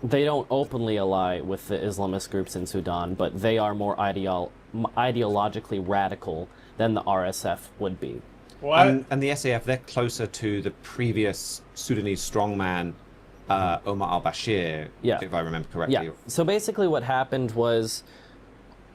S13: they don't openly ally with the Islamist groups in Sudan, but they are more ideologically radical than the RSF would be.
S1: What?
S12: And the SAF, they're closer to the previous Sudanese strongman, Omar al-Bashir, if I remember correctly.
S13: Yeah. So basically what happened was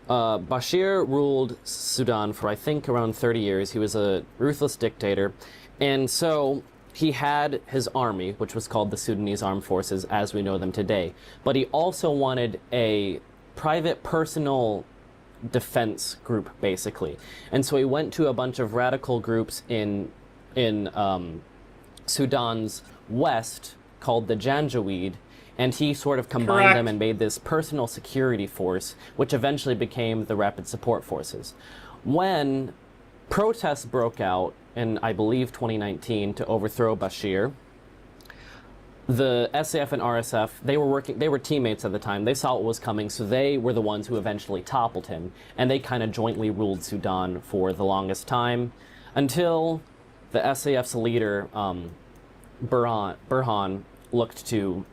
S13: Bashir ruled Sudan for, I think, around 30 years. He was a ruthless dictator. And so he had his army, which was called the Sudanese Armed Forces as we know them today. But he also wanted a private personal defense group, basically. And so he went to a bunch of radical groups in Sudan's west called the Janjaweed, and he sort of combined them and made this personal security force, which eventually became the Rapid Support Forces. When protests broke out in, I believe, 2019 to overthrow Bashir, the SAF and RSF, they were teammates at the time. They saw what was coming, so they were the ones who eventually toppled him, and they kind of jointly ruled Sudan for the longest time until the SAF's leader, Burhan, looked to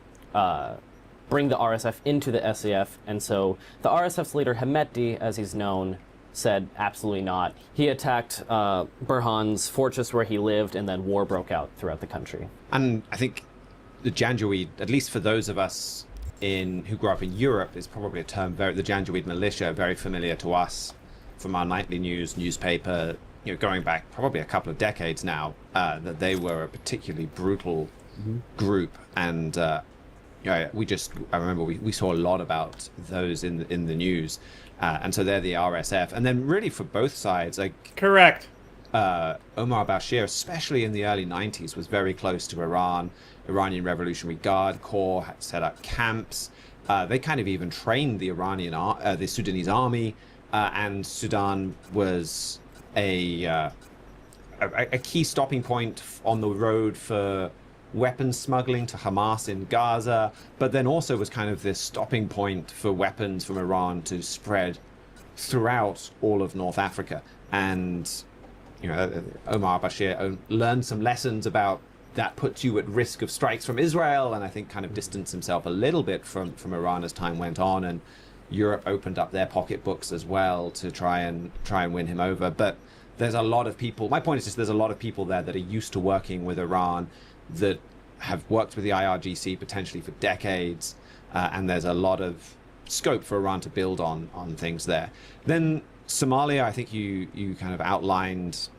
S13: bring the RSF into the SAF, and so the RSF's leader, Hemeti, as he's known, said absolutely not. He attacked Burhan's fortress where he lived, and then war broke out throughout the country.
S12: And I think the Janjaweed, at least for those of us who grew up in Europe, is probably a term, the Janjaweed militia, very familiar to us from our nightly newspaper, going back probably a couple of decades now, that they were a particularly brutal group. And I remember we saw a lot about those in the news. And so they're the RSF. And then really for both sides,
S1: correct.
S12: Omar al-Bashir, especially in the early 90s, was very close to Iran. Iranian Revolutionary Guard Corps had set up camps. They kind of even trained the the Sudanese army, and Sudan was a key stopping point on the road for weapons smuggling to Hamas in Gaza, but then also was kind of this stopping point for weapons from Iran to spread throughout all of North Africa. And Omar al-Bashir learned some lessons about that puts you at risk of strikes from Israel, and I think kind of distanced himself a little bit from Iran as time went on, and Europe opened up their pocketbooks as well to try and win him over. But there's a lot of people, my point is just there's a lot of people there that are used to working with Iran, that have worked with the IRGC potentially for decades, and there's a lot of scope for Iran to build on things there. Then Somalia, I think you kind of outlined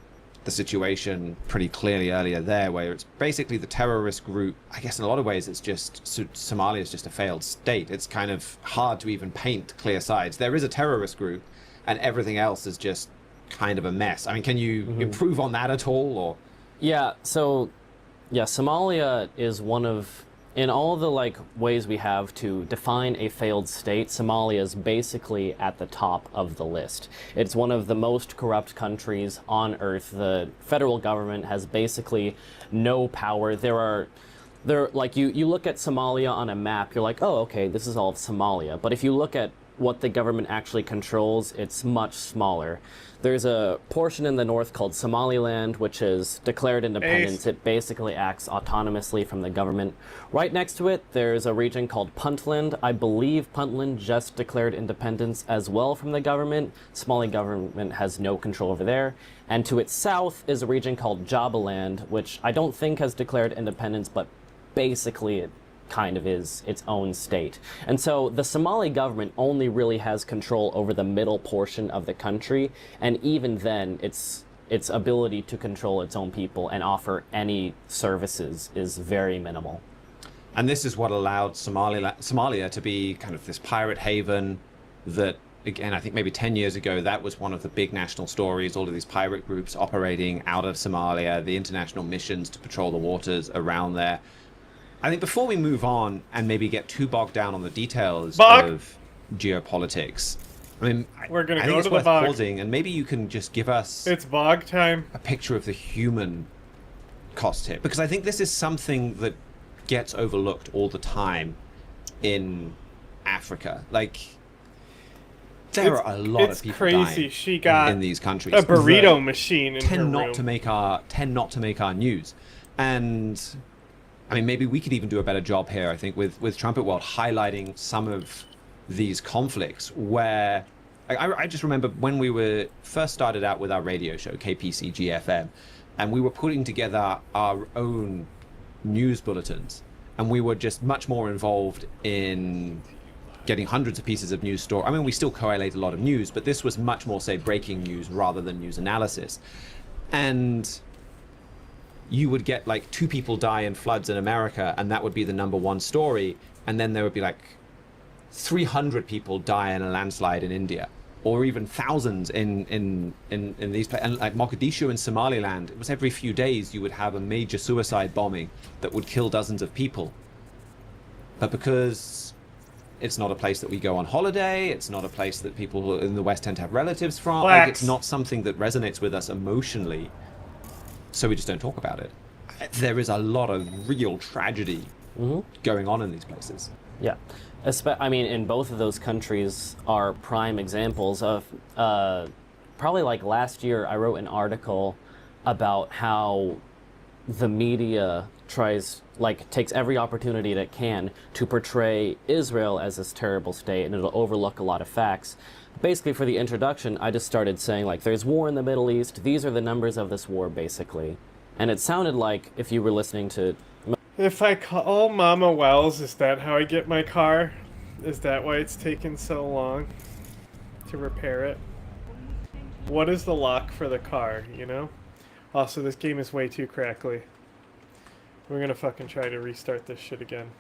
S12: the situation pretty clearly earlier there, where it's basically the terrorist group. I guess in a lot of ways it's just Somalia is just a failed state. It's kind of hard to even paint clear sides. There is a terrorist group, and everything else is just kind of a mess. I mean, can you improve on that at all? Or
S13: Somalia is one of, in all the ways we have to define a failed state, Somalia is basically at the top of the list. It's one of the most corrupt countries on earth. The federal government has basically no power. You look at Somalia on a map, you're like, oh, okay, this is all of Somalia. But if you look at what the government actually controls, it's much smaller. There's a portion in the north called Somaliland, which is declared independence. It basically acts autonomously from the government. Right next to it, there's a region called Puntland. I believe Puntland just declared independence as well from the government. Somali government has no control over there. And to its south is a region called Jabaland, which I don't think has declared independence, but basically it kind of is its own state. And so the Somali government only really has control over the middle portion of the country, and even then its ability to control its own people and offer any services is very minimal.
S12: And this is what allowed Somalia to be kind of this pirate haven that, again, I think maybe 10 years ago, that was one of the big national stories, all of these pirate groups operating out of Somalia, the international missions to patrol the waters around there. I think before we move on and maybe get too bogged down on the details of geopolitics, I mean,
S1: we're going
S12: to
S1: go
S12: it's
S1: to the
S12: worth
S1: bog.
S12: pausing, and maybe you can just give us
S1: it's bog time.
S12: A picture of the human cost here, because I think this is something that gets overlooked all the time in Africa. There are a lot of people
S1: crazy. She got
S12: in these countries.
S1: A burrito machine in her
S12: tend not
S1: room.
S12: to make our news. And I mean, maybe we could even do a better job here, I think, with Trumpet World, highlighting some of these conflicts where I just remember when we were first started out with our radio show, KPCG FM, and we were putting together our own news bulletins, and we were just much more involved in getting hundreds of pieces of news story. I mean, we still collate a lot of news, but this was much more, say, breaking news rather than news analysis. And you would get like 2 people die in floods in America, and that would be the #1 story. And then there would be like 300 people die in a landslide in India, or even thousands in these places. And like Mogadishu in Somaliland, it was every few days you would have a major suicide bombing that would kill dozens of people. But because it's not a place that we go on holiday, it's not a place that people in the West tend to have relatives from, like, it's not something that resonates with us emotionally, so we just don't talk about it. There is a lot of real tragedy going on in these places.
S13: Yeah. I mean, in both of those countries are prime examples of, probably like last year, I wrote an article about how the media takes every opportunity that it can to portray Israel as this terrible state, and it'll overlook a lot of facts. Basically, for the introduction, I just started saying, like, there's war in the Middle East, these are the numbers of this war, basically. And it sounded like if you were listening to...
S1: If I call Mama Wells, is that how I get my car? Is that why it's taken so long to repair it? What is the lock for the car, you know? Also, this game is way too crackly. We're gonna fucking try to restart this shit again.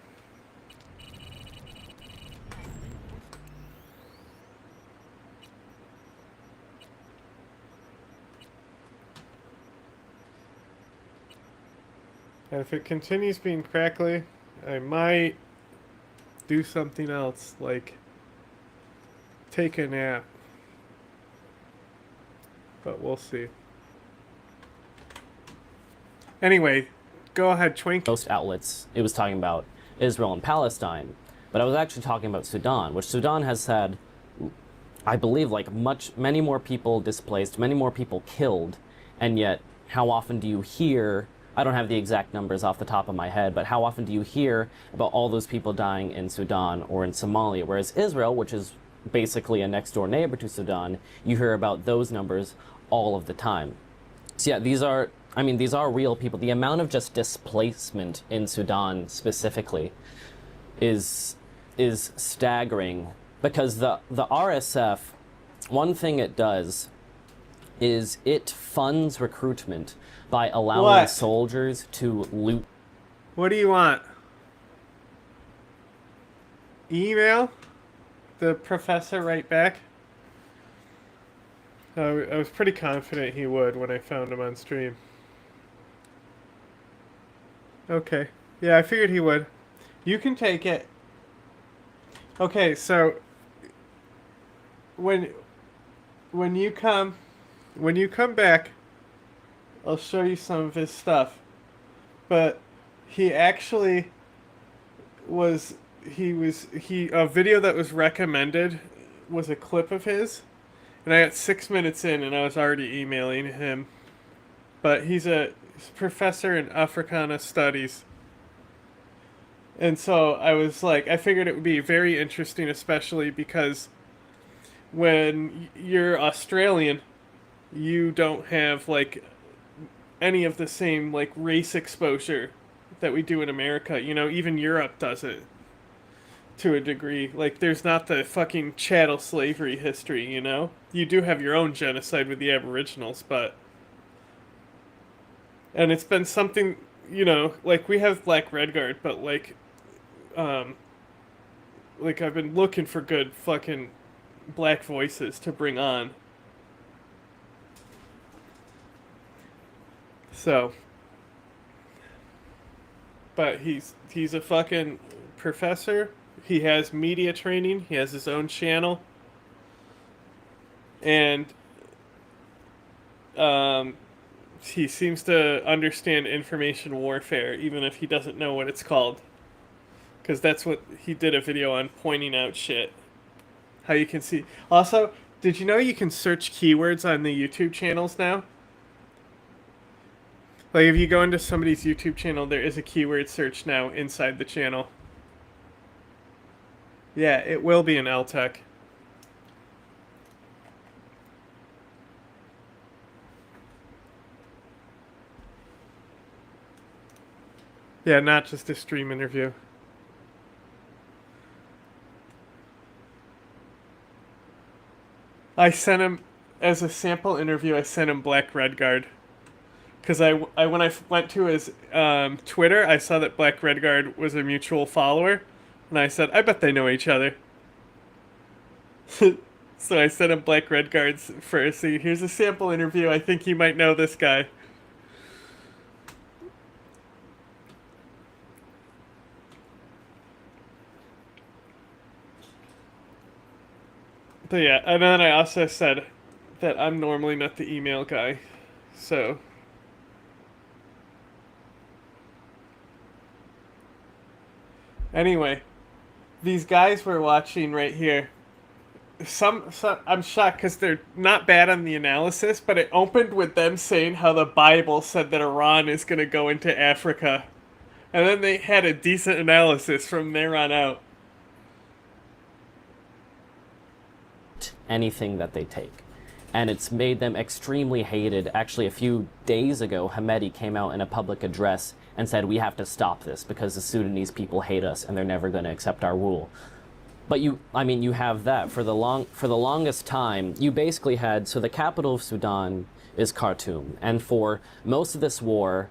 S1: And if it continues being crackly, I might do something else, like take a nap. But we'll see. Anyway, go ahead, Twink.
S13: Most outlets, it was talking about Israel and Palestine, but I was actually talking about Sudan, which Sudan has had, I believe, like many more people displaced, many more people killed, and yet how often do you hear, I don't have the exact numbers off the top of my head, but how often do you hear about all those people dying in Sudan or in Somalia? Whereas Israel, which is basically a next door neighbor to Sudan, you hear about those numbers all of the time. So yeah, these are real people. The amount of just displacement in Sudan specifically is staggering, because the RSF, one thing it does is it funds recruitment by allowing soldiers to loot.
S1: What do you want? Email the professor right back? I was pretty confident he would when I found him on stream. Okay. Yeah, I figured he would. You can take it. Okay, so when you come back, I'll show you some of his stuff. But he actually a video that was recommended was a clip of his, and I got 6 minutes in and I was already emailing him. But he's a professor in Africana Studies. And so I was like, I figured it would be very interesting, especially because when you're Australian, you don't have like any of the same like race exposure that we do in America. You know, even Europe does it to a degree. Like, there's not the fucking chattel slavery history, you know? You do have your own genocide with the Aboriginals, but... And it's been something, you know, like, we have Black Redguard, but, like, I've been looking for good fucking black voices to bring on. So... But he's a fucking professor. He has media training. He has his own channel. And he seems to understand information warfare, even if he doesn't know what it's called. Because that's what he did a video on, pointing out shit. How you can see. Also, did you know you can search keywords on the YouTube channels now? Like, if you go into somebody's YouTube channel, there is a keyword search now inside the channel. Yeah, it will be an LTEC. Yeah, not just a stream interview. I sent him, as a sample interview, I sent him Black Redguard. Because when I went to his Twitter, I saw that Black Redguard was a mutual follower. And I said, I bet they know each other. So I sent him Black Redguard's first. See, here's a sample interview. I think you might know this guy. But yeah, and then I also said that I'm normally not the email guy. So... Anyway, these guys we're watching right here, some I'm shocked because they're not bad on the analysis, but it opened with them saying how the Bible said that Iran is going to go into Africa. And then they had a decent analysis from there on out.
S13: Anything that they take. And it's made them extremely hated. Actually, a few days ago, Hamedi came out in a public address and said, we have to stop this because the Sudanese people hate us and they're never going to accept our rule. But you have that. For the longest time, you basically had, so the capital of Sudan is Khartoum. And for most of this war,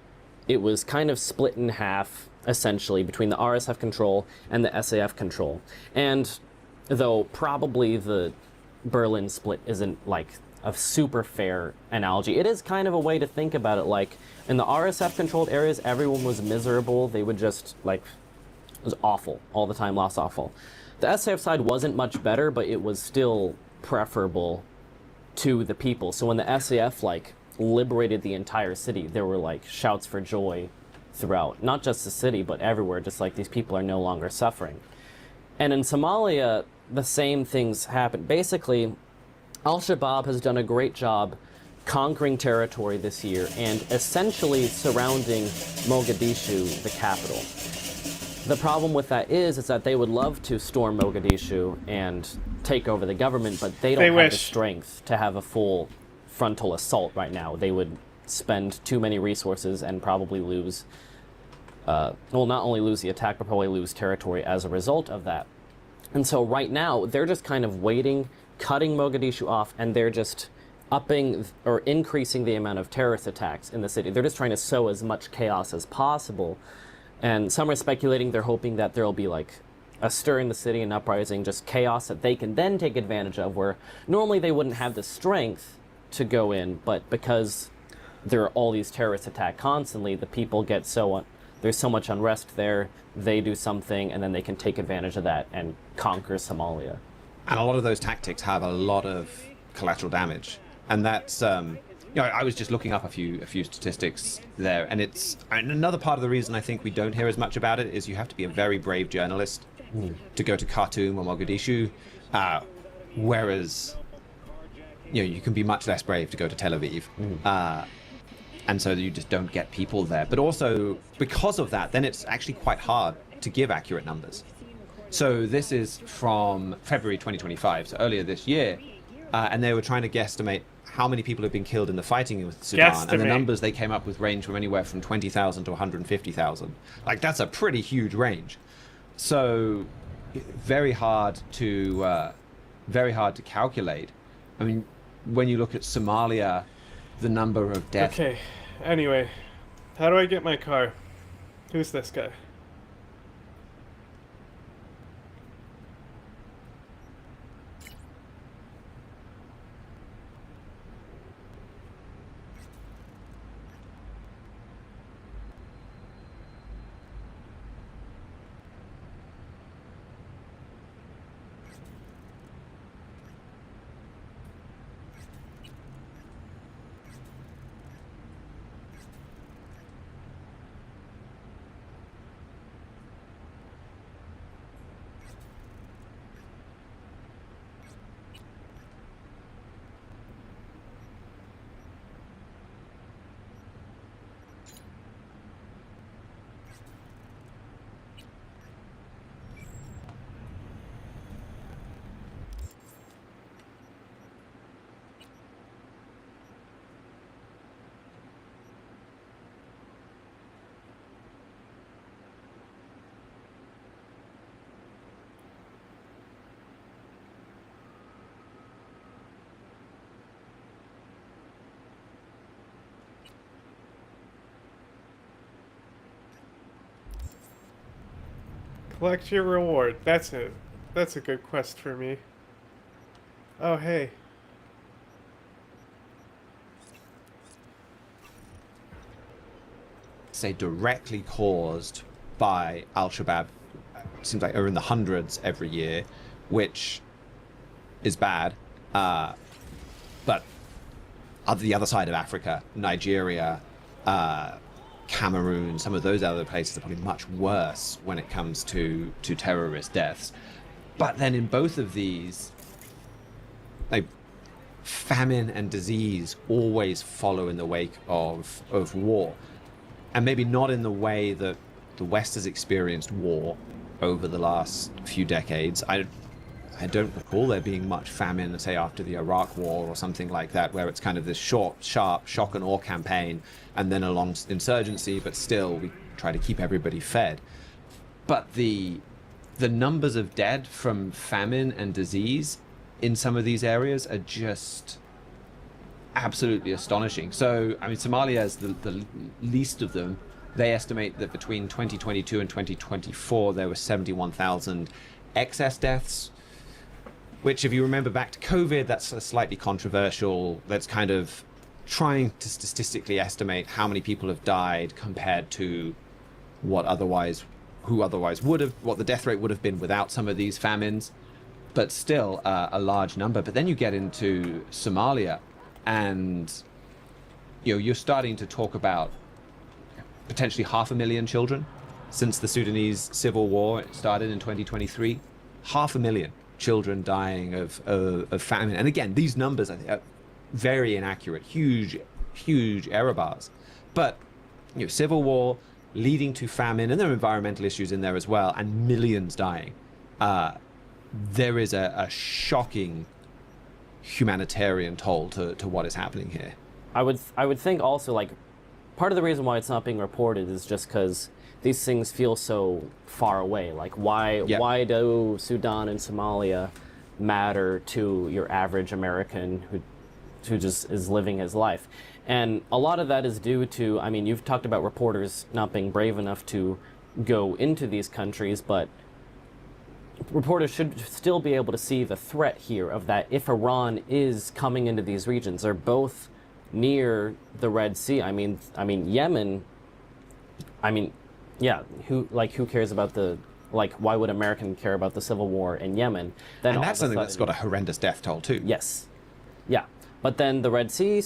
S13: it was kind of split in half, essentially, between the RSF control and the SAF control. And though probably the Berlin split isn't like a super fair analogy, it is kind of a way to think about it. Like in the RSF controlled areas, everyone was miserable. They would just like, it was awful all the time, lost awful. The SAF side wasn't much better, but it was still preferable to the people. So when the SAF like liberated the entire city, there were like shouts for joy throughout, not just the city, but everywhere, just like these people are no longer suffering. And in Somalia, the same things happen. Basically, Al-Shabaab has done a great job conquering territory this year and essentially surrounding Mogadishu, the capital. The problem with that is that they would love to storm Mogadishu and take over the government, but they don't have the strength to have a full frontal assault right now. They would spend too many resources and probably lose, well, not only lose the attack, but probably lose territory as a result of that. And so right now, they're just kind of waiting, cutting Mogadishu off, and they're just upping or increasing the amount of terrorist attacks in the city. They're just trying to sow as much chaos as possible. And some are speculating, they're hoping that there'll be like a stir in the city, an uprising, just chaos that they can then take advantage of, where normally they wouldn't have the strength to go in, but because there are all these terrorist attacks constantly, the people get there's so much unrest there, they do something, and then they can take advantage of that and conquer Somalia.
S12: And a lot of those tactics have a lot of collateral damage. And that's, I was just looking up a few statistics there, and and another part of the reason I think we don't hear as much about it is you have to be a very brave journalist to go to Khartoum or Mogadishu, whereas, you can be much less brave to go to Tel Aviv. And so you just don't get people there. But also, because of that, then it's actually quite hard to give accurate numbers. So this is from February 2025, so earlier this year, and they were trying to guesstimate how many people have been killed in the fighting with Sudan, and the numbers they came up with range from anywhere from 20,000 to 150,000. Like, that's a pretty huge range. So very hard to calculate. I mean, when you look at Somalia, the number of deaths.
S1: Okay, anyway, how do I get my car? Who's this guy? Collect your reward. That's a good quest for me. Oh, hey.
S12: Say directly caused by Al-Shabaab. Seems like are in the hundreds every year, which is bad. But on the other side of Africa, Nigeria, Cameroon, some of those other places are probably much worse when it comes to terrorist deaths. But then in both of these, like, famine and disease always follow in the wake of war. And maybe not in the way that the West has experienced war over the last few decades. I don't recall there being much famine, say, after the Iraq War or something like that, where it's kind of this short, sharp shock and awe campaign, and then a long insurgency, but still we try to keep everybody fed. But the numbers of dead from famine and disease in some of these areas are just absolutely astonishing. So, I mean, Somalia is the least of them. They estimate that between 2022 and 2024, there were 71,000 excess deaths, which, if you remember back to COVID, that's a slightly controversial. That's kind of trying to statistically estimate how many people have died compared to what the death rate would have been without some of these famines. But still a large number. But then you get into Somalia, and you're starting to talk about potentially 500,000 children since the Sudanese civil war started in 2023. 500,000 children dying of famine. And again, these numbers are very inaccurate, huge error bars. But civil war leading to famine, and there are environmental issues in there as well, and millions dying. There is a shocking humanitarian toll to what is happening here.
S13: I would think also, like, part of the reason why it's not being reported is just because these things feel so far away. Like, why do Sudan and Somalia matter to your average American who just is living his life? And a lot of that is due to, I mean, you've talked about reporters not being brave enough to go into these countries, but reporters should still be able to see the threat here of that if Iran is coming into these regions. They're both near the Red Sea. I mean Yemen. Who cares about why would American care about the civil war in Yemen? Then
S12: and that's something that's got a horrendous death toll too.
S13: Yes. Yeah. But then the Red Sea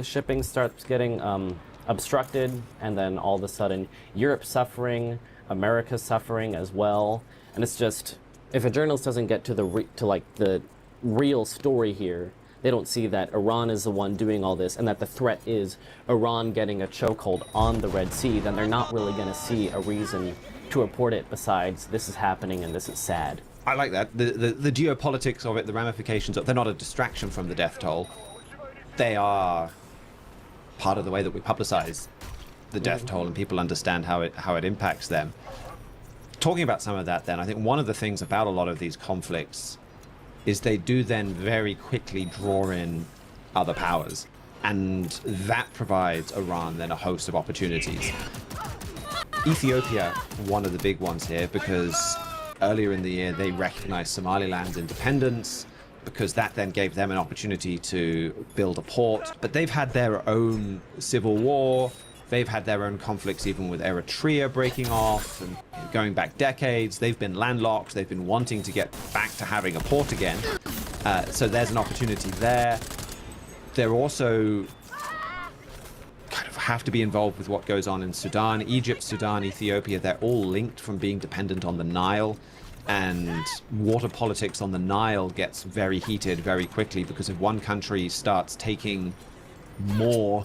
S13: shipping starts getting obstructed, and then all of a sudden Europe's suffering, America's suffering as well. And it's just, if a journalist doesn't get to the real story here, they don't see that Iran is the one doing all this and that the threat is Iran getting a chokehold on the Red Sea, then they're not really going to see a reason to report it besides this is happening and this is sad.
S12: I like that. The geopolitics of it, the ramifications of it, they're not a distraction from the death toll. They are part of the way that we publicize the death toll and people understand how it impacts them. Talking about some of that then, I think one of the things about a lot of these conflicts is they do then very quickly draw in other powers, and that provides Iran then a host of opportunities. Ethiopia, one of the big ones here, because earlier in the year they recognized Somaliland's independence, because that then gave them an opportunity to build a port. But they've had their own civil war. They've had their own conflicts even with Eritrea breaking off and going back decades. They've been landlocked. They've been wanting to get back to having a port again. So there's an opportunity there. They're also kind of have to be involved with what goes on in Sudan. Egypt, Sudan, Ethiopia, they're all linked from being dependent on the Nile. And water politics on the Nile gets very heated very quickly, because if one country starts taking more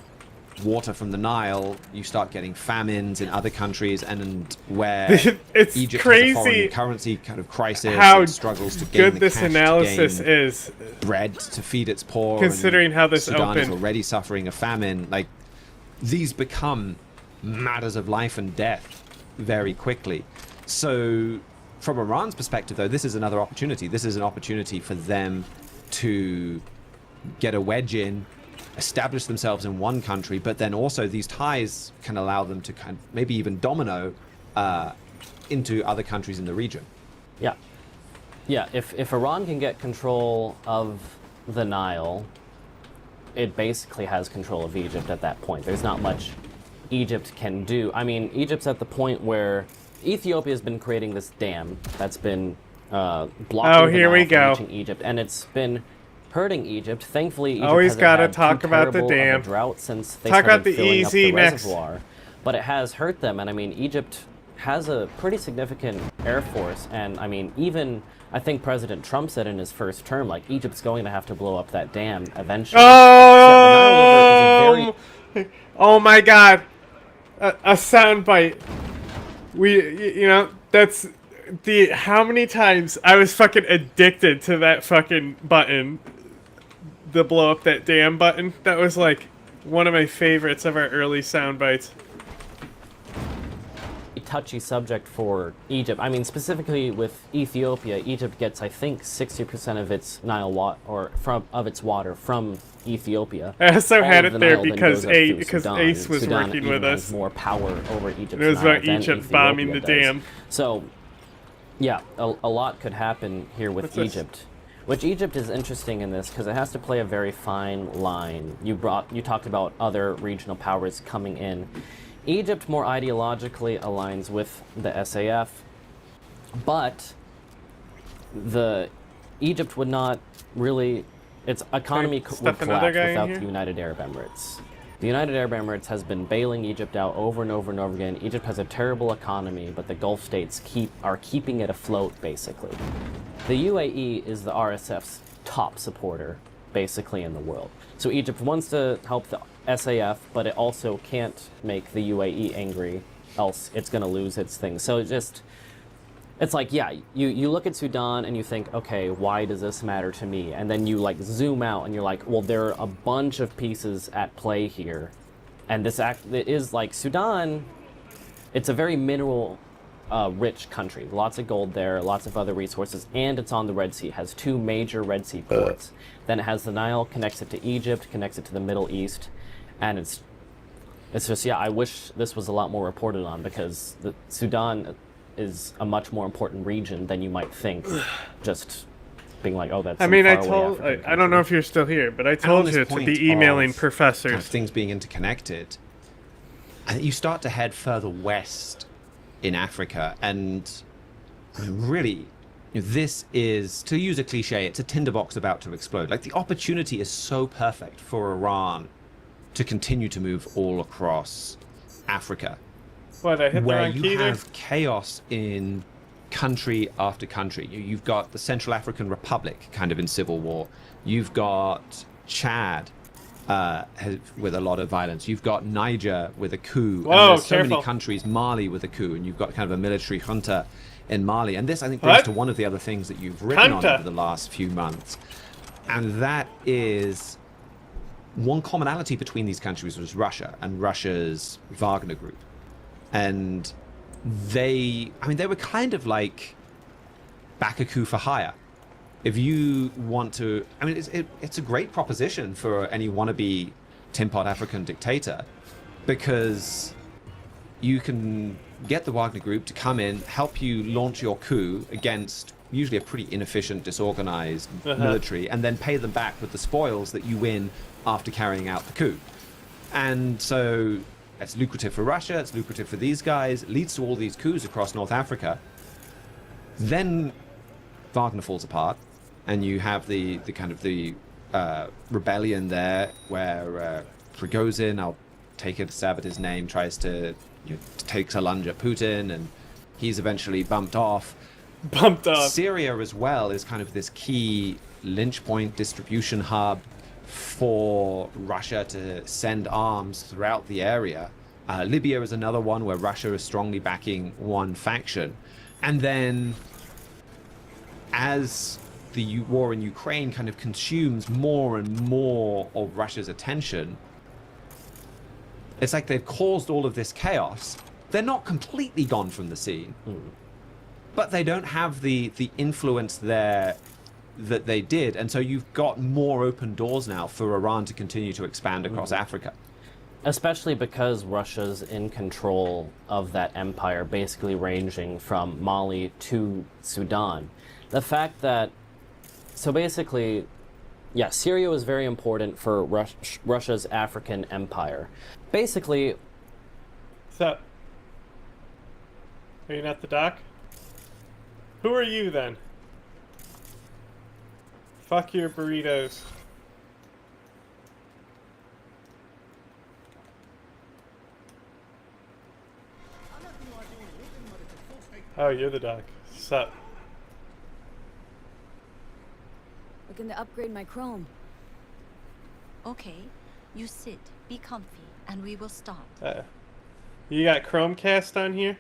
S12: water from the Nile, you start getting famines in other countries, and where
S1: it's
S12: Egypt
S1: crazy
S12: has a foreign currency kind of crisis,
S1: how
S12: and struggles to gain
S1: good
S12: the
S1: this
S12: cash
S1: analysis
S12: to gain
S1: is,
S12: bread to feed its poor.
S1: considering
S12: and
S1: how this
S12: Sudan is
S1: opened.
S12: already suffering a famine. Like, these become matters of life and death very quickly. So from Iran's perspective, though, this is another opportunity. This is an opportunity for them to get a wedge in, establish themselves in one country, but then also these ties can allow them to kind of maybe even domino into other countries in the region.
S13: Yeah. Yeah, if Iran can get control of the Nile, it basically has control of Egypt at that point. There's not much Egypt can do. I mean, Egypt's at the point where Ethiopia has been creating this dam that's been blocking the
S1: here we
S13: Nile from
S1: go.
S13: reaching Egypt, and it's been hurting Egypt. Thankfully, Egypt
S1: Always
S13: hasn't
S1: gotta
S13: had
S1: talk
S13: too
S1: about the
S13: terrible of a
S1: dam.
S13: drought since they
S1: Talk
S13: started
S1: about the
S13: filling up
S1: easy
S13: the
S1: next.
S13: reservoir. But it has hurt them, and I mean, Egypt has a pretty significant air force, and I mean, even I think President Trump said in his first term, like, Egypt's going to have to blow up that dam eventually.
S1: Oh my God! A soundbite. You know, that's the how many times I was fucking addicted to that fucking button, the blow up that dam button. That was like one of my favorites of our early soundbites.
S13: Touchy subject for Egypt. I mean, specifically with Ethiopia, Egypt gets, I think, 60% of its Nile water from Ethiopia.
S1: I also
S13: All
S1: had
S13: of
S1: it
S13: the
S1: there
S13: Nile then
S1: because
S13: goes up through
S1: because
S13: Sudan.
S1: Ace was
S13: Sudan
S1: working
S13: even
S1: with
S13: has
S1: us.
S13: more power over Egypt's
S1: It was
S13: Nile
S1: about
S13: than
S1: Egypt bombing the
S13: Ethiopia does.
S1: dam.
S13: So, yeah, a lot could happen here with
S1: What's this?
S13: Egypt. Which Egypt is interesting in this because it has to play a very fine line. You talked about other regional powers coming in. Egypt more ideologically aligns with the SAF, but Egypt would not really, its economy would
S1: stuff another
S13: collapse
S1: guy in
S13: without
S1: here?
S13: the United Arab Emirates. The United Arab Emirates has been bailing Egypt out over and over and over again. Egypt has a terrible economy, but the Gulf states are keeping it afloat, basically. The UAE is the RSF's top supporter, basically, in the world. So Egypt wants to help the SAF, but it also can't make the UAE angry, else it's going to lose its thing. So it's like, yeah, you look at Sudan and you think, okay, why does this matter to me? And then you like zoom out and you're like, well, there are a bunch of pieces at play here. And it is like Sudan, it's a very mineral rich country. Lots of gold there, lots of other resources, and it's on the Red Sea. It has two major Red Sea ports. Then it has the Nile, connects it to Egypt, connects it to the Middle East. And it's just, yeah, I wish this was a lot more reported on because Sudan is a much more important region than you might think. Just being like, oh, that's.
S1: I mean, I don't know if you're still here, but I told you to be emailing professors.
S12: Kind of things being interconnected. I think you start to head further west in Africa, and I mean, really, this is, to use a cliche, it's a tinderbox about to explode. Like, the opportunity is so perfect for Iran to continue to move all across Africa.
S1: What, I hit the
S12: where
S1: wrong
S12: you
S1: key there?
S12: have chaos in country after country. You've got the Central African Republic kind of in civil war. You've got Chad with a lot of violence. You've got Niger with a coup.
S1: Whoa,
S12: and there's so
S1: careful.
S12: many countries, Mali with a coup, and you've got kind of a military junta in Mali. And this, I think, brings
S1: What?
S12: to one of the other things that you've written on
S1: Junta.
S12: over the last few months. And that is one commonality between these countries was Russia and Russia's Wagner group. And they were kind of like back a coup for hire. If you want to, I mean, it's a great proposition for any wannabe tin pot African dictator, because you can get the Wagner group to come in, help you launch your coup against usually a pretty inefficient, disorganized military, and then pay them back with the spoils that you win after carrying out the coup. And so it's lucrative for Russia, it's lucrative for these guys, it leads to all these coups across North Africa. Then Wagner falls apart, and you have the kind of the rebellion there where Prigozhin, I'll take a stab at his name, tries to takes a lunge at Putin, and he's eventually bumped off. Syria as well is kind of this key lynch point distribution hub for Russia to send arms throughout the area. Libya is another one where Russia is strongly backing one faction. And then as the war in Ukraine kind of consumes more and more of Russia's attention, it's like they've caused all of this chaos. They're not completely gone from the scene, but they don't have the influence there that they did. And so you've got more open doors now for Iran to continue to expand across Africa.
S13: especially because Russia's in control of that empire, basically ranging from Mali to Sudan. The fact that, so basically, yeah, Syria was very important for Russia's African empire. Basically,
S1: What's up? Are you not the doc? Who are you then? Fuck your burritos. Oh, you're the doc. Sup?
S19: Looking to upgrade my chrome.
S20: Okay, you sit, be comfy, and we will start.
S1: You got Chromecast on here?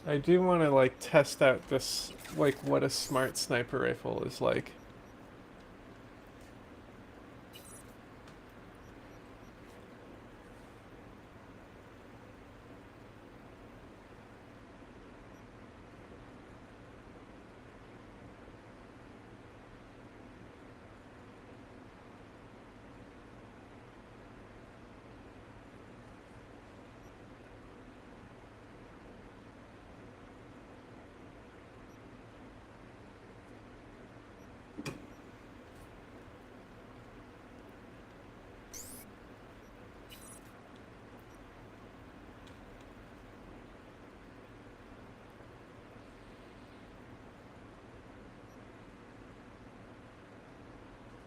S1: I do want to like test out this, like what a smart sniper rifle is like.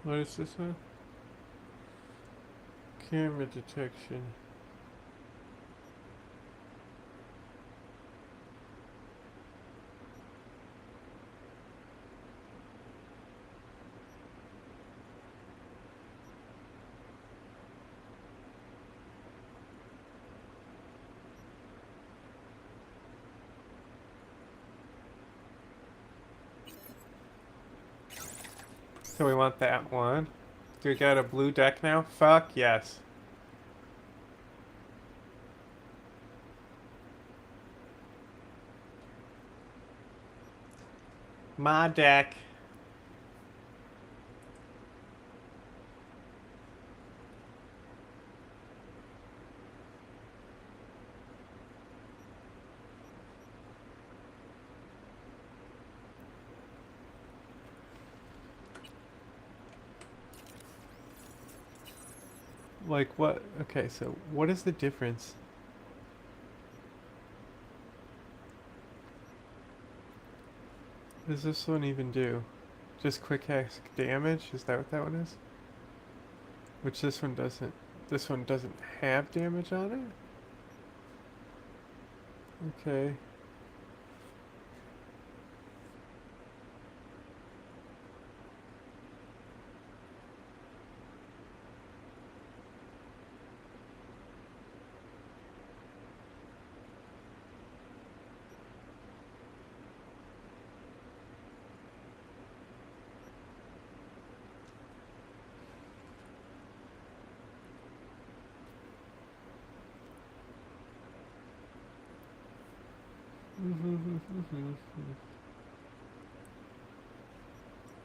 S1: What is this one? Camera detection. So we want that one. Do we got a blue deck now? Fuck yes. My deck. Like what? Okay, so what is the difference? What does this one even do? Just quick ask damage? Is that what that one is? Which this one doesn't. This one doesn't have damage on it? Okay.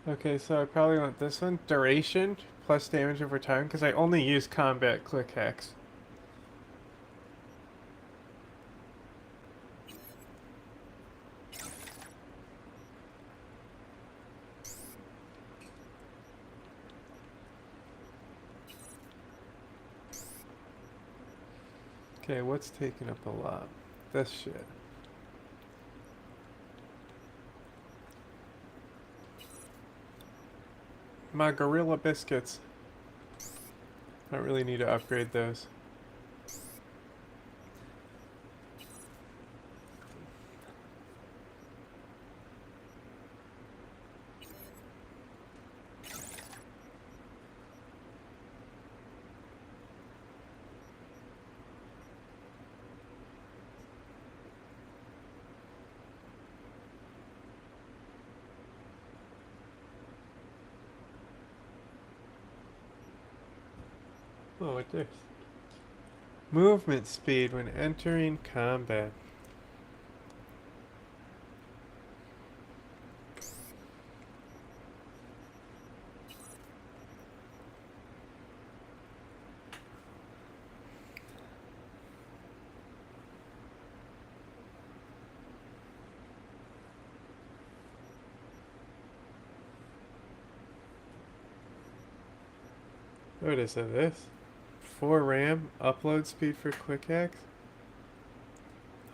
S1: Okay, so I probably want this one. Duration plus damage over time, because I only use combat click hacks. Okay, what's taking up a lot? This shit. My gorilla biscuits. I don't really need to upgrade those. Oh, what this? Movement speed when entering combat. What is this? 4 RAM, upload speed for quick hacks?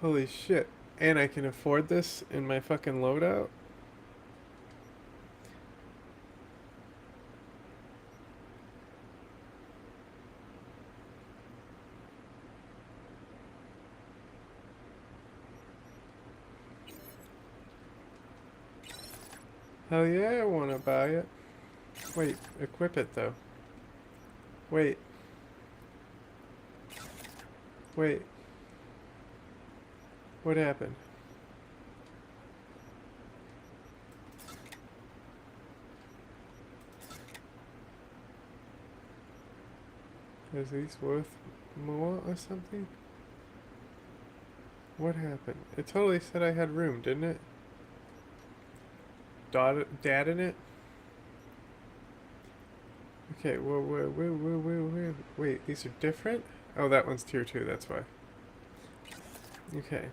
S1: Holy shit. And I can afford this in my fucking loadout? Hell yeah, I want to buy it. Wait, equip it though. Wait. Wait. What happened? Is these worth more or something? What happened? It totally said I had room, didn't it? Dad in it? Okay, wait, these are different? Oh, that one's tier 2, that's why. Okay.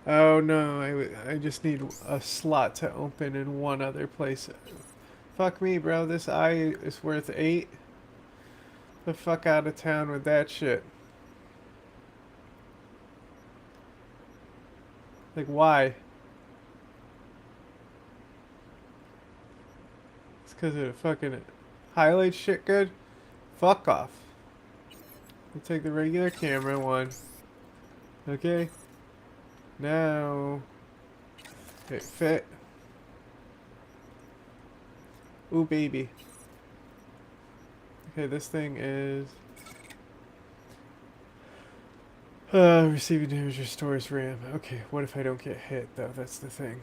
S1: Oh no, I just need a slot to open in one other place. Fuck me, bro, this eye is worth 8. The fuck out of town with that shit. Like, why? It's because it fucking highlights shit good? Fuck off. We'll take the regular camera one. Okay. Now. Hit fit. Ooh, baby. Okay, this thing is... receiving damage restores RAM. Okay, what if I don't get hit, though? That's the thing.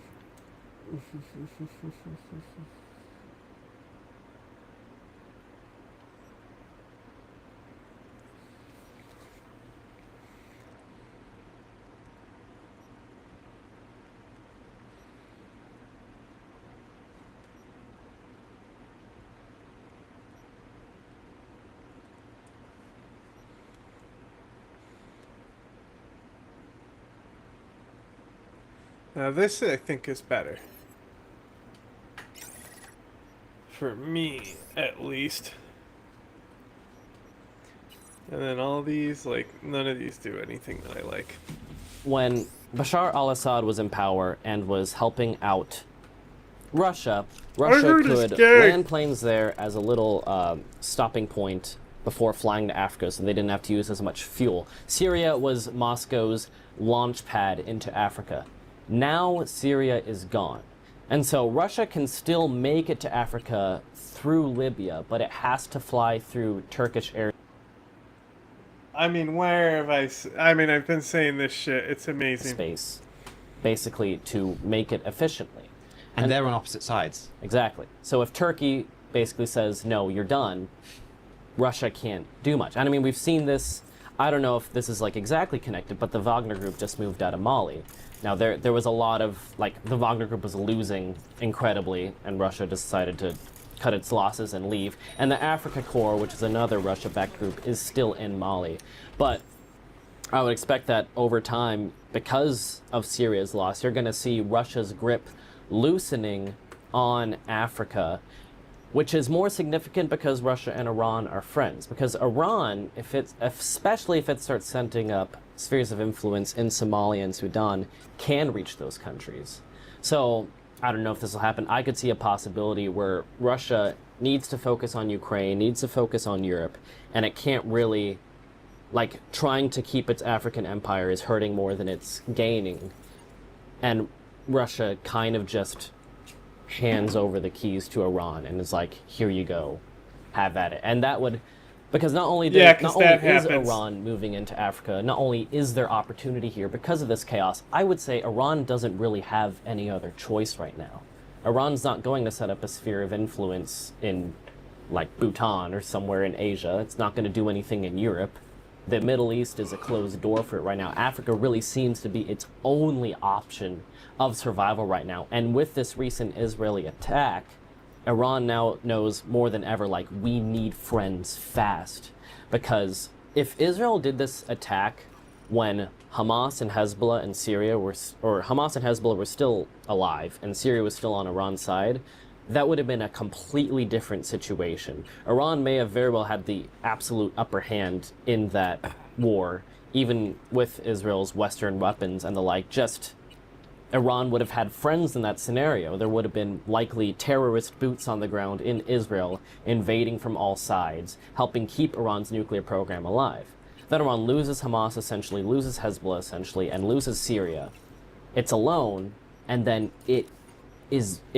S1: Now this I think is better. For me, at least. And then all these, like, none of these do anything that I like.
S13: When Bashar al-Assad was in power and was helping out Russia could land planes there as a little stopping point before flying to Africa, so they didn't have to use as much fuel. Syria was Moscow's launch pad into Africa. Now Syria is gone. And so Russia can still make it to Africa through Libya, but it has to fly through Turkish air.
S1: I mean, where have I mean, I've been saying this shit. It's amazing.
S13: Space, basically, to make it efficiently.
S12: And they're on opposite sides.
S13: Exactly. So if Turkey basically says, no, you're done, Russia can't do much. And I mean, we've seen this, I don't know if this is like exactly connected, but the Wagner Group just moved out of Mali. Now, there was a lot of, like, the Wagner Group was losing incredibly, and Russia decided to cut its losses and leave. And the Africa Corps, which is another Russia-backed group, is still in Mali. But I would expect that over time, because of Syria's loss, you're going to see Russia's grip loosening on Africa, which is more significant because Russia and Iran are friends. Because Iran, especially if it starts setting up spheres of influence in Somalia and Sudan, can reach those countries. So I don't know if this will happen. I could see a possibility where Russia needs to focus on Ukraine, needs to focus on Europe, and it can't really, like, trying to keep its African empire is hurting more than it's gaining. And Russia kind of just hands over the keys to Iran and is like, here you go, have at it. And that would Because not only is Iran moving into Africa, not only is there opportunity here because of this chaos, I would say Iran doesn't really have any other choice right now. Iran's not going to set up a sphere of influence in, like, Bhutan or somewhere in Asia. It's not going to do anything in Europe. The Middle East is a closed door for it right now. Africa really seems to be its only option of survival right now. And with this recent Israeli attack, Iran now knows more than ever, like, we need friends fast. Because if Israel did this attack when Hamas and Hezbollah in Syria were, or Hamas and Hezbollah were still alive and Syria was still on Iran's side, that would have been a completely different situation. Iran may have very well had the absolute upper hand in that war, even with Israel's Western weapons and the like. Just Iran would have had friends in that scenario. There would have been likely terrorist boots on the ground in Israel, invading from all sides, helping keep Iran's nuclear program alive. Then Iran loses Hamas essentially, loses Hezbollah essentially, and loses Syria. It's alone, and then it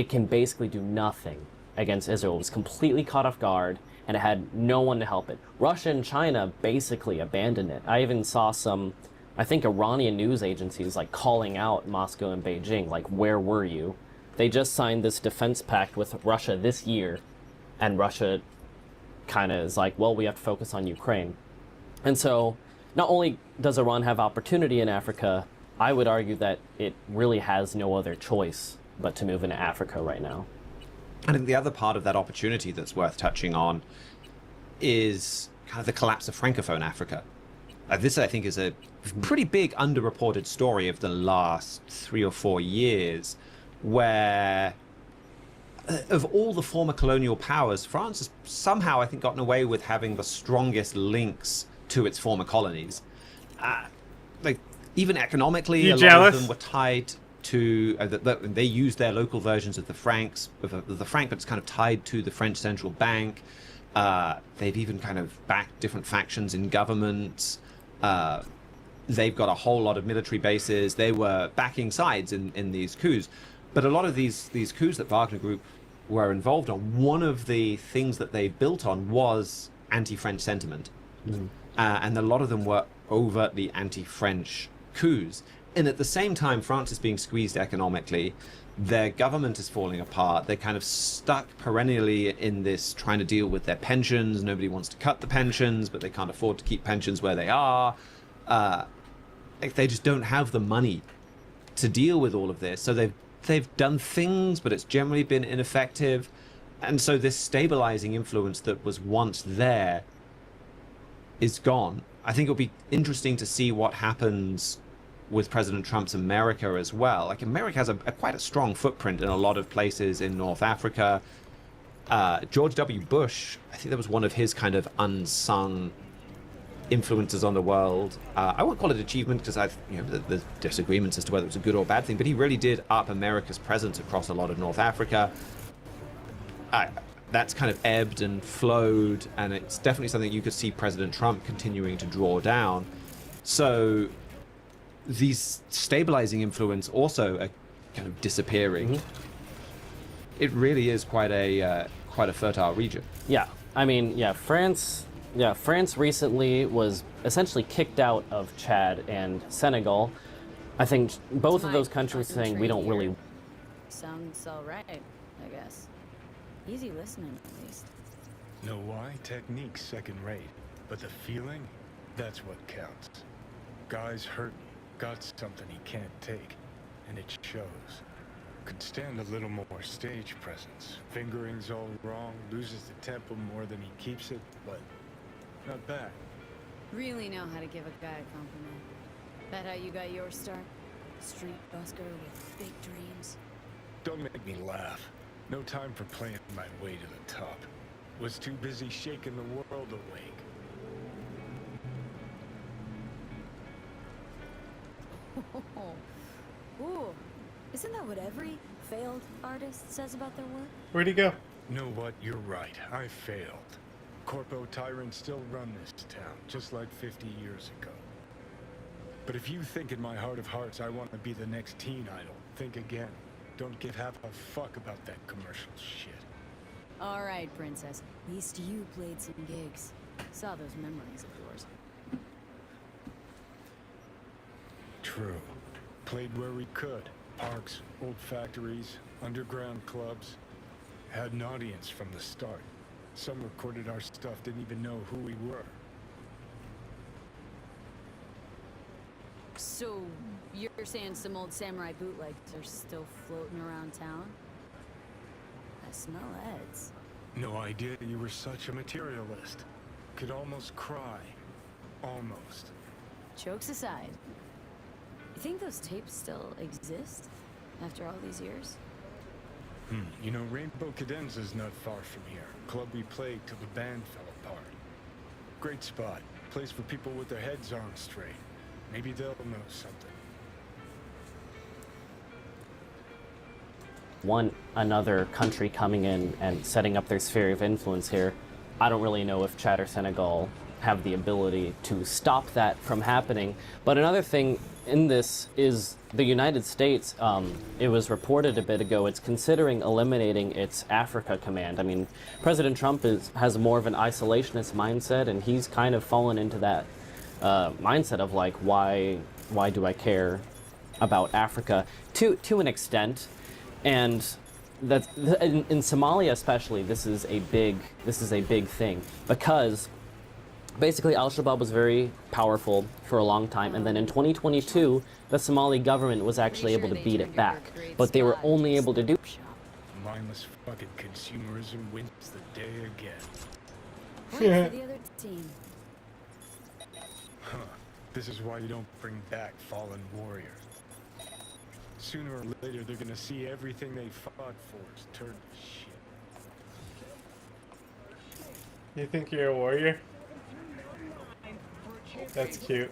S13: can basically do nothing against Israel. It was completely caught off guard, and it had no one to help it. Russia and China basically abandoned it. I even saw some, I think, Iranian news agencies like calling out Moscow and Beijing, like, where were you? They just signed this defense pact with Russia this year, and Russia kind of is like, well, we have to focus on Ukraine. And so not only does Iran have opportunity in Africa, I would argue that it really has no other choice but to move into Africa right now.
S12: I think the other part of that opportunity that's worth touching on is kind of the collapse of Francophone Africa. This, I think, is a pretty big underreported story of the last 3 or 4 years, where of all the former colonial powers, France has somehow, I think, gotten away with having the strongest links to its former colonies. Like, even economically, a lot of them were tied to, they used their local versions of the franc, but it's kind of tied to the French central bank. They've even kind of backed different factions in government. They've got a whole lot of military bases. They were backing sides in these coups. But a lot of these coups that Wagner Group were involved on, one of the things that they built on was anti-French sentiment. And a lot of them were overtly anti-French coups. And at the same time, France is being squeezed economically. Their government is falling apart. They're kind of stuck perennially in this, trying to deal with their pensions. Nobody wants to cut the pensions, but they can't afford to keep pensions where they are. They just don't have the money to deal with all of this. So they've done things, but it's generally been ineffective. And so this stabilizing influence that was once there is gone. I think it'll be interesting to see what happens with President Trump's America as well. Like, America has quite a strong footprint in a lot of places in North Africa. George W. Bush, I think that was one of his kind of unsung influences on the world. I won't call it achievement because there's disagreements as to whether it's a good or bad thing, but he really did up America's presence across a lot of North Africa. That's kind of ebbed and flowed, and it's definitely something you could see President Trump continuing to draw down. So these stabilizing influence also are kind of disappearing. It really is quite a fertile region.
S13: Yeah, I mean, France recently was essentially kicked out of Chad and Senegal. I think both of those countries saying we don't really.
S19: Sounds all right, I guess. Easy listening, at least.
S5: Know why? Technique's second rate, but the feeling, that's what counts. Guy's hurting, got something he can't take, and it shows. Could stand a little more stage presence. Fingering's all wrong, loses the tempo more than he keeps it, but not bad.
S19: Really know how to give a guy a compliment. That how you got your start? Street busker with big dreams.
S5: Don't make me laugh. No time for playing my way to the top. Was too busy shaking the world awake.
S19: Ooh, isn't that what every failed artist says about their work?
S1: Where'd he go?
S5: Know what? You're right. I failed. Corpo tyrants still run this town, just like 50 years ago. But if you think in my heart of hearts I want to be the next teen idol, think again. Don't give half a fuck about that commercial shit.
S19: All right, princess. At least you played some gigs. Saw those memories of yours.
S5: True. Played where we could. Parks, old factories, underground clubs. Had an audience from the start. Some recorded our stuff, didn't even know who we were.
S19: So, you're saying some old samurai bootlegs are still floating around town? I smell heads.
S5: No idea you were such a materialist. Could almost cry. Almost.
S19: Jokes aside, you think those tapes still exist after all these years?
S5: You know, Rainbow Cadenza's not far from here. Club we played till the band fell apart. Great spot. Place for people with their heads on straight. Maybe they'll know something.
S13: Another country coming in and setting up their sphere of influence here. I don't really know if Chad or Senegal have the ability to stop that from happening. But another thing in this is the United States, it was reported a bit ago, it's considering eliminating its Africa command. I mean, President Trump has more of an isolationist mindset, and he's kind of fallen into that mindset of like, why do I care about Africa to an extent. And that's in Somalia especially, this is a big thing, because basically Al-Shabaab was very powerful for a long time, and then in 2022 the Somali government was actually able to beat it back, but they were only able to do
S5: Mindless fucking consumerism wins the day again.
S19: Wait for the other team.
S5: Huh. This is why you don't bring back fallen warriors. Sooner or later, they're gonna see everything they fought for is turned to shit.
S1: You think you're a warrior? That's cute.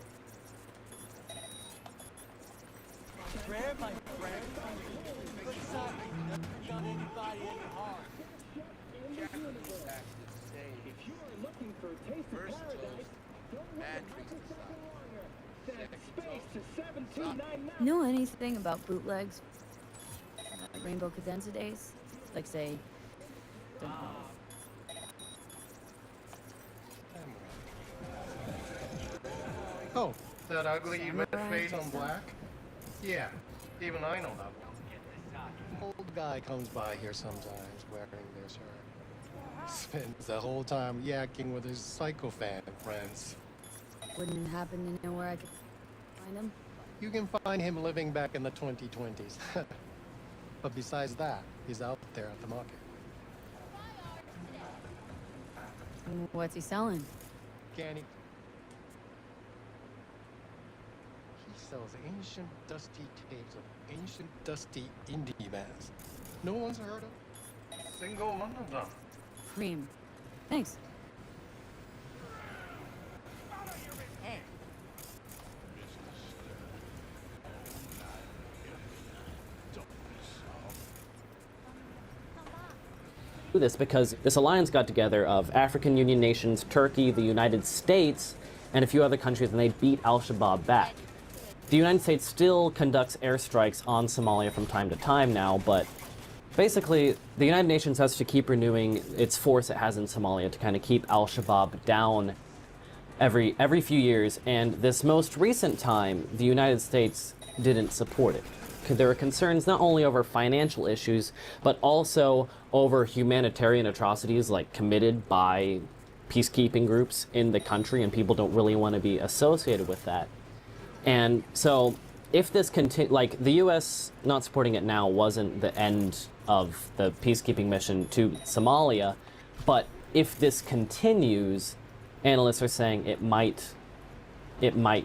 S19: Know anything about bootlegs? Rainbow Cadenza days? Like, say, don't know.
S7: Oh, that ugly red face on black? Yeah, even I know that one. Old guy comes by here sometimes wearing this shirt. Spends the whole time yakking with his psychophant friends.
S19: Wouldn't happen to know where I could find him?
S7: You can find him living back in the 2020s. But besides that, he's out there at the market.
S19: What's he selling?
S7: Candy. He sells ancient, dusty tapes of ancient, dusty indie bands. No one's heard of a single one of them.
S19: Cream. Thanks.
S20: Hey.
S13: do this because this alliance got together of African Union nations, Turkey, the United States, and a few other countries, and they beat Al-Shabaab back. The United States still conducts airstrikes on Somalia from time to time now, but basically the United Nations has to keep renewing its force it has in Somalia to kind of keep Al-Shabaab down every few years, and this most recent time, the United States didn't support it. There were concerns not only over financial issues, but also over humanitarian atrocities like committed by peacekeeping groups in the country, and people don't really want to be associated with that. And so if this like the US not supporting it now wasn't the end of the peacekeeping mission to Somalia, but if this continues, analysts are saying it might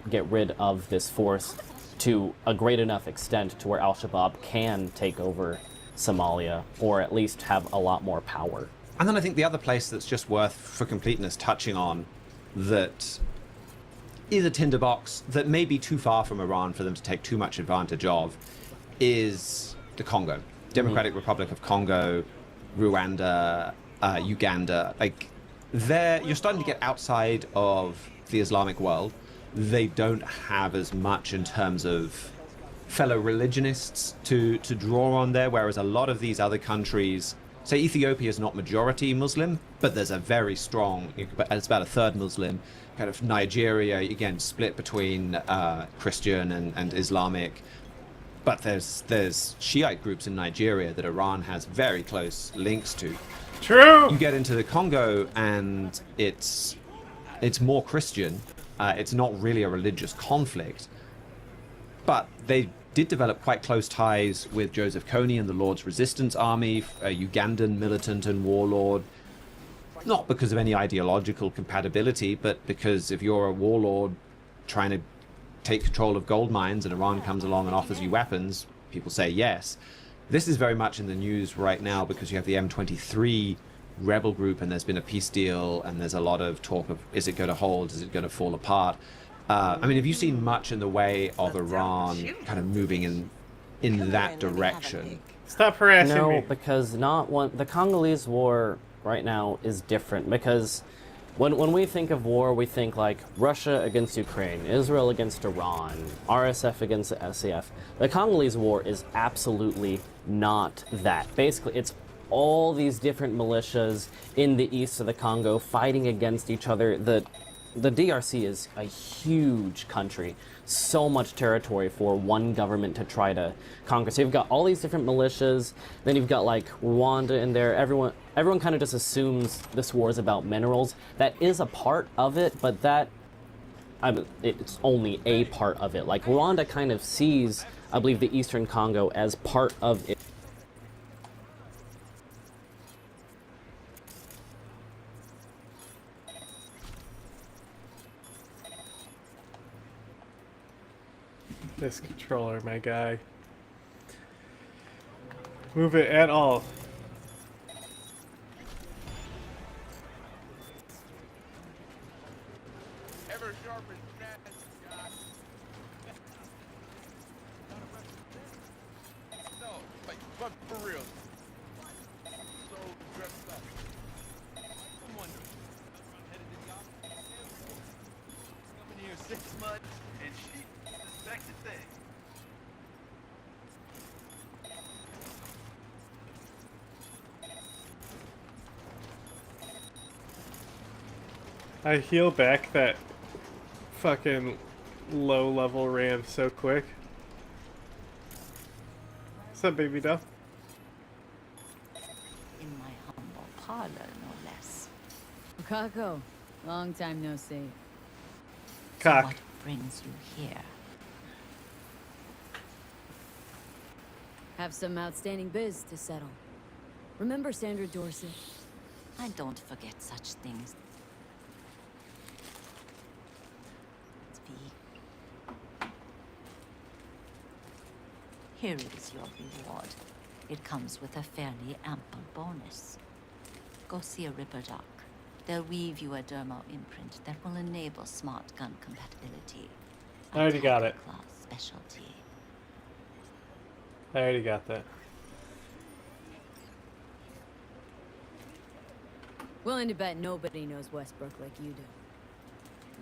S13: get rid of this force to a great enough extent to where Al-Shabaab can take over Somalia, or at least have a lot more power.
S12: And then I think the other place that's just worth, for completeness, touching on that is a tinderbox that may be too far from Iran for them to take too much advantage of is the Congo. Democratic Republic of Congo, Rwanda, Uganda. Like, you're starting to get outside of the Islamic world. They don't have as much in terms of fellow religionists to draw on there, whereas a lot of these other countries say Ethiopia is not majority Muslim, but there's a very strong, it's about a third Muslim. Kind of Nigeria, again, split between Christian and Islamic. But there's Shiite groups in Nigeria that Iran has very close links to.
S1: True.
S12: You get into the Congo and it's more Christian. It's not really a religious conflict, but they did develop quite close ties with Joseph Kony and the Lord's Resistance Army, a Ugandan militant and warlord. Not because of any ideological compatibility, but because if you're a warlord trying to take control of gold mines and Iran comes along and offers you weapons, people say yes. This is very much in the news right now because you have the M23 rebel group and there's been a peace deal and there's a lot of talk of is it going to hold, is it going to fall apart? I mean, have you seen much in the way of Iran kind of moving in that direction?
S1: Stop harassing me.
S13: No, because the Congolese war right now is different because when we think of war, we think like Russia against Ukraine, Israel against Iran, RSF against the SAF. The Congolese war is absolutely not that. Basically, it's all these different militias in the east of the Congo fighting against each other. The DRC is a huge country, so much territory for one government to try to conquer. So you've got all these different militias, then you've got like Rwanda in there. Everyone kind of just assumes this war is about minerals. That is a part of it, but it's only a part of it. Like Rwanda kind of sees, I believe, the Eastern Congo as part of it.
S1: This controller, my guy. Move it at all.
S18: Ever sharpen No, like, but for real. So dressed up. I'm wondering. Headed to the office. Coming here 6 months, and she suspects a thing.
S1: I heal back that fucking low level ram so quick. What's up, baby doll?
S20: In my humble parlor, no less.
S19: Kako, long time no see.
S1: Cock.
S20: So what brings you here?
S19: Have some outstanding biz to settle. Remember Sandra Dorsett?
S20: I don't forget such things. Here is your reward. It comes with a fairly ample bonus. Go see a Ripper Doc. They'll weave you a dermal imprint that will enable smart gun compatibility.
S1: I already got it.
S20: Class specialty.
S1: I already got that.
S19: Willing to bet nobody knows Westbrook like you do.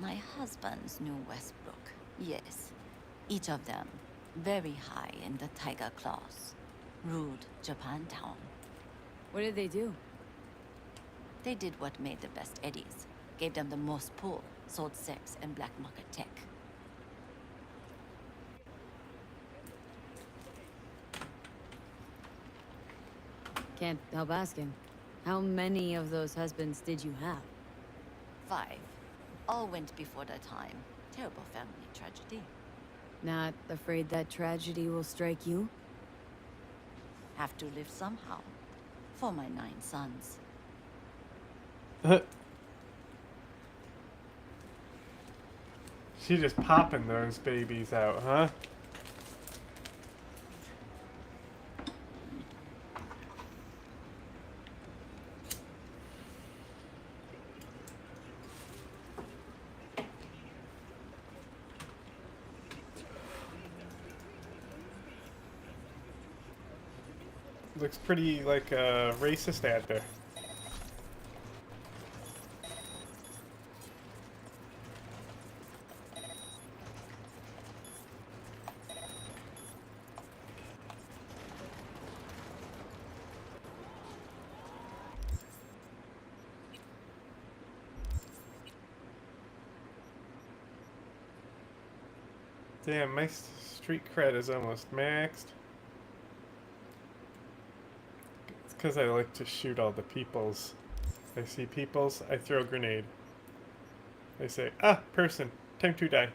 S20: My husbands knew Westbrook. Yes. Each of them very high in the Tiger Claws. Ruled Japantown.
S19: What did they do?
S20: They did what made the best eddies. Gave them the most pull, sold sex and black market tech.
S19: Can't help asking. How many of those husbands did you have?
S20: 5. All went before their time. Terrible family tragedy.
S19: Not afraid that tragedy will strike you?
S20: Have to live somehow. For my 9 sons.
S1: She just popping those babies out, huh? Looks pretty like a racist actor. Damn, my street cred is almost maxed. It's because I like to shoot all the peoples. If I see peoples, I throw a grenade. They say, ah, person, time to die.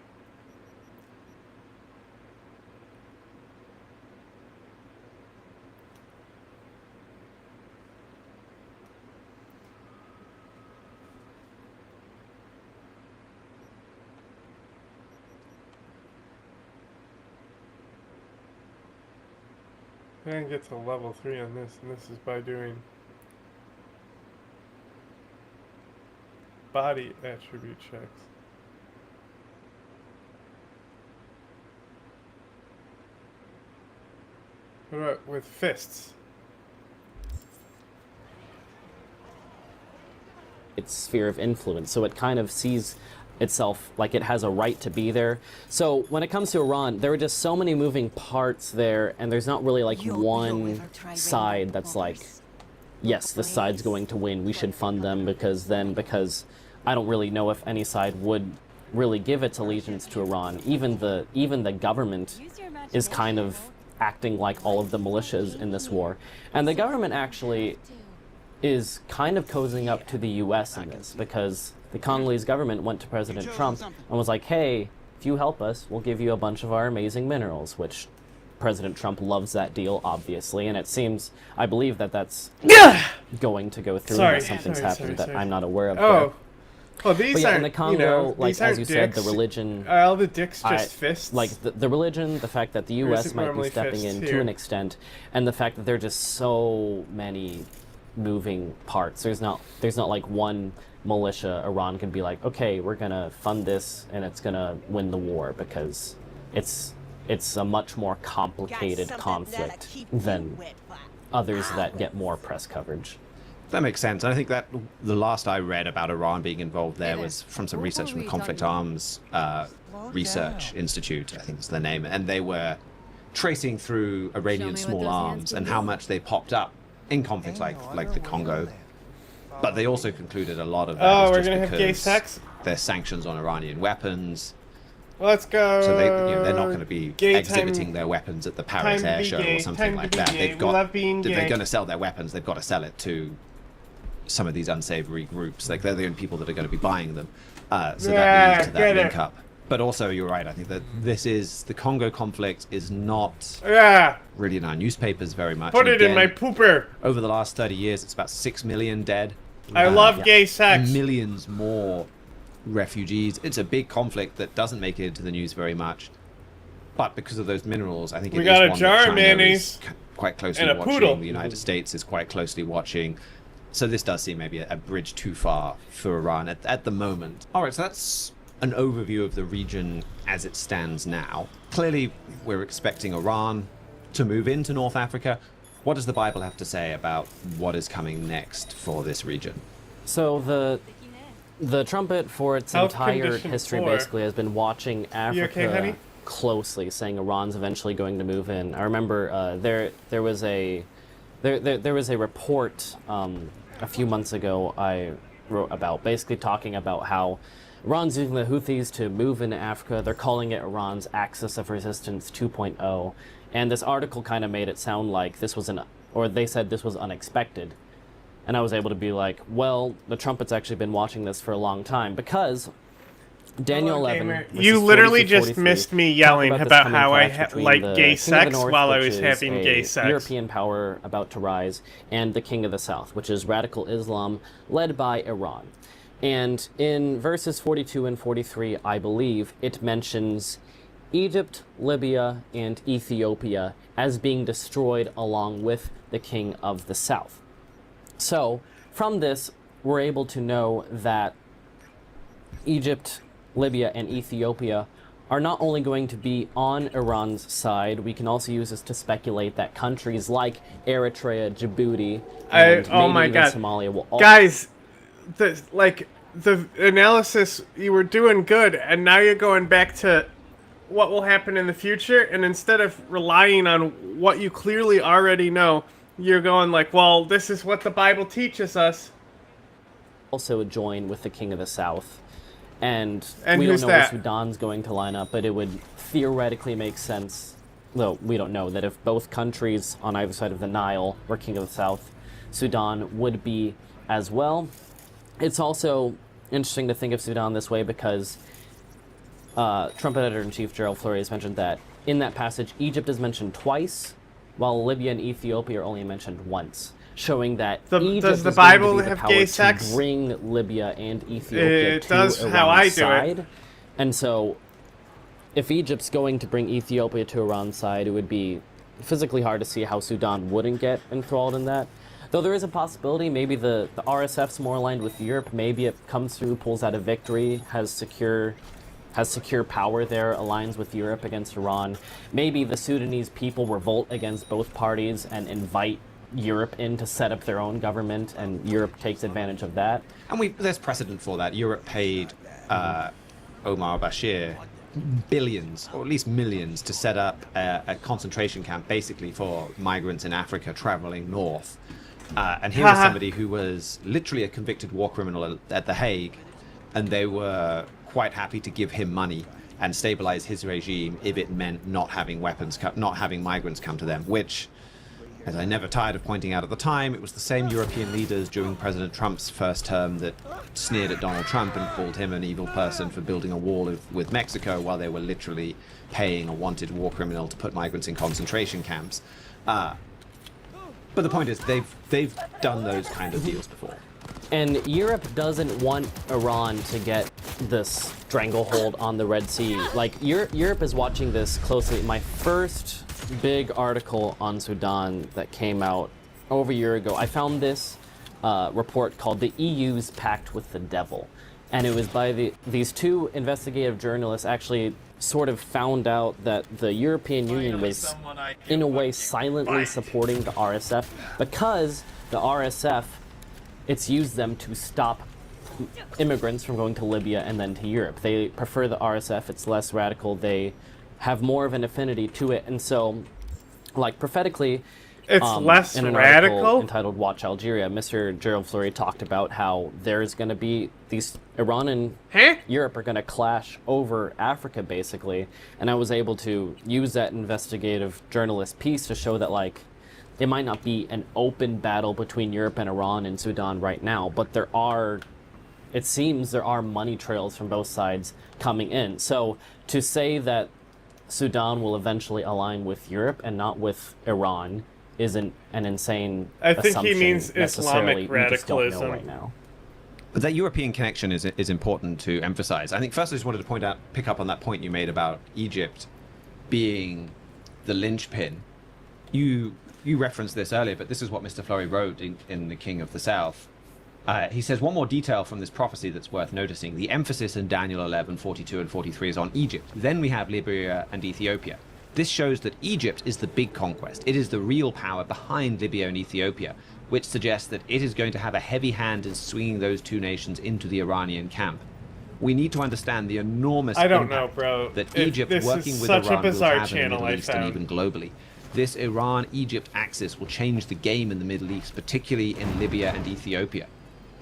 S1: I can get to level 3 on this, and this is by doing body attribute checks. What about with fists?
S13: Its sphere of influence, so it kind of sees itself like it has a right to be there. So when it comes to Iran, there are just so many moving parts there, and there's not really like one side that's like, yes, this side's going to win, we should fund them, because I don't really know if any side would really give its allegiance to Iran. Even the government is kind of acting like all of the militias in this war. And the government actually is kind of cozying up to the US in this, because the Congolese government went to President Trump and was like, hey, if you help us, we'll give you a bunch of our amazing minerals, which President Trump loves that deal, obviously, and it seems, I believe that that's going to go through, unless something's happened that I'm not aware of.
S1: Oh. Oh, these
S13: but yeah,
S1: aren't,
S13: in the Congo,
S1: you know,
S13: like, as you said, the
S1: dicks.
S13: religion...
S1: Are all the dicks just fists?
S13: Like, the religion, the fact that the
S1: Or is
S13: U.S.
S1: it
S13: might be
S1: normally
S13: stepping
S1: fists
S13: in
S1: here?
S13: to an extent, and the fact that there are just so many moving parts. There's not like one militia Iran can be like, okay, we're gonna fund this and it's gonna win the war, because it's a much more complicated conflict than others that get more press coverage.
S12: That makes sense. And I think that the last I read about Iran being involved there was from some research from the Conflict Arms Research Institute, I think is the name, and they were tracing through Iranian small arms and how much they popped up in conflicts like the Congo. But they also concluded a lot of that
S1: Oh,
S12: is
S1: we're
S12: just
S1: gonna have gay
S12: because
S1: sex?
S12: there's sanctions on Iranian weapons.
S1: Let's go.
S12: So they're not going to be
S1: Gay
S12: exhibiting
S1: time-
S12: their weapons at the Paris
S1: time to
S12: Air
S1: be
S12: Show
S1: gay,
S12: or something
S1: time
S12: like
S1: to be
S12: that.
S1: gay.
S12: They've
S1: We
S12: got
S1: love being
S12: if they're
S1: gay.
S12: going to sell their weapons, they've got to sell it to some of these unsavory groups. Like, they're the only people that are going to be buying them. So that leads to that
S1: get
S12: link
S1: it.
S12: up. But also, you're right. I think that the Congo conflict is not really in our newspapers very much.
S1: Put
S12: And
S1: it in my
S12: again,
S1: pooper.
S12: Over the last 30 years, it's about 6 million dead.
S1: I love gay sex.
S12: Millions more refugees. It's a big conflict that doesn't make it into the news very much. But because of those minerals, I think it
S1: We
S12: is
S1: got a
S12: one
S1: jar
S12: that
S1: of
S12: China
S1: mayonnaise
S12: is quite closely
S1: and a
S12: watching.
S1: poodle.
S12: The United States is quite closely watching. So this does seem maybe a bridge too far for Iran at the moment. All right, so that's an overview of the region as it stands now. Clearly, we're expecting Iran to move into North Africa. What does the Bible have to say about what is coming next for this region?
S13: So the trumpet for its
S1: Health
S13: entire
S1: condition
S13: history
S1: 4.
S13: basically has been watching Africa
S1: okay, honey?
S13: closely, saying Iran's eventually going to move in. I remember there was a report a few months ago I wrote about, basically talking about how Iran's using the Houthis to move into Africa. They're calling it Iran's Axis of Resistance 2.0. And this article kind of made it sound like this was they said this was unexpected. And I was able to be like, well, the trumpet's actually been watching this for a long time, because Daniel 11.
S1: Gamer.
S13: verses
S1: You literally
S13: 40 through
S1: just
S13: 43
S1: missed me
S13: talk
S1: yelling
S13: this
S1: about
S13: coming
S1: how I
S13: clash between
S1: like
S13: the
S1: gay
S13: King of the
S1: sex
S13: North,
S1: while I
S13: which
S1: was
S13: is
S1: having
S13: a
S1: gay sex.
S13: European power about to rise, and the King of the South, which is radical Islam led by Iran. And in verses 42 and 43, I believe, it mentions Egypt, Libya, and Ethiopia as being destroyed along with the King of the South. So, from this, we're able to know that Egypt, Libya, and Ethiopia are not only going to be on Iran's side, we can also use this to speculate that countries like Eritrea, Djibouti, and
S1: oh
S13: maybe
S1: my
S13: even
S1: God.
S13: Somalia will all...
S1: Guys, the analysis, you were doing good, and now you're going back to what will happen in the future, and instead of relying on what you clearly already know, you're going like, well, this is what the Bible teaches us.
S13: also join with the King of the South. And
S1: And
S13: we don't
S1: who's
S13: know
S1: that?
S13: where Sudan's going to line up, but it would theoretically make sense, though we don't know, that if both countries on either side of the Nile were King of the South, Sudan would be as well. It's also interesting to think of Sudan this way because Trump Editor-in-Chief Gerald Fleury has mentioned that in that passage, Egypt is mentioned twice, while Libya and Ethiopia are only mentioned once, showing that Egypt
S1: does the
S13: is going to
S1: Bible
S13: be the
S1: have
S13: power
S1: gay
S13: to
S1: sex?
S13: bring Libya and Ethiopia
S1: It
S13: to
S1: does
S13: Iran's
S1: how I do it.
S13: side. And so, if Egypt's going to bring Ethiopia to Iran's side, it would be physically hard to see how Sudan wouldn't get enthralled in that. Though there is a possibility, maybe the RSF's more aligned with Europe. Maybe it comes through, pulls out a victory, has secure power there, aligns with Europe against Iran. Maybe the Sudanese people revolt against both parties and invite Europe in to set up their own government, and Europe takes advantage of that.
S12: And there's precedent for that. Europe paid Omar Bashir billions, or at least millions, to set up a concentration camp basically for migrants in Africa traveling north. And here was somebody who was literally a convicted war criminal at The Hague, and they were quite happy to give him money and stabilize his regime if it meant not having not having migrants come to them, which, as I never tired of pointing out at the time, it was the same European leaders during President Trump's first term that sneered at Donald Trump and called him an evil person for building a wall with Mexico while they were literally paying a wanted war criminal to put migrants in concentration camps. But the point is, they've done those kind of deals before.
S13: And Europe doesn't want Iran to get this stranglehold on the Red Sea. Like, Europe is watching this closely. My first big article on Sudan that came out over a year ago, I found this report called The EU's Pact with the Devil. And it was by these two investigative journalists actually sort of found out that the European Union was, in a way, silently supporting the RSF because the RSF, it's used them to stop immigrants from going to Libya and then to Europe. They prefer the RSF. It's less radical. They have more of an affinity to it. And so, like, prophetically,
S1: it's less
S13: in an
S1: radical?
S13: article entitled Watch Algeria, Mr. Gerald Fleury talked about how there's going to be these, Iran and Europe are going to clash over Africa, basically. And I was able to use that investigative journalist piece to show that, like, it might not be an open battle between Europe and Iran and Sudan right now, but it seems there are money trails from both sides coming in. So to say that Sudan will eventually align with Europe and not with Iran isn't an insane assumption.
S1: I think he means
S13: necessarily.
S1: Islamic
S13: We just don't
S1: radicalism
S13: know right now.
S12: But that European connection is important to emphasize. I think first I just wanted to pick up on that point you made about Egypt being the linchpin. You referenced this earlier, but this is what Mr. Fleury wrote in The King of the South. He says, one more detail from this prophecy that's worth noticing. The emphasis in Daniel 11, 42 and 43 is on Egypt. Then we have Libya and Ethiopia. This shows that Egypt is the big conquest. It is the real power behind Libya and Ethiopia, which suggests that it is going to have a heavy hand in swinging those two nations into the Iranian camp. We need to understand the enormous impact that Egypt working with Iran will have in the Middle East and even globally. This Iran-Egypt axis will change the game in the Middle East, particularly in Libya and Ethiopia.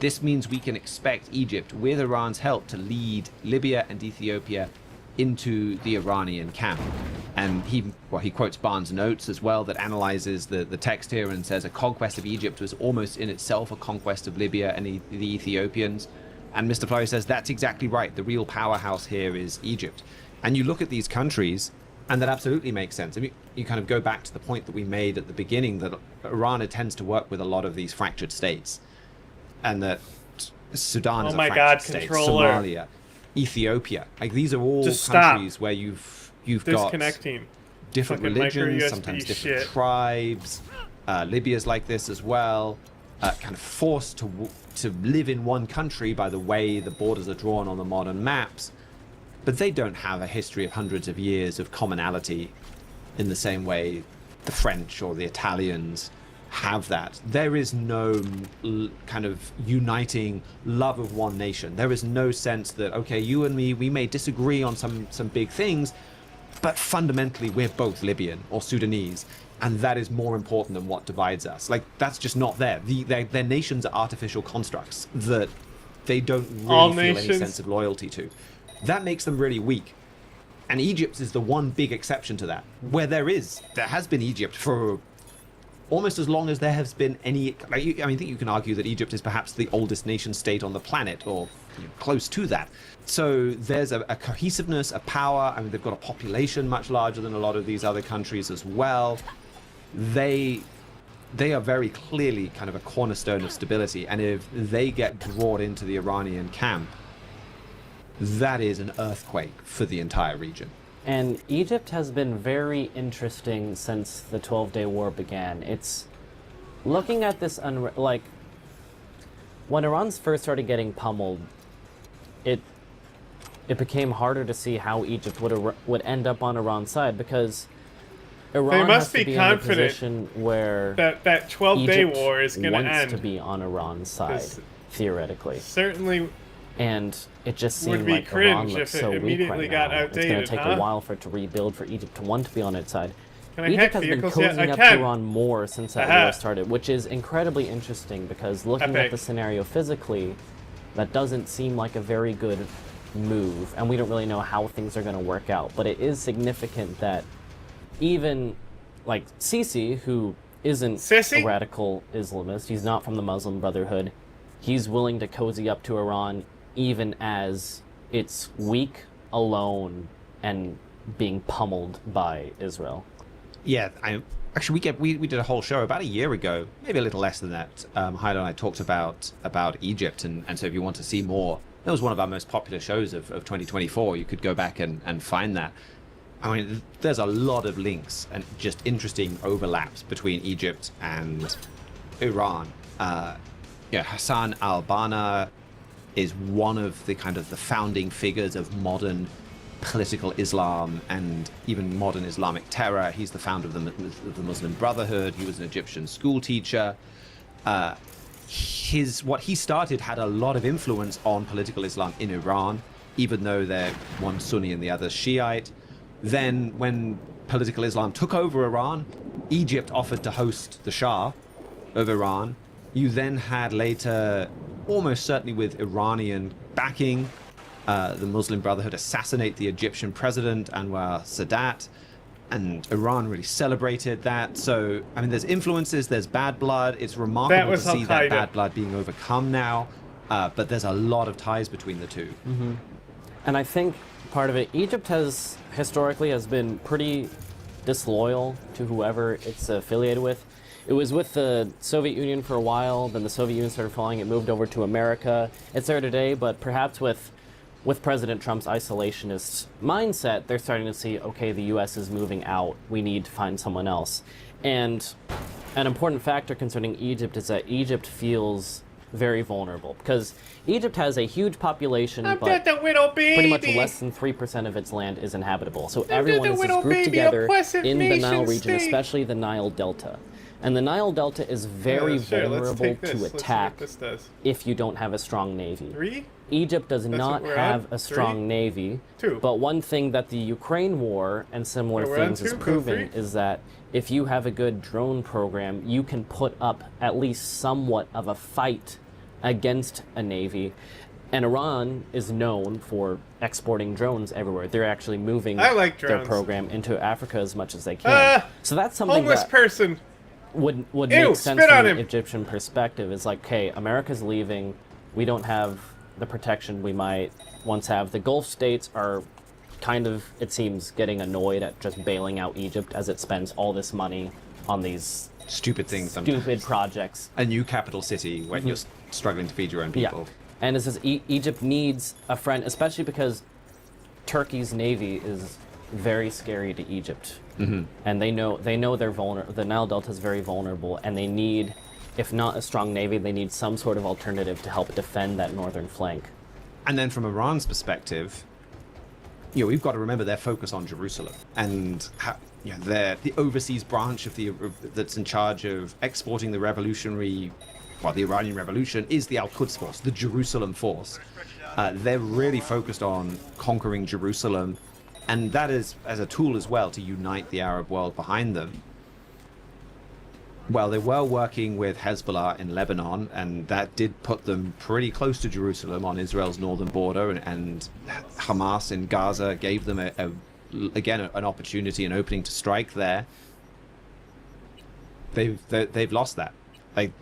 S12: This means we can expect Egypt, with Iran's help, to lead Libya and Ethiopia into the Iranian camp. And he quotes Barnes' notes as well that analyzes the text here and says a conquest of Egypt was almost in itself a conquest of Libya and the Ethiopians. And Mr. Fleury says that's exactly right. The real powerhouse here is Egypt. And you look at these countries, and that absolutely makes sense. I mean, you kind of go back to the point that we made at the beginning that Iran tends to work with a lot of these fractured states. And that Sudan is a fractured state, Somalia, Ethiopia. Like, these are all countries where you've got different religions, sometimes different tribes. Libya's like this as well. Kind of forced to live in one country by the way the borders are drawn on the modern maps. But they don't have a history of hundreds of years of commonality in the same way the French or the Italians have that. There is no kind of uniting love of one nation. There is no sense that, okay, you and me, we may disagree on some big things, but fundamentally we're both Libyan or Sudanese, and that is more important than what divides us. Like, that's just not there. Their nations are artificial constructs that they don't
S1: All
S12: really feel any
S1: nations.
S12: sense of loyalty to. That makes them really weak. And Egypt is the one big exception to that, where there has been Egypt for almost as long as there has been any. I think you can argue that Egypt is perhaps the oldest nation state on the planet, or close to that. So there's a cohesiveness, a power. I mean, they've got a population much larger than a lot of these other countries as well. They are very clearly kind of a cornerstone of stability, and if they get brought into the Iranian camp, that is an earthquake for the entire region.
S13: And Egypt has been very interesting since the 12-Day War began. It's looking at this, like, when Iran's first started getting pummeled, it became harder to see how Egypt would end up on Iran's side, because Iran
S1: must
S13: has to
S1: be
S13: be in a
S1: confident
S13: position where
S1: that 12-day
S13: Egypt
S1: war is going to
S13: wants
S1: end.
S13: to be on Iran's side, theoretically.
S1: Certainly.
S13: And it just
S1: would
S13: seemed
S1: be
S13: like Iran
S1: cringe
S13: looks
S1: if it
S13: so weak
S1: immediately
S13: right
S1: got
S13: now. It's going
S1: outdated,
S13: to take
S1: huh?
S13: a while for it to rebuild, for Egypt to want to be on its side.
S1: Can I
S13: Egypt
S1: hack
S13: has been
S1: vehicles yet?
S13: cozying
S1: I
S13: up
S1: can.
S13: to Iran more since that war started, which is incredibly interesting, because looking at
S1: Epic.
S13: the scenario physically, that doesn't seem like a very good move, and we don't really know how things are going to work out. But it is significant that even like Sisi, who isn't a radical Islamist, he's not from the Muslim Brotherhood, he's willing to cozy up to Iran even as it's weak, alone, and being pummeled by Israel.
S12: Yeah, actually we did a whole show about a year ago, maybe a little less than that. Hyde and I talked about Egypt, and so if you want to see more, that was one of our most popular shows of 2024. You could go back and find that. I mean, there's a lot of links and just interesting overlaps between Egypt and Iran. Hassan al-Banna is one of the kind of the founding figures of modern political Islam and even modern Islamic terror. He's the founder of the Muslim Brotherhood. He was an Egyptian school teacher. What he started had a lot of influence on political Islam in Iran, even though they're one Sunni and the other Shiite. Then when political Islam took over Iran, Egypt offered to host the Shah of Iran. You then had later, almost certainly with Iranian backing, the Muslim Brotherhood assassinate the Egyptian president, Anwar Sadat, and Iran really celebrated that. So, I mean, there's influences, there's bad blood. It's remarkable to see that bad blood being overcome now, but there's a lot of ties between the two.
S13: Mm-hmm. And I think part of it, Egypt has been pretty disloyal to whoever it's affiliated with. It was with the Soviet Union for a while, then the Soviet Union started falling, it moved over to America. It's there today, but perhaps with President Trump's isolationist mindset, they're starting to see, okay, the US is moving out, we need to find someone else. And an important factor concerning Egypt is that Egypt feels very vulnerable, because Egypt has a huge population, but pretty much less than 3% of its land is inhabitable. So everyone is just grouped together in the Nile region, especially the Nile Delta. And the Nile Delta is very vulnerable to attack if you don't have a strong navy. Egypt does not have a strong navy, but one thing that the Ukraine war and similar things has proven is that if you have a good drone program, you can put up at least somewhat of a fight against a navy. And Iran is known for exporting drones everywhere. They're actually moving their program into Africa as much as they can. So that's something that would make sense from an Egyptian perspective. Is like, okay, America's leaving. We don't have the protection we might once have. The Gulf states are kind of, it seems, getting annoyed at just bailing out Egypt as it spends all this money on these
S12: stupid things,
S13: stupid projects.
S12: A new capital city when you're struggling to feed your own people.
S13: Yeah. And it says Egypt needs a friend, especially because Turkey's navy is very scary to Egypt.
S12: Mm-hmm.
S13: And they know they're vulnerable. The Nile Delta is very vulnerable, and they need, if not a strong navy, they need some sort of alternative to help defend that northern flank.
S12: And then from Iran's perspective, we've got to remember their focus on Jerusalem, and how, they're the overseas branch of that's in charge of exporting the the Iranian Revolution is the Al-Quds Force, the Jerusalem Force. They're really focused on conquering Jerusalem, and that is as a tool as well to unite the Arab world behind them. well, they were working with Hezbollah in Lebanon, and that did put them pretty close to Jerusalem on Israel's northern border, and Hamas in Gaza gave them again an opportunity, an opening to strike there. They've lost that,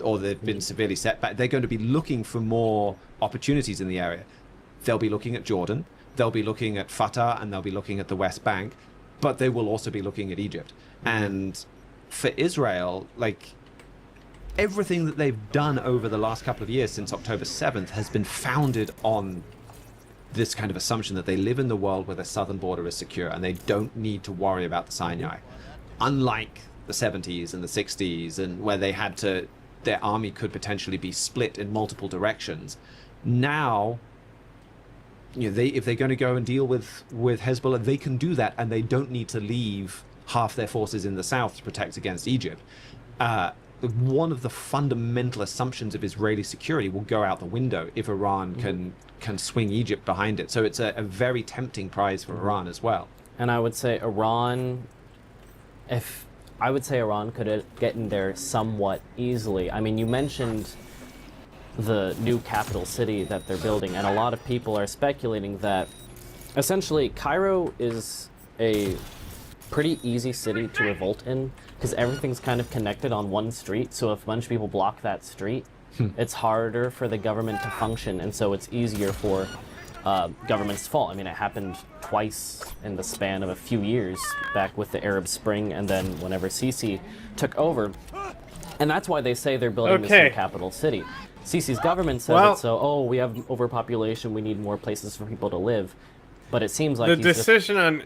S12: or they've been severely set back. They're going to be looking for more opportunities in the area. They'll be looking at Jordan, they'll be looking at Fatah, and they'll be looking at the West Bank, but they will also be looking at Egypt. And for Israel, like, everything that they've done over the last couple of years since October 7th has been founded on this kind of assumption that they live in the world where their southern border is secure and they don't need to worry about the Sinai. Unlike the 70s and the 60s, and where they had to, their army could potentially be split in multiple directions. Now, you know, if they're going to go and deal with Hezbollah, they can do that, and they don't need to leave half their forces in the south to protect against Egypt. One of the fundamental assumptions of Israeli security will go out the window if Iran can swing Egypt behind it. So it's a very tempting prize for Iran as well.
S13: And I would say Iran could get in there somewhat easily. I mean, you mentioned the new capital city that they're building, and a lot of people are speculating that essentially Cairo is a pretty easy city to revolt in because everything's kind of connected on one street. So if a bunch of people block that street, it's harder for the government to function, and so it's easier for governments to fall. I mean, it happened twice in the span of a few years, back with the Arab Spring and then whenever Sisi took over. And that's why they say they're building this new capital city. Sisi's government says it, so, oh, we have overpopulation, we need more places for people to live. But it seems like
S1: the decision on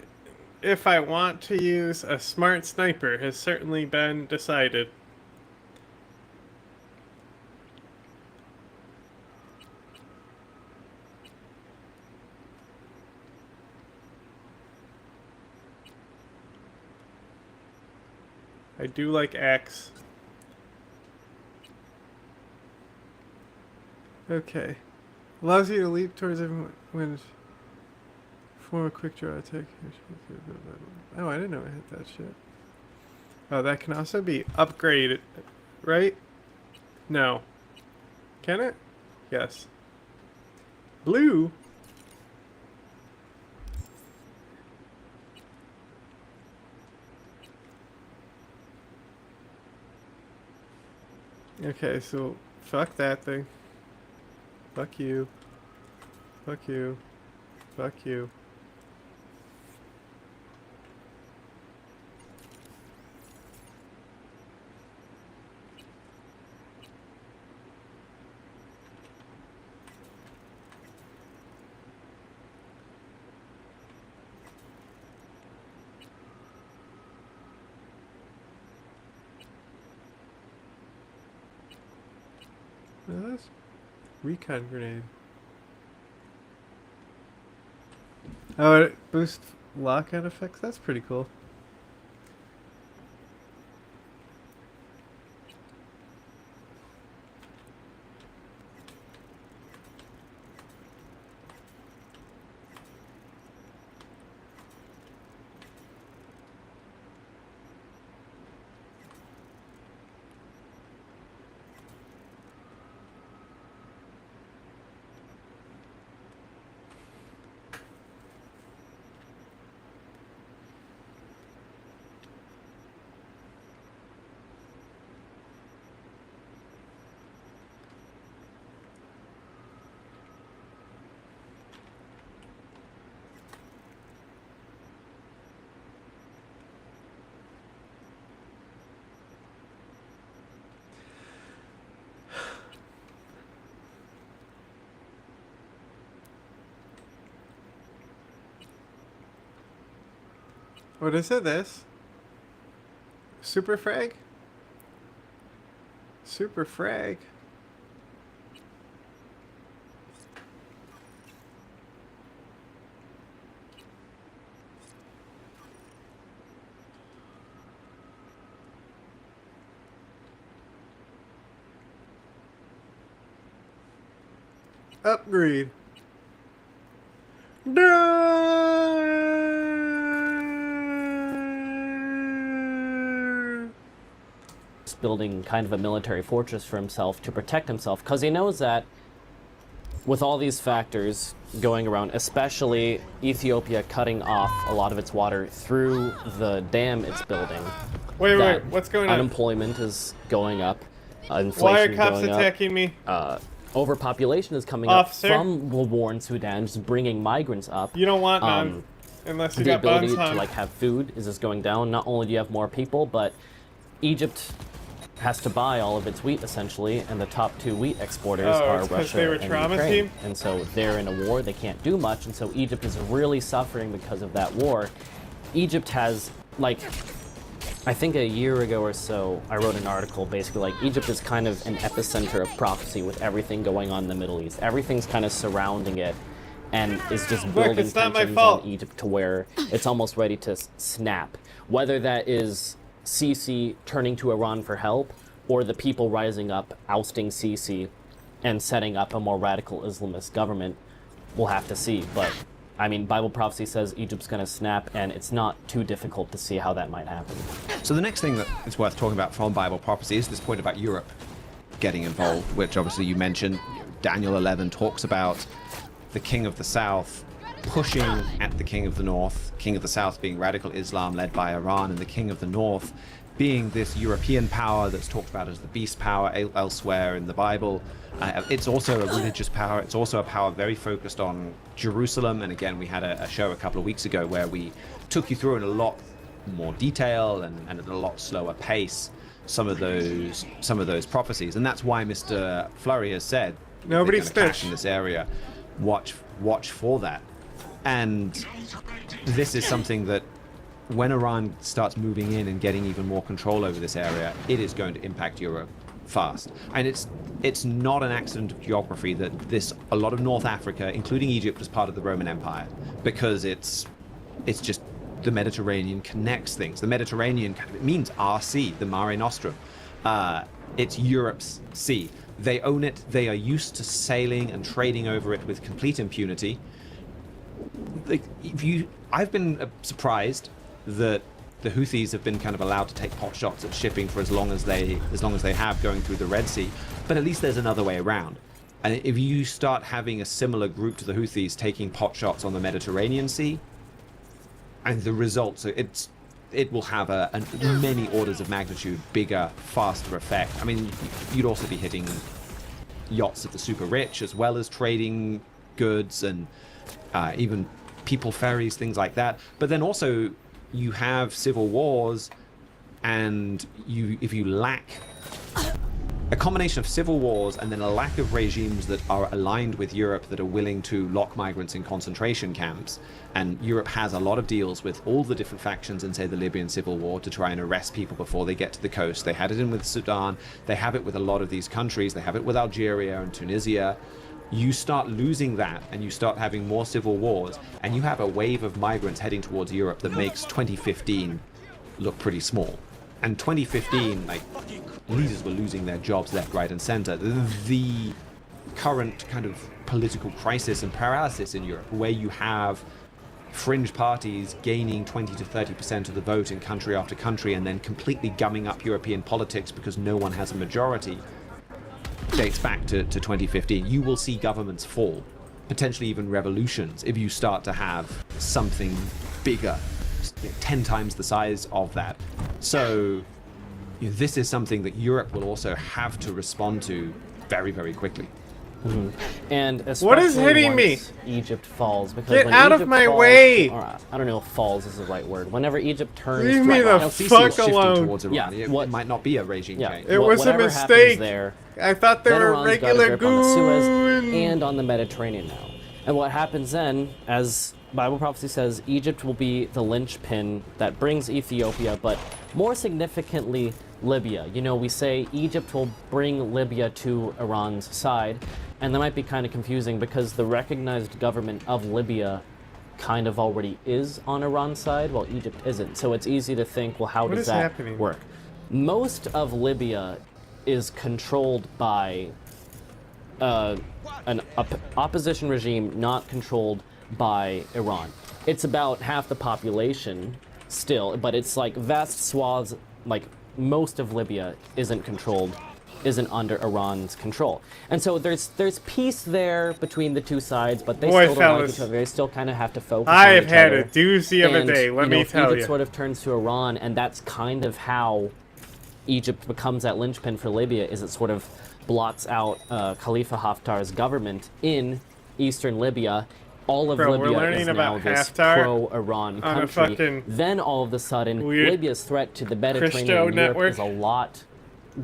S1: if I want to use a smart sniper has certainly been decided. I do like Axe. Okay. Allows you to leap towards everyone when form a quick draw attack. Oh, I didn't know I hit that shit. Oh, that can also be upgraded, right? No. Can it? Yes. Blue? Okay, so fuck that thing. Fuck you. Fuck you. Fuck you. Oh, that's recon grenade. Oh, it boosts lockout effects? That's pretty cool. What is it, this? Super frag? Super frag. Upgrade.
S13: building kind of a military fortress for himself to protect himself, because he knows that with all these factors going around, especially Ethiopia cutting off a lot of its water through the dam it's building.
S1: Wait, what's going on?
S13: Unemployment is going up. Inflation
S1: Why are cops
S13: going
S1: attacking me?
S13: Overpopulation is coming
S1: Officer?
S13: up from the war in Sudan, just bringing migrants up.
S1: You don't want none, unless you
S13: the
S1: got
S13: ability
S1: buns
S13: to
S1: on.
S13: like have food is just going down. Not only do you have more people, but Egypt has to buy all of its wheat essentially, and the top 2 wheat exporters are
S1: it's 'cause
S13: Russia
S1: they were
S13: and
S1: trauma
S13: Ukraine.
S1: team?
S13: And so they're in a war, they can't do much, and so Egypt is really suffering because of that war. Egypt has, like, I think a year ago or so, I wrote an article basically like Egypt is kind of an epicenter of prophecy with everything going on in the Middle East. Everything's kind of surrounding it and is just building
S1: it's not my
S13: tensions
S1: fault.
S13: on Egypt to where it's almost ready to snap. Whether that is Sisi turning to Iran for help, or the people rising up, ousting Sisi, and setting up a more radical Islamist government, we'll have to see. But, I mean, Bible prophecy says Egypt's going to snap, and it's not too difficult to see how that might happen.
S12: So the next thing that is worth talking about from Bible prophecy is this point about Europe getting involved, which obviously you mentioned. Daniel 11 talks about the king of the south pushing at the king of the north, king of the south being radical Islam led by Iran, and the king of the north being this European power that's talked about as the beast power elsewhere in the Bible. It's also a religious power. It's also a power very focused on Jerusalem. And again, we had a show a couple of weeks ago where we took you through in a lot more detail and at a lot slower pace some of those prophecies. And that's why Mr. Fleury has said
S1: Nobody
S12: they're gonna cash
S1: snitch.
S12: in this area. Watch for that. And this is something that when Iran starts moving in and getting even more control over this area, it is going to impact Europe fast. And it's not an accident of geography that a lot of North Africa, including Egypt, was part of the Roman Empire, because it's just the Mediterranean connects things. The Mediterranean it means our sea, the Mare Nostrum. It's Europe's sea. They own it. They are used to sailing and trading over it with complete impunity. I've been surprised that the Houthis have been kind of allowed to take pot shots at shipping for as long as they have going through the Red Sea, but at least there's another way around. And if you start having a similar group to the Houthis taking pot shots on the Mediterranean Sea, and the results, it will have a many orders of magnitude bigger, faster effect. I mean, you'd also be hitting yachts of the super rich, as well as trading goods and even people ferries, things like that. But then also you have civil wars, and if you lack a combination of civil wars and then a lack of regimes that are aligned with Europe that are willing to lock migrants in concentration camps, and Europe has a lot of deals with all the different factions in, say, the Libyan civil war to try and arrest people before they get to the coast. They had it in with Sudan, they have it with a lot of these countries, they have it with Algeria and Tunisia. You start losing that, and you start having more civil wars, and you have a wave of migrants heading towards Europe that makes 2015 look pretty small. And 2015, like, leaders were losing their jobs left, right, and center. The current kind of political crisis and paralysis in Europe, where you have fringe parties gaining 20 to 30% of the vote in country after country and then completely gumming up European politics because no one has a majority, dates back to 2015. You will see governments fall, potentially even revolutions, if you start to have something bigger, 10 times the size of that. So this is something that Europe will also have to respond to very, very quickly.
S13: Mm-hmm. And
S1: What is hitting me?
S13: once Egypt falls, because
S1: Get
S13: when
S1: out of
S13: Egypt
S1: my
S13: falls,
S1: way!
S13: or, I don't know if falls is the right word. Whenever Egypt turns,
S1: Leave me the
S12: LCC
S1: fuck
S12: is shifting
S1: alone.
S12: towards Iran. It might not be a regime change.
S1: It was a
S13: whatever
S1: mistake.
S13: happens there,
S1: I thought they
S13: then
S1: were
S13: Iran's got a
S1: regular
S13: grip on the Suez
S1: goon.
S13: and on the Mediterranean now. And what happens then, as Bible prophecy says, Egypt will be the linchpin that brings Ethiopia, but more significantly, Libya. You know, we say Egypt will bring Libya to Iran's side, and that might be kind of confusing because the recognized government of Libya kind of already is on Iran's side, while Egypt isn't. So it's easy to think, well, how
S1: What
S13: does
S1: is
S13: that
S1: happening?
S13: work? Most of Libya is controlled by an opposition regime not controlled by Iran. It's about half the population still, but it's like vast swaths, like most of Libya isn't under Iran's control. And so there's peace there between the two sides, but they
S1: Boy,
S13: still don't like
S1: fellas,
S13: each other. They still kind of have to focus
S1: I
S13: on
S1: have
S13: each
S1: had
S13: other.
S1: a doozy of a
S13: And,
S1: day, let me
S13: if
S1: tell
S13: Egypt
S1: you.
S13: sort of turns to Iran, and that's kind of how Egypt becomes that linchpin for Libya, is it sort of blots out Khalifa Haftar's government in eastern Libya. All of
S1: Bro, we're
S13: Libya
S1: learning
S13: is now
S1: about
S13: this
S1: Haftar
S13: pro-Iran
S1: on a
S13: country.
S1: fucking
S13: Then all of a sudden,
S1: weird
S13: Libya's threat to the Mediterranean
S1: Christo
S13: and Europe
S1: network.
S13: is a lot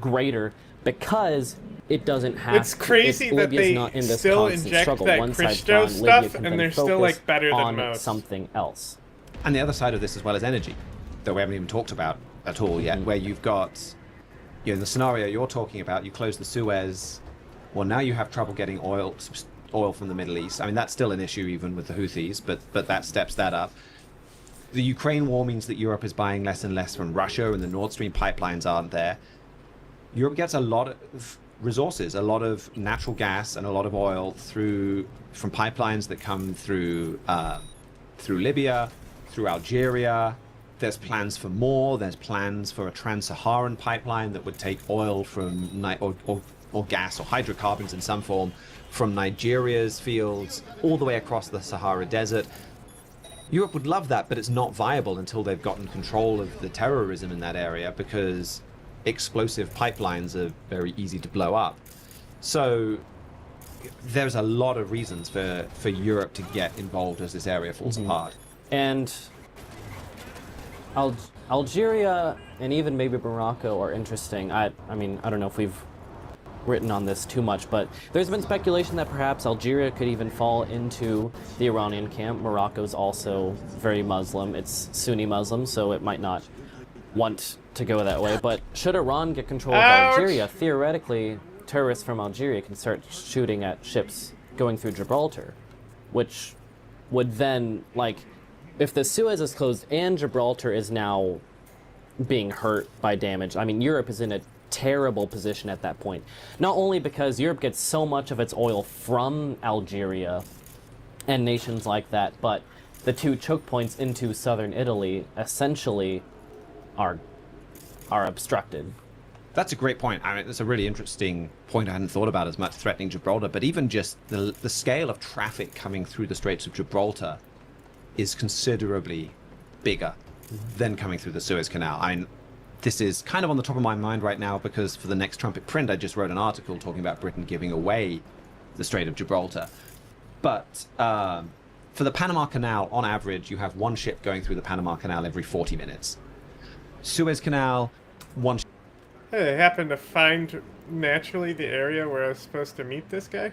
S13: greater because it doesn't have.
S1: It's crazy that
S13: Libya's
S1: they
S13: not in this
S1: still
S13: constant
S1: inject
S13: struggle.
S1: that
S13: One side's
S1: Christo
S13: gone, Libya
S1: stuff,
S13: can
S1: and
S13: then
S1: they're still,
S13: focus
S1: like, better than
S13: on
S1: most.
S13: something else.
S12: And the other side of this as well is energy, that we haven't even talked about at all yet, where you've got, the scenario you're talking about, you close the Suez, well, now you have trouble getting oil from the Middle East. I mean, that's still an issue even with the Houthis, but that steps that up. The Ukraine war means that Europe is buying less and less from Russia, and the Nord Stream pipelines aren't there. Europe gets a lot of resources, a lot of natural gas and a lot of oil from pipelines that come through Libya, through Algeria. There's plans for more. There's plans for a trans-Saharan pipeline that would take oil from or gas or hydrocarbons in some form from Nigeria's fields all the way across the Sahara Desert. Europe would love that, but it's not viable until they've gotten control of the terrorism in that area, because explosive pipelines are very easy to blow up. So there's a lot of reasons for Europe to get involved as this area falls apart.
S13: And Algeria and even maybe Morocco are interesting. I mean, I don't know if we've written on this too much, but there's been speculation that perhaps Algeria could even fall into the Iranian camp. Morocco's also very Muslim. It's Sunni Muslim, so it might not want to go that way. But should Iran get control of Algeria, theoretically, terrorists from Algeria can start shooting at ships going through Gibraltar, which would then, like, if the Suez is closed and Gibraltar is now being hurt by damage, I mean, Europe is in a terrible position at that point. Not only because Europe gets so much of its oil from Algeria and nations like that, but the two choke points into southern Italy essentially are obstructed.
S12: That's a great point. I mean, that's a really interesting point I hadn't thought about as much, threatening Gibraltar, but even just the scale of traffic coming through the Straits of Gibraltar is considerably bigger than coming through the Suez Canal. I mean, this is kind of on the top of my mind right now because for the next Trumpet print, I just wrote an article talking about Britain giving away the Strait of Gibraltar. But for the Panama Canal, on average, you have one ship going through the Panama Canal every 40 minutes. Suez Canal, one ship.
S1: Hey, I happened to find naturally the area where I was supposed to meet this guy.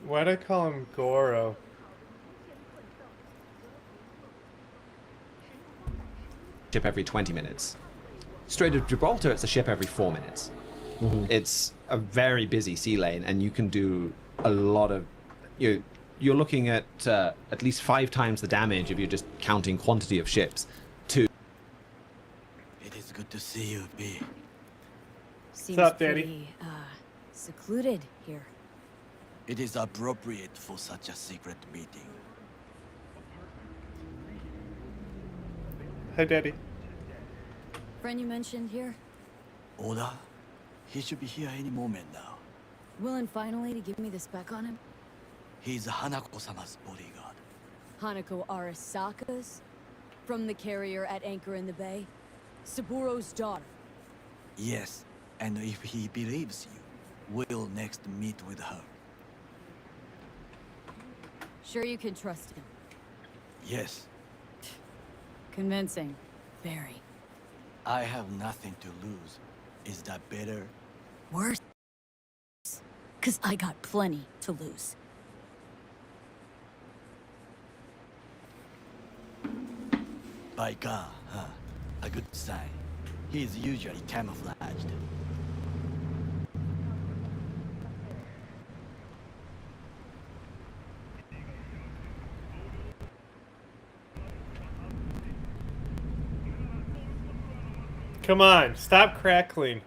S1: Why'd I call him Goro?
S12: Ship every 20 minutes. Strait of Gibraltar, it's a ship every 4 minutes. It's a very busy sea lane, and you can do a lot of... You're looking at least 5 times the damage if you're just counting quantity of ships.
S8: It is good to see you, B.
S19: Seems
S1: What's up, Daddy?
S19: pretty, secluded here.
S8: It is appropriate for such a secret meeting.
S1: Hi, Daddy.
S19: Friend you mentioned here?
S8: Oda? He should be here any moment now.
S19: Willing finally to give me the spec on him?
S8: He's Hanako-sama's bodyguard.
S19: Hanako Arasaka's? From the carrier at anchor in the bay? Saburo's daughter?
S8: Yes, and if he believes you, we'll next meet with her.
S19: Sure you can trust him?
S8: Yes.
S19: Convincing. Very.
S8: I have nothing to lose. Is that better?
S19: Worse. Because I got plenty to lose.
S8: By God, huh? A good sign. He is usually camouflaged.
S1: Come on, stop crackling.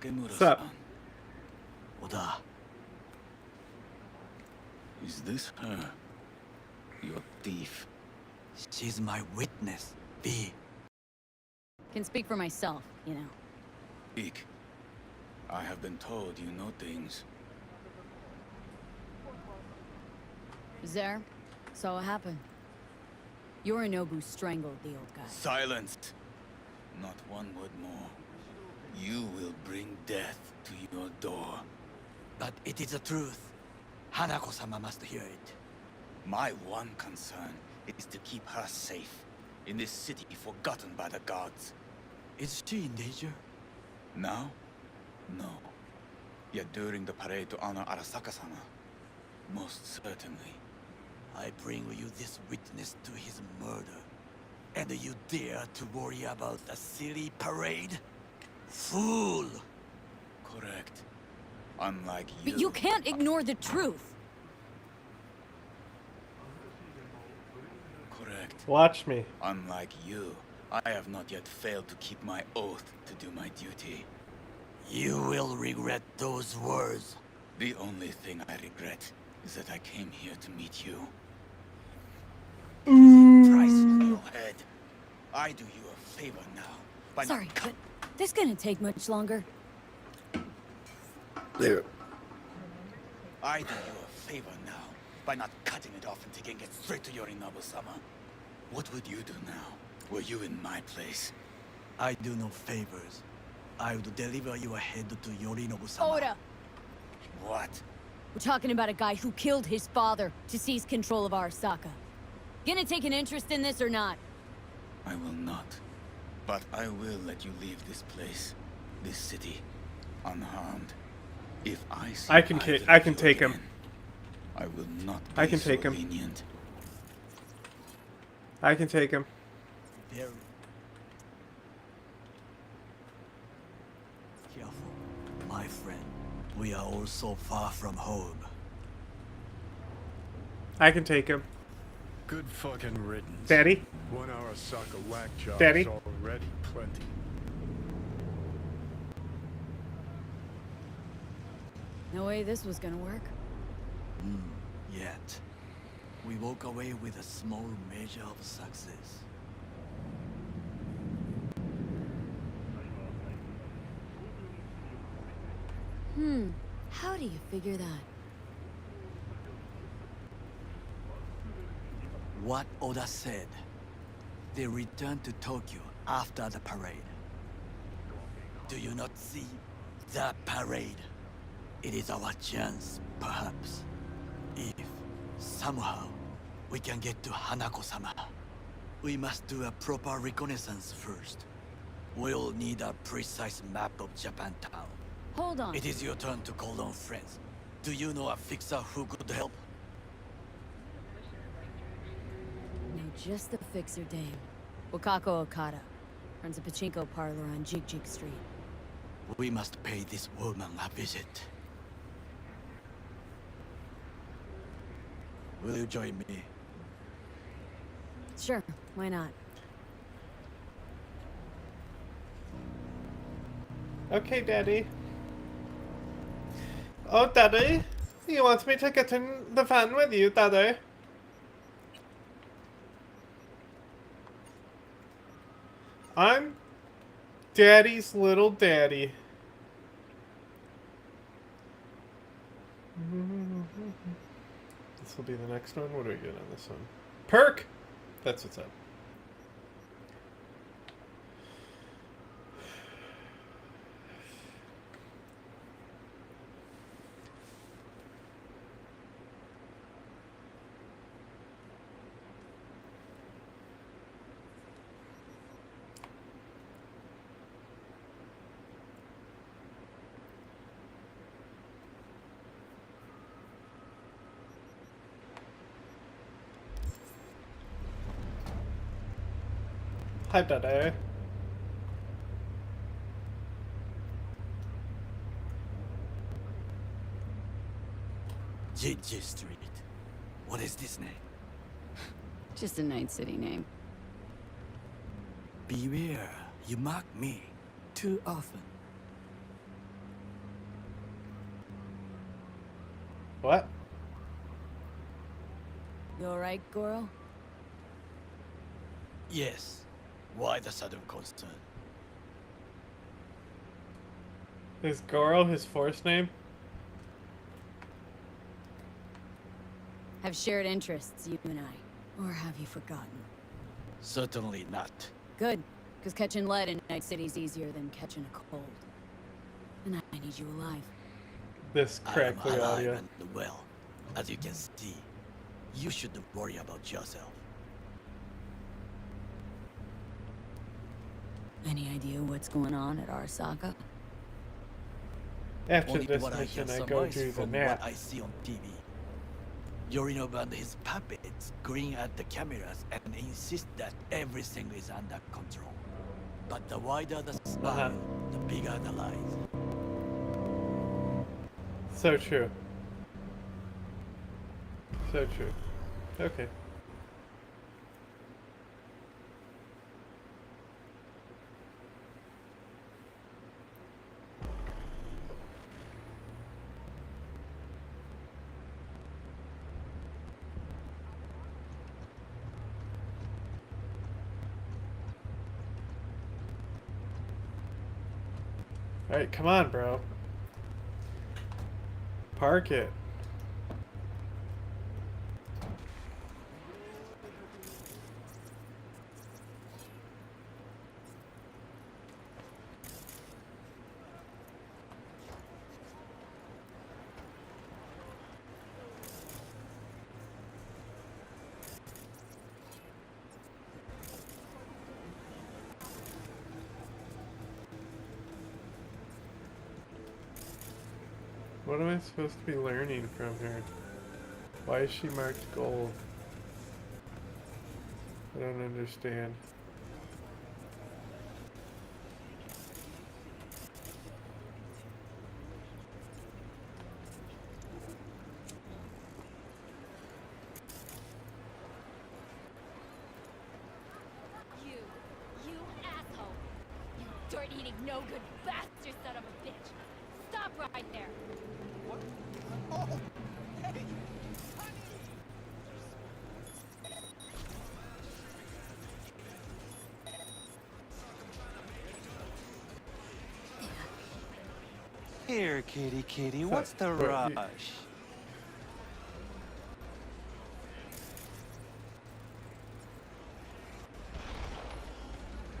S1: What's up?
S8: Oda.
S11: Is this her? Your thief.
S8: She's my witness, V.
S19: Can speak for myself, you know.
S11: Speak. I have been told you know things.
S19: Zer, saw what happened. Yorinobu strangled the old guy.
S11: Silence! Not one word more. You will bring death to your door.
S8: But it is the truth. Hanako-sama must hear it.
S11: My one concern is to keep her safe in this city forgotten by the gods.
S8: Is she in danger?
S11: Now? No. Yet during the parade to honor Arasaka-sama, most certainly.
S8: I bring you this witness to his murder. And you dare to worry about a silly parade? Fool!
S11: Correct. Unlike you.
S19: But you can't ignore the truth.
S11: Correct.
S1: Watch me.
S11: Unlike you, I have not yet failed to keep my oath to do my duty.
S8: You will regret those words.
S11: The only thing I regret is that I came here to meet you. Price on your head. I do you a favor now. By
S19: Sorry, but this gonna take much longer.
S11: There. I do you a favor now by not cutting it off and taking it straight to Yorinobu-sama. What would you do now, were you in my place?
S8: I do no favors. I would deliver you ahead to Yorinobu-sama.
S19: Oda!
S11: What?
S19: We're talking about a guy who killed his father to seize control of Arasaka. Gonna take an interest in this or not?
S11: I will not. But I will let you leave this place, this city, unharmed. If I see
S1: I can take him.
S11: I will not be
S1: I can take
S11: so
S1: him.
S11: lenient.
S1: I can take him.
S8: Very careful, my friend. We are all so far from home.
S1: I can take him.
S5: Good fucking riddance.
S1: Daddy?
S5: 1 hour soccer whack job
S1: Daddy?
S5: is already plenty.
S19: No way this was gonna work.
S8: Yet. We walk away with a small measure of success.
S19: How do you figure that?
S8: What Oda said. They returned to Tokyo after the parade. Do you not see the parade? It is our chance, perhaps. If, somehow, we can get to Hanako-sama. We must do a proper reconnaissance first. We'll need a precise map of Japantown.
S19: Hold on.
S8: It is your turn to call on friends. Do you know a fixer who could help?
S19: No, just the fixer dame. Wakako Okada. Runs a pachinko parlor on Jig Jig Street.
S8: We must pay this woman a visit. Will you join me?
S19: Sure, why not?
S1: Okay, Daddy. Oh, Daddy? You want me to get in the van with you, Daddy? I'm Daddy's little daddy. This will be the next one. What do we get on this one? Perk! That's what's up. Hi, Daddy.
S8: JJ Street. What is this name?
S19: Just a Night City name.
S8: Beware, you mock me too often.
S1: What?
S19: You alright, Goro?
S8: Yes. Why the sudden concern?
S1: Is Goro his first name?
S19: Have shared interests, you and I. Or have you forgotten?
S8: Certainly not.
S19: Good, because catching lead in Night City's easier than catching a cold. And I need you alive.
S1: This
S8: I am
S1: crackly
S8: alive
S1: audio.
S8: and well. As you can see, you shouldn't worry about yourself.
S19: Any idea what's going on at Arasaka?
S1: After
S8: Only
S1: this
S8: what
S1: mission,
S8: I
S1: I
S8: can
S1: go
S8: surmise
S1: to the
S8: from
S1: nap.
S8: what I see on TV. Yorinobu and his puppets grin at the cameras and insist that everything is under control. But the wider the smile, the bigger the lies.
S1: So true. So true. Okay. Alright, come on, bro. Park it. What am I supposed to be learning from her? Why is she marked gold? I don't understand.
S2: You asshole! You dirt-eating, no-good bastard son of a bitch! Stop right there! What? Oh, hey!
S22: Here, kitty, what's the
S1: But
S22: rush?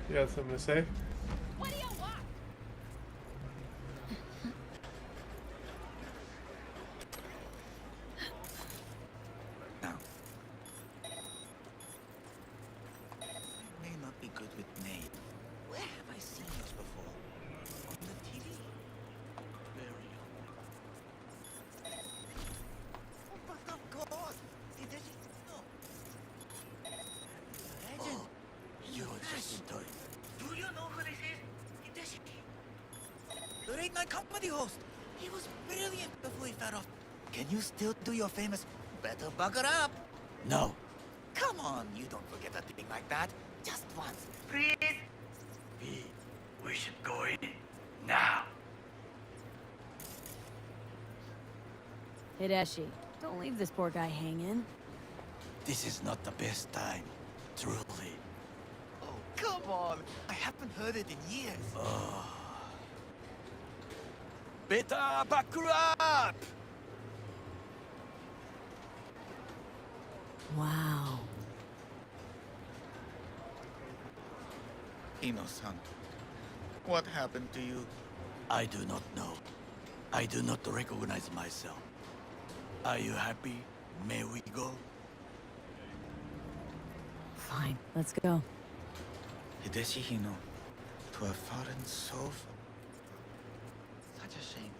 S1: You got something to say?
S2: What do you want?
S11: Now, may not be good with names. Where have I seen this before? On the TV? Very Oh, but of course! No. Legend!
S8: You are just in time.
S11: Do you know who this is? Hideshi. The late night comedy host. He was brilliant before he fell off. Can you still do your famous better buckle up?
S8: No.
S11: Come on, you don't forget a thing like that. Just once, please.
S8: We should go in now.
S19: Hideshi, don't leave this poor guy hanging.
S8: This is not the best time, truly.
S11: Oh, come on. I haven't heard it in years.
S8: Better buckle up!
S19: Wow.
S11: Ino-san, what happened to you?
S8: I do not know. I do not recognize myself. Are you happy? May we go?
S19: Fine, let's go.
S11: Hideshi Hino, to a foreign soul. Such a shame.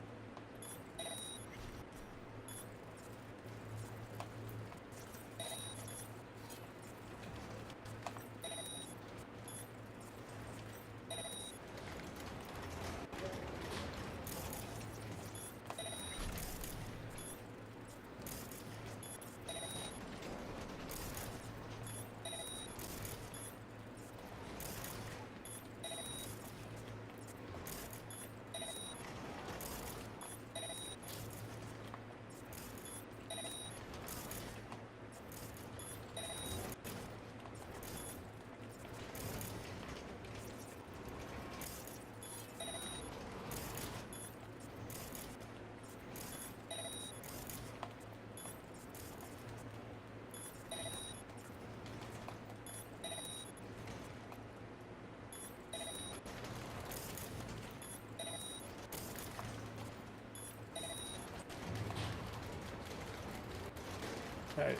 S1: Right.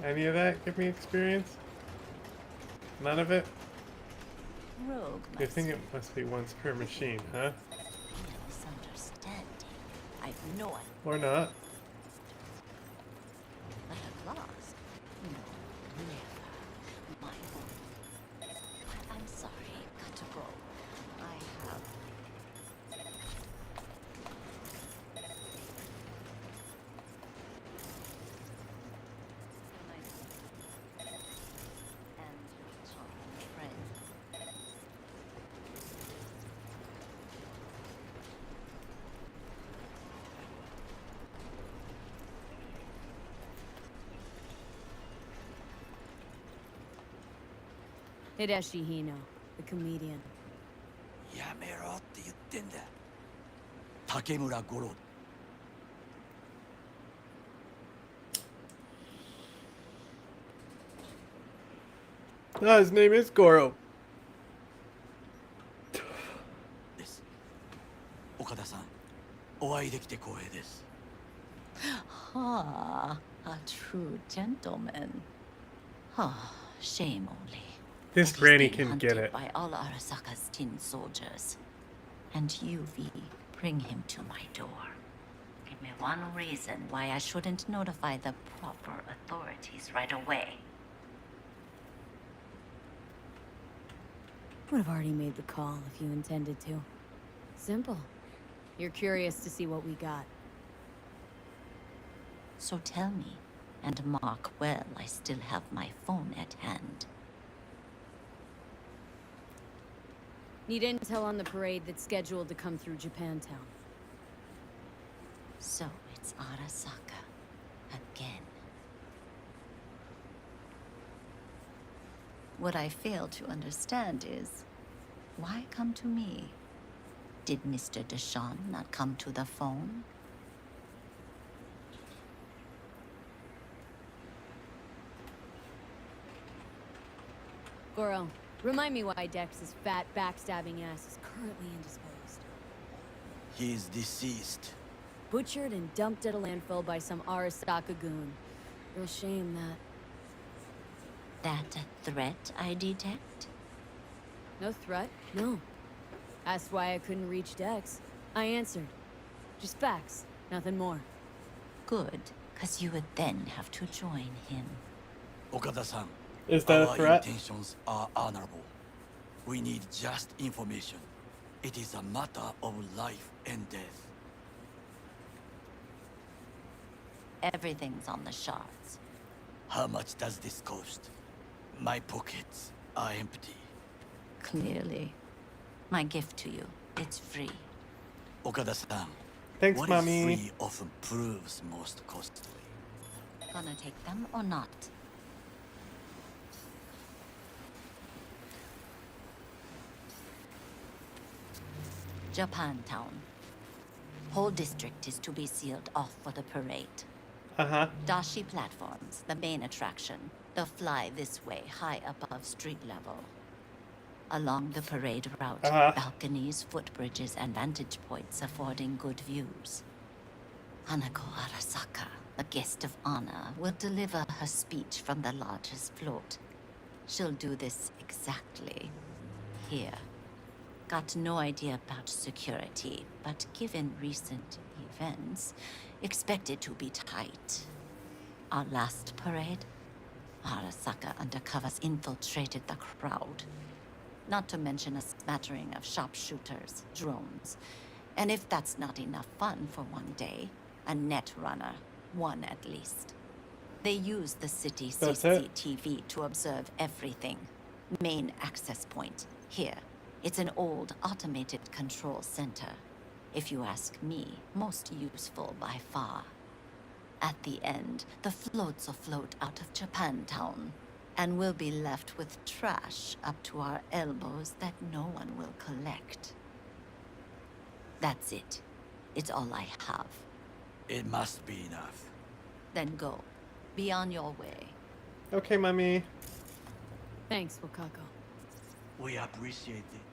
S1: Any of that give me experience? None of it?
S20: Rogue
S1: You think it must be once per machine, huh?
S20: misunderstanding. I've no idea.
S1: Or not?
S20: But at last, no, never. My own. I'm sorry, got to go. I have.
S19: Hideshi Hino, the comedian.
S8: やめろって言ってんだ。竹村五郎。
S1: Ah, his name is Goro.
S8: 岡田さん、お会いできて光栄です。
S20: Ah, a true gentleman. Ah, shame only.
S1: This
S20: that he's
S1: granny
S20: being
S1: can get
S20: hunted
S1: it.
S20: by all Arasaka's tin soldiers. And you, V, bring him to my door. Give me one reason why I shouldn't notify the proper authorities right away.
S19: Would have already made the call if you intended to. Simple. You're curious to see what we got.
S20: So tell me, and mark well I still have my phone at hand.
S19: Need intel on the parade that's scheduled to come through Japantown.
S20: So it's Arasaka. Again. What I fail to understand is, why come to me? Did Mr. Deshawn not come to the phone?
S19: Goro, remind me why Dex's fat, backstabbing ass is currently indisposed.
S8: He is deceased.
S19: Butchered and dumped at a landfill by some Arasaka goon. Real shame that.
S20: That a threat I detect?
S19: No threat, no. Asked why I couldn't reach Dex. I answered. Just facts, nothing more.
S20: Good, because you would then have to join him.
S8: Okada-san,
S1: Is that a
S8: our
S1: threat?
S8: intentions are honorable. We need just information. It is a matter of life and death.
S20: Everything's on the shards.
S8: How much does this cost? My pockets are empty.
S20: Clearly. My gift to you, it's free.
S8: Okada-san,
S1: Thanks,
S8: what
S1: Mommy.
S8: is free often proves most costly.
S20: Gonna take them or not? Japantown. Whole district is to be sealed off for the parade.
S1: Uh-huh.
S20: Dashi platforms, the main attraction. They'll fly this way, high above street level. Along the parade route, balconies, footbridges, and vantage points affording good views. Hanako Arasaka, the guest of honor, will deliver her speech from the largest float. She'll do this exactly here. Got no idea about security, but given recent events, expect it to be tight. Our last parade, Arasaka undercovers infiltrated the crowd. Not to mention a smattering of sharpshooters, drones. And if that's not enough fun for one day, a net runner, one at least. They use the city CCTV to observe everything. Main access point, here. It's an old automated control center. If you ask me, most useful by far. At the end, the floats will float out of Japantown, and we'll be left with trash up to our elbows that no one will collect. That's it. It's all I have.
S8: It must be enough.
S20: Then go. Be on your way.
S1: Okay, Mommy.
S19: Thanks, Wakako.
S8: We appreciate it.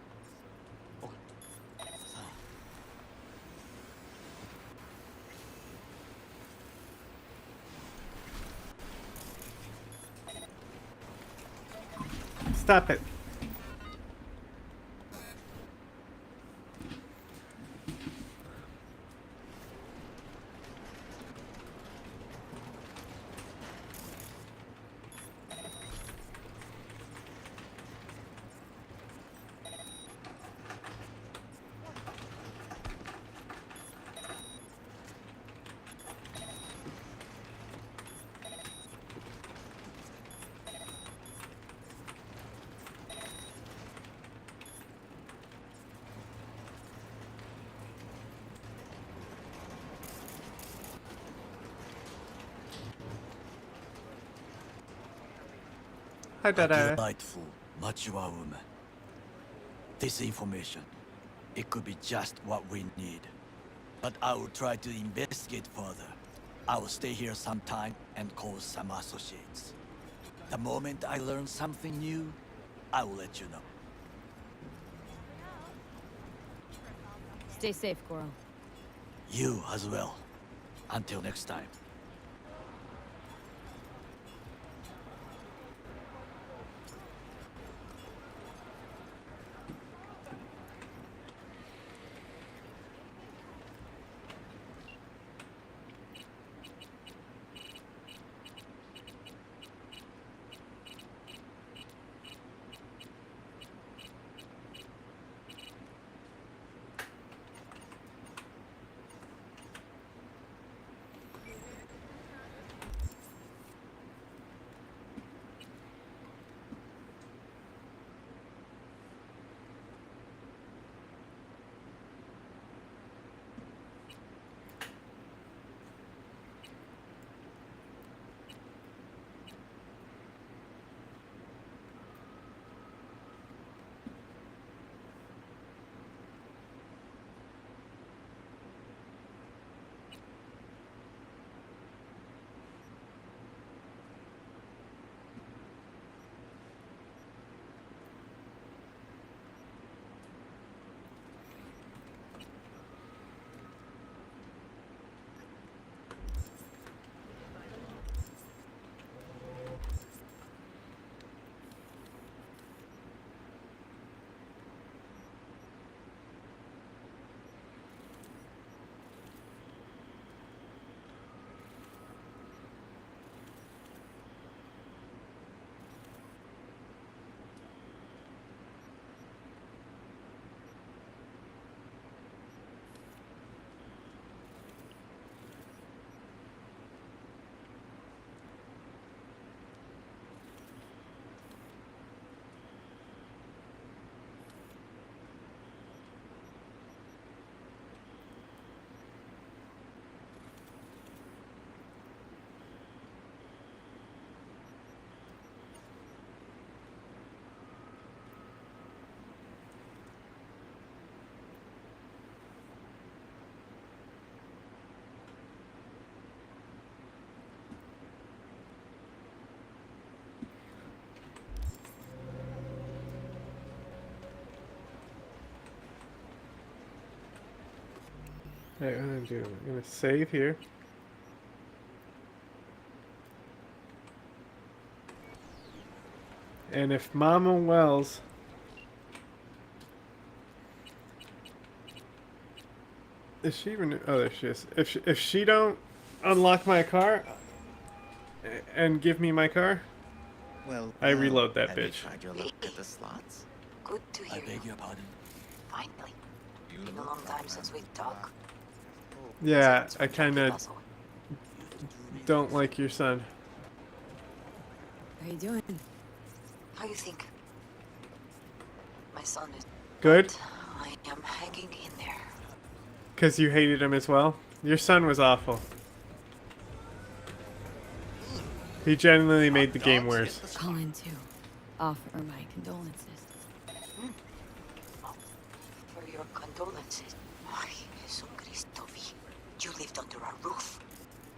S1: Stop it. Hi,
S8: A
S1: Dada.
S8: delightful, mature woman. This information, it could be just what we need. But I will try to investigate further. I will stay here some time and call some associates. The moment I learn something new, I will let you know.
S19: Stay safe, Goro.
S8: You as well. Until next time.
S1: Alright, what I'm doing, I'm gonna save here. And if Mama Wells is she even? Oh, there she is. If she don't unlock my car and give me my car,
S3: Well,
S1: I reload that
S3: have you
S1: bitch.
S3: tried your luck at the slots?
S20: Good to hear
S8: I beg your pardon.
S20: Finally. Been a long time since we talked.
S1: Yeah, I kind of don't like your son.
S19: How you doing?
S20: How you think? My son is
S1: Good?
S20: I am hanging in there.
S1: Because you hated him as well? Your son was awful. He genuinely made the game worse.
S19: Calling to offer my condolences.
S20: For your condolences. Ay, Jesu Cristo, V. You lived under our roof.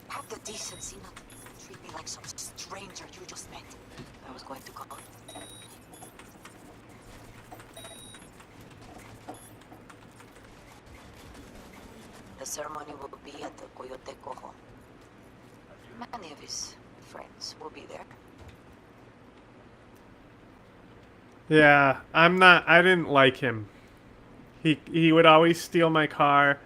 S20: Have the decency not to treat me like some stranger you just met. I was going to call. The ceremony will be at the Coyote Cojo. Many of his friends will be there.
S1: Yeah, I didn't like him. He would always steal my car.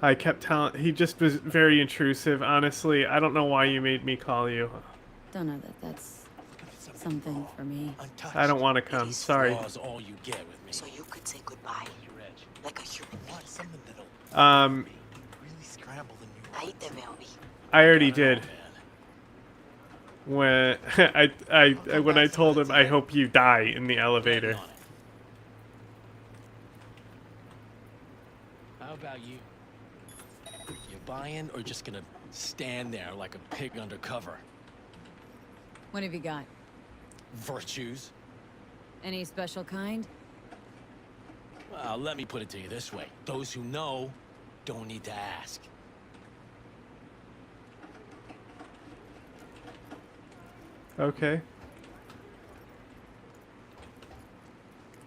S1: I kept telling, he just was very intrusive, honestly. I don't know why you made me call you.
S19: Don't know that that's something for me.
S1: I don't want to come, sorry.
S11: All you get with me.
S20: So you could say goodbye. Like a human being. Ahí te veo, V.
S1: I already did. When when I told him I hope you die in the elevator.
S6: How about you? You buying or just gonna stand there like a pig undercover?
S19: What have you got?
S6: Virtues?
S19: Any special kind?
S6: Well, let me put it to you this way. Those who know don't need to ask.
S1: Okay.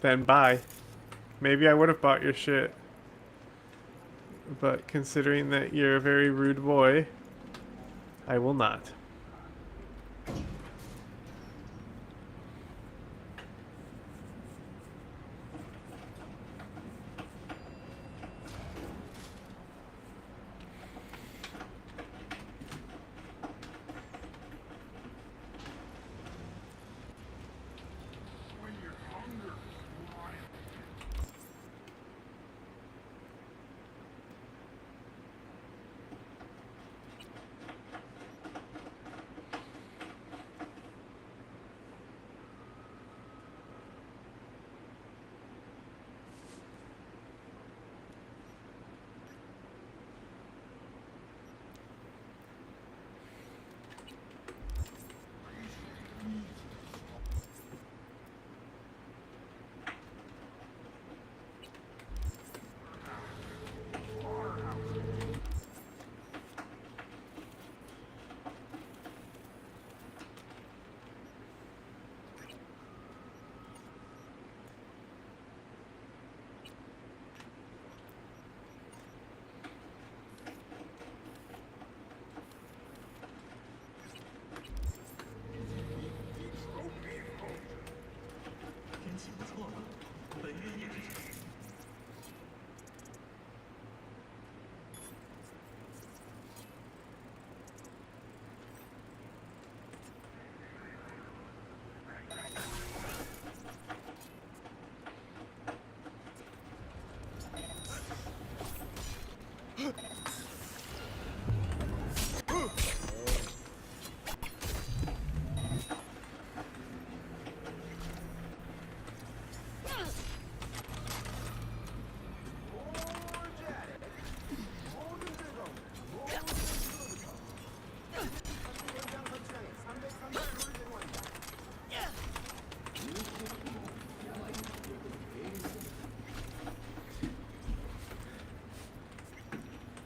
S1: Then bye. Maybe I would have bought your shit. But considering that you're a very rude boy, I will not.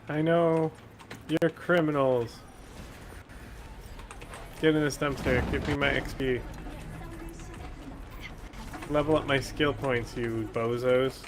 S1: I know. You're criminals. Get in this dumpster. Give me my XP. Level up my skill points, you bozos.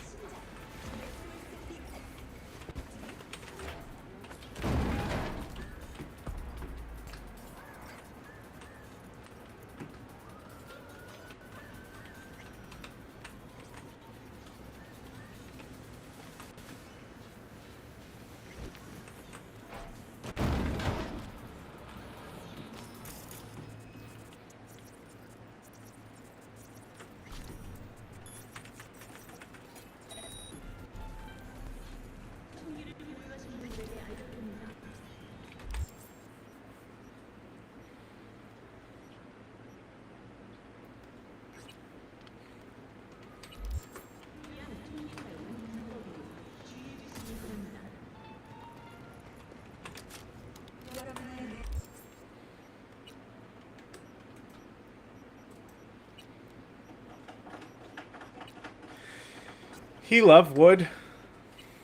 S1: He love wood.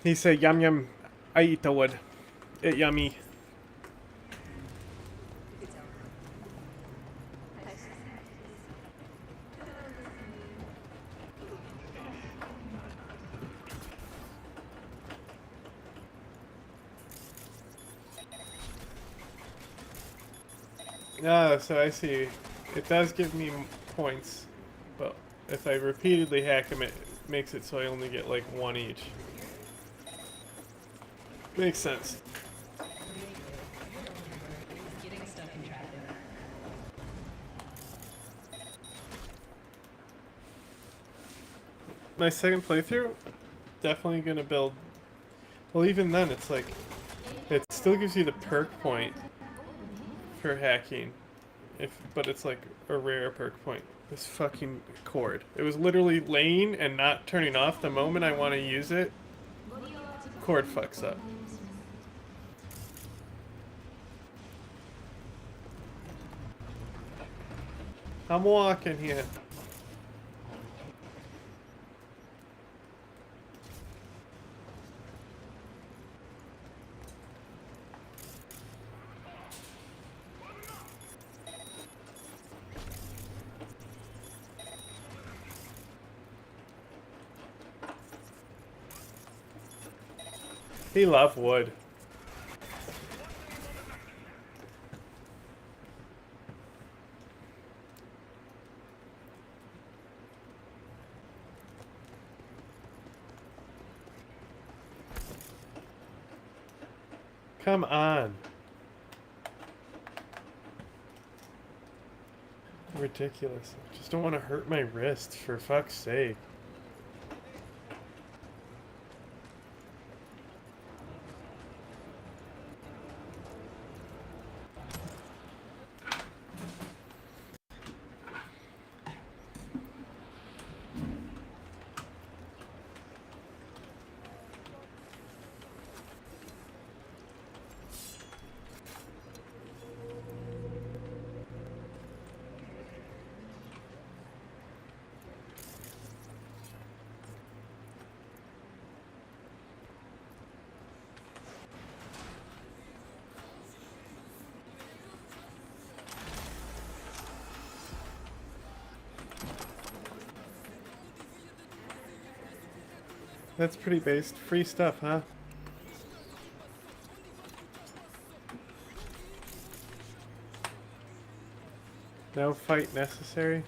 S1: He say yum yum. I eat the wood. It yummy. Ah, so I see. It does give me points, but if I repeatedly hack him, it makes it so I only get like one each. Makes sense. My second playthrough, definitely gonna build. Well, even then, it's like it still gives you the perk point for hacking, but it's like a rare perk point. This fucking cord. It was literally laying and not turning off the moment I want to use it. Cord fucks up. I'm walking here. He love wood. Come on. Ridiculous. I just don't want to hurt my wrist, for fuck's sake. That's pretty based. Free stuff, huh? No fight necessary?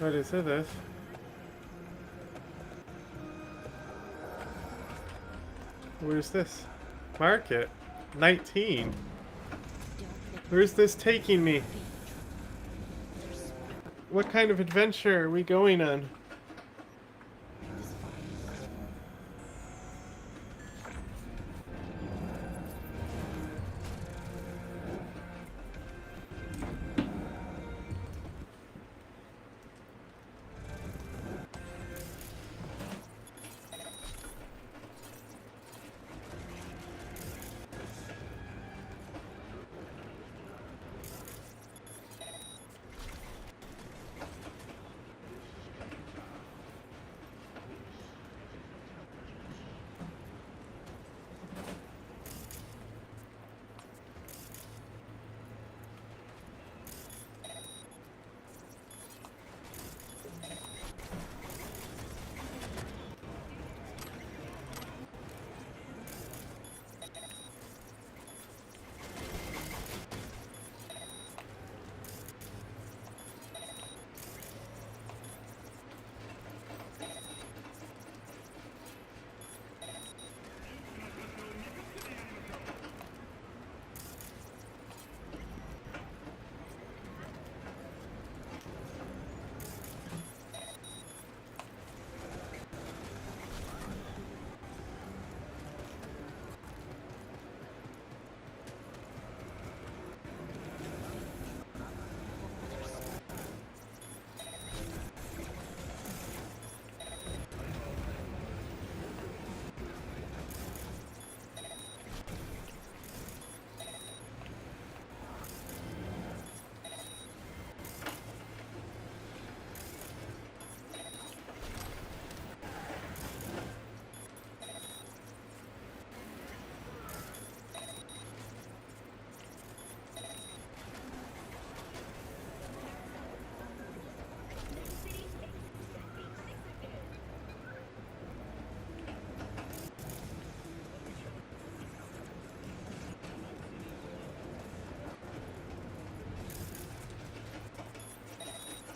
S1: What is this? Where's this? Market? 19? Where's this taking me? What kind of adventure are we going on?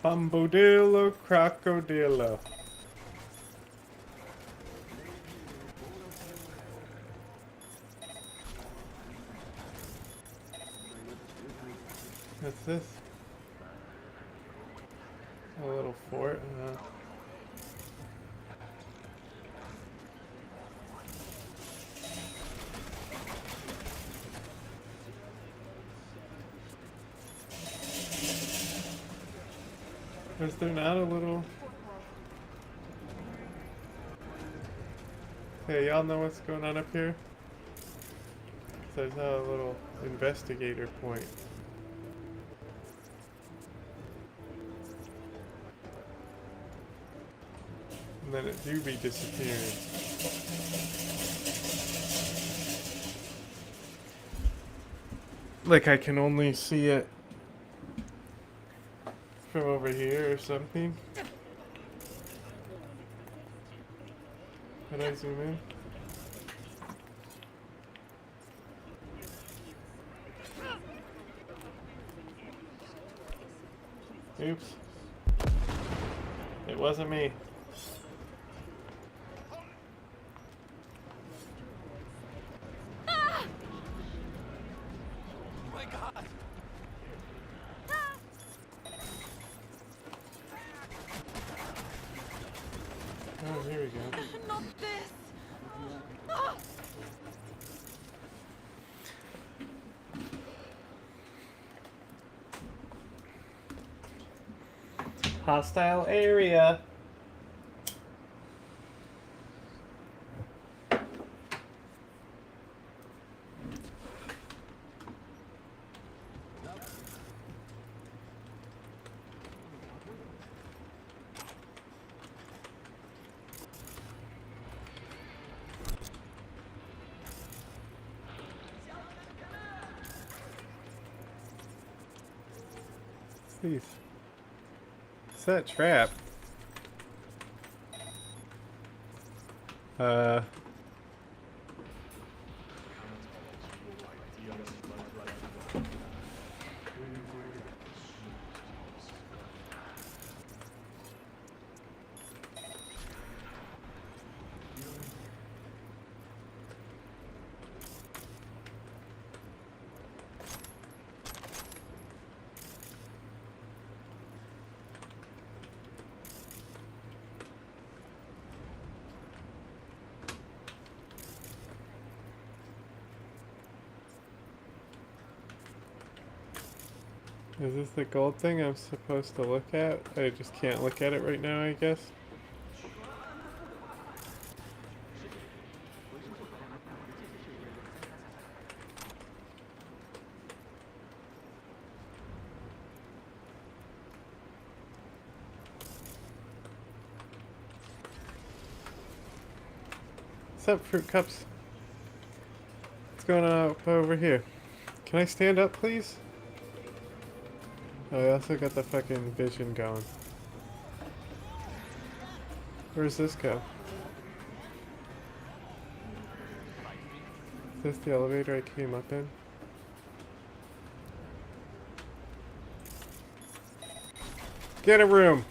S1: Bombodillo crocodillo. What's this? A little fort. Is there not a little... Hey, y'all know what's going on up here? There's a little investigator point. And then it do be disappearing. Like I can only see it from over here or something. Can I zoom in? Oops. It wasn't me. Oh, here we go.
S2: Not this!
S1: Hostile area. Please. Set trap. Is this the gold thing I'm supposed to look at? I just can't look at it right now, I guess. What's up, fruit cups? What's going on up over here? Can I stand up, please? Oh, I also got the fucking vision going. Where's this go? Is this the elevator I came up in? Get a room!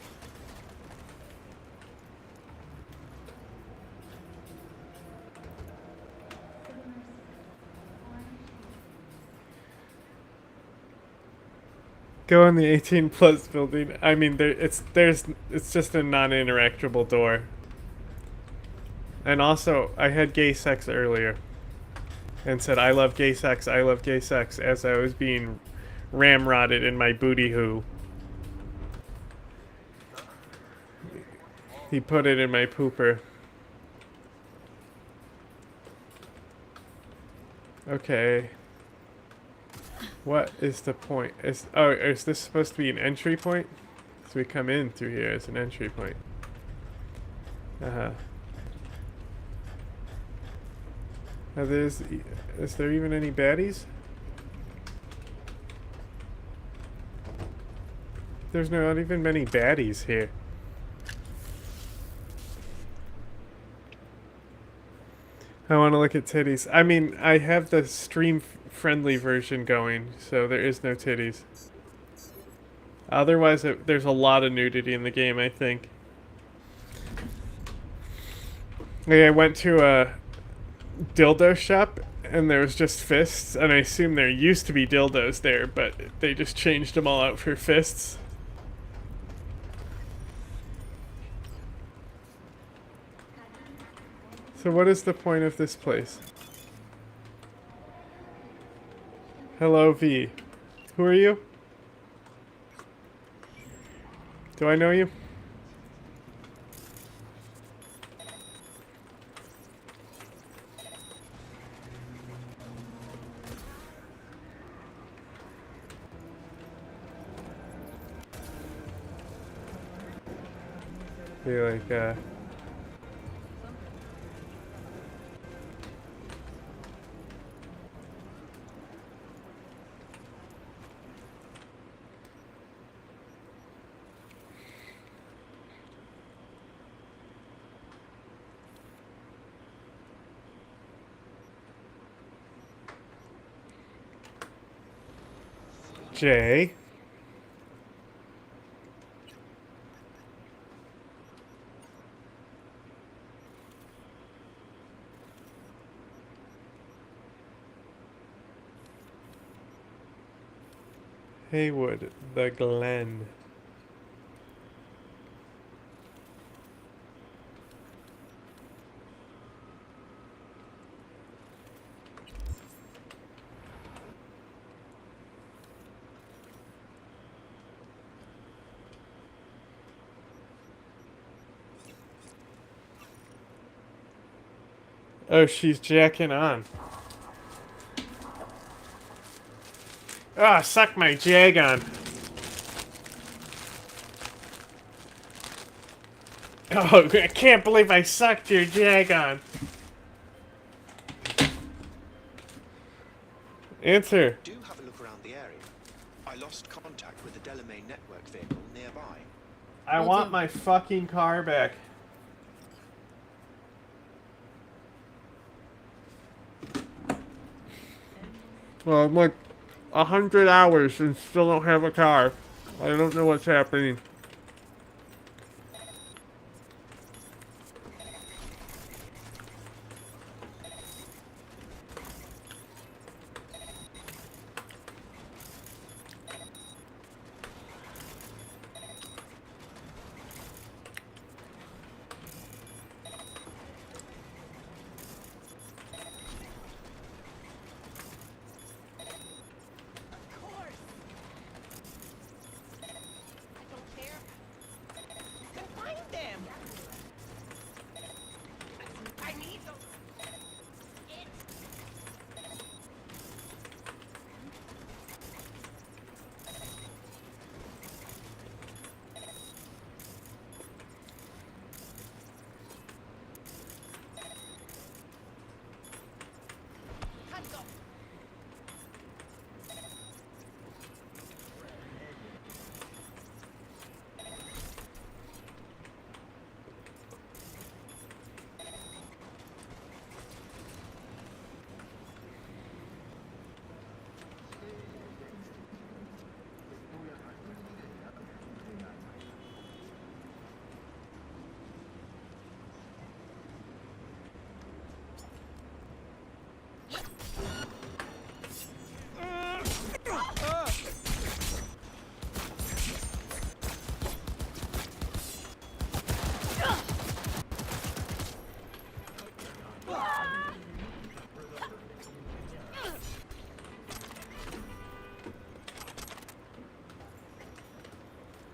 S1: Go in the 18 plus building. I mean, it's just a non-interactable door. And also, I had gay sex earlier, and said I love gay sex, as I was being ramrodded in my booty hoo. He put it in my pooper. Okay. What is the point? Is this supposed to be an entry point? So we come in through here as an entry point. Uh-huh. Is there even any baddies? There's not even many baddies here. I want to look at titties. I mean, I have the stream friendly version going, so there is no titties. Otherwise, there's a lot of nudity in the game, I think. Like, I went to a dildo shop, and there was just fists, and I assume there used to be dildos there, but they just changed them all out for fists. So what is the point of this place? Hello, V. Who are you? Do I know you? Be like, Jay. Haywood, the Glen. Oh, she's jacking on. Ah, suck my jag on. Oh, I can't believe I sucked your jag on. Answer.
S15: Do have a look around the area. I lost contact with the Delamain network vehicle nearby.
S1: I want my fucking car back. Well, I'm like 100 hours and still don't have a car. I don't know what's happening.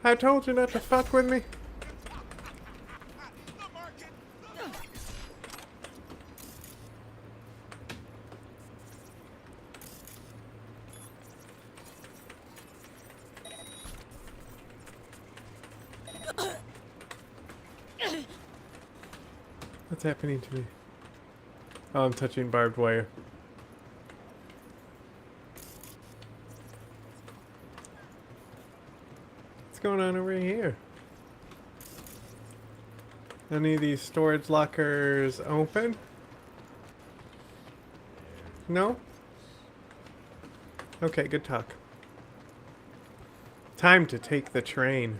S1: I told you not to fuck with me. What's happening to me? Oh, I'm touching barbed wire. What's going on over here? Any of these storage lockers open? No? Okay, good talk. Time to take the train.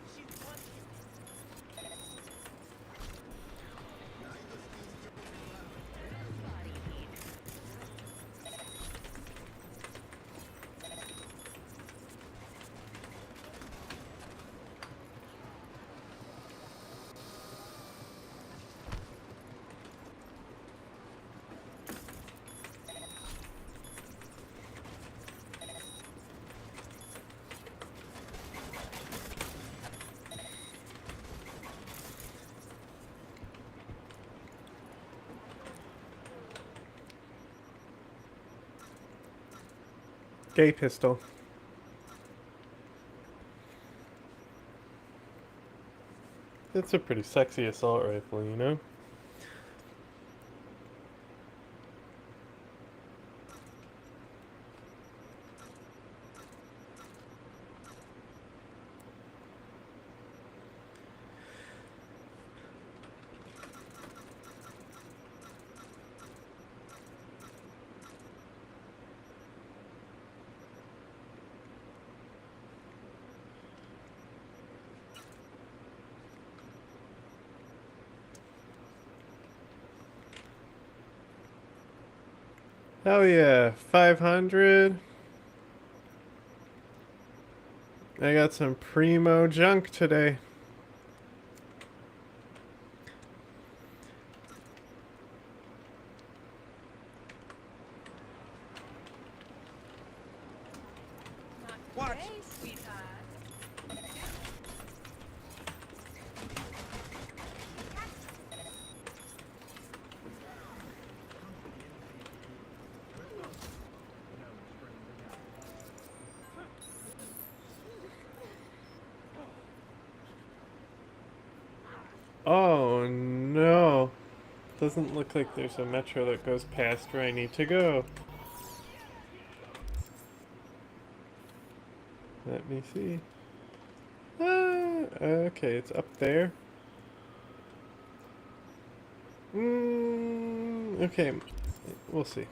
S1: Gay pistol. It's a pretty sexy assault rifle, you know? Hell yeah, 500. I got some primo junk today.
S2: What? Hey, sweetheart.
S1: Oh no. Doesn't look like there's a metro that goes past where I need to go. Let me see. Okay, it's up there. Okay, we'll see.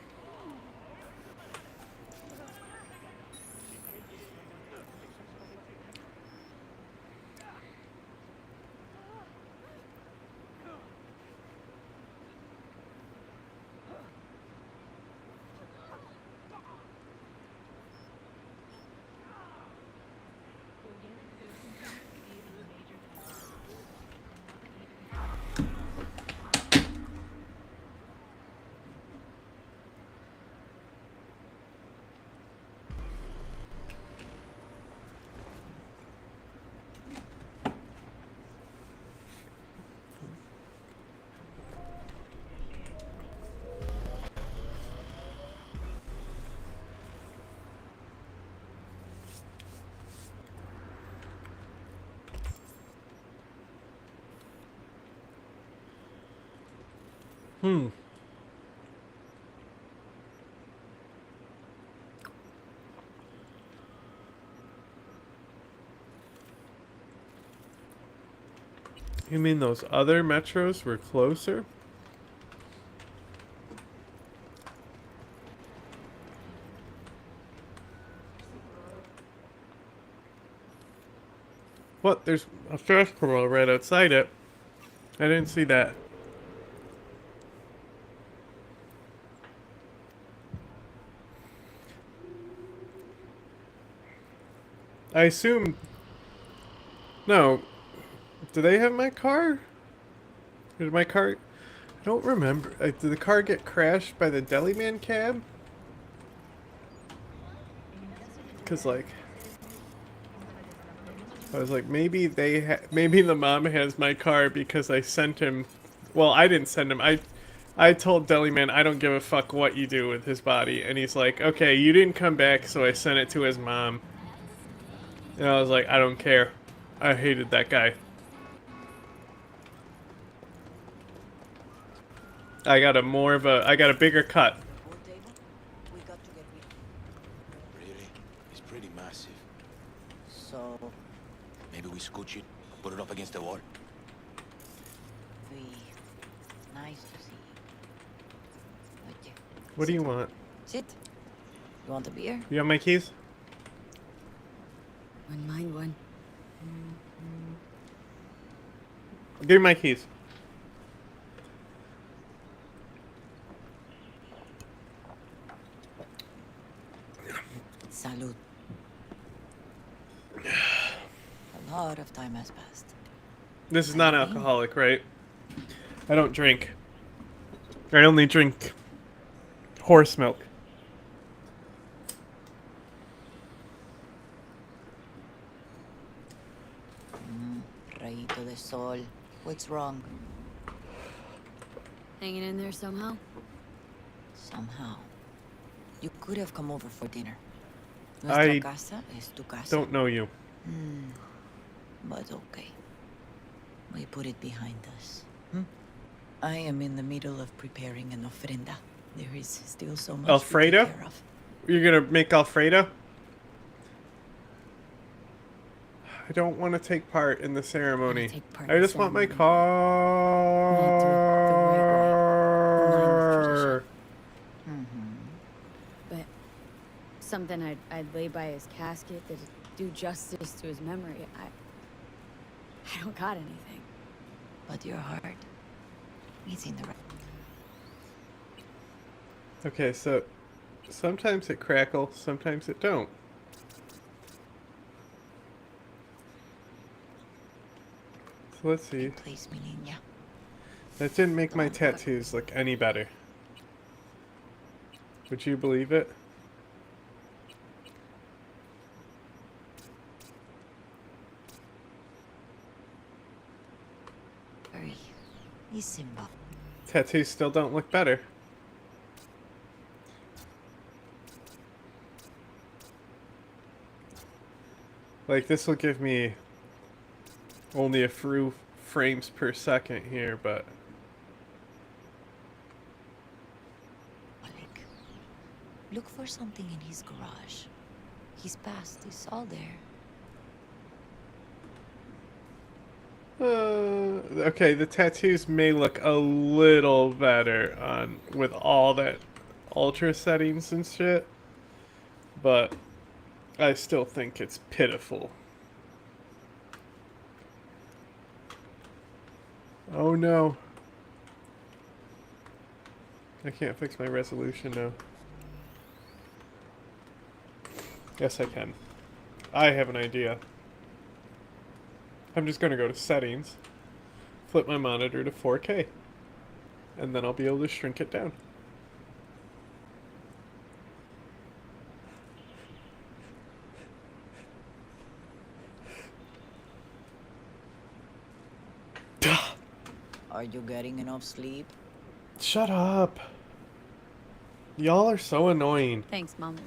S1: You mean those other metros were closer? What? There's a festival right outside it. I didn't see that. I assume... No. Do they have my car? Did my car... I don't remember. Did the car get crashed by the deli man cab? Because, like... I was like, maybe maybe the mom has my car because I sent him... Well, I didn't send him. I told deli man I don't give a fuck what you do with his body. And he's like, okay, you didn't come back, so I sent it to his mom. And I was like, I don't care. I hated that guy. I got a bigger cut.
S11: Really? It's pretty massive.
S10: So,
S11: Maybe we scooch it, put it up against the wall.
S10: nice to see you.
S1: What do you want?
S10: Sit. You want a beer?
S1: You have my keys?
S19: Wouldn't mind one.
S1: Give me my keys.
S10: Salud. A lot of time has passed.
S1: This is not alcoholic, right? I don't drink. I only drink horse milk.
S10: Rayito de sol. What's wrong?
S19: Hanging in there somehow?
S10: Somehow. You could have come over for dinner.
S1: I
S10: Nuestra casa es tu casa.
S1: don't know you.
S10: But okay. We put it behind us. I am in the middle of preparing an ofrenda. There is still so much
S1: Alfredo?
S10: to take care of.
S1: You're gonna make Alfredo? I don't want to take part in the ceremony. I just want my car.
S19: But something I'd lay by his casket that'd do justice to his memory. I don't got anything.
S10: But your heart is in the right.
S1: Okay, so sometimes it crackles, sometimes it don't. So let's see.
S10: Please, mi niña.
S1: That didn't make my tattoos look any better. Would you believe it?
S10: Hurry. He's Simba.
S1: Tattoos still don't look better. Like, this will give me only a few frames per second here, but...
S10: Look for something in his garage. His past is all there.
S1: Okay, the tattoos may look a little better on with all that ultra settings and shit, but I still think it's pitiful. Oh no. I can't fix my resolution now. Yes, I can. I have an idea. I'm just going to go to settings, flip my monitor to 4K, and then I'll be able to shrink it down.
S10: Are you getting enough sleep?
S1: Shut up. Y'all are so annoying.
S19: Thanks, Mom.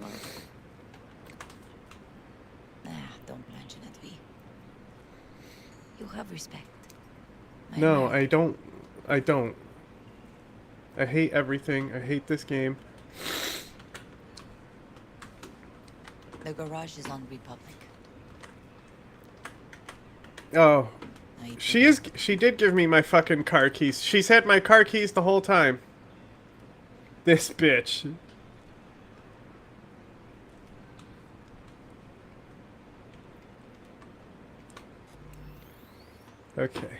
S10: Don't mention it, V. You have respect.
S1: No, I don't. I don't. I hate everything. I hate this game.
S10: The garage is on Republic.
S1: Oh. She did give me my fucking car keys. She's had my car keys the whole time. This bitch. Okay.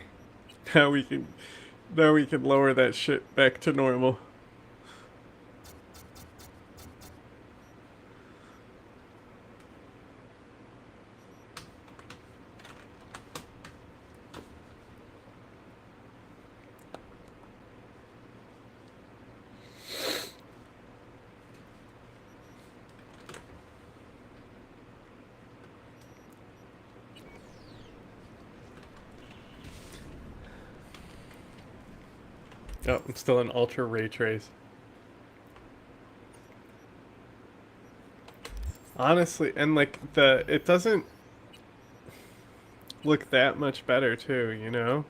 S1: Now we can lower that shit back to normal. Oh, I'm still in ultra ray trace. Honestly, and like it doesn't look that much better too, you know?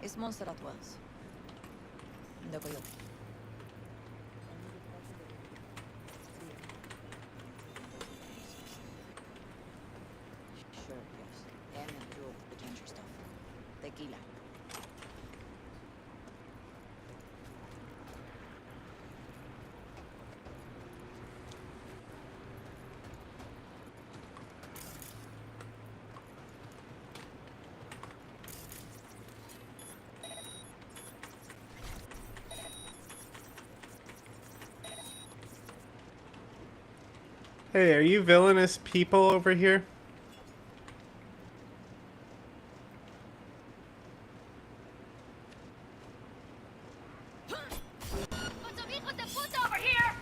S10: Es Montserrat Wells. De Coyote.
S19: tequila.
S1: Hey, are you villainous people over here?
S2: Put some hijos de puta over here!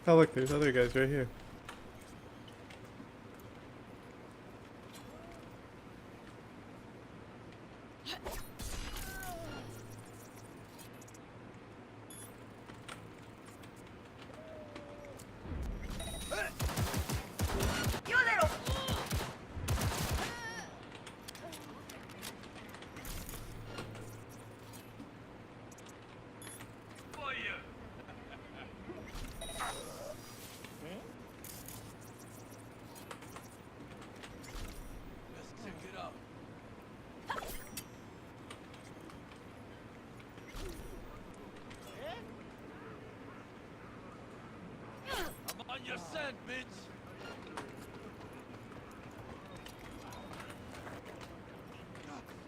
S1: Oh look, there's other guys right here.
S2: You little...
S18: I'm on your scent, bitch.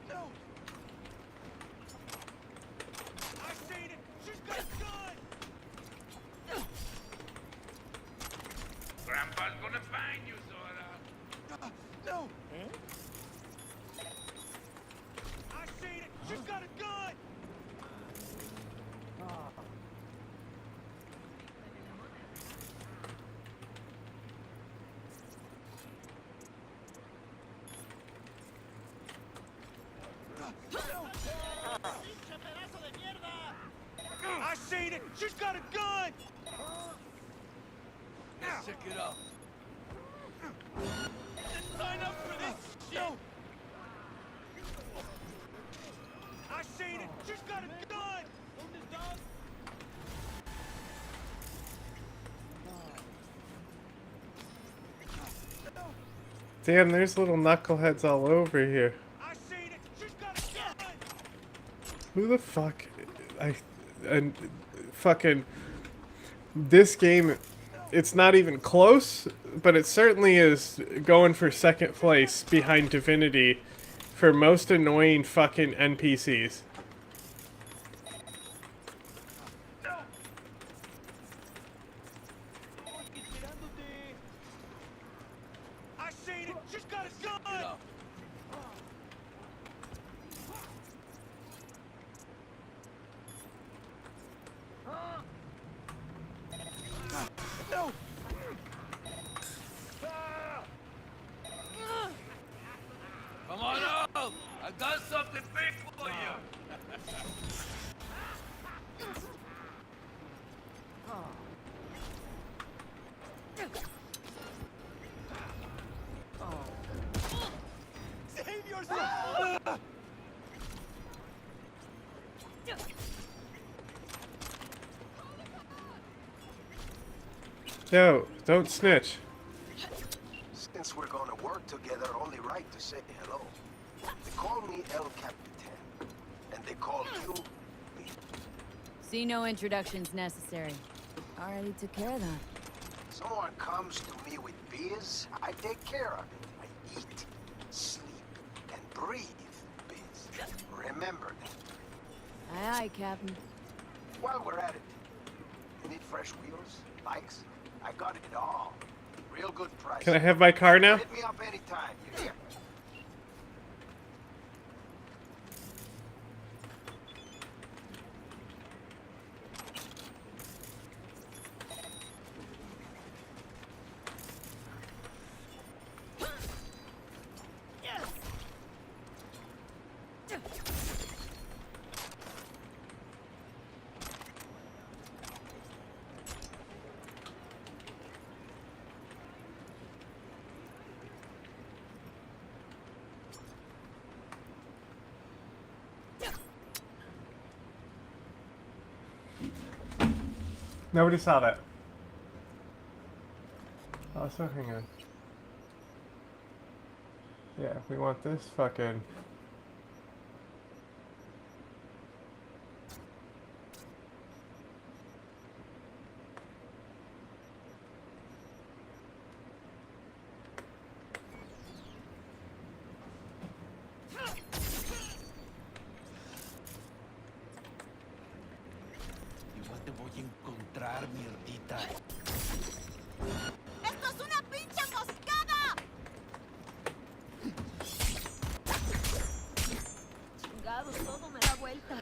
S18: No. I seen it. She's got a gun. Grandpa's gonna find you, Zora. No. I seen it. She's got a gun. I seen it! She's got a gun! Let's check it out. Let's sign up for this shit! No. I seen it! She's got a gun!
S1: Damn, there's little knuckleheads all over here.
S18: I seen it! She's got a gun!
S1: Who the fuck? And fucking this game, it's not even close, but it certainly is going for second place behind Divinity for most annoying fucking NPCs.
S18: I seen it! She's got a gun! No! Come on up! I got something big for you! Save yourself!
S1: Yo, don't snitch.
S4: Since we're gonna work together, only right to say hello. They call me El Capitan, and they call you me.
S19: See, no introductions necessary. Already took care of that.
S4: Someone comes to me with beers, I take care of it. I eat, sleep, and breathe biz. Remember that.
S19: Aye, aye, Captain.
S4: While we're at it, you need fresh wheels, bikes? I got it all. Real good price.
S1: Can I have my car now?
S4: Hit me up anytime, you hear?
S1: Nobody saw that. Oh, so hang on. Yeah, we want this fucking...
S22: Igual te voy a encontrar, mierdita.
S2: ¡Esto es una pinche emboscada! Chingado, todo me da vueltas.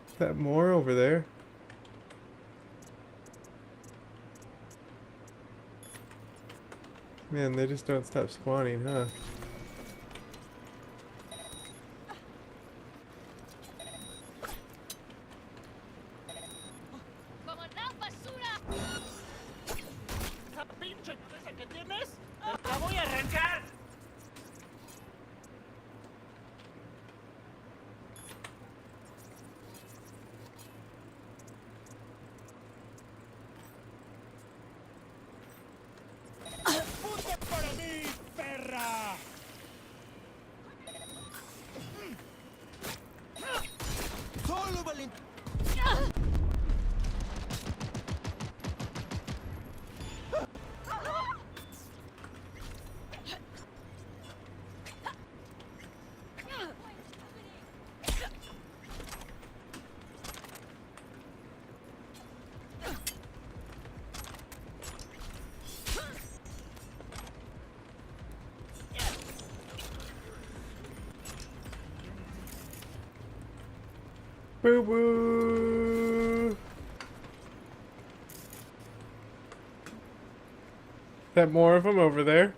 S1: Is that more over there? Man, they just don't stop spawning, huh?
S2: ¡Como la basura!
S22: ¿Esa pinche empresa que tienes? ¡Te la voy a arrancar! ¡Punto para mí, perra! ¡Solo Valentín!
S1: Boo boo! That more of them over there?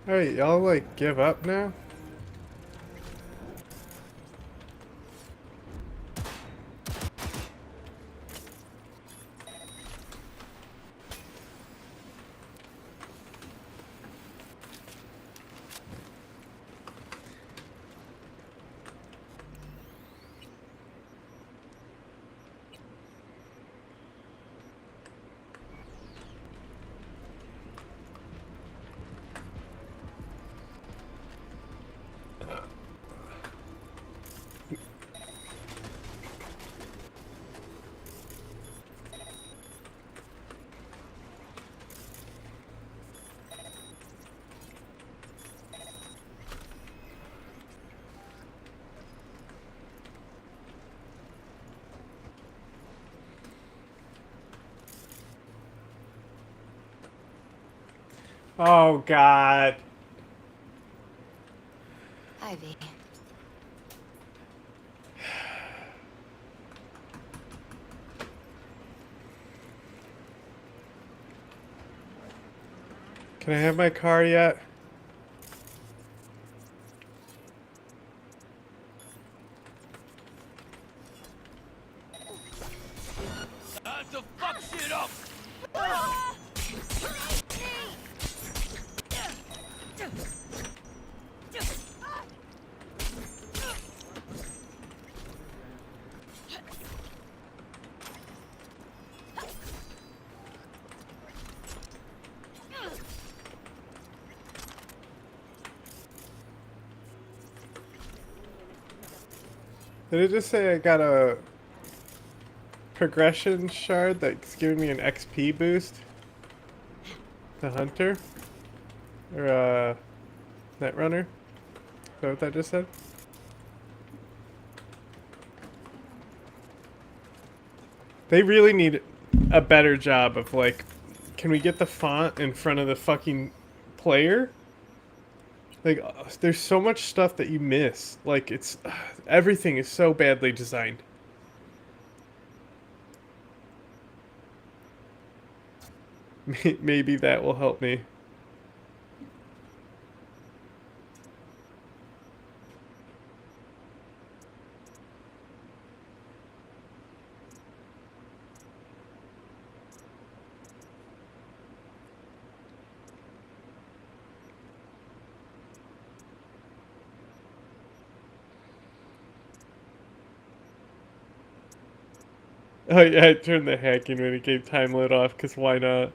S1: Alright, y'all like give up now? Oh god.
S10: Ivy.
S1: Can I have my car yet?
S22: Time to fuck shit up!
S1: Did it just say I got a progression shard that's giving me an XP boost? The hunter? Or netrunner? Is that what that just said? They really need a better job of like, can we get the font in front of the fucking player? Like, there's so much stuff that you miss. Like, it's everything is so badly designed. Maybe that will help me. Oh yeah, I turned the hacking when it gave time limit off, because why not?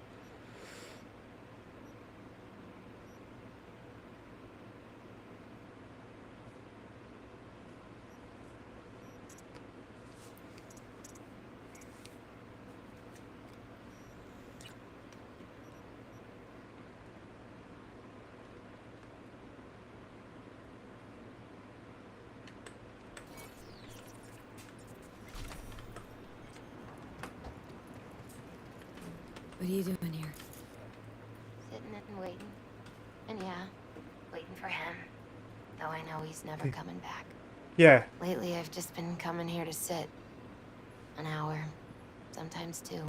S19: What are you doing here?
S2: Sitting and waiting. And yeah, waiting for him. Though I know he's never coming back.
S1: Yeah.
S2: Lately, I've just been coming here to sit. An hour. Sometimes two.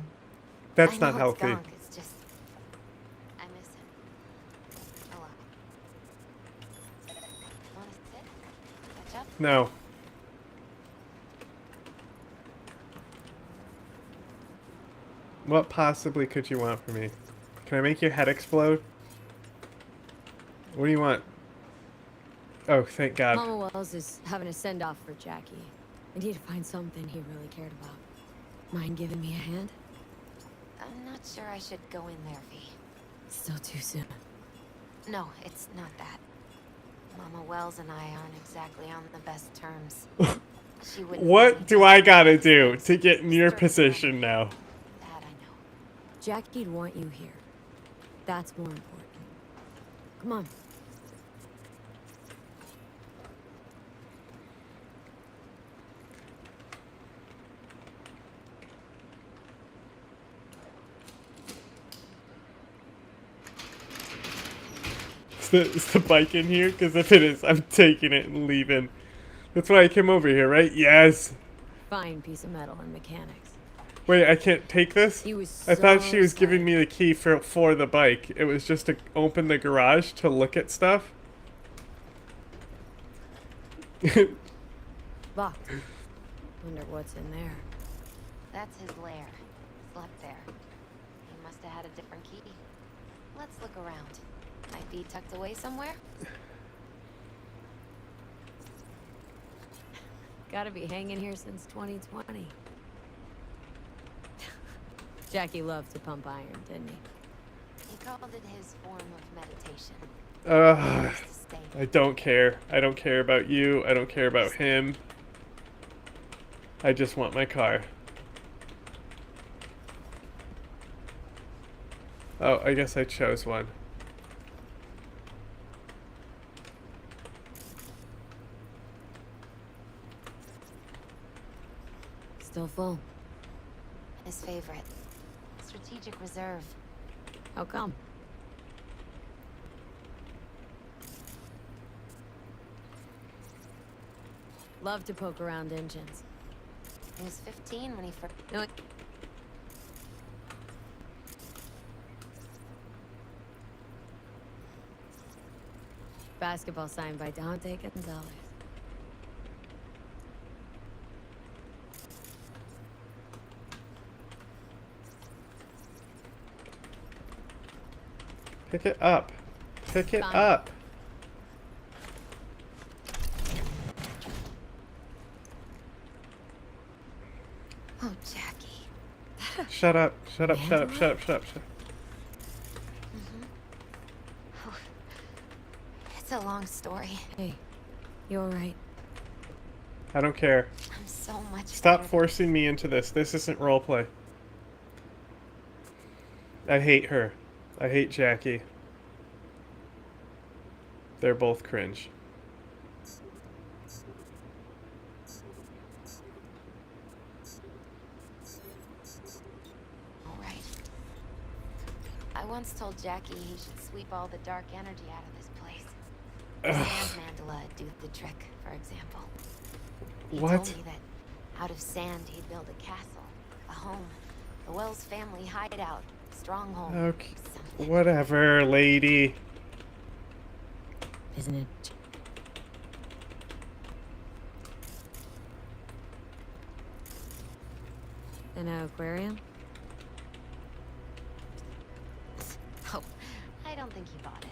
S1: That's
S2: I know
S1: not healthy.
S2: It's gunk, it's just... I miss him. A lot. Wanna sit? Catch up?
S1: No. What possibly could you want from me? Can I make your head explode? What do you want? Oh, thank God.
S19: Mama Wells is having a send-off for Jackie. I need to find something he really cared about. Mind giving me a hand?
S2: I'm not sure I should go in there, V.
S19: Still too soon.
S2: No, it's not that. Mama Wells and I aren't exactly on the best terms. She wouldn't
S1: What do I gotta do to get in your position now?
S19: Jackie'd want you here. That's more important. Come on.
S1: Is the bike in here? Because if it is, I'm taking it and leaving. That's why I came over here, right? Yes.
S19: Fine piece of metal and mechanics.
S1: Wait, I can't take this?
S19: He was
S1: I thought
S19: so
S1: she was giving me the key for the bike. It was just to open the garage to look at stuff.
S19: Locked. Wonder what's in there.
S2: That's his lair. Slept there. He must have had a different key. Let's look around. Might be tucked away somewhere.
S19: Gotta be hanging here since 2020. Jackie loved to pump iron, didn't he?
S2: He called it his form of meditation.
S1: I don't care. I don't care about you. I don't care about him. I just want my car. Oh, I guess I chose one.
S19: Still full.
S2: His favorite. Strategic reserve.
S19: How come? Love to poke around engines.
S2: He was 15 when he first...
S19: No, basketball signed by Dante Gonzalez.
S1: Pick it up. Pick it
S19: Fine.
S1: up.
S2: Oh, Jackie.
S1: Shut up. Shut up. Shut up. Shut up. Shut up. Shut up.
S2: Oh, it's a long story.
S19: Hey, you alright?
S1: I don't care.
S2: I'm so much
S1: Stop
S2: better
S1: forcing me into this. This isn't roleplay. I hate her. I hate Jackie. They're both cringe.
S2: All right. I once told Jackie he should sweep all the dark energy out of this place. Sand mandala do the trick, for example. He
S1: What?
S2: told me that out of sand he'd build a castle, a home, the Wells family hideout, stronghold.
S1: Okay. Whatever, lady.
S19: Isn't it? An aquarium?
S2: Oh, I don't think he bought it.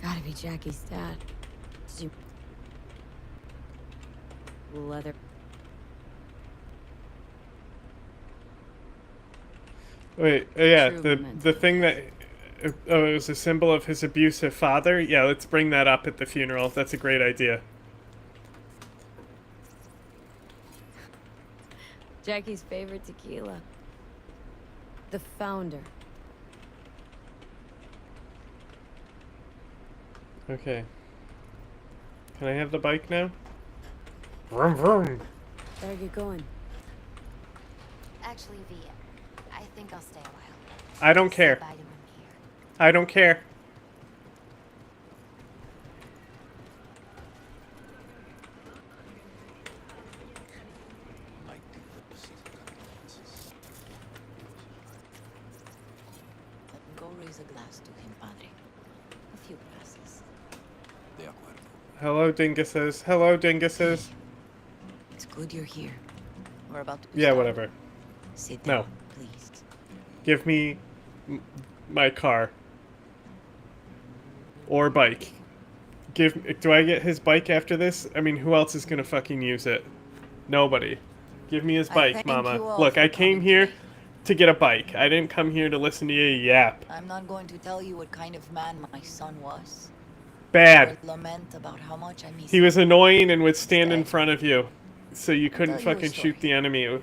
S19: Gotta be Jackie's dad. Did you... Leather...
S1: Wait, yeah,
S19: True
S1: the thing that it was a symbol of his abusive father. Yeah, let's bring that up at the funeral. That's a great idea.
S19: Jackie's favorite tequila. The founder.
S1: Okay. Can I have the bike now? Vroom vroom.
S19: Better get going.
S2: Actually, V, I think I'll stay a while.
S1: I don't care. I don't care.
S10: Go raise a glass to him, Padre. A few glasses.
S1: Hello, dinguses. Hello, dinguses.
S10: It's good you're here. We're about to
S1: Yeah,
S10: start.
S1: whatever.
S10: Sit
S1: No.
S10: down, please.
S1: Give me my car. Or bike. Do I get his bike after this? I mean, who else is gonna fucking use it? Nobody. Give me his
S10: I
S1: bike,
S10: thank
S1: mama.
S10: you all
S1: Look,
S10: for
S1: I came here to get a bike. I didn't come here to listen to you yap.
S10: I'm not going to tell you what kind of man my son was.
S1: Bad.
S10: Or lament about how much I miss
S1: He was annoying and would stand in front of you. So you couldn't
S10: tell you a
S1: fucking shoot the enemy.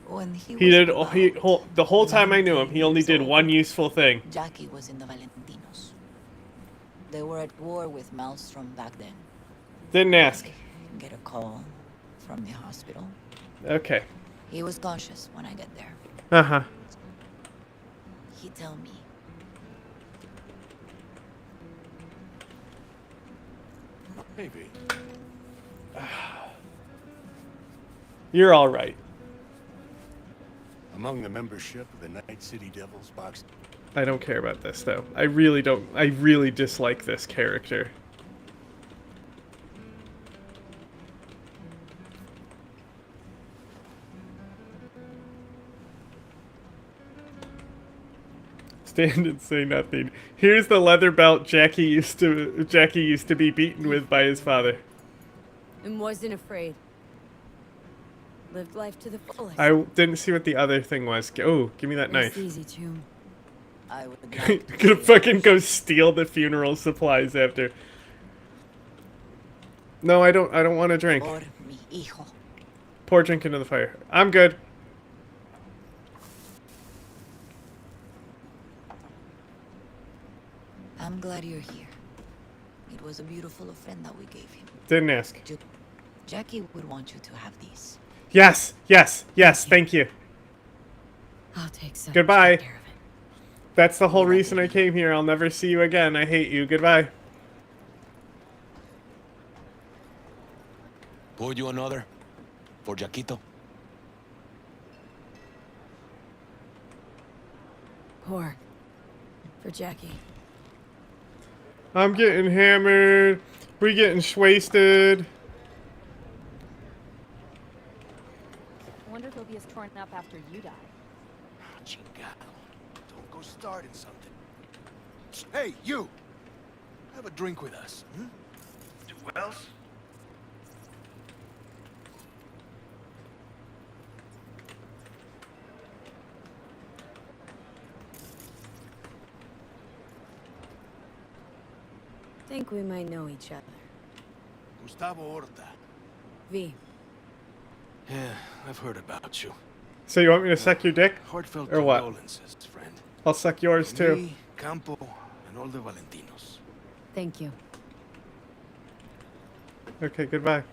S10: When he
S1: He
S10: was
S1: did.
S10: about
S1: The whole time I knew him, he only did one useful thing.
S10: Jackie was in the Valentinos. They were at war with Maelstrom back then.
S1: Didn't ask.
S10: Get a call from the hospital.
S1: Okay.
S10: He was conscious when I get there.
S1: Uh-huh.
S10: He tell me.
S5: Maybe.
S1: You're all right.
S5: Among the membership of the Night City Devils box.
S1: I don't care about this, though. I really don't. I really dislike this character. Stand and say nothing. Here's the leather belt Jackie used to be beaten with by his father.
S19: And wasn't afraid. Lived life to the fullest.
S1: I didn't see what the other thing was. Oh, give me that
S19: It's
S1: knife.
S19: easy too.
S10: I would
S1: Gonna fucking go steal the funeral supplies after. No, I don't want to drink.
S10: Por mi hijo.
S1: Pour drink into the fire. I'm good.
S10: I'm glad you're here. It was a beautiful ofrenda we gave him.
S1: Didn't ask.
S10: Jackie would want you to have these.
S1: Yes, yes, yes, thank you.
S19: I'll take some.
S1: Goodbye. That's the whole reason I came here. I'll never see you again. I hate you. Goodbye.
S11: Pour you another? For Jaquito?
S19: Pour. For Jackie.
S1: I'm getting hammered. We getting wasted.
S2: I wonder if he'll be as torn up after you die.
S11: Chingado. Don't go starting something. Hey, you! Have a drink with us, hmm?
S4: To Wells?
S19: Think we might know each other.
S6: Gustavo Horta.
S19: V.
S6: Yeah, I've heard about you.
S1: So you want me to suck your dick?
S6: Heartfelt
S1: Or what?
S6: condolences, friend.
S1: I'll suck yours
S6: For
S1: too.
S6: me, Campo, and all the Valentinos.
S19: Thank you.
S1: Okay, goodbye.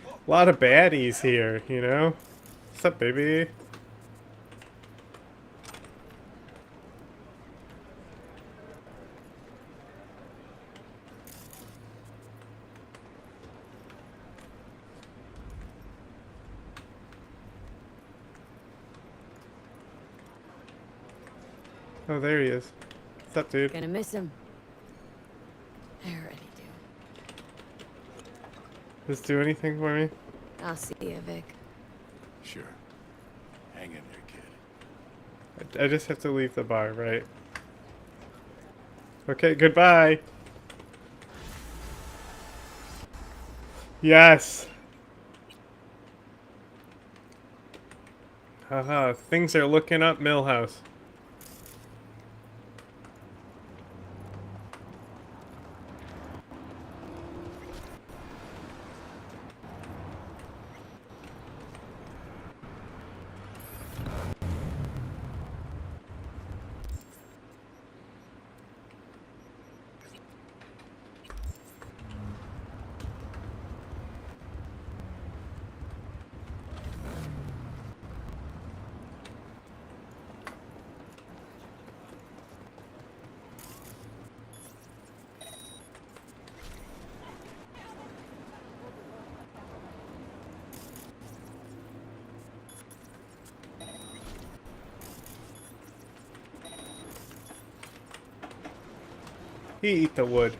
S1: A lot of baddies here, you know? What's up, baby? Oh, there he is. What's up, dude?
S19: Gonna miss him. I already do.
S1: Just do anything for me?
S19: I'll see you, Vic.
S6: Sure. Hang in there, kid.
S1: I just have to leave the bar, right? Okay, goodbye. Yes. Haha, things are looking up, Millhouse. He eat the wood.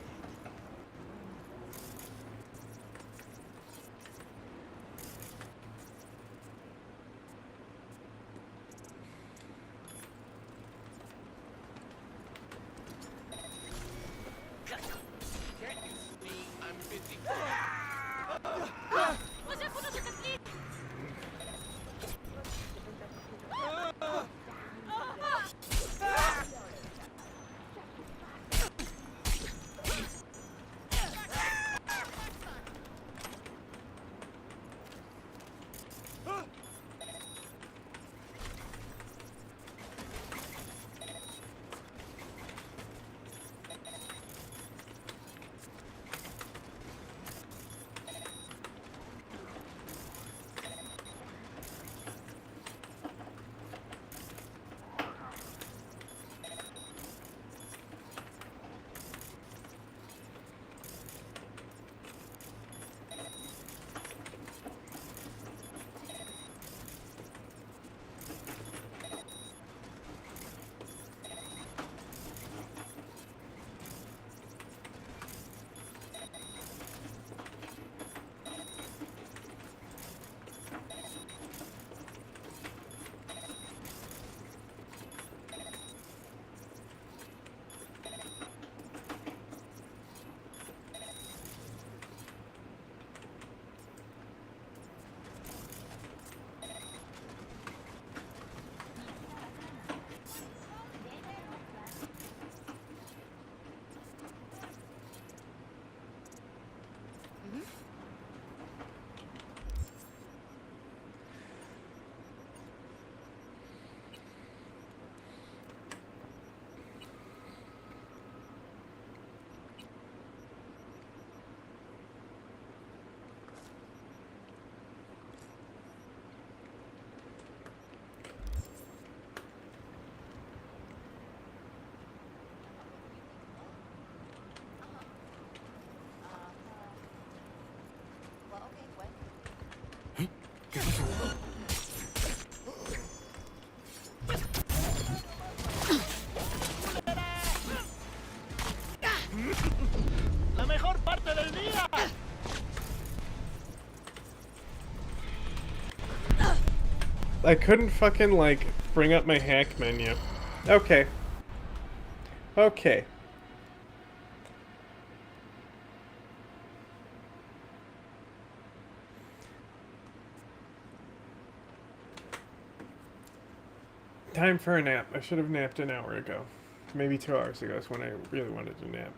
S22: La mejor parte del día.
S1: I couldn't fucking, like, bring up my hack menu. Okay. Okay. Time for a nap. I should have napped an hour ago. maybe 2 hours ago is when I really wanted to nap.